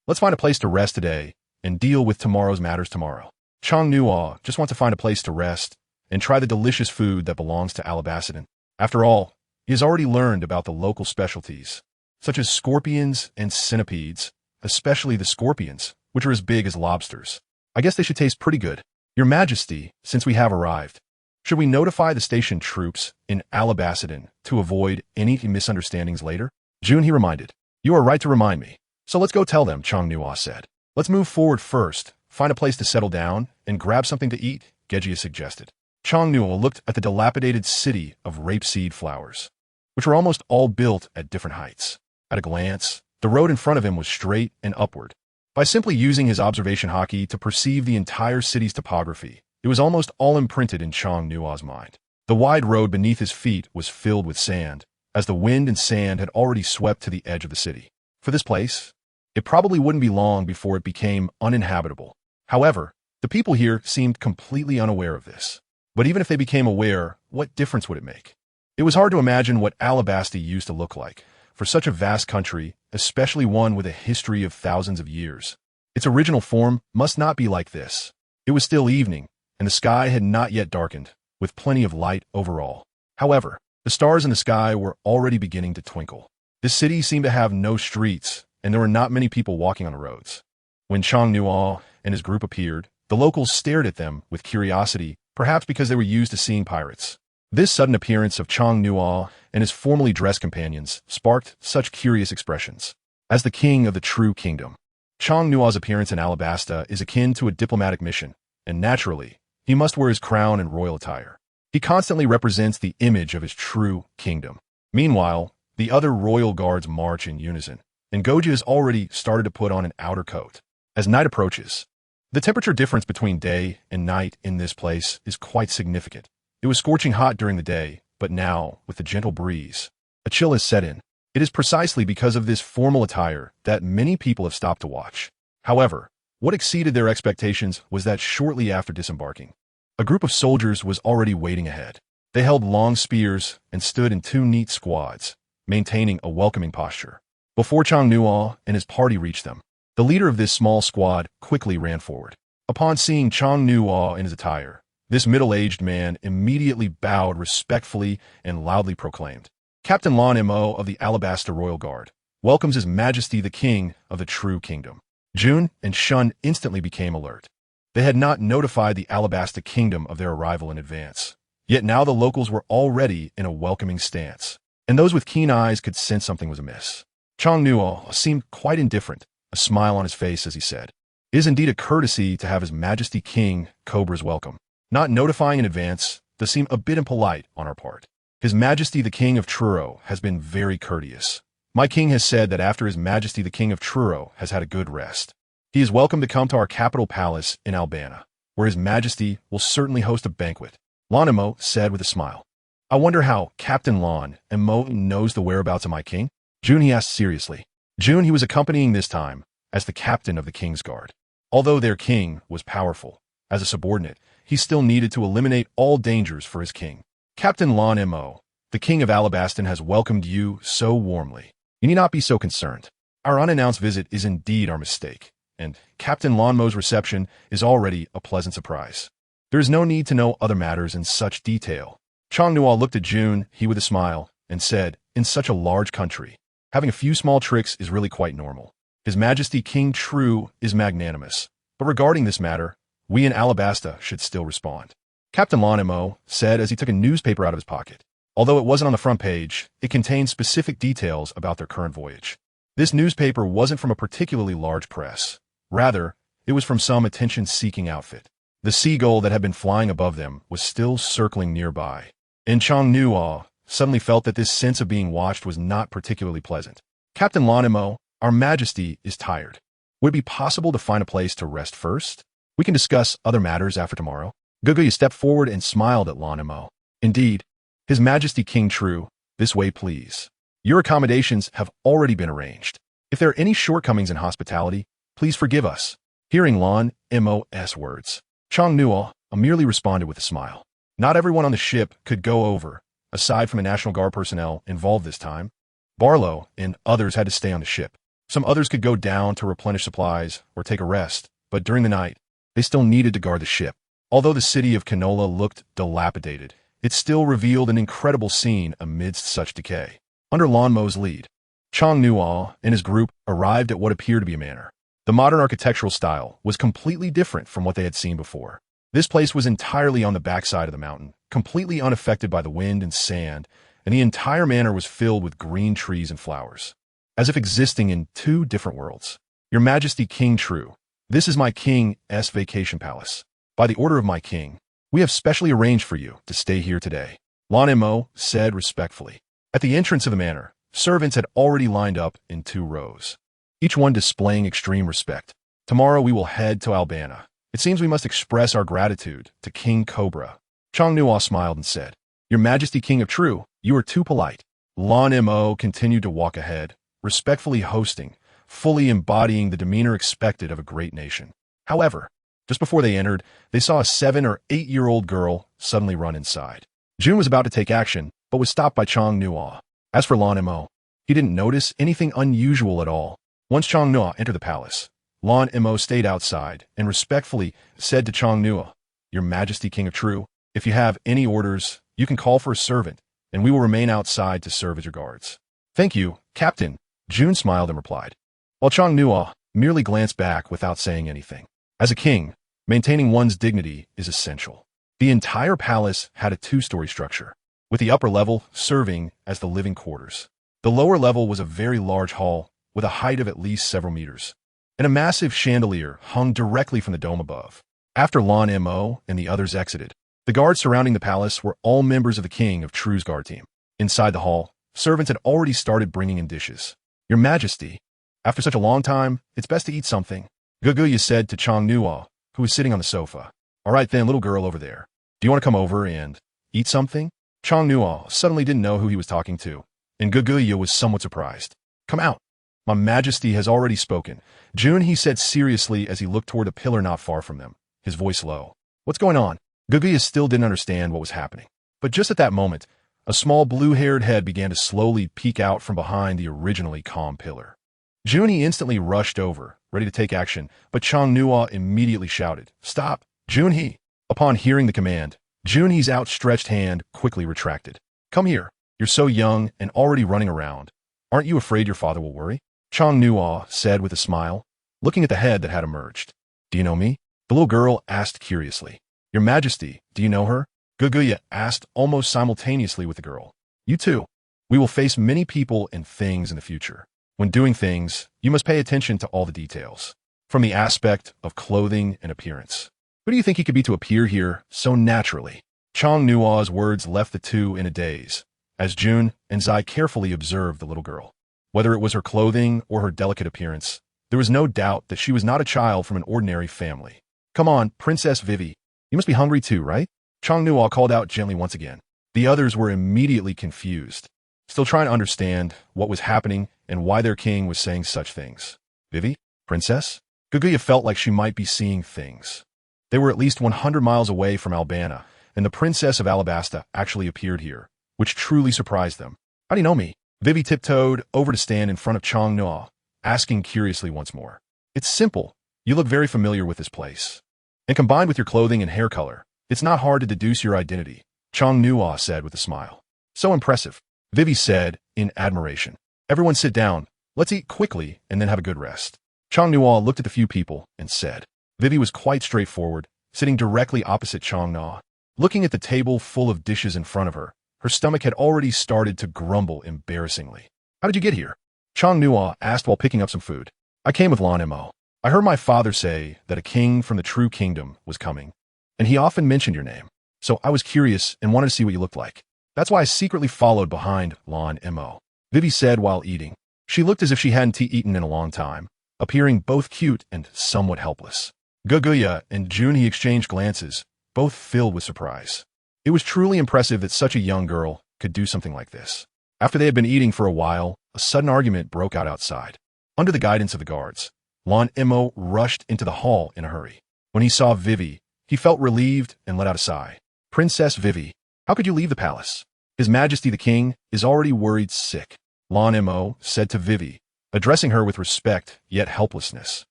Let's find a place to rest today and deal with tomorrow's matters tomorrow. Chang Nuo just wants to find a place to rest and try the delicious food that belongs to Alabastadan. After all, he has already learned about the local specialties, such as scorpions and centipedes, especially the scorpions, which are as big as lobsters. I guess they should taste pretty good. Your Majesty, since we have arrived, should we notify the station troops in Alabastadan to avoid any misunderstandings later? June, he reminded. You are right to remind me. So let's go tell them, Chang Nuo said. Let's move forward first, find a place to settle down, and grab something to eat, Gejia suggested. Chang Nuo looked at the dilapidated city of rapeseed flowers, which were almost all built at different heights. At a glance, the road in front of him was straight and upward. By simply using his observation hockey to perceive the entire city's topography, it was almost all imprinted in Chang Nuo's mind. The wide road beneath his feet was filled with sand, as the wind and sand had already swept to the edge of the city. For this place, it probably wouldn't be long before it became uninhabitable. However, the people here seemed completely unaware of this. But even if they became aware, what difference would it make? It was hard to imagine what Alabasta used to look like. For such a vast country, especially one with a history of thousands of years, its original form must not be like this. It was still evening, and the sky had not yet darkened, with plenty of light overall. However, the stars in the sky were already beginning to twinkle. This city seemed to have no streets, and there were not many people walking on the roads. When Chang Nuo and his group appeared, the locals stared at them with curiosity, perhaps because they were used to seeing pirates. This sudden appearance of Chang Nuo and his formally dressed companions sparked such curious expressions. As the king of the true kingdom, Chang Nuo's appearance in Alabasta is akin to a diplomatic mission, and naturally, he must wear his crown and royal attire. He constantly represents the image of his true kingdom. Meanwhile, the other royal guards march in unison, and Goji has already started to put on an outer coat. As night approaches, the temperature difference between day and night in this place is quite significant. It was scorching hot during the day, but now, with the gentle breeze, a chill has set in. It is precisely because of this formal attire that many people have stopped to watch. However, what exceeded their expectations was that shortly after disembarking, a group of soldiers was already waiting ahead. They held long spears and stood in two neat squads, maintaining a welcoming posture. Before Chang Nuo and his party reached them, the leader of this small squad quickly ran forward. Upon seeing Chang Nuo in his attire, this middle-aged man immediately bowed respectfully and loudly proclaimed, "Captain Lan Mo of the Alabasta Royal Guard welcomes His Majesty the King of the True Kingdom." Jun and Shun instantly became alert. They had not notified the Alabasta Kingdom of their arrival in advance. Yet now the locals were already in a welcoming stance, and those with keen eyes could sense something was amiss. Chang Nuo seemed quite indifferent, a smile on his face as he said, "It is indeed a courtesy to have His Majesty King Cobra's welcome. Not notifying in advance does seem a bit impolite on our part. His Majesty the King of Truro has been very courteous. My king has said that after His Majesty the King of Truro has had a good rest, he is welcome to come to our capital palace in Albana, where His Majesty will certainly host a banquet." Lan Mo said with a smile. "I wonder how Captain Lan Mo knows the whereabouts of my king?" Jun he asked seriously. Jun he was accompanying this time as the captain of the king's guard. Although their king was powerful, as a subordinate, he still needed to eliminate all dangers for his king. "Captain Lan Mo, the king of Alabaston has welcomed you so warmly. You need not be so concerned. Our unannounced visit is indeed our mistake, and Captain Lan Mo's reception is already a pleasant surprise. There is no need to know other matters in such detail." Chang Nuo looked at Jun he with a smile and said, "In such a large country, having a few small tricks is really quite normal. His Majesty King True is magnanimous, but regarding this matter, we in Alabasta should still respond." Captain Lan Mo said as he took a newspaper out of his pocket. Although it wasn't on the front page, it contained specific details about their current voyage. This newspaper wasn't from a particularly large press. Rather, it was from some attention-seeking outfit. The seagull that had been flying above them was still circling nearby. And Chang Nuo suddenly felt that this sense of being watched was not particularly pleasant. "Captain Lan Mo, our Majesty is tired. Would it be possible to find a place to rest first? We can discuss other matters after tomorrow." Guguyu stepped forward and smiled at Lan Mo. "Indeed, His Majesty King True, this way please. Your accommodations have already been arranged. If there are any shortcomings in hospitality, please forgive us." Hearing Lan Mo's words, Chang Nuo merely responded with a smile. Not everyone on the ship could go over, aside from the National Guard personnel involved this time. Barlow and others had to stay on the ship. Some others could go down to replenish supplies or take a rest, but during the night, they still needed to guard the ship. Although the city of Canola looked dilapidated, it still revealed an incredible scene amidst such decay. Under Lan Mo's lead, Chang Nuo and his group arrived at what appeared to be a manor. The modern architectural style was completely different from what they had seen before. This place was entirely on the backside of the mountain, completely unaffected by the wind and sand, and the entire manor was filled with green trees and flowers, as if existing in two different worlds. "Your Majesty King True, this is my king's vacation palace. By the order of my king, we have specially arranged for you to stay here today," Lan Mo said respectfully. At the entrance of the manor, servants had already lined up in 2 rows, each one displaying extreme respect. "Tomorrow we will head to Albana. It seems we must express our gratitude to King Cobra." Chang Nuo smiled and said, "Your Majesty King of True, you are too polite." Lan Mo continued to walk ahead, respectfully hosting, fully embodying the demeanor expected of a great nation. However, just before they entered, they saw a 7 or 8-year-old girl suddenly run inside. Jun was about to take action, but was stopped by Chong Nuo. As for Lan Mo, he didn't notice anything unusual at all. Once Chong Nuo entered the palace, Lan Mo stayed outside and respectfully said to Chong Nuo, "Your Majesty, King of True, if you have any orders, you can call for a servant, and we will remain outside to serve as your guards." "Thank you, Captain," June smiled and replied, while Chong Nuo merely glanced back without saying anything. As a king, maintaining one's dignity is essential. The entire palace had a two-story structure, with the upper level serving as the living quarters. The lower level was a very large hall with a height of at least several meters, and a massive chandelier hung directly from the dome above. After Lan Mo and the others exited, the guards surrounding the palace were all members of the King of True's guard team. Inside the hall, servants had already started bringing in dishes. "Your Majesty, after such a long time, it's best to eat something," Guguya said to Chong Nuo, who was sitting on the sofa. "All right then, little girl over there. Do you want to come over and eat something?" Chong Nuo suddenly didn't know who he was talking to, and Guguya was somewhat surprised. "Come out. My Majesty has already spoken." "June," he said seriously as he looked toward a pillar not far from them, his voice low. "What's going on?" Guguya still didn't understand what was happening. But just at that moment, a small blue-haired head began to slowly peek out from behind the originally calm pillar. June instantly rushed over, ready to take action, but Chong Nuo immediately shouted, "Stop, Junhee!" Upon hearing the command, Junhee's outstretched hand quickly retracted. "Come here. You're so young and already running around. Aren't you afraid your father will worry?" Chong Nuo said with a smile, looking at the head that had emerged. "Do you know me?" the little girl asked curiously. "Your Majesty, do you know her?" Guguya asked almost simultaneously with the girl. "You too. We will face many people and things in the future. When doing things, you must pay attention to all the details, from the aspect of clothing and appearance. Who do you think he could be to appear here so naturally?" Chong Nuo's words left the two in a daze, as June and Zai carefully observed the little girl. Whether it was her clothing or her delicate appearance, there was no doubt that she was not a child from an ordinary family. "Come on, Princess Vivi. You must be hungry too, right?" Chong Nuo called out gently once again. The others were immediately confused, still trying to understand what was happening and why their king was saying such things. "Vivi? Princess?" Guguya felt like she might be seeing things. They were at least 100 miles away from Albana, and the Princess of Alabasta actually appeared here, which truly surprised them. "How do you know me?" Vivi tiptoed over to stand in front of Chong Nuo, asking curiously once more. "It's simple. You look very familiar with this place. And combined with your clothing and hair color, it's not hard to deduce your identity," Chong Nuo said with a smile. "So impressive," Vivi said in admiration. "Everyone sit down. Let's eat quickly and then have a good rest." Chong Nuo looked at the few people and said. Vivi was quite straightforward, sitting directly opposite Chong Nuo. Looking at the table full of dishes in front of her, her stomach had already started to grumble embarrassingly. "How did you get here?" Chong Nuo asked while picking up some food. "I came with Lan Mo. I heard my father say that a king from the True Kingdom was coming, and he often mentioned your name. So I was curious and wanted to see what you looked like. That's why I secretly followed behind Lan Mo," Vivi said while eating. She looked as if she hadn't eaten in a long time, appearing both cute and somewhat helpless. Guguya and Junhee exchanged glances, both filled with surprise. It was truly impressive that such a young girl could do something like this. After they had been eating for a while, a sudden argument broke out outside. Under the guidance of the guards, Lan Mo rushed into the hall in a hurry. When he saw Vivi, he felt relieved and let out a sigh. "Princess Vivi, how could you leave the palace? His Majesty the King is already worried sick," Lan Mo said to Vivi, addressing her with respect yet helplessness.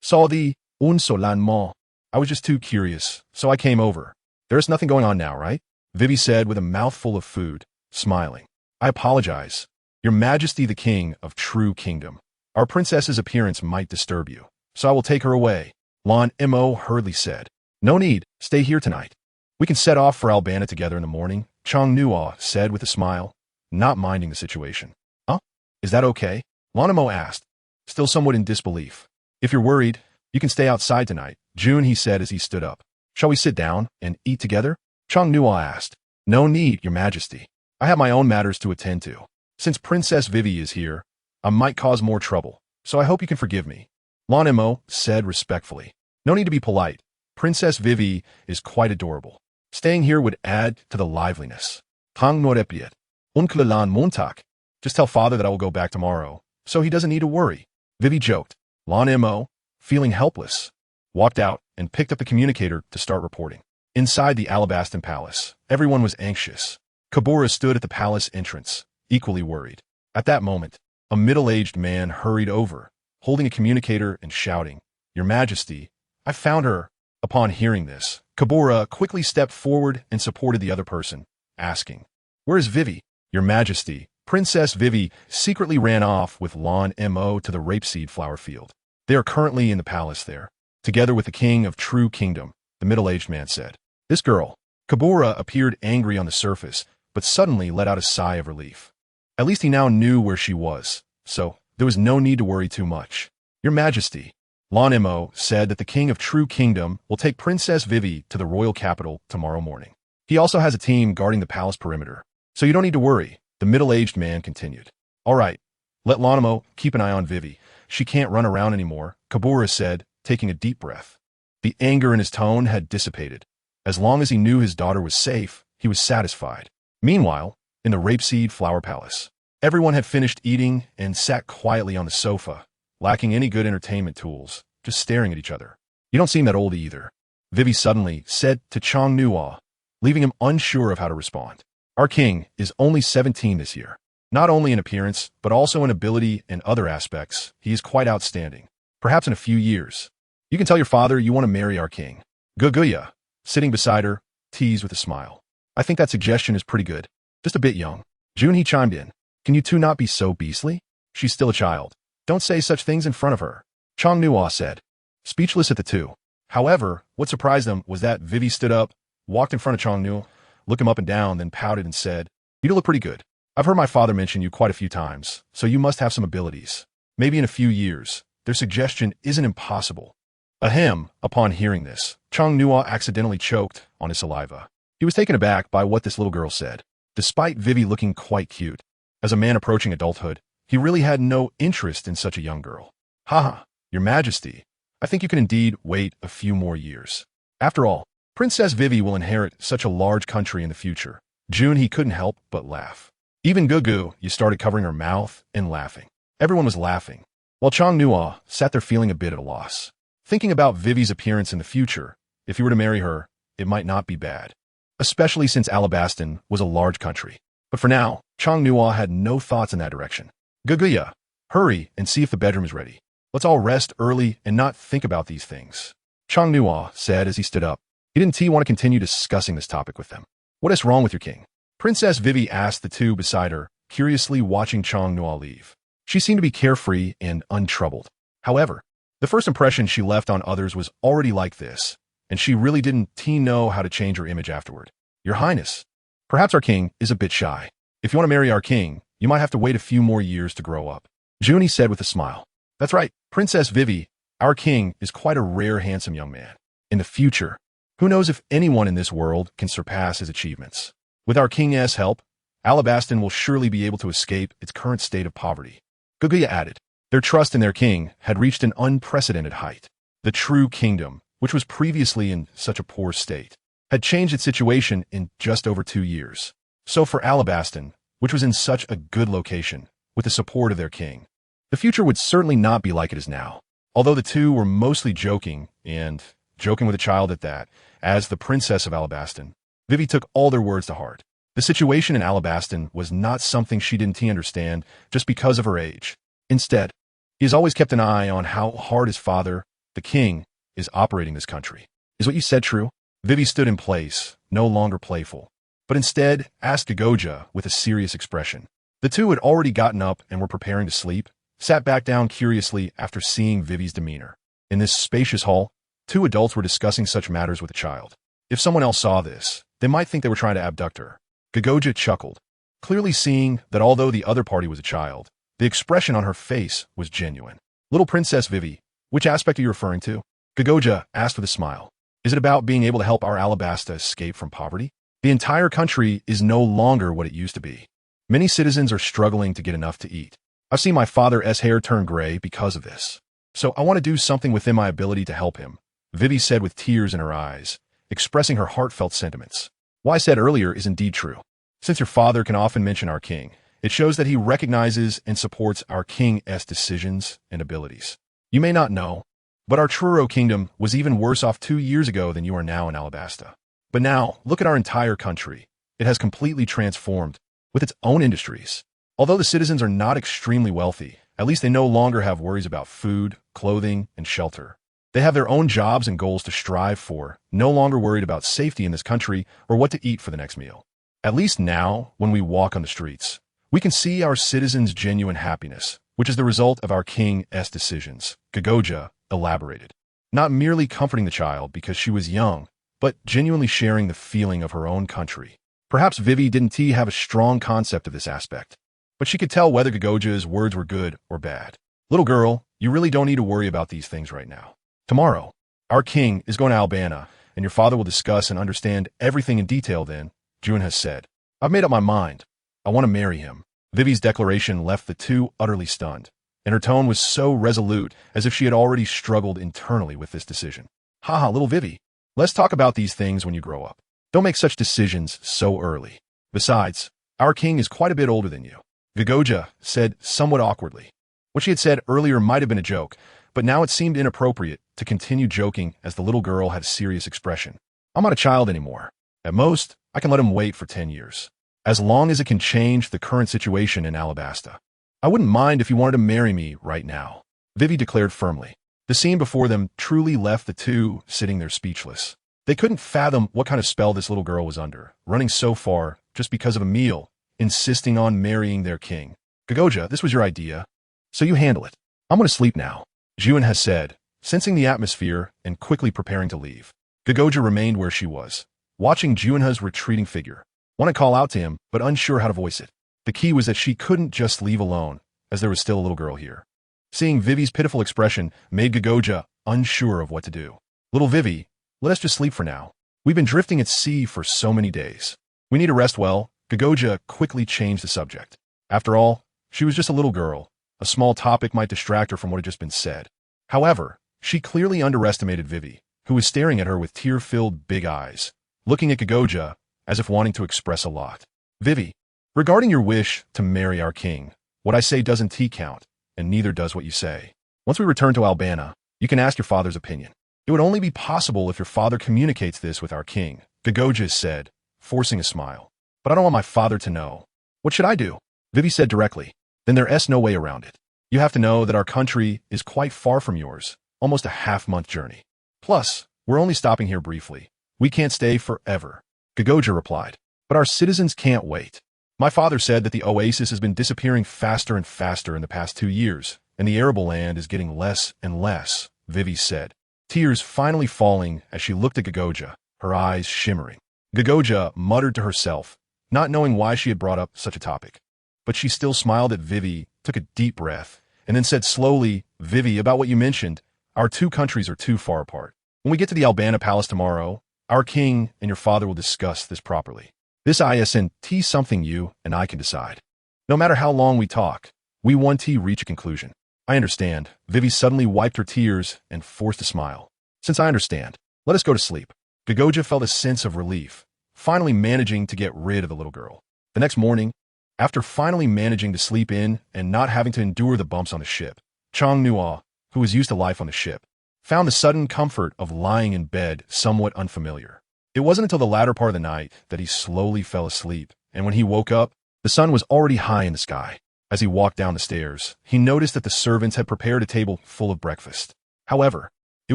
"Saudi, un solan mo. I was just too curious, so I came over. There's nothing going on now, right?" Vivi said with a mouthful of food, smiling. "I apologize. Your Majesty the King of True Kingdom. Our princess's appearance might disturb you, so I will take her away," Lan Mo hurriedly said. "No need, stay here tonight. We can set off for Albana together in the morning," Chong Nuo said with a smile, not minding the situation. "Huh? Is that okay?" Lan Mo asked, still somewhat in disbelief. "If you're worried, you can stay outside tonight," Junhee said as he stood up. "Shall we sit down and eat together?" Chong Nuo asked. "No need, Your Majesty. I have my own matters to attend to. Since Princess Vivi is here, I might cause more trouble, so I hope you can forgive me," Lan Mo said respectfully. "No need to be polite. Princess Vivi is quite adorable. Staying here would add to the liveliness. Hang norepiet. Unklalan montak. Just tell father that I will go back tomorrow, so he doesn't need to worry," Vivi joked. Lan Mo, feeling helpless, walked out and picked up the communicator to start reporting. Inside the Alabastan Palace, everyone was anxious. Kabura stood at the palace entrance, equally worried. At that moment, a middle-aged man hurried over, holding a communicator and shouting, "Your Majesty, I found her." Upon hearing this, Kabura quickly stepped forward and supported the other person, asking, "Where is Vivi?" "Your Majesty, Princess Vivi secretly ran off with Lan Mo to the rapeseed flower field. They are currently in the palace there, together with the king of True Kingdom," the middle-aged man said. This girl, Kabura, appeared angry on the surface, but suddenly let out a sigh of relief. At least he now knew where she was, so there was no need to worry too much. "Your Majesty," Lan Mo said that the king of True Kingdom will take Princess Vivi to the royal capital tomorrow morning. He also has a team guarding the palace perimeter, so you don't need to worry, the middle-aged man continued. "All right, let Lan Mo keep an eye on Vivi. She can't run around anymore," Kabura said, taking a deep breath. The anger in his tone had dissipated. As long as he knew his daughter was safe, he was satisfied. Meanwhile, in the rapeseed flower palace, everyone had finished eating and sat quietly on the sofa, lacking any good entertainment tools, just staring at each other. "You don't seem that old either," Vivi suddenly said to Chong Nuo, leaving him unsure of how to respond. "Our king is only 17 this year. Not only in appearance, but also in ability and other aspects, he is quite outstanding. Perhaps in a few years, you can tell your father you want to marry our king." Guguya, sitting beside her, teased with a smile. "I think that suggestion is pretty good. Just a bit young." Junhee chimed in. "Can you two not be so beastly? She's still a child. Don't say such things in front of her," Chong Nuo said, speechless at the two. However, what surprised them was that Vivi stood up, walked in front of Chong Nuo, looked him up and down, then pouted and said, "You do look pretty good. I've heard my father mention you quite a few times, so you must have some abilities. Maybe in a few years, their suggestion isn't impossible." Ahem, upon hearing this, Chong Nuo accidentally choked on his saliva. He was taken aback by what this little girl said. Despite Vivi looking quite cute, as a man approaching adulthood, he really had no interest in such a young girl. "Haha, Your Majesty, I think you can indeed wait a few more years. After all, Princess Vivi will inherit such a large country in the future." Junhee couldn't help but laugh. Even Gugu started covering her mouth and laughing. Everyone was laughing, while Chong Nuo sat there feeling a bit at a loss. Thinking about Vivi's appearance in the future, if he were to marry her, it might not be bad, especially since Alabaston was a large country. But for now, Chong Nuo had no thoughts in that direction. "Guguya, hurry and see if the bedroom is ready. Let's all rest early and not think about these things," Chong Nuo said as he stood up. He didn't want to continue discussing this topic with them. "What is wrong with your king?" Princess Vivi asked the two beside her, curiously watching Chong Nuo leave. She seemed to be carefree and untroubled. However, the first impression she left on others was already like this, and she really didn't know how to change her image afterward. "Your Highness, perhaps our king is a bit shy. If you want to marry our king, you might have to wait a few more years to grow up," Junhee said with a smile. "That's right, Princess Vivi, our king is quite a rare handsome young man. In the future, who knows if anyone in this world can surpass his achievements. With our king's help, Alabaston will surely be able to escape its current state of poverty." Guguya added. Their trust in their king had reached an unprecedented height. The True Kingdom, which was previously in such a poor state, had changed its situation in just over 2 years. So for Alabaston, which was in such a good location, with the support of their king, the future would certainly not be like it is now. Although the two were mostly joking, and joking with a child at that, as the princess of Alabaston, Vivi took all their words to heart. The situation in Alabaston was not something she didn't understand just because of her age. Instead, he has always kept an eye on how hard his father, the king, is operating this country. "Is what you said true?" Vivi stood in place, no longer playful, but instead asked Gugoja with a serious expression. The two had already gotten up and were preparing to sleep, sat back down curiously after seeing Vivi's demeanor. In this spacious hall, two adults were discussing such matters with a child. If someone else saw this, they might think they were trying to abduct her. Gugoja chuckled, clearly seeing that although the other party was a child, the expression on her face was genuine. "Little Princess Vivi, which aspect are you referring to?" Gugoja asked with a smile. "Is it about being able to help our Alabasta escape from poverty? The entire country is no longer what it used to be. Many citizens are struggling to get enough to eat. I've seen my father's hair turn gray because of this. So I want to do something within my ability to help him," Vivi said with tears in her eyes, expressing her heartfelt sentiments. "What I said earlier is indeed true. Since your father can often mention our king, it shows that he recognizes and supports our king's decisions and abilities. You may not know, but our Truro kingdom was even worse off 2 years ago than you are now in Alabasta. But now, look at our entire country. It it has completely transformed with its own industries. Although the citizens are not extremely wealthy, at least they no longer have worries about food, clothing, and shelter. They have their own jobs and goals to strive for, no longer worried about safety in this country or what to eat for the next meal. At least now, when we walk on the streets, we can see our citizens' genuine happiness, which is the result of our king's decisions, Gagoja elaborated. Not merely comforting the child because she was young, but genuinely sharing the feeling of her own country. Perhaps Vivi didn't have a strong concept of this aspect, but she could tell whether Gagoja's words were good or bad. Little girl, you really don't need to worry about these things right now. Tomorrow, our king is going to Albania, and your father will discuss and understand everything in detail then, June has said. I've made up my mind. I want to marry him. Vivi's declaration left the two utterly stunned, and her tone was so resolute as if she had already struggled internally with this decision. Haha, little Vivi. Let's talk about these things when you grow up. Don't make such decisions so early. Besides, our king is quite a bit older than you. Gagoja said somewhat awkwardly. What she had said earlier might have been a joke, but now it seemed inappropriate to continue joking as the little girl had a serious expression. I'm not a child anymore. At most, I can let him wait for 10 years. As long as it can change the current situation in Alabasta. I wouldn't mind if you wanted to marry me right now, Vivi declared firmly. The scene before them truly left the two sitting there speechless. They couldn't fathom what kind of spell this little girl was under, running so far just because of a meal, insisting on marrying their king. Gagoja, this was your idea, so you handle it. I'm going to sleep now, June has said, sensing the atmosphere and quickly preparing to leave. Gagoja remained where she was, watching Junha's retreating figure. Want to call out to him, but unsure how to voice it. The key was that she couldn't just leave alone, as there was still a little girl here. Seeing Vivi's pitiful expression made Gagoja unsure of what to do. Little Vivi, let us just sleep for now. We've been drifting at sea for so many days. We need to rest well. Gagoja quickly changed the subject. After all, she was just a little girl. A small topic might distract her from what had just been said. However, she clearly underestimated Vivi, who was staring at her with tear-filled big eyes, looking at Gagoja as if wanting to express a lot. Vivi, regarding your wish to marry our king, what I say doesn't count, and neither does what you say. Once we return to Albania, you can ask your father's opinion. It would only be possible if your father communicates this with our king, Gagoja said, forcing a smile. But I don't want my father to know. What should I do? Vivi said directly. Then there's no way around it. You have to know that our country is quite far from yours, almost a half-month journey. Plus, we're only stopping here briefly. We can't stay forever. Gagoja replied. But our citizens can't wait. My father said that the oasis has been disappearing faster and faster in the past 2 years, and the arable land is getting less and less, Vivi said, tears finally falling as she looked at Gagoja, her eyes shimmering. Gagoja muttered to herself, not knowing why she had brought up such a topic. But she still smiled at Vivi, took a deep breath, and then said slowly, Vivi, about what you mentioned, our two countries are too far apart. When we get to the Albania palace tomorrow, our king and your father will discuss this properly. This isn't something you and I can decide. No matter how long we talk, we want to reach a conclusion. I understand. Vivi suddenly wiped her tears and forced a smile. Since I understand, let us go to sleep. Gagoja felt a sense of relief, finally managing to get rid of the little girl. The next morning, after finally managing to sleep in and not having to endure the bumps on the ship, Chong Nua, who was used to life on the ship, found the sudden comfort of lying in bed somewhat unfamiliar. It wasn't until the latter part of the night that he slowly fell asleep, and when he woke up, the sun was already high in the sky. As he walked down the stairs, he noticed that the servants had prepared a table full of breakfast. However, it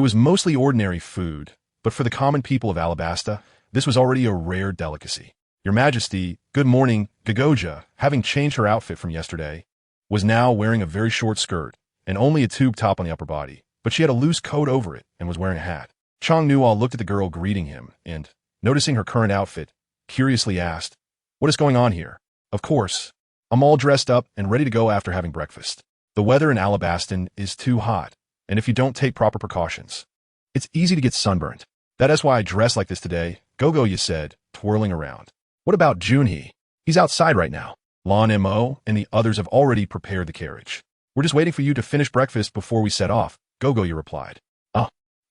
was mostly ordinary food, but for the common people of Alabasta, this was already a rare delicacy. Your Majesty, good morning. Gagoja, having changed her outfit from yesterday, was now wearing a very short skirt and only a tube top on the upper body, but she had a loose coat over it and was wearing a hat. Chong Nual looked at the girl greeting him and, noticing her current outfit, curiously asked, what is going on here? Of course, I'm all dressed up and ready to go after having breakfast. The weather in Alabaston is too hot, and if you don't take proper precautions, it's easy to get sunburnt. That is why I dress like this today, Gogoya said, twirling around. What about Junhee? He's outside right now. Lon Mo and the others have already prepared the carriage. We're just waiting for you to finish breakfast before we set off, Gogoya replied.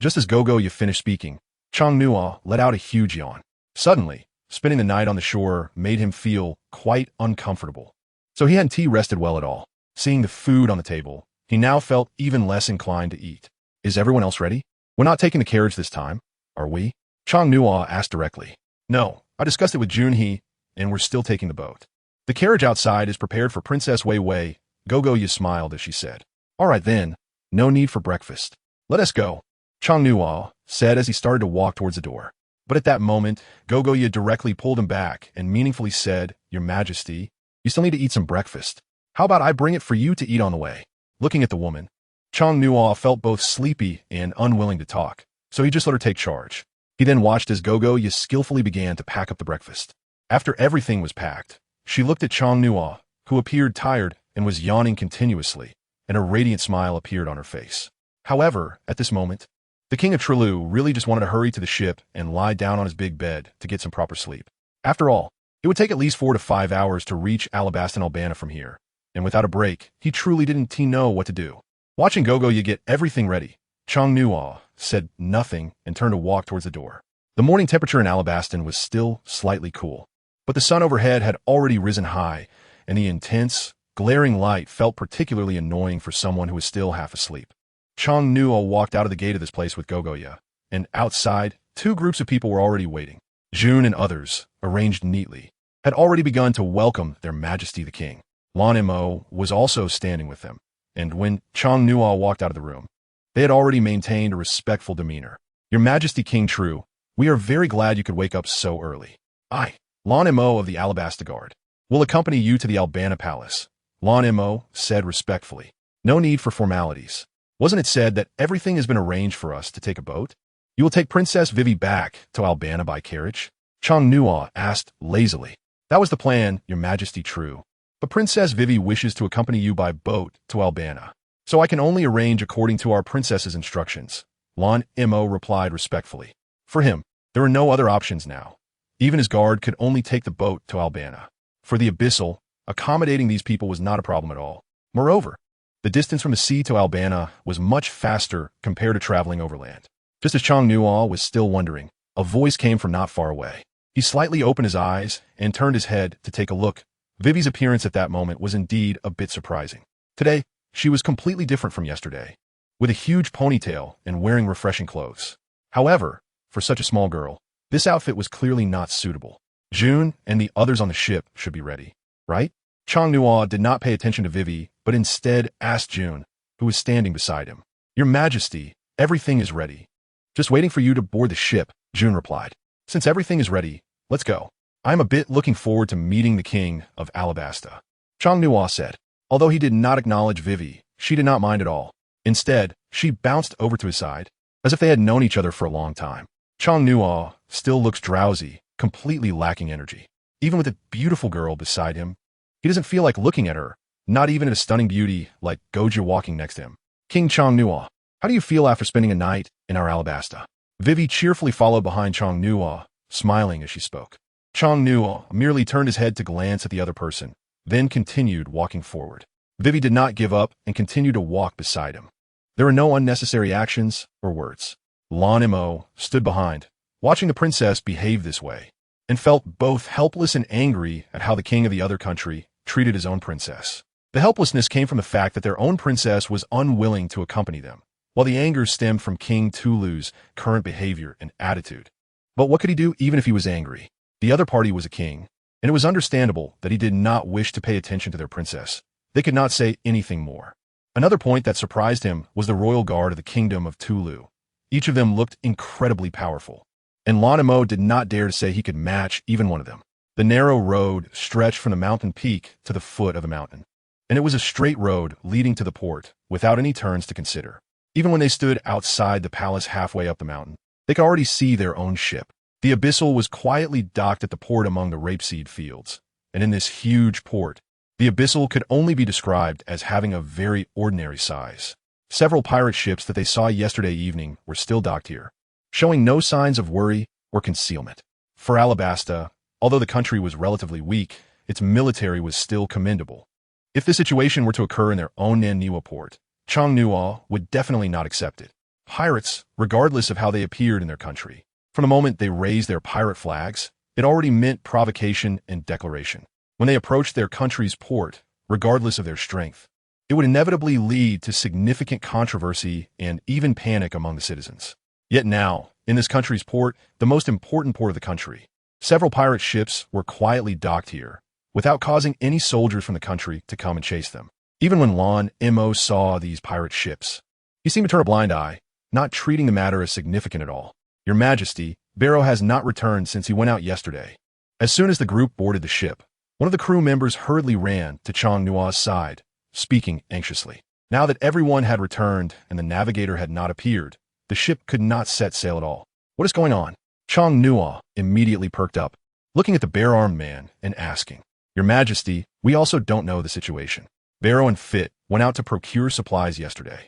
Just as Gogoya finished speaking, Chong Nua let out a huge yawn. Suddenly, spending the night on the shore made him feel quite uncomfortable. So he hadn't rested well at all. Seeing the food on the table, he now felt even less inclined to eat. Is everyone else ready? We're not taking the carriage this time, are we? Chong Nua asked directly. No, I discussed it with Junhee, and we're still taking the boat. The carriage outside is prepared for Princess Wei Wei. Gogoya smiled as she said, "All right then, no need for breakfast. Let us go," Chang Nuo said as he started to walk towards the door. But at that moment, Gogoya directly pulled him back and meaningfully said, "Your Majesty, you still need to eat some breakfast. How about I bring it for you to eat on the way?" Looking at the woman, Chang Nuo felt both sleepy and unwilling to talk, so he just let her take charge. He then watched as Gogoya skillfully began to pack up the breakfast. After everything was packed, she looked at Chang Nuo, who appeared tired and was yawning continuously, and a radiant smile appeared on her face. However, at this moment, the king of Trilu really just wanted to hurry to the ship and lie down on his big bed to get some proper sleep. After all, it would take at least 4 to 5 hours to reach Alabasta Albana from here, and without a break, he truly didn't know what to do. Watching Gogoya get everything ready, Chang Nuo said nothing and turned to walk towards the door. The morning temperature in Alabastan was still slightly cool, but the sun overhead had already risen high, and the intense, glaring light felt particularly annoying for someone who was still half asleep. Chang Nuo walked out of the gate of this place with Gogoya, and outside, 2 groups of people were already waiting. June and others, arranged neatly, had already begun to welcome their Majesty the King. Lan Mo was also standing with them, and when Chang Nuo walked out of the room, they had already maintained a respectful demeanor. "Your Majesty King True, we are very glad you could wake up so early. I, Lan Mo of the Alabasta Guard, will accompany you to the Albana Palace," Lan Mo said respectfully. "No need for formalities. Wasn't it said that everything has been arranged for us to take a boat? You will take Princess Vivi back to Albana by carriage?" Chang Nuo asked lazily. "That was the plan, Your Majesty True. But Princess Vivi wishes to accompany you by boat to Albana, so I can only arrange according to our princess's instructions," Lan Mo replied respectfully. For him, there were no other options now. Even his guard could only take the boat to Albana. For the Abyssal, accommodating these people was not a problem at all. Moreover, the distance from the sea to Albana was much faster compared to traveling overland. Just as Chang Nuo was still wondering, a voice came from not far away. He slightly opened his eyes and turned his head to take a look. Vivi's appearance at that moment was indeed a bit surprising. Today, she was completely different from yesterday, with a huge ponytail and wearing refreshing clothes. However, for such a small girl, this outfit was clearly not suitable. June and the others on the ship should be ready, right? Chang Nuo did not pay attention to Vivi, but instead asked June, who was standing beside him. "Your Majesty, everything is ready. Just waiting for you to board the ship," June replied. "Since everything is ready, let's go. I'm a bit looking forward to meeting the king of Alabasta," Chang Nuo said. Although he did not acknowledge Vivi, she did not mind at all. Instead, she bounced over to his side, as if they had known each other for a long time. Chang Nuo still looks drowsy, completely lacking energy. Even with a beautiful girl beside him, he doesn't feel like looking at her, not even at a stunning beauty like Goja walking next to him. "King Chang Nuo, how do you feel after spending a night in our Alabasta?" Vivi cheerfully followed behind Chang Nuo, smiling as she spoke. Chang Nuo merely turned his head to glance at the other person, then continued walking forward. Vivi did not give up and continued to walk beside him. There were no unnecessary actions or words. Lan Mo stood behind, watching the princess behave this way, and felt both helpless and angry at how the king of the other country treated his own princess. The helplessness came from the fact that their own princess was unwilling to accompany them, while the anger stemmed from King Tulu's current behavior and attitude. But what could he do even if he was angry? The other party was a king, and it was understandable that he did not wish to pay attention to their princess. They could not say anything more. Another point that surprised him was the royal guard of the kingdom of Tulu. Each of them looked incredibly powerful, and Lan Mo did not dare to say he could match even one of them. The narrow road stretched from the mountain peak to the foot of the mountain, and it was a straight road leading to the port, without any turns to consider. Even when they stood outside the palace halfway up the mountain, they could already see their own ship. The Abyssal was quietly docked at the port among the rapeseed fields, and in this huge port, the Abyssal could only be described as having a very ordinary size. Several pirate ships that they saw yesterday evening were still docked here, showing no signs of worry or concealment. For Alabasta, although the country was relatively weak, its military was still commendable. If the situation were to occur in their own Naniwa port, Chang Nuo would definitely not accept it. Pirates, regardless of how they appeared in their country, from the moment they raised their pirate flags, it already meant provocation and declaration. When they approached their country's port, regardless of their strength, it would inevitably lead to significant controversy and even panic among the citizens. Yet now, in this country's port, the most important port of the country, Several pirate ships were quietly docked here, without causing any soldiers from the country to come and chase them. Even when Lon Mo saw these pirate ships, he seemed to turn a blind eye, not treating the matter as significant at all. Your Majesty, Barrow has not returned since he went out yesterday. As soon as the group boarded the ship, one of the crew members hurriedly ran to Chong Nua's side, speaking anxiously. Now that everyone had returned and the navigator had not appeared, the ship could not set sail at all. What is going on? Chong Nua immediately perked up, looking at the bare-armed man and asking, Your Majesty, we also don't know the situation. Barrow and Fit went out to procure supplies yesterday.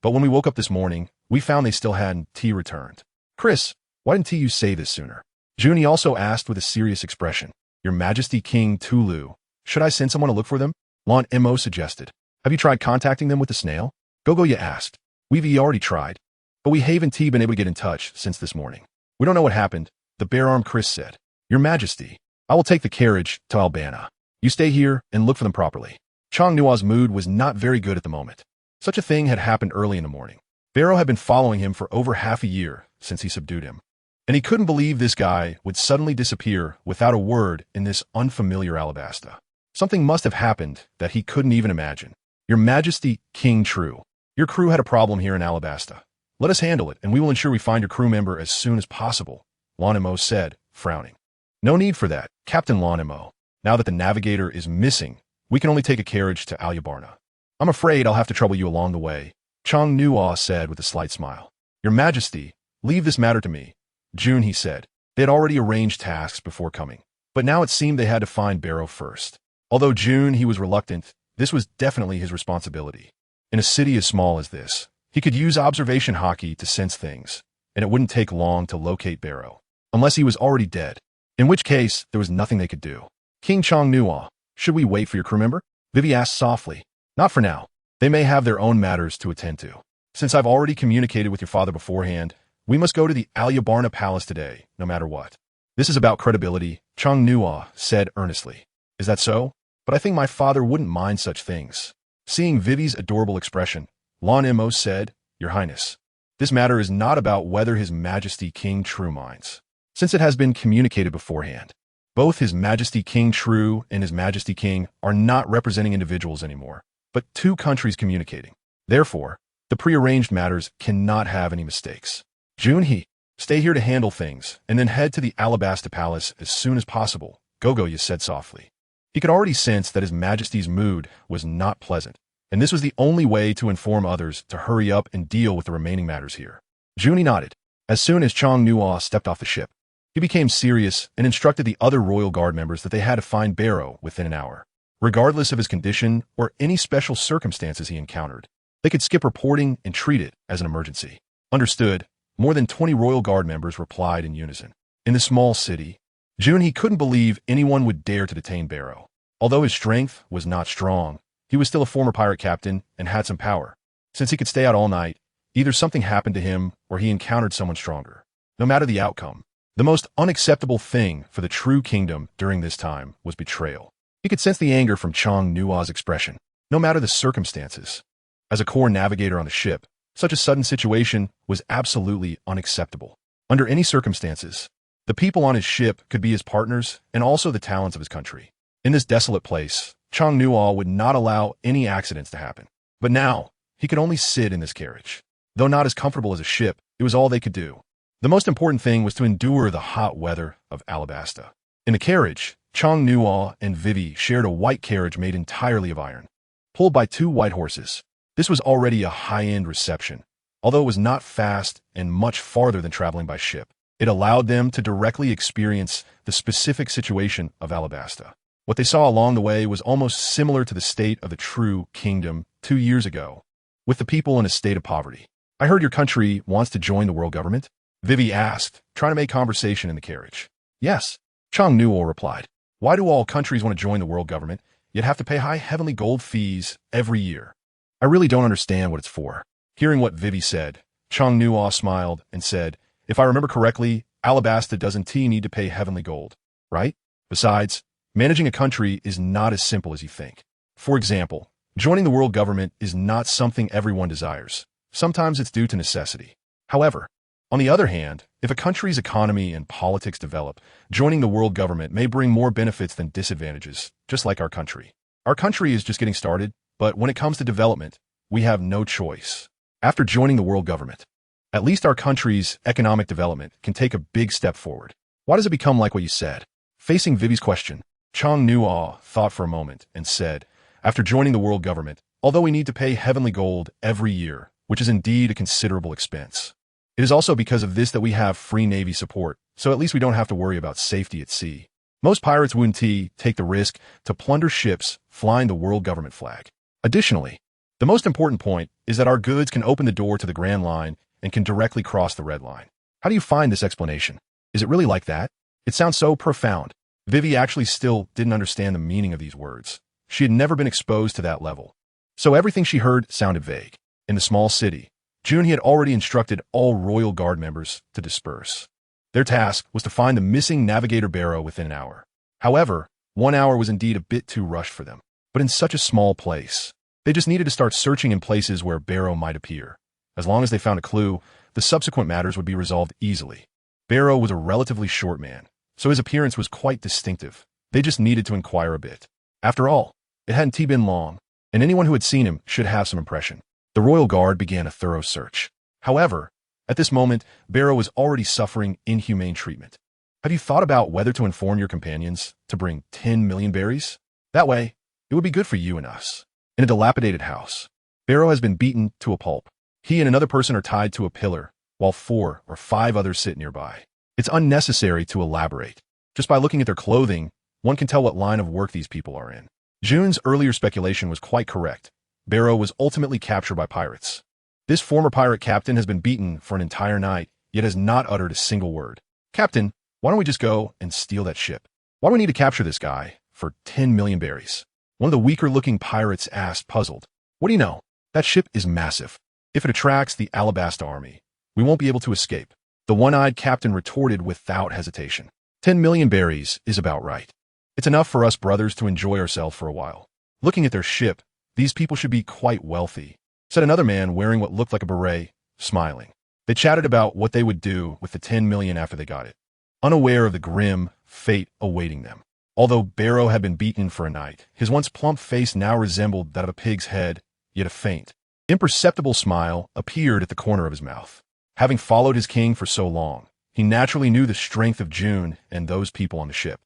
But when we woke up this morning, we found they still hadn't returned. Chris, why didn't you say this sooner? Junie also asked with a serious expression. Your Majesty King Tulu, should I send someone to look for them? Lon Mo suggested. Have you tried contacting them with the snail? Gogoya asked. We've already tried, but we haven't been able to get in touch since this morning. We don't know what happened, the bare-armed Chris said. Your Majesty, I will take the carriage to Albana. You stay here and look for them properly. Chong Nua's mood was not very good at the moment. Such a thing had happened early in the morning. Barrow had been following him for over half a year since he subdued him, and he couldn't believe this guy would suddenly disappear without a word in this unfamiliar Alabasta. Something must have happened that he couldn't even imagine. Your Majesty, King True, your crew had a problem here in Alabasta. Let us handle it, and we will ensure we find your crew member as soon as possible, Lonimo said, frowning. No need for that, Captain Lonimo. Now that the navigator is missing, we can only take a carriage to Alyabarna. I'm afraid I'll have to trouble you along the way, Chong Nua said with a slight smile. Your Majesty, leave this matter to me. June, he said. They had already arranged tasks before coming, but now it seemed they had to find Barrow first. Although June, he was reluctant, this was definitely his responsibility. In a city as small as this, he could use observation hockey to sense things, and it wouldn't take long to locate Barrow, unless he was already dead, in which case there was nothing they could do. King Chong Nua, should we wait for your crew member? Vivi asked softly. Not for now. They may have their own matters to attend to. Since I've already communicated with your father beforehand, we must go to the Alyabarna Palace today, no matter what. This is about credibility, Chong Nua said earnestly. Is that so? But I think my father wouldn't mind such things. Seeing Vivi's adorable expression, Lon Mo said, Your Highness, this matter is not about whether His Majesty King True minds, since it has been communicated beforehand. Both His Majesty King True and His Majesty King are not representing individuals anymore, but two countries communicating. Therefore, the prearranged matters cannot have any mistakes. Junhee, stay here to handle things, and then head to the Alabasta Palace as soon as possible, Gogoya said softly. He could already sense that His Majesty's mood was not pleasant, and this was the only way to inform others to hurry up and deal with the remaining matters here. Junie nodded. As soon as Chong Nua stepped off the ship, he became serious and instructed the other royal guard members that they had to find Barrow within an hour. Regardless of his condition or any special circumstances he encountered, they could skip reporting and treat it as an emergency. Understood, more than 20 royal guard members replied in unison. In the small city, Junhee couldn't believe anyone would dare to detain Barrow. Although his strength was not strong, he was still a former pirate captain and had some power. Since he could stay out all night, either something happened to him or he encountered someone stronger. No matter the outcome, the most unacceptable thing for the true kingdom during this time was betrayal. He could sense the anger from Chong Nua's expression, no matter the circumstances. As a core navigator on the ship, such a sudden situation was absolutely unacceptable. Under any circumstances, the people on his ship could be his partners and also the talents of his country. In this desolate place, Chong Nua would not allow any accidents to happen. But now, he could only sit in this carriage. Though not as comfortable as a ship, it was all they could do. The most important thing was to endure the hot weather of Alabasta. In the carriage, Chong Nua and Vivi shared a white carriage made entirely of iron, pulled by two white horses. This was already a high-end reception, although it was not fast and much farther than traveling by ship. It allowed them to directly experience the specific situation of Alabasta. What they saw along the way was almost similar to the state of the true kingdom 2 years ago, with the people in a state of poverty. I heard your country wants to join the world government? Vivi asked, trying to make conversation in the carriage. Yes, Chong Nua replied. Why do all countries want to join the world government, yet have to pay high heavenly gold fees every year? I really don't understand what it's for. Hearing what Vivi said, Chong Nua smiled and said, If I remember correctly, Alabasta doesn't need to pay heavenly gold, right? Besides, managing a country is not as simple as you think. For example, joining the world government is not something everyone desires. Sometimes it's due to necessity. However, On the other hand, if a country's economy and politics develop, joining the world government may bring more benefits than disadvantages, just like our country. Our country is just getting started, but when it comes to development, we have no choice. After joining the world government, at least our country's economic development can take a big step forward. Why does it become like what you said? Facing Vivi's question, Chong Nuo thought for a moment and said, after joining the world government, although we need to pay heavenly gold every year, which is indeed a considerable expense, it is also because of this that we have free Navy support, so at least we don't have to worry about safety at sea. Most pirates wouldn't take the risk to plunder ships flying the world government flag. Additionally, the most important point is that our goods can open the door to the Grand Line and can directly cross the Red Line. How do you find this explanation? Is it really like that? It sounds so profound. Vivi actually still didn't understand the meaning of these words. She had never been exposed to that level. So everything she heard sounded vague. In the small city, June had already instructed all Royal Guard members to disperse. Their task was to find the missing navigator Barrow within an hour. However, 1 hour was indeed a bit too rushed for them. But in such a small place, they just needed to start searching in places where Barrow might appear. As long as they found a clue, the subsequent matters would be resolved easily. Barrow was a relatively short man, so his appearance was quite distinctive. They just needed to inquire a bit. After all, it hadn't been long, and anyone who had seen him should have some impression. The Royal Guard began a thorough search. However, at this moment, Barrow was already suffering inhumane treatment. Have you thought about whether to inform your companions to bring 10 million berries? That way, it would be good for you and us. In a dilapidated house, Barrow has been beaten to a pulp. He and another person are tied to a pillar, while 4 or 5 others sit nearby. It's unnecessary to elaborate. Just by looking at their clothing, one can tell what line of work these people are in. June's earlier speculation was quite correct. Barrow was ultimately captured by pirates. This former pirate captain has been beaten for an entire night, yet has not uttered a single word. Captain, why don't we just go and steal that ship? Why do we need to capture this guy for 10 million berries? One of the weaker-looking pirates asked, puzzled. What do you know? That ship is massive. If it attracts the Alabasta army, we won't be able to escape. The one-eyed captain retorted without hesitation. 10 million berries is about right. It's enough for us brothers to enjoy ourselves for a while. Looking at their ship, these people should be quite wealthy, said another man wearing what looked like a beret, smiling. They chatted about what they would do with the 10 million after they got it, unaware of the grim fate awaiting them. Although Barrow had been beaten for a night, his once plump face now resembled that of a pig's head, yet a faint, imperceptible smile appeared at the corner of his mouth. Having followed his king for so long, he naturally knew the strength of June and those people on the ship.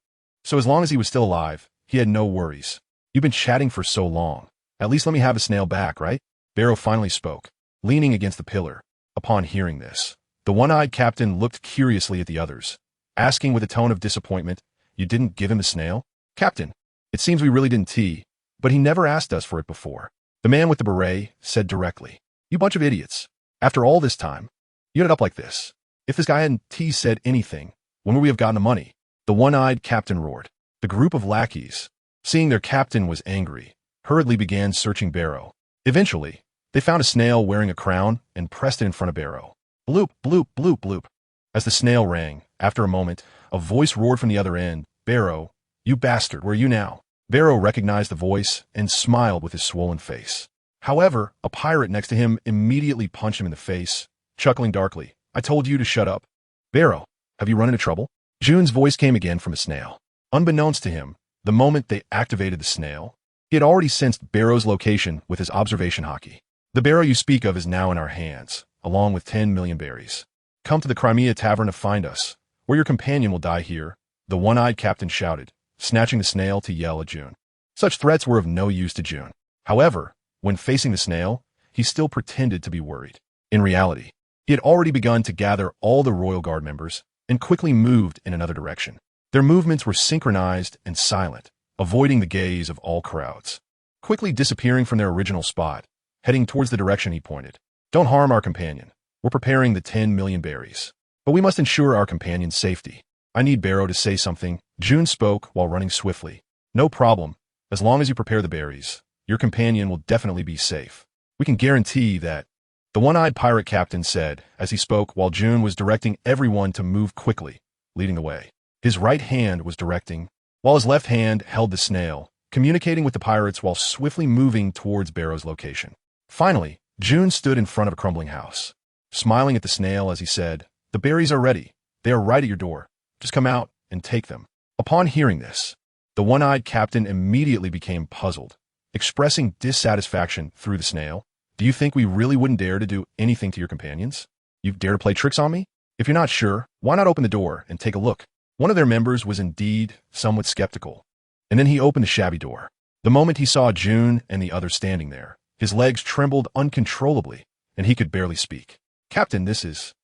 So as long as he was still alive, he had no worries. You've been chatting for so long. At least let me have a snail back, right? Barrow finally spoke, leaning against the pillar. Upon hearing this, the one-eyed captain looked curiously at the others, asking with a tone of disappointment, "You didn't give him a snail?" "Captain, it seems we really didn't, but he never asked us for it before." The man with the beret said directly, "You bunch of idiots. After all this time, you ended up like this. If this guy hadn't said anything, when would we have gotten the money?" The one-eyed captain roared. The group of lackeys, seeing their captain was angry, hurriedly began searching Barrow. Eventually, they found a snail wearing a crown and pressed it in front of Barrow. Bloop, bloop, bloop, bloop. As the snail rang, after a moment, a voice roared from the other end, "Barrow, you bastard, where are you now?" Barrow recognized the voice and smiled with his swollen face. However, a pirate next to him immediately punched him in the face, chuckling darkly. "I told you to shut up. Barrow, have you run into trouble?" June's voice came again from a snail. Unbeknownst to him, the moment they activated the snail, he had already sensed Barrow's location with his observation hockey. "The Barrow you speak of is now in our hands, along with 10 million berries. Come to the Crimea Tavern to find us, or your companion will die here," the one-eyed captain shouted, snatching the snail to yell at June. Such threats were of no use to June. However, when facing the snail, he still pretended to be worried. In reality, he had already begun to gather all the Royal Guard members and quickly moved in another direction. Their movements were synchronized and silent, avoiding the gaze of all crowds. Quickly disappearing from their original spot, heading towards the direction he pointed. "Don't harm our companion. We're preparing the 10 million berries. But we must ensure our companion's safety. I need Barrow to say something." June spoke while running swiftly. "No problem. As long as you prepare the berries, your companion will definitely be safe. We can guarantee that," the one-eyed pirate captain said as he spoke while June was directing everyone to move quickly, leading the way. His right hand was directing, while his left hand held the snail, communicating with the pirates while swiftly moving towards Barrow's location. Finally, June stood in front of a crumbling house, smiling at the snail as he said, The berries are ready. They are right at your door. Just come out and take them." Upon hearing this, the one-eyed captain immediately became puzzled, expressing dissatisfaction through the snail. "Do you think we really wouldn't dare to do anything to your companions? You dare to play tricks on me? If you're not sure, why not open the door and take a look?" One of their members was indeed somewhat skeptical, and then he opened the shabby door. The moment he saw June and the others standing there, his legs trembled uncontrollably, and he could barely speak. "Captain, this is—"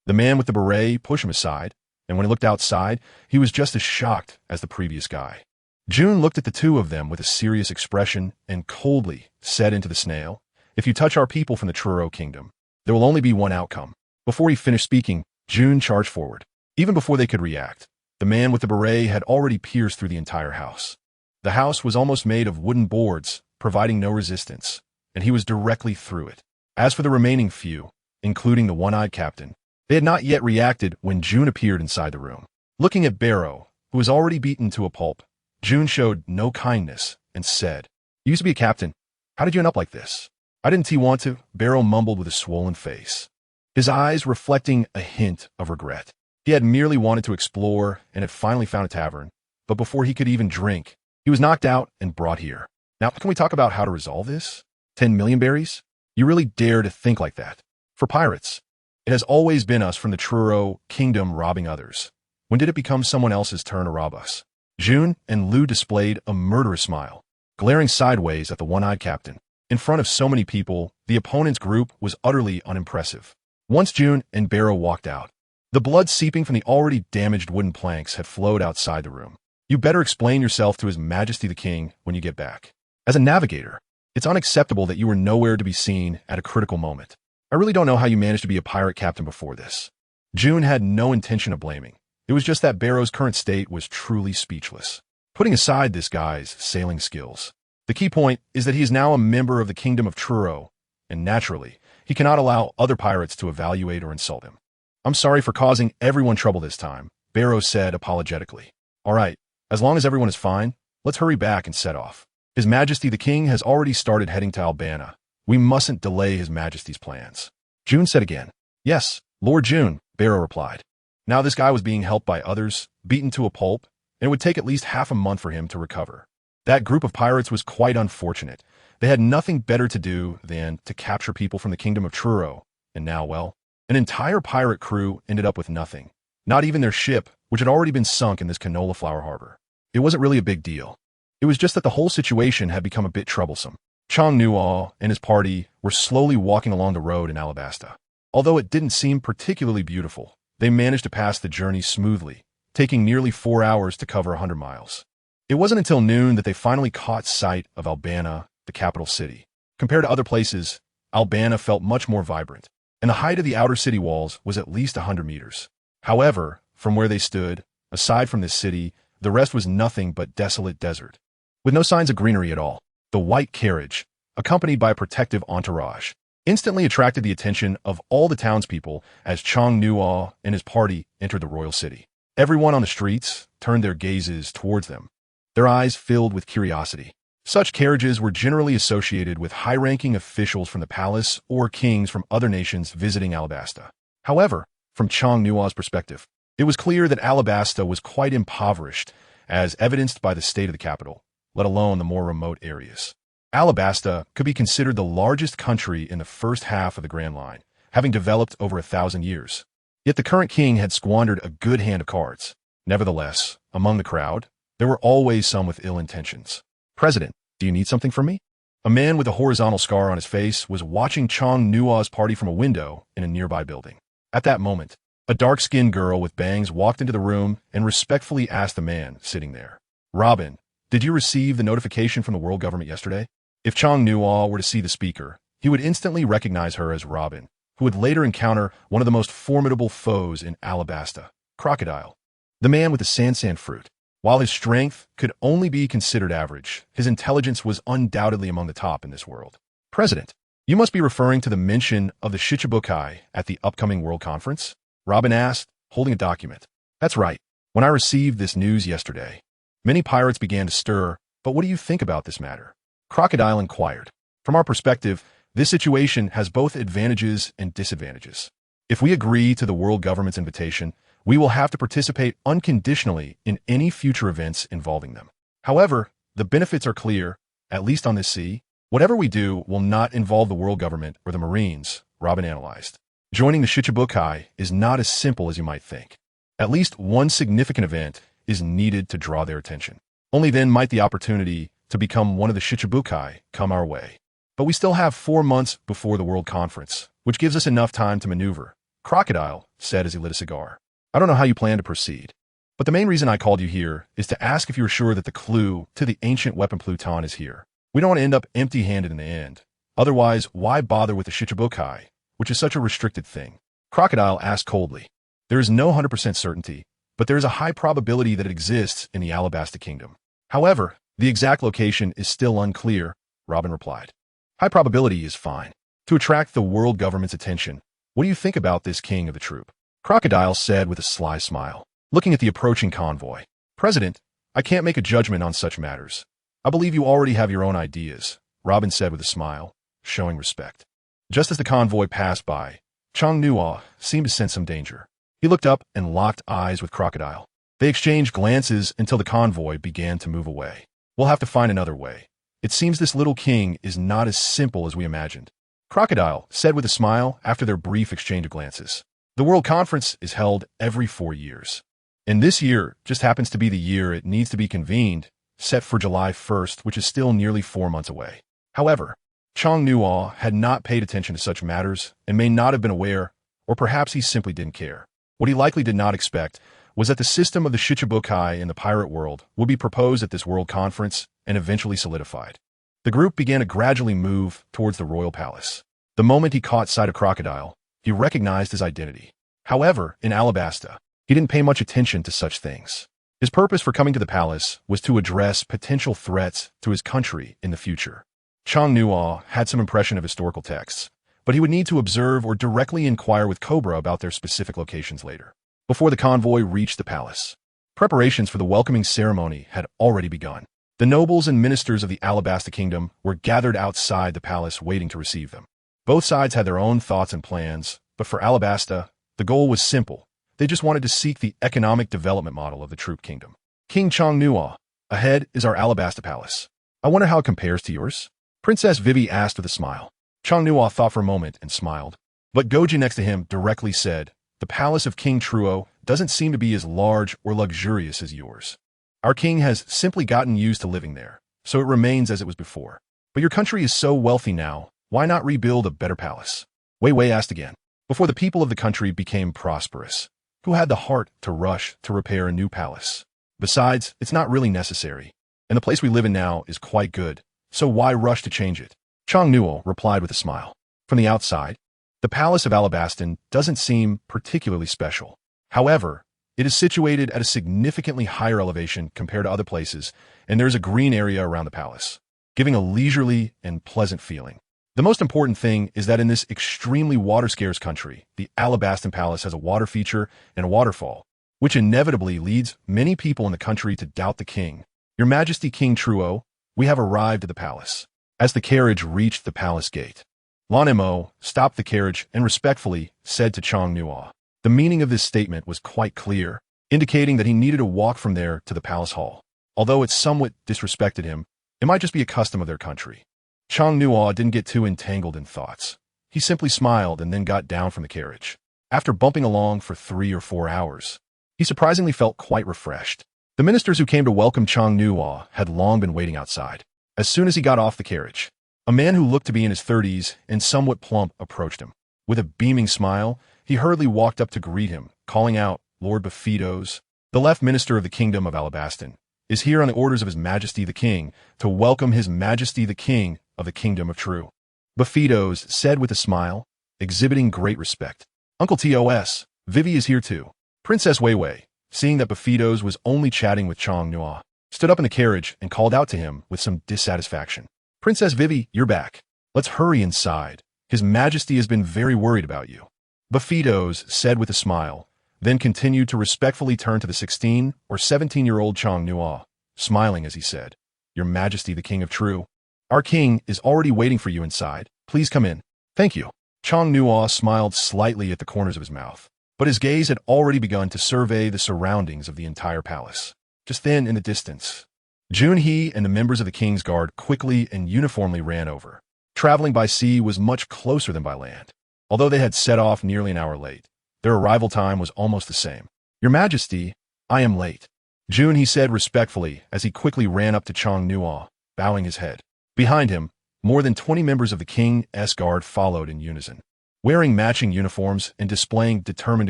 The man with the beret pushed him aside, and when he looked outside, he was just as shocked as the previous guy. June looked at the two of them with a serious expression and coldly said into the snail, "If you touch our people from the Truro kingdom, there will only be one outcome." Before he finished speaking, June charged forward. Even before they could react, the man with the beret had already pierced through the entire house. The house was almost made of wooden boards, providing no resistance, and he was directly through it. As for the remaining few, including the one-eyed captain, they had not yet reacted when June appeared inside the room. Looking at Barrow, who was already beaten to a pulp, June showed no kindness and said, "You used to be a captain. How did you end up like this?" "I didn't want to," Barrow mumbled with a swollen face, his eyes reflecting a hint of regret. He had merely wanted to explore and had finally found a tavern, but before he could even drink, he was knocked out and brought here. "Now, can we talk about how to resolve this? 10 million berries? You really dare to think like that? For pirates, it has always been us from the Truro kingdom robbing others. When did it become someone else's turn to rob us?" June and Lou displayed a murderous smile, glaring sideways at the one-eyed captain. In front of so many people, the opponent's group was utterly unimpressive. Once June and Barrow walked out, the blood seeping from the already damaged wooden planks had flowed outside the room. "You better explain yourself to His Majesty the King when you get back. As a navigator, it's unacceptable that you were nowhere to be seen at a critical moment. I really don't know how you managed to be a pirate captain before this." June had no intention of blaming. It was just that Barrow's current state was truly speechless. Putting aside this guy's sailing skills, the key point is that he is now a member of the Kingdom of Truro, and naturally, he cannot allow other pirates to evaluate or insult him. "I'm sorry for causing everyone trouble this time," Barrow said apologetically. "All right, as long as everyone is fine, let's hurry back and set off. His Majesty the King has already started heading to Albana. We mustn't delay His Majesty's plans." June said again. "Yes, Lord June," Barrow replied. Now this guy was being helped by others, beaten to a pulp, and it would take at least half a month for him to recover. That group of pirates was quite unfortunate. They had nothing better to do than to capture people from the Kingdom of Truro, and now, well, an entire pirate crew ended up with nothing. Not even their ship, which had already been sunk in this canola flower harbor. It wasn't really a big deal. It was just that the whole situation had become a bit troublesome. Chong-Nuo and his party were slowly walking along the road in Alabasta. Although it didn't seem particularly beautiful, they managed to pass the journey smoothly, taking nearly 4 hours to cover 100 miles. It wasn't until noon that they finally caught sight of Albana, the capital city. Compared to other places, Albana felt much more vibrant, and the height of the outer city walls was at least 100 meters. However, from where they stood, aside from this city, the rest was nothing but desolate desert, with no signs of greenery at all. The white carriage, accompanied by a protective entourage, instantly attracted the attention of all the townspeople as Chong-Nuo and his party entered the royal city. Everyone on the streets turned their gazes towards them, their eyes filled with curiosity. Such carriages were generally associated with high-ranking officials from the palace or kings from other nations visiting Alabasta. However, from Chong-Nuo's perspective, it was clear that Alabasta was quite impoverished, as evidenced by the state of the capital, let alone the more remote areas. Alabasta could be considered the largest country in the first half of the Grand Line, having developed over 1,000 years. Yet the current king had squandered a good hand of cards. Nevertheless, among the crowd, there were always some with ill intentions. "President, do you need something from me?" A man with a horizontal scar on his face was watching Chong-Nuo's party from a window in a nearby building. At that moment, a dark-skinned girl with bangs walked into the room and respectfully asked the man sitting there, "Robin, did you receive the notification from the world government yesterday?" If Chong-Nuo were to see the speaker, he would instantly recognize her as Robin, who would later encounter one of the most formidable foes in Alabasta, Crocodile, the man with the Sansan fruit. While his strength could only be considered average, his intelligence was undoubtedly among the top in this world. "President, you must be referring to the mention of the Shichibukai at the upcoming World Conference?" Robin asked, holding a document. "That's right. When I received this news yesterday, many pirates began to stir, but what do you think about this matter?" Crocodile inquired. "From our perspective, this situation has both advantages and disadvantages. If we agree to the world government's invitation, we will have to participate unconditionally in any future events involving them. However, the benefits are clear, at least on this sea. Whatever we do will not involve the world government or the Marines, Robin analyzed. Joining the Shichibukai is not as simple as you might think. At least one significant event is needed to draw their attention. Only then might the opportunity to become one of the Shichibukai come our way. But we still have 4 months before the World Conference, which gives us enough time to maneuver, Crocodile said as he lit a cigar. I don't know how you plan to proceed, but the main reason I called you here is to ask if you're sure that the clue to the ancient weapon Pluton is here. We don't want to end up empty-handed in the end. Otherwise, why bother with the Shichibukai, which is such a restricted thing? Crocodile asked coldly. There is no 100% certainty, but there is a high probability that it exists in the Alabasta Kingdom. However, the exact location is still unclear, Robin replied. High probability is fine. To attract the world government's attention, what do you think about this king of the troop? Crocodile said with a sly smile, looking at the approaching convoy. President, I can't make a judgment on such matters. I believe you already have your own ideas, Robin said with a smile, showing respect. Just as the convoy passed by, Chang Nuo seemed to sense some danger. He looked up and locked eyes with Crocodile. They exchanged glances until the convoy began to move away. We'll have to find another way. It seems this little king is not as simple as we imagined. Crocodile said with a smile after their brief exchange of glances. The World Conference is held every 4 years. And this year just happens to be the year it needs to be convened, set for July 1st, which is still nearly 4 months away. However, Chang Nuo had not paid attention to such matters and may not have been aware, or perhaps he simply didn't care. What he likely did not expect was that the system of the Shichibukai in the pirate world would be proposed at this World Conference and eventually solidified. The group began to gradually move towards the royal palace. The moment he caught sight of Crocodile, he recognized his identity. However, in Alabasta, he didn't pay much attention to such things. His purpose for coming to the palace was to address potential threats to his country in the future. Chang Nuo had some impression of historical texts, but he would need to observe or directly inquire with Cobra about their specific locations later. Before the convoy reached the palace, preparations for the welcoming ceremony had already begun. The nobles and ministers of the Alabasta Kingdom were gathered outside the palace waiting to receive them. Both sides had their own thoughts and plans, but for Alabasta, the goal was simple. They just wanted to seek the economic development model of the Troop Kingdom. King Chang Nuo, ahead is our Alabasta Palace. I wonder how it compares to yours? Princess Vivi asked with a smile. Chang Nuo thought for a moment and smiled. But Goji next to him directly said, the palace of King Truo doesn't seem to be as large or luxurious as yours. Our king has simply gotten used to living there, so it remains as it was before. But your country is so wealthy now, why not rebuild a better palace? Wei Wei asked again. Before the people of the country became prosperous, who had the heart to rush to repair a new palace? Besides, it's not really necessary, and the place we live in now is quite good, so why rush to change it? Chang Nuo replied with a smile. From the outside, the Palace of Alabastan doesn't seem particularly special. However, it is situated at a significantly higher elevation compared to other places, and there is a green area around the palace, giving a leisurely and pleasant feeling. The most important thing is that in this extremely water-scarce country, the Alabastan Palace has a water feature and a waterfall, which inevitably leads many people in the country to doubt the king. Your Majesty King Truo, we have arrived at the palace. As the carriage reached the palace gate, Lan Mo stopped the carriage and respectfully said to Chang Nuo. The meaning of this statement was quite clear, indicating that he needed to walk from there to the palace hall. Although it somewhat disrespected him, it might just be a custom of their country. Chang Nuo didn't get too entangled in thoughts. He simply smiled and then got down from the carriage. After bumping along for 3 or 4 hours, he surprisingly felt quite refreshed. The ministers who came to welcome Chang Nuo had long been waiting outside. As soon as he got off the carriage, a man who looked to be in his 30s and somewhat plump approached him. With a beaming smile, he hurriedly walked up to greet him, calling out, Lord Befidos, the left minister of the Kingdom of Alabastan, is here on the orders of His Majesty the King to welcome His Majesty the King of the Kingdom of True. Befidos said with a smile, exhibiting great respect. Uncle Tos, Vivi is here too. Princess Wei Wei, seeing that Befidos was only chatting with Chang Nuo, stood up in the carriage and called out to him with some dissatisfaction. Princess Vivi, you're back. Let's hurry inside. His Majesty has been very worried about you. Befidos said with a smile, then continued to respectfully turn to the 16 or 17-year-old Chang Nuo, smiling as he said, Your Majesty the King of True, our king is already waiting for you inside. Please come in. Thank you. Chong Nuo smiled slightly at the corners of his mouth, but his gaze had already begun to survey the surroundings of the entire palace. Just then, in the distance, Junhee and the members of the king's guard quickly and uniformly ran over. Traveling by sea was much closer than by land. Although they had set off nearly an hour late, their arrival time was almost the same. "Your Majesty, I am late," Junhee said respectfully as he quickly ran up to Chong Nuo, bowing his head. Behind him, more than 20 members of the king's guard followed in unison, wearing matching uniforms and displaying determined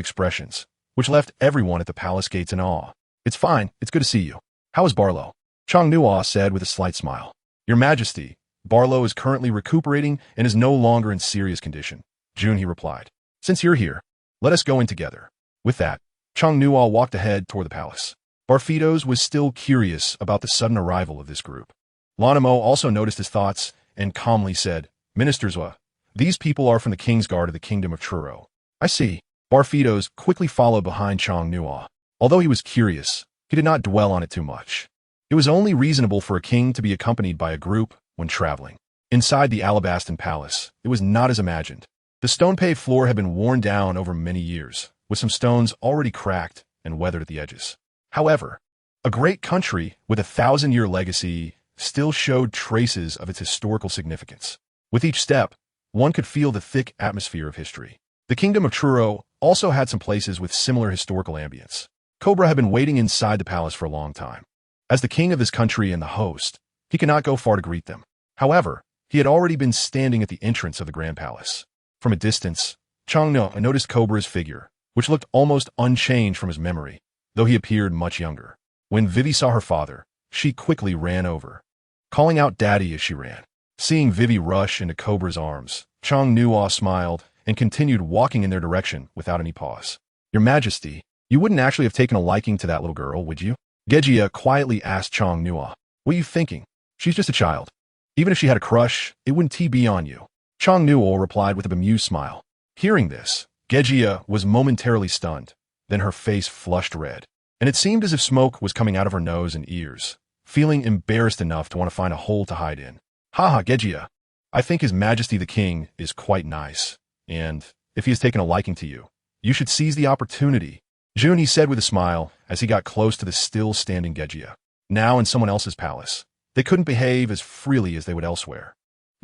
expressions, which left everyone at the palace gates in awe. "It's fine. It's good to see you. How is Barlow?" Chong Nuo said with a slight smile. "Your Majesty, Barlow is currently recuperating and is no longer in serious condition," Junhee replied. "Since you're here, let us go in together." With that, Chong Nuo walked ahead toward the palace. Barfitos was still curious about the sudden arrival of this group. Lonimo also noticed his thoughts and calmly said, "Ministerswa, these people are from the king's guard of the kingdom of Truro." "I see." Barfitos quickly followed behind Chong Nuo. Although he was curious, he did not dwell on it too much. It was only reasonable for a king to be accompanied by a group when traveling. Inside the Alabastan palace, it was not as imagined. The stone-paved floor had been worn down over many years, with some stones already cracked and weathered at the edges. However, a great country with a 1,000-year legacy still showed traces of its historical significance. With each step, one could feel the thick atmosphere of history. The kingdom of Truro also had some places with similar historical ambience. Cobra had been waiting inside the palace for a long time. As the king of this country and the host, he could not go far to greet them. However, he had already been standing at the entrance of the grand palace. From a distance, Chong Nuo noticed Cobra's figure, which looked almost unchanged from his memory, though he appeared much younger. When Vivi saw her father, she quickly ran over, calling out "Daddy" as she ran. Seeing Vivi rush into Cobra's arms, Chong Nuo smiled and continued walking in their direction without any pause. "Your Majesty, you wouldn't actually have taken a liking to that little girl, would you?" Gejia quietly asked Chong Nuo. "What are you thinking? She's just a child. Even if she had a crush, it wouldn't be on you." Chong Nuo replied with a bemused smile. Hearing this, Gejia was momentarily stunned. Then her face flushed red, and it seemed as if smoke was coming out of her nose and ears, feeling embarrassed enough to want to find a hole to hide in. "Haha, Gejia. I think His Majesty the King is quite nice, and if he has taken a liking to you, you should seize the opportunity," Junhee said with a smile as he got close to the still-standing Gejia. Now in someone else's palace, they couldn't behave as freely as they would elsewhere.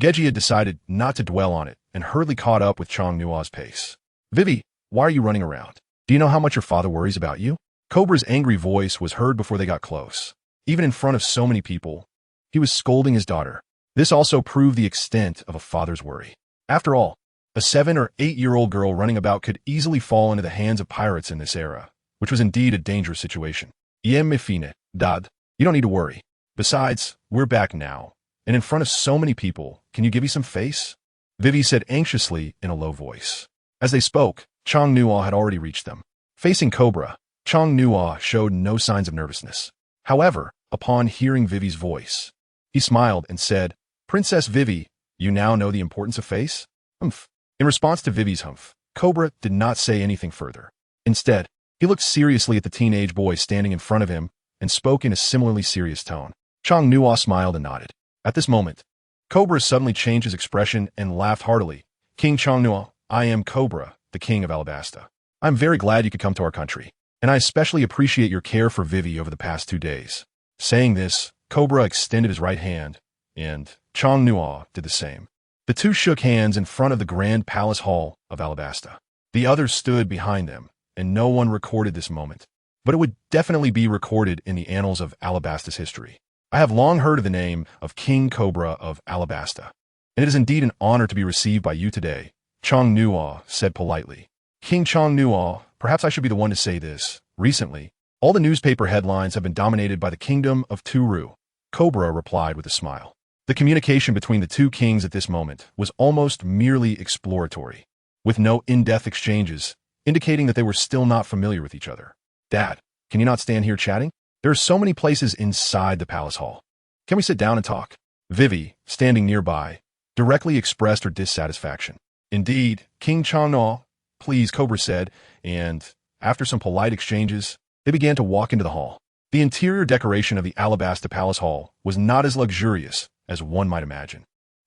Gejia decided not to dwell on it and hurriedly caught up with Chong Nuo's pace. "Vivi, why are you running around? Do you know how much your father worries about you?" Cobra's angry voice was heard before they got close. Even in front of so many people, he was scolding his daughter. This also proved the extent of a father's worry. After all, a 7 or 8-year-old girl running about could easily fall into the hands of pirates in this era, which was indeed a dangerous situation. "Iem me fine, dad. You don't need to worry. Besides, we're back now, and in front of so many people, can you give me some face?" Vivi said anxiously in a low voice. As they spoke, Chong Nuo had already reached them. Facing Cobra, Chong Nuo showed no signs of nervousness. However, upon hearing Vivi's voice, he smiled and said, "Princess Vivi, you now know the importance of face?" "Humph." In response to Vivi's humph, Cobra did not say anything further. Instead, he looked seriously at the teenage boy standing in front of him and spoke in a similarly serious tone. Chong Nuo smiled and nodded. At this moment, Cobra suddenly changed his expression and laughed heartily. "King Chong Nuo, I am Cobra, the king of Alabasta. I'm very glad you could come to our country, and I especially appreciate your care for Vivi over the past 2 days." Saying this, Cobra extended his right hand, and Chong Nuo did the same. The two shook hands in front of the grand palace hall of Alabasta. The others stood behind them, and no one recorded this moment. But it would definitely be recorded in the annals of Alabasta's history. I have long heard of the name of King Cobra of Alabasta, and it is indeed an honor to be received by you today, Chong Nuo said politely. "King Chong Nuo, perhaps I should be the one to say this. Recently, all the newspaper headlines have been dominated by the kingdom of Truro," Cobra replied with a smile. The communication between the two kings at this moment was almost merely exploratory, with no in-depth exchanges, indicating that they were still not familiar with each other. "Dad, can you not stand here chatting? There are so many places inside the palace hall. Can we sit down and talk?" Vivi, standing nearby, directly expressed her dissatisfaction. "Indeed, King Changno, please," Cobra said, and, after some polite exchanges, they began to walk into the hall. The interior decoration of the Alabasta Palace Hall was not as luxurious as one might imagine.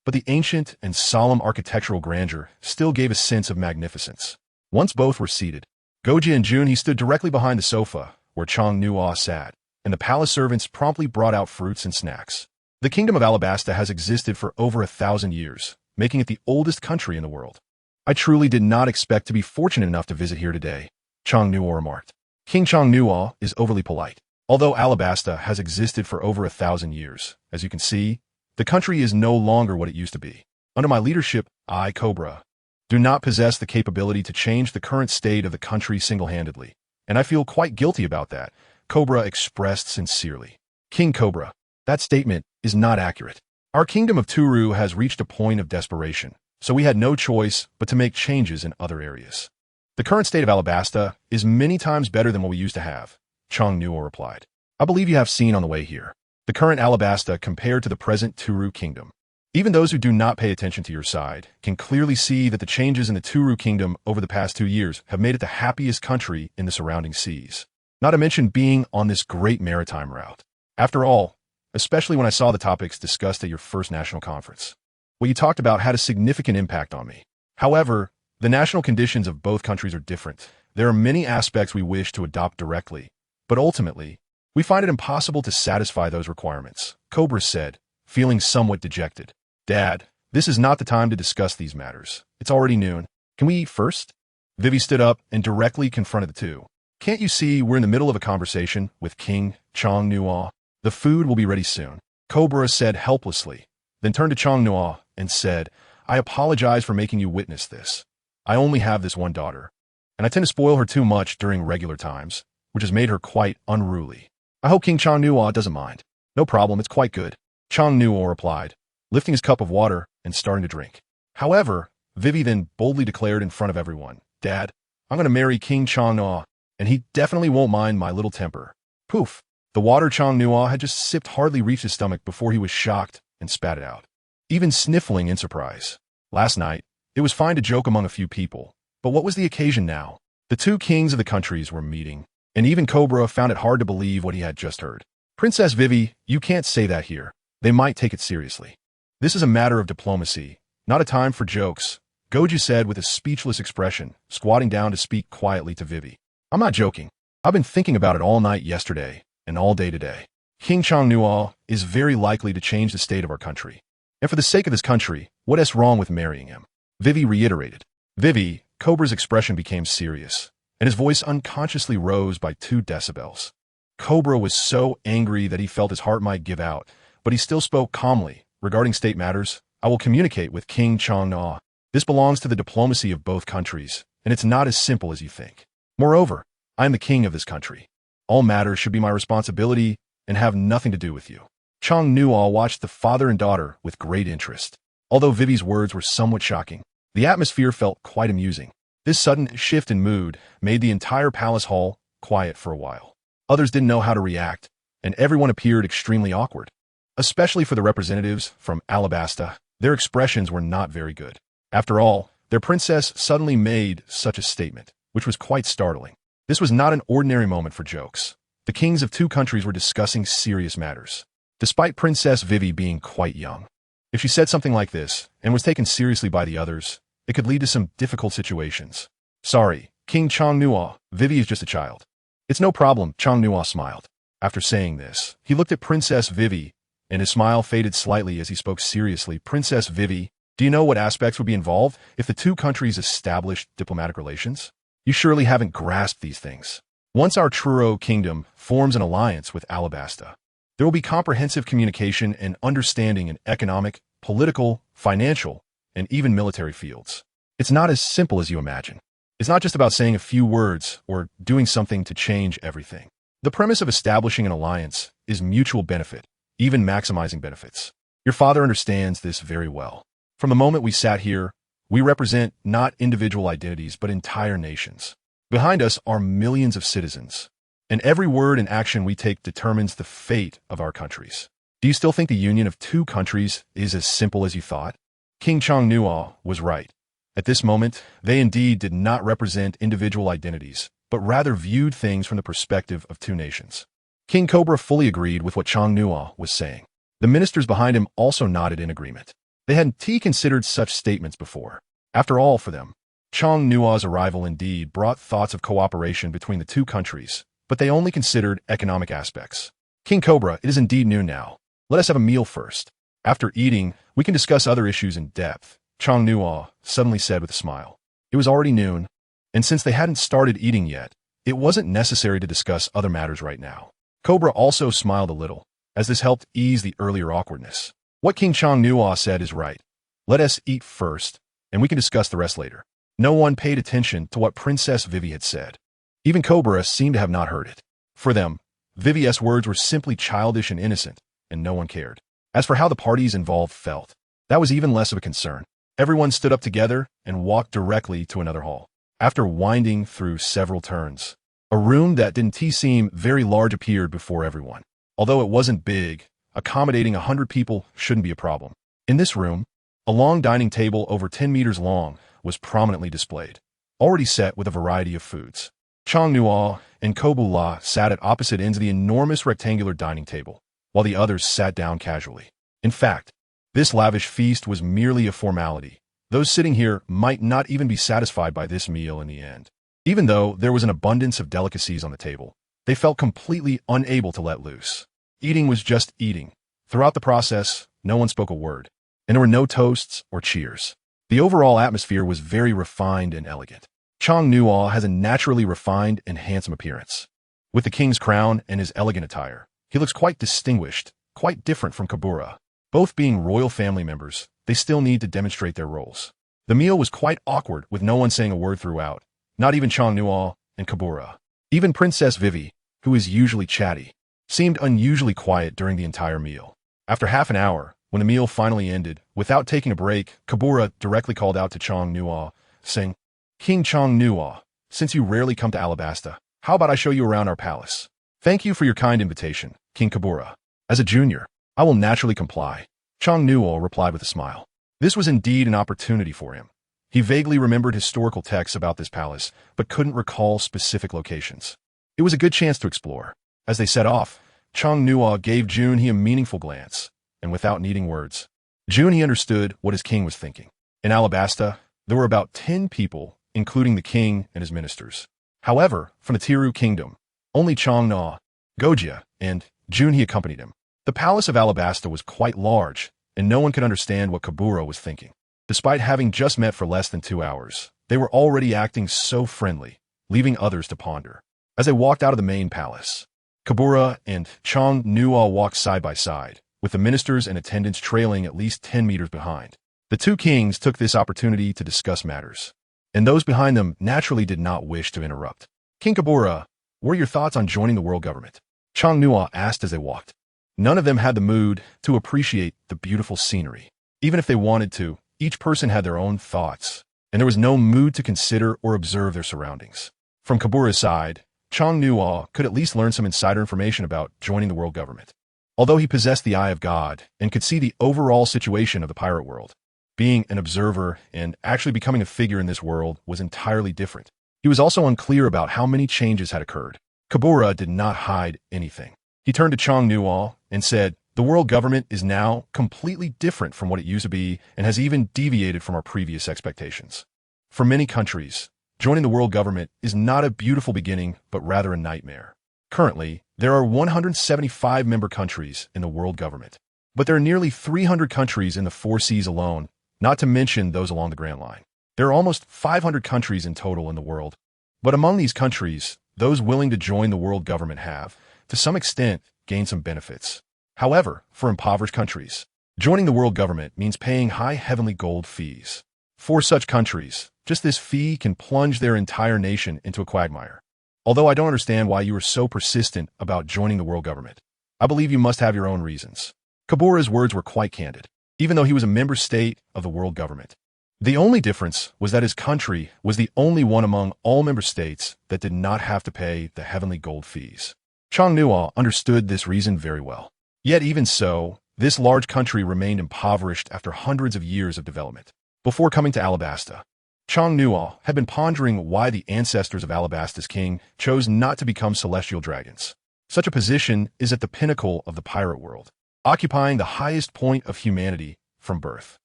but the ancient and solemn architectural grandeur still gave a sense of magnificence. Once both were seated, Goji and Jun, he stood directly behind the sofa where Chang Nuo sat, and the palace servants promptly brought out fruits and snacks. The kingdom of Alabasta has existed for over 1,000 years, making it the oldest country in the world. I truly did not expect to be fortunate enough to visit here today, Chang Nuo remarked. King Chang Nuo is overly polite. Although Alabasta has existed for over 1,000 years, as you can see, the country is no longer what it used to be. Under my leadership, I, Cobra, do not possess the capability to change the current state of the country single-handedly, and I feel quite guilty about that, Cobra expressed sincerely. King Cobra, that statement is not accurate. Our kingdom of Turu has reached a point of desperation, so we had no choice but to make changes in other areas. The current state of Alabasta is many times better than what we used to have, Chang Nuo replied. I believe you have seen on the way here the current Alabasta compared to the present Turu kingdom. Even those who do not pay attention to your side can clearly see that the changes in the Turu kingdom over the past 2 years have made it the happiest country in the surrounding seas. Not to mention being on this great maritime route. After all, especially when I saw the topics discussed at your first national conference, what you talked about had a significant impact on me. However, the national conditions of both countries are different. There are many aspects we wish to adopt directly, but ultimately, we find it impossible to satisfy those requirements, Cobra said, feeling somewhat dejected. Dad, this is not the time to discuss these matters. It's already noon. Can we eat first? Vivi stood up and directly confronted the two. Can't you see we're in the middle of a conversation with King Chang Nuo? The food will be ready soon, Cobra said helplessly, then turned to Chang Nuo and said, I apologize for making you witness this. I only have this one daughter, and I tend to spoil her too much during regular times, which has made her quite unruly. I hope King Chang Nuo doesn't mind. No problem, it's quite good, Chang Nuo replied, lifting his cup of water and starting to drink. However, Vivi then boldly declared in front of everyone, Dad, I'm going to marry King Chang Nuo, and he definitely won't mind my little temper. Poof! The water Chang Nuo had just sipped hardly reached his stomach before he was shocked and spat it out, even sniffling in surprise. Last night, it was fine to joke among a few people, but what was the occasion now? The two kings of the countries were meeting, and even Cobra found it hard to believe what he had just heard. Princess Vivi, you can't say that here. They might take it seriously. This is a matter of diplomacy, not a time for jokes, Goji said with a speechless expression, squatting down to speak quietly to Vivi. I'm not joking. I've been thinking about it all night yesterday and all day today. King Chang Nuo is very likely to change the state of our country. And for the sake of this country, what is wrong with marrying him? Vivi reiterated. Vivi, Cobra's expression became serious, and his voice unconsciously rose by 2 decibels. Cobra was so angry that he felt his heart might give out, but he still spoke calmly. Regarding state matters, I will communicate with King Chang Nuo. This belongs to the diplomacy of both countries, and it's not as simple as you think. Moreover, I am the king of this country. All matters should be my responsibility and have nothing to do with you. Chang Nuo watched the father and daughter with great interest. Although Vivi's words were somewhat shocking, the atmosphere felt quite amusing. This sudden shift in mood made the entire palace hall quiet for a while. Others didn't know how to react, and everyone appeared extremely awkward. Especially for the representatives from Alabasta, their expressions were not very good. After all, their princess suddenly made such a statement, which was quite startling. This was not an ordinary moment for jokes. The kings of 2 countries were discussing serious matters, despite Princess Vivi being quite young. If she said something like this and was taken seriously by the others, it could lead to some difficult situations. Sorry, King Chang Nuo, Vivi is just a child. It's no problem, Chang Nuo smiled. After saying this, he looked at Princess Vivi, and his smile faded slightly as he spoke seriously. Princess Vivi, do you know what aspects would be involved if the 2 countries established diplomatic relations? You surely haven't grasped these things. Once our Truro kingdom forms an alliance with Alabasta, there will be comprehensive communication and understanding in economic, political, financial, and even military fields. It's not as simple as you imagine. It's not just about saying a few words or doing something to change everything. The premise of establishing an alliance is mutual benefit, even maximizing benefits. Your father understands this very well. From the moment we sat here, we represent not individual identities, but entire nations. Behind us are millions of citizens, and every word and action we take determines the fate of our countries. Do you still think the union of 2 countries is as simple as you thought? King Chang Nuo was right. At this moment, they indeed did not represent individual identities, but rather viewed things from the perspective of 2 nations. King Cobra fully agreed with what Chang Nuo was saying. The ministers behind him also nodded in agreement. They hadn't considered such statements before. After all, for them, Chong Nua's arrival indeed brought thoughts of cooperation between the two countries, but they only considered economic aspects. King Cobra, it is indeed noon now. Let us have a meal first. After eating, we can discuss other issues in depth, Chong Nua suddenly said with a smile. It was already noon, and since they hadn't started eating yet, it wasn't necessary to discuss other matters right now. Cobra also smiled a little, as this helped ease the earlier awkwardness. What King Chong Nua said is right. Let us eat first, and we can discuss the rest later. No one paid attention to what Princess Vivi had said. Even Cobra seemed to have not heard it. For them, Vivi's words were simply childish and innocent, and no one cared. As for how the parties involved felt, that was even less of a concern. Everyone stood up together and walked directly to another hall. After winding through several turns, a room that didn't seem very large appeared before everyone. Although it wasn't big, accommodating 100 people shouldn't be a problem. In this room, a long dining table over 10 meters long was prominently displayed, already set with a variety of foods. Chong Nua and Kobula sat at opposite ends of the enormous rectangular dining table, while the others sat down casually. In fact, this lavish feast was merely a formality. Those sitting here might not even be satisfied by this meal in the end. Even though there was an abundance of delicacies on the table, they felt completely unable to let loose. Eating was just eating. Throughout the process, no one spoke a word, and there were no toasts or cheers. The overall atmosphere was very refined and elegant. Chong Nua has a naturally refined and handsome appearance. With the king's crown and his elegant attire, he looks quite distinguished, quite different from Kabura. Both being royal family members, they still need to demonstrate their roles. The meal was quite awkward, with no one saying a word throughout, not even Chong Nua and Kabura. Even Princess Vivi, who is usually chatty, seemed unusually quiet during the entire meal. After half an hour, when the meal finally ended, without taking a break, Kabura directly called out to Chong Nua, saying, King Chong Nua, since you rarely come to Alabasta, how about I show you around our palace? Thank you for your kind invitation, King Kabura. As a junior, I will naturally comply. Chong Nua replied with a smile. This was indeed an opportunity for him. He vaguely remembered historical texts about this palace, but couldn't recall specific locations. It was a good chance to explore. As they set off, Chong Nua gave Junhee a meaningful glance, and without needing words, Junhee understood what his king was thinking. In Alabasta, there were about 10 people, including the king and his ministers. However, from the Tiru kingdom, only Chong Na, Gojia, and Junhee accompanied him. The palace of Alabasta was quite large, and no one could understand what Kabura was thinking. Despite having just met for less than 2 hours, they were already acting so friendly, leaving others to ponder. As they walked out of the main palace, Kabura and Chong Nua walked side by side, with the ministers and attendants trailing at least 10 meters behind. The two kings took this opportunity to discuss matters, and those behind them naturally did not wish to interrupt. King Kabura, what are your thoughts on joining the world government? Chong Nua asked as they walked. None of them had the mood to appreciate the beautiful scenery. Even if they wanted to, each person had their own thoughts, and there was no mood to consider or observe their surroundings. From Kabura's side, Chong Nua could at least learn some insider information about joining the world government. Although he possessed the eye of God and could see the overall situation of the pirate world, being an observer and actually becoming a figure in this world was entirely different. He was also unclear about how many changes had occurred. Kabura did not hide anything. He turned to Chong Nua and said, the world government is now completely different from what it used to be and has even deviated from our previous expectations. For many countries, joining the world government is not a beautiful beginning, but rather a nightmare. Currently, there are 175 member countries in the world government, but there are nearly 300 countries in the 4 seas alone, not to mention those along the Grand Line. There are almost 500 countries in total in the world, but among these countries, those willing to join the world government have, to some extent, gained some benefits. However, for impoverished countries, joining the world government means paying high heavenly gold fees. For such countries, just this fee can plunge their entire nation into a quagmire. Although I don't understand why you are so persistent about joining the world government, I believe you must have your own reasons. Kabura's words were quite candid, even though he was a member state of the world government. The only difference was that his country was the only one among all member states that did not have to pay the heavenly gold fees. Chong Nua understood this reason very well. Yet even so, this large country remained impoverished after hundreds of years of development. Before coming to Alabasta, Chong Nua had been pondering why the ancestors of Alabasta's king chose not to become celestial dragons. Such a position is at the pinnacle of the pirate world, occupying the highest point of humanity from birth.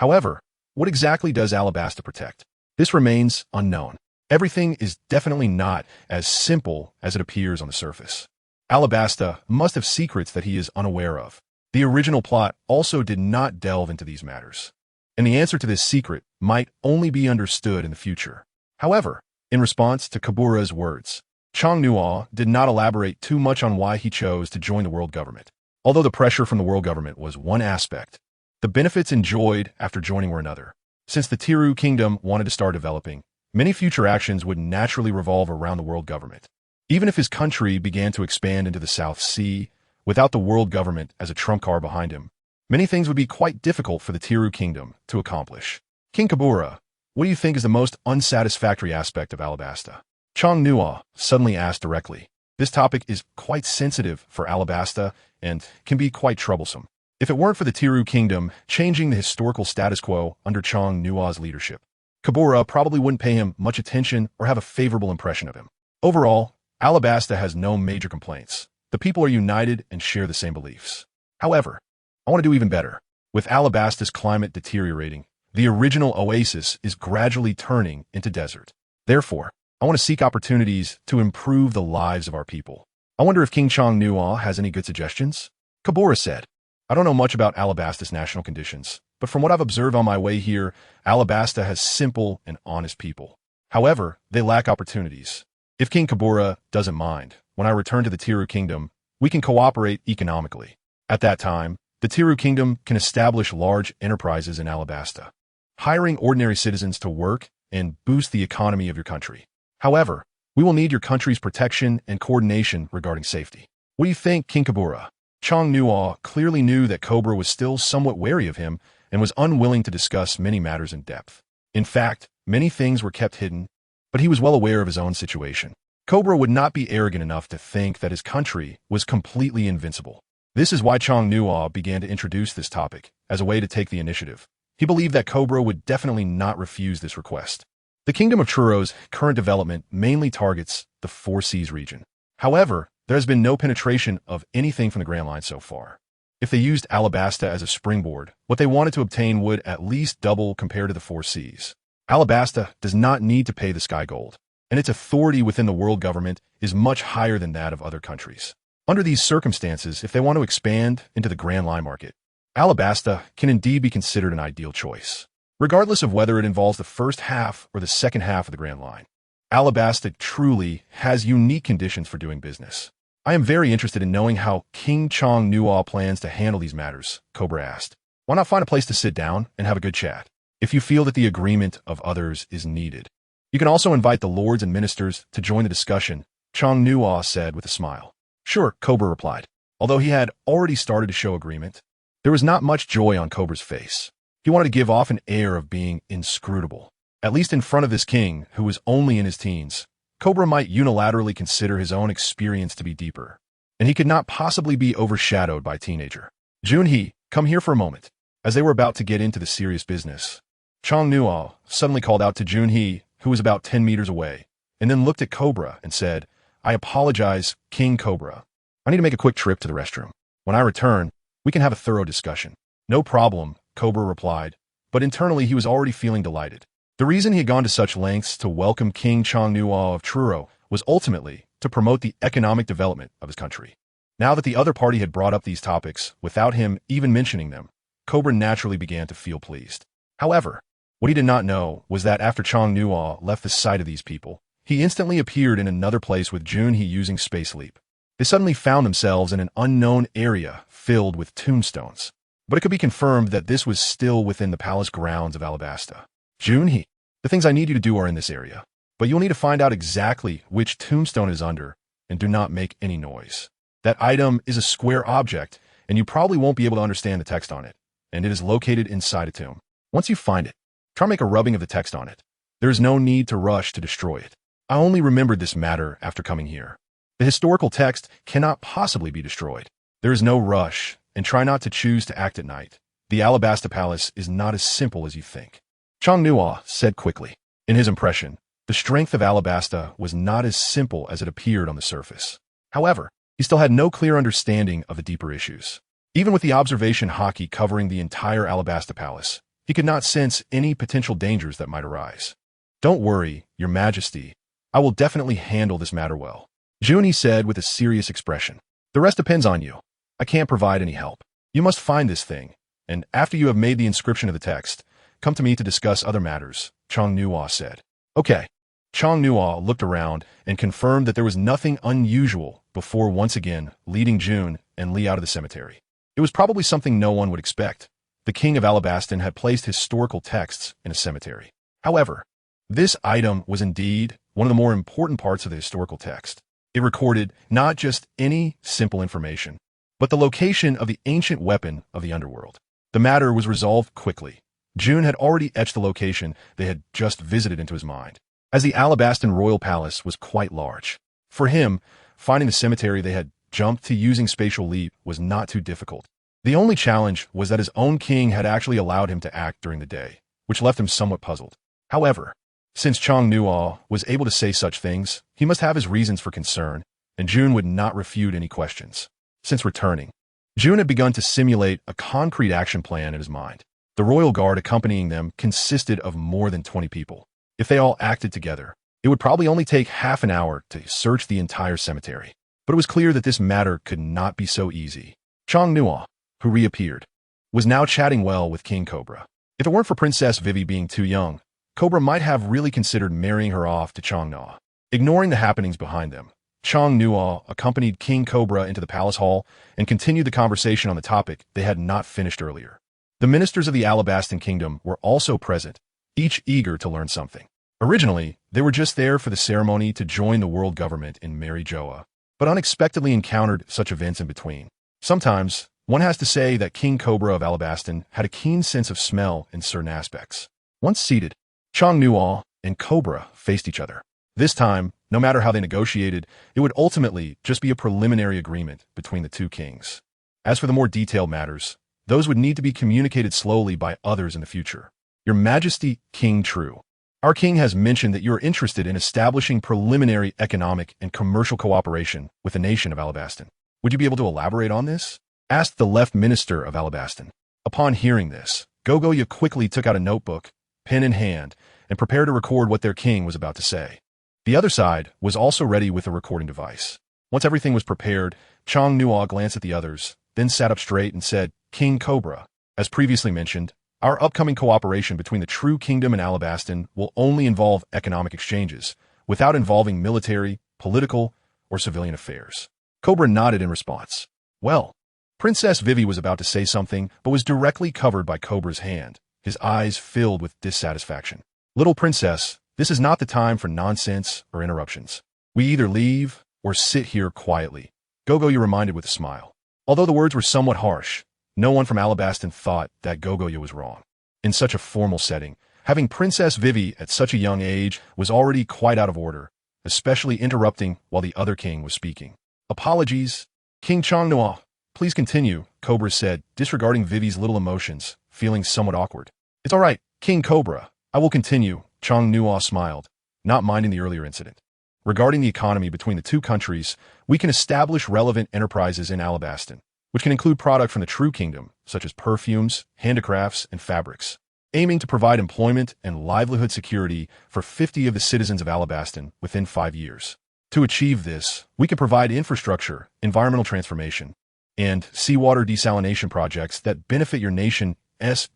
However, what exactly does Alabasta protect? This remains unknown. Everything is definitely not as simple as it appears on the surface. Alabasta must have secrets that he is unaware of. The original plot also did not delve into these matters, and the answer to this secret might only be understood in the future. However, in response to Kabura's words, Chang-Nuo did not elaborate too much on why he chose to join the world government. Although the pressure from the world government was one aspect, the benefits enjoyed after joining were another. Since the Tiru kingdom wanted to start developing, many future actions would naturally revolve around the world government. Even if his country began to expand into the South Sea, without the world government as a trump card behind him, many things would be quite difficult for the Tiru kingdom to accomplish. King Kabura, what do you think is the most unsatisfactory aspect of Alabasta? Chang-Nuo suddenly asked directly. This topic is quite sensitive for Alabasta and can be quite troublesome. If it weren't for the Tiru kingdom changing the historical status quo under Chang-Nuo's leadership, Kabura probably wouldn't pay him much attention or have a favorable impression of him. Overall, Alabasta has no major complaints. The people are united and share the same beliefs. However, I want to do even better. With Alabasta's climate deteriorating, the original oasis is gradually turning into desert. Therefore, I want to seek opportunities to improve the lives of our people. I wonder if King Chang-Nuo has any good suggestions? Kabura said, I don't know much about Alabasta's national conditions, but from what I've observed on my way here, Alabasta has simple and honest people. However, they lack opportunities. If King Kabura doesn't mind, when I return to the Tiru kingdom, we can cooperate economically. At that time, the Tiru kingdom can establish large enterprises in Alabasta, hiring ordinary citizens to work and boost the economy of your country. However, we will need your country's protection and coordination regarding safety. What do you think, King Kabura? Chang-Nuo clearly knew that Cobra was still somewhat wary of him and was unwilling to discuss many matters in depth. In fact, many things were kept hidden, but he was well aware of his own situation. Cobra would not be arrogant enough to think that his country was completely invincible. This is why Chang-Nuo began to introduce this topic as a way to take the initiative. He believed that Cobra would definitely not refuse this request. The Kingdom of Churo's current development mainly targets the Four Seas region. However, there has been no penetration of anything from the Grand Line so far. If they used Alabasta as a springboard, what they wanted to obtain would at least double compared to the Four Seas. Alabasta does not need to pay the Sky Gold, and its authority within the world government is much higher than that of other countries. Under these circumstances, if they want to expand into the Grand Line market, Alabasta can indeed be considered an ideal choice, regardless of whether it involves the first half or the second half of the Grand Line. Alabasta truly has unique conditions for doing business. I am very interested in knowing how King Chang-Nuo plans to handle these matters, Cobra asked. Why not find a place to sit down and have a good chat? If you feel that the agreement of others is needed, you can also invite the lords and ministers to join the discussion, Chang-Nuo said with a smile. Sure, Cobra replied. Although he had already started to show agreement, there was not much joy on Cobra's face. He wanted to give off an air of being inscrutable. At least in front of this king, who was only in his teens, Cobra might unilaterally consider his own experience to be deeper, and he could not possibly be overshadowed by a teenager. Junhee, come here for a moment. As they were about to get into the serious business, Chang-Nuo suddenly called out to Junhee, who was about 10 meters away, and then looked at Cobra and said, I apologize, King Cobra. I need to make a quick trip to the restroom. When I return, we can have a thorough discussion. No problem, Cobra replied, but internally he was already feeling delighted. The reason he had gone to such lengths to welcome King Chang-Nuo of Truro was ultimately to promote the economic development of his country. Now that the other party had brought up these topics without him even mentioning them, Cobra naturally began to feel pleased. However, what he did not know was that after Chang-Nuo left the sight of these people, he instantly appeared in another place with Junhee using Space Leap. They suddenly found themselves in an unknown area filled with tombstones. But it could be confirmed that this was still within the palace grounds of Alabasta. Junhee, the things I need you to do are in this area, but you'll need to find out exactly which tombstone it is under, and do not make any noise. That item is a square object, and you probably won't be able to understand the text on it, and it is located inside a tomb. Once you find it, try to make a rubbing of the text on it. There is no need to rush to destroy it. I only remembered this matter after coming here. The historical text cannot possibly be destroyed. There is no rush, and try not to choose to act at night. The Alabasta Palace is not as simple as you think. Chang-Nuo said quickly. In his impression, the strength of Alabasta was not as simple as it appeared on the surface. However, he still had no clear understanding of the deeper issues. Even with the observation hockey covering the entire Alabasta Palace, He could not sense any potential dangers that might arise. "Don't worry, Your Majesty. I will definitely handle this matter well," Juni said with a serious expression. "The rest depends on you. I can't provide any help. You must find this thing, and after you have made the inscription of the text, come to me to discuss other matters," Chong Nuo said. "Okay." Chong Nuo looked around and confirmed that there was nothing unusual before once again leading June and Li out of the cemetery. It was probably something no one would expect. The king of Alabaston had placed historical texts in a cemetery. However, this item was indeed one of the more important parts of the historical text. It recorded not just any simple information, but the location of the ancient weapon of the underworld. The matter was resolved quickly. June had already etched the location they had just visited into his mind, as the Alabaston royal palace was quite large. For him, finding the cemetery they had jumped to using spatial leap was not too difficult. The only challenge was that his own king had actually allowed him to act during the day, which left him somewhat puzzled. However, since Chong Nuo was able to say such things, he must have his reasons for concern, and June would not refute any questions. Since returning, June had begun to simulate a concrete action plan in his mind. The royal guard accompanying them consisted of more than 20 people. If they all acted together, it would probably only take half an hour to search the entire cemetery. But it was clear that this matter could not be so easy. Chong Nuo, who reappeared, was now chatting well with King Cobra. If it weren't for Princess Vivi being too young, Cobra might have really considered marrying her off to Chong Nuo. Ignoring the happenings behind them, Chong Nuo accompanied King Cobra into the palace hall and continued the conversation on the topic they had not finished earlier. The ministers of the Alabaston Kingdom were also present, each eager to learn something. Originally, they were just there for the ceremony to join the world government in Mary Joa, but unexpectedly encountered such events in between. Sometimes, one has to say that King Cobra of Alabaston had a keen sense of smell in certain aspects. Once seated, Chong Nuo and Cobra faced each other. This time, no matter how they negotiated, it would ultimately just be a preliminary agreement between the two kings. As for the more detailed matters, those would need to be communicated slowly by others in the future. Your Majesty, King True, our king has mentioned that you are interested in establishing preliminary economic and commercial cooperation with the nation of Alabaston. Would you be able to elaborate on this? Asked the left minister of Alabaston. Upon hearing this, Gogoya quickly took out a notebook, pen in hand, and prepared to record what their king was about to say. The other side was also ready with a recording device. Once everything was prepared, Chong Nuo glanced at the others, then sat up straight and said, "King Cobra, as previously mentioned, our upcoming cooperation between the True Kingdom and Alabaston will only involve economic exchanges, without involving military, political, or civilian affairs." Cobra nodded in response. Well, Princess Vivi was about to say something, but was directly covered by Cobra's hand, his eyes filled with dissatisfaction. "Little princess, this is not the time for nonsense or interruptions. We either leave or sit here quietly," Gogoya reminded with a smile. Although the words were somewhat harsh, no one from Alabaston thought that Gogoya was wrong. In such a formal setting, having Princess Vivi at such a young age was already quite out of order, especially interrupting while the other king was speaking. "Apologies, King Chong Nuo. Please continue," Cobra said, disregarding Vivi's little emotions, feeling somewhat awkward. "It's all right, King Cobra. I will continue," Chong Nuo smiled, not minding the earlier incident. "Regarding the economy between the two countries, we can establish relevant enterprises in Alabaston, which can include product from the True Kingdom, such as perfumes, handicrafts, and fabrics, aiming to provide employment and livelihood security for 50 of the citizens of Alabaston within 5 years. To achieve this, we can provide infrastructure, environmental transformation, and seawater desalination projects that benefit your nation's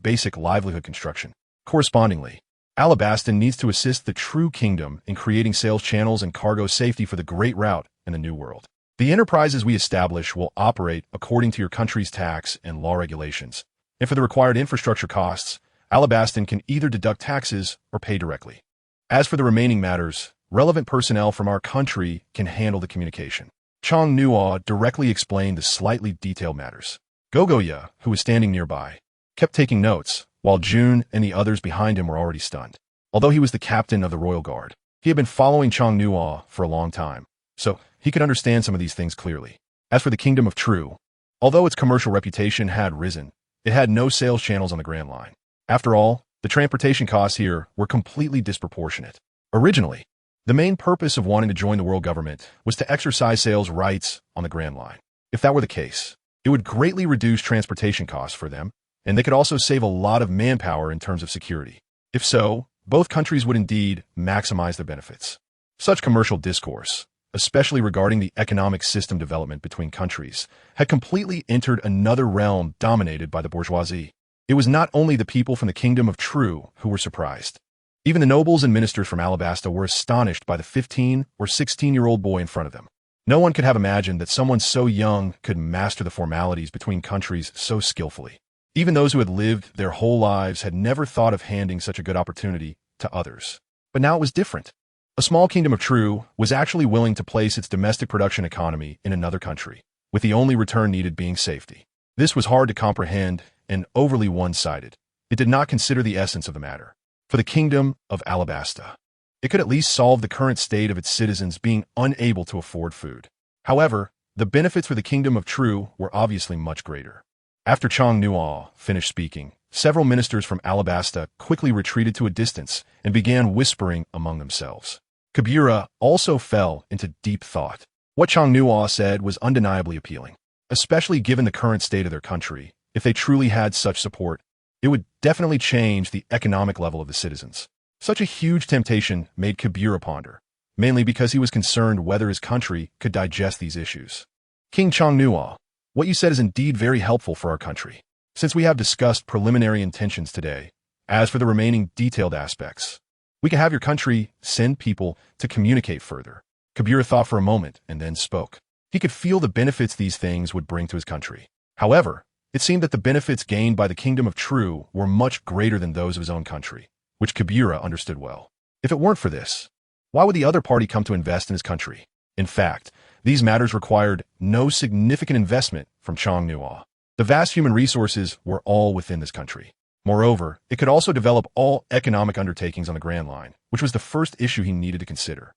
basic livelihood construction. Correspondingly, Alabaston needs to assist the True Kingdom in creating sales channels and cargo safety for the Great Route in the New World. The enterprises we establish will operate according to your country's tax and law regulations, and for the required infrastructure costs, Alabaston can either deduct taxes or pay directly. As for the remaining matters, relevant personnel from our country can handle the communication." Chong Nuo directly explained the slightly detailed matters. Gogoya, who was standing nearby, kept taking notes, while June and the others behind him were already stunned. Although he was the captain of the Royal Guard, he had been following Chong Nuo for a long time, so he could understand some of these things clearly. As for the Kingdom of True, although its commercial reputation had risen, it had no sales channels on the Grand Line. After all, the transportation costs here were completely disproportionate. Originally, the main purpose of wanting to join the world government was to exercise sales rights on the Grand Line. If that were the case, it would greatly reduce transportation costs for them, and they could also save a lot of manpower in terms of security. If so, both countries would indeed maximize their benefits. Such commercial discourse, especially regarding the economic system development between countries, had completely entered another realm dominated by the bourgeoisie. It was not only the people from the kingdom of True who were surprised. Even the nobles and ministers from Alabasta were astonished by the 15 or 16-year-old boy in front of them. No one could have imagined that someone so young could master the formalities between countries so skillfully. Even those who had lived their whole lives had never thought of handing such a good opportunity to others. But now it was different. A small kingdom of True was actually willing to place its domestic production economy in another country, with the only return needed being safety. This was hard to comprehend and overly one-sided. It did not consider the essence of the matter. For the kingdom of Alabasta, it could at least solve the current state of its citizens being unable to afford food. However, the benefits for the kingdom of True were obviously much greater. After Chong Nuo finished speaking, several ministers from Alabasta quickly retreated to a distance and began whispering among themselves. Kabura also fell into deep thought. What Chong Nuo said was undeniably appealing, especially given the current state of their country. If they truly had such support, it would definitely change the economic level of the citizens. Such a huge temptation made Kabura ponder, mainly because he was concerned whether his country could digest these issues. King Chong Nuo, what you said is indeed very helpful for our country, since we have discussed preliminary intentions today. As for the remaining detailed aspects, we can have your country send people to communicate further. Kabura thought for a moment and then spoke. He could feel the benefits these things would bring to his country. However, it seemed that the benefits gained by the kingdom of True were much greater than those of his own country, which Kabura understood well. If it weren't for this, why would the other party come to invest in his country? In fact, these matters required no significant investment from Chong Nuo. The vast human resources were all within this country. Moreover, it could also develop all economic undertakings on the Grand Line, which was the first issue he needed to consider.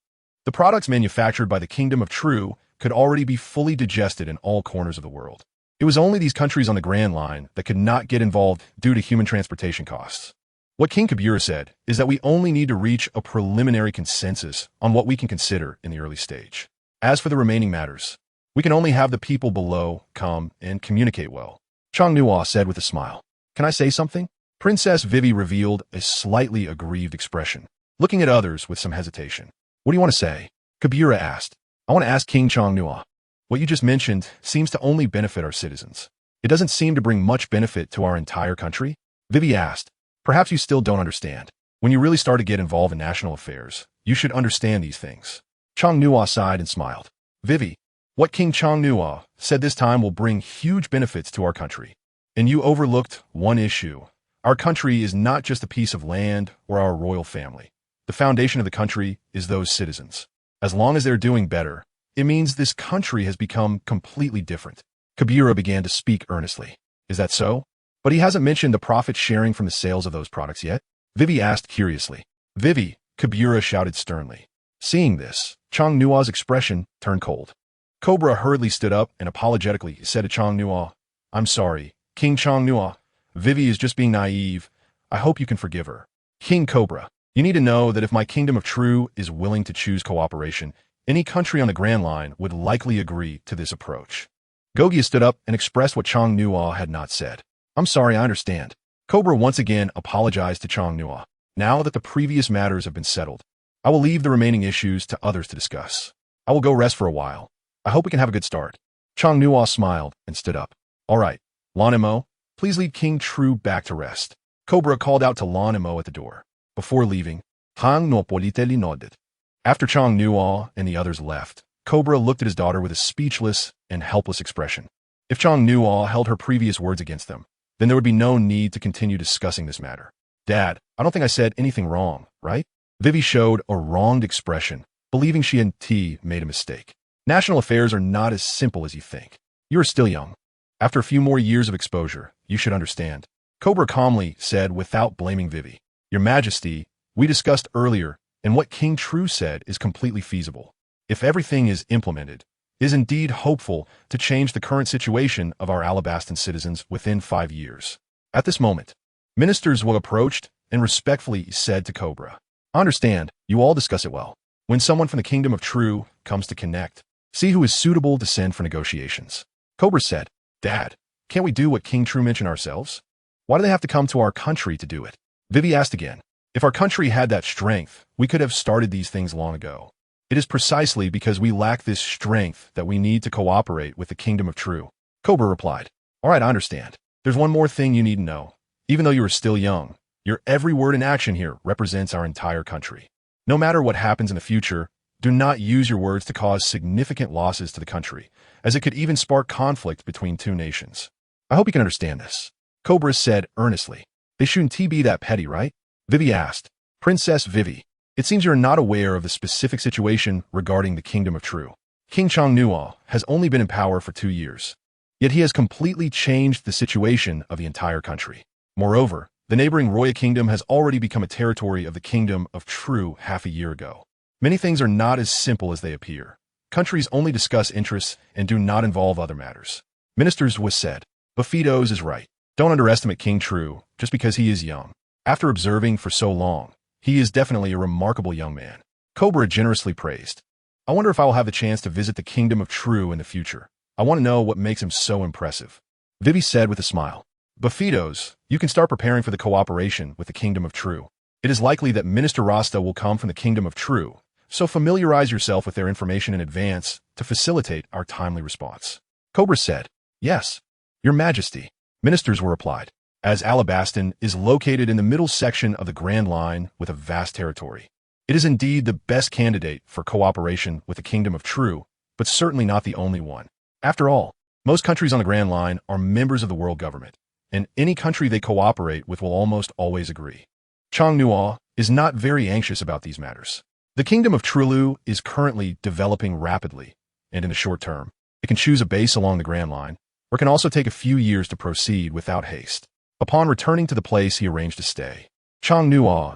The products manufactured by the kingdom of True could already be fully digested in all corners of the world. It was only these countries on the Grand Line that could not get involved due to human transportation costs. What King Kabura said is that we only need to reach a preliminary consensus on what we can consider in the early stage. As for the remaining matters, we can only have the people below come and communicate well. Chong Nuo said with a smile. Can I say something? Princess Vivi revealed a slightly aggrieved expression, looking at others with some hesitation. What do you want to say? Kabura asked. I want to ask King Chong Nuo. What you just mentioned seems to only benefit our citizens. It doesn't seem to bring much benefit to our entire country. Vivi asked. Perhaps you still don't understand. When you really start to get involved in national affairs, you should understand these things. Chong Nuo sighed and smiled. Vivi, what King Chong Nuo said this time will bring huge benefits to our country. And you overlooked one issue. Our country is not just a piece of land or our royal family. The foundation of the country is those citizens. As long as they're doing better, it means this country has become completely different. Kabura began to speak earnestly. Is that so? But he hasn't mentioned the profit sharing from the sales of those products yet? Vivi asked curiously. Vivi, Kabura shouted sternly. Seeing this, Chong Nuo's expression turned cold. Cobra hurriedly stood up and apologetically said to Chong Nuo, I'm sorry, King Chong Nuo. Vivi is just being naive. I hope you can forgive her. King Cobra, you need to know that if my kingdom of True is willing to choose cooperation, any country on the Grand Line would likely agree to this approach. Gogia stood up and expressed what Chong Nuo had not said. I'm sorry, I understand. Cobra once again apologized to Chong Nuo. Now that the previous matters have been settled, I will leave the remaining issues to others to discuss. I will go rest for a while. I hope we can have a good start. Chong Nuo smiled and stood up. All right, Lanimo, please lead King True back to rest. Cobra called out to Lanimo at the door. Before leaving, Hang no politely nodded. After Chong Nuo and the others left, Cobra looked at his daughter with a speechless and helpless expression. If Chong Nuo held her previous words against them, then there would be no need to continue discussing this matter. Dad, I don't think I said anything wrong, right? Vivi showed a wronged expression, believing she and T made a mistake. National affairs are not as simple as you think. You are still young. After a few more years of exposure, you should understand. Cobra calmly said without blaming Vivi. Your Majesty, we discussed earlier, and what King True said is completely feasible. If everything is implemented, it is indeed hopeful to change the current situation of our Alabastan citizens within 5 years. At this moment, ministers were approached and respectfully said to Cobra, I understand, you all discuss it well. When someone from the Kingdom of True comes to connect, see who is suitable to send for negotiations. Cobra said, Dad, can't we do what King True mentioned ourselves? Why do they have to come to our country to do it? Vivi asked again. If our country had that strength, we could have started these things long ago. It is precisely because we lack this strength that we need to cooperate with the kingdom of True. Cobra replied. All right, I understand. There's one more thing you need to know. Even though you are still young, your every word and action here represents our entire country. No matter what happens in the future, do not use your words to cause significant losses to the country, as it could even spark conflict between two nations. I hope you can understand this. Cobra said earnestly. They shouldn't be that petty, right? Vivi asked. Princess Vivi, it seems you're not aware of the specific situation regarding the kingdom of True. King Chong has only been in power for 2 years. Yet he has completely changed the situation of the entire country. Moreover, the neighboring Roya kingdom has already become a territory of the kingdom of True half a year ago. Many things are not as simple as they appear. Countries only discuss interests and do not involve other matters. Ministers was said. Buffetos is right. Don't underestimate King True just because he is young. After observing for so long, he is definitely a remarkable young man. Cobra generously praised. I wonder if I will have the chance to visit the kingdom of True in the future. I want to know what makes him so impressive. Vivi said with a smile. Buffetos, you can start preparing for the cooperation with the kingdom of True. It is likely that Minister Rasta will come from the kingdom of True, so familiarize yourself with their information in advance to facilitate our timely response. Cobra said, Yes, Your Majesty. Ministers were replied. As Alabaston is located in the middle section of the Grand Line with a vast territory, it is indeed the best candidate for cooperation with the kingdom of True, but certainly not the only one. After all, most countries on the Grand Line are members of the world government, and any country they cooperate with will almost always agree. Chong is not very anxious about these matters. The kingdom of Trulu is currently developing rapidly, and in the short term, it can choose a base along the Grand Line, or it can also take a few years to proceed without haste. Upon returning to the place he arranged to stay, Chong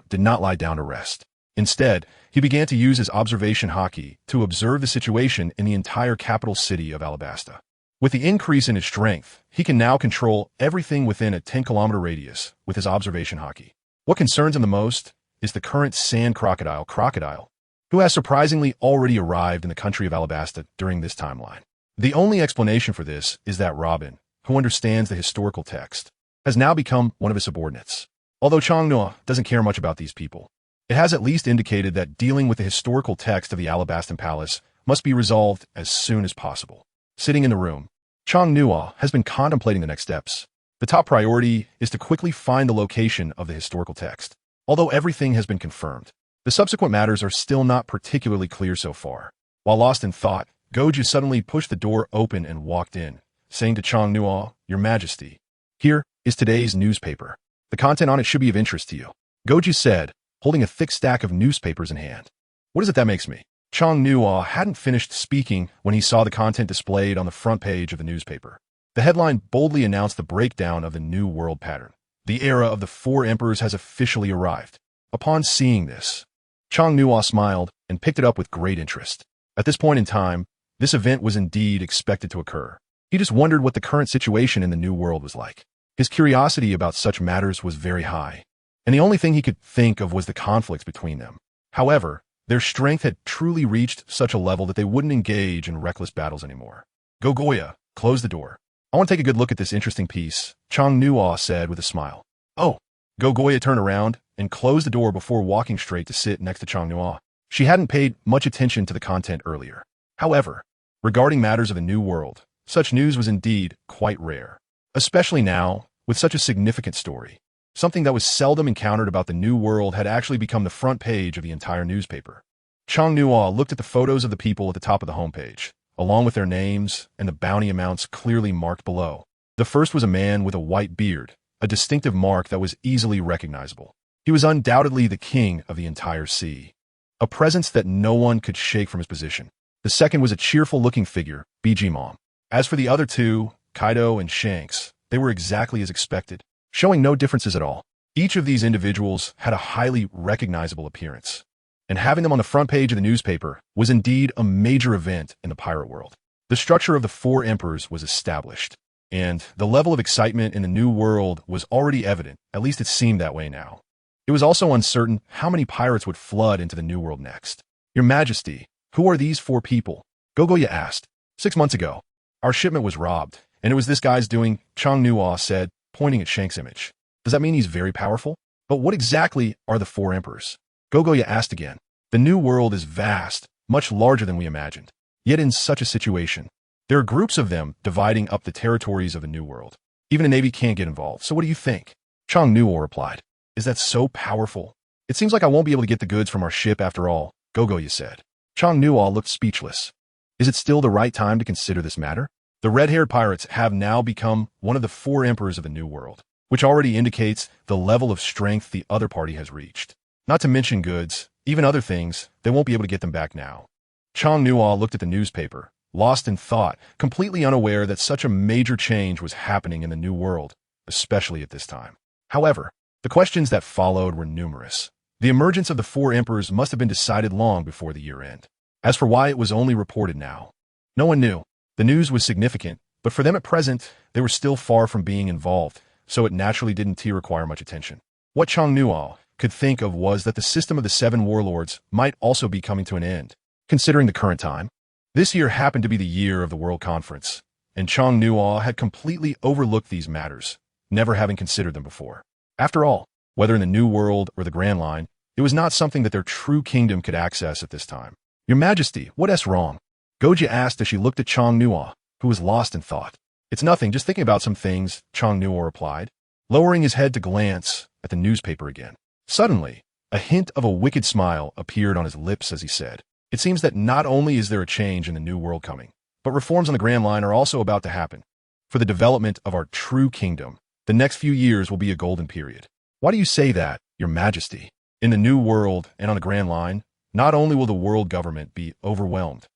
did not lie down to rest. Instead, he began to use his observation hockey to observe the situation in the entire capital city of Alabasta. With the increase in his strength, he can now control everything within a 10-kilometer radius with his observation hockey. What concerns him the most is the current sand crocodile, who has surprisingly already arrived in the country of Alabasta during this timeline. The only explanation for this is that Robin, who understands the historical text, has now become one of his subordinates. Although Chong doesn't care much about these people, it has at least indicated that dealing with the historical text of the Alabastan Palace must be resolved as soon as possible. Sitting in the room, Chong has been contemplating the next steps. The top priority is to quickly find the location of the historical text. Although everything has been confirmed, the subsequent matters are still not particularly clear so far. While lost in thought, Goju suddenly pushed the door open and walked in, saying to Chong Your Majesty, here is today's newspaper. The content on it should be of interest to you. Goju said, holding a thick stack of newspapers in hand. What is it that makes me? Chong hadn't finished speaking when he saw the content displayed on the front page of the newspaper. The headline boldly announced the breakdown of the New World pattern. The era of the 4 emperors has officially arrived. Upon seeing this, Chong smiled and picked it up with great interest. At this point in time, this event was indeed expected to occur. He just wondered what the current situation in the New World was like. His curiosity about such matters was very high, and the only thing he could think of was the conflicts between them. However, their strength had truly reached such a level that they wouldn't engage in reckless battles anymore. Gogoya, close the door. I want to take a good look at this interesting piece, Chong said with a smile. Oh. Gogoya turned around and closed the door before walking straight to sit next to Chong She hadn't paid much attention to the content earlier. However, regarding matters of the New World, such news was indeed quite rare. Especially now, with such a significant story. Something that was seldom encountered about the New World had actually become the front page of the entire newspaper. Chong looked at the photos of the people at the top of the homepage, along with their names and the bounty amounts clearly marked below. The first was a man with a white beard, a distinctive mark that was easily recognizable. He was undoubtedly the king of the entire sea, a presence that no one could shake from his position. The second was a cheerful-looking figure, BG Mom. As for the other two, Kaido and Shanks, they were exactly as expected, showing no differences at all. Each of these individuals had a highly recognizable appearance, and having them on the front page of the newspaper was indeed a major event in the pirate world. The structure of the 4 emperors was established, and the level of excitement in the New World was already evident, at least it seemed that way now. It was also uncertain how many pirates would flood into the New World next. Your Majesty, who are these 4 people? Gogoya asked. 6 months ago, our shipment was robbed, and it was this guy's doing, Chong said, pointing at Shank's image. Does that mean he's very powerful? But what exactly are the four emperors? Gogoya asked again. The new world is vast, much larger than we imagined. Yet in such a situation, there are groups of them dividing up the territories of the new world. Even the Navy can't get involved, so what do you think? Chang Nuo replied. Is that so powerful? It seems like I won't be able to get the goods from our ship after all, Gogoya said. Chang Nuo looked speechless. Is it still the right time to consider this matter? The red-haired pirates have now become one of the four emperors of the new world, which already indicates the level of strength the other party has reached. Not to mention goods, even other things, they won't be able to get them back now. Chang Nuo looked at the newspaper, lost in thought, completely unaware that such a major change was happening in the new world, especially at this time. However, the questions that followed were numerous. The emergence of the four emperors must have been decided long before the year end. As for why it was only reported now, no one knew. The news was significant, but for them at present, they were still far from being involved, so it naturally didn't require much attention. What Chang Nuo could think of was that the system of the seven warlords might also be coming to an end. Considering the current time, this year happened to be the year of the World Conference, and Chang Nuo had completely overlooked these matters, never having considered them before. After all, whether in the New World or the Grand Line, it was not something that their true kingdom could access at this time. Your Majesty, what's wrong? Goja asked as she looked at Chang Nuo, who was lost in thought. It's nothing, just thinking about some things, Chang Nuo replied, lowering his head to glance at the newspaper again. Suddenly, a hint of a wicked smile appeared on his lips as he said, it seems that not only is there a change in the new world coming, but reforms on the Grand Line are also about to happen. For the development of our true kingdom, the next few years will be a golden period. Why do you say that, Your Majesty? In the new world and on the Grand Line, not only will the world government be overwhelmed,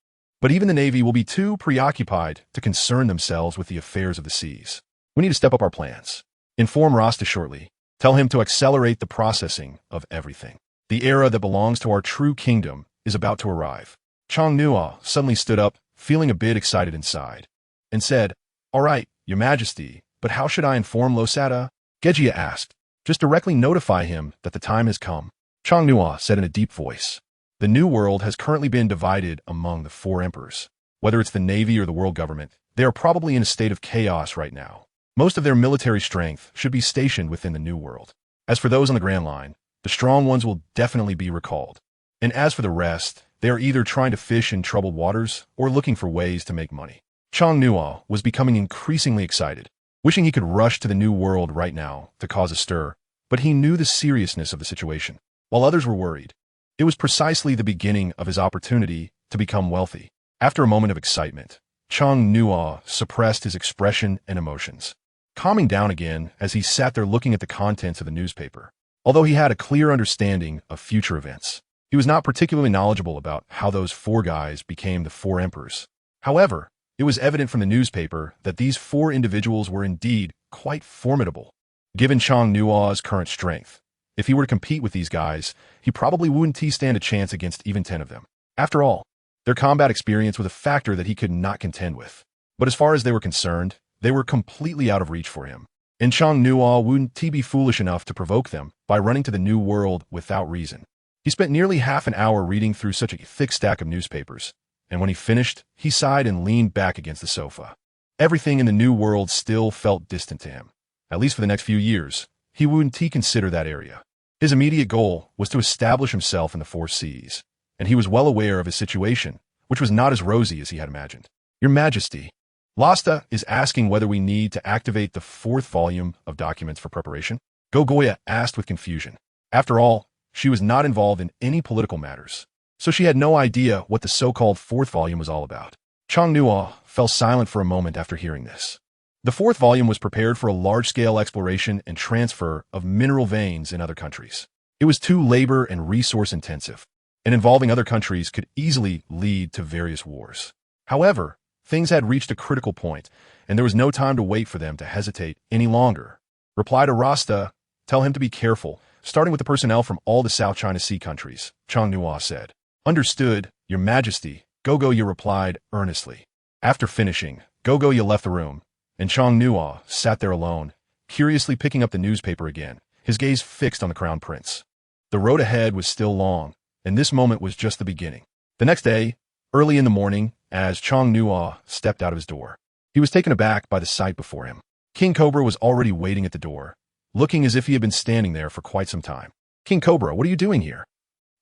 but even the Navy will be too preoccupied to concern themselves with the affairs of the seas. We need to step up our plans. Inform Rasta shortly. Tell him to accelerate the processing of everything. The era that belongs to our true kingdom is about to arrive. Chang Nuo suddenly stood up, feeling a bit excited inside, and said, All right, Your Majesty, but how should I inform Losada? Gejia asked. Just directly notify him that the time has come. Chang Nuo said in a deep voice. The new world has currently been divided among the four emperors. Whether it's the Navy or the world government, they are probably in a state of chaos right now. Most of their military strength should be stationed within the new world. As for those on the Grand Line, the strong ones will definitely be recalled. And as for the rest, they are either trying to fish in troubled waters or looking for ways to make money. Chang Nuo was becoming increasingly excited, wishing he could rush to the new world right now to cause a stir, but he knew the seriousness of the situation. While others were worried, it was precisely the beginning of his opportunity to become wealthy. After a moment of excitement, Chang Nuo suppressed his expression and emotions, calming down again as he sat there looking at the contents of the newspaper. Although he had a clear understanding of future events, he was not particularly knowledgeable about how those four guys became the four emperors. However, it was evident from the newspaper that these four individuals were indeed quite formidable. Given Chang Nuo's current strength, if he were to compete with these guys, he probably wouldn't stand a chance against even 10 of them. After all, their combat experience was a factor that he could not contend with. But as far as they were concerned, they were completely out of reach for him. And Chang Nuo wouldn't be foolish enough to provoke them by running to the new world without reason. He spent nearly half an hour reading through such a thick stack of newspapers, and when he finished, he sighed and leaned back against the sofa. Everything in the new world still felt distant to him. At least for the next few years, he wouldn't consider that area. His immediate goal was to establish himself in the four seas, and he was well aware of his situation, which was not as rosy as he had imagined. Your Majesty, Lasta is asking whether we need to activate the fourth volume of documents for preparation. Gogoya asked with confusion. After all, she was not involved in any political matters, so she had no idea what the so-called fourth volume was all about. Chang Nuo fell silent for a moment after hearing this. The fourth volume was prepared for a large-scale exploration and transfer of mineral veins in other countries. It was too labor and resource-intensive, and involving other countries could easily lead to various wars. However, things had reached a critical point, and there was no time to wait for them to hesitate any longer. Reply to Rasta, tell him to be careful, starting with the personnel from all the South China Sea countries, Chang Nuo said. Understood, Your Majesty, Gogoya replied earnestly. After finishing, Gogoya left the room, and Chang Nuo sat there alone, curiously picking up the newspaper again, his gaze fixed on the Crown Prince. The road ahead was still long, and this moment was just the beginning. The next day, early in the morning, as Chang Nuo stepped out of his door, he was taken aback by the sight before him. King Cobra was already waiting at the door, looking as if he had been standing there for quite some time. "King Cobra, what are you doing here?"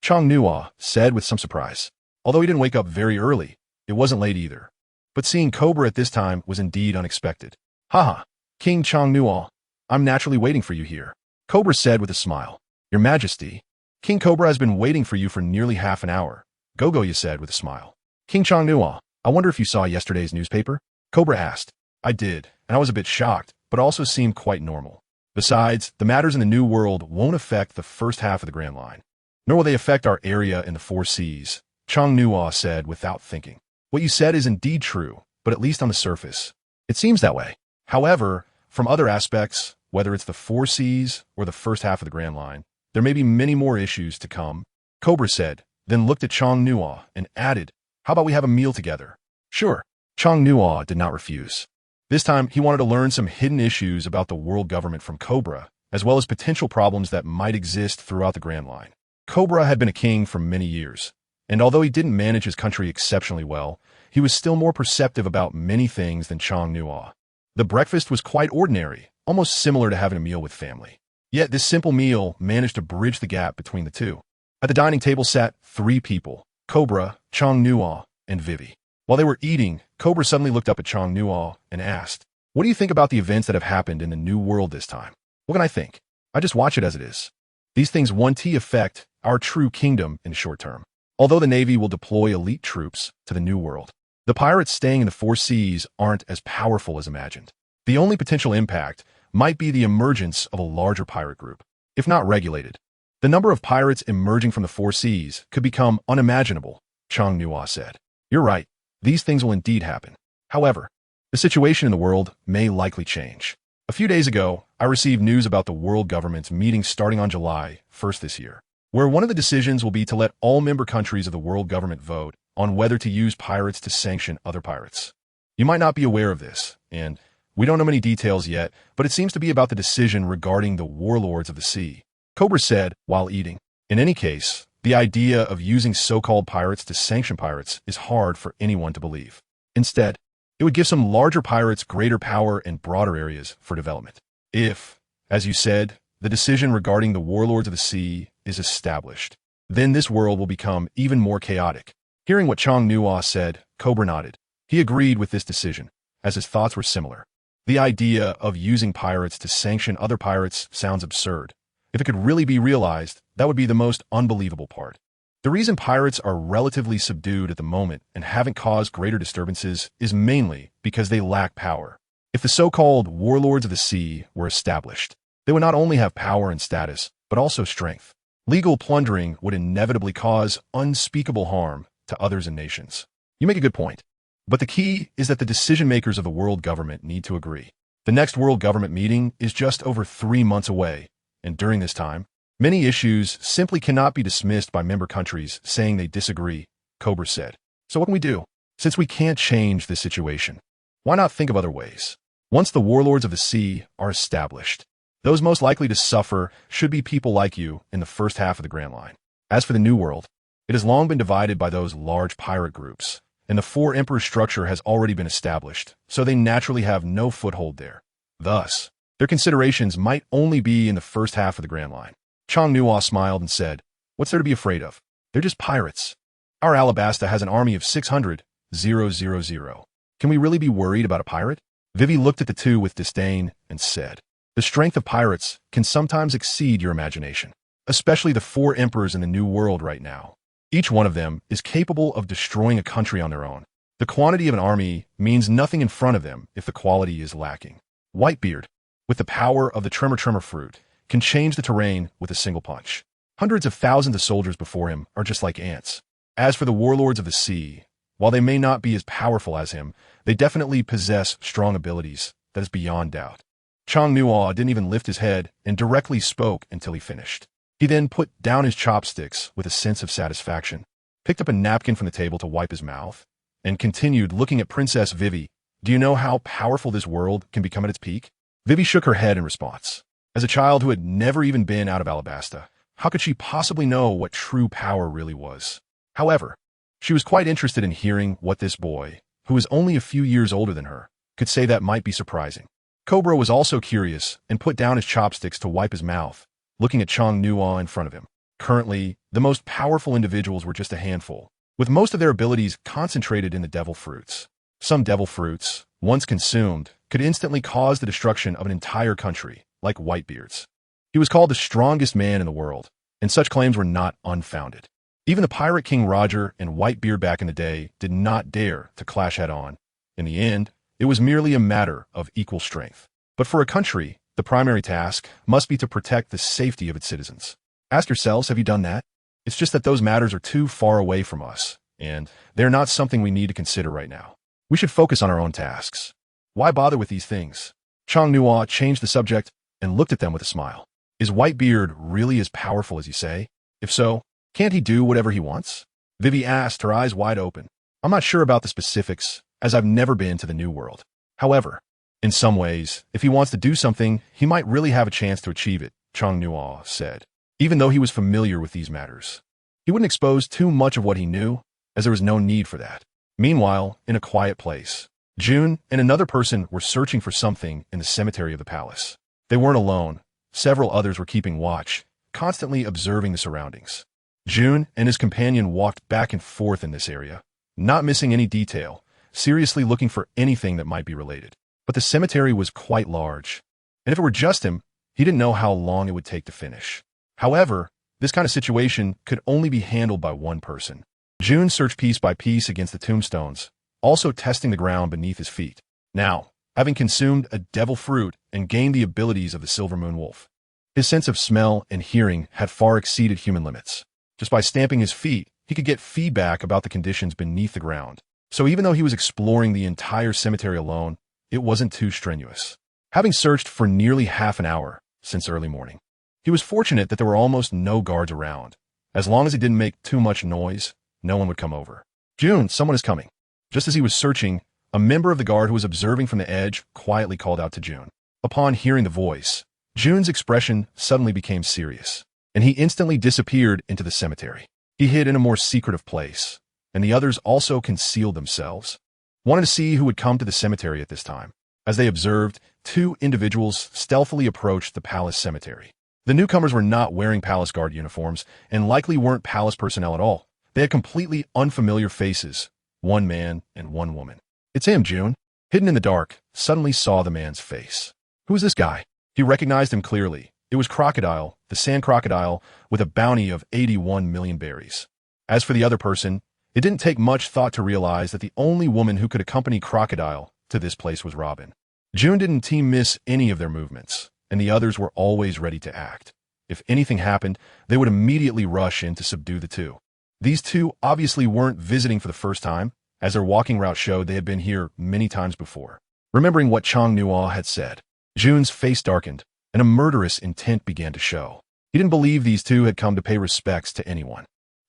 Chang Nuo said with some surprise. Although he didn't wake up very early, it wasn't late either. But seeing Cobra at this time was indeed unexpected. "Haha, King Chang Nuo, I'm naturally waiting for you here," Cobra said with a smile. "Your Majesty, King Cobra has been waiting for you for nearly half an hour," Gogoya said with a smile. "King Chang Nuo, I wonder if you saw yesterday's newspaper?" Cobra asked. "I did, and I was a bit shocked, but also seemed quite normal. Besides, the matters in the New World won't affect the first half of the Grand Line, nor will they affect our area in the Four Seas," Chang Nuo said without thinking. "What you said is indeed true, but at least on the surface, it seems that way. However, from other aspects, whether it's the Four Seas or the first half of the Grand Line, there may be many more issues to come," Cobra said, then looked at Chang Nuo and added, "How about we have a meal together?" "Sure." Chang Nuo did not refuse. This time, he wanted to learn some hidden issues about the world government from Cobra, as well as potential problems that might exist throughout the Grand Line. Cobra had been a king for many years, and although he didn't manage his country exceptionally well, he was still more perceptive about many things than Chang Nuo. The breakfast was quite ordinary, almost similar to having a meal with family. Yet this simple meal managed to bridge the gap between the two. At the dining table sat 3 people: Cobra, Chang Nuo, and Vivi. While they were eating, Cobra suddenly looked up at Chang Nuo and asked, "What do you think about the events that have happened in the New World this time?" "What can I think? I just watch it as it is. These things won't affect our true kingdom in the short term. Although the Navy will deploy elite troops to the New World, the pirates staying in the Four Seas aren't as powerful as imagined. The only potential impact might be the emergence of a larger pirate group. If not regulated, the number of pirates emerging from the Four Seas could become unimaginable," Chang Nuo said. "You're right. These things will indeed happen. However, the situation in the world may likely change. A few days ago, I received news about the world government's meeting starting on July 1st this year, where one of the decisions will be to let all member countries of the world government vote on whether to use pirates to sanction other pirates. You might not be aware of this, and we don't know many details yet, but it seems to be about the decision regarding the warlords of the sea," Cobra said while eating. "In any case, the idea of using so-called pirates to sanction pirates is hard for anyone to believe. Instead, it would give some larger pirates greater power and broader areas for development. If, as you said, the decision regarding the warlords of the sea is established, then this world will become even more chaotic." Hearing what Chang Nuo said, Cobra nodded. He agreed with this decision, as his thoughts were similar. The idea of using pirates to sanction other pirates sounds absurd. If it could really be realized, that would be the most unbelievable part. The reason pirates are relatively subdued at the moment and haven't caused greater disturbances is mainly because they lack power. If the so-called warlords of the sea were established, they would not only have power and status, but also strength. Legal plundering would inevitably cause unspeakable harm to others and nations. You make a good point. But the key is that the decision-makers of the world government need to agree. The next world government meeting is just over 3 months away, and during this time, many issues simply cannot be dismissed by member countries saying they disagree, Cobra said. "So what can we do? Since we can't change this situation, why not think of other ways? Once the warlords of the sea are established, those most likely to suffer should be people like you in the first half of the Grand Line. As for the New World, it has long been divided by those large pirate groups, and the Four Emperor structure has already been established, so they naturally have no foothold there. Thus, their considerations might only be in the first half of the Grand Line." Chang Nuo smiled and said, "What's there to be afraid of? They're just pirates. Our Alabasta has an army of 600,000. Can we really be worried about a pirate?" Vivi looked at the two with disdain and said, "The strength of pirates can sometimes exceed your imagination, especially the 4 emperors in the New World right now. Each one of them is capable of destroying a country on their own. The quantity of an army means nothing in front of them if the quality is lacking. Whitebeard, with the power of the tremor fruit, can change the terrain with a single punch. Hundreds of thousands of soldiers before him are just like ants. As for the warlords of the sea, while they may not be as powerful as him, they definitely possess strong abilities, that is beyond doubt." Chang Nuo didn't even lift his head and directly spoke until he finished. He then put down his chopsticks with a sense of satisfaction, picked up a napkin from the table to wipe his mouth, and continued looking at Princess Vivi. "Do you know how powerful this world can become at its peak?" Vivi shook her head in response. As a child who had never even been out of Alabasta, how could she possibly know what true power really was? However, she was quite interested in hearing what this boy, who was only a few years older than her, could say that might be surprising. Cobra was also curious and put down his chopsticks to wipe his mouth, looking at Chang Nuo in front of him. Currently, the most powerful individuals were just a handful, with most of their abilities concentrated in the devil fruits. Some devil fruits, once consumed, could instantly cause the destruction of an entire country, like Whitebeard's. He was called the strongest man in the world, and such claims were not unfounded. Even the Pirate King Roger and Whitebeard back in the day did not dare to clash head-on. In the end, it was merely a matter of equal strength. But for a country, the primary task must be to protect the safety of its citizens. Ask yourselves, have you done that? It's just that those matters are too far away from us, and they're not something we need to consider right now. We should focus on our own tasks. Why bother with these things? Chang Nuo changed the subject and looked at them with a smile. Is Whitebeard really as powerful as you say? If so, can't he do whatever he wants? Vivi asked, her eyes wide open. I'm not sure about the specifics, as I've never been to the New World. However, in some ways, if he wants to do something, he might really have a chance to achieve it, Chang Nuo said. Even though he was familiar with these matters, he wouldn't expose too much of what he knew, as there was no need for that. Meanwhile, in a quiet place, June and another person were searching for something in the cemetery of the palace. They weren't alone. Several others were keeping watch, constantly observing the surroundings. June and his companion walked back and forth in this area, not missing any detail, seriously looking for anything that might be related. But the cemetery was quite large, and if it were just him, he didn't know how long it would take to finish. However, this kind of situation could only be handled by one person. June searched piece by piece against the tombstones, also testing the ground beneath his feet. Now, having consumed a devil fruit and gained the abilities of the Silver Moon Wolf, his sense of smell and hearing had far exceeded human limits. Just by stamping his feet, he could get feedback about the conditions beneath the ground. So even though he was exploring the entire cemetery alone, it wasn't too strenuous. Having searched for nearly half an hour since early morning, he was fortunate that there were almost no guards around. As long as he didn't make too much noise, no one would come over. June, someone is coming. Just as he was searching, a member of the guard who was observing from the edge quietly called out to June. Upon hearing the voice, June's expression suddenly became serious, and he instantly disappeared into the cemetery. He hid in a more secretive place, and the others also concealed themselves, wanted to see who would come to the cemetery at this time. As they observed, two individuals stealthily approached the palace cemetery. The newcomers were not wearing palace guard uniforms and likely weren't palace personnel at all. They had completely unfamiliar faces, one man and one woman. It's him, June, hidden in the dark, suddenly saw the man's face. Who is this guy? He recognized him clearly. It was Crocodile, the sand crocodile, with a bounty of 81 million berries. As for the other person, it didn't take much thought to realize that the only woman who could accompany Crocodile to this place was Robin. June didn't miss any of their movements, and the others were always ready to act. If anything happened, they would immediately rush in to subdue the two. These two obviously weren't visiting for the first time, as their walking route showed they had been here many times before. Remembering what Chang Nuo had said, June's face darkened, and a murderous intent began to show. He didn't believe these two had come to pay respects to anyone.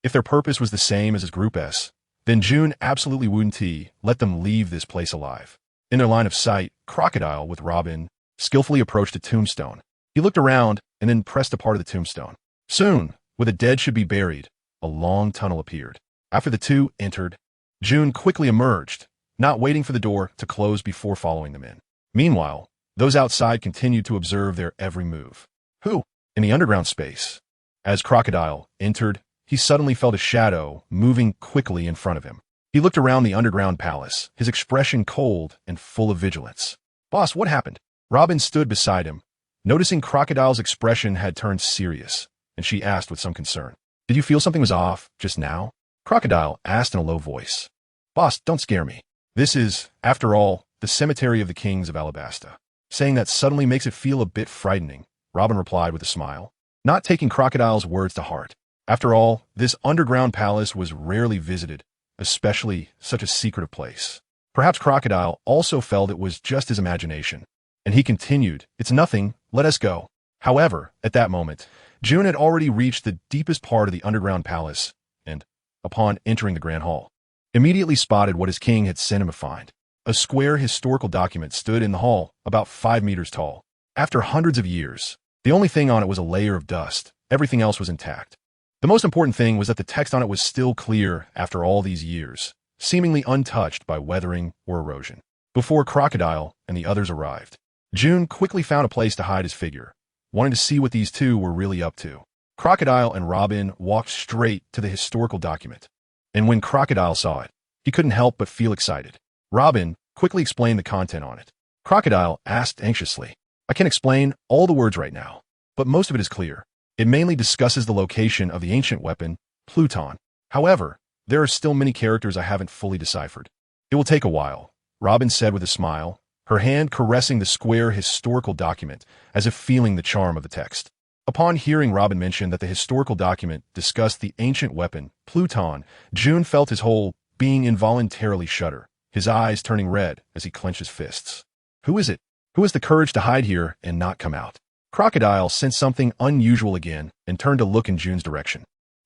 If their purpose was the same as his Group S, then June absolutely wouldn't let them leave this place alive. In their line of sight, Crocodile, with Robin, skillfully approached a tombstone. He looked around and then pressed a part of the tombstone. Soon, where the dead should be buried, a long tunnel appeared. After the two entered, June quickly emerged, not waiting for the door to close before following them in. Meanwhile, those outside continued to observe their every move. Who? In the underground space. As Crocodile entered, he suddenly felt a shadow moving quickly in front of him. He looked around the underground palace, his expression cold and full of vigilance. Boss, what happened? Robin stood beside him, noticing Crocodile's expression had turned serious, and she asked with some concern. Did you feel something was off just now? Crocodile asked in a low voice. Boss, don't scare me. This is, after all, the cemetery of the kings of Alabasta. Saying that suddenly makes it feel a bit frightening, Robin replied with a smile, not taking Crocodile's words to heart. After all, this underground palace was rarely visited, especially such a secretive place. Perhaps Crocodile also felt it was just his imagination, and he continued, It's nothing, let us go. However, at that moment, June had already reached the deepest part of the underground palace, and, upon entering the grand hall, immediately spotted what his king had sent him to find. A square historical document stood in the hall, about 5 meters tall. After hundreds of years, the only thing on it was a layer of dust. Everything else was intact. The most important thing was that the text on it was still clear after all these years, seemingly untouched by weathering or erosion. Before Crocodile and the others arrived, June quickly found a place to hide his figure, wanting to see what these two were really up to. Crocodile and Robin walked straight to the historical document, and when Crocodile saw it, he couldn't help but feel excited. Robin quickly explained the content on it. Crocodile asked anxiously, "I can explain all the words right now, but most of it is clear. It mainly discusses the location of the ancient weapon, Pluton. However, there are still many characters I haven't fully deciphered. It will take a while," Robin said with a smile, her hand caressing the square historical document as if feeling the charm of the text. Upon hearing Robin mention that the historical document discussed the ancient weapon, Pluton, June felt his whole being involuntarily shudder, his eyes turning red as he clenched his fists. Who is it? Who has the courage to hide here and not come out? Crocodile sensed something unusual again and turned to look in June's direction.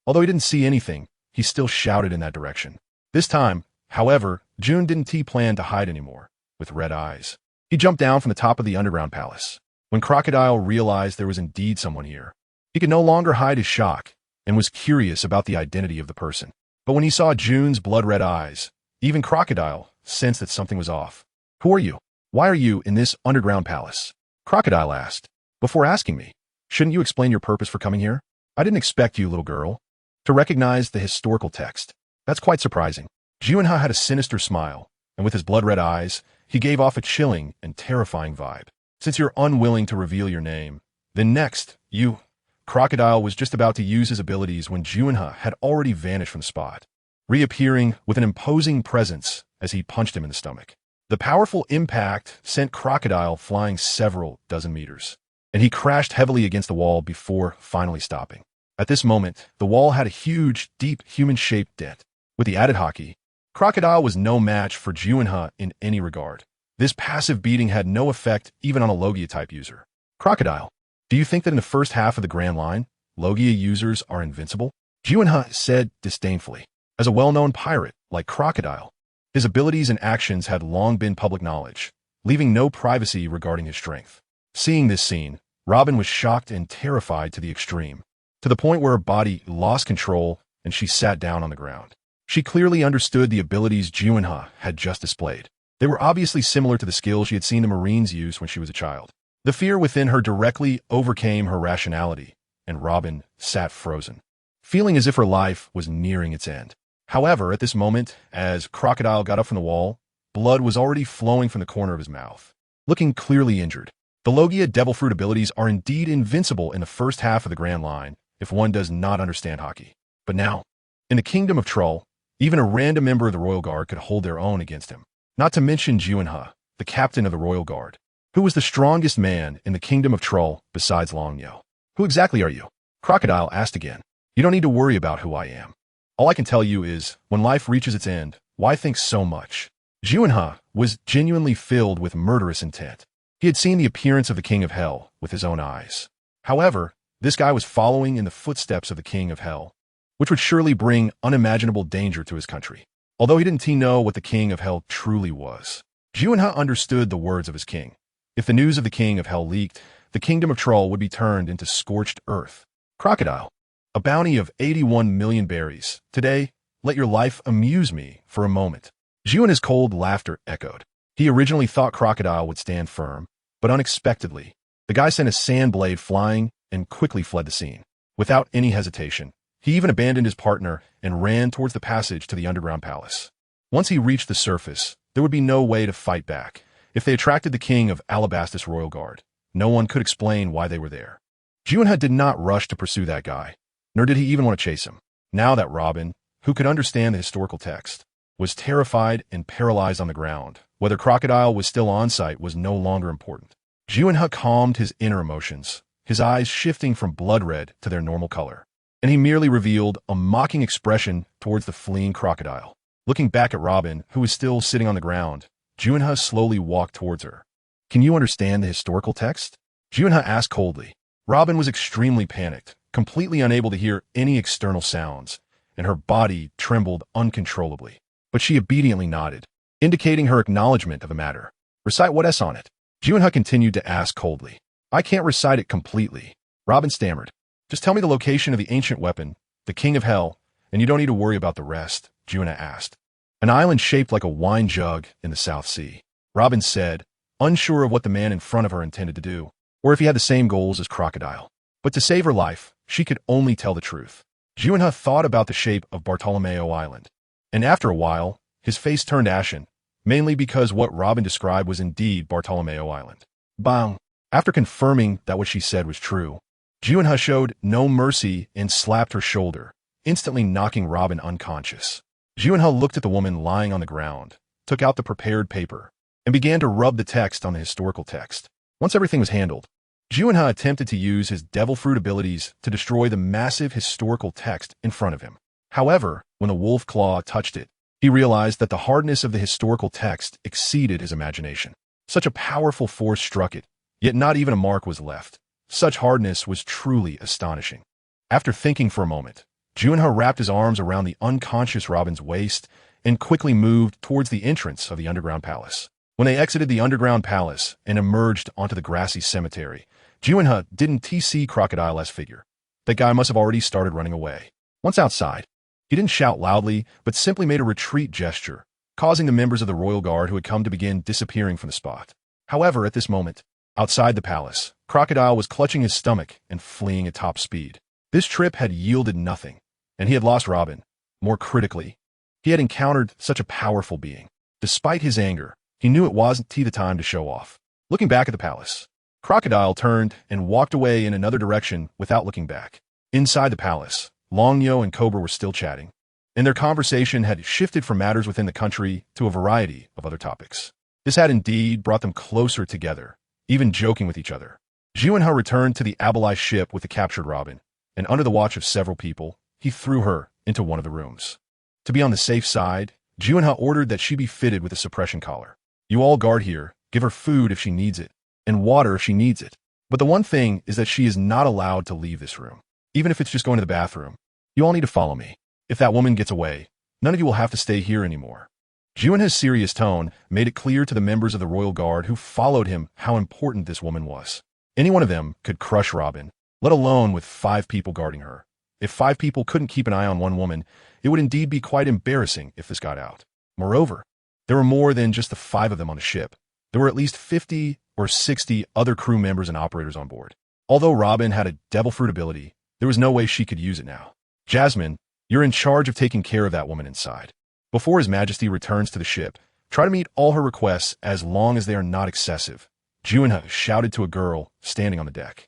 Although he didn't see anything, he still shouted in that direction. This time, however, June didn't plan to hide anymore. With red eyes, he jumped down from the top of the underground palace. When Crocodile realized there was indeed someone here, he could no longer hide his shock and was curious about the identity of the person. But when he saw June's blood-red eyes, even Crocodile sensed that something was off. "Who are you? Why are you in this underground palace?" Crocodile asked. "Before asking me, shouldn't you explain your purpose for coming here? I didn't expect you, little girl, to recognize the historical text. That's quite surprising." Junha had a sinister smile, and with his blood-red eyes, he gave off a chilling and terrifying vibe. "Since you're unwilling to reveal your name, then next, you—" Crocodile was just about to use his abilities when Junha had already vanished from the spot, reappearing with an imposing presence as he punched him in the stomach. The powerful impact sent Crocodile flying several dozen meters, and he crashed heavily against the wall before finally stopping. At this moment, the wall had a huge, deep, human-shaped dent. With the added hockey, Crocodile was no match for Junha in any regard. This passive beating had no effect even on a Logia-type user. "Crocodile, do you think that in the first half of the Grand Line, Logia users are invincible?" Junha said disdainfully. As a well-known pirate like Crocodile, his abilities and actions had long been public knowledge, leaving no privacy regarding his strength. Seeing this scene, Robin was shocked and terrified to the extreme, to the point where her body lost control and she sat down on the ground. She clearly understood the abilities Junha had just displayed. They were obviously similar to the skills she had seen the Marines use when she was a child. The fear within her directly overcame her rationality, and Robin sat frozen, feeling as if her life was nearing its end. However, at this moment, as Crocodile got up from the wall, blood was already flowing from the corner of his mouth, looking clearly injured. The Logia Devil Fruit abilities are indeed invincible in the first half of the Grand Line if one does not understand hockey. But now, in the Kingdom of Troll, even a random member of the Royal Guard could hold their own against him. Not to mention Junha, the captain of the Royal Guard, who was the strongest man in the Kingdom of Troll besides Longyao. "Who exactly are you?" Crocodile asked again. "You don't need to worry about who I am. All I can tell you is, when life reaches its end, why think so much?" Junha was genuinely filled with murderous intent. He had seen the appearance of the King of Hell with his own eyes. However, this guy was following in the footsteps of the King of Hell, which would surely bring unimaginable danger to his country. Although he didn't know what the King of Hell truly was, Junha understood the words of his king. If the news of the King of Hell leaked, the Kingdom of Troll would be turned into scorched earth. "Crocodile, a bounty of 81 million berries. Today, let your life amuse me for a moment." Junha's cold laughter echoed. He originally thought Crocodile would stand firm, but unexpectedly, the guy sent a sand blade flying and quickly fled the scene. Without any hesitation, he even abandoned his partner and ran towards the passage to the underground palace. Once he reached the surface, there would be no way to fight back. If they attracted the king of Alabastus Royal Guard, no one could explain why they were there. Junha did not rush to pursue that guy, nor did he even want to chase him. Now that Robin, who could understand the historical text, was terrified and paralyzed on the ground, whether Crocodile was still on site was no longer important. Junha calmed his inner emotions, his eyes shifting from blood red to their normal color, and he merely revealed a mocking expression towards the fleeing Crocodile. Looking back at Robin, who was still sitting on the ground, Junha slowly walked towards her. "Can you understand the historical text?" Junha asked coldly. Robin was extremely panicked, completely unable to hear any external sounds, and her body trembled uncontrollably. But she obediently nodded, indicating her acknowledgement of the matter. "Recite what is on it?" Junha continued to ask coldly. "I can't recite it completely," Robin stammered. "Just tell me the location of the ancient weapon, the King of Hell, and you don't need to worry about the rest," Junha asked. "An island shaped like a wine jug in the South Sea," Robin said, unsure of what the man in front of her intended to do, or if he had the same goals as Crocodile. But to save her life, she could only tell the truth. Junha thought about the shape of Bartolomeo Island, and after a while, his face turned ashen, mainly because what Robin described was indeed Bartolomeo Island. Bang! After confirming that what she said was true, Junha showed no mercy and slapped her shoulder, instantly knocking Robin unconscious. Junha looked at the woman lying on the ground, took out the prepared paper, and began to rub the text on the historical text. Once everything was handled, Junha attempted to use his devil fruit abilities to destroy the massive historical text in front of him. However, when the wolf claw touched it, he realized that the hardness of the historical text exceeded his imagination. Such a powerful force struck it, yet not even a mark was left. Such hardness was truly astonishing. After thinking for a moment, Junha wrapped his arms around the unconscious Robin's waist and quickly moved towards the entrance of the underground palace. When they exited the underground palace and emerged onto the grassy cemetery, Junha didn't see Crocodile's figure. That guy must have already started running away. Once outside, he didn't shout loudly, but simply made a retreat gesture, causing the members of the royal guard who had come to begin disappearing from the spot. However, at this moment, outside the palace, Crocodile was clutching his stomach and fleeing at top speed. This trip had yielded nothing, and he had lost Robin. More critically, he had encountered such a powerful being. Despite his anger, he knew it wasn't the time to show off. Looking back at the palace, Crocodile turned and walked away in another direction without looking back. Inside the palace, Longnyo and Cobra were still chatting, and their conversation had shifted from matters within the country to a variety of other topics. This had indeed brought them closer together, even joking with each other. Junha returned to the Abalai ship with the captured Robin, and under the watch of several people, he threw her into one of the rooms. To be on the safe side, Junha ordered that she be fitted with a suppression collar. You all guard here, give her food if she needs it, and water if she needs it. But the one thing is that she is not allowed to leave this room. Even if it's just going to the bathroom, you all need to follow me. If that woman gets away, none of you will have to stay here anymore. Junha's serious tone made it clear to the members of the royal guard who followed him how important this woman was. Any one of them could crush Robin, let alone with 5 people guarding her. If 5 people couldn't keep an eye on one woman, it would indeed be quite embarrassing if this got out. Moreover, there were more than just the 5 of them on the ship. There were at least 50 or 60 other crew members and operators on board. Although Robin had a devil fruit ability, there was no way she could use it now. Jasmine, you're in charge of taking care of that woman inside. Before His Majesty returns to the ship, try to meet all her requests as long as they are not excessive. Junha shouted to a girl standing on the deck.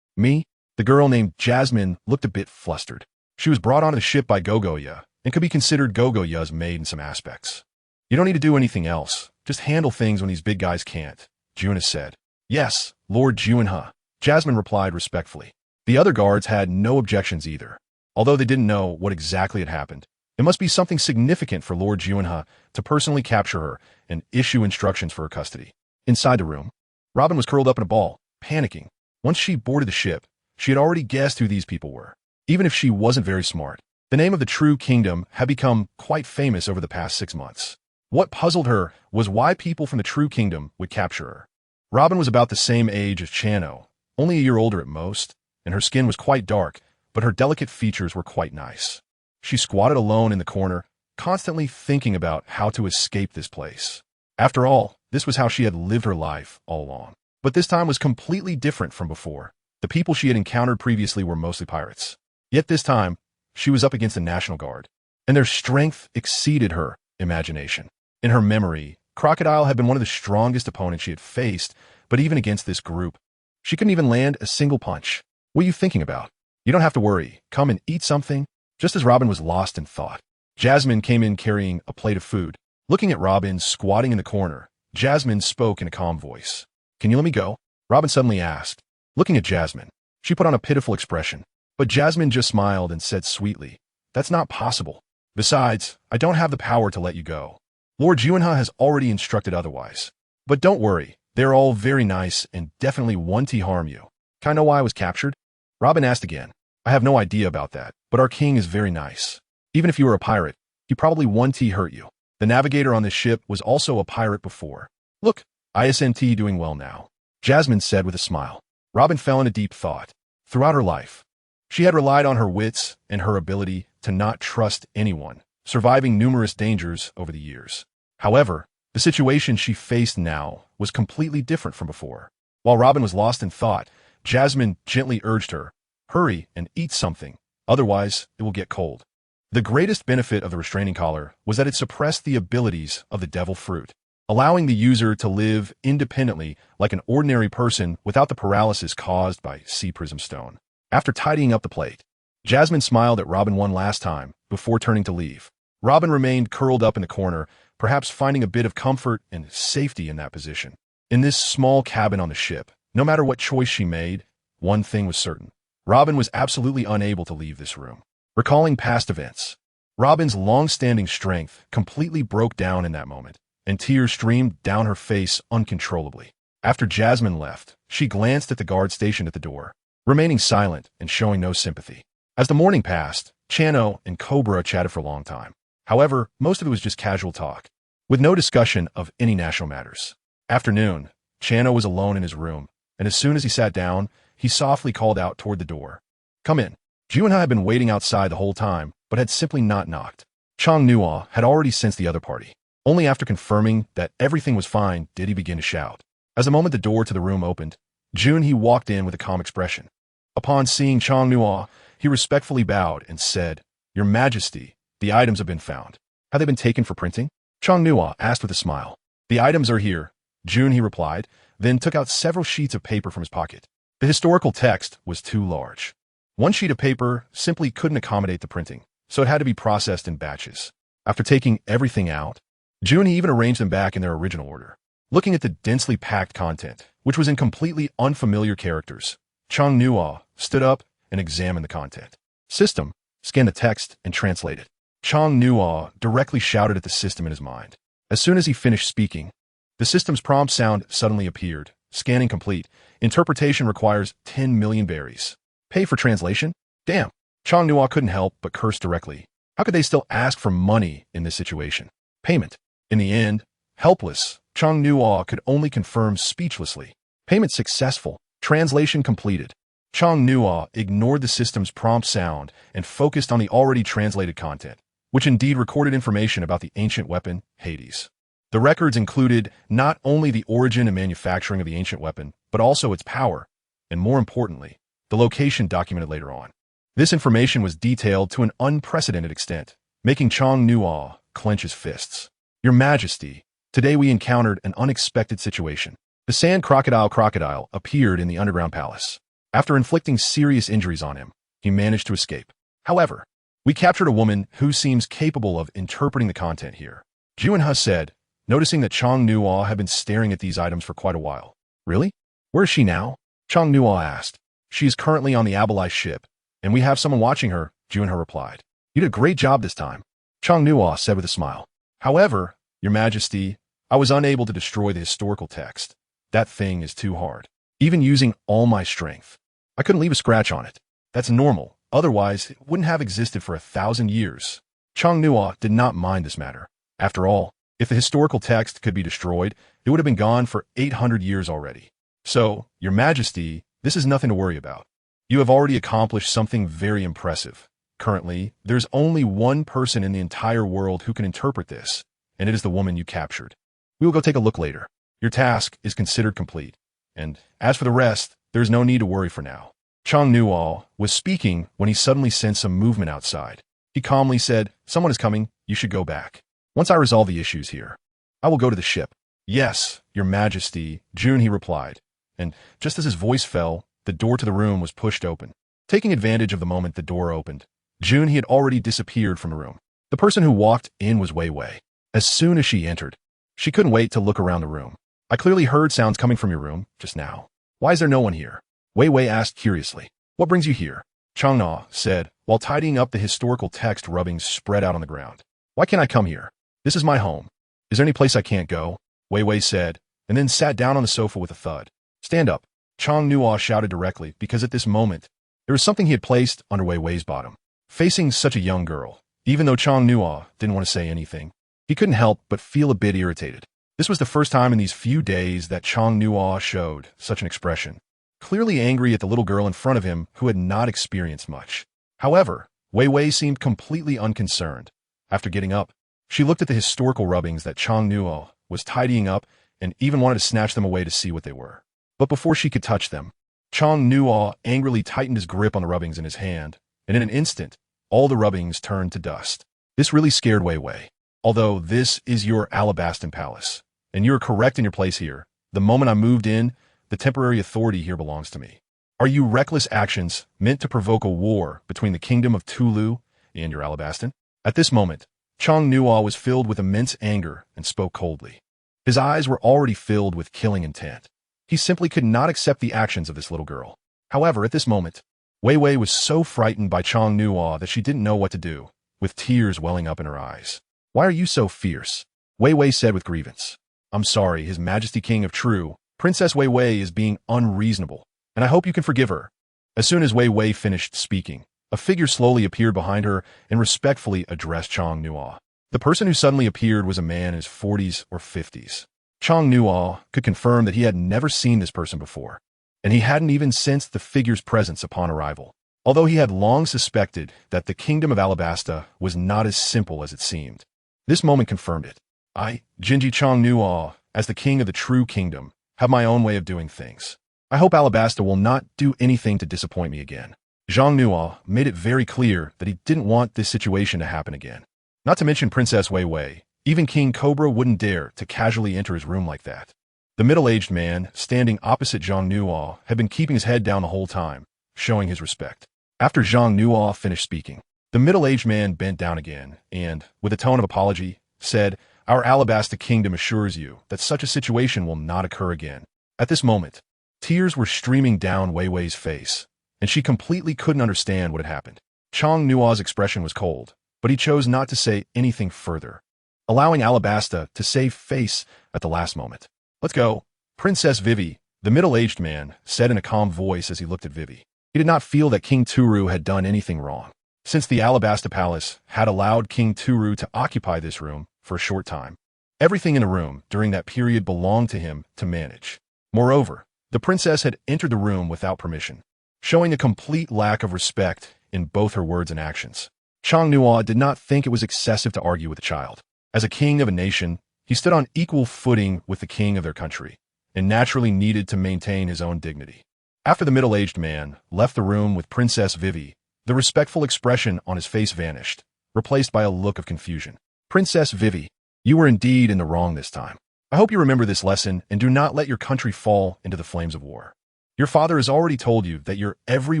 Me? The girl named Jasmine looked a bit flustered. She was brought onto the ship by Gogoya and could be considered Gogoya's maid in some aspects. You don't need to do anything else. Just handle things when these big guys can't, Junha said. Yes, Lord Junha, Jasmine replied respectfully. The other guards had no objections either. Although they didn't know what exactly had happened, it must be something significant for Lord Junha to personally capture her and issue instructions for her custody. Inside the room, Robin was curled up in a ball, panicking. Once she boarded the ship, she had already guessed who these people were. Even if she wasn't very smart, the name of the True Kingdom had become quite famous over the past 6 months. What puzzled her was why people from the True Kingdom would capture her. Robin was about the same age as Chano, only a year older at most, and her skin was quite dark, but her delicate features were quite nice. She squatted alone in the corner, constantly thinking about how to escape this place. After all, this was how she had lived her life all along. But this time was completely different from before. The people she had encountered previously were mostly pirates. Yet this time, she was up against the National Guard, and their strength exceeded her imagination. In her memory, Crocodile had been one of the strongest opponents she had faced, but even against this group, she couldn't even land a single punch. What are you thinking about? You don't have to worry. Come and eat something. Just as Robin was lost in thought, Jasmine came in carrying a plate of food. Looking at Robin squatting in the corner, Jasmine spoke in a calm voice. Can you let me go? Robin suddenly asked. Looking at Jasmine, she put on a pitiful expression, but Jasmine just smiled and said sweetly, That's not possible. Besides, I don't have the power to let you go. Lord Junha has already instructed otherwise. But don't worry, they're all very nice and definitely won't harm you. Can I know why I was captured? Robin asked again. I have no idea about that, but our king is very nice. Even if you were a pirate, he probably won't hurt you. The navigator on this ship was also a pirate before. Look, ISNT doing well now, Jasmine said with a smile. Robin fell into deep thought. Throughout her life, she had relied on her wits and her ability to not trust anyone, surviving numerous dangers over the years. However, The situation she faced now was completely different from before. While Robin was lost in thought, Jasmine gently urged her, "Hurry and eat something, otherwise it will get cold." The greatest benefit of the restraining collar was that it suppressed the abilities of the devil fruit, allowing the user to live independently like an ordinary person without the paralysis caused by sea prism stone. After tidying up the plate, Jasmine smiled at Robin one last time before turning to leave. Robin remained curled up in the corner, perhaps finding a bit of comfort and safety in that position. In this small cabin on the ship, no matter what choice she made, one thing was certain. Robin was absolutely unable to leave this room. Recalling past events, Robin's long-standing strength completely broke down in that moment, and tears streamed down her face uncontrollably. After Jasmine left, she glanced at the guard stationed at the door, remaining silent and showing no sympathy. As the morning passed, Chano and Cobra chatted for a long time. However, most of it was just casual talk, with no discussion of any national matters. After noon, Chano was alone in his room, and as soon as he sat down, he softly called out toward the door. "Come in." Ju and I had been waiting outside the whole time, but had simply not knocked. Chang Nuo had already sensed the other party. Only after confirming that everything was fine did he begin to shout. As the moment the door to the room opened, He walked in with a calm expression. Upon seeing Chang Nuo, he respectfully bowed and said, "Your Majesty, the items have been found. Have they been taken for printing?" Chang Nuo asked with a smile. "The items are here," he replied, then took out several sheets of paper from his pocket. The historical text was too large. One sheet of paper simply couldn't accommodate the printing, so it had to be processed in batches. After taking everything out, he even arranged them back in their original order. Looking at the densely packed content, which was in completely unfamiliar characters, Chang Nuo stood up and examined the content. System, scanned the text and translated. Chang Nuo directly shouted at the system in his mind. As soon as he finished speaking, the system's prompt sound suddenly appeared. Scanning complete. Interpretation requires 10 million berries. Pay for translation? Damn. Chang Nuo couldn't help but curse directly. How could they still ask for money in this situation? Payment. In the end, helpless, Chang Nuo could only confirm speechlessly. Payment successful. Translation completed. Chang Nuo ignored the system's prompt sound and focused on the already translated content, which indeed recorded information about the ancient weapon, Hades. The records included not only the origin and manufacturing of the ancient weapon, but also its power, and more importantly, the location documented later on. This information was detailed to an unprecedented extent, making Chang Nuo clench his fists. "Your Majesty, today we encountered an unexpected situation. The sand crocodile appeared in the underground palace. After inflicting serious injuries on him, he managed to escape. However, we captured a woman who seems capable of interpreting the content here." Juinha said, noticing that Chang Nuo had been staring at these items for quite a while. "Really? Where is she now?" Chang Nuo asked. "She is currently on the Abalai ship, and we have someone watching her," Juinha replied. "You did a great job this time," Chang Nuo said with a smile. "However, Your Majesty, I was unable to destroy the historical text. That thing is too hard. Even using all my strength, I couldn't leave a scratch on it. That's normal, otherwise it wouldn't have existed for 1,000 years. Chang Nuo did not mind this matter. After all, if the historical text could be destroyed, it would have been gone for 800 years already. So, Your Majesty, this is nothing to worry about. You have already accomplished something very impressive. Currently, there's only one person in the entire world who can interpret this, and it is the woman you captured. We will go take a look later. Your task is considered complete. And as for the rest, there is no need to worry for now." Chang Nuo was speaking when he suddenly sensed some movement outside. He calmly said, "Someone is coming. You should go back. Once I resolve the issues here, I will go to the ship." "Yes, Your Majesty," he replied. And just as his voice fell, the door to the room was pushed open. Taking advantage of the moment the door opened, he had already disappeared from the room. The person who walked in was Wei Wei. As soon as she entered, she couldn't wait to look around the room. "I clearly heard sounds coming from your room just now. Why is there no one here?" Wei Wei asked curiously. "What brings you here?" Chang Na said, while tidying up the historical text rubbings spread out on the ground. "Why can't I come here? This is my home. Is there any place I can't go?" Wei Wei said, and then sat down on the sofa with a thud. "Stand up," Chang Nuo shouted directly, because at this moment, there was something he had placed under Wei Wei's bottom. Facing such a young girl, even though Chang Nuo didn't want to say anything, he couldn't help but feel a bit irritated. This was the first time in these few days that Chang Nuo showed such an expression, clearly angry at the little girl in front of him who had not experienced much. However, Wei Wei seemed completely unconcerned. After getting up, she looked at the historical rubbings that Chang Nuo was tidying up and even wanted to snatch them away to see what they were. But before she could touch them, Chong Nuo angrily tightened his grip on the rubbings in his hand, and in an instant, all the rubbings turned to dust. This really scared Wei Wei. Although this is your Alabastan palace, and you're correct in your place here, the moment I moved in, the temporary authority here belongs to me. Are you reckless actions meant to provoke a war between the kingdom of Tulu and your Alabastan? At this moment, Chong Nuo was filled with immense anger and spoke coldly. His eyes were already filled with killing intent. He simply could not accept the actions of this little girl. However, at this moment, Wei Wei was so frightened by Chong Nuo that she didn't know what to do, with tears welling up in her eyes. Why are you so fierce? Wei Wei said with grievance. I'm sorry, His Majesty King of True. Princess Wei Wei is being unreasonable, and I hope you can forgive her. As soon as Wei Wei finished speaking, a figure slowly appeared behind her and respectfully addressed Chong Nuo. The person who suddenly appeared was a man in his 40s or 50s. Chong Nuo could confirm that he had never seen this person before, and he hadn't even sensed the figure's presence upon arrival, although he had long suspected that the kingdom of Alabasta was not as simple as it seemed. This moment confirmed it. I, Jinji Chong Nuo, as the king of the true kingdom, have my own way of doing things. I hope Alabasta will not do anything to disappoint me again. Zhang Nuo made it very clear that he didn't want this situation to happen again. Not to mention Princess Wei Wei, even King Cobra wouldn't dare to casually enter his room like that. The middle-aged man, standing opposite Zhang Nuo, had been keeping his head down the whole time, showing his respect. After Zhang Nuo finished speaking, the middle-aged man bent down again and, with a tone of apology, said, Our Alabasta kingdom assures you that such a situation will not occur again. At this moment, tears were streaming down Wei Wei's face, and she completely couldn't understand what had happened. Chong Nuo's expression was cold, but he chose not to say anything further, allowing Alabasta to save face at the last moment. Let's go. Princess Vivi, the middle-aged man, said in a calm voice as he looked at Vivi. He did not feel that King Turu had done anything wrong, since the Alabasta Palace had allowed King Turu to occupy this room for a short time. Everything in the room during that period belonged to him to manage. Moreover, the princess had entered the room without permission, showing a complete lack of respect in both her words and actions. Chong Nuo did not think it was excessive to argue with a child. As a king of a nation, he stood on equal footing with the king of their country, and naturally needed to maintain his own dignity. After the middle-aged man left the room with Princess Vivi, the respectful expression on his face vanished, replaced by a look of confusion. Princess Vivi, you were indeed in the wrong this time. I hope you remember this lesson and do not let your country fall into the flames of war. Your father has already told you that your every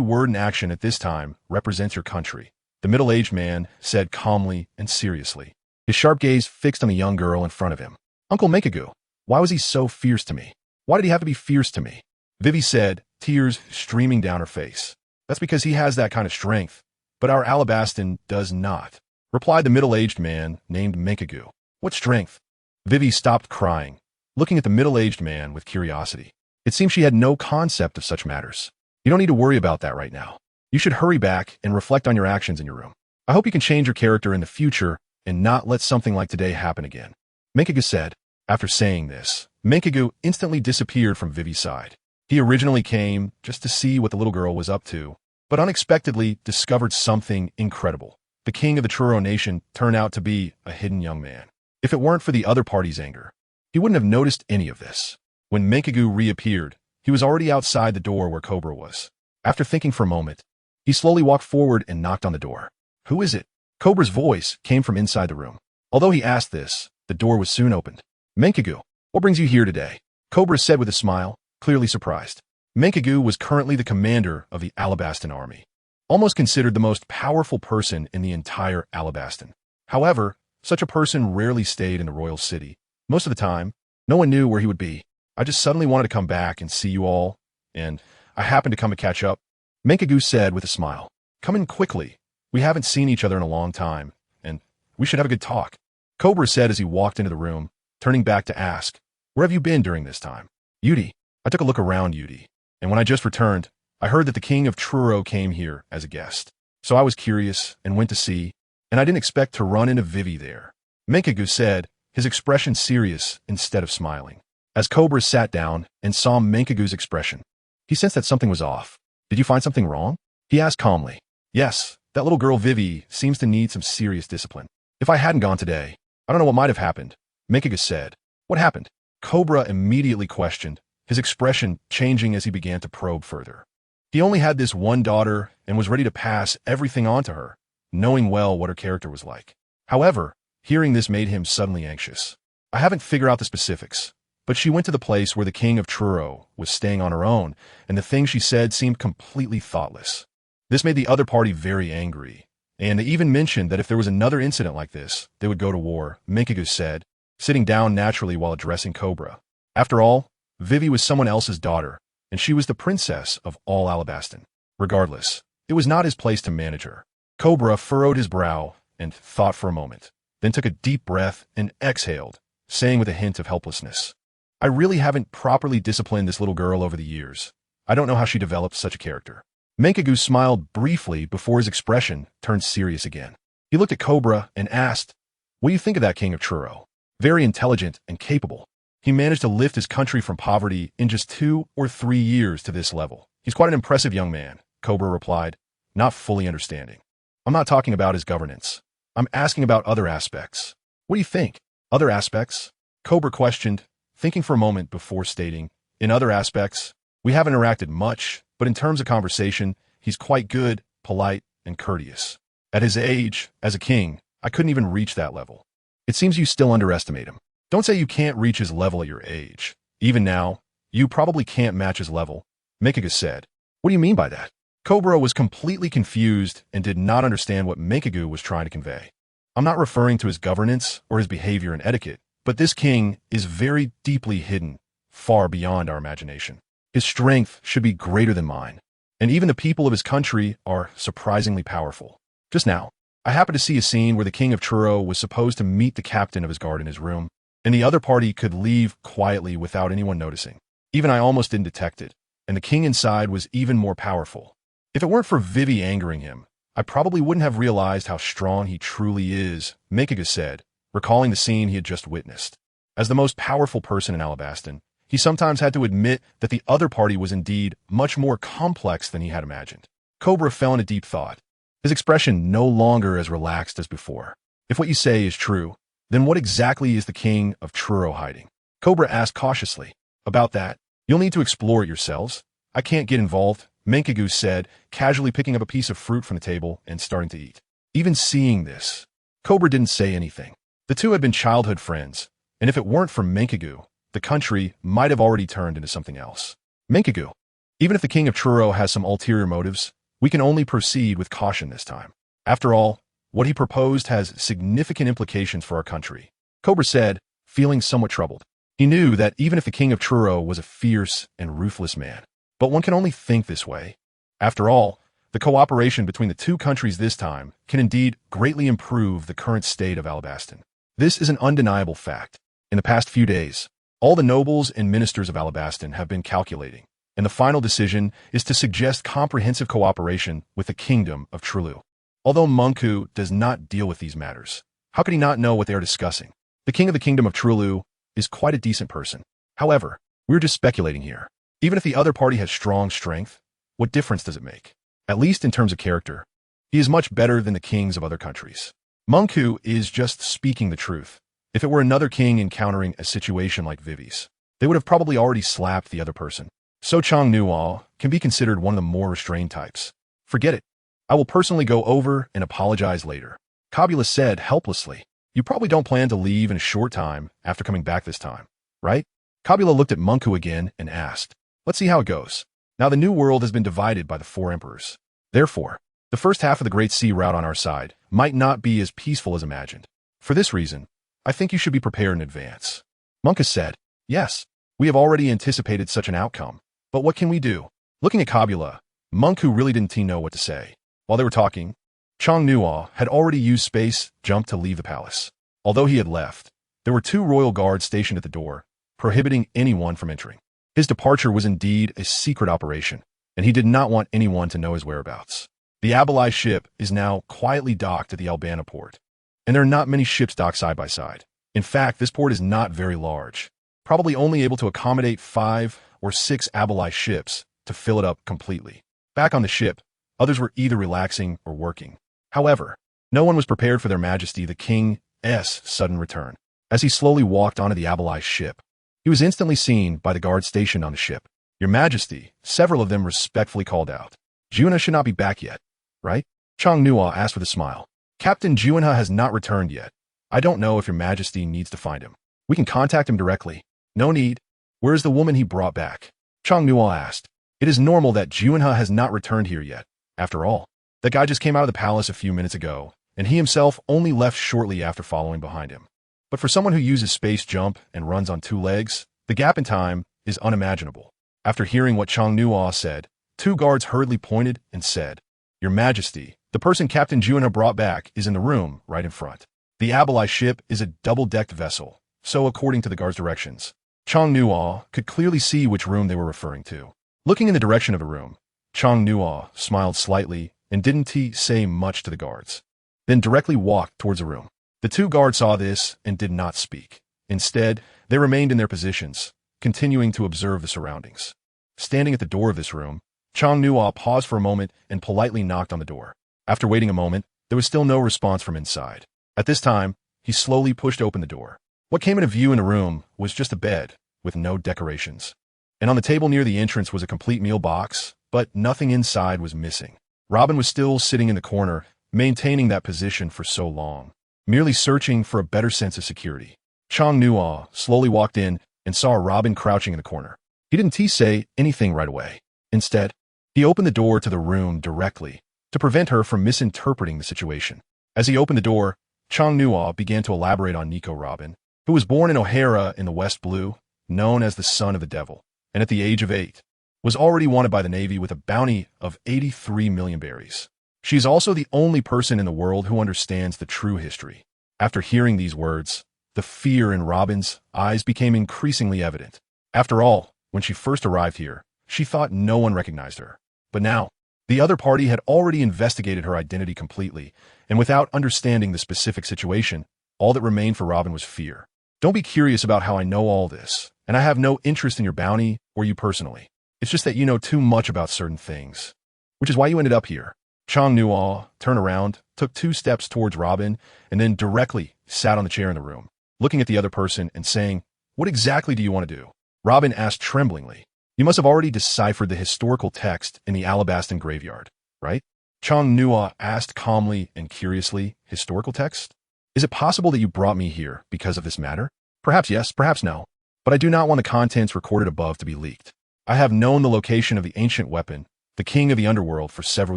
word and action at this time represents your country, the middle-aged man said calmly and seriously, his sharp gaze fixed on the young girl in front of him. Uncle Mekagu, why was he so fierce to me? Why did he have to be fierce to me? Vivi said, tears streaming down her face. That's because he has that kind of strength, but our Alabastan does not, replied the middle-aged man named Mekagu. What strength? Vivi stopped crying, looking at the middle-aged man with curiosity. It seemed she had no concept of such matters. You don't need to worry about that right now. You should hurry back and reflect on your actions in your room. I hope you can change your character in the future and not let something like today happen again. Mekagu said. After saying this, Mekagu instantly disappeared from Vivi's side. He originally came just to see what the little girl was up to, but unexpectedly discovered something incredible. The king of the Truro nation turned out to be a hidden young man. If it weren't for the other party's anger, he wouldn't have noticed any of this. When Mekagu reappeared, he was already outside the door where Cobra was. After thinking for a moment, he slowly walked forward and knocked on the door. Who is it? Cobra's voice came from inside the room. Although he asked this, the door was soon opened. Mekagu, what brings you here today? Cobra said with a smile, clearly surprised. Mekagu was currently the commander of the Alabastan army, almost considered the most powerful person in the entire Alabastan. However, such a person rarely stayed in the royal city. Most of the time, no one knew where he would be. I just suddenly wanted to come back and see you all, and I happened to come to catch up. Mekagu said with a smile. Come in quickly. We haven't seen each other in a long time, and we should have a good talk. Cobra said as he walked into the room, turning back to ask, where have you been during this time? Yudi. I took a look around Yudi, and when I just returned, I heard that the king of Truro came here as a guest. So I was curious and went to see, and I didn't expect to run into Vivi there. Mekagu said, his expression serious instead of smiling. As Cobra sat down and saw Mekagu's expression, he sensed that something was off. Did you find something wrong? He asked calmly. Yes, that little girl Vivi seems to need some serious discipline. If I hadn't gone today, I don't know what might have happened, Mekagu said. What happened? Cobra immediately questioned, his expression changing as he began to probe further. He only had this one daughter and was ready to pass everything on to her, knowing well what her character was like. However, hearing this made him suddenly anxious. I haven't figured out the specifics, but she went to the place where the king of Truro was staying on her own, and the things she said seemed completely thoughtless. This made the other party very angry, and they even mentioned that if there was another incident like this, they would go to war, Minkagu said, sitting down naturally while addressing Cobra. After all, Vivi was someone else's daughter, and she was the princess of all Alabaston. Regardless, it was not his place to manage her. Cobra furrowed his brow and thought for a moment, then took a deep breath and exhaled, saying with a hint of helplessness, I really haven't properly disciplined this little girl over the years. I don't know how she developed such a character. Minkagu smiled briefly before his expression turned serious again. He looked at Cobra and asked, What do you think of that king of Truro? Very intelligent and capable. He managed to lift his country from poverty in just 2 or 3 years to this level. He's quite an impressive young man, Cobra replied, not fully understanding. I'm not talking about his governance. I'm asking about other aspects. What do you think? Other aspects? Cobra questioned, thinking for a moment before stating, In other aspects, we haven't interacted much, but in terms of conversation, he's quite good, polite, and courteous. At his age, as a king, I couldn't even reach that level. It seems you still underestimate him. Don't say you can't reach his level at your age. Even now, you probably can't match his level, Minkagu said. What do you mean by that? Cobra was completely confused and did not understand what Minkagu was trying to convey. I'm not referring to his governance or his behavior and etiquette, but this king is very deeply hidden, far beyond our imagination. His strength should be greater than mine, and even the people of his country are surprisingly powerful. Just now, I happened to see a scene where the king of Truro was supposed to meet the captain of his guard in his room, and the other party could leave quietly without anyone noticing. Even I almost didn't detect it, and the king inside was even more powerful. If it weren't for Vivi angering him, I probably wouldn't have realized how strong he truly is, Minkagu said, recalling the scene he had just witnessed. As the most powerful person in Alabaston, he sometimes had to admit that the other party was indeed much more complex than he had imagined. Cobra fell into deep thought, his expression no longer as relaxed as before. If what you say is true, then what exactly is the king of Truro hiding? Cobra asked cautiously. About that, you'll need to explore it yourselves. I can't get involved, Minkagu said, casually picking up a piece of fruit from the table and starting to eat. Even seeing this, Cobra didn't say anything. The two had been childhood friends, and if it weren't for Minkagu, the country might have already turned into something else. Minkagu, even if the king of Truro has some ulterior motives, we can only proceed with caution this time. After all, what he proposed has significant implications for our country, Cobra said, feeling somewhat troubled. He knew that even if the king of Truro was a fierce and ruthless man, but one can only think this way. After all, the cooperation between the two countries this time can indeed greatly improve the current state of Alabaston. This is an undeniable fact. In the past few days, all the nobles and ministers of Alabaston have been calculating, and the final decision is to suggest comprehensive cooperation with the kingdom of Truro. Although Munku does not deal with these matters, how could he not know what they are discussing? The king of the kingdom of Truro is quite a decent person. However, we're just speculating here. Even if the other party has strong strength, what difference does it make? At least in terms of character, he is much better than the kings of other countries. Munku is just speaking the truth. If it were another king encountering a situation like Vivi's, they would have probably already slapped the other person. So Chong Nuo can be considered one of the more restrained types. Forget it. I will personally go over and apologize later, Kabula said helplessly. You probably don't plan to leave in a short time after coming back this time, right? Kabula looked at Munku again and asked, Let's see how it goes. Now the New World has been divided by the 4 emperors. Therefore, the first half of the Great Sea route on our side might not be as peaceful as imagined. For this reason, I think you should be prepared in advance. Munku said, Yes, we have already anticipated such an outcome. But what can we do? Looking at Kabula, Munku really didn't know what to say. While they were talking, Chong Nuo had already used space jump to leave the palace. Although he had left, there were 2 royal guards stationed at the door, prohibiting anyone from entering. His departure was indeed a secret operation, and he did not want anyone to know his whereabouts. The Abalai ship is now quietly docked at the Albana port, and there are not many ships docked side by side. In fact, this port is not very large, probably only able to accommodate 5 or 6 Abalai ships to fill it up completely. Back on the ship, others were either relaxing or working. However, no one was prepared for Their Majesty the King's sudden return. As he slowly walked onto the Abalai ship, he was instantly seen by the guards stationed on the ship. "Your Majesty," several of them respectfully called out. "Junha should not be back yet, right?" Chang Nua asked with a smile. "Captain Junha has not returned yet. I don't know if Your Majesty needs to find him. We can contact him directly." "No need. Where is the woman he brought back?" Chang Nua asked. "It is normal that Junha has not returned here yet. After all, that guy just came out of the palace a few minutes ago, and he himself only left shortly after following behind him. But for someone who uses space jump and runs on 2 legs, the gap in time is unimaginable." After hearing what Chang Nua said, 2 guards hurriedly pointed and said, "Your Majesty, the person Captain Junha brought back is in the room right in front. The Abalai ship is a double-decked vessel, so according to the guard's directions." Chang Nua could clearly see which room they were referring to. Looking in the direction of the room, Chang Nua smiled slightly and didn't say much to the guards, then directly walked towards the room. The 2 guards saw this and did not speak. Instead, they remained in their positions, continuing to observe the surroundings. Standing at the door of this room, Chang Nua paused for a moment and politely knocked on the door. After waiting a moment, there was still no response from inside. At this time, he slowly pushed open the door. What came into view in the room was just a bed with no decorations. And on the table near the entrance was a complete meal box, but nothing inside was missing. Robin was still sitting in the corner, maintaining that position for so long, merely searching for a better sense of security. Chang Nua slowly walked in and saw Robin crouching in the corner. He didn't say anything right away. Instead, he opened the door to the room directly to prevent her from misinterpreting the situation. As he opened the door, Chang Nua began to elaborate on Nico Robin, who was born in O'Hara in the West Blue, known as the Son of the Devil, and at the age of 8, was already wanted by the Navy with a bounty of 83 million berries. She is also the only person in the world who understands the true history. After hearing these words, the fear in Robin's eyes became increasingly evident. After all, when she first arrived here, she thought no one recognized her. But now, the other party had already investigated her identity completely, and without understanding the specific situation, all that remained for Robin was fear. "Don't be curious about how I know all this, and I have no interest in your bounty or you personally. It's just that you know too much about certain things, which is why you ended up here." Chang Nua turned around, took 2 steps towards Robin, and then directly sat on the chair in the room, looking at the other person and saying, "What exactly do you want to do?" Robin asked tremblingly. "You must have already deciphered the historical text in the Alabaston graveyard, right?" Chang Nua asked calmly and curiously. "Historical text? Is it possible that you brought me here because of this matter?" "Perhaps yes, perhaps no. But I do not want the contents recorded above to be leaked. I have known the location of the ancient weapon, the king of the underworld, for several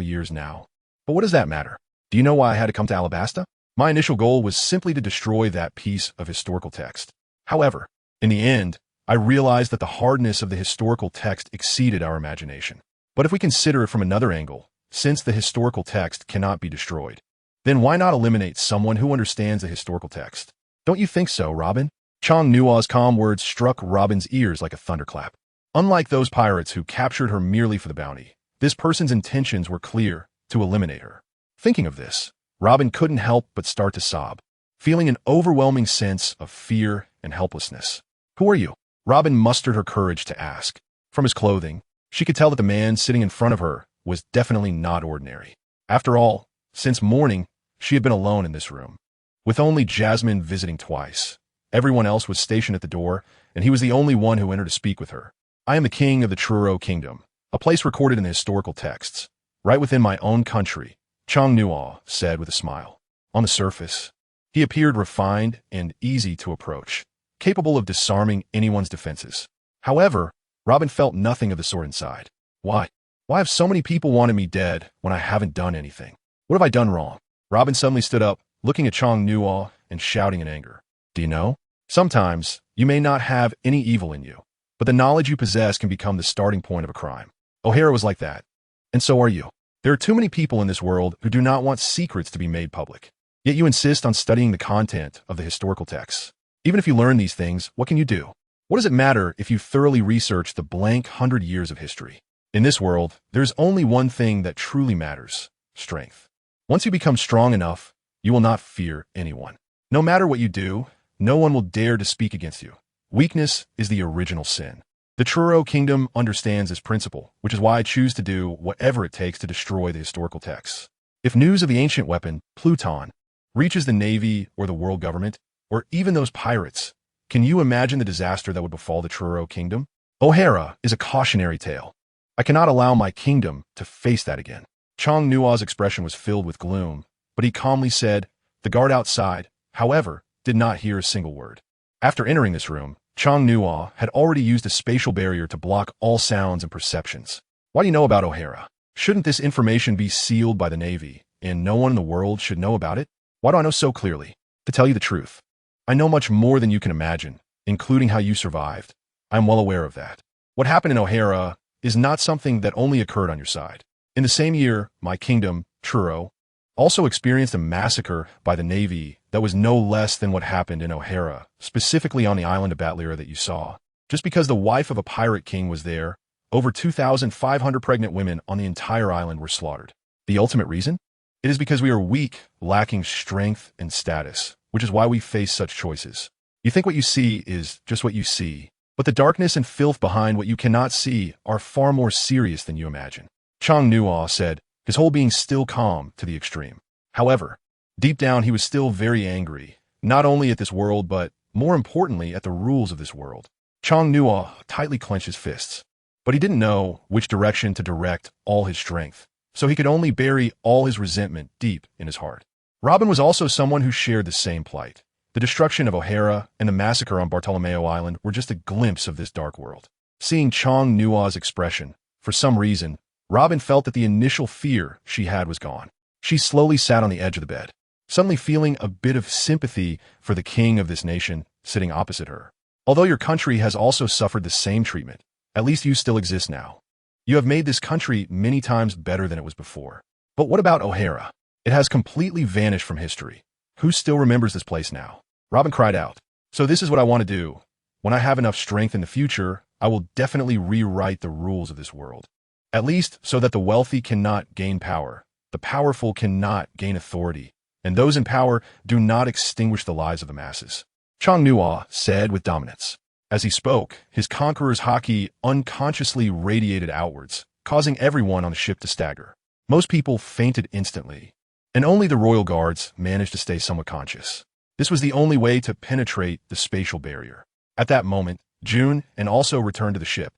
years now. But what does that matter? Do you know why I had to come to Alabasta? My initial goal was simply to destroy that piece of historical text. However, in the end, I realized that the hardness of the historical text exceeded our imagination. But if we consider it from another angle, since the historical text cannot be destroyed, then why not eliminate someone who understands the historical text? Don't you think so, Robin?" Chang Nua's calm words struck Robin's ears like a thunderclap. Unlike those pirates who captured her merely for the bounty, this person's intentions were clear: to eliminate her. Thinking of this, Robin couldn't help but start to sob, feeling an overwhelming sense of fear and helplessness. "Who are you?" Robin mustered her courage to ask. From his clothing, she could tell that the man sitting in front of her was definitely not ordinary. After all, since morning, she had been alone in this room, with only Jasmine visiting twice. Everyone else was stationed at the door, and he was the only one who entered to speak with her. "I am the king of the Truro Kingdom, a place recorded in the historical texts, right within my own country," Chang Nua said with a smile. On the surface, he appeared refined and easy to approach, capable of disarming anyone's defenses. However, Robin felt nothing of the sort inside. Why have so many people wanted me dead when I haven't done anything? What have I done wrong?" Robin suddenly stood up, looking at Chang Nua and shouting in anger. "Do you know? Sometimes you may not have any evil in you, but the knowledge you possess can become the starting point of a crime. O'Hara was like that, and so are you. There are too many people in this world who do not want secrets to be made public. Yet you insist on studying the content of the historical texts. Even if you learn these things, what can you do? What does it matter if you thoroughly research the blank 100 years of history? In this world, there's only one thing that truly matters: strength. Once you become strong enough, you will not fear anyone. No matter what you do, no one will dare to speak against you. Weakness is the original sin. The Truro Kingdom understands this principle, which is why I choose to do whatever it takes to destroy the historical texts. If news of the ancient weapon, Pluton, reaches the Navy or the world government, or even those pirates. Can you imagine the disaster that would befall the Truro kingdom? O'Hara is a cautionary tale. I cannot allow my kingdom to face that again. Chong Nua's expression was filled with gloom, but he calmly said, the guard outside, however, did not hear a single word. After entering this room, Chong Nua had already used a spatial barrier to block all sounds and perceptions. What do you know about O'Hara? Shouldn't this information be sealed by the Navy, and no one in the world should know about it? Why do I know so clearly? To tell you the truth, I know much more than you can imagine, including how you survived. I am well aware of that. What happened in O'Hara is not something that only occurred on your side. In the same year, my kingdom, Truro, also experienced a massacre by the Navy that was no less than what happened in O'Hara, specifically on the island of Batlira that you saw. Just because the wife of a pirate king was there, over 2,500 pregnant women on the entire island were slaughtered. The ultimate reason? It is because we are weak, lacking strength and status, which is why we face such choices. You think what you see is just what you see, but the darkness and filth behind what you cannot see are far more serious than you imagine. Chong Nua said, his whole being still calm to the extreme. However, deep down he was still very angry, not only at this world but, more importantly, at the rules of this world. Chong Nua tightly clenched his fists, but he didn't know which direction to direct all his strength, so he could only bury all his resentment deep in his heart. Robin was also someone who shared the same plight. The destruction of O'Hara and the massacre on Bartolomeo Island were just a glimpse of this dark world. Seeing Chong Nua's expression, for some reason, Robin felt that the initial fear she had was gone. She slowly sat on the edge of the bed, suddenly feeling a bit of sympathy for the king of this nation sitting opposite her. Although your country has also suffered the same treatment, at least you still exist now. You have made this country many times better than it was before. But what about O'Hara? It has completely vanished from history. Who still remembers this place now? Robin cried out. So this is what I want to do. When I have enough strength in the future, I will definitely rewrite the rules of this world. At least so that the wealthy cannot gain power, the powerful cannot gain authority, and those in power do not extinguish the lives of the masses. Chong Nua said with dominance. As he spoke, his conqueror's haki unconsciously radiated outwards, causing everyone on the ship to stagger. Most people fainted instantly, and only the royal guards managed to stay somewhat conscious. This was the only way to penetrate the spatial barrier. At that moment, June and also returned to the ship,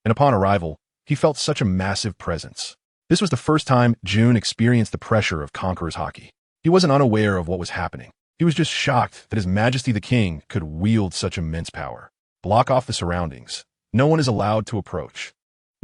and upon arrival, he felt such a massive presence. This was the first time June experienced the pressure of Conqueror's haki. He wasn't unaware of what was happening. He was just shocked that His Majesty the King could wield such immense power. Block off the surroundings. No one is allowed to approach.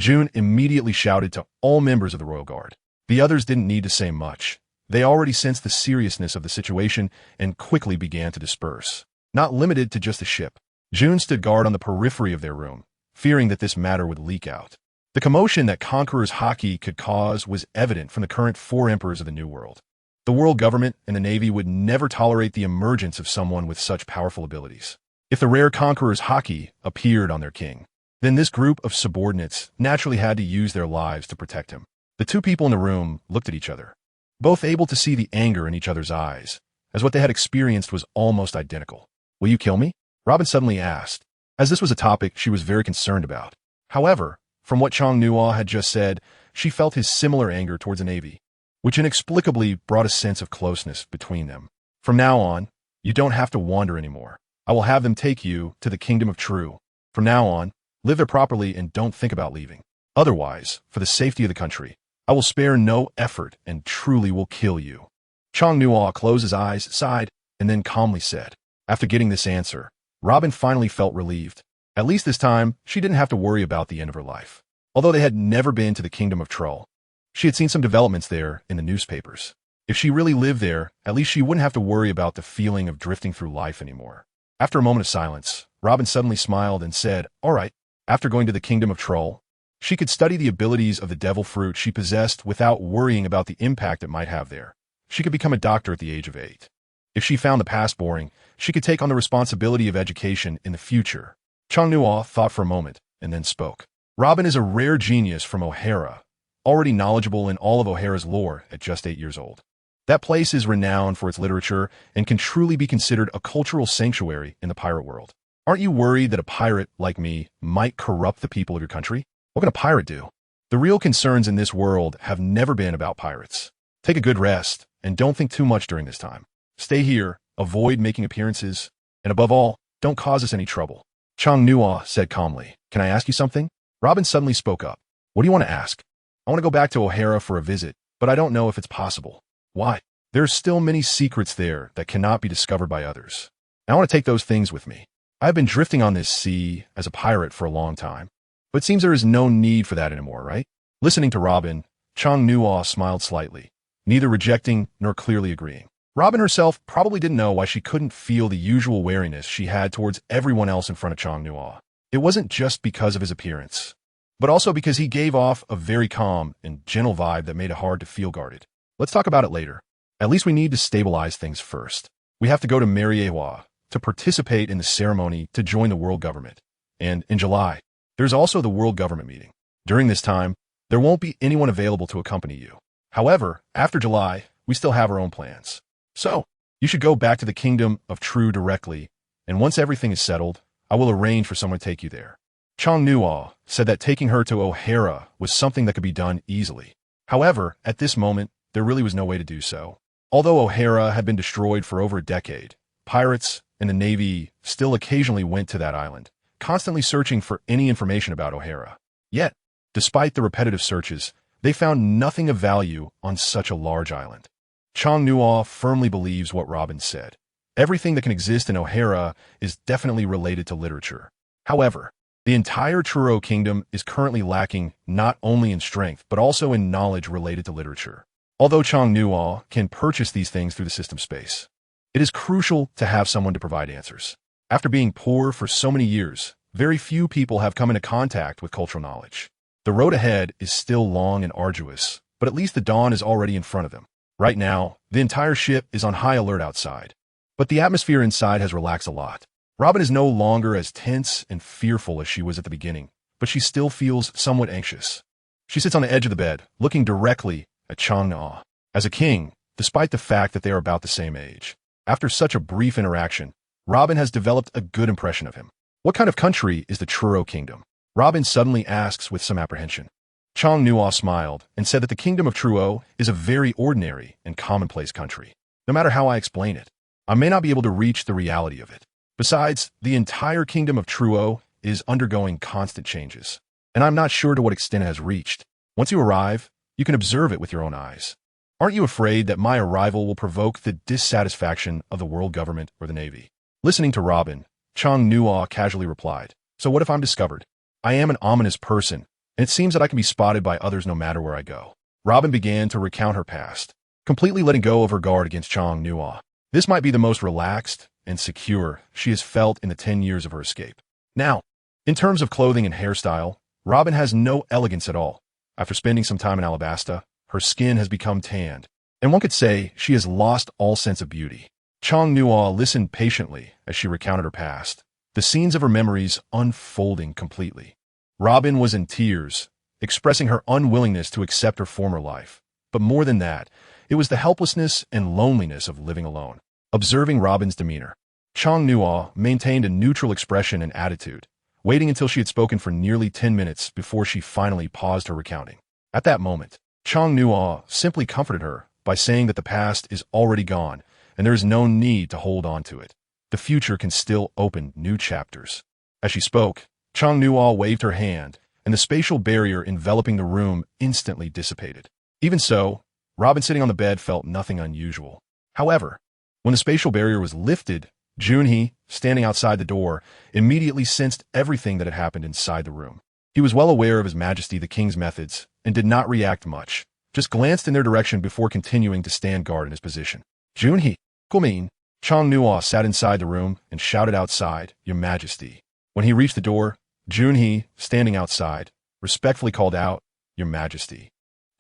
June immediately shouted to all members of the Royal Guard. The others didn't need to say much. They already sensed the seriousness of the situation and quickly began to disperse. Not limited to just the ship. June stood guard on the periphery of their room, fearing that this matter would leak out. The commotion that Conqueror's haki could cause was evident from the current 4 emperors of the New World. The world government and the Navy would never tolerate the emergence of someone with such powerful abilities. If the rare Conqueror's haki appeared on their king, then this group of subordinates naturally had to use their lives to protect him. The 2 people in the room looked at each other, both able to see the anger in each other's eyes, as what they had experienced was almost identical. Will you kill me? Robin suddenly asked, as this was a topic she was very concerned about. However, from what Chong Nua had just said, she felt his similar anger towards the Navy, which inexplicably brought a sense of closeness between them. From now on, you don't have to wander anymore. I will have them take you to the kingdom of True. From now on, live there properly and don't think about leaving. Otherwise, for the safety of the country, I will spare no effort and truly will kill you. Chong Nua closed his eyes, sighed, and then calmly said. After getting this answer, Robin finally felt relieved. At least this time, she didn't have to worry about the end of her life. Although they had never been to the kingdom of Trull, she had seen some developments there in the newspapers. If she really lived there, at least she wouldn't have to worry about the feeling of drifting through life anymore. After a moment of silence, Robin suddenly smiled and said, all right. After going to the kingdom of Trull, she could study the abilities of the devil fruit she possessed without worrying about the impact it might have there. She could become a doctor at the age of 8. If she found the past boring, she could take on the responsibility of education in the future. Chong Nua thought for a moment and then spoke. Robin is a rare genius from O'Hara, already knowledgeable in all of O'Hara's lore at just 8 years old. That place is renowned for its literature and can truly be considered a cultural sanctuary in the pirate world. Aren't you worried that a pirate like me might corrupt the people of your country? What can a pirate do? The real concerns in this world have never been about pirates. Take a good rest and don't think too much during this time. Stay here, avoid making appearances, And above all, don't cause us any trouble. Chang Nuo said calmly. Can I ask you something? Robin suddenly spoke up. What do you want to ask? I want to go back to O'Hara for a visit, but I don't know if it's possible. Why? There are still many secrets there that cannot be discovered by others. I want to take those things with me. I have been drifting on this sea as a pirate for a long time, but it seems there is no need for that anymore, right? Listening to Robin, Chang Nuo smiled slightly, neither rejecting nor clearly agreeing. Robin herself probably didn't know why she couldn't feel the usual wariness she had towards everyone else in front of Chang Nuo. It wasn't just because of his appearance, but also because he gave off a very calm and gentle vibe that made it hard to feel guarded. Let's talk about it later. At least we need to stabilize things first. We have to go to Mariewa to participate in the ceremony to join the world government. And in July, there's also the world government meeting. During this time, there won't be anyone available to accompany you. However, after July, we still have our own plans. So, you should go back to the kingdom of True directly, and once everything is settled, I will arrange for someone to take you there. Chang Nuo said that taking her to O'Hara was something that could be done easily. However, at this moment, there really was no way to do so. Although O'Hara had been destroyed for over a decade, pirates and the Navy still occasionally went to that island, constantly searching for any information about O'Hara. Yet, despite the repetitive searches, they found nothing of value on such a large island. Chang Nuo firmly believes what Robin said. Everything that can exist in O'Hara is definitely related to literature. However, the entire Truro kingdom is currently lacking not only in strength, but also in knowledge related to literature. Although Chang Nuo can purchase these things through the system space, it is crucial to have someone to provide answers. After being poor for so many years, very few people have come into contact with cultural knowledge. The road ahead is still long and arduous, but at least the dawn is already in front of them. Right now, the entire ship is on high alert outside, but the atmosphere inside has relaxed a lot. Robin is no longer as tense and fearful as she was at the beginning, but she still feels somewhat anxious. She sits on the edge of the bed, looking directly at Chang Nuo. As a king, despite the fact that they are about the same age, after such a brief interaction, Robin has developed a good impression of him. What kind of country is the Truro kingdom? Robin suddenly asks with some apprehension. Chang Nuo smiled and said that the kingdom of Truro is a very ordinary and commonplace country. No matter how I explain it, I may not be able to reach the reality of it. Besides, the entire kingdom of Truro is undergoing constant changes, and I'm not sure to what extent it has reached. Once you arrive, you can observe it with your own eyes. Aren't you afraid that my arrival will provoke the dissatisfaction of the world government or the Navy? Listening to Robin, Chang Nuo casually replied, So what if I'm discovered? I am an ominous person, and it seems that I can be spotted by others no matter where I go. Robin began to recount her past, completely letting go of her guard against Chang Nuo. This might be the most relaxed and secure she has felt in the 10 years of her escape. Now, in terms of clothing and hairstyle, Robin has no elegance at all. After spending some time in Alabasta, her skin has become tanned, and one could say she has lost all sense of beauty. Chang Nuo listened patiently as she recounted her past, the scenes of her memories unfolding completely. Robin was in tears, expressing her unwillingness to accept her former life. But more than that, it was the helplessness and loneliness of living alone. Observing Robin's demeanor, Chang Nuo maintained a neutral expression and attitude, waiting until she had spoken for nearly 10 minutes before she finally paused her recounting. At that moment, Chang Nuo simply comforted her by saying that the past is already gone and there is no need to hold on to it. The future can still open new chapters. As she spoke, Chang Nuo waved her hand, and the spatial barrier enveloping the room instantly dissipated. Even so, Robin sitting on the bed felt nothing unusual. However, when the spatial barrier was lifted, Junhee, standing outside the door, immediately sensed everything that had happened inside the room. He was well aware of His Majesty the King's methods and did not react much, just glanced in their direction before continuing to stand guard in his position. Junhee, Kumin, Chang Nuo sat inside the room and shouted outside, Your Majesty. When he reached the door, Junhee, standing outside, respectfully called out, Your Majesty.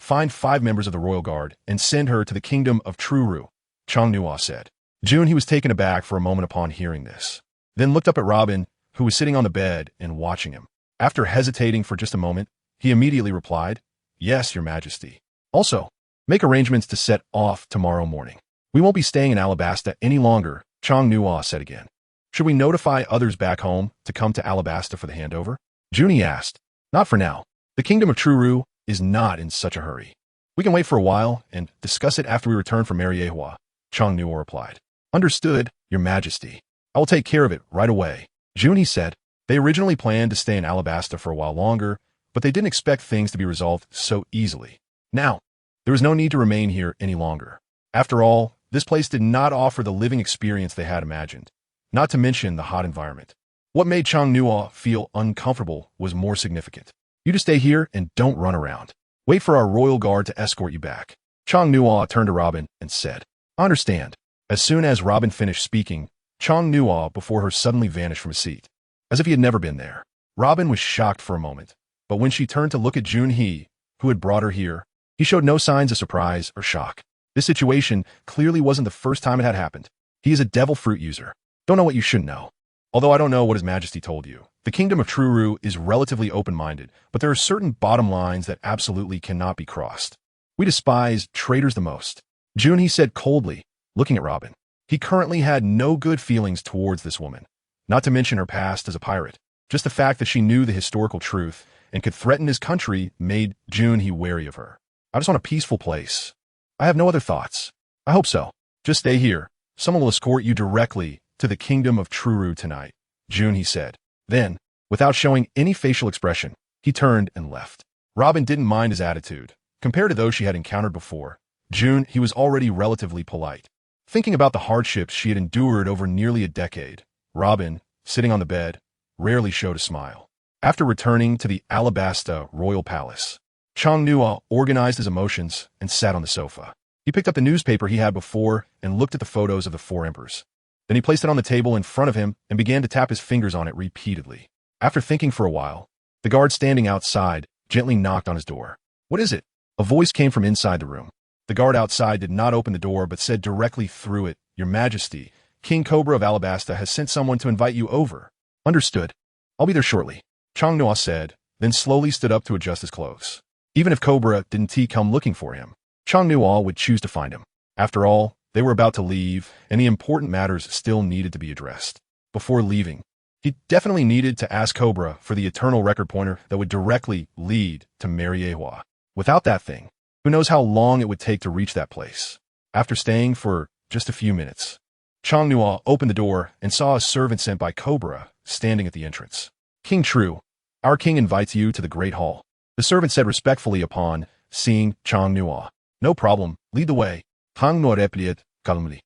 Find 5 members of the royal guard and send her to the kingdom of Truro, Chang Nuo said. Junhee was taken aback for a moment upon hearing this, then looked up at Robin, who was sitting on the bed and watching him. After hesitating for just a moment, he immediately replied, Yes, Your Majesty. Also, make arrangements to set off tomorrow morning. We won't be staying in Alabasta any longer, Chang Nuo said again. Should we notify others back home to come to Alabasta for the handover? Junhee asked. Not for now. The kingdom of Truro is not in such a hurry. We can wait for a while and discuss it after we return from Mariewa, Chang Nuo replied. Understood, Your Majesty. I will take care of it right away. June, he said. They originally planned to stay in Alabasta for a while longer, but they didn't expect things to be resolved so easily. Now, there was no need to remain here any longer. After all, this place did not offer the living experience they had imagined, not to mention the hot environment. What made Chang Nuo feel uncomfortable was more significant. You just stay here and don't run around. Wait for our royal guard to escort you back. Chang Nuo turned to Robin and said, I understand. As soon as Robin finished speaking, Chang Nuo before her suddenly vanished from his seat, as if he had never been there. Robin was shocked for a moment, but when she turned to look at Junhee, who had brought her here, he showed no signs of surprise or shock. This situation clearly wasn't the first time it had happened. He is a devil fruit user. Don't know what you shouldn't know. Although I don't know what His Majesty told you. The kingdom of Truru is relatively open-minded, but there are certain bottom lines that absolutely cannot be crossed. We despise traitors the most. Junhee said coldly, looking at Robin. He currently had no good feelings towards this woman, not to mention her past as a pirate. Just the fact that she knew the historical truth and could threaten his country made Junhee wary of her. I just want a peaceful place. I have no other thoughts. I hope so. Just stay here. Someone will escort you directly to the kingdom of Truru tonight, Junhee said. Then, without showing any facial expression, he turned and left. Robin didn't mind his attitude. Compared to those she had encountered before, he was already relatively polite. Thinking about the hardships she had endured over nearly a decade, Robin, sitting on the bed, rarely showed a smile. After returning to the Alabasta royal palace, Chang Nuo organized his emotions and sat on the sofa. He picked up the newspaper he had before and looked at the photos of the 4 emperors. Then he placed it on the table in front of him and began to tap his fingers on it repeatedly. After thinking for a while, the guard standing outside gently knocked on his door. What is it? A voice came from inside the room. The guard outside did not open the door but said directly through it, Your Majesty, King Cobra of Alabasta has sent someone to invite you over. Understood. I'll be there shortly, Chang Nuo said, then slowly stood up to adjust his clothes. Even if Cobra didn't come looking for him, Chang Nuo would choose to find him. After all, they were about to leave, and the important matters still needed to be addressed. Before leaving, he definitely needed to ask Cobra for the eternal record pointer that would directly lead to Mariehua. Without that thing, who knows how long it would take to reach that place. After staying for just a few minutes, Chang Nuo opened the door and saw a servant sent by Cobra standing at the entrance. King True, our king invites you to the Great Hall, the servant said respectfully upon seeing Chang Nuo. No problem, lead the way. Hang Nuo replied calmly.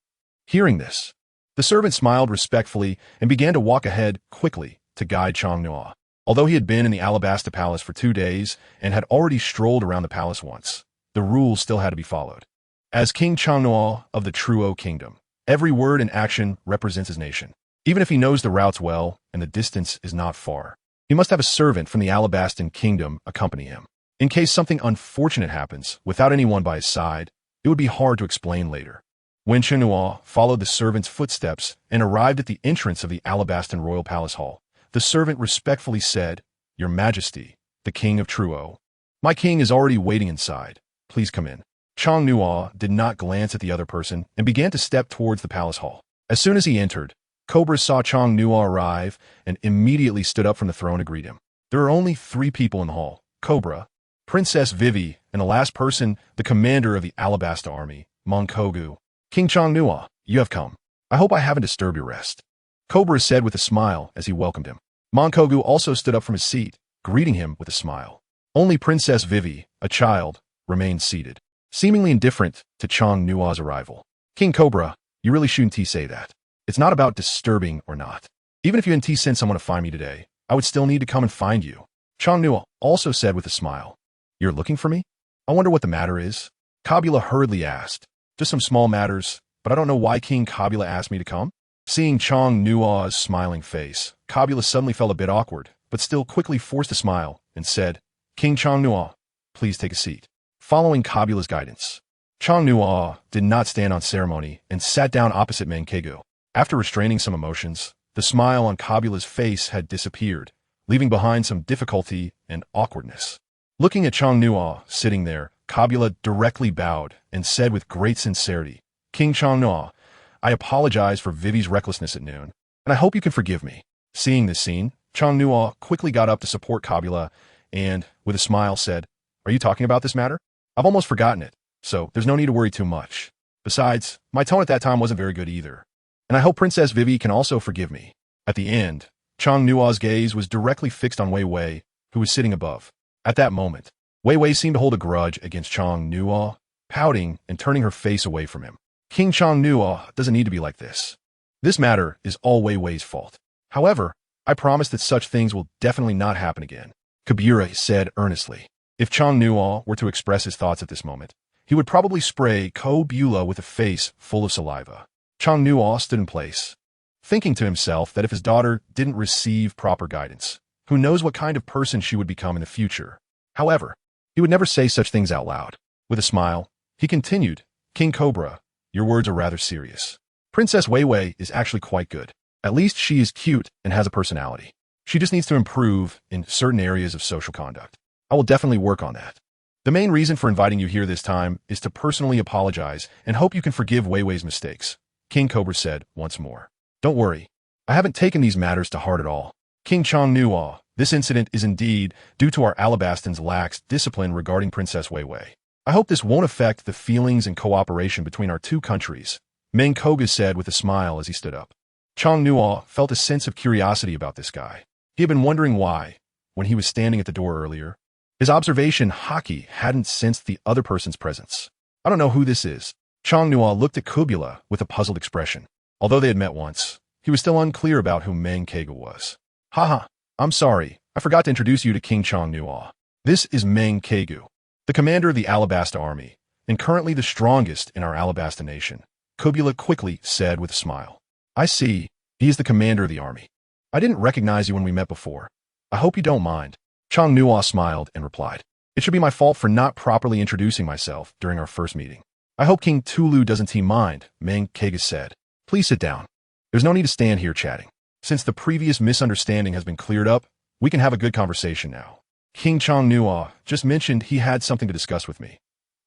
Hearing this, the servant smiled respectfully and began to walk ahead quickly to guide Chang Nuo. Although he had been in the Alabasta Palace for 2 days and had already strolled around the palace once, the rules still had to be followed. As King Chang Nuo of the Truo Kingdom, every word and action represents his nation. Even if he knows the routes well and the distance is not far, he must have a servant from the Alabastan Kingdom accompany him. In case something unfortunate happens without anyone by his side, it would be hard to explain later. When Chang Nuo followed the servant's footsteps and arrived at the entrance of the Alabastan Royal Palace Hall, the servant respectfully said, Your Majesty, the King of Truo, my king is already waiting inside. Please come in. Chang Nuo did not glance at the other person and began to step towards the palace hall. As soon as he entered, Cobra saw Chang Nuo arrive and immediately stood up from the throne to greet him. There are only 3 people in the hall, Cobra, Princess Vivi, and the last person, the commander of the Alabasta army, Monkogu. King Chang Nuo, you have come. I hope I haven't disturbed your rest, Cobra said with a smile as he welcomed him. Monkogu also stood up from his seat, greeting him with a smile. Only Princess Vivi, a child, remained seated, seemingly indifferent to Chang Nuo's arrival. King Cobra, you really shouldn't say that. It's not about disturbing or not. Even if you didn't send someone to find me today, I would still need to come and find you, Chang Nuo also said with a smile. You're looking for me? I wonder what the matter is. Kabula hurriedly asked. Just some small matters, but I don't know why King Kabula asked me to come. Seeing Chang Nuo's smiling face, Kabula suddenly felt a bit awkward, but still quickly forced a smile and said, King Chang Nuo, please take a seat. Following Kabula's guidance, Chang Nuo did not stand on ceremony and sat down opposite Mankegu. After restraining some emotions, the smile on Kabula's face had disappeared, leaving behind some difficulty and awkwardness. Looking at Chang Nuo sitting there, Kabula directly bowed and said with great sincerity, King Chang Nuo, I apologize for Vivi's recklessness at noon, and I hope you can forgive me. Seeing this scene, Chang Nuo quickly got up to support Kabula and, with a smile, said, Are you talking about this matter? I've almost forgotten it, so there's no need to worry too much. Besides, my tone at that time wasn't very good either, And I hope Princess Vivi can also forgive me. At the end, Chang Nua's gaze was directly fixed on Wei Wei, who was sitting above. At that moment, Wei Wei seemed to hold a grudge against Chang Nua, pouting and turning her face away from him. King Chang Nua doesn't need to be like this. This matter is all Wei Wei's fault. However, I promise that such things will definitely not happen again, Kabira said earnestly. If Chang Nua were to express his thoughts at this moment, he would probably spray Ko Bula with a face full of saliva. Chang Nua stood in place, thinking to himself that if his daughter didn't receive proper guidance, who knows what kind of person she would become in the future. However, he would never say such things out loud. With a smile, he continued, King Cobra, your words are rather serious. Princess Wei Wei is actually quite good. At least she is cute and has a personality. She just needs to improve in certain areas of social conduct. I will definitely work on that. The main reason for inviting you here this time is to personally apologize and hope you can forgive Wei Wei's mistakes, King Cobra said once more. Don't worry. I haven't taken these matters to heart at all. King Chang Nua, this incident is indeed due to our Alabastans' lax discipline regarding Princess Wei Wei. I hope this won't affect the feelings and cooperation between our two countries, Meng Koga said with a smile as he stood up. Chang Nua felt a sense of curiosity about this guy. He had been wondering why, when he was standing at the door earlier, his observation Haki hadn't sensed the other person's presence. I don't know who this is. Chang Nua looked at Kubula with a puzzled expression. Although they had met once, he was still unclear about who Meng Kega was. Haha, I'm sorry, I forgot to introduce you to King Chang Nua. This is Meng Kegu, the commander of the Alabasta army, and currently the strongest in our Alabasta nation, Kubula quickly said with a smile. I see, he is the commander of the army. I didn't recognize you when we met before. I hope you don't mind. Chang Nua smiled and replied. It should be my fault for not properly introducing myself during our first meeting. I hope King Tulu doesn't mind, Meng Kega said. Please sit down. There's no need to stand here chatting. Since the previous misunderstanding has been cleared up, we can have a good conversation now. King Chang Nua just mentioned he had something to discuss with me.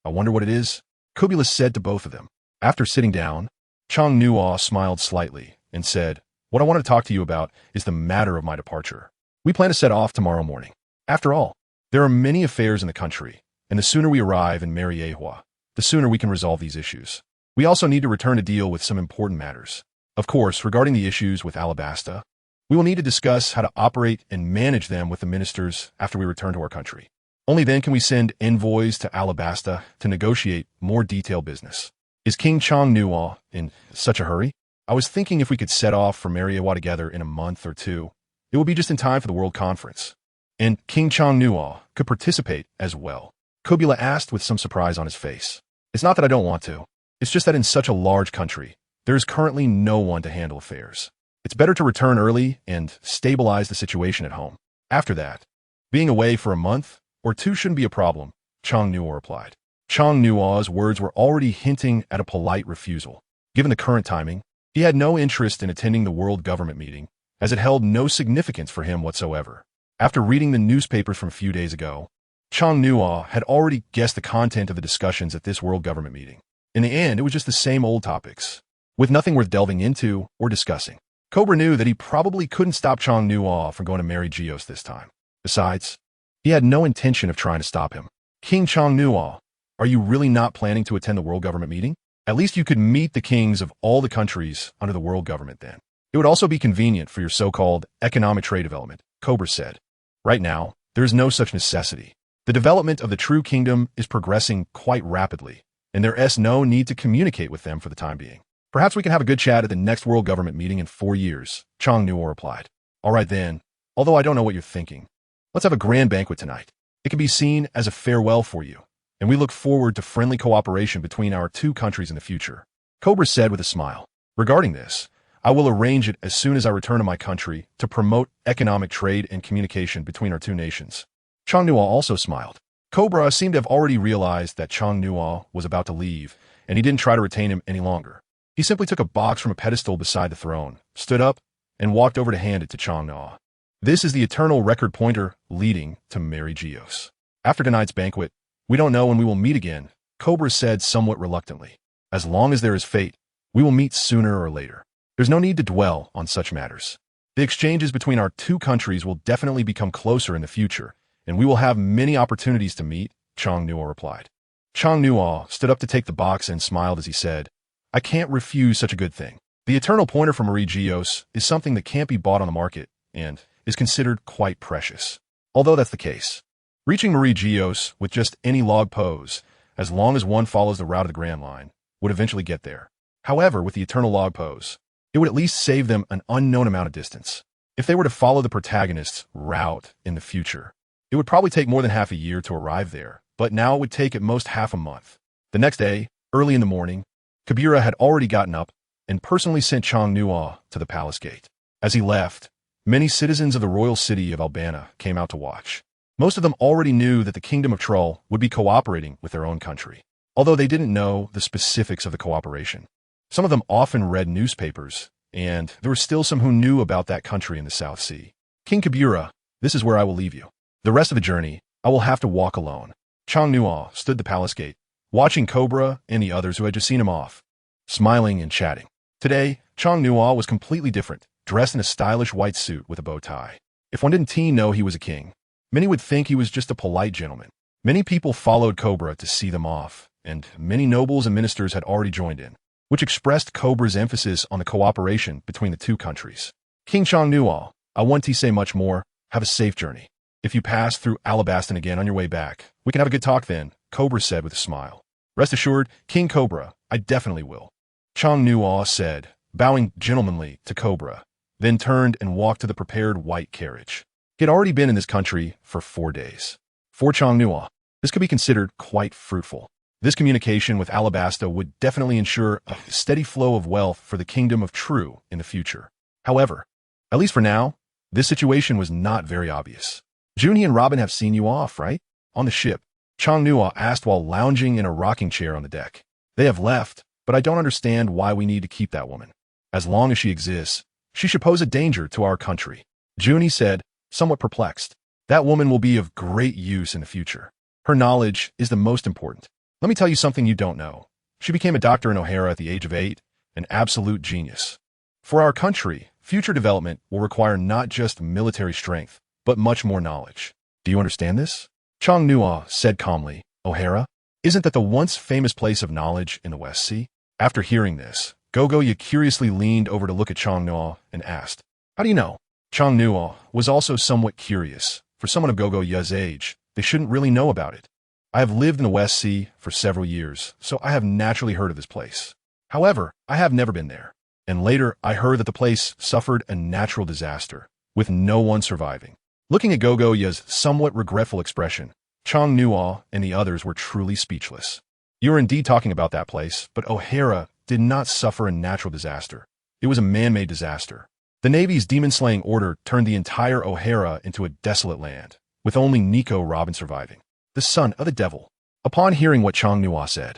I wonder what it is? Kubula said to both of them. After sitting down, Chang Nua smiled slightly and said, What I want to talk to you about is the matter of my departure. We plan to set off tomorrow morning. After all, there are many affairs in the country, and the sooner we arrive in Mariehua, the sooner we can resolve these issues. We also need to return to deal with some important matters. Of course, regarding the issues with Alabasta, we will need to discuss how to operate and manage them with the ministers after we return to our country. Only then can we send envoys to Alabasta to negotiate more detailed business. Is King Chang Nua in such a hurry? I was thinking if we could set off for Mariehua together in a month or two, it will be just in time for the World Conference. And King Chang Nua could participate as well. Kubula asked with some surprise on his face. It's not that I don't want to. It's just that in such a large country, there is currently no one to handle affairs. It's better to return early and stabilize the situation at home. After that, being away for a month or two shouldn't be a problem, Chang Nua replied. Chang Nua's words were already hinting at a polite refusal. Given the current timing, he had no interest in attending the World Government meeting, as it held no significance for him whatsoever. After reading the newspapers from a few days ago, Chang Nua had already guessed the content of the discussions at this World Government meeting. In the end, it was just the same old topics, with nothing worth delving into or discussing. Cobra knew that he probably couldn't stop Chang Nua from going to marry Geos this time. Besides, he had no intention of trying to stop him. King Chang Nua, are you really not planning to attend the World Government meeting? At least you could meet the kings of all the countries under the World Government then. It would also be convenient for your so-called economic trade development, Cobra said. Right now, there is no such necessity. The development of the True Kingdom is progressing quite rapidly, and there is no need to communicate with them for the time being. Perhaps we can have a good chat at the next World Government meeting in 4 years, Chang Nua replied. All right then, although I don't know what you're thinking. Let's have a grand banquet tonight. It can be seen as a farewell for you, and we look forward to friendly cooperation between our two countries in the future. Cobra said with a smile. Regarding this, I will arrange it as soon as I return to my country to promote economic trade and communication between our two nations. Chang Nua also smiled. Cobra seemed to have already realized that Chang Nua was about to leave, and he didn't try to retain him any longer. He simply took a box from a pedestal beside the throne, stood up, and walked over to hand it to Chang Nua. This is the eternal record pointer leading to Mary Geos. After tonight's banquet, we don't know when we will meet again, Cobra said somewhat reluctantly. As long as there is fate, we will meet sooner or later. There's no need to dwell on such matters. The exchanges between our two countries will definitely become closer in the future, and we will have many opportunities to meet, Chang Nua replied. Chang Nua stood up to take the box and smiled as he said, I can't refuse such a good thing. The eternal pointer from Moveis is something that can't be bought on the market and is considered quite precious. Although that's the case, reaching Moveis with just any log pose, as long as one follows the route of the Grand Line, would eventually get there. However, with the eternal log pose, it would at least save them an unknown amount of distance. If they were to follow the protagonist's route in the future, it would probably take more than half a year to arrive there, but now it would take at most half a month. The next day, early in the morning, Kabira had already gotten up and personally sent Chang-Nua to the palace gate. As he left, many citizens of the royal city of Albana came out to watch. Most of them already knew that the Kingdom of Troll would be cooperating with their own country, although they didn't know the specifics of the cooperation. Some of them often read newspapers, and there were still some who knew about that country in the South Sea. King Kabira, this is where I will leave you. The rest of the journey, I will have to walk alone. Chang-Nua stood at the palace gate, watching Cobra and the others who had just seen him off, smiling and chatting. Today, Chang-Nua was completely different, dressed in a stylish white suit with a bow tie. If one didn't know he was a king, many would think he was just a polite gentleman. Many people followed Cobra to see them off, and many nobles and ministers had already joined in, which expressed Cobra's emphasis on the cooperation between the two countries. King Chang-Nua, I want to say much more. Have a safe journey. If you pass through Alabaston again on your way back, we can have a good talk then, Cobra said with a smile. Rest assured, King Cobra, I definitely will. Chang-Nua said, bowing gentlemanly to Cobra, then turned and walked to the prepared white carriage. He had already been in this country for 4 days. For Chang-Nua, this could be considered quite fruitful. This communication with Alabasta would definitely ensure a steady flow of wealth for the Kingdom of True in the future. However, at least for now, this situation was not very obvious. Junie and Robin have seen you off, right? On the ship, Chang-Nua asked while lounging in a rocking chair on the deck. They have left, but I don't understand why we need to keep that woman. As long as she exists, she should pose a danger to our country. Junie said, somewhat perplexed. That woman will be of great use in the future. Her knowledge is the most important. Let me tell you something you don't know. She became a doctor in O'Hara at the age of 8, an absolute genius. For our country, future development will require not just military strength, but much more knowledge. Do you understand this? Chang-Nua said calmly, O'Hara, isn't that the once famous place of knowledge in the West Sea? After hearing this, Gogoya curiously leaned over to look at Chang-Nua and asked, how do you know? Chang-Nua was also somewhat curious. For someone of Gogoya's age, they shouldn't really know about it. I have lived in the West Sea for several years, so I have naturally heard of this place. However, I have never been there. And later, I heard that the place suffered a natural disaster, with no one surviving. Looking at Gogoya's somewhat regretful expression, Chang-Nua and the others were truly speechless. You are indeed talking about that place, but O'Hara did not suffer a natural disaster. It was a man-made disaster. The Navy's demon-slaying order turned the entire O'Hara into a desolate land, with only Nico Robin surviving, the son of the devil. Upon hearing what Chang-Nua said,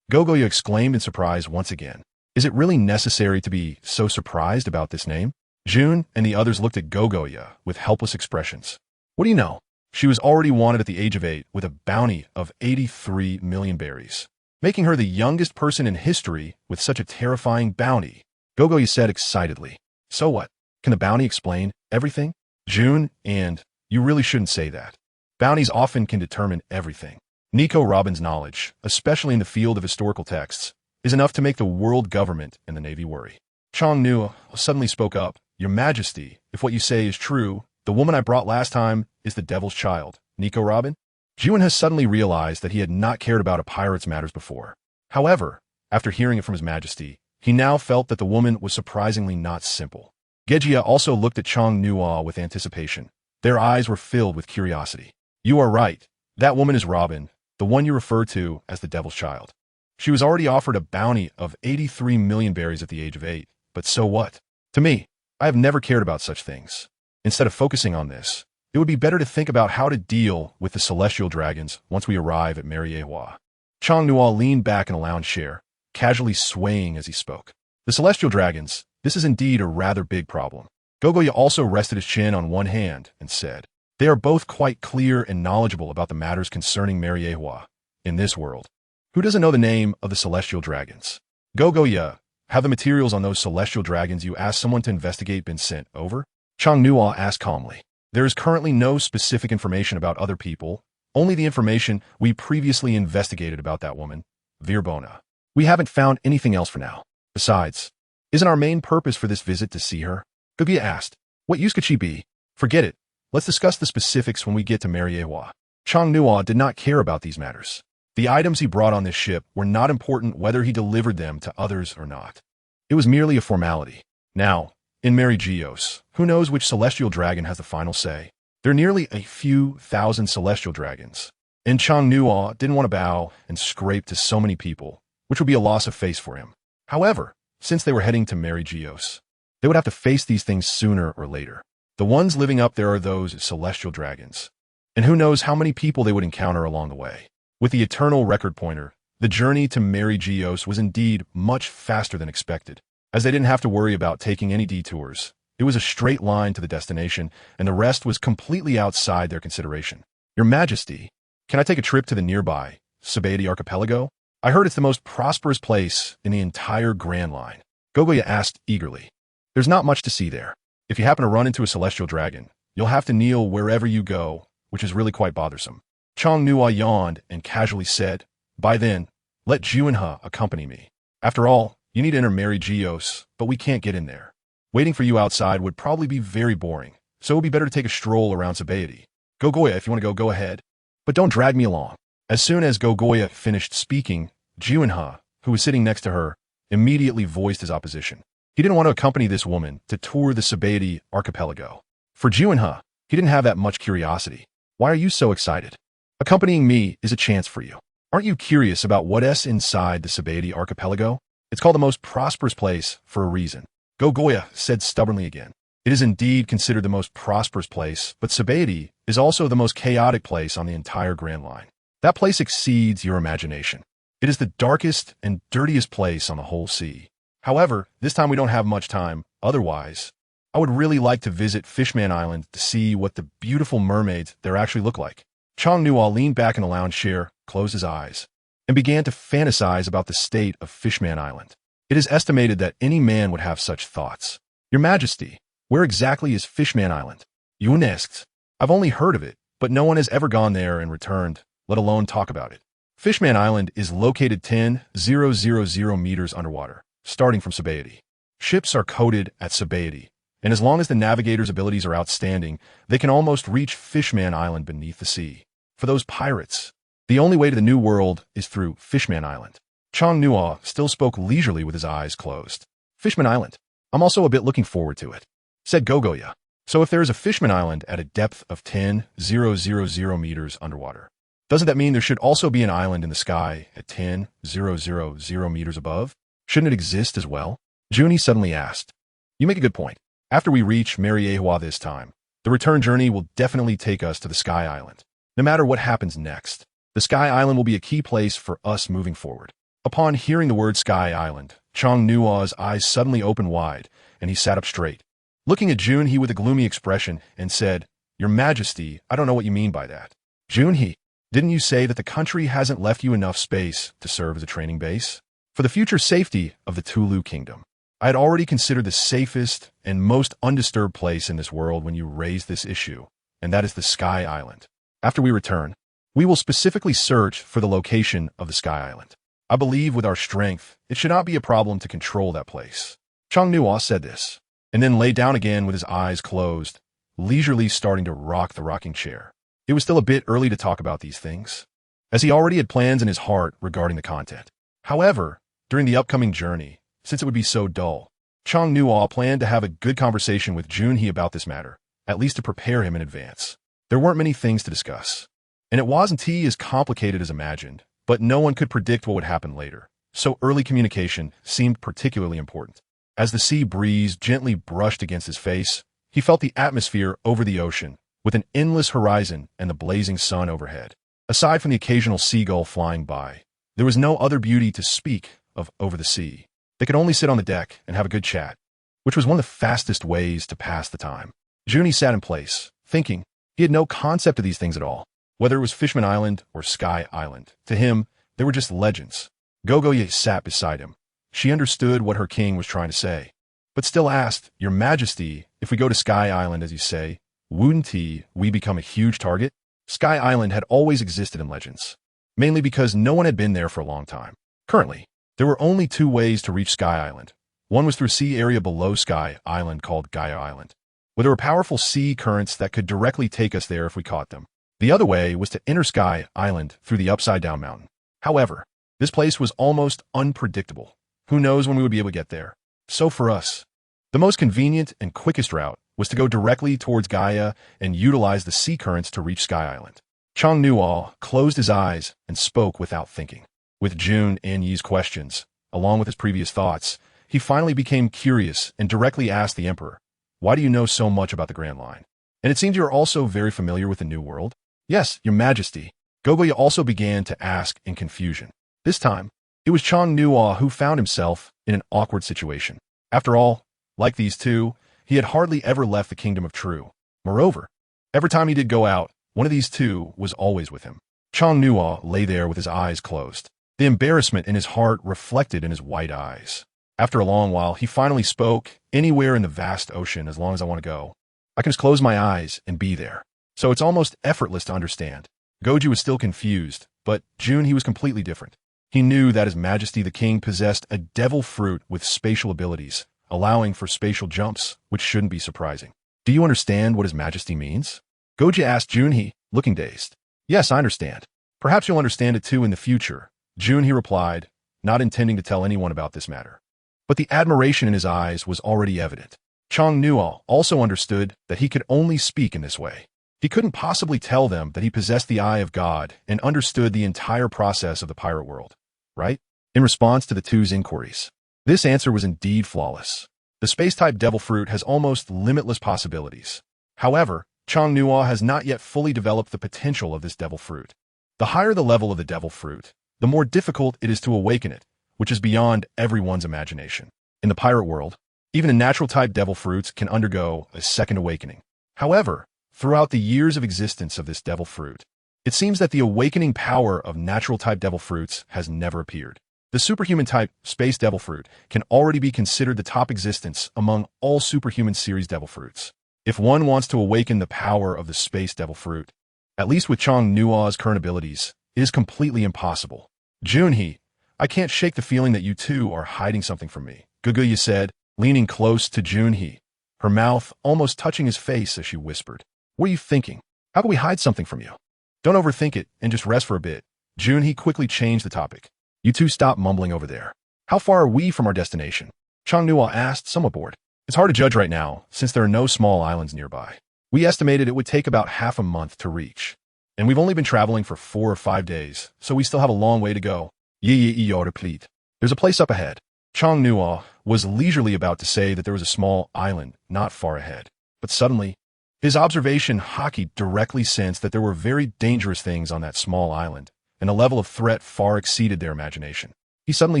Gogoya exclaimed in surprise once again. Is it really necessary to be so surprised about this name? June and the others looked at Gogoya with helpless expressions. What do you know? She was already wanted at the age of 8 with a bounty of 83 million berries, making her the youngest person in history with such a terrifying bounty. Gogoya said excitedly. So what? Can the bounty explain everything? June, and you really shouldn't say that. Bounties often can determine everything. Nico Robin's knowledge, especially in the field of historical texts, is enough to make the world government and the Navy worry. Chang-Nua suddenly spoke up. Your Majesty, if what you say is true, the woman I brought last time is the devil's child, Nico Robin? June has suddenly realized that he had not cared about a pirate's matters before. However, after hearing it from His Majesty, he now felt that the woman was surprisingly not simple. Gejia also looked at Chang-Nua with anticipation. Their eyes were filled with curiosity. You are right. That woman is Robin, the one you refer to as the devil's child. She was already offered a bounty of 83 million berries at the age of 8, but so what? To me, I have never cared about such things. Instead of focusing on this, it would be better to think about how to deal with the celestial dragons once we arrive at Moveis. Chang-Nua leaned back in a lounge chair, casually swaying as he spoke. The celestial dragons, this is indeed a rather big problem. Gogoya also rested his chin on one hand and said, they are both quite clear and knowledgeable about the matters concerning Moveis in this world. Who doesn't know the name of the celestial dragons? Gogoya, have the materials on those celestial dragons you asked someone to investigate been sent over? Chang-Nua asked calmly. There is currently no specific information about other people, only the information we previously investigated about that woman, Virbona. We haven't found anything else for now. Besides, Isn't our main purpose for this visit to see her? Goguya asked. What use could she be? Forget it. Let's discuss the specifics when we get to Mariewa. Chang Nuo did not care about these matters. The items he brought on this ship were not important whether he delivered them to others or not. It was merely a formality. Now, in Mariegeos, who knows which celestial dragon has the final say? There are nearly a few thousand celestial dragons, and Chang Nuo didn't want to bow and scrape to so many people, which would be a loss of face for him. However, since they were heading to Mariegeos, they would have to face these things sooner or later. The ones living up there are those celestial dragons, and who knows how many people they would encounter along the way. With the eternal record pointer, the journey to Mariegeos was indeed much faster than expected, as they didn't have to worry about taking any detours. It was a straight line to the destination, and the rest was completely outside their consideration. Your Majesty, can I take a trip to the nearby Sabaody archipelago? I heard it's the most prosperous place in the entire Grand Line. Goguya asked eagerly. There's not much to see there. If you happen to run into a celestial dragon, you'll have to kneel wherever you go, which is really quite bothersome. Chang Nuo yawned and casually said, By then, let Juinhe accompany me. After all, you need to enter Mariegeos, but we can't get in there. Waiting for you outside would probably be very boring, so it would be better to take a stroll around Sabaody. Goguya, if you want to go ahead. But don't drag me along. As soon as Goguya finished speaking, Juinhe, who was sitting next to her, immediately voiced his opposition. He didn't want to accompany this woman to tour the Sabaody archipelago. For Juinhe, he didn't have that much curiosity. Why are you so excited? Accompanying me is a chance for you. Aren't you curious about what's inside the Sabaody archipelago? It's called the most prosperous place for a reason. Goguya said stubbornly again. It is indeed considered the most prosperous place, but Sabaody is also the most chaotic place on the entire Grand Line. That place exceeds your imagination. It is the darkest and dirtiest place on the whole sea. However, this time we don't have much time. Otherwise, I would really like to visit Fishman Island to see what the beautiful mermaids there actually look like. Chang Nuo leaned back in the lounge chair, closed his eyes, and began to fantasize about the state of Fishman Island. It is estimated that any man would have such thoughts. Your Majesty, where exactly is Fishman Island? Yun asked. I've only heard of it, but no one has ever gone there and returned, let alone talk about it. Fishman Island is located 10,000 meters underwater, starting from Sabaody. Ships are coded at Sabaody, and as long as the navigator's abilities are outstanding, they can almost reach Fishman Island beneath the sea. For those pirates, the only way to the New World is through Fishman Island. Chang Nuo still spoke leisurely with his eyes closed. Fishman Island. I'm also a bit looking forward to it, said Goguya. So if there is a Fishman Island at a depth of 10,000 meters underwater, doesn't that mean there should also be an island in the sky at 10,000 meters above? Shouldn't it exist as well? Junie suddenly asked. You make a good point. After we reach Mariewa this time, the return journey will definitely take us to the Sky Island. No matter what happens next, the Sky Island will be a key place for us moving forward. Upon hearing the word Sky Island, Chang Nuo's eyes suddenly opened wide, and he sat up straight. Looking at Junhe with a gloomy expression and said, Your Majesty, I don't know what you mean by that. Junhe, didn't you say that the country hasn't left you enough space to serve as a training base? For the future safety of the Tulu Kingdom, I had already considered the safest and most undisturbed place in this world when you raised this issue, and that is the Sky Island. After we return, we will specifically search for the location of the Sky Island. I believe with our strength, it should not be a problem to control that place. Chang Nuo said this, and then lay down again with his eyes closed, leisurely starting to rock the rocking chair. It was still a bit early to talk about these things, as he already had plans in his heart regarding the content. However, during the upcoming journey, since it would be so dull, Chang Nuo planned to have a good conversation with Junhe about this matter, at least to prepare him in advance. There weren't many things to discuss, and it wasn't as complicated as imagined, but no one could predict what would happen later, so early communication seemed particularly important. As the sea breeze gently brushed against his face, he felt the atmosphere over the ocean, with an endless horizon and the blazing sun overhead. Aside from the occasional seagull flying by, there was no other beauty to speak of over the sea. They could only sit on the deck and have a good chat, which was one of the fastest ways to pass the time. Junhe sat in place, thinking. He had no concept of these things at all, whether it was Fishman Island or Sky Island. To him, they were just legends. Goguya sat beside him. She understood what her king was trying to say, but still asked, Your Majesty, if we go to Sky Island, as you say, wouldn't we become a huge target? Sky Island had always existed in legends, mainly because no one had been there for a long time. Currently, there were only two ways to reach Sky Island. One was through a sea area below Sky Island called Gaia Island, where there were powerful sea currents that could directly take us there if we caught them. The other way was to enter Sky Island through the upside-down mountain. However, this place was almost unpredictable. Who knows when we would be able to get there? So for us, the most convenient and quickest route was to go directly towards Gaia and utilize the sea currents to reach Sky Island. Chang Nuo closed his eyes and spoke without thinking. With Jun and Yi's questions, along with his previous thoughts, he finally became curious and directly asked the Emperor, "Why do you know so much about the Grand Line? And it seems you're also very familiar with the New World?" "Yes, Your Majesty." Goguryeo also began to ask in confusion. This time, it was Chang Nuo who found himself in an awkward situation. After all, like these two, he had hardly ever left the Kingdom of True. Moreover, every time he did go out, one of these two was always with him. Chang Nuo lay there with his eyes closed. The embarrassment in his heart reflected in his white eyes. After a long while, he finally spoke, "Anywhere in the vast ocean as long as I want to go. I can just close my eyes and be there. So it's almost effortless to understand." Goju was still confused, but Jun he was completely different. He knew that His Majesty the King possessed a devil fruit with spatial abilities, allowing for spatial jumps, which shouldn't be surprising. "Do you understand what His Majesty means?" Goju asked Junhee, looking dazed. "Yes, I understand. Perhaps you'll understand it too in the future," Junhee replied, not intending to tell anyone about this matter. But the admiration in his eyes was already evident. Chang Nuo also understood that he could only speak in this way. He couldn't possibly tell them that he possessed the eye of God and understood the entire process of the pirate world, right? In response to the two's inquiries, this answer was indeed flawless. The space-type devil fruit has almost limitless possibilities. However, Chang Nuo has not yet fully developed the potential of this devil fruit. The higher the level of the devil fruit, the more difficult it is to awaken it, which is beyond everyone's imagination. In the pirate world, even the natural-type devil fruits can undergo a second awakening. However, throughout the years of existence of this devil fruit, it seems that the awakening power of natural-type devil fruits has never appeared. The superhuman-type space devil fruit can already be considered the top existence among all superhuman series devil fruits. If one wants to awaken the power of the space devil fruit, at least with Chang Nuo's current abilities, it is completely impossible. "Junhee, I can't shake the feeling that you two are hiding something from me," Goguryeo said, leaning close to Junhee, her mouth almost touching his face as she whispered, "What are you thinking? How can we hide something from you? Don't overthink it and just rest for a bit." Junhee quickly changed the topic. "You two stop mumbling over there. How far are we from our destination?" Chang Nuo asked, somewhat bored. "It's hard to judge right now, since there are no small islands nearby. We estimated it would take about half a month to reach. And we've only been traveling for 4 or 5 days, so we still have a long way to go." "There's a place up ahead." Chang Nuo was leisurely about to say that there was a small island not far ahead. But suddenly, his observation Haki directly sensed that there were very dangerous things on that small island, and the level of threat far exceeded their imagination. He suddenly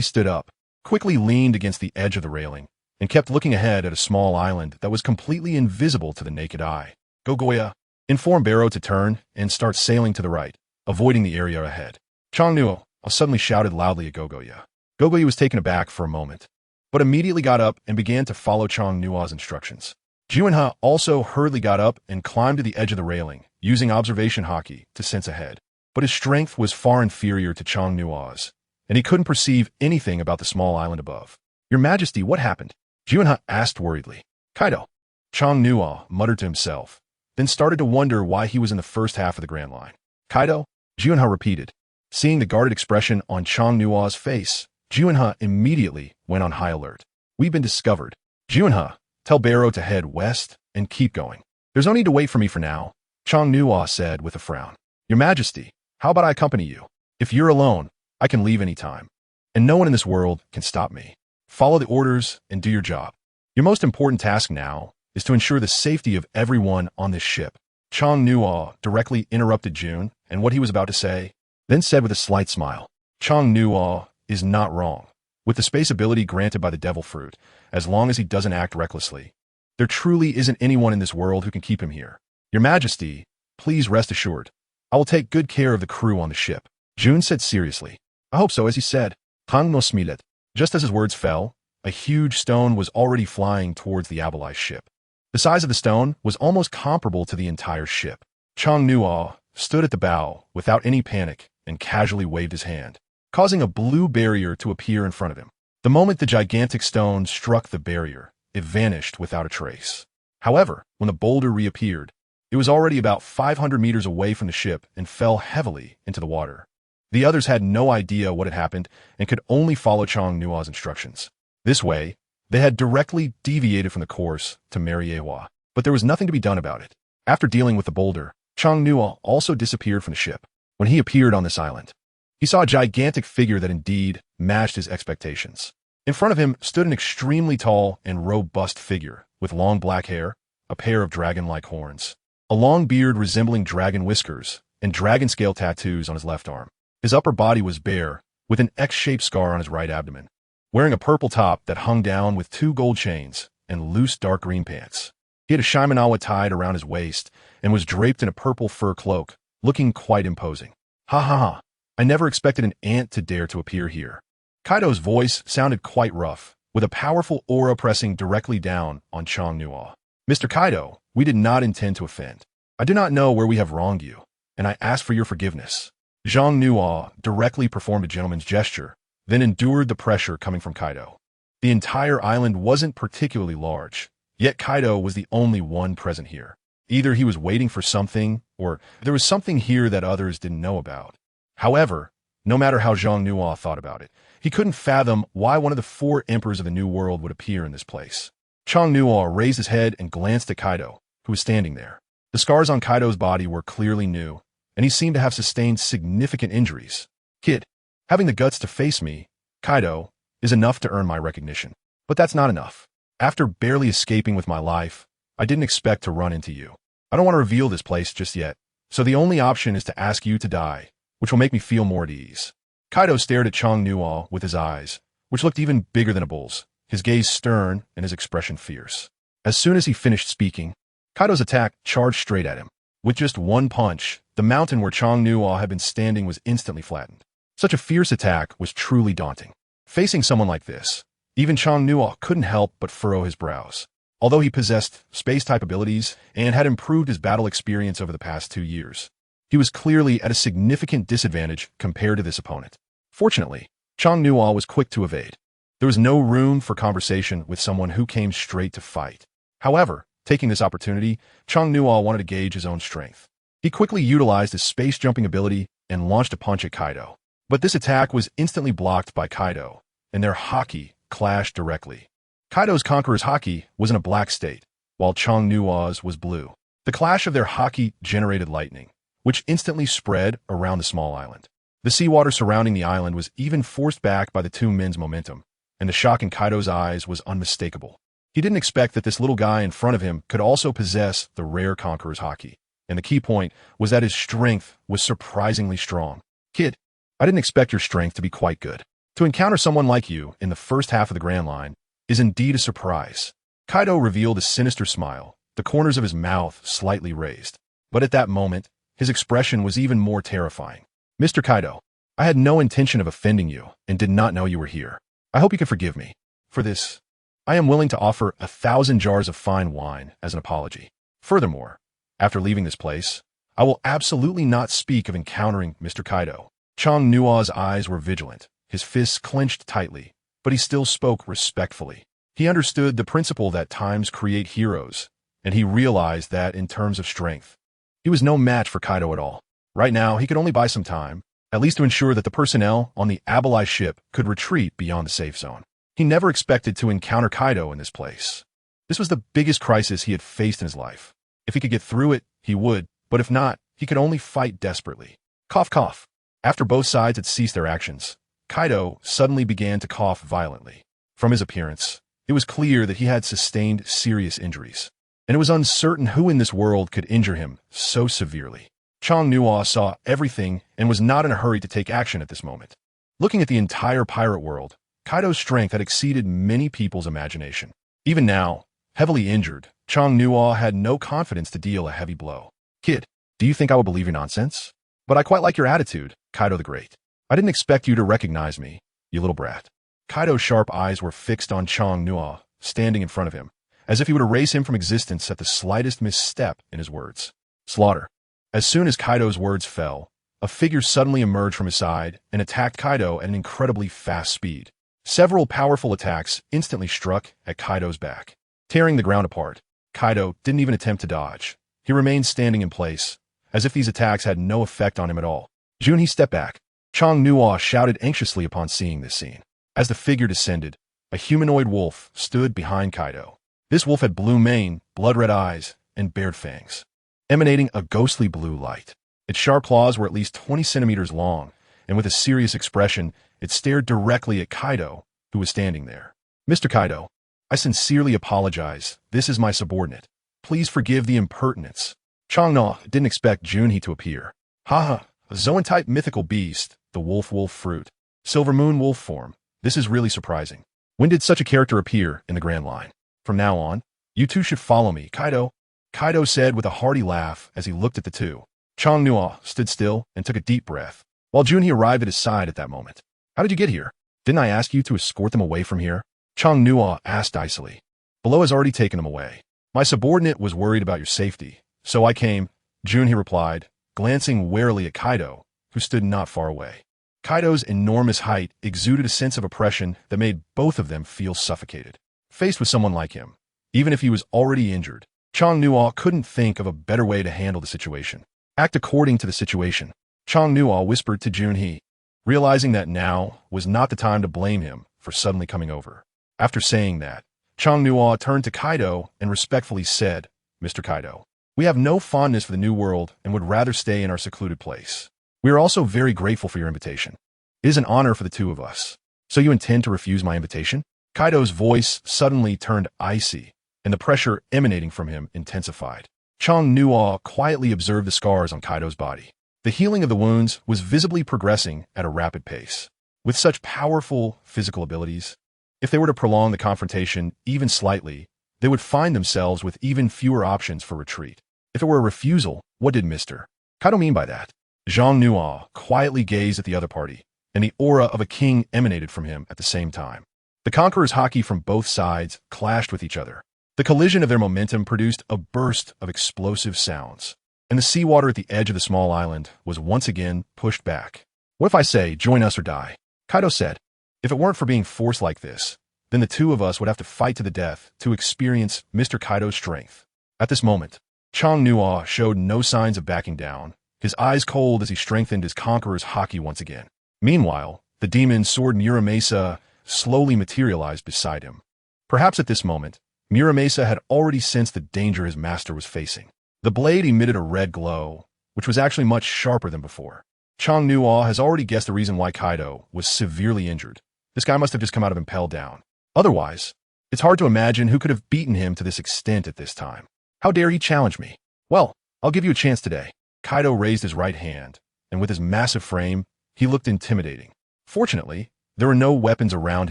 stood up, quickly leaned against the edge of the railing, and kept looking ahead at a small island that was completely invisible to the naked eye. Goguryeo informed Barrow to turn and start sailing to the right, avoiding the area ahead. Chang Nuo suddenly shouted loudly at Goguryeo. Goguryeo was taken aback for a moment, but immediately got up and began to follow Chang Nuo's instructions. Junhee also hurriedly got up and climbed to the edge of the railing, using observation Haki to sense ahead. But his strength was far inferior to Chang Nuo's, and he couldn't perceive anything about the small island above. "Your Majesty, what happened?" Junhee asked worriedly. "Kaido." Chang Nuo muttered to himself, then started to wonder why he was in the first half of the Grand Line. "Kaido?" Junhee repeated. Seeing the guarded expression on Chang Nuo's face, Junhee immediately went on high alert. "We've been discovered. Junhee, tell Barrow to head west and keep going." "There's no need to wait for me for now," Chang Nuo said with a frown. "Your Majesty, how about I accompany you? If you're alone, I can leave any time, and no one in this world can stop me. Follow the orders and do your job. Your most important task now is to ensure the safety of everyone on this ship." Chang Nuo directly interrupted Jun and what he was about to say, then said with a slight smile, "Chang Nuo is not wrong. With the space ability granted by the devil fruit, as long as he doesn't act recklessly, there truly isn't anyone in this world who can keep him here. Your Majesty, please rest assured. I will take good care of the crew on the ship." Jun said seriously. "I hope so," as he said. Tang no smilet. Just as his words fell, a huge stone was already flying towards the Abalai ship. The size of the stone was almost comparable to the entire ship. Chang Nuo stood at the bow without any panic and casually waved his hand, causing a blue barrier to appear in front of him. The moment the gigantic stone struck the barrier, it vanished without a trace. However, when the boulder reappeared, it was already about 500 meters away from the ship and fell heavily into the water. The others had no idea what had happened and could only follow Chang Nua's instructions. This way, they had directly deviated from the course to Mariewa, but there was nothing to be done about it. After dealing with the boulder, Chang Nua also disappeared from the ship. When he appeared on this island, he saw a gigantic figure that indeed matched his expectations. In front of him stood an extremely tall and robust figure with long black hair, a pair of dragon-like horns, a long beard resembling dragon whiskers, and dragon scale tattoos on his left arm. His upper body was bare, with an X-shaped scar on his right abdomen. Wearing a purple top that hung down with 2 gold chains and loose dark green pants. He had a shimanawa tied around his waist and was draped in a purple fur cloak, looking quite imposing. Ha ha ha, I never expected an ant to dare to appear here. Kaido's voice sounded quite rough, with a powerful aura pressing directly down on Chang Nua. Mr. Kaido, we did not intend to offend. I do not know where we have wronged you, and I ask for your forgiveness. Chang Nua directly performed a gentleman's gesture, then endured the pressure coming from Kaido. The entire island wasn't particularly large, yet Kaido was the only one present here. Either he was waiting for something, or there was something here that others didn't know about. However, no matter how Chang Nua thought about it, he couldn't fathom why one of the 4 emperors of the New World would appear in this place. Chang Nua raised his head and glanced at Kaido, who was standing there. The scars on Kaido's body were clearly new, and he seemed to have sustained significant injuries. Kid, having the guts to face me, Kaido, is enough to earn my recognition. But that's not enough. After barely escaping with my life, I didn't expect to run into you. I don't want to reveal this place just yet, so the only option is to ask you to die, which will make me feel more at ease. Kaido stared at Chang Nua with his eyes, which looked even bigger than a bull's, his gaze stern and his expression fierce. As soon as he finished speaking, Kaido's attack charged straight at him. With just one punch, the mountain where Chang Nua had been standing was instantly flattened. Such a fierce attack was truly daunting. Facing someone like this, even Chang Nua couldn't help but furrow his brows. Although he possessed space-type abilities and had improved his battle experience over the past 2 years, he was clearly at a significant disadvantage compared to this opponent. Fortunately, Chang Nua was quick to evade. There was no room for conversation with someone who came straight to fight. However, taking this opportunity, Chang Nua wanted to gauge his own strength. He quickly utilized his space-jumping ability and launched a punch at Kaido. But this attack was instantly blocked by Kaido, and their haki clashed directly. Kaido's Conqueror's haki was in a black state, while Chang Nua's was blue. The clash of their haki generated lightning, which instantly spread around the small island. The seawater surrounding the island was even forced back by the 2 men's momentum, and the shock in Kaido's eyes was unmistakable. He didn't expect that this little guy in front of him could also possess the rare Conqueror's haki, and the key point was that his strength was surprisingly strong. Kid, I didn't expect your strength to be quite good. To encounter someone like you in the first half of the Grand Line is indeed a surprise. Kaido revealed a sinister smile, the corners of his mouth slightly raised. But at that moment, his expression was even more terrifying. Mr. Kaido, I had no intention of offending you and did not know you were here. I hope you can forgive me. For this, I am willing to offer 1,000 jars of fine wine as an apology. Furthermore, after leaving this place, I will absolutely not speak of encountering Mr. Kaido. Chang Nua's eyes were vigilant, his fists clenched tightly, but he still spoke respectfully. He understood the principle that times create heroes, and he realized that in terms of strength, he was no match for Kaido at all. Right now, he could only buy some time, at least to ensure that the personnel on the Abalai ship could retreat beyond the safe zone. He never expected to encounter Kaido in this place. This was the biggest crisis he had faced in his life. If he could get through it, he would, but if not, he could only fight desperately. Cough, cough. After both sides had ceased their actions, Kaido suddenly began to cough violently. From his appearance, it was clear that he had sustained serious injuries, and it was uncertain who in this world could injure him so severely. Chang Nua saw everything and was not in a hurry to take action at this moment. Looking at the entire pirate world, Kaido's strength had exceeded many people's imagination. Even now, heavily injured, Chang Nua had no confidence to deal a heavy blow. Kid, do you think I will believe your nonsense? But I quite like your attitude, Kaido the Great. I didn't expect you to recognize me, you little brat. Kaido's sharp eyes were fixed on Chang Nua, standing in front of him, as if he would erase him from existence at the slightest misstep in his words. Slaughter. As soon as Kaido's words fell, a figure suddenly emerged from his side and attacked Kaido at an incredibly fast speed. Several powerful attacks instantly struck at Kaido's back, tearing the ground apart. Kaido didn't even attempt to dodge. He remained standing in place, as if these attacks had no effect on him at all. Junhee stepped back. Chang Nuo shouted anxiously upon seeing this scene. As the figure descended, a humanoid wolf stood behind Kaido. This wolf had blue mane, blood-red eyes, and bared fangs, emanating a ghostly blue light. Its sharp claws were at least 20 centimeters long, and with a serious expression, it stared directly at Kaido, who was standing there. Mr. Kaido, I sincerely apologize. This is my subordinate. Please forgive the impertinence. Chang Nuo didn't expect Junhee to appear. Haha, a Zoan-type mythical beast, the wolf fruit. Silver moon wolf form. This is really surprising. When did such a character appear in the Grand Line? From now on, you two should follow me, Kaido. Kaido said with a hearty laugh as he looked at the two. Chang Nuo stood still and took a deep breath, while Junhee arrived at his side at that moment. How did you get here? Didn't I ask you to escort them away from here? Chang Nuo asked icily. Below has already taken them away. My subordinate was worried about your safety, so I came, Junhee replied, glancing warily at Kaido, who stood not far away. Kaido's enormous height exuded a sense of oppression that made both of them feel suffocated. Faced with someone like him, even if he was already injured, Chang Nuo couldn't think of a better way to handle the situation. Act according to the situation, Chang Nuo whispered to Junhee, realizing that now was not the time to blame him for suddenly coming over. After saying that, Chang Nuo turned to Kaido and respectfully said, Mr. Kaido, we have no fondness for the New World and would rather stay in our secluded place. We are also very grateful for your invitation. It is an honor for the two of us. So you intend to refuse my invitation? Kaido's voice suddenly turned icy, and the pressure emanating from him intensified. Chang Nuo quietly observed the scars on Kaido's body. The healing of the wounds was visibly progressing at a rapid pace. With such powerful physical abilities, if they were to prolong the confrontation even slightly, they would find themselves with even fewer options for retreat. If it were a refusal, what did Mr. Kaido mean by that? Chang Nuo quietly gazed at the other party, and the aura of a king emanated from him at the same time. The conqueror's haki from both sides clashed with each other. The collision of their momentum produced a burst of explosive sounds, and the seawater at the edge of the small island was once again pushed back. What if I say, join us or die? Kaido said. If it weren't for being forced like this, then the two of us would have to fight to the death to experience Mr. Kaido's strength. At this moment, Chang Nuo showed no signs of backing down, his eyes cold as he strengthened his conqueror's haki once again. Meanwhile, the demon sword Muramasa slowly materialized beside him. Perhaps at this moment, Muramasa had already sensed the danger his master was facing. The blade emitted a red glow, which was actually much sharper than before. Chang Nuo has already guessed the reason why Kaido was severely injured. This guy must have just come out of impelled down. Otherwise, it's hard to imagine who could have beaten him to this extent at this time. How dare he challenge me? Well, I'll give you a chance today. Kaido raised his right hand, and with his massive frame, he looked intimidating. Fortunately, there were no weapons around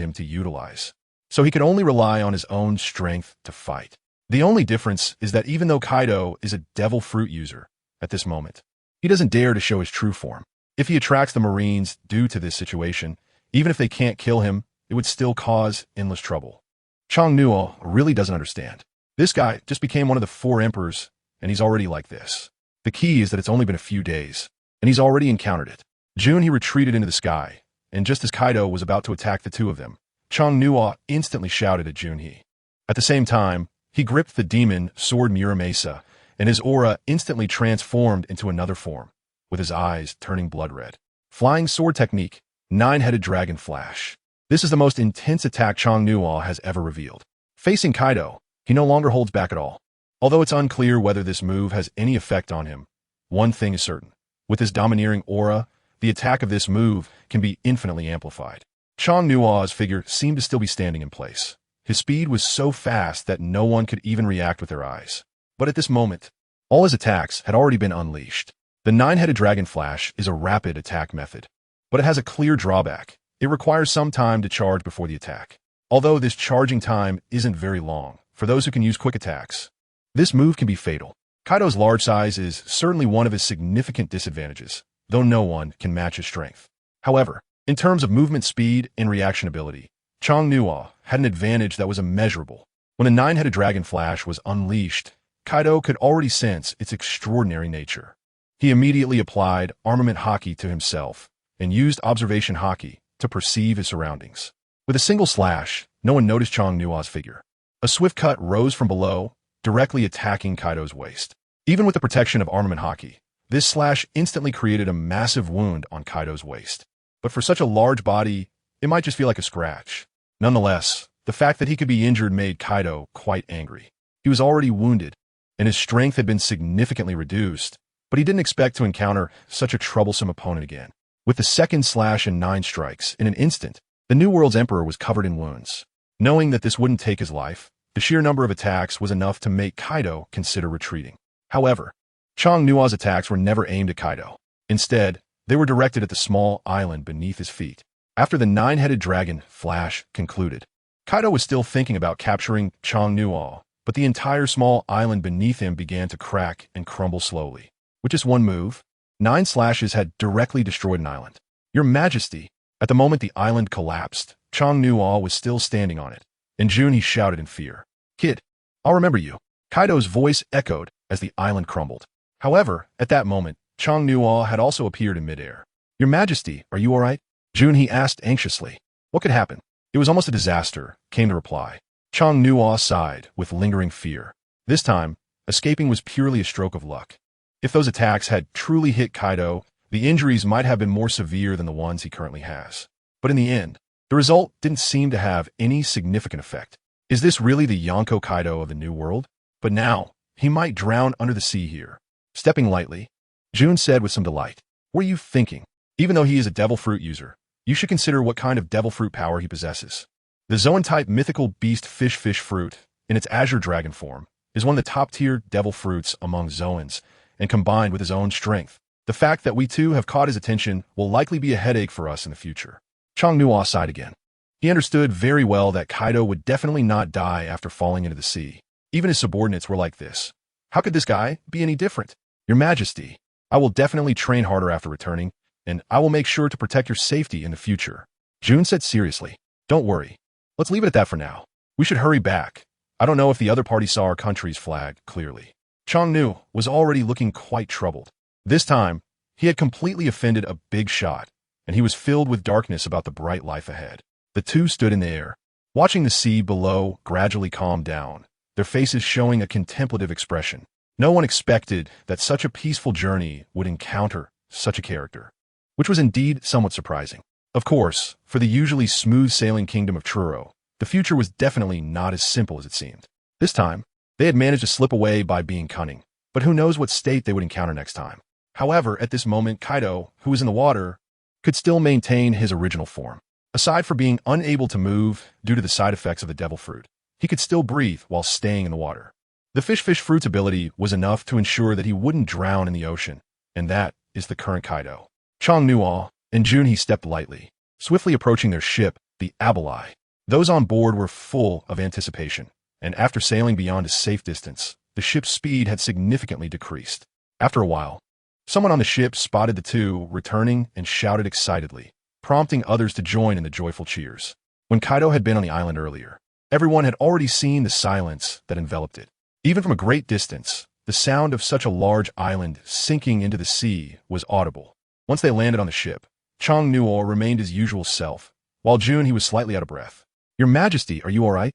him to utilize, so he could only rely on his own strength to fight. The only difference is that even though Kaido is a devil fruit user at this moment, he doesn't dare to show his true form. If he attracts the Marines due to this situation, even if they can't kill him, it would still cause endless trouble. Chang Nuo really doesn't understand. This guy just became one of the 4 emperors, and he's already like this. The key is that it's only been a few days, and he's already encountered it. Junhee retreated into the sky, and just as Kaido was about to attack the two of them, Chang Nuo instantly shouted at Junhee. At the same time, he gripped the demon sword Muramasa, and his aura instantly transformed into another form, with his eyes turning blood red. Flying sword technique, 9-headed dragon flash. This is the most intense attack Chang Nuo has ever revealed. Facing Kaido, he no longer holds back at all. Although it's unclear whether this move has any effect on him, one thing is certain. With his domineering aura, the attack of this move can be infinitely amplified. Chang Nuo's figure seemed to still be standing in place. His speed was so fast that no one could even react with their eyes. But at this moment, all his attacks had already been unleashed. The 9-headed dragon flash is a rapid attack method, but it has a clear drawback. It requires some time to charge before the attack. Although this charging time isn't very long, for those who can use quick attacks, this move can be fatal. Kaido's large size is certainly one of his significant disadvantages, though no one can match his strength. However, in terms of movement speed and reaction ability, Chang Nuo had an advantage that was immeasurable. When the 9-headed dragon flash was unleashed, Kaido could already sense its extraordinary nature. He immediately applied armament haki to himself and used observation haki to perceive his surroundings. With a single slash, no one noticed Chong Nua's figure. A swift cut rose from below, directly attacking Kaido's waist. Even with the protection of armament haki, this slash instantly created a massive wound on Kaido's waist. But for such a large body, it might just feel like a scratch. Nonetheless, the fact that he could be injured made Kaido quite angry. He was already wounded, and his strength had been significantly reduced, but he didn't expect to encounter such a troublesome opponent again. With the second slash and 9 strikes, in an instant, the New World's Emperor was covered in wounds. Knowing that this wouldn't take his life, the sheer number of attacks was enough to make Kaido consider retreating. However, Chong Nua's attacks were never aimed at Kaido. Instead, they were directed at the small island beneath his feet. After the 9-headed dragon flash concluded, Kaido was still thinking about capturing Chong Nua, but the entire small island beneath him began to crack and crumble slowly. With just one move, 9 slashes had directly destroyed an island. Your Majesty! At the moment the island collapsed, Chong Nua was still standing on it. In June he shouted in fear. Kid, I'll remember you. Kaido's voice echoed as the island crumbled. However, at that moment, Chong Nua had also appeared in midair. Your Majesty, are you alright? June he asked anxiously. What could happen? It was almost a disaster, came the reply. Chong Nua sighed with lingering fear. This time, escaping was purely a stroke of luck. If those attacks had truly hit Kaido, the injuries might have been more severe than the ones he currently has. But in the end, the result didn't seem to have any significant effect. Is this really the Yonko Kaido of the New World? But now, he might drown under the sea here. Stepping lightly, June said with some delight. What are you thinking? Even though he is a devil fruit user, you should consider what kind of devil fruit power he possesses. The Zoan-type mythical beast fish fruit, in its azure dragon form, is one of the top-tier devil fruits among Zoans, and combined with his own strength, the fact that we too have caught his attention will likely be a headache for us in the future. Chong Nua sighed again. He understood very well that Kaido would definitely not die after falling into the sea. Even his subordinates were like this. How could this guy be any different? Your Majesty, I will definitely train harder after returning, and I will make sure to protect your safety in the future. June said seriously. Don't worry. Let's leave it at that for now. We should hurry back. I don't know if the other party saw our country's flag clearly. Chong Nu was already looking quite troubled. This time, he had completely offended a big shot, and he was filled with darkness about the bright life ahead. The two stood in the air, watching the sea below gradually calm down, their faces showing a contemplative expression. No one expected that such a peaceful journey would encounter such a character, which was indeed somewhat surprising. Of course, for the usually smooth-sailing kingdom of Truro, the future was definitely not as simple as it seemed. This time, they had managed to slip away by being cunning, but who knows what state they would encounter next time. However, at this moment, Kaido, who was in the water, could still maintain his original form. Aside from being unable to move due to the side effects of the devil fruit, he could still breathe while staying in the water. The fish fruit's ability was enough to ensure that he wouldn't drown in the ocean, and that is the current Kaido. Chong Nua, in June he stepped lightly, swiftly approaching their ship, the Abalai. Those on board were full of anticipation, and after sailing beyond a safe distance, the ship's speed had significantly decreased. After a while, someone on the ship spotted the two returning and shouted excitedly, prompting others to join in the joyful cheers. When Kaido had been on the island earlier, everyone had already seen the silence that enveloped it. Even from a great distance, the sound of such a large island sinking into the sea was audible. Once they landed on the ship, Chong Nua remained his usual self, while June he was slightly out of breath. Your Majesty, are you all right?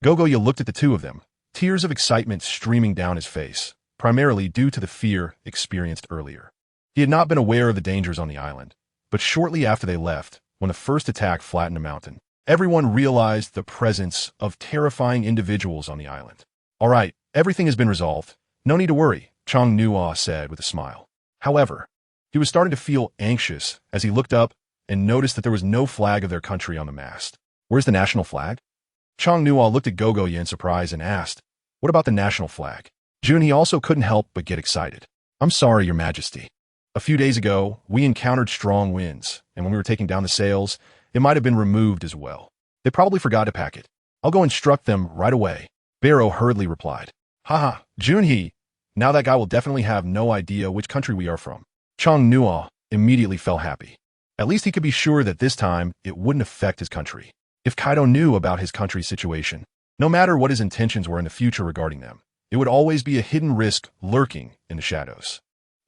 Gogoya looked at the two of them, tears of excitement streaming down his face, primarily due to the fear experienced earlier. He had not been aware of the dangers on the island, but shortly after they left, when the first attack flattened a mountain, everyone realized the presence of terrifying individuals on the island. All right, everything has been resolved. No need to worry, Chong Nua said with a smile. However, he was starting to feel anxious as he looked up and noticed that there was no flag of their country on the mast. Where's the national flag? Chong Nua looked at Gogoya in surprise and asked, what about the national flag? June he also couldn't help but get excited. I'm sorry, Your Majesty. A few days ago, we encountered strong winds, and when we were taking down the sails, it might have been removed as well. They probably forgot to pack it. I'll go instruct them right away. Barrow hurriedly replied. Haha, Junhee. Now that guy will definitely have no idea which country we are from. Chong Nua immediately felt happy. At least he could be sure that this time it wouldn't affect his country. If Kaido knew about his country's situation, no matter what his intentions were in the future regarding them, it would always be a hidden risk lurking in the shadows.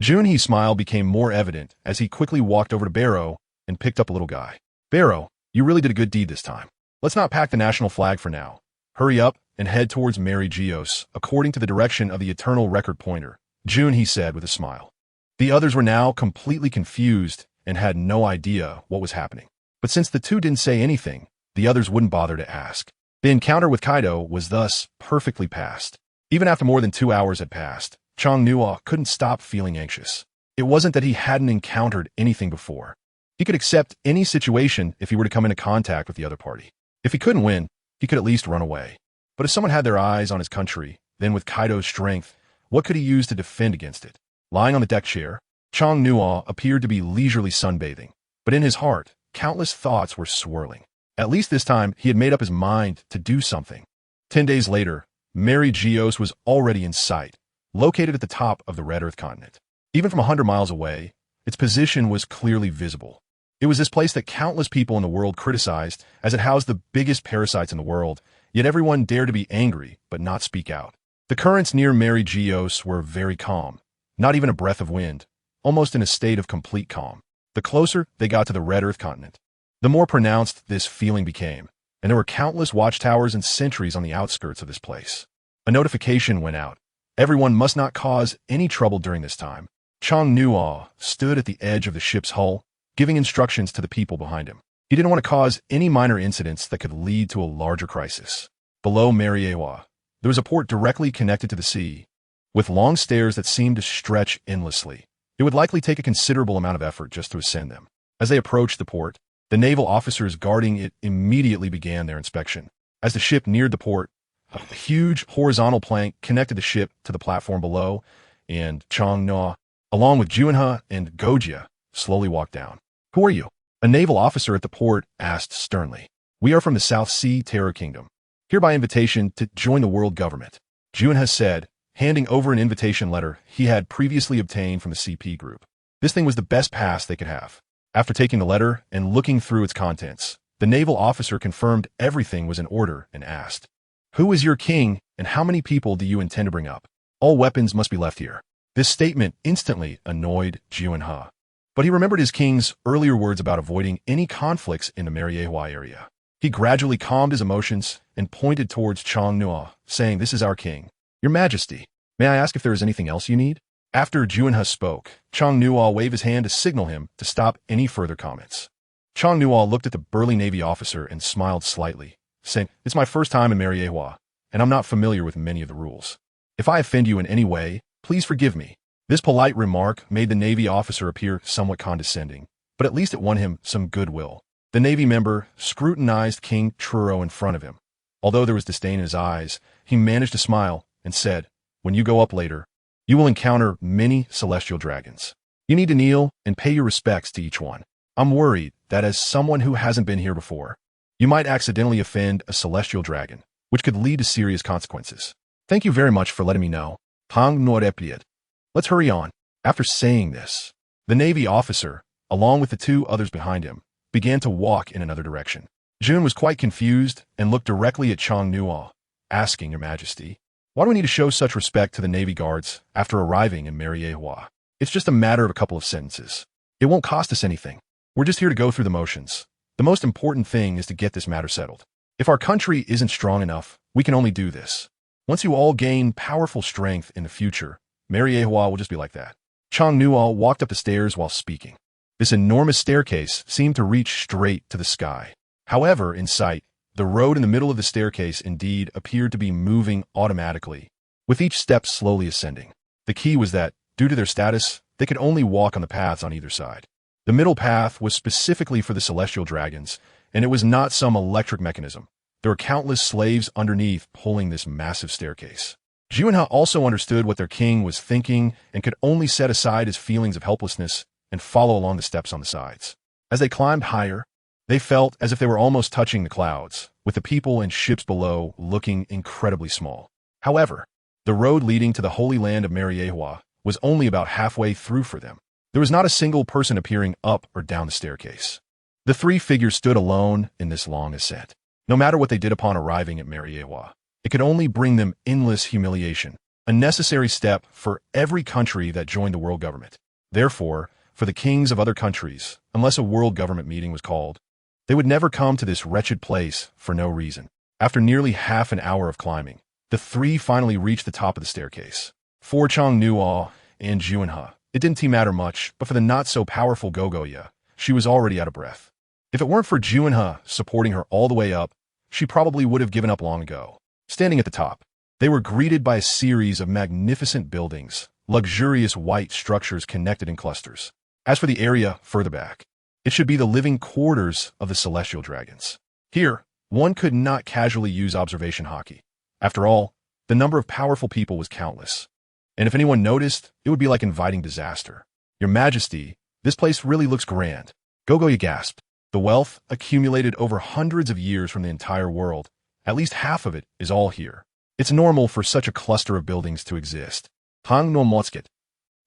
Junhee's smile became more evident as he quickly walked over to Barrow and picked up a little guy. Barrow, you really did a good deed this time. Let's not pack the national flag for now. Hurry up and head towards Mary Geos, according to the direction of the eternal record pointer. June, he said with a smile. The others were now completely confused and had no idea what was happening. But since the two didn't say anything, the others wouldn't bother to ask. The encounter with Kaido was thus perfectly passed. Even after more than 2 hours had passed, Chang Nuo couldn't stop feeling anxious. It wasn't that he hadn't encountered anything before. He could accept any situation if he were to come into contact with the other party. If he couldn't win, he could at least run away. But if someone had their eyes on his country, then with Kaido's strength, what could he use to defend against it? Lying on the deck chair, Chang Nuo appeared to be leisurely sunbathing, but in his heart, countless thoughts were swirling. At least this time, he had made up his mind to do something. 10 days later, Mary Geos was already in sight, located at the top of the Red Earth continent. Even from 100 miles away, its position was clearly visible. It was this place that countless people in the world criticized, as it housed the biggest parasites in the world, yet everyone dared to be angry but not speak out. The currents near Mary Geos were very calm, not even a breath of wind, almost in a state of complete calm. The closer they got to the Red Earth continent, the more pronounced this feeling became, and there were countless watchtowers and sentries on the outskirts of this place. A notification went out. Everyone must not cause any trouble during this time. Chang Nuo stood at the edge of the ship's hull, giving instructions to the people behind him. He didn't want to cause any minor incidents that could lead to a larger crisis. Below Mariewa, there was a port directly connected to the sea, with long stairs that seemed to stretch endlessly. It would likely take a considerable amount of effort just to ascend them. As they approached the port, the naval officers guarding it immediately began their inspection. As the ship neared the port, a huge horizontal plank connected the ship to the platform below, and Chang Nuo, along with Juinhe and Gojia, slowly walked down. "Who are you?" A naval officer at the port asked sternly. "We are from the South Sea Terror Kingdom, here by invitation to join the world government," Juinhe said, handing over an invitation letter he had previously obtained from the CP group. This thing was the best pass they could have. After taking the letter and looking through its contents, the naval officer confirmed everything was in order and asked, "Who is your king and how many people do you intend to bring up? All weapons must be left here." This statement instantly annoyed Juinhe, but he remembered his king's earlier words about avoiding any conflicts in the Mariewa area. He gradually calmed his emotions and pointed towards Chang Nuo, saying, "This is our king. Your Majesty, may I ask if there is anything else you need?" After Juinhe spoke, Chang Nuo waved his hand to signal him to stop any further comments. Chang Nuo looked at the burly Navy officer and smiled slightly, saying, "It's my first time in Mariewa, and I'm not familiar with many of the rules. If I offend you in any way, please forgive me." This polite remark made the Navy officer appear somewhat condescending, but at least it won him some goodwill. The Navy member scrutinized King Truro in front of him. Although there was disdain in his eyes, he managed to smile and said, "When you go up later, you will encounter many celestial dragons. You need to kneel and pay your respects to each one. I'm worried that as someone who hasn't been here before, you might accidentally offend a celestial dragon, which could lead to serious consequences. Thank you very much for letting me know. Hang Norepliet. Let's hurry on." After saying this, the Navy officer, along with the two others behind him, began to walk in another direction. June was quite confused and looked directly at Chang Nuo, asking, "Your Majesty, why do we need to show such respect to the Navy guards after arriving in Mariewa? It's just a matter of a couple of sentences. It won't cost us anything. We're just here to go through the motions. The most important thing is to get this matter settled. If our country isn't strong enough, we can only do this. Once you all gain powerful strength in the future, Mariewa will just be like that." Chang Nuo walked up the stairs while speaking. This enormous staircase seemed to reach straight to the sky. However, in sight, the road in the middle of the staircase indeed appeared to be moving automatically, with each step slowly ascending. The key was that, due to their status, they could only walk on the paths on either side. The middle path was specifically for the celestial dragons, and it was not some electric mechanism. There were countless slaves underneath pulling this massive staircase. Juinhe also understood what their king was thinking and could only set aside his feelings of helplessness and follow along the steps on the sides. As they climbed higher, they felt as if they were almost touching the clouds, with the people and ships below looking incredibly small. However, the road leading to the Holy Land of Mariewa was only about halfway through for them. There was not a single person appearing up or down the staircase. The three figures stood alone in this long ascent. No matter what they did upon arriving at Mariewa, it could only bring them endless humiliation, a necessary step for every country that joined the world government. Therefore, for the kings of other countries, unless a world government meeting was called, They would never come to this wretched place for no reason. After nearly half an hour of climbing, the three finally reached the top of the staircase. For Chang Nuo and Juanhe, it didn't matter much, but for the not-so-powerful Gogoya, she was already out of breath. If it weren't for Juanhe supporting her all the way up, she probably would have given up long ago. Standing at the top, they were greeted by a series of magnificent buildings, luxurious white structures connected in clusters. As for the area further back, it should be the living quarters of the celestial dragons. Here, one could not casually use observation hockey. After all, the number of powerful people was countless. And if anyone noticed, it would be like inviting disaster. Your Majesty, this place really looks grand. Gogoya gasped. The wealth accumulated over hundreds of years from the entire world. At least half of it is all here. It's normal for such a cluster of buildings to exist. Hang no motsket.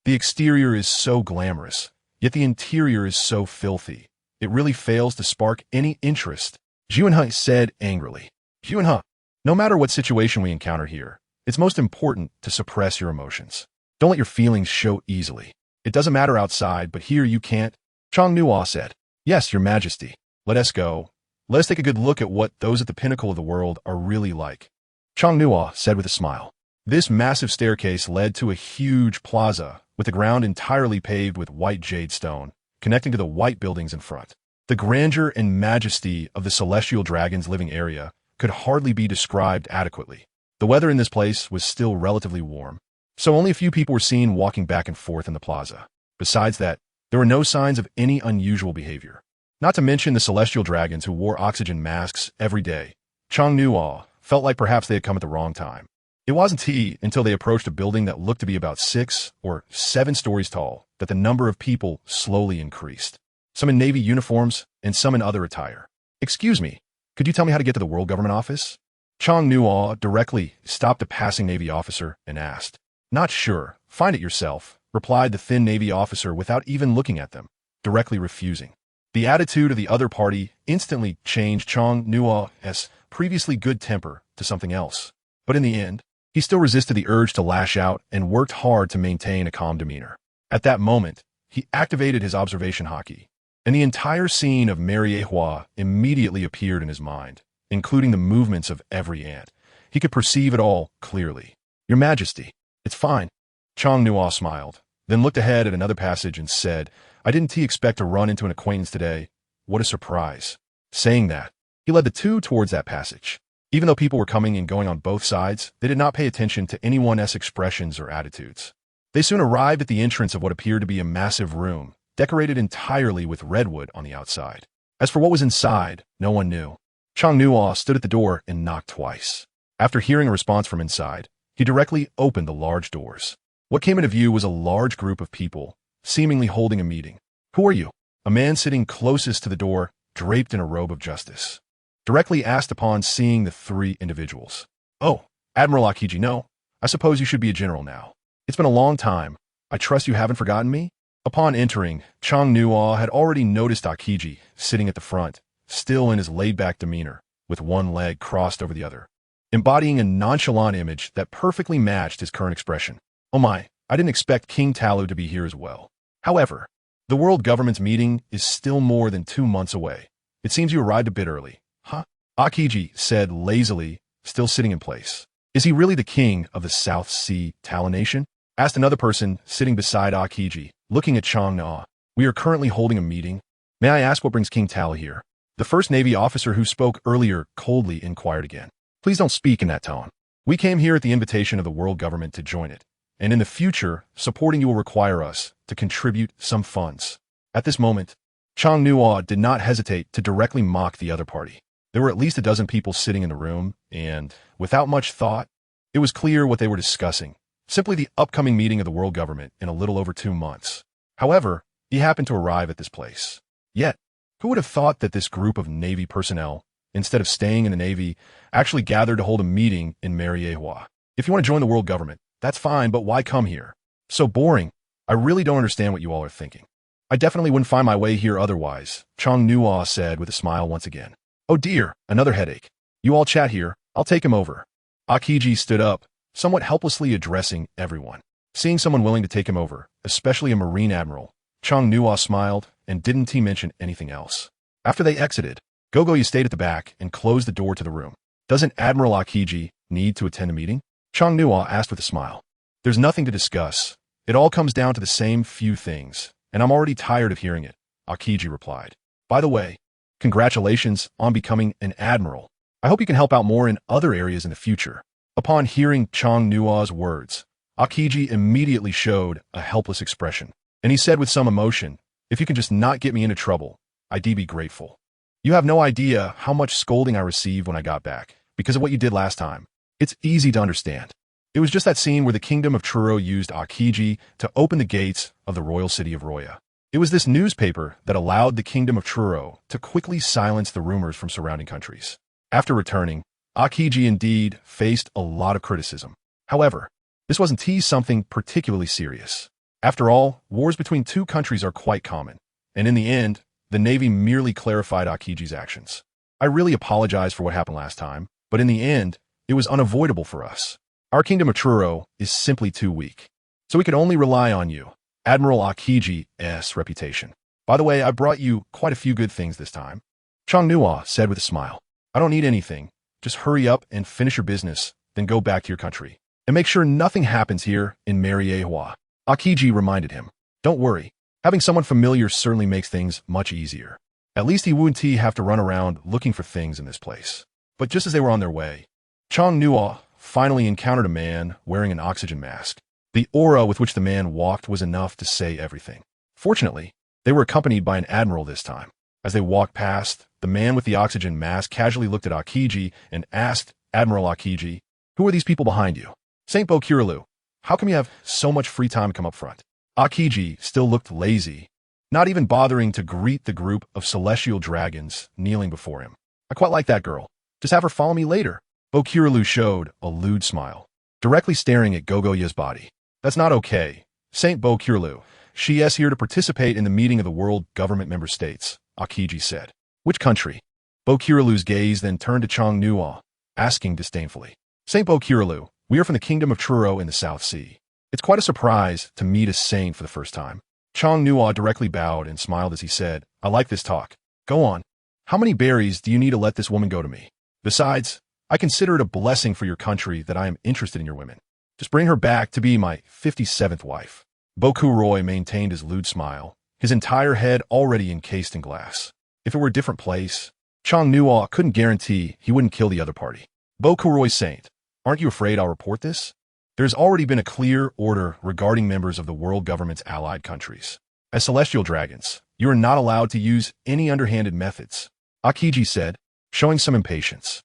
The exterior is so glamorous, yet the interior is so filthy. It really fails to spark any interest. Juanhe said angrily. Juanhe, no matter what situation we encounter here, it's most important to suppress your emotions. Don't let your feelings show easily. It doesn't matter outside, but here you can't. Chang Nuo said. Yes, Your Majesty. Let us go. Let us take a good look at what those at the pinnacle of the world are really like. Chang Nuo said with a smile. This massive staircase led to a huge plaza, with the ground entirely paved with white jade stone, connecting to the white buildings in front. The grandeur and majesty of the celestial dragon's living area could hardly be described adequately. The weather in this place was still relatively warm, so only a few people were seen walking back and forth in the plaza. Besides that, there were no signs of any unusual behavior. Not to mention the celestial dragons who wore oxygen masks every day. Chang Nuo felt like perhaps they had come at the wrong time. It wasn't until they approached a building that looked to be about 6 or 7 stories tall that the number of people slowly increased. Some in Navy uniforms and some in other attire. Excuse me, could you tell me how to get to the World Government Office? Chang Nuo directly stopped a passing Navy officer and asked. Not sure, find it yourself, replied the thin Navy officer without even looking at them, directly refusing. The attitude of the other party instantly changed Chang Nuo's previously good temper to something else. But in the end, he still resisted the urge to lash out and worked hard to maintain a calm demeanor. At that moment, he activated his observation hockey, and the entire scene of Mariehua immediately appeared in his mind, including the movements of every ant. He could perceive it all clearly. Your Majesty, it's fine. Chang Nuo smiled, then looked ahead at another passage and said, I didn't expect to run into an acquaintance today. What a surprise. Saying that, he led the two towards that passage. Even though people were coming and going on both sides, they did not pay attention to anyone's expressions or attitudes. They soon arrived at the entrance of what appeared to be a massive room, decorated entirely with redwood on the outside. As for what was inside, no one knew. Chang Nuo stood at the door and knocked twice. After hearing a response from inside, he directly opened the large doors. What came into view was a large group of people, seemingly holding a meeting. Who are you? A man sitting closest to the door, draped in a robe of justice, directly asked upon seeing the three individuals. Oh, Admiral Akiji, no. I suppose you should be a general now. It's been a long time. I trust you haven't forgotten me? Upon entering, Chang Nuo had already noticed Akiji sitting at the front, still in his laid-back demeanor, with one leg crossed over the other, embodying a nonchalant image that perfectly matched his current expression. Oh my, I didn't expect King Talu to be here as well. However, the world government's meeting is still more than 2 months away. It seems you arrived a bit early. Huh? Akiji said lazily, still sitting in place. Is he really the king of the South Sea Tala Nation? Asked another person sitting beside Akiji, looking at Chang Nuo. We are currently holding a meeting. May I ask what brings King Tala here? The first Navy officer who spoke earlier coldly inquired again. Please don't speak in that tone. We came here at the invitation of the world government to join it, and in the future, supporting you will require us to contribute some funds. At this moment, Chang Nuo did not hesitate to directly mock the other party. There were at least a dozen people sitting in the room, and, without much thought, it was clear what they were discussing. Simply the upcoming meeting of the world government in a little over 2 months. However, he happened to arrive at this place. Yet, who would have thought that this group of Navy personnel, instead of staying in the Navy, actually gathered to hold a meeting in Mariehua? If you want to join the world government, that's fine, but why come here? So boring. I really don't understand what you all are thinking. I definitely wouldn't find my way here otherwise, Chang Nuo said with a smile once again. Oh dear, another headache. You all chat here, I'll take him over. Akiji stood up, somewhat helplessly addressing everyone. Seeing someone willing to take him over, especially a Marine admiral, Chang Nuo smiled and didn't mention anything else. After they exited, Gogoya stayed at the back and closed the door to the room. Doesn't Admiral Akiji need to attend the meeting? Chang Nua asked with a smile. There's nothing to discuss. It all comes down to the same few things, and I'm already tired of hearing it, Akiji replied. By the way, congratulations on becoming an admiral. I hope you can help out more in other areas in the future. Upon hearing Chang Nua's words, Akiji immediately showed a helpless expression, and he said with some emotion, if you can just not get me into trouble, I'd be grateful. You have no idea how much scolding I received when I got back, because of what you did last time. It's easy to understand. It was just that scene where the kingdom of Truro used Akiji to open the gates of the royal city of Roya. It was this newspaper that allowed the kingdom of Truro to quickly silence the rumors from surrounding countries. After returning, Akiji indeed faced a lot of criticism. However, this wasn't something particularly serious. After all, wars between two countries are quite common, and in the end, the Navy merely clarified Akiji's actions. I really apologize for what happened last time, but in the end, it was unavoidable for us. Our kingdom of Truro is simply too weak, so we could only rely on you, Admiral Akiji's reputation. By the way, I brought you quite a few good things this time, Chang Nua said with a smile. I don't need anything. Just hurry up and finish your business, then go back to your country. And make sure nothing happens here in Mariehua. Akiji reminded him. Don't worry. Having someone familiar certainly makes things much easier. At least he wouldn't have to run around looking for things in this place. But just as they were on their way, Chang Nua finally encountered a man wearing an oxygen mask. The aura with which the man walked was enough to say everything. Fortunately, they were accompanied by an admiral this time. As they walked past, the man with the oxygen mask casually looked at Akiji and asked Admiral Akiji, who are these people behind you? Saint Bokurilu, how come you have so much free time to come up front? Akiji still looked lazy, not even bothering to greet the group of celestial dragons kneeling before him. I quite like that girl. Just have her follow me later. Bokurilu showed a lewd smile, directly staring at Gogoya's body. That's not okay. Saint Bokurilu, she is here to participate in the meeting of the world government member states, Akiji said. Which country? Bokurilu's gaze then turned to Chang Nua, asking disdainfully. Saint Bokurilu, we are from the kingdom of Truro in the South Sea. It's quite a surprise to meet a saint for the first time. Chang Nua directly bowed and smiled as he said, I like this talk. Go on. How many berries do you need to let this woman go to me? Besides, I consider it a blessing for your country that I am interested in your women. Just bring her back to be my 57th wife. Bokuroy maintained his lewd smile, his entire head already encased in glass. If it were a different place, Chang Nua couldn't guarantee he wouldn't kill the other party. Bokuroy Saint, aren't you afraid I'll report this? There's already been a clear order regarding members of the world government's allied countries. As celestial dragons, you are not allowed to use any underhanded methods, Akiji said, showing some impatience.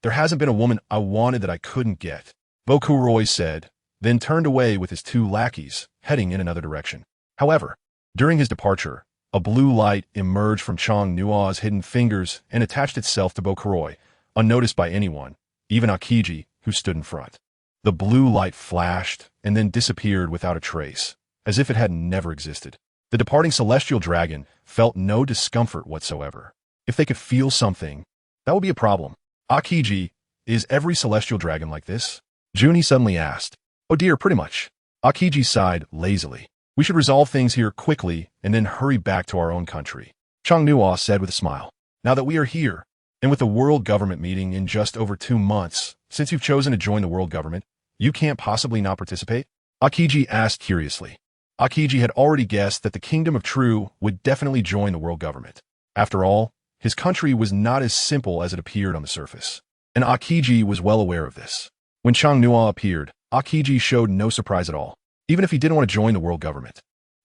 There hasn't been a woman I wanted that I couldn't get, Bokuroy said, then turned away with his two lackeys, heading in another direction. However, during his departure, a blue light emerged from Chang Nua's hidden fingers and attached itself to Bokuroy, unnoticed by anyone, even Akiji, who stood in front. The blue light flashed and then disappeared without a trace, as if it had never existed. The departing celestial dragon felt no discomfort whatsoever. If they could feel something, that would be a problem. Akiji, is every celestial dragon like this? Junie suddenly asked. Oh dear, pretty much. Akiji sighed lazily. We should resolve things here quickly and then hurry back to our own country. Chang Nua said with a smile. Now that we are here, and with the world government meeting in just over 2 months, since you've chosen to join the world government, you can't possibly not participate? Akiji asked curiously. Akiji had already guessed that the kingdom of True would definitely join the world government. After all, his country was not as simple as it appeared on the surface, and Akiji was well aware of this. When Chang Nua appeared, Akiji showed no surprise at all, even if he didn't want to join the world government.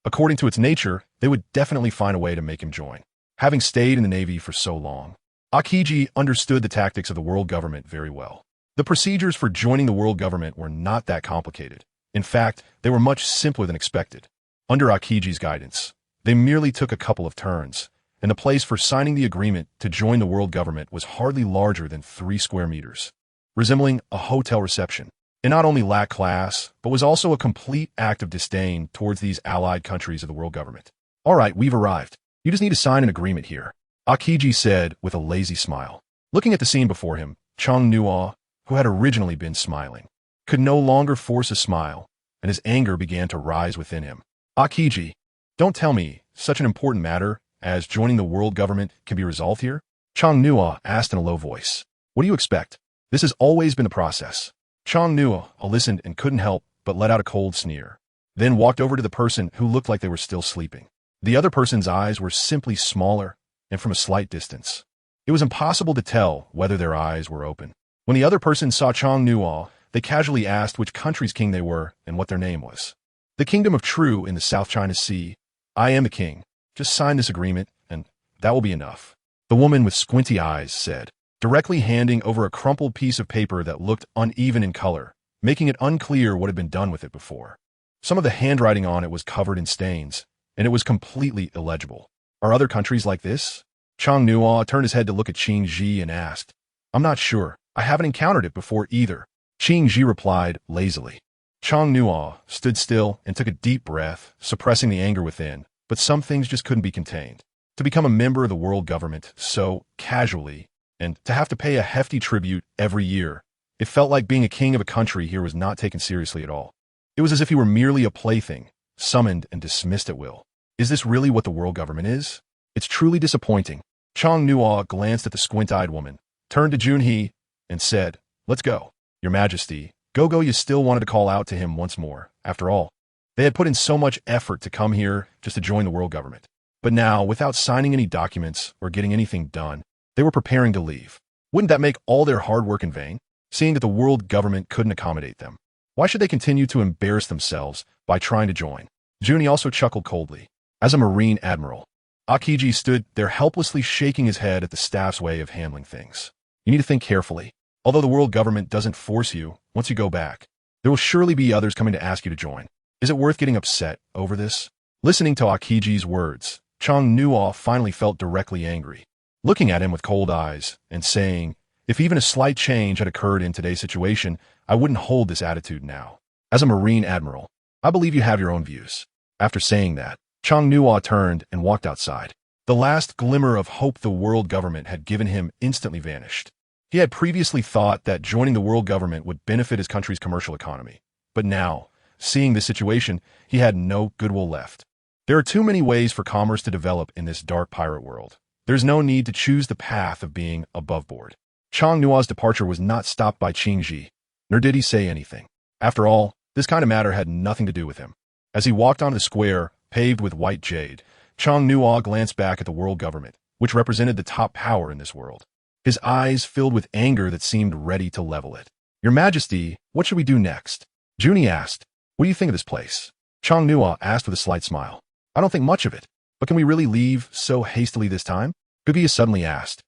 According to its nature, they would definitely find a way to make him join. Having stayed in the Navy for so long, Akiji understood the tactics of the world government very well. The procedures for joining the world government were not that complicated. In fact, they were much simpler than expected. Under Akiji's guidance, they merely took a couple of turns, and the place for signing the agreement to join the world government was hardly larger than 3 square meters, resembling a hotel reception. It not only lacked class, but was also a complete act of disdain towards these allied countries of the world government. All right, we've arrived. You just need to sign an agreement here, Akiji said with a lazy smile. Looking at the scene before him, Chang Nua, who had originally been smiling, could no longer force a smile, and his anger began to rise within him. Akiji, don't tell me such an important matter as joining the world government can be resolved here? Chang Nua asked in a low voice. What do you expect? This has always been the process. Chang Nua listened and couldn't help but let out a cold sneer, then walked over to the person who looked like they were still sleeping. The other person's eyes were simply smaller and from a slight distance. It was impossible to tell whether their eyes were open. When the other person saw Chang Nua, they casually asked which country's king they were and what their name was. The Kingdom of True in the South China Sea. I am the king. Just sign this agreement, and that will be enough. The woman with squinty eyes said, directly handing over a crumpled piece of paper that looked uneven in color, making it unclear what had been done with it before. Some of the handwriting on it was covered in stains, and it was completely illegible. Are other countries like this? Chang Nua turned his head to look at Qing Ji and asked, I'm not sure. I haven't encountered it before either. Qing Ji replied lazily. Chang Nua stood still and took a deep breath, suppressing the anger within, but some things just couldn't be contained. To become a member of the world government so casually, and to have to pay a hefty tribute every year, it felt like being a king of a country here was not taken seriously at all. It was as if he were merely a plaything, summoned and dismissed at will. Is this really what the world government is? It's truly disappointing. Chang Nua glanced at the squint-eyed woman, turned to Junhee, and said, Let's go. Your Majesty, Gogo still wanted to call out to him once more. After all, they had put in so much effort to come here just to join the world government. But now, without signing any documents or getting anything done, they were preparing to leave. Wouldn't that make all their hard work in vain? Seeing that the world government couldn't accommodate them, why should they continue to embarrass themselves by trying to join? Junhee also chuckled coldly. As a Marine Admiral, Akiji stood there helplessly shaking his head at the staff's way of handling things. You need to think carefully. Although the world government doesn't force you, once you go back, there will surely be others coming to ask you to join. Is it worth getting upset over this? Listening to Akiji's words, Chang Nua finally felt directly angry, looking at him with cold eyes and saying, if even a slight change had occurred in today's situation, I wouldn't hold this attitude now. As a Marine Admiral, I believe you have your own views. After saying that, Chang Nua turned and walked outside. The last glimmer of hope the world government had given him instantly vanished. He had previously thought that joining the world government would benefit his country's commercial economy. But now, seeing this situation, he had no goodwill left. There are too many ways for commerce to develop in this dark pirate world. There's no need to choose the path of being above board. Chang Nua's departure was not stopped by Qing Ji, nor did he say anything. After all, this kind of matter had nothing to do with him. As he walked onto the square, paved with white jade, Chang Nua glanced back at the world government, which represented the top power in this world. His eyes filled with anger that seemed ready to level it. Your Majesty, what should we do next? Junhee asked. What do you think of this place? Chang Nua asked with a slight smile. I don't think much of it, but can we really leave so hastily this time? Gugi suddenly asked.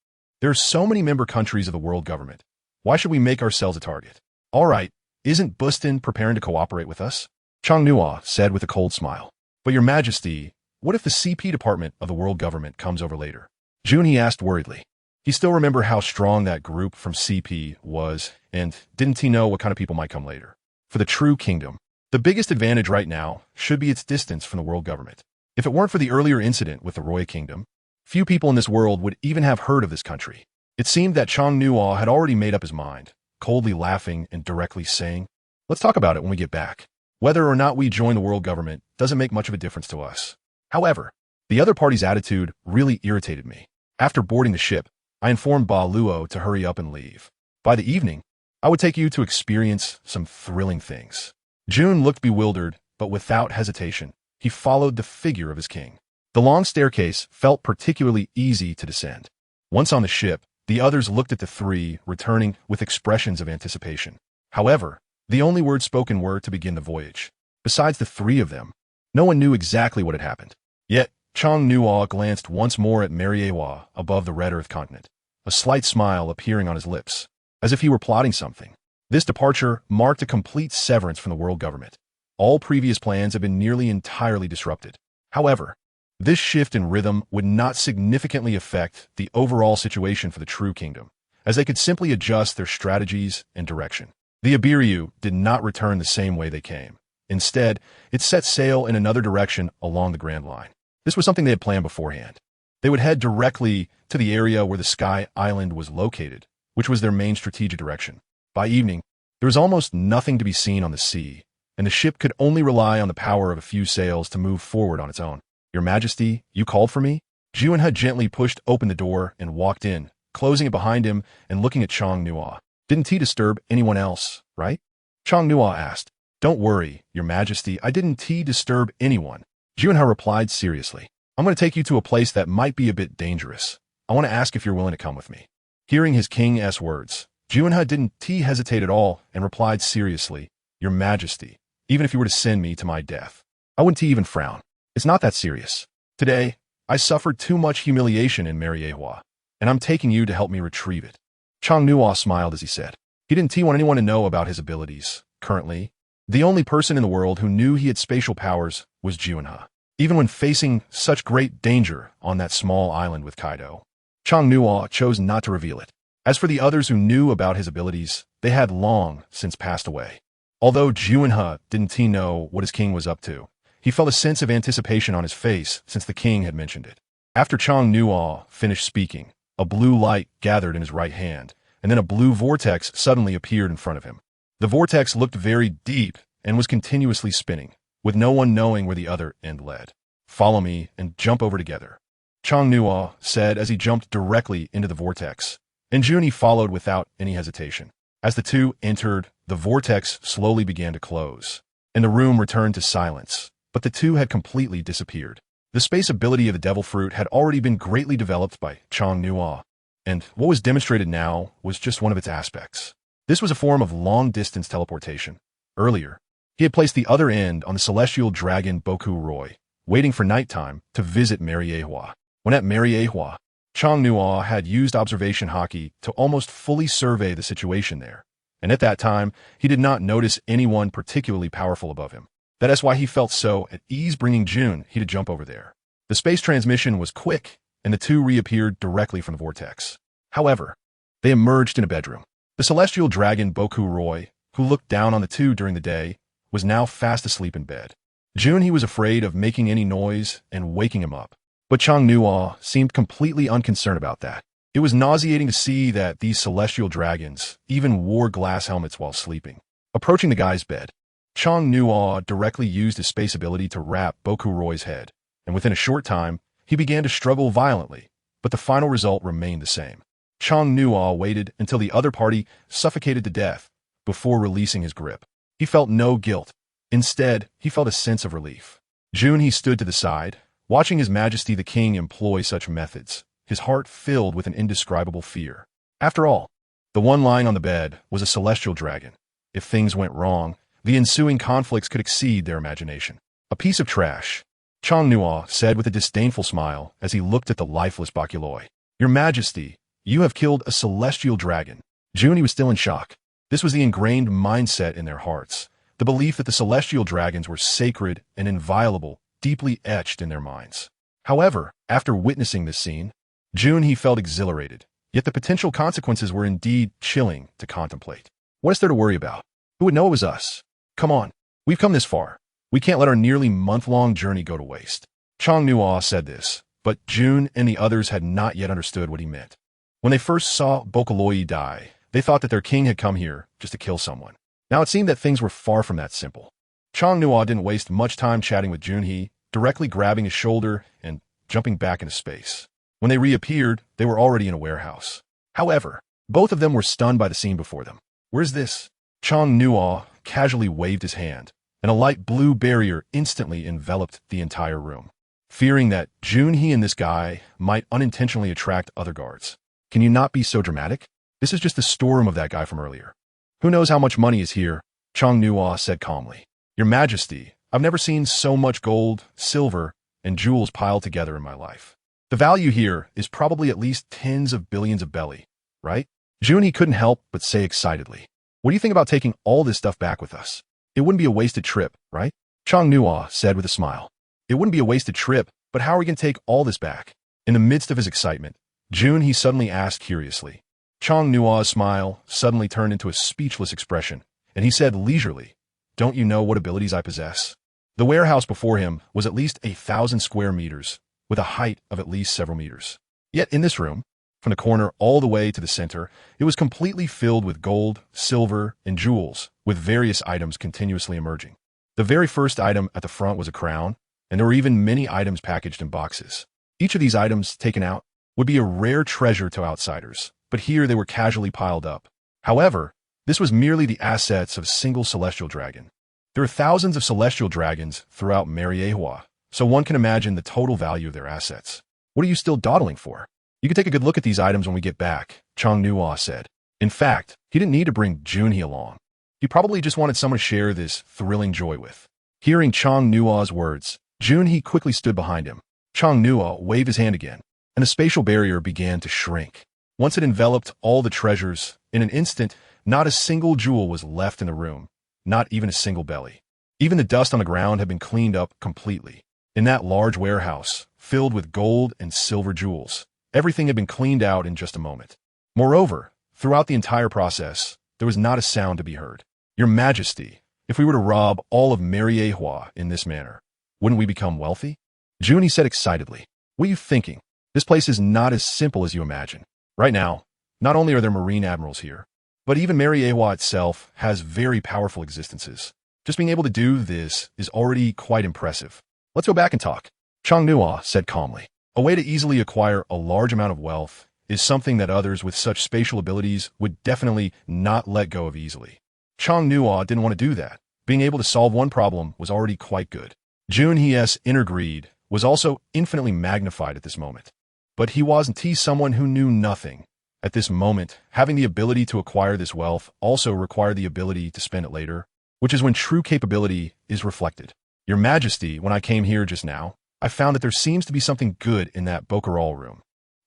There are so many member countries of the world government. Why should we make ourselves a target? All right, isn't Buston preparing to cooperate with us? Chang Nua said with a cold smile. But Your Majesty, what if the CP department of the world government comes over later? Junhee asked worriedly. He still remembered how strong that group from CP was, and didn't he know what kind of people might come later? For the true kingdom, the biggest advantage right now should be its distance from the world government. If it weren't for the earlier incident with the Roy Kingdom, few people in this world would even have heard of this country. It seemed that Chang Nua had already made up his mind, coldly laughing and directly saying, Let's talk about it when we get back. Whether or not we join the world government doesn't make much of a difference to us. However, the other party's attitude really irritated me. After boarding the ship, I informed Ba Luo to hurry up and leave. By the evening, I would take you to experience some thrilling things. Jun looked bewildered, but without hesitation, he followed the figure of his king. The long staircase felt particularly easy to descend. Once on the ship, the others looked at the three, returning with expressions of anticipation. However, the only words spoken were to begin the voyage. Besides the three of them, no one knew exactly what had happened. Yet, Chang Nua glanced once more at Mariewa above the Red Earth continent, a slight smile appearing on his lips, as if he were plotting something. This departure marked a complete severance from the world government. All previous plans had been nearly entirely disrupted. However, this shift in rhythm would not significantly affect the overall situation for the true kingdom, as they could simply adjust their strategies and direction. The Ibiryu did not return the same way they came. Instead, it set sail in another direction along the Grand Line. This was something they had planned beforehand. They would head directly to the area where the Sky Island was located, which was their main strategic direction. By evening, there was almost nothing to be seen on the sea, and the ship could only rely on the power of a few sails to move forward on its own. Your Majesty, you called for me? Juan had gently pushed open the door and walked in, closing it behind him and looking at Chong Nua. Didn't he disturb anyone else, right? Chong Nua asked. Don't worry, Your Majesty, I didn't disturb anyone. Junha replied seriously. I'm going to take you to a place that might be a bit dangerous. I want to ask if you're willing to come with me. Hearing his king's words, Junha didn't hesitate at all and replied seriously, Your Majesty, even if you were to send me to my death, I wouldn't even frown. It's not that serious. Today, I suffered too much humiliation in Mariehua, and I'm taking you to help me retrieve it. Chong Nua smiled as he said. He didn't want anyone to know about his abilities. Currently, the only person in the world who knew he had spatial powers was Junha, even when facing such great danger on that small island with Kaido. Chong Nua chose not to reveal it. As for the others who knew about his abilities, they had long since passed away. Although Junha didn't know what his king was up to, he felt a sense of anticipation on his face since the king had mentioned it. After Chong Nua finished speaking, a blue light gathered in his right hand, and then a blue vortex suddenly appeared in front of him. The vortex looked very deep and was continuously spinning, with no one knowing where the other end led. Follow me and jump over together, Chong Nua said as he jumped directly into the vortex, and Junie followed without any hesitation. As the two entered, the vortex slowly began to close, and the room returned to silence, but the two had completely disappeared. The space ability of the Devil Fruit had already been greatly developed by Chong Nua, and what was demonstrated now was just one of its aspects. This was a form of long-distance teleportation. Earlier, he had placed the other end on the celestial dragon Boku Roy, waiting for nighttime to visit Mariehua. When at Mariehua, Chong Nua had used observation haki to almost fully survey the situation there, and at that time, he did not notice anyone particularly powerful above him. That is why he felt so at ease bringing June to jump over there. The space transmission was quick, and the two reappeared directly from the vortex. However, they emerged in a bedroom. The celestial dragon Boku Roy, who looked down on the two during the day, was now fast asleep in bed. June was afraid of making any noise and waking him up, but Chong Nua seemed completely unconcerned about that. It was nauseating to see that these celestial dragons even wore glass helmets while sleeping. Approaching the guy's bed, Chong Nua directly used his space ability to wrap Boku Roy's head, and within a short time, he began to struggle violently, but the final result remained the same. Chong Nua waited until the other party suffocated to death before releasing his grip. He felt no guilt. Instead, he felt a sense of relief. June stood to the side, watching His Majesty the King employ such methods, his heart filled with an indescribable fear. After all, the one lying on the bed was a celestial dragon. If things went wrong, the ensuing conflicts could exceed their imagination. A piece of trash, Chong Nua said with a disdainful smile as he looked at the lifeless Bakuloi. Your Majesty, you have killed a celestial dragon. June was still in shock. This was the ingrained mindset in their hearts, the belief that the celestial dragons were sacred and inviolable, deeply etched in their minds. However, after witnessing this scene, June felt exhilarated, yet the potential consequences were indeed chilling to contemplate. What is there to worry about? Who would know it was us? Come on, we've come this far. We can't let our nearly month-long journey go to waste. Chong Nua said this, but June and the others had not yet understood what he meant. When they first saw Bokuloi die, they thought that their king had come here just to kill someone. Now it seemed that things were far from that simple. Chong Nua didn't waste much time chatting with Junhee, directly grabbing his shoulder and jumping back into space. When they reappeared, they were already in a warehouse. However, both of them were stunned by the scene before them. Where's this? Chong Nua casually waved his hand, and a light blue barrier instantly enveloped the entire room. Fearing that Junhee and this guy might unintentionally attract other guards. Can you not be so dramatic? This is just the storeroom of that guy from earlier. Who knows how much money is here? Chong Nua said calmly. Your Majesty, I've never seen so much gold, silver, and jewels piled together in my life. The value here is probably at least tens of billions of belly, right? Junhee couldn't help but say excitedly. What do you think about taking all this stuff back with us? It wouldn't be a wasted trip, right? Chong Nua said with a smile. It wouldn't be a wasted trip, but how are we going to take all this back? In the midst of his excitement, Junhee suddenly asked curiously. Chong Nua's smile suddenly turned into a speechless expression, and he said leisurely, Don't you know what abilities I possess? The warehouse before him was at least 1,000 square meters, with a height of at least several meters. Yet in this room, from the corner all the way to the center, it was completely filled with gold, silver, and jewels, with various items continuously emerging. The very first item at the front was a crown, and there were even many items packaged in boxes. Each of these items taken out would be a rare treasure to outsiders, but here they were casually piled up. However, this was merely the assets of a single celestial dragon. There are thousands of celestial dragons throughout Moveis, so one can imagine the total value of their assets. What are you still dawdling for? You can take a good look at these items when we get back, Chang-Nua said. In fact, he didn't need to bring Junhee along. He probably just wanted someone to share this thrilling joy with. Hearing Chang-Nua's words, Junhee quickly stood behind him. Chang-Nua waved his hand again, and the spatial barrier began to shrink. Once it enveloped all the treasures, in an instant, not a single jewel was left in the room, not even a single belly. Even the dust on the ground had been cleaned up completely. In that large warehouse, filled with gold and silver jewels, everything had been cleaned out in just a moment. Moreover, throughout the entire process, there was not a sound to be heard. Your Majesty, if we were to rob all of Moveis in this manner, wouldn't we become wealthy? Junhee said excitedly. What are you thinking? This place is not as simple as you imagine. Right now, not only are there marine admirals here, but even Moveis itself has very powerful existences. Just being able to do this is already quite impressive. Let's go back and talk. Chang-Nua said calmly. A way to easily acquire a large amount of wealth is something that others with such spatial abilities would definitely not let go of easily. Chang-Nua didn't want to do that. Being able to solve one problem was already quite good. Junhee's inner greed was also infinitely magnified at this moment. But he wasn't someone who knew nothing. At this moment, having the ability to acquire this wealth also required the ability to spend it later, which is when true capability is reflected. Your Majesty, when I came here just now, I found that there seems to be something good in that Bocaral room.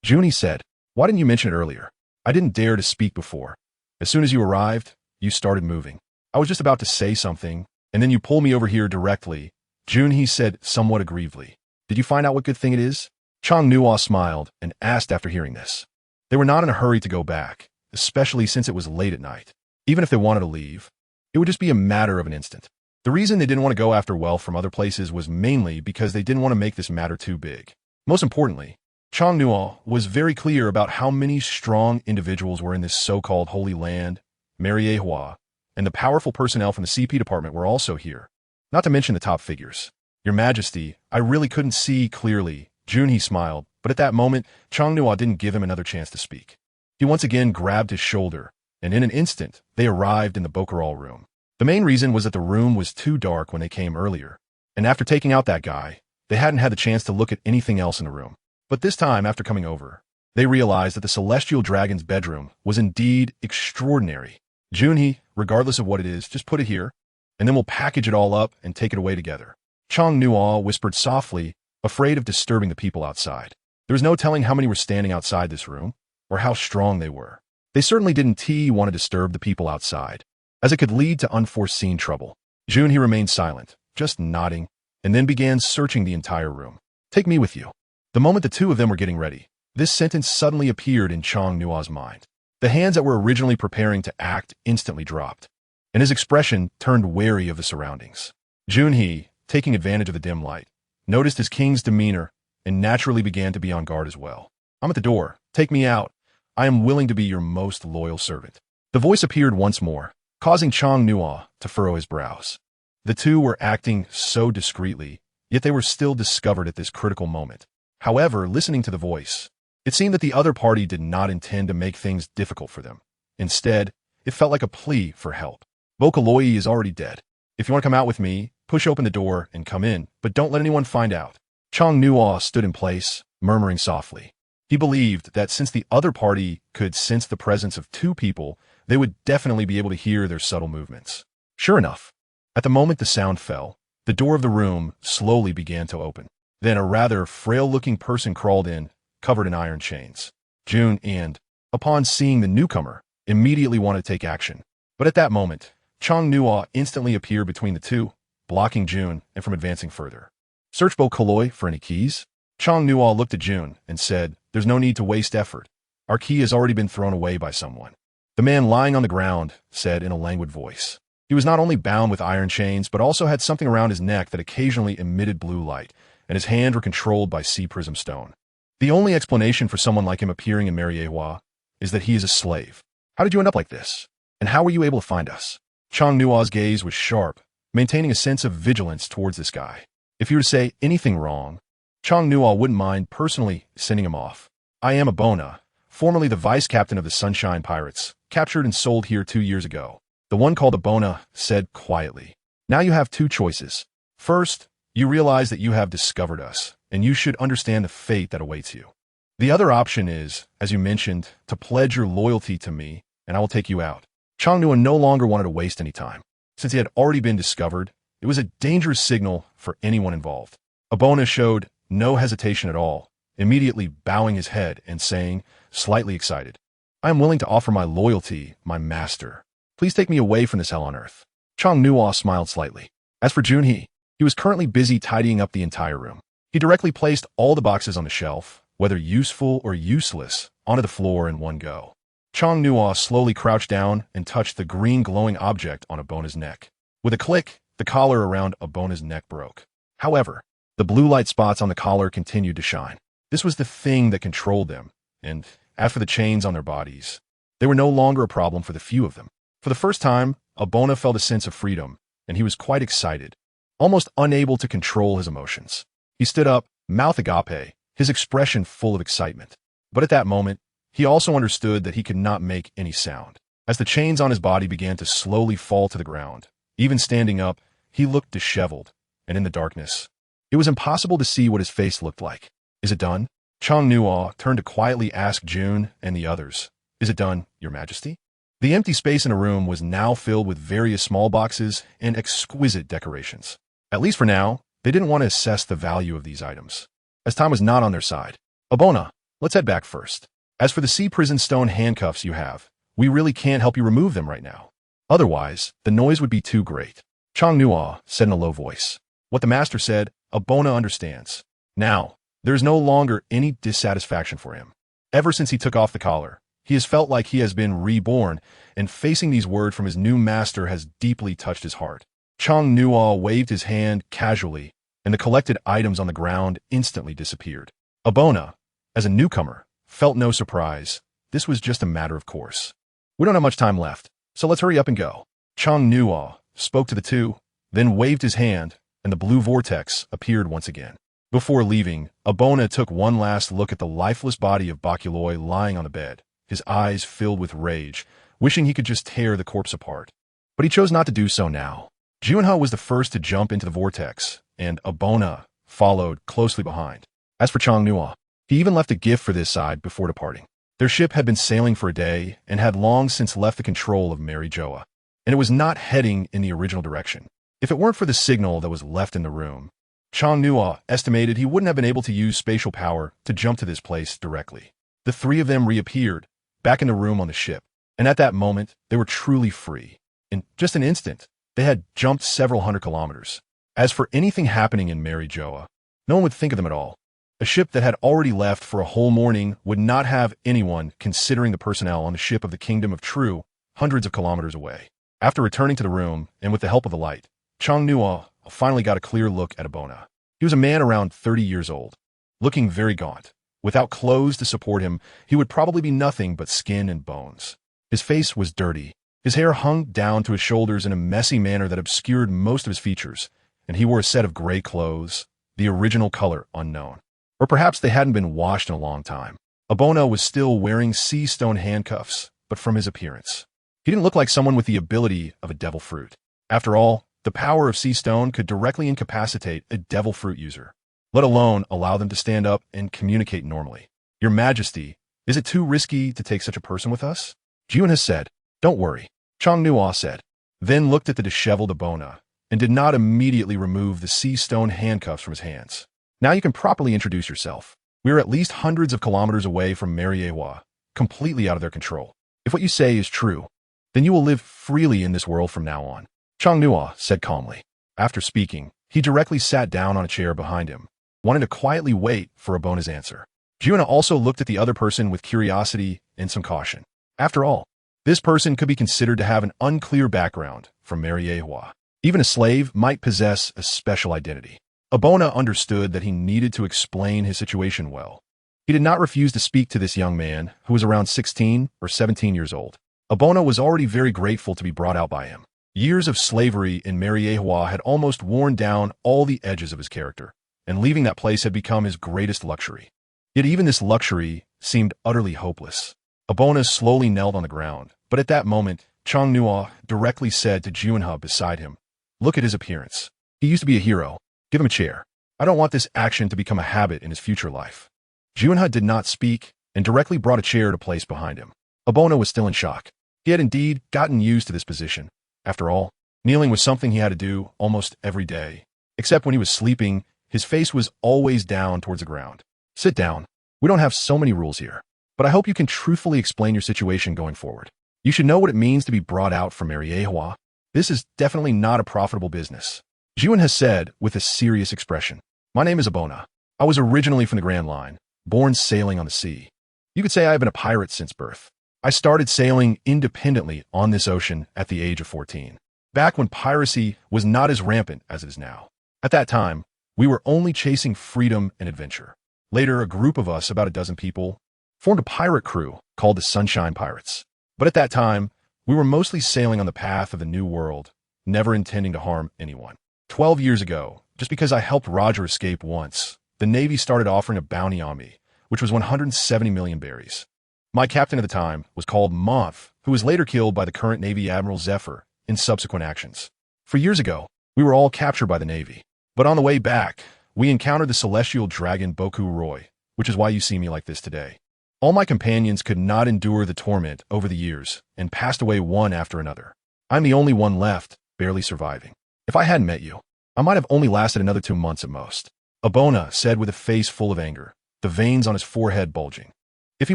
Junhee said, why didn't you mention it earlier? I didn't dare to speak before. As soon as you arrived, you started moving. I was just about to say something, and then you pulled me over here directly. Junhee said somewhat aggrievedly. Did you find out what good thing it is? Chang-Nua smiled and asked after hearing this. They were not in a hurry to go back, especially since it was late at night. Even if they wanted to leave, it would just be a matter of an instant. The reason they didn't want to go after wealth from other places was mainly because they didn't want to make this matter too big. Most importantly, Chang-Nua was very clear about how many strong individuals were in this so-called Holy Land, Moveis, and the powerful personnel from the CP department were also here. Not to mention the top figures. Your Majesty, I really couldn't see clearly. Junhee smiled, but at that moment, Chang-Nua didn't give him another chance to speak. He once again grabbed his shoulder, and in an instant, they arrived in the Bocaral room. The main reason was that the room was too dark when they came earlier, and after taking out that guy, they hadn't had the chance to look at anything else in the room. But this time, after coming over, they realized that the celestial dragon's bedroom was indeed extraordinary. Junhee, regardless of what it is, just put it here, and then we'll package it all up and take it away together. Chang-Nua whispered softly, afraid of disturbing the people outside. There was no telling how many were standing outside this room, or how strong they were. They certainly didn't want to disturb the people outside, as it could lead to unforeseen trouble. Junhee remained silent, just nodding, and then began searching the entire room. Take me with you. The moment the two of them were getting ready, this sentence suddenly appeared in Chang-Nua's mind. The hands that were originally preparing to act instantly dropped, and his expression turned wary of the surroundings. Junhee, taking advantage of the dim light, noticed his king's demeanor and naturally began to be on guard as well. I'm at the door. Take me out. I am willing to be your most loyal servant. The voice appeared once more, causing Chang-Nua to furrow his brows. The two were acting so discreetly, yet they were still discovered at this critical moment. However, listening to the voice, it seemed that the other party did not intend to make things difficult for them. Instead, it felt like a plea for help. Vocaloid is already dead. If you want to come out with me, push open the door and come in, but don't let anyone find out. Chang-Nua stood in place, murmuring softly. He believed that since the other party could sense the presence of two people, they would definitely be able to hear their subtle movements. Sure enough, at the moment the sound fell, the door of the room slowly began to open. Then a rather frail-looking person crawled in, covered in iron chains. June and, upon seeing the newcomer, immediately wanted to take action. But at that moment, Chang-Nua instantly appeared between the two, blocking June and from advancing further. Search Bocaral for any keys? Chang-Nua looked at June and said, there's no need to waste effort. Our key has already been thrown away by someone. The man lying on the ground said in a languid voice. He was not only bound with iron chains, but also had something around his neck that occasionally emitted blue light, and his hands were controlled by sea prism stone. The only explanation for someone like him appearing in Moveis is that he is a slave. How did you end up like this? And how were you able to find us? Chang-Nua's gaze was sharp, maintaining a sense of vigilance towards this guy. If he were to say anything wrong, Chang-Nua wouldn't mind personally sending him off. I am Abona, formerly the vice captain of the Sunshine Pirates, captured and sold here 2 years ago. The one called Abona said quietly. Now you have two choices. First, you realize that you have discovered us, and you should understand the fate that awaits you. The other option is, as you mentioned, to pledge your loyalty to me, and I will take you out. Changnua no longer wanted to waste any time. Since he had already been discovered, it was a dangerous signal for anyone involved. Abona showed no hesitation at all, immediately bowing his head and saying, slightly excited, I am willing to offer my loyalty, my master. Please take me away from this hell on earth. Changnua smiled slightly. As for Junhee, he was currently busy tidying up the entire room. He directly placed all the boxes on the shelf, whether useful or useless, onto the floor in one go. Changnua slowly crouched down and touched the green glowing object on Abona's neck. With a click, the collar around Abona's neck broke. However, the blue light spots on the collar continued to shine. This was the thing that controlled them, and as for the chains on their bodies, they were no longer a problem for the few of them. For the first time, Abona felt a sense of freedom, and he was quite excited, almost unable to control his emotions. He stood up, mouth agape, his expression full of excitement. But at that moment, he also understood that he could not make any sound. As the chains on his body began to slowly fall to the ground, even standing up, he looked disheveled, and in the darkness, it was impossible to see what his face looked like. Is it done? Changnua turned to quietly ask June and the others. Is it done, Your Majesty? The empty space in a room was now filled with various small boxes and exquisite decorations. At least for now, they didn't want to assess the value of these items, as time was not on their side. Abona, let's head back first. As for the sea prison stone handcuffs you have, we really can't help you remove them right now. Otherwise, the noise would be too great. Changnua said in a low voice. What the master said, Abona understands. Now, there is no longer any dissatisfaction for him. Ever since he took off the collar, he has felt like he has been reborn, and facing these words from his new master has deeply touched his heart. Changnua waved his hand casually, and the collected items on the ground instantly disappeared. Abona, as a newcomer, felt no surprise. This was just a matter of course. We don't have much time left, so let's hurry up and go. Changnua spoke to the two, then waved his hand, and the blue vortex appeared once again. Before leaving, Abona took one last look at the lifeless body of Bakuloi lying on the bed, his eyes filled with rage, wishing he could just tear the corpse apart. But he chose not to do so now. Junha was the first to jump into the vortex, and Abona followed closely behind. As for Changnua, he even left a gift for this side before departing. Their ship had been sailing for a day and had long since left the control of Mary Joa, and it was not heading in the original direction. If it weren't for the signal that was left in the room, Changnua estimated he wouldn't have been able to use spatial power to jump to this place directly. The three of them reappeared, back in the room on the ship, and at that moment, they were truly free. In just an instant, they had jumped several hundred kilometers. As for anything happening in Mary Joa, no one would think of them at all. A ship that had already left for a whole morning would not have anyone considering the personnel on the ship of the Kingdom of True, hundreds of kilometers away. After returning to the room, and with the help of the light, Changnua finally got a clear look at Abona. He was a man around 30 years old, looking very gaunt. Without clothes to support him, he would probably be nothing but skin and bones. His face was dirty. His hair hung down to his shoulders in a messy manner that obscured most of his features, and he wore a set of gray clothes, the original color unknown. Or perhaps they hadn't been washed in a long time. Abona was still wearing sea stone handcuffs, but from his appearance, he didn't look like someone with the ability of a devil fruit. After all, the power of sea stone could directly incapacitate a devil fruit user, let alone allow them to stand up and communicate normally. Your Majesty, is it too risky to take such a person with us? Jun has said. Don't worry, Changnua said, then looked at the disheveled Abona, and did not immediately remove the sea stone handcuffs from his hands. Now you can properly introduce yourself. We are at least hundreds of kilometers away from Mariewa, completely out of their control. If what you say is true, then you will live freely in this world from now on. Changnua said calmly. After speaking, he directly sat down on a chair behind him, wanting to quietly wait for Abona's answer. Juna also looked at the other person with curiosity and some caution. After all, this person could be considered to have an unclear background from Mariewa. Even a slave might possess a special identity. Abona understood that he needed to explain his situation well. He did not refuse to speak to this young man, who was around 16 or 17 years old. Abona was already very grateful to be brought out by him. Years of slavery in Mariewa had almost worn down all the edges of his character, and leaving that place had become his greatest luxury. Yet even this luxury seemed utterly hopeless. Abona slowly knelt on the ground, but at that moment, Chang Nuo directly said to Juanhe beside him, "Look at his appearance. He used to be a hero. Give him a chair. I don't want this action to become a habit in his future life." Juanhe did not speak and directly brought a chair to place behind him. Abona was still in shock. He had indeed gotten used to this position. After all, kneeling was something he had to do almost every day. Except when he was sleeping, his face was always down towards the ground. "Sit down. We don't have so many rules here. But I hope you can truthfully explain your situation going forward. You should know what it means to be brought out from Mariehua. This is definitely not a profitable business." Juan has said with a serious expression, "My name is Abona. I was originally from the Grand Line, born sailing on the sea. You could say I have been a pirate since birth. I started sailing independently on this ocean at the age of 14, back when piracy was not as rampant as it is now. At that time, we were only chasing freedom and adventure. Later, a group of us, about a dozen people, formed a pirate crew called the Sunshine Pirates. But at that time, we were mostly sailing on the path of the New World, never intending to harm anyone. 12 years ago, just because I helped Roger escape once, the Navy started offering a bounty on me, which was 170 million berries. My captain at the time was called Moth, who was later killed by the current Navy Admiral Zephyr in subsequent actions. For years ago, we were all captured by the Navy. But on the way back, we encountered the celestial dragon Boku Roy, which is why you see me like this today. All my companions could not endure the torment over the years and passed away one after another. I'm the only one left, barely surviving. If I hadn't met you, I might have only lasted another 2 months at most." Abona said with a face full of anger, the veins on his forehead bulging. If he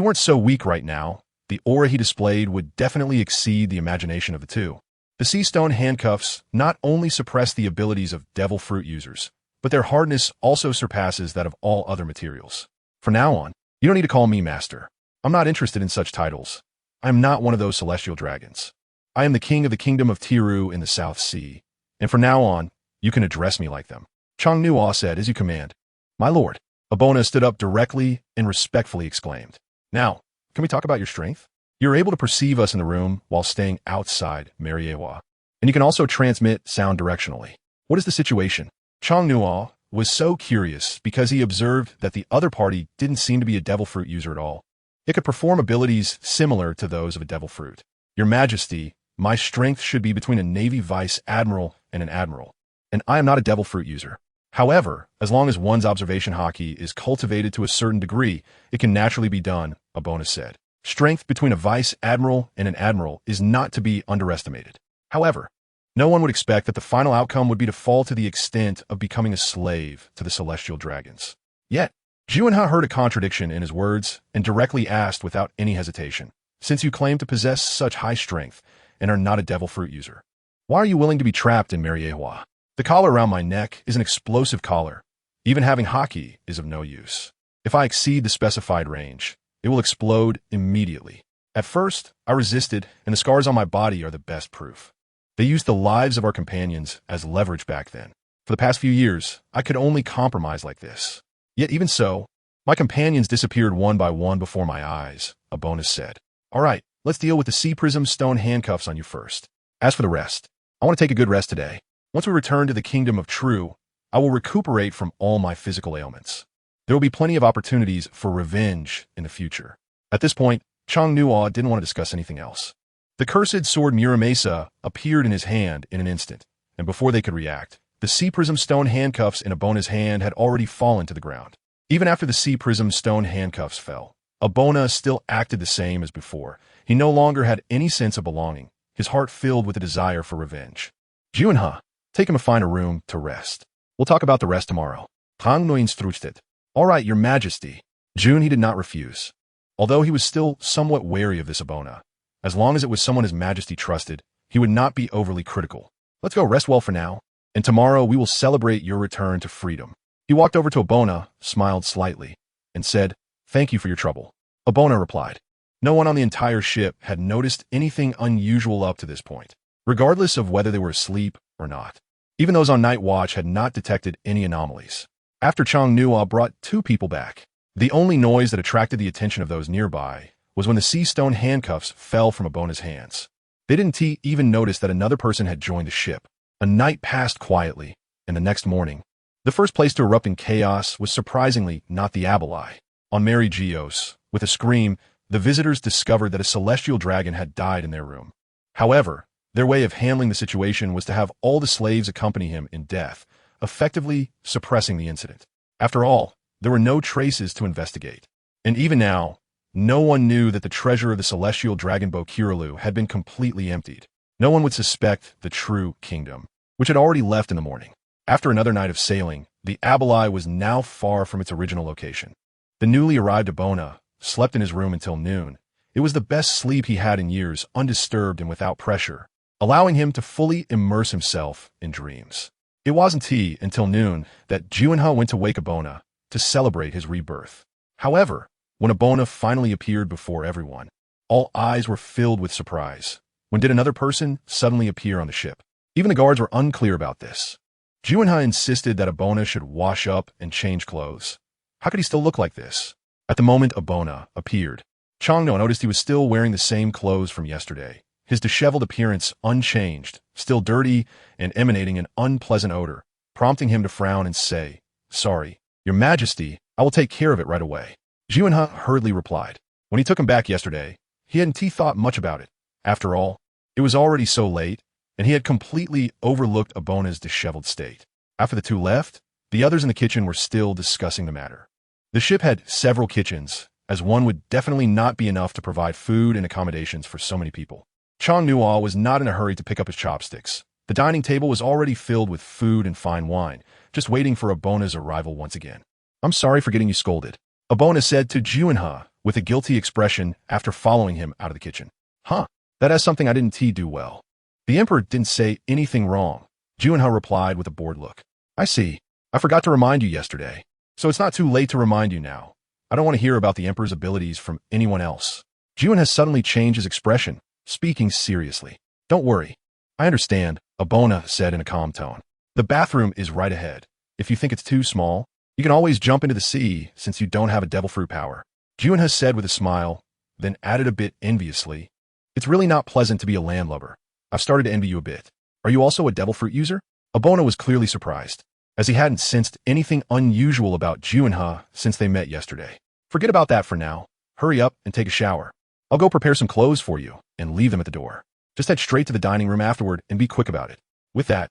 weren't so weak right now, the aura he displayed would definitely exceed the imagination of the two. The sea stone handcuffs not only suppress the abilities of devil fruit users, but their hardness also surpasses that of all other materials. From now on, you don't need to call me master. I'm not interested in such titles. I am not one of those celestial dragons. I am the king of the kingdom of Tiru in the South Sea, and from now on, you can address me like them." Chang Nuo said, "As you command." "My lord." Abona stood up directly and respectfully exclaimed, "Now, can we talk about your strength? You're able to perceive us in the room while staying outside Mariehua, and you can also transmit sound directionally. What is the situation?" Chang Nuo was so curious because he observed that the other party didn't seem to be a devil fruit user at all. It could perform abilities similar to those of a devil fruit. "Your Majesty, my strength should be between a Navy Vice Admiral and an Admiral, and I am not a devil fruit user. However, as long as one's observation haki is cultivated to a certain degree, it can naturally be done," Abona said. "Strength between a Vice Admiral and an Admiral is not to be underestimated. However, no one would expect that the final outcome would be to fall to the extent of becoming a slave to the celestial dragons." Yet, Juanhe heard a contradiction in his words and directly asked without any hesitation, "Since you claim to possess such high strength and are not a devil fruit user, why are you willing to be trapped in Mariehua? The collar around my neck is an explosive collar. Even having haki is of no use. If I exceed the specified range, it will explode immediately. At first, I resisted, and the scars on my body are the best proof. They used the lives of our companions as leverage back then. For the past few years, I could only compromise like this. Yet even so, my companions disappeared one by one before my eyes," Abona said. "All right, let's deal with the sea prism stone handcuffs on you first. As for the rest, I want to take a good rest today. Once we return to the kingdom of True, I will recuperate from all my physical ailments. There will be plenty of opportunities for revenge in the future." At this point, Chang Nuo didn't want to discuss anything else. The cursed sword Muramesa appeared in his hand in an instant, and before they could react, the sea prism stone handcuffs in Abona's hand had already fallen to the ground. Even after the sea prism stone handcuffs fell, Abona still acted the same as before. He no longer had any sense of belonging, his heart filled with a desire for revenge. "Juanhe, take him to find a room to rest. We'll talk about the rest tomorrow." Hang Nguyen struched. "All right, Your Majesty." He did not refuse. Although he was still somewhat wary of this Abona, as long as it was someone His Majesty trusted, he would not be overly critical. "Let's go rest well for now, and tomorrow we will celebrate your return to freedom." He walked over to Abona, smiled slightly, and said, "Thank you for your trouble." Abona replied. No one on the entire ship had noticed anything unusual up to this point, regardless of whether they were asleep or not. Even those on night watch had not detected any anomalies. After Chang Nuo brought 2 people back, the only noise that attracted the attention of those nearby was when the sea stone handcuffs fell from Abona's hands. They didn't even notice that another person had joined the ship. A night passed quietly, and the next morning, the first place to erupt in chaos was surprisingly not the Abilai. On Mary Geos, With a scream, the visitors discovered that a celestial dragon had died in their room. However, their way of handling the situation was to have all the slaves accompany him in death, effectively suppressing the incident. After all, there were no traces to investigate. And even now, no one knew that the treasure of the celestial dragon Bokirulu had been completely emptied. No one would suspect the true kingdom, which had already left in the morning. After another night of sailing, the Abalai was now far from its original location. The newly arrived Abona slept in his room until noon. It was the best sleep he had in years, undisturbed and without pressure, allowing him to fully immerse himself in dreams. It wasn't until noon that Juinha went to wake Abona to celebrate his rebirth. However, when Abona finally appeared before everyone, all eyes were filled with surprise. When did another person suddenly appear on the ship? Even the guards were unclear about this. Juinha insisted that Abona should wash up and change clothes. How could he still look like this? At the moment Abona appeared, Changno noticed he was still wearing the same clothes from yesterday, his disheveled appearance unchanged, still dirty and emanating an unpleasant odor, prompting him to frown and say, "Sorry, Your Majesty, I will take care of it right away." Juinha hurriedly replied. When he took him back yesterday, he hadn't thought much about it. After all, it was already so late, and he had completely overlooked Abona's disheveled state. After the two left, the others in the kitchen were still discussing the matter. The ship had several kitchens, as one would definitely not be enough to provide food and accommodations for so many people. Chang Nuo was not in a hurry to pick up his chopsticks. The dining table was already filled with food and fine wine, just waiting for Abona's arrival once again. "I'm sorry for getting you scolded," Abona said to Juinha with a guilty expression after following him out of the kitchen. "Huh, that has something I didn't do well." "The Emperor didn't say anything wrong," Juinha replied with a bored look. "I see. I forgot to remind you yesterday. So it's not too late to remind you now. I don't want to hear about the Emperor's abilities from anyone else." Juinha suddenly changed his expression, speaking seriously. "Don't worry. I understand," Abona said in a calm tone. "The bathroom is right ahead. If you think it's too small, you can always jump into the sea since you don't have a devil fruit power." Juinha said with a smile, then added a bit enviously, "It's really not pleasant to be a landlubber. I've started to envy you a bit. Are you also a devil fruit user?" Abona was clearly surprised, as he hadn't sensed anything unusual about Juinha since they met yesterday. "Forget about that for now. Hurry up and take a shower. I'll go prepare some clothes for you and leave them at the door. Just head straight to the dining room afterward and be quick about it." With that,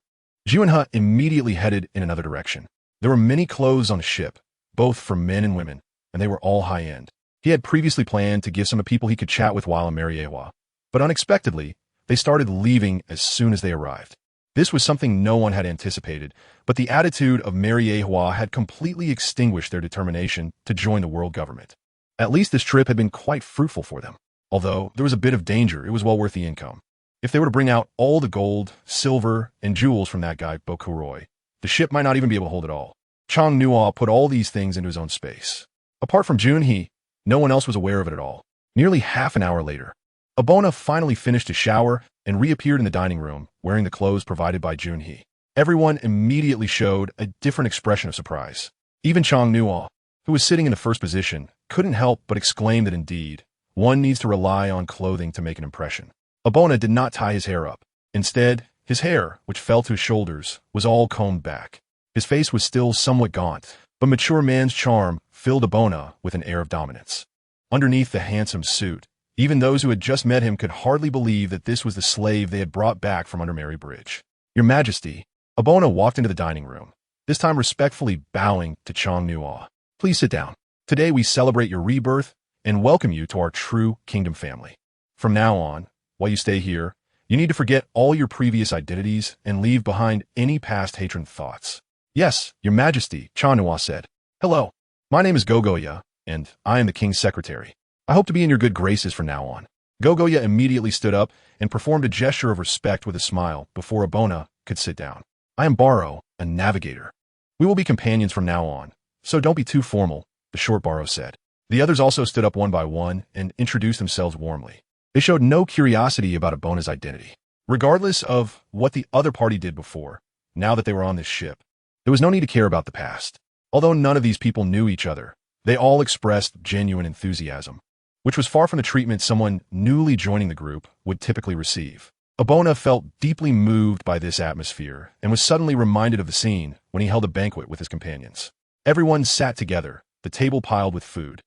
Juinha immediately headed in another direction. There were many clothes on the ship, both for men and women, and they were all high-end. He had previously planned to give some to people he could chat with while in Mariewa, but unexpectedly, they started leaving as soon as they arrived. This was something no one had anticipated, but the attitude of Mariewa had completely extinguished their determination to join the world government. At least this trip had been quite fruitful for them. Although there was a bit of danger, it was well worth the income. If they were to bring out all the gold, silver, and jewels from that guy, Bokuroi, the ship might not even be able to hold it all. Chang Nuo put all these things into his own space. Apart from Junhee, no one else was aware of it at all. Nearly half an hour later, Abona finally finished his shower and reappeared in the dining room, wearing the clothes provided by Junhee. Everyone immediately showed a different expression of surprise. Even Chang Nuo, who was sitting in the first position, couldn't help but exclaim that indeed, one needs to rely on clothing to make an impression. Abona did not tie his hair up. Instead, his hair, which fell to his shoulders, was all combed back. His face was still somewhat gaunt, but mature man's charm filled Abona with an air of dominance. Underneath the handsome suit, even those who had just met him could hardly believe that this was the slave they had brought back from under Mary Bridge. "Your Majesty," Abona walked into the dining room, this time respectfully bowing to Chang Nuo. "Please sit down. Today we celebrate your rebirth and welcome you to our true kingdom family. From now on, while you stay here, you need to forget all your previous identities and leave behind any past hatred thoughts." "Yes, Your Majesty," Chang Nuo said. "Hello, my name is Gogoya, and I am the king's secretary. I hope to be in your good graces from now on." Gogoya immediately stood up and performed a gesture of respect with a smile before Abona could sit down. "I am Baro, a navigator. We will be companions from now on, so don't be too formal," the short Baro said. The others also stood up one by one and introduced themselves warmly. They showed no curiosity about Abona's identity. Regardless of what the other party did before, now that they were on this ship, there was no need to care about the past. Although none of these people knew each other, they all expressed genuine enthusiasm, which was far from the treatment someone newly joining the group would typically receive. Abona felt deeply moved by this atmosphere and was suddenly reminded of the scene when he held a banquet with his companions. Everyone sat together, the table piled with food.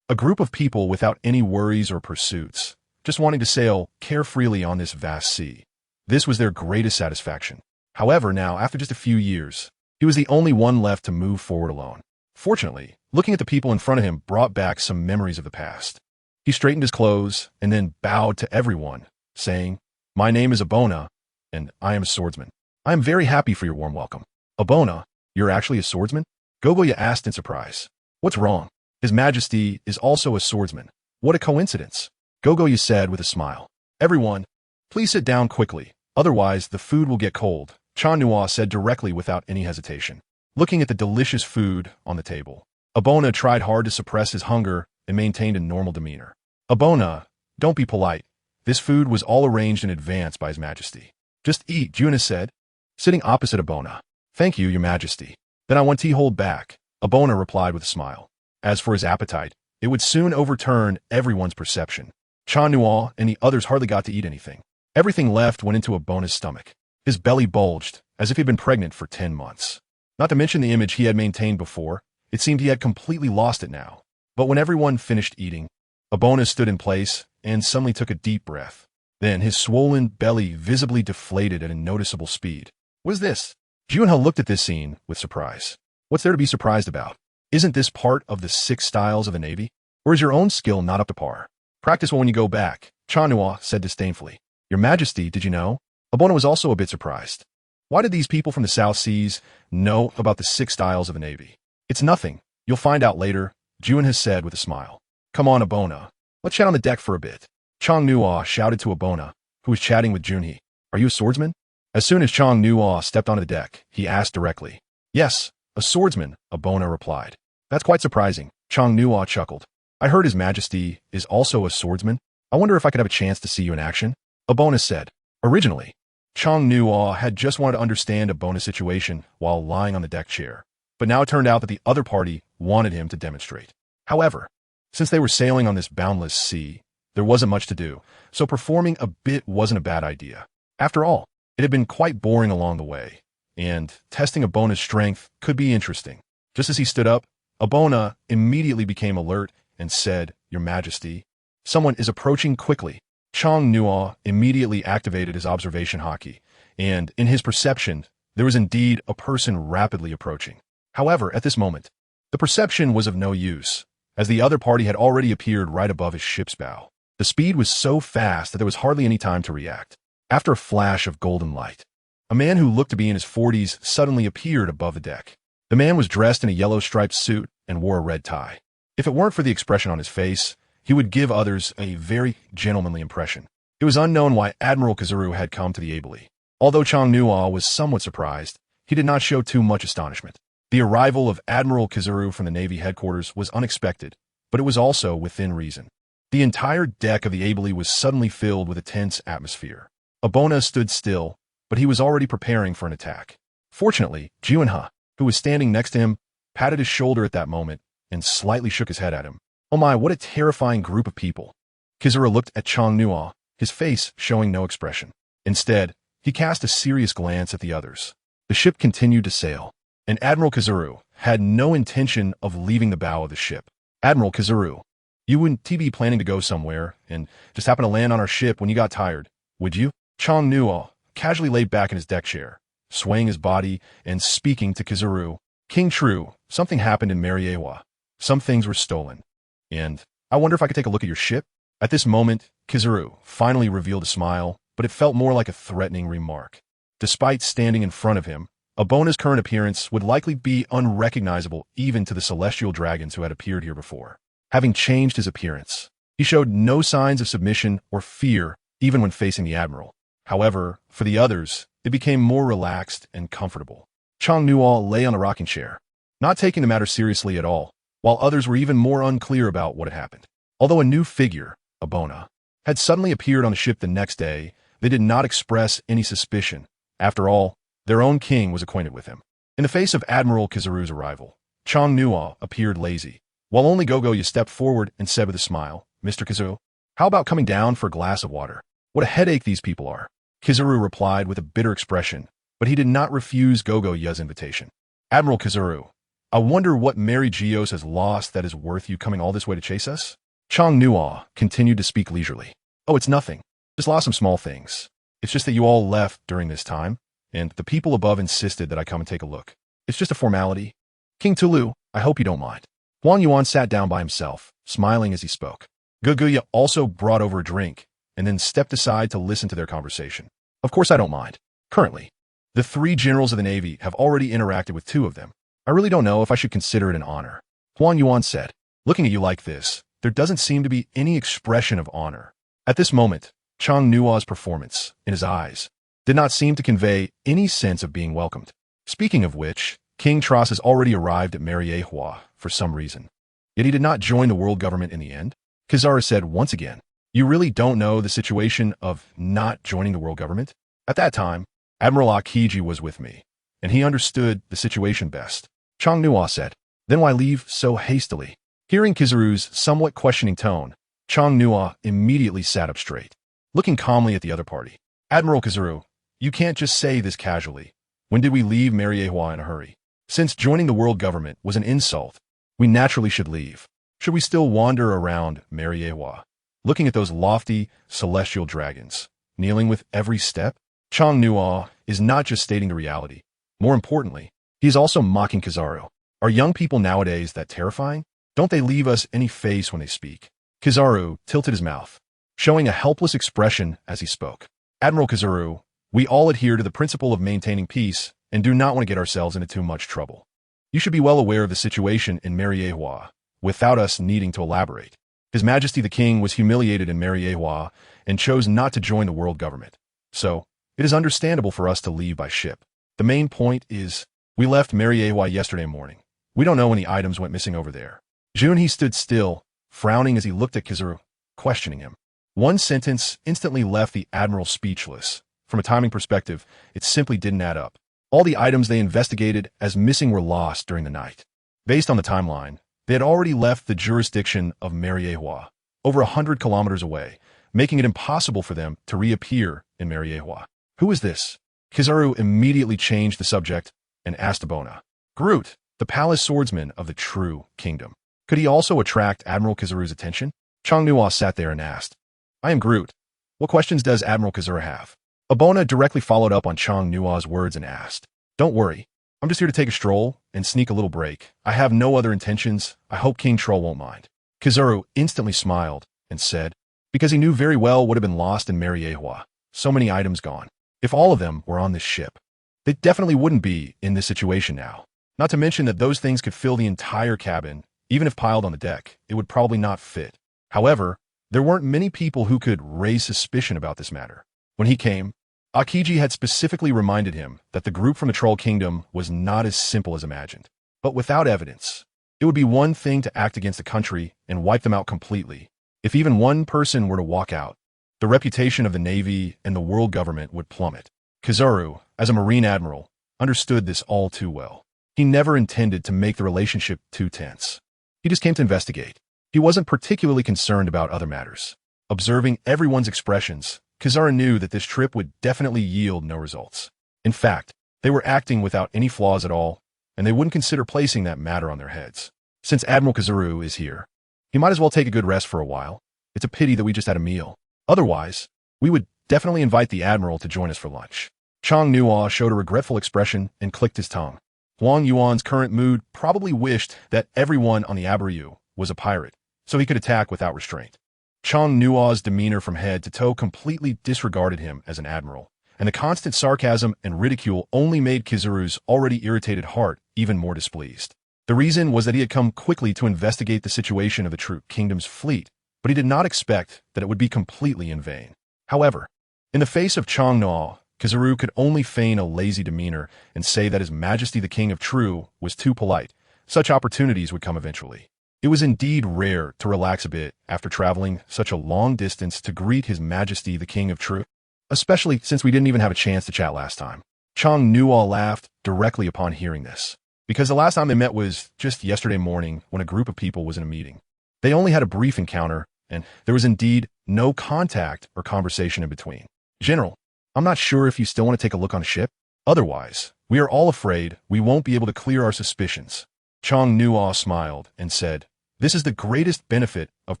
A group of people without any worries or pursuits, just wanting to sail carefreely on this vast sea. This was their greatest satisfaction. However, now, after just a few years, he was the only one left to move forward alone. Fortunately, looking at the people in front of him brought back some memories of the past. He straightened his clothes and then bowed to everyone, saying, "My name is Abona, and I am a swordsman. I am very happy for your warm welcome." "Abona, you're actually a swordsman?" Gogoya asked in surprise. "What's wrong? His Majesty is also a swordsman. What a coincidence," Gogoya said with a smile. "Everyone, please sit down quickly, otherwise the food will get cold," Changnua said directly without any hesitation. Looking at the delicious food on the table, Abona tried hard to suppress his hunger and maintained a normal demeanor. "Abona, don't be polite. This food was all arranged in advance by His Majesty. Just eat," Juna said, sitting opposite Abona. "Thank you, Your Majesty. Then I want tea hold back," Abona replied with a smile. As for his appetite, it would soon overturn everyone's perception. Changnua and the others hardly got to eat anything. Everything left went into Abona's stomach. His belly bulged, as if he'd been pregnant for 10 months. Not to mention the image he had maintained before, it seemed he had completely lost it now. But when everyone finished eating, Abona stood in place and suddenly took a deep breath. Then his swollen belly visibly deflated at a noticeable speed. "What is this?" Junha looked at this scene with surprise. "What's there to be surprised about? Isn't this part of the 6 styles of the Navy? Or is your own skill not up to par? Practice when you go back," Changnua said disdainfully. "Your Majesty, did you know?" Abona was also a bit surprised. Why did these people from the South Seas know about the 6 styles of the Navy? "It's nothing. You'll find out later," Junha said with a smile. "Come on, Abona. Let's chat on the deck for a bit." Changnua shouted to Abona, who was chatting with Junhee. "Are you a swordsman?" As soon as Changnua stepped onto the deck, he asked directly. "Yes, a swordsman," Abona replied. "That's quite surprising," Changnua chuckled. "I heard His Majesty is also a swordsman. I wonder if I could have a chance to see you in action," Abona said. Originally, Changnua had just wanted to understand Abona's situation while lying on the deck chair, but now it turned out that the other party wanted him to demonstrate. However, since they were sailing on this boundless sea, there wasn't much to do, so performing a bit wasn't a bad idea. After all, it had been quite boring along the way, and testing Abona's strength could be interesting. Just as he stood up, Abona immediately became alert and said, "Your Majesty, someone is approaching quickly." Changnua immediately activated his observation haki, and in his perception, there was indeed a person rapidly approaching. However, at this moment, the perception was of no use, as the other party had already appeared right above his ship's bow. The speed was so fast that there was hardly any time to react. After a flash of golden light, a man who looked to be in his 40s suddenly appeared above the deck. The man was dressed in a yellow striped suit and wore a red tie. If it weren't for the expression on his face, he would give others a very gentlemanly impression. It was unknown why Admiral Kazuru had come to the Abeli. Although Changnua was somewhat surprised, he did not show too much astonishment. The arrival of Admiral Kazuru from the Navy headquarters was unexpected, but it was also within reason. The entire deck of the Abeli was suddenly filled with a tense atmosphere. Abona stood still, but he was already preparing for an attack. Fortunately, Junha, who was standing next to him, patted his shoulder at that moment and slightly shook his head at him. "Oh my, what a terrifying group of people." Kizura looked at Changnua, his face showing no expression. Instead, he cast a serious glance at the others. The ship continued to sail, and Admiral Kazuru had no intention of leaving the bow of the ship. "Admiral Kazuru, you wouldn't be planning to go somewhere and just happen to land on our ship when you got tired, would you?" Changnua casually laid back in his deck chair, swaying his body and speaking to Kazuru. "King True, something happened in Mariewa. Some things were stolen. And I wonder if I could take a look at your ship?" At this moment, Kizuru finally revealed a smile, but it felt more like a threatening remark. Despite standing in front of him, Abona's current appearance would likely be unrecognizable even to the celestial dragons who had appeared here before. Having changed his appearance, he showed no signs of submission or fear even when facing the Admiral. However, for the others, it became more relaxed and comfortable. Changnua lay on a rocking chair, not taking the matter seriously at all, while others were even more unclear about what had happened. Although a new figure, Abona, had suddenly appeared on the ship the next day, they did not express any suspicion. After all, their own king was acquainted with him. In the face of Admiral Kizaru's arrival, Changnua appeared lazy, while only Gogoya stepped forward and said with a smile, "Mr. Kizaru, how about coming down for a glass of water? What a headache these people are." Kizaru replied with a bitter expression, but he did not refuse Gogoya's invitation. "Admiral Kizaru, I wonder what Mary Geos has lost that is worth you coming all this way to chase us? Chang Nuo continued to speak leisurely. Oh, it's nothing. Just lost some small things. It's just that you all left during this time, and the people above insisted that I come and take a look. It's just a formality. King Tulu, I hope you don't mind. Huang Yuan sat down by himself, smiling as he spoke. Guguya also brought over a drink, and then stepped aside to listen to their conversation. Of course I don't mind. Currently, the 3 generals of the Navy have already interacted with 2 of them. I really don't know if I should consider it an honor. Huang Yuan said, looking at you like this, there doesn't seem to be any expression of honor. At this moment, Chang Nuo's performance, in his eyes, did not seem to convey any sense of being welcomed. Speaking of which, King Tros has already arrived at Mariehua for some reason. Yet he did not join the world government in the end. Kizaru said once again, you really don't know the situation of not joining the world government? At that time, Admiral Akiji was with me, and he understood the situation best. Chang Nuo said, then why leave so hastily? Hearing Kizaru's somewhat questioning tone, Chang Nuo immediately sat up straight, looking calmly at the other party. Admiral Kizaru, you can't just say this casually. When did we leave Mariehua in a hurry? Since joining the world government was an insult, we naturally should leave. Should we still wander around Mariehua, looking at those lofty, celestial dragons, kneeling with every step? Chang Nuo is not just stating the reality. More importantly, he is also mocking Kizaru. Are young people nowadays that terrifying? Don't they leave us any face when they speak? Kizaru tilted his mouth, showing a helpless expression as he spoke. Admiral Kizaru, we all adhere to the principle of maintaining peace and do not want to get ourselves into too much trouble. You should be well aware of the situation in Mariehua, without us needing to elaborate. His Majesty the King was humiliated in Mariehua and chose not to join the world government. So, it is understandable for us to leave by ship. The main point is, we left Mariehua yesterday morning. We don't know when the items went missing over there. Junhee stood still, frowning as he looked at Kizaru, questioning him. One sentence instantly left the Admiral speechless. From a timing perspective, it simply didn't add up. All the items they investigated as missing were lost during the night. Based on the timeline, they had already left the jurisdiction of Mariehua, over 100 kilometers away, making it impossible for them to reappear in Mariehua. Who is this? Kizaru immediately changed the subject and asked Abona. Groot, the palace swordsman of the true kingdom. Could he also attract Admiral Kizaru's attention? Chang Nuo sat there and asked, I am Groot. What questions does Admiral Kizaru have? Abona directly followed up on Chang Nuo's words and asked, don't worry. I'm just here to take a stroll and sneak a little break. I have no other intentions. I hope King Troll won't mind. Kizaru instantly smiled and said, because he knew very well what had been lost in Mariehua. So many items gone. If all of them were on this ship, they definitely wouldn't be in this situation now. Not to mention that those things could fill the entire cabin. Even if piled on the deck, it would probably not fit. However, there weren't many people who could raise suspicion about this matter. When he came, Akiji had specifically reminded him that the group from the Troll Kingdom was not as simple as imagined. But without evidence, it would be one thing to act against the country and wipe them out completely. If even one person were to walk out, the reputation of the Navy and the world government would plummet. Kizaru, as a Marine Admiral, understood this all too well. He never intended to make the relationship too tense. He just came to investigate. He wasn't particularly concerned about other matters. Observing everyone's expressions, Kizaru knew that this trip would definitely yield no results. In fact, they were acting without any flaws at all, and they wouldn't consider placing that matter on their heads. Since Admiral Kizaru is here, he might as well take a good rest for a while. It's a pity that we just had a meal. Otherwise, we would definitely invite the Admiral to join us for lunch. Chang Nuo showed a regretful expression and clicked his tongue. Huang Yuan's current mood probably wished that everyone on the Abreu was a pirate, so he could attack without restraint. Chang Nuo's demeanor from head to toe completely disregarded him as an admiral, and the constant sarcasm and ridicule only made Kizaru's already irritated heart even more displeased. The reason was that he had come quickly to investigate the situation of the True Kingdom's fleet, but he did not expect that it would be completely in vain. However, in the face of Chang Nuo, Kizaru could only feign a lazy demeanor and say that His Majesty the King of True was too polite. Such opportunities would come eventually. It was indeed rare to relax a bit after traveling such a long distance to greet His Majesty the King of True, especially since we didn't even have a chance to chat last time. Chang Nuo laughed directly upon hearing this, because the last time they met was just yesterday morning when a group of people was in a meeting. They only had a brief encounter, and there was indeed no contact or conversation in between. General, I'm not sure if you still want to take a look on a ship. Otherwise, we are all afraid we won't be able to clear our suspicions. Chong-Nuo smiled and said, "This is the greatest benefit of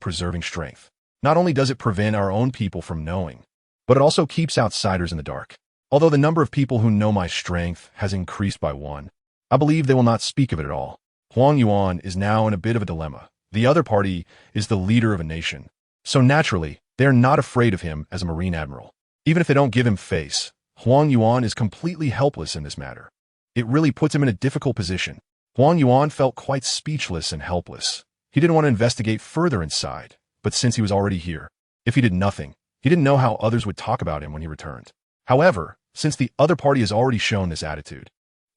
preserving strength. Not only does it prevent our own people from knowing, but it also keeps outsiders in the dark. Although the number of people who know my strength has increased by 1, I believe they will not speak of it at all." Huang Yuan is now in a bit of a dilemma. The other party is the leader of a nation, so naturally, they are not afraid of him as a marine admiral. Even if they don't give him face, Huang Yuan is completely helpless in this matter. It really puts him in a difficult position. Huang Yuan felt quite speechless and helpless. He didn't want to investigate further inside, but since he was already here, if he did nothing, he didn't know how others would talk about him when he returned. However, since the other party has already shown this attitude,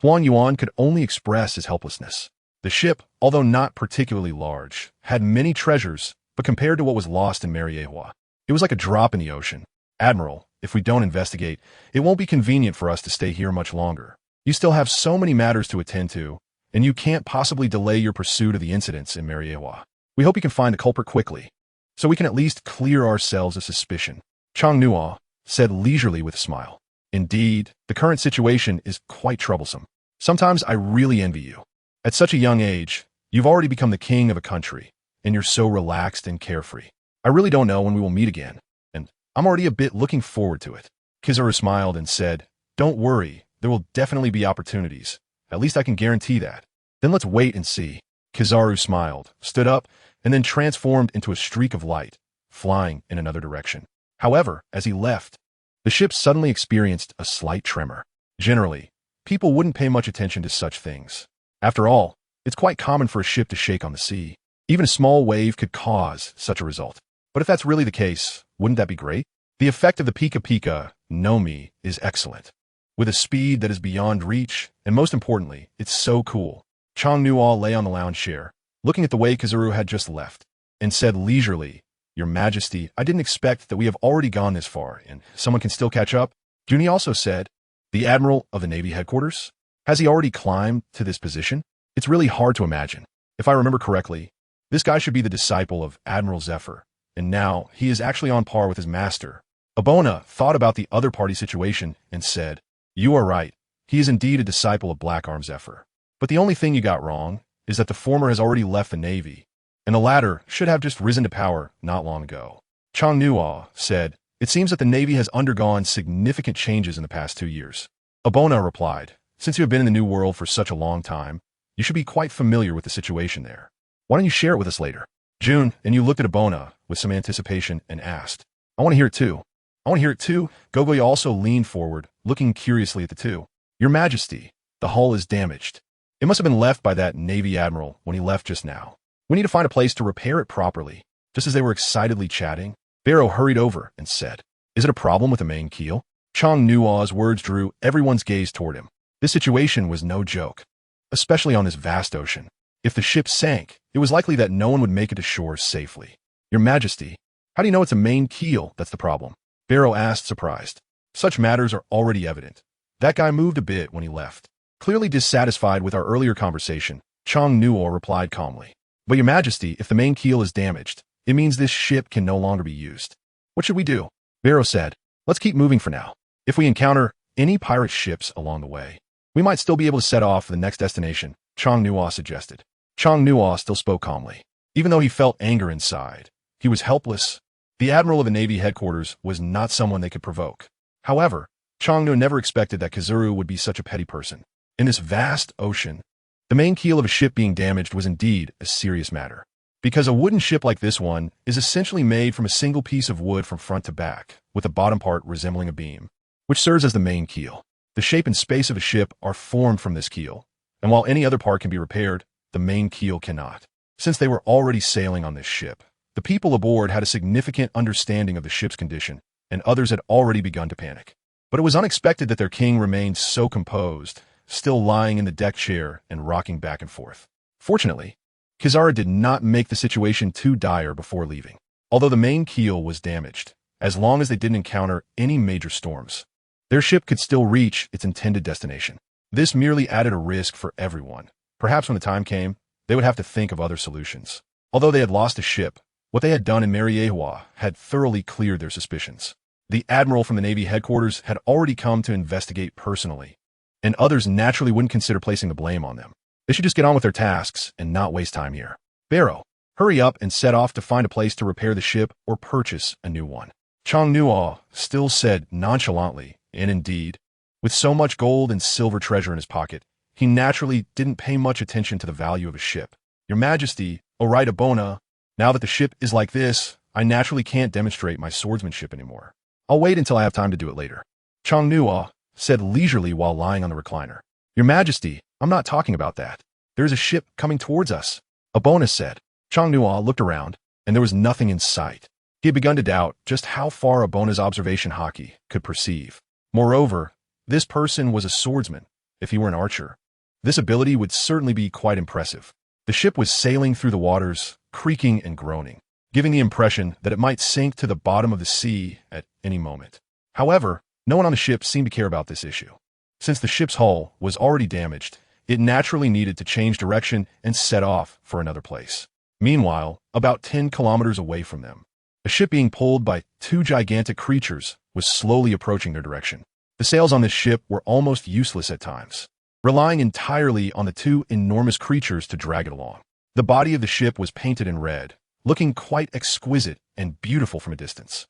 Huang Yuan could only express his helplessness. The ship, although not particularly large, had many treasures, but compared to what was lost in Mariehua, it was like a drop in the ocean. "Admiral, if we don't investigate, it won't be convenient for us to stay here much longer. You still have so many matters to attend to, and you can't possibly delay your pursuit of the incidents in Mariehua. We hope you can find the culprit quickly, so we can at least clear ourselves of suspicion," Chong-Nuo said leisurely with a smile. "Indeed, the current situation is quite troublesome. Sometimes I really envy you. At such a young age, you've already become the king of a country, and you're so relaxed and carefree. I really don't know when we will meet again, and I'm already a bit looking forward to it." Kizaru smiled and said, "Don't worry, there will definitely be opportunities. At least I can guarantee that. Then let's wait and see." Kizaru smiled, stood up, and then transformed into a streak of light, flying in another direction. However, as he left, the ship suddenly experienced a slight tremor. Generally, people wouldn't pay much attention to such things. After all, it's quite common for a ship to shake on the sea. Even a small wave could cause such a result. But if that's really the case, wouldn't that be great? The effect of the Pika Pika no Mi is excellent. With a speed that is beyond reach, and most importantly, it's so cool. Chong-Nuo lay on the lounge chair, looking at the way Kizaru had just left, and said leisurely, "Your Majesty, I didn't expect that we have already gone this far, and someone can still catch up." Junie also said, "The Admiral of the Navy headquarters? Has he already climbed to this position? It's really hard to imagine. If I remember correctly, this guy should be the disciple of Admiral Zephyr, and now he is actually on par with his master." Abona thought about the other party situation and said, "You are right. He is indeed a disciple of Black Arm Zephyr. But the only thing you got wrong is that the former has already left the Navy, and the latter should have just risen to power not long ago." Chong-Nuo said, "It seems that the Navy has undergone significant changes in the past 2 years." Abona replied, "Since you have been in the New World for such a long time, you should be quite familiar with the situation there. Why don't you share it with us later?" June and you looked at Abona with some anticipation and asked, "I want to hear it too." "I want to hear it too." Gogoya also leaned forward, looking curiously at the two. "Your Majesty, the hull is damaged. It must have been left by that Navy admiral when he left just now. We need to find a place to repair it properly." Just as they were excitedly chatting, Barrow hurried over and said, "Is it a problem with the main keel?" Chong-Nuo's words drew everyone's gaze toward him. This situation was no joke, especially on this vast ocean. If the ship sank, it was likely that no one would make it to shore safely. "Your Majesty, how do you know it's a main keel that's the problem?" Barrow asked, surprised. "Such matters are already evident. That guy moved a bit when he left." Clearly dissatisfied with our earlier conversation, Chong-Nuo replied calmly, "But Your Majesty, if the main keel is damaged, it means this ship can no longer be used. What should we do?" Barrow said, "Let's keep moving for now. If we encounter any pirate ships along the way, we might still be able to set off for the next destination," Chong-Nuo suggested. Chong-Nuo still spoke calmly. Even though he felt anger inside, he was helpless. The Admiral of the Navy headquarters was not someone they could provoke. However, Chong-Nuo never expected that Kizaru would be such a petty person. In this vast ocean, the main keel of a ship being damaged was indeed a serious matter. Because a wooden ship like this one is essentially made from a single piece of wood from front to back, with the bottom part resembling a beam, which serves as the main keel. The shape and space of a ship are formed from this keel, and while any other part can be repaired, the main keel cannot. Since they were already sailing on this ship, the people aboard had a significant understanding of the ship's condition, and others had already begun to panic. But it was unexpected that their king remained so composed, still lying in the deck chair and rocking back and forth. Fortunately, Kizaru did not make the situation too dire before leaving. Although the main keel was damaged, as long as they didn't encounter any major storms, their ship could still reach its intended destination. This merely added a risk for everyone. Perhaps when the time came, they would have to think of other solutions. Although they had lost a ship, what they had done in Mariehua had thoroughly cleared their suspicions. The admiral from the Navy headquarters had already come to investigate personally, and others naturally wouldn't consider placing the blame on them. They should just get on with their tasks and not waste time here. Barrow, hurry up and set off to find a place to repair the ship or purchase a new one. Chang Nuo still said nonchalantly, and indeed, with so much gold and silver treasure in his pocket, he naturally didn't pay much attention to the value of a ship. Your Majesty, Orita Bona, now that the ship is like this, I naturally can't demonstrate my swordsmanship anymore. I'll wait until I have time to do it later. Chang Nuo said leisurely while lying on the recliner. Your Majesty, I'm not talking about that. There is a ship coming towards us. Abona said. Chang Nuo looked around, and there was nothing in sight. He had begun to doubt just how far Abona's observation hockey could perceive. Moreover, this person was a swordsman, if he were an archer. This ability would certainly be quite impressive. The ship was sailing through the waters, creaking and groaning, giving the impression that it might sink to the bottom of the sea at any moment. However, no one on the ship seemed to care about this issue. Since the ship's hull was already damaged, it naturally needed to change direction and set off for another place. Meanwhile, about 10 kilometers away from them, a ship being pulled by two gigantic creatures was slowly approaching their direction. The sails on this ship were almost useless at times, relying entirely on the two enormous creatures to drag it along. The body of the ship was painted in red, looking quite exquisite and beautiful from a distance.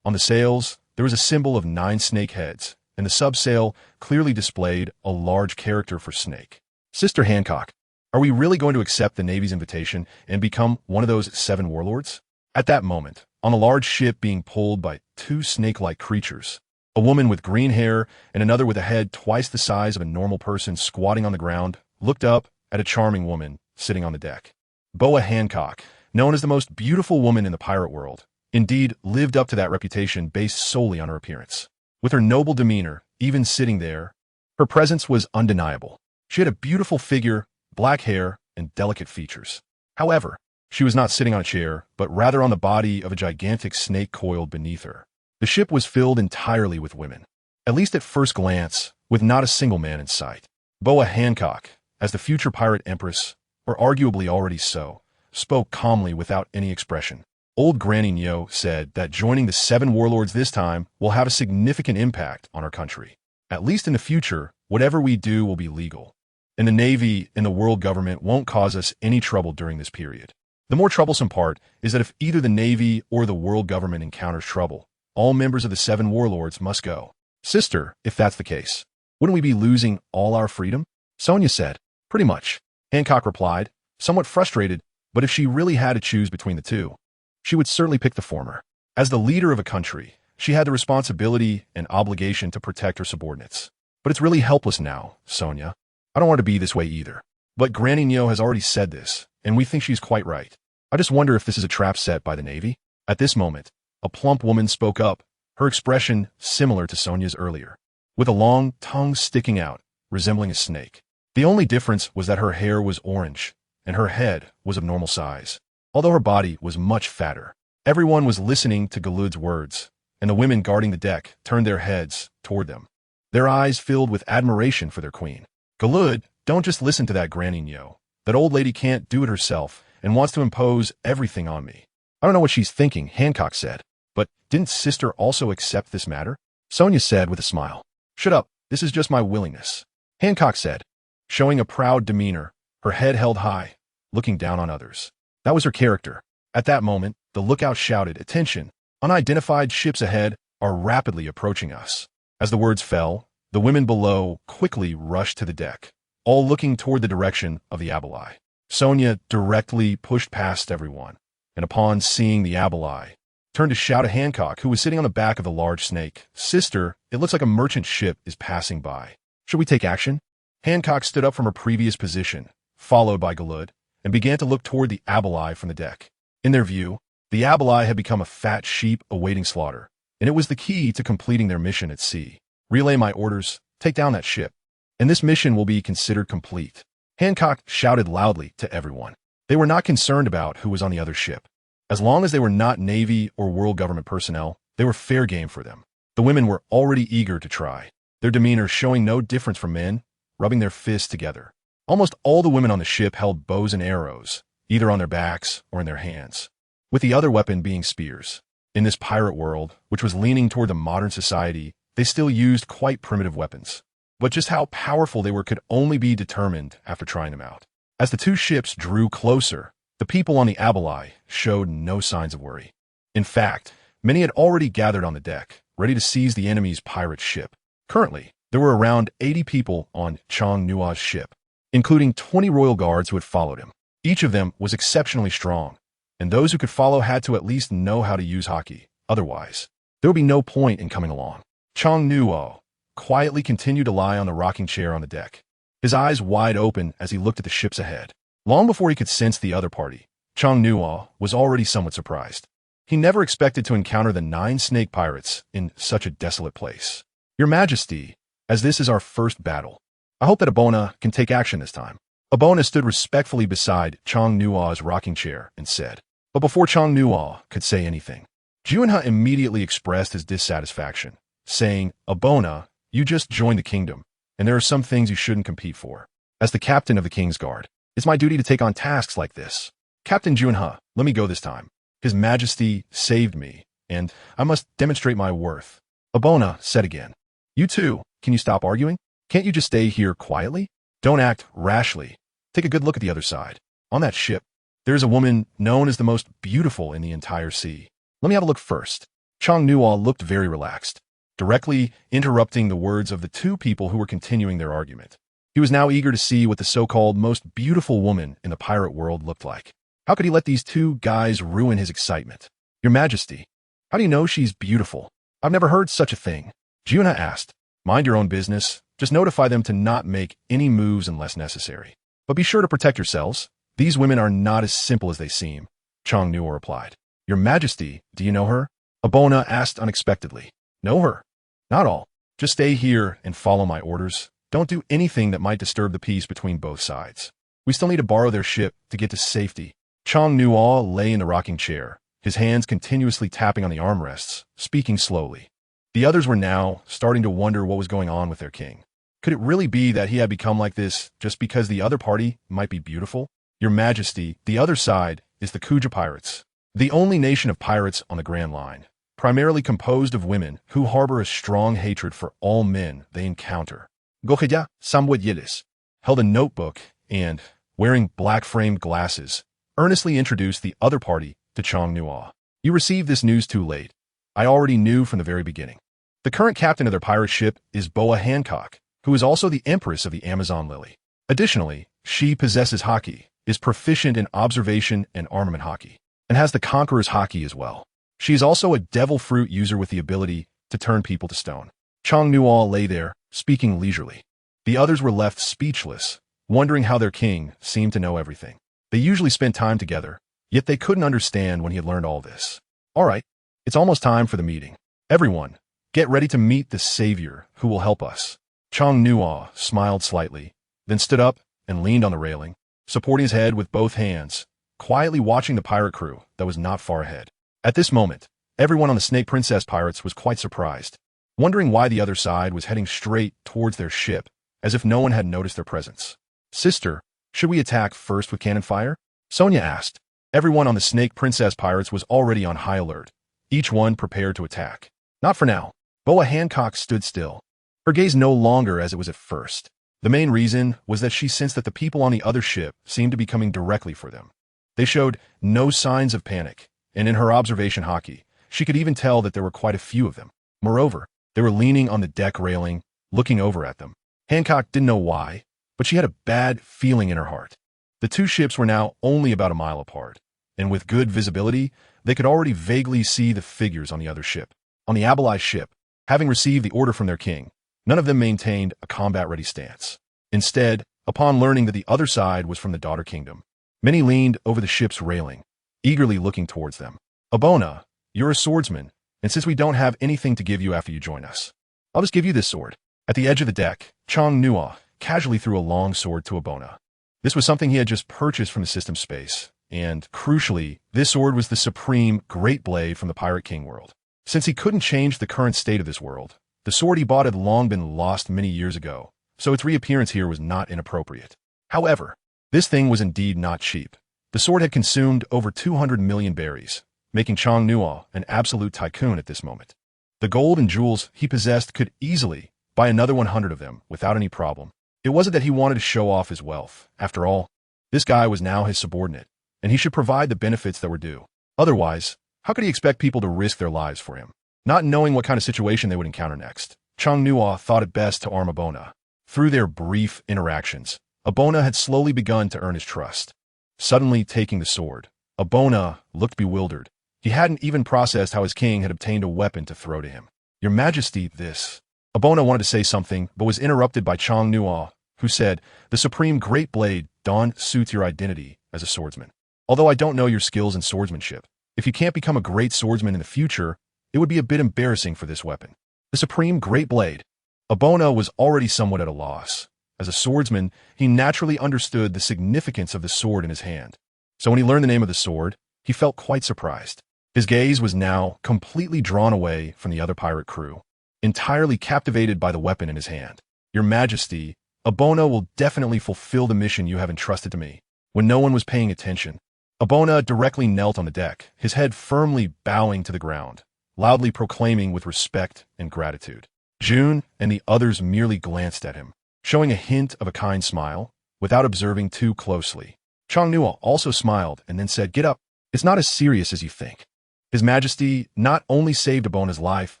On the sails, there was a symbol of 9 snake heads, and the subsail clearly displayed a large character for snake. Sister Hancock, are we really going to accept the Navy's invitation and become one of those 7 warlords? At that moment, on a large ship being pulled by 2 snake-like creatures, a woman with green hair and another with a head twice the size of a normal person squatting on the ground, looked up at a charming woman sitting on the deck. Boa Hancock, known as the most beautiful woman in the pirate world, indeed lived up to that reputation based solely on her appearance. With her noble demeanor, even sitting there, her presence was undeniable. She had a beautiful figure, black hair, and delicate features. However, she was not sitting on a chair, but rather on the body of a gigantic snake coiled beneath her. The ship was filled entirely with women, at least at first glance, with not a single man in sight. Boa Hancock, as the future pirate empress, or arguably already so, spoke calmly without any expression. Old Granny Nyo said that joining the 7 warlords this time will have a significant impact on our country. At least in the future, whatever we do will be legal. And the Navy and the world government won't cause us any trouble during this period. The more troublesome part is that if either the Navy or the world government encounters trouble, all members of the 7 warlords must go. Sister, if that's the case, wouldn't we be losing all our freedom? Sonia said. Pretty much. Hancock replied, somewhat frustrated, but if she really had to choose between the two, she would certainly pick the former. As the leader of a country, she had the responsibility and obligation to protect her subordinates. But it's really helpless now, Sonia. I don't want to be this way either. But Granny Nyo has already said this, and we think she's quite right. I just wonder if this is a trap set by the Navy. At this moment, a plump woman spoke up, her expression similar to Sonia's earlier, with a long tongue sticking out, resembling a snake. The only difference was that her hair was orange, and her head was of normal size, although her body was much fatter. Everyone was listening to Galud's words, and the women guarding the deck turned their heads toward them, their eyes filled with admiration for their queen. Galud, don't just listen to that Granny Nyo. That old lady can't do it herself and wants to impose everything on me. I don't know what she's thinking, Hancock said. But didn't Sister also accept this matter? Sonia said with a smile. Shut up, this is just my willingness. Hancock said, showing a proud demeanor, her head held high, looking down on others. That was her character. At that moment, the lookout shouted, attention, unidentified ships ahead are rapidly approaching us. As the words fell, the women below quickly rushed to the deck, all looking toward the direction of the Abalai. Sonia directly pushed past everyone, and upon seeing the Abalai, turned to shout at Hancock, who was sitting on the back of the large snake. Sister, it looks like a merchant ship is passing by. Should we take action? Hancock stood up from her previous position, followed by Galud, and began to look toward the Abalai from the deck. In their view, the Abalai had become a fat sheep awaiting slaughter, and it was the key to completing their mission at sea. Relay my orders, take down that ship, and this mission will be considered complete. Hancock shouted loudly to everyone. They were not concerned about who was on the other ship. As long as they were not Navy or world government personnel, they were fair game for them. The women were already eager to try, their demeanor showing no difference from men, rubbing their fists together. Almost all the women on the ship held bows and arrows, either on their backs or in their hands, with the other weapon being spears. In this pirate world, which was leaning toward the modern society, they still used quite primitive weapons. but just how powerful they were could only be determined after trying them out. As the two ships drew closer, the people on the Abalai showed no signs of worry. In fact, many had already gathered on the deck, ready to seize the enemy's pirate ship. Currently, there were around 80 people on Chang Nua's ship, including 20 royal guards who had followed him. Each of them was exceptionally strong, and those who could follow had to at least know how to use hockey. Otherwise, there would be no point in coming along. Chang Nuo quietly continued to lie on the rocking chair on the deck, his eyes wide open as he looked at the ships ahead. Long before he could sense the other party, Chang Nuo was already somewhat surprised. He never expected to encounter the 9 snake pirates in such a desolate place. Your Majesty, as this is our first battle, I hope that Abona can take action this time. Abona stood respectfully beside Chang Nuo's rocking chair and said, but before Chang Nuo could say anything, Junha immediately expressed his dissatisfaction, saying, Abona, you just joined the kingdom, and there are some things you shouldn't compete for. As the captain of the King's Guard, it's my duty to take on tasks like this. Captain Junha, let me go this time. His Majesty saved me, and I must demonstrate my worth. Abona said again. You too, can you stop arguing? Can't you just stay here quietly? Don't act rashly. Take a good look at the other side. On that ship, there is a woman known as the most beautiful in the entire sea. Let me have a look first. Chang Nuo looked very relaxed, directly interrupting the words of the two people who were continuing their argument. He was now eager to see what the so-called most beautiful woman in the pirate world looked like. How could he let these two guys ruin his excitement? Your Majesty, how do you know she's beautiful? I've never heard such a thing. Junha asked. Mind your own business. Just notify them to not make any moves unless necessary. But be sure to protect yourselves. These women are not as simple as they seem, Chang Nuo replied. Your Majesty, do you know her? Abona asked unexpectedly. Know her? Not all. Just stay here and follow my orders. Don't do anything that might disturb the peace between both sides. We still need to borrow their ship to get to safety. Chang Nuo lay in the rocking chair, his hands continuously tapping on the armrests, speaking slowly. The others were now starting to wonder what was going on with their king. Could it really be that he had become like this just because the other party might be beautiful? Your Majesty, the other side is the Kuja pirates, the only nation of pirates on the Grand Line, primarily composed of women who harbor a strong hatred for all men they encounter. Gokeja Samwat Yidis held a notebook and, wearing black-framed glasses, earnestly introduced the other party to Chang Nuo. You received this news too late. I already knew from the very beginning. The current captain of their pirate ship is Boa Hancock, who is also the Empress of the Amazon Lily. Additionally, she possesses hockey, is proficient in observation and armament hockey, and has the Conqueror's hockey as well. She is also a devil fruit user with the ability to turn people to stone. Chang Nuo lay there, speaking leisurely. The others were left speechless, wondering how their king seemed to know everything. They usually spent time together, yet they couldn't understand when he had learned all this. All right, it's almost time for the meeting. Everyone, get ready to meet the savior who will help us. Chang Nuo smiled slightly, then stood up and leaned on the railing, supporting his head with both hands, quietly watching the pirate crew that was not far ahead. At this moment, everyone on the Snake Princess pirates was quite surprised, wondering why the other side was heading straight towards their ship, as if no one had noticed their presence. Sister, should we attack first with cannon fire? Sonia asked. Everyone on the Snake Princess pirates was already on high alert, each one prepared to attack. Not for now. Boa Hancock stood still, her gaze no longer as it was at first. The main reason was that she sensed that the people on the other ship seemed to be coming directly for them. They showed no signs of panic, and in her observation hockey, she could even tell that there were quite a few of them. Moreover, they were leaning on the deck railing, looking over at them. Hancock didn't know why, but she had a bad feeling in her heart. The two ships were now only about a mile apart, and with good visibility, they could already vaguely see the figures on the other ship. On the Abalai ship, having received the order from their king, none of them maintained a combat-ready stance. Instead, upon learning that the other side was from the Daughter Kingdom, many leaned over the ship's railing, eagerly looking towards them. Abona, you're a swordsman, and since we don't have anything to give you after you join us, I'll just give you this sword. At the edge of the deck, Chang Nuo casually threw a long sword to Abona. This was something he had just purchased from the system space, and, crucially, this sword was the supreme great blade from the Pirate King world. Since he couldn't change the current state of this world, the sword he bought had long been lost many years ago, so its reappearance here was not inappropriate. However, this thing was indeed not cheap. The sword had consumed over 200 million berries, making Chang Nuo an absolute tycoon at this moment. The gold and jewels he possessed could easily buy another 100 of them without any problem. It wasn't that he wanted to show off his wealth. After all, this guy was now his subordinate, and he should provide the benefits that were due. Otherwise, how could he expect people to risk their lives for him? Not knowing what kind of situation they would encounter next, Chang Nuo thought it best to arm Abona. Through their brief interactions, Abona had slowly begun to earn his trust. Suddenly taking the sword, Abona looked bewildered. He hadn't even processed how his king had obtained a weapon to throw to him. Your Majesty, this. Abona wanted to say something, but was interrupted by Chang Nuo, who said, the supreme great blade Dawn suits your identity as a swordsman. Although I don't know your skills in swordsmanship, if you can't become a great swordsman in the future, it would be a bit embarrassing for this weapon. The supreme great blade. Abona was already somewhat at a loss. As a swordsman, he naturally understood the significance of the sword in his hand. So when he learned the name of the sword, he felt quite surprised. His gaze was now completely drawn away from the other pirate crew, entirely captivated by the weapon in his hand. Your Majesty, Abona will definitely fulfill the mission you have entrusted to me. When no one was paying attention, Abona directly knelt on the deck, his head firmly bowing to the ground, loudly proclaiming with respect and gratitude. June and the others merely glanced at him, showing a hint of a kind smile, without observing too closely. Chang Nuo also smiled and then said, get up. It's not as serious as you think. His Majesty not only saved Abona's life,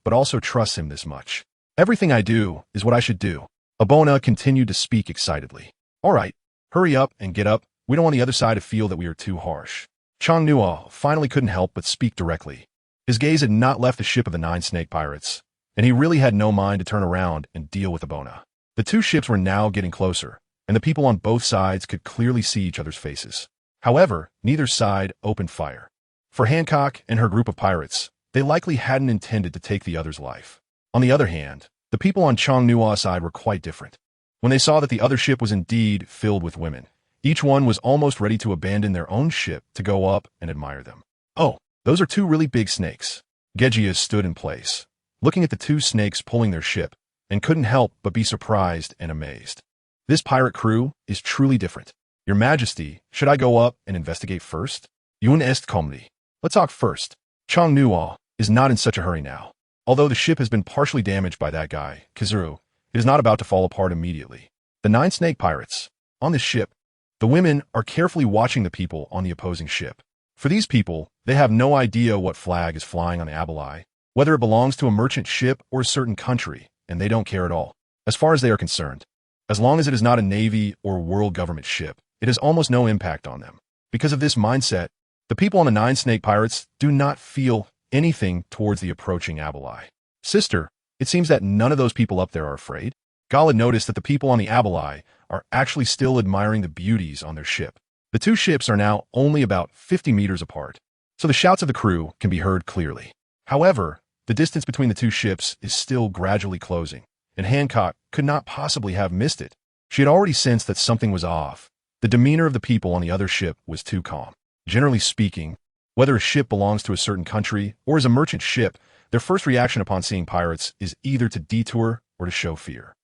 but also trusts him this much. Everything I do is what I should do. Abona continued to speak excitedly. All right, hurry up and get up. We don't want the other side to feel that we are too harsh. Chang Nuo finally couldn't help but speak directly. His gaze had not left the ship of the 9 snake pirates, and he really had no mind to turn around and deal with Abona. The two ships were now getting closer, and the people on both sides could clearly see each other's faces. However, neither side opened fire. For Hancock and her group of pirates, they likely hadn't intended to take the other's life. On the other hand, the people on Chang Nuo's side were quite different. When they saw that the other ship was indeed filled with women, each one was almost ready to abandon their own ship to go up and admire them. Oh, those are 2 really big snakes. Gejias stood in place, looking at the 2 snakes pulling their ship, and couldn't help but be surprised and amazed. This pirate crew is truly different. Your Majesty, should I go up and investigate first? Yun est comedy. Let's talk first. Chang Nuo is not in such a hurry now. Although the ship has been partially damaged by that guy, Kizuru, it is not about to fall apart immediately. The 9 snake pirates. On this ship, the women are carefully watching the people on the opposing ship. For these people, they have no idea what flag is flying on the Abalai, whether it belongs to a merchant ship or a certain country, and they don't care at all. As far as they are concerned, as long as it is not a navy or world government ship, it has almost no impact on them. Because of this mindset, the people on the 9 snake pirates do not feel anything towards the approaching Abalai. Sister, it seems that none of those people up there are afraid. Gal had noticed that the people on the Abalai are actually still admiring the beauties on their ship. The 2 ships are now only about 50 meters apart, so the shouts of the crew can be heard clearly. However, the distance between the 2 ships is still gradually closing, and Hancock could not possibly have missed it. She had already sensed that something was off. The demeanor of the people on the other ship was too calm. Generally speaking, whether a ship belongs to a certain country or is a merchant ship, their first reaction upon seeing pirates is either to detour or to show fear.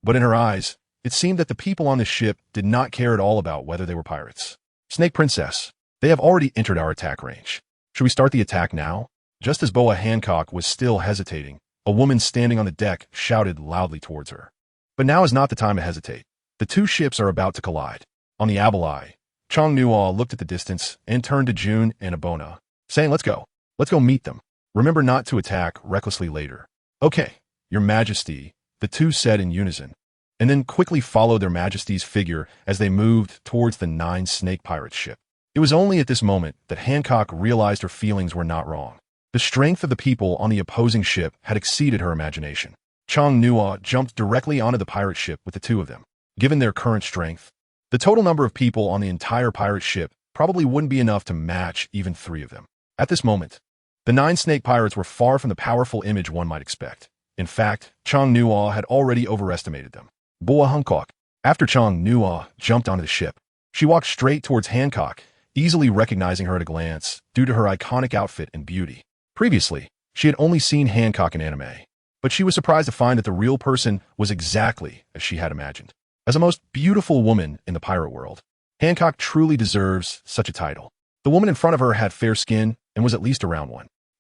But in her eyes, it seemed that the people on this ship did not care at all about whether they were pirates. Snake Princess, they have already entered our attack range. Should we start the attack now? Just as Boa Hancock was still hesitating, a woman standing on the deck shouted loudly towards her. But now is not the time to hesitate. The 2 ships are about to collide. On the Abalai, Chang Nuo looked at the distance and turned to June and Abona, saying, let's go. Let's go meet them. Remember not to attack recklessly later. Okay, Your Majesty, the 2 said in unison, and then quickly followed their Majesty's figure as they moved towards the 9 snake pirates ship. It was only at this moment that Hancock realized her feelings were not wrong. The strength of the people on the opposing ship had exceeded her imagination. Chang Nuo jumped directly onto the pirate ship with the 2 of them. Given their current strength, the total number of people on the entire pirate ship probably wouldn't be enough to match even 3 of them. At this moment, the 9 snake pirates were far from the powerful image one might expect. In fact, Chang Nuo had already overestimated them. Boa Hancock. After Chang Nuo jumped onto the ship, she walked straight towards Hancock, easily recognizing her at a glance due to her iconic outfit and beauty. Previously, she had only seen Hancock in anime, but she was surprised to find that the real person was exactly as she had imagined. As the most beautiful woman in the pirate world, Hancock truly deserves such a title. The woman in front of her had fair skin and was at least around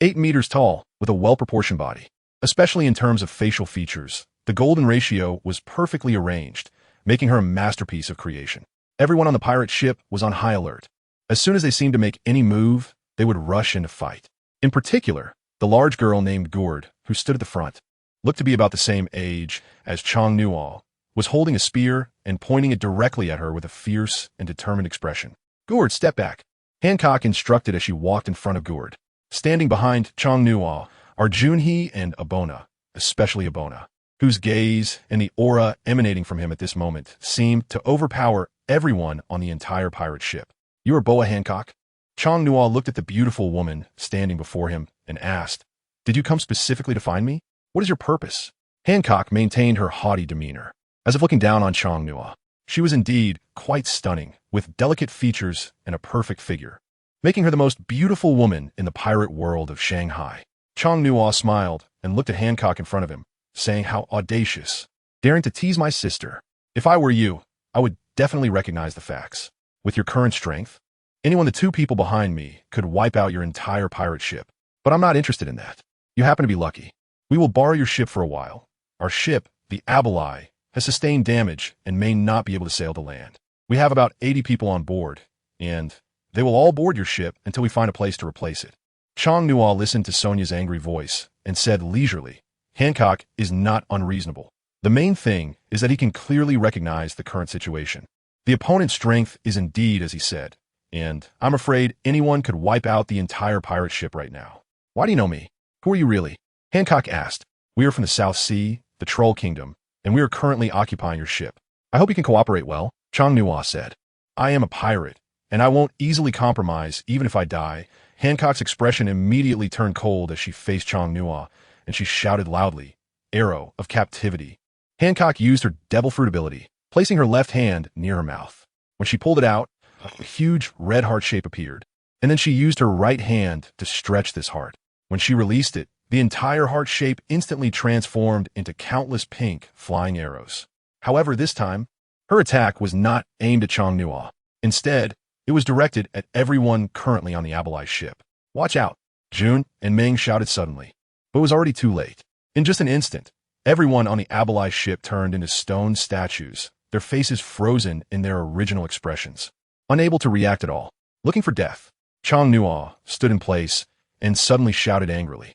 8 meters tall with a well-proportioned body. Especially in terms of facial features, The golden ratio was perfectly arranged, making her a masterpiece of creation. Everyone on the pirate ship was on high alert. As soon as they seemed to make any move, they would rush into fight. In particular, the large girl named Gourd, who stood at the front, looked to be about the same age as Chong Nuo, was holding a spear and pointing it directly at her with a fierce and determined expression. "Gourd, step back," Hancock instructed as she walked in front of Gourd. Standing behind Chong Nuo are Junhee and Abona, especially Abona, whose gaze and the aura emanating from him at this moment seemed to overpower everyone on the entire pirate ship. "You are Boa Hancock?" Chong Nuo looked at the beautiful woman standing before him and asked, "Did you come specifically to find me? What is your purpose?" Hancock maintained her haughty demeanor, as if looking down on Chong Nuo. She was indeed quite stunning, with delicate features and a perfect figure, making her the most beautiful woman in the pirate world of Shanghai. Chong Nuo smiled and looked at Hancock in front of him, saying, "How audacious, daring to tease my sister. If I were you, I would definitely recognize the facts. With your current strength, the 2 people behind me could wipe out your entire pirate ship. But I'm not interested in that. You happen to be lucky. We will borrow your ship for a while. Our ship, the Abalai, has sustained damage and may not be able to sail to land. We have about 80 people on board, and they will all board your ship until we find a place to replace it." Chong Nuo listened to Sonia's angry voice and said leisurely, "Hancock is not unreasonable. The main thing is that he can clearly recognize the current situation. The opponent's strength is indeed as he said, and I'm afraid anyone could wipe out the entire pirate ship right now." "Why do you know me? Who are you really?" Hancock asked. "We are from the South Sea, the Troll Kingdom, and we are currently occupying your ship. I hope you can cooperate well," Chong Nuo said. "I am a pirate, and I won't easily compromise even if I die." Hancock's expression immediately turned cold as she faced Chong Nuo, and she shouted loudly, "Arrow of captivity." Hancock used her devil fruit ability, placing her left hand near her mouth. When she pulled it out, a huge red heart shape appeared, and then she used her right hand to stretch this heart. When she released it, the entire heart shape instantly transformed into countless pink flying arrows. However, this time, her attack was not aimed at Chong Nuo. Instead, it was directed at everyone currently on the Abalai ship. "Watch out!" Jun and Ming shouted suddenly, but it was already too late. In just an instant, everyone on the Abalai ship turned into stone statues, their faces frozen in their original expressions. Unable to react at all, looking for death, Chong Nuo stood in place and suddenly shouted angrily,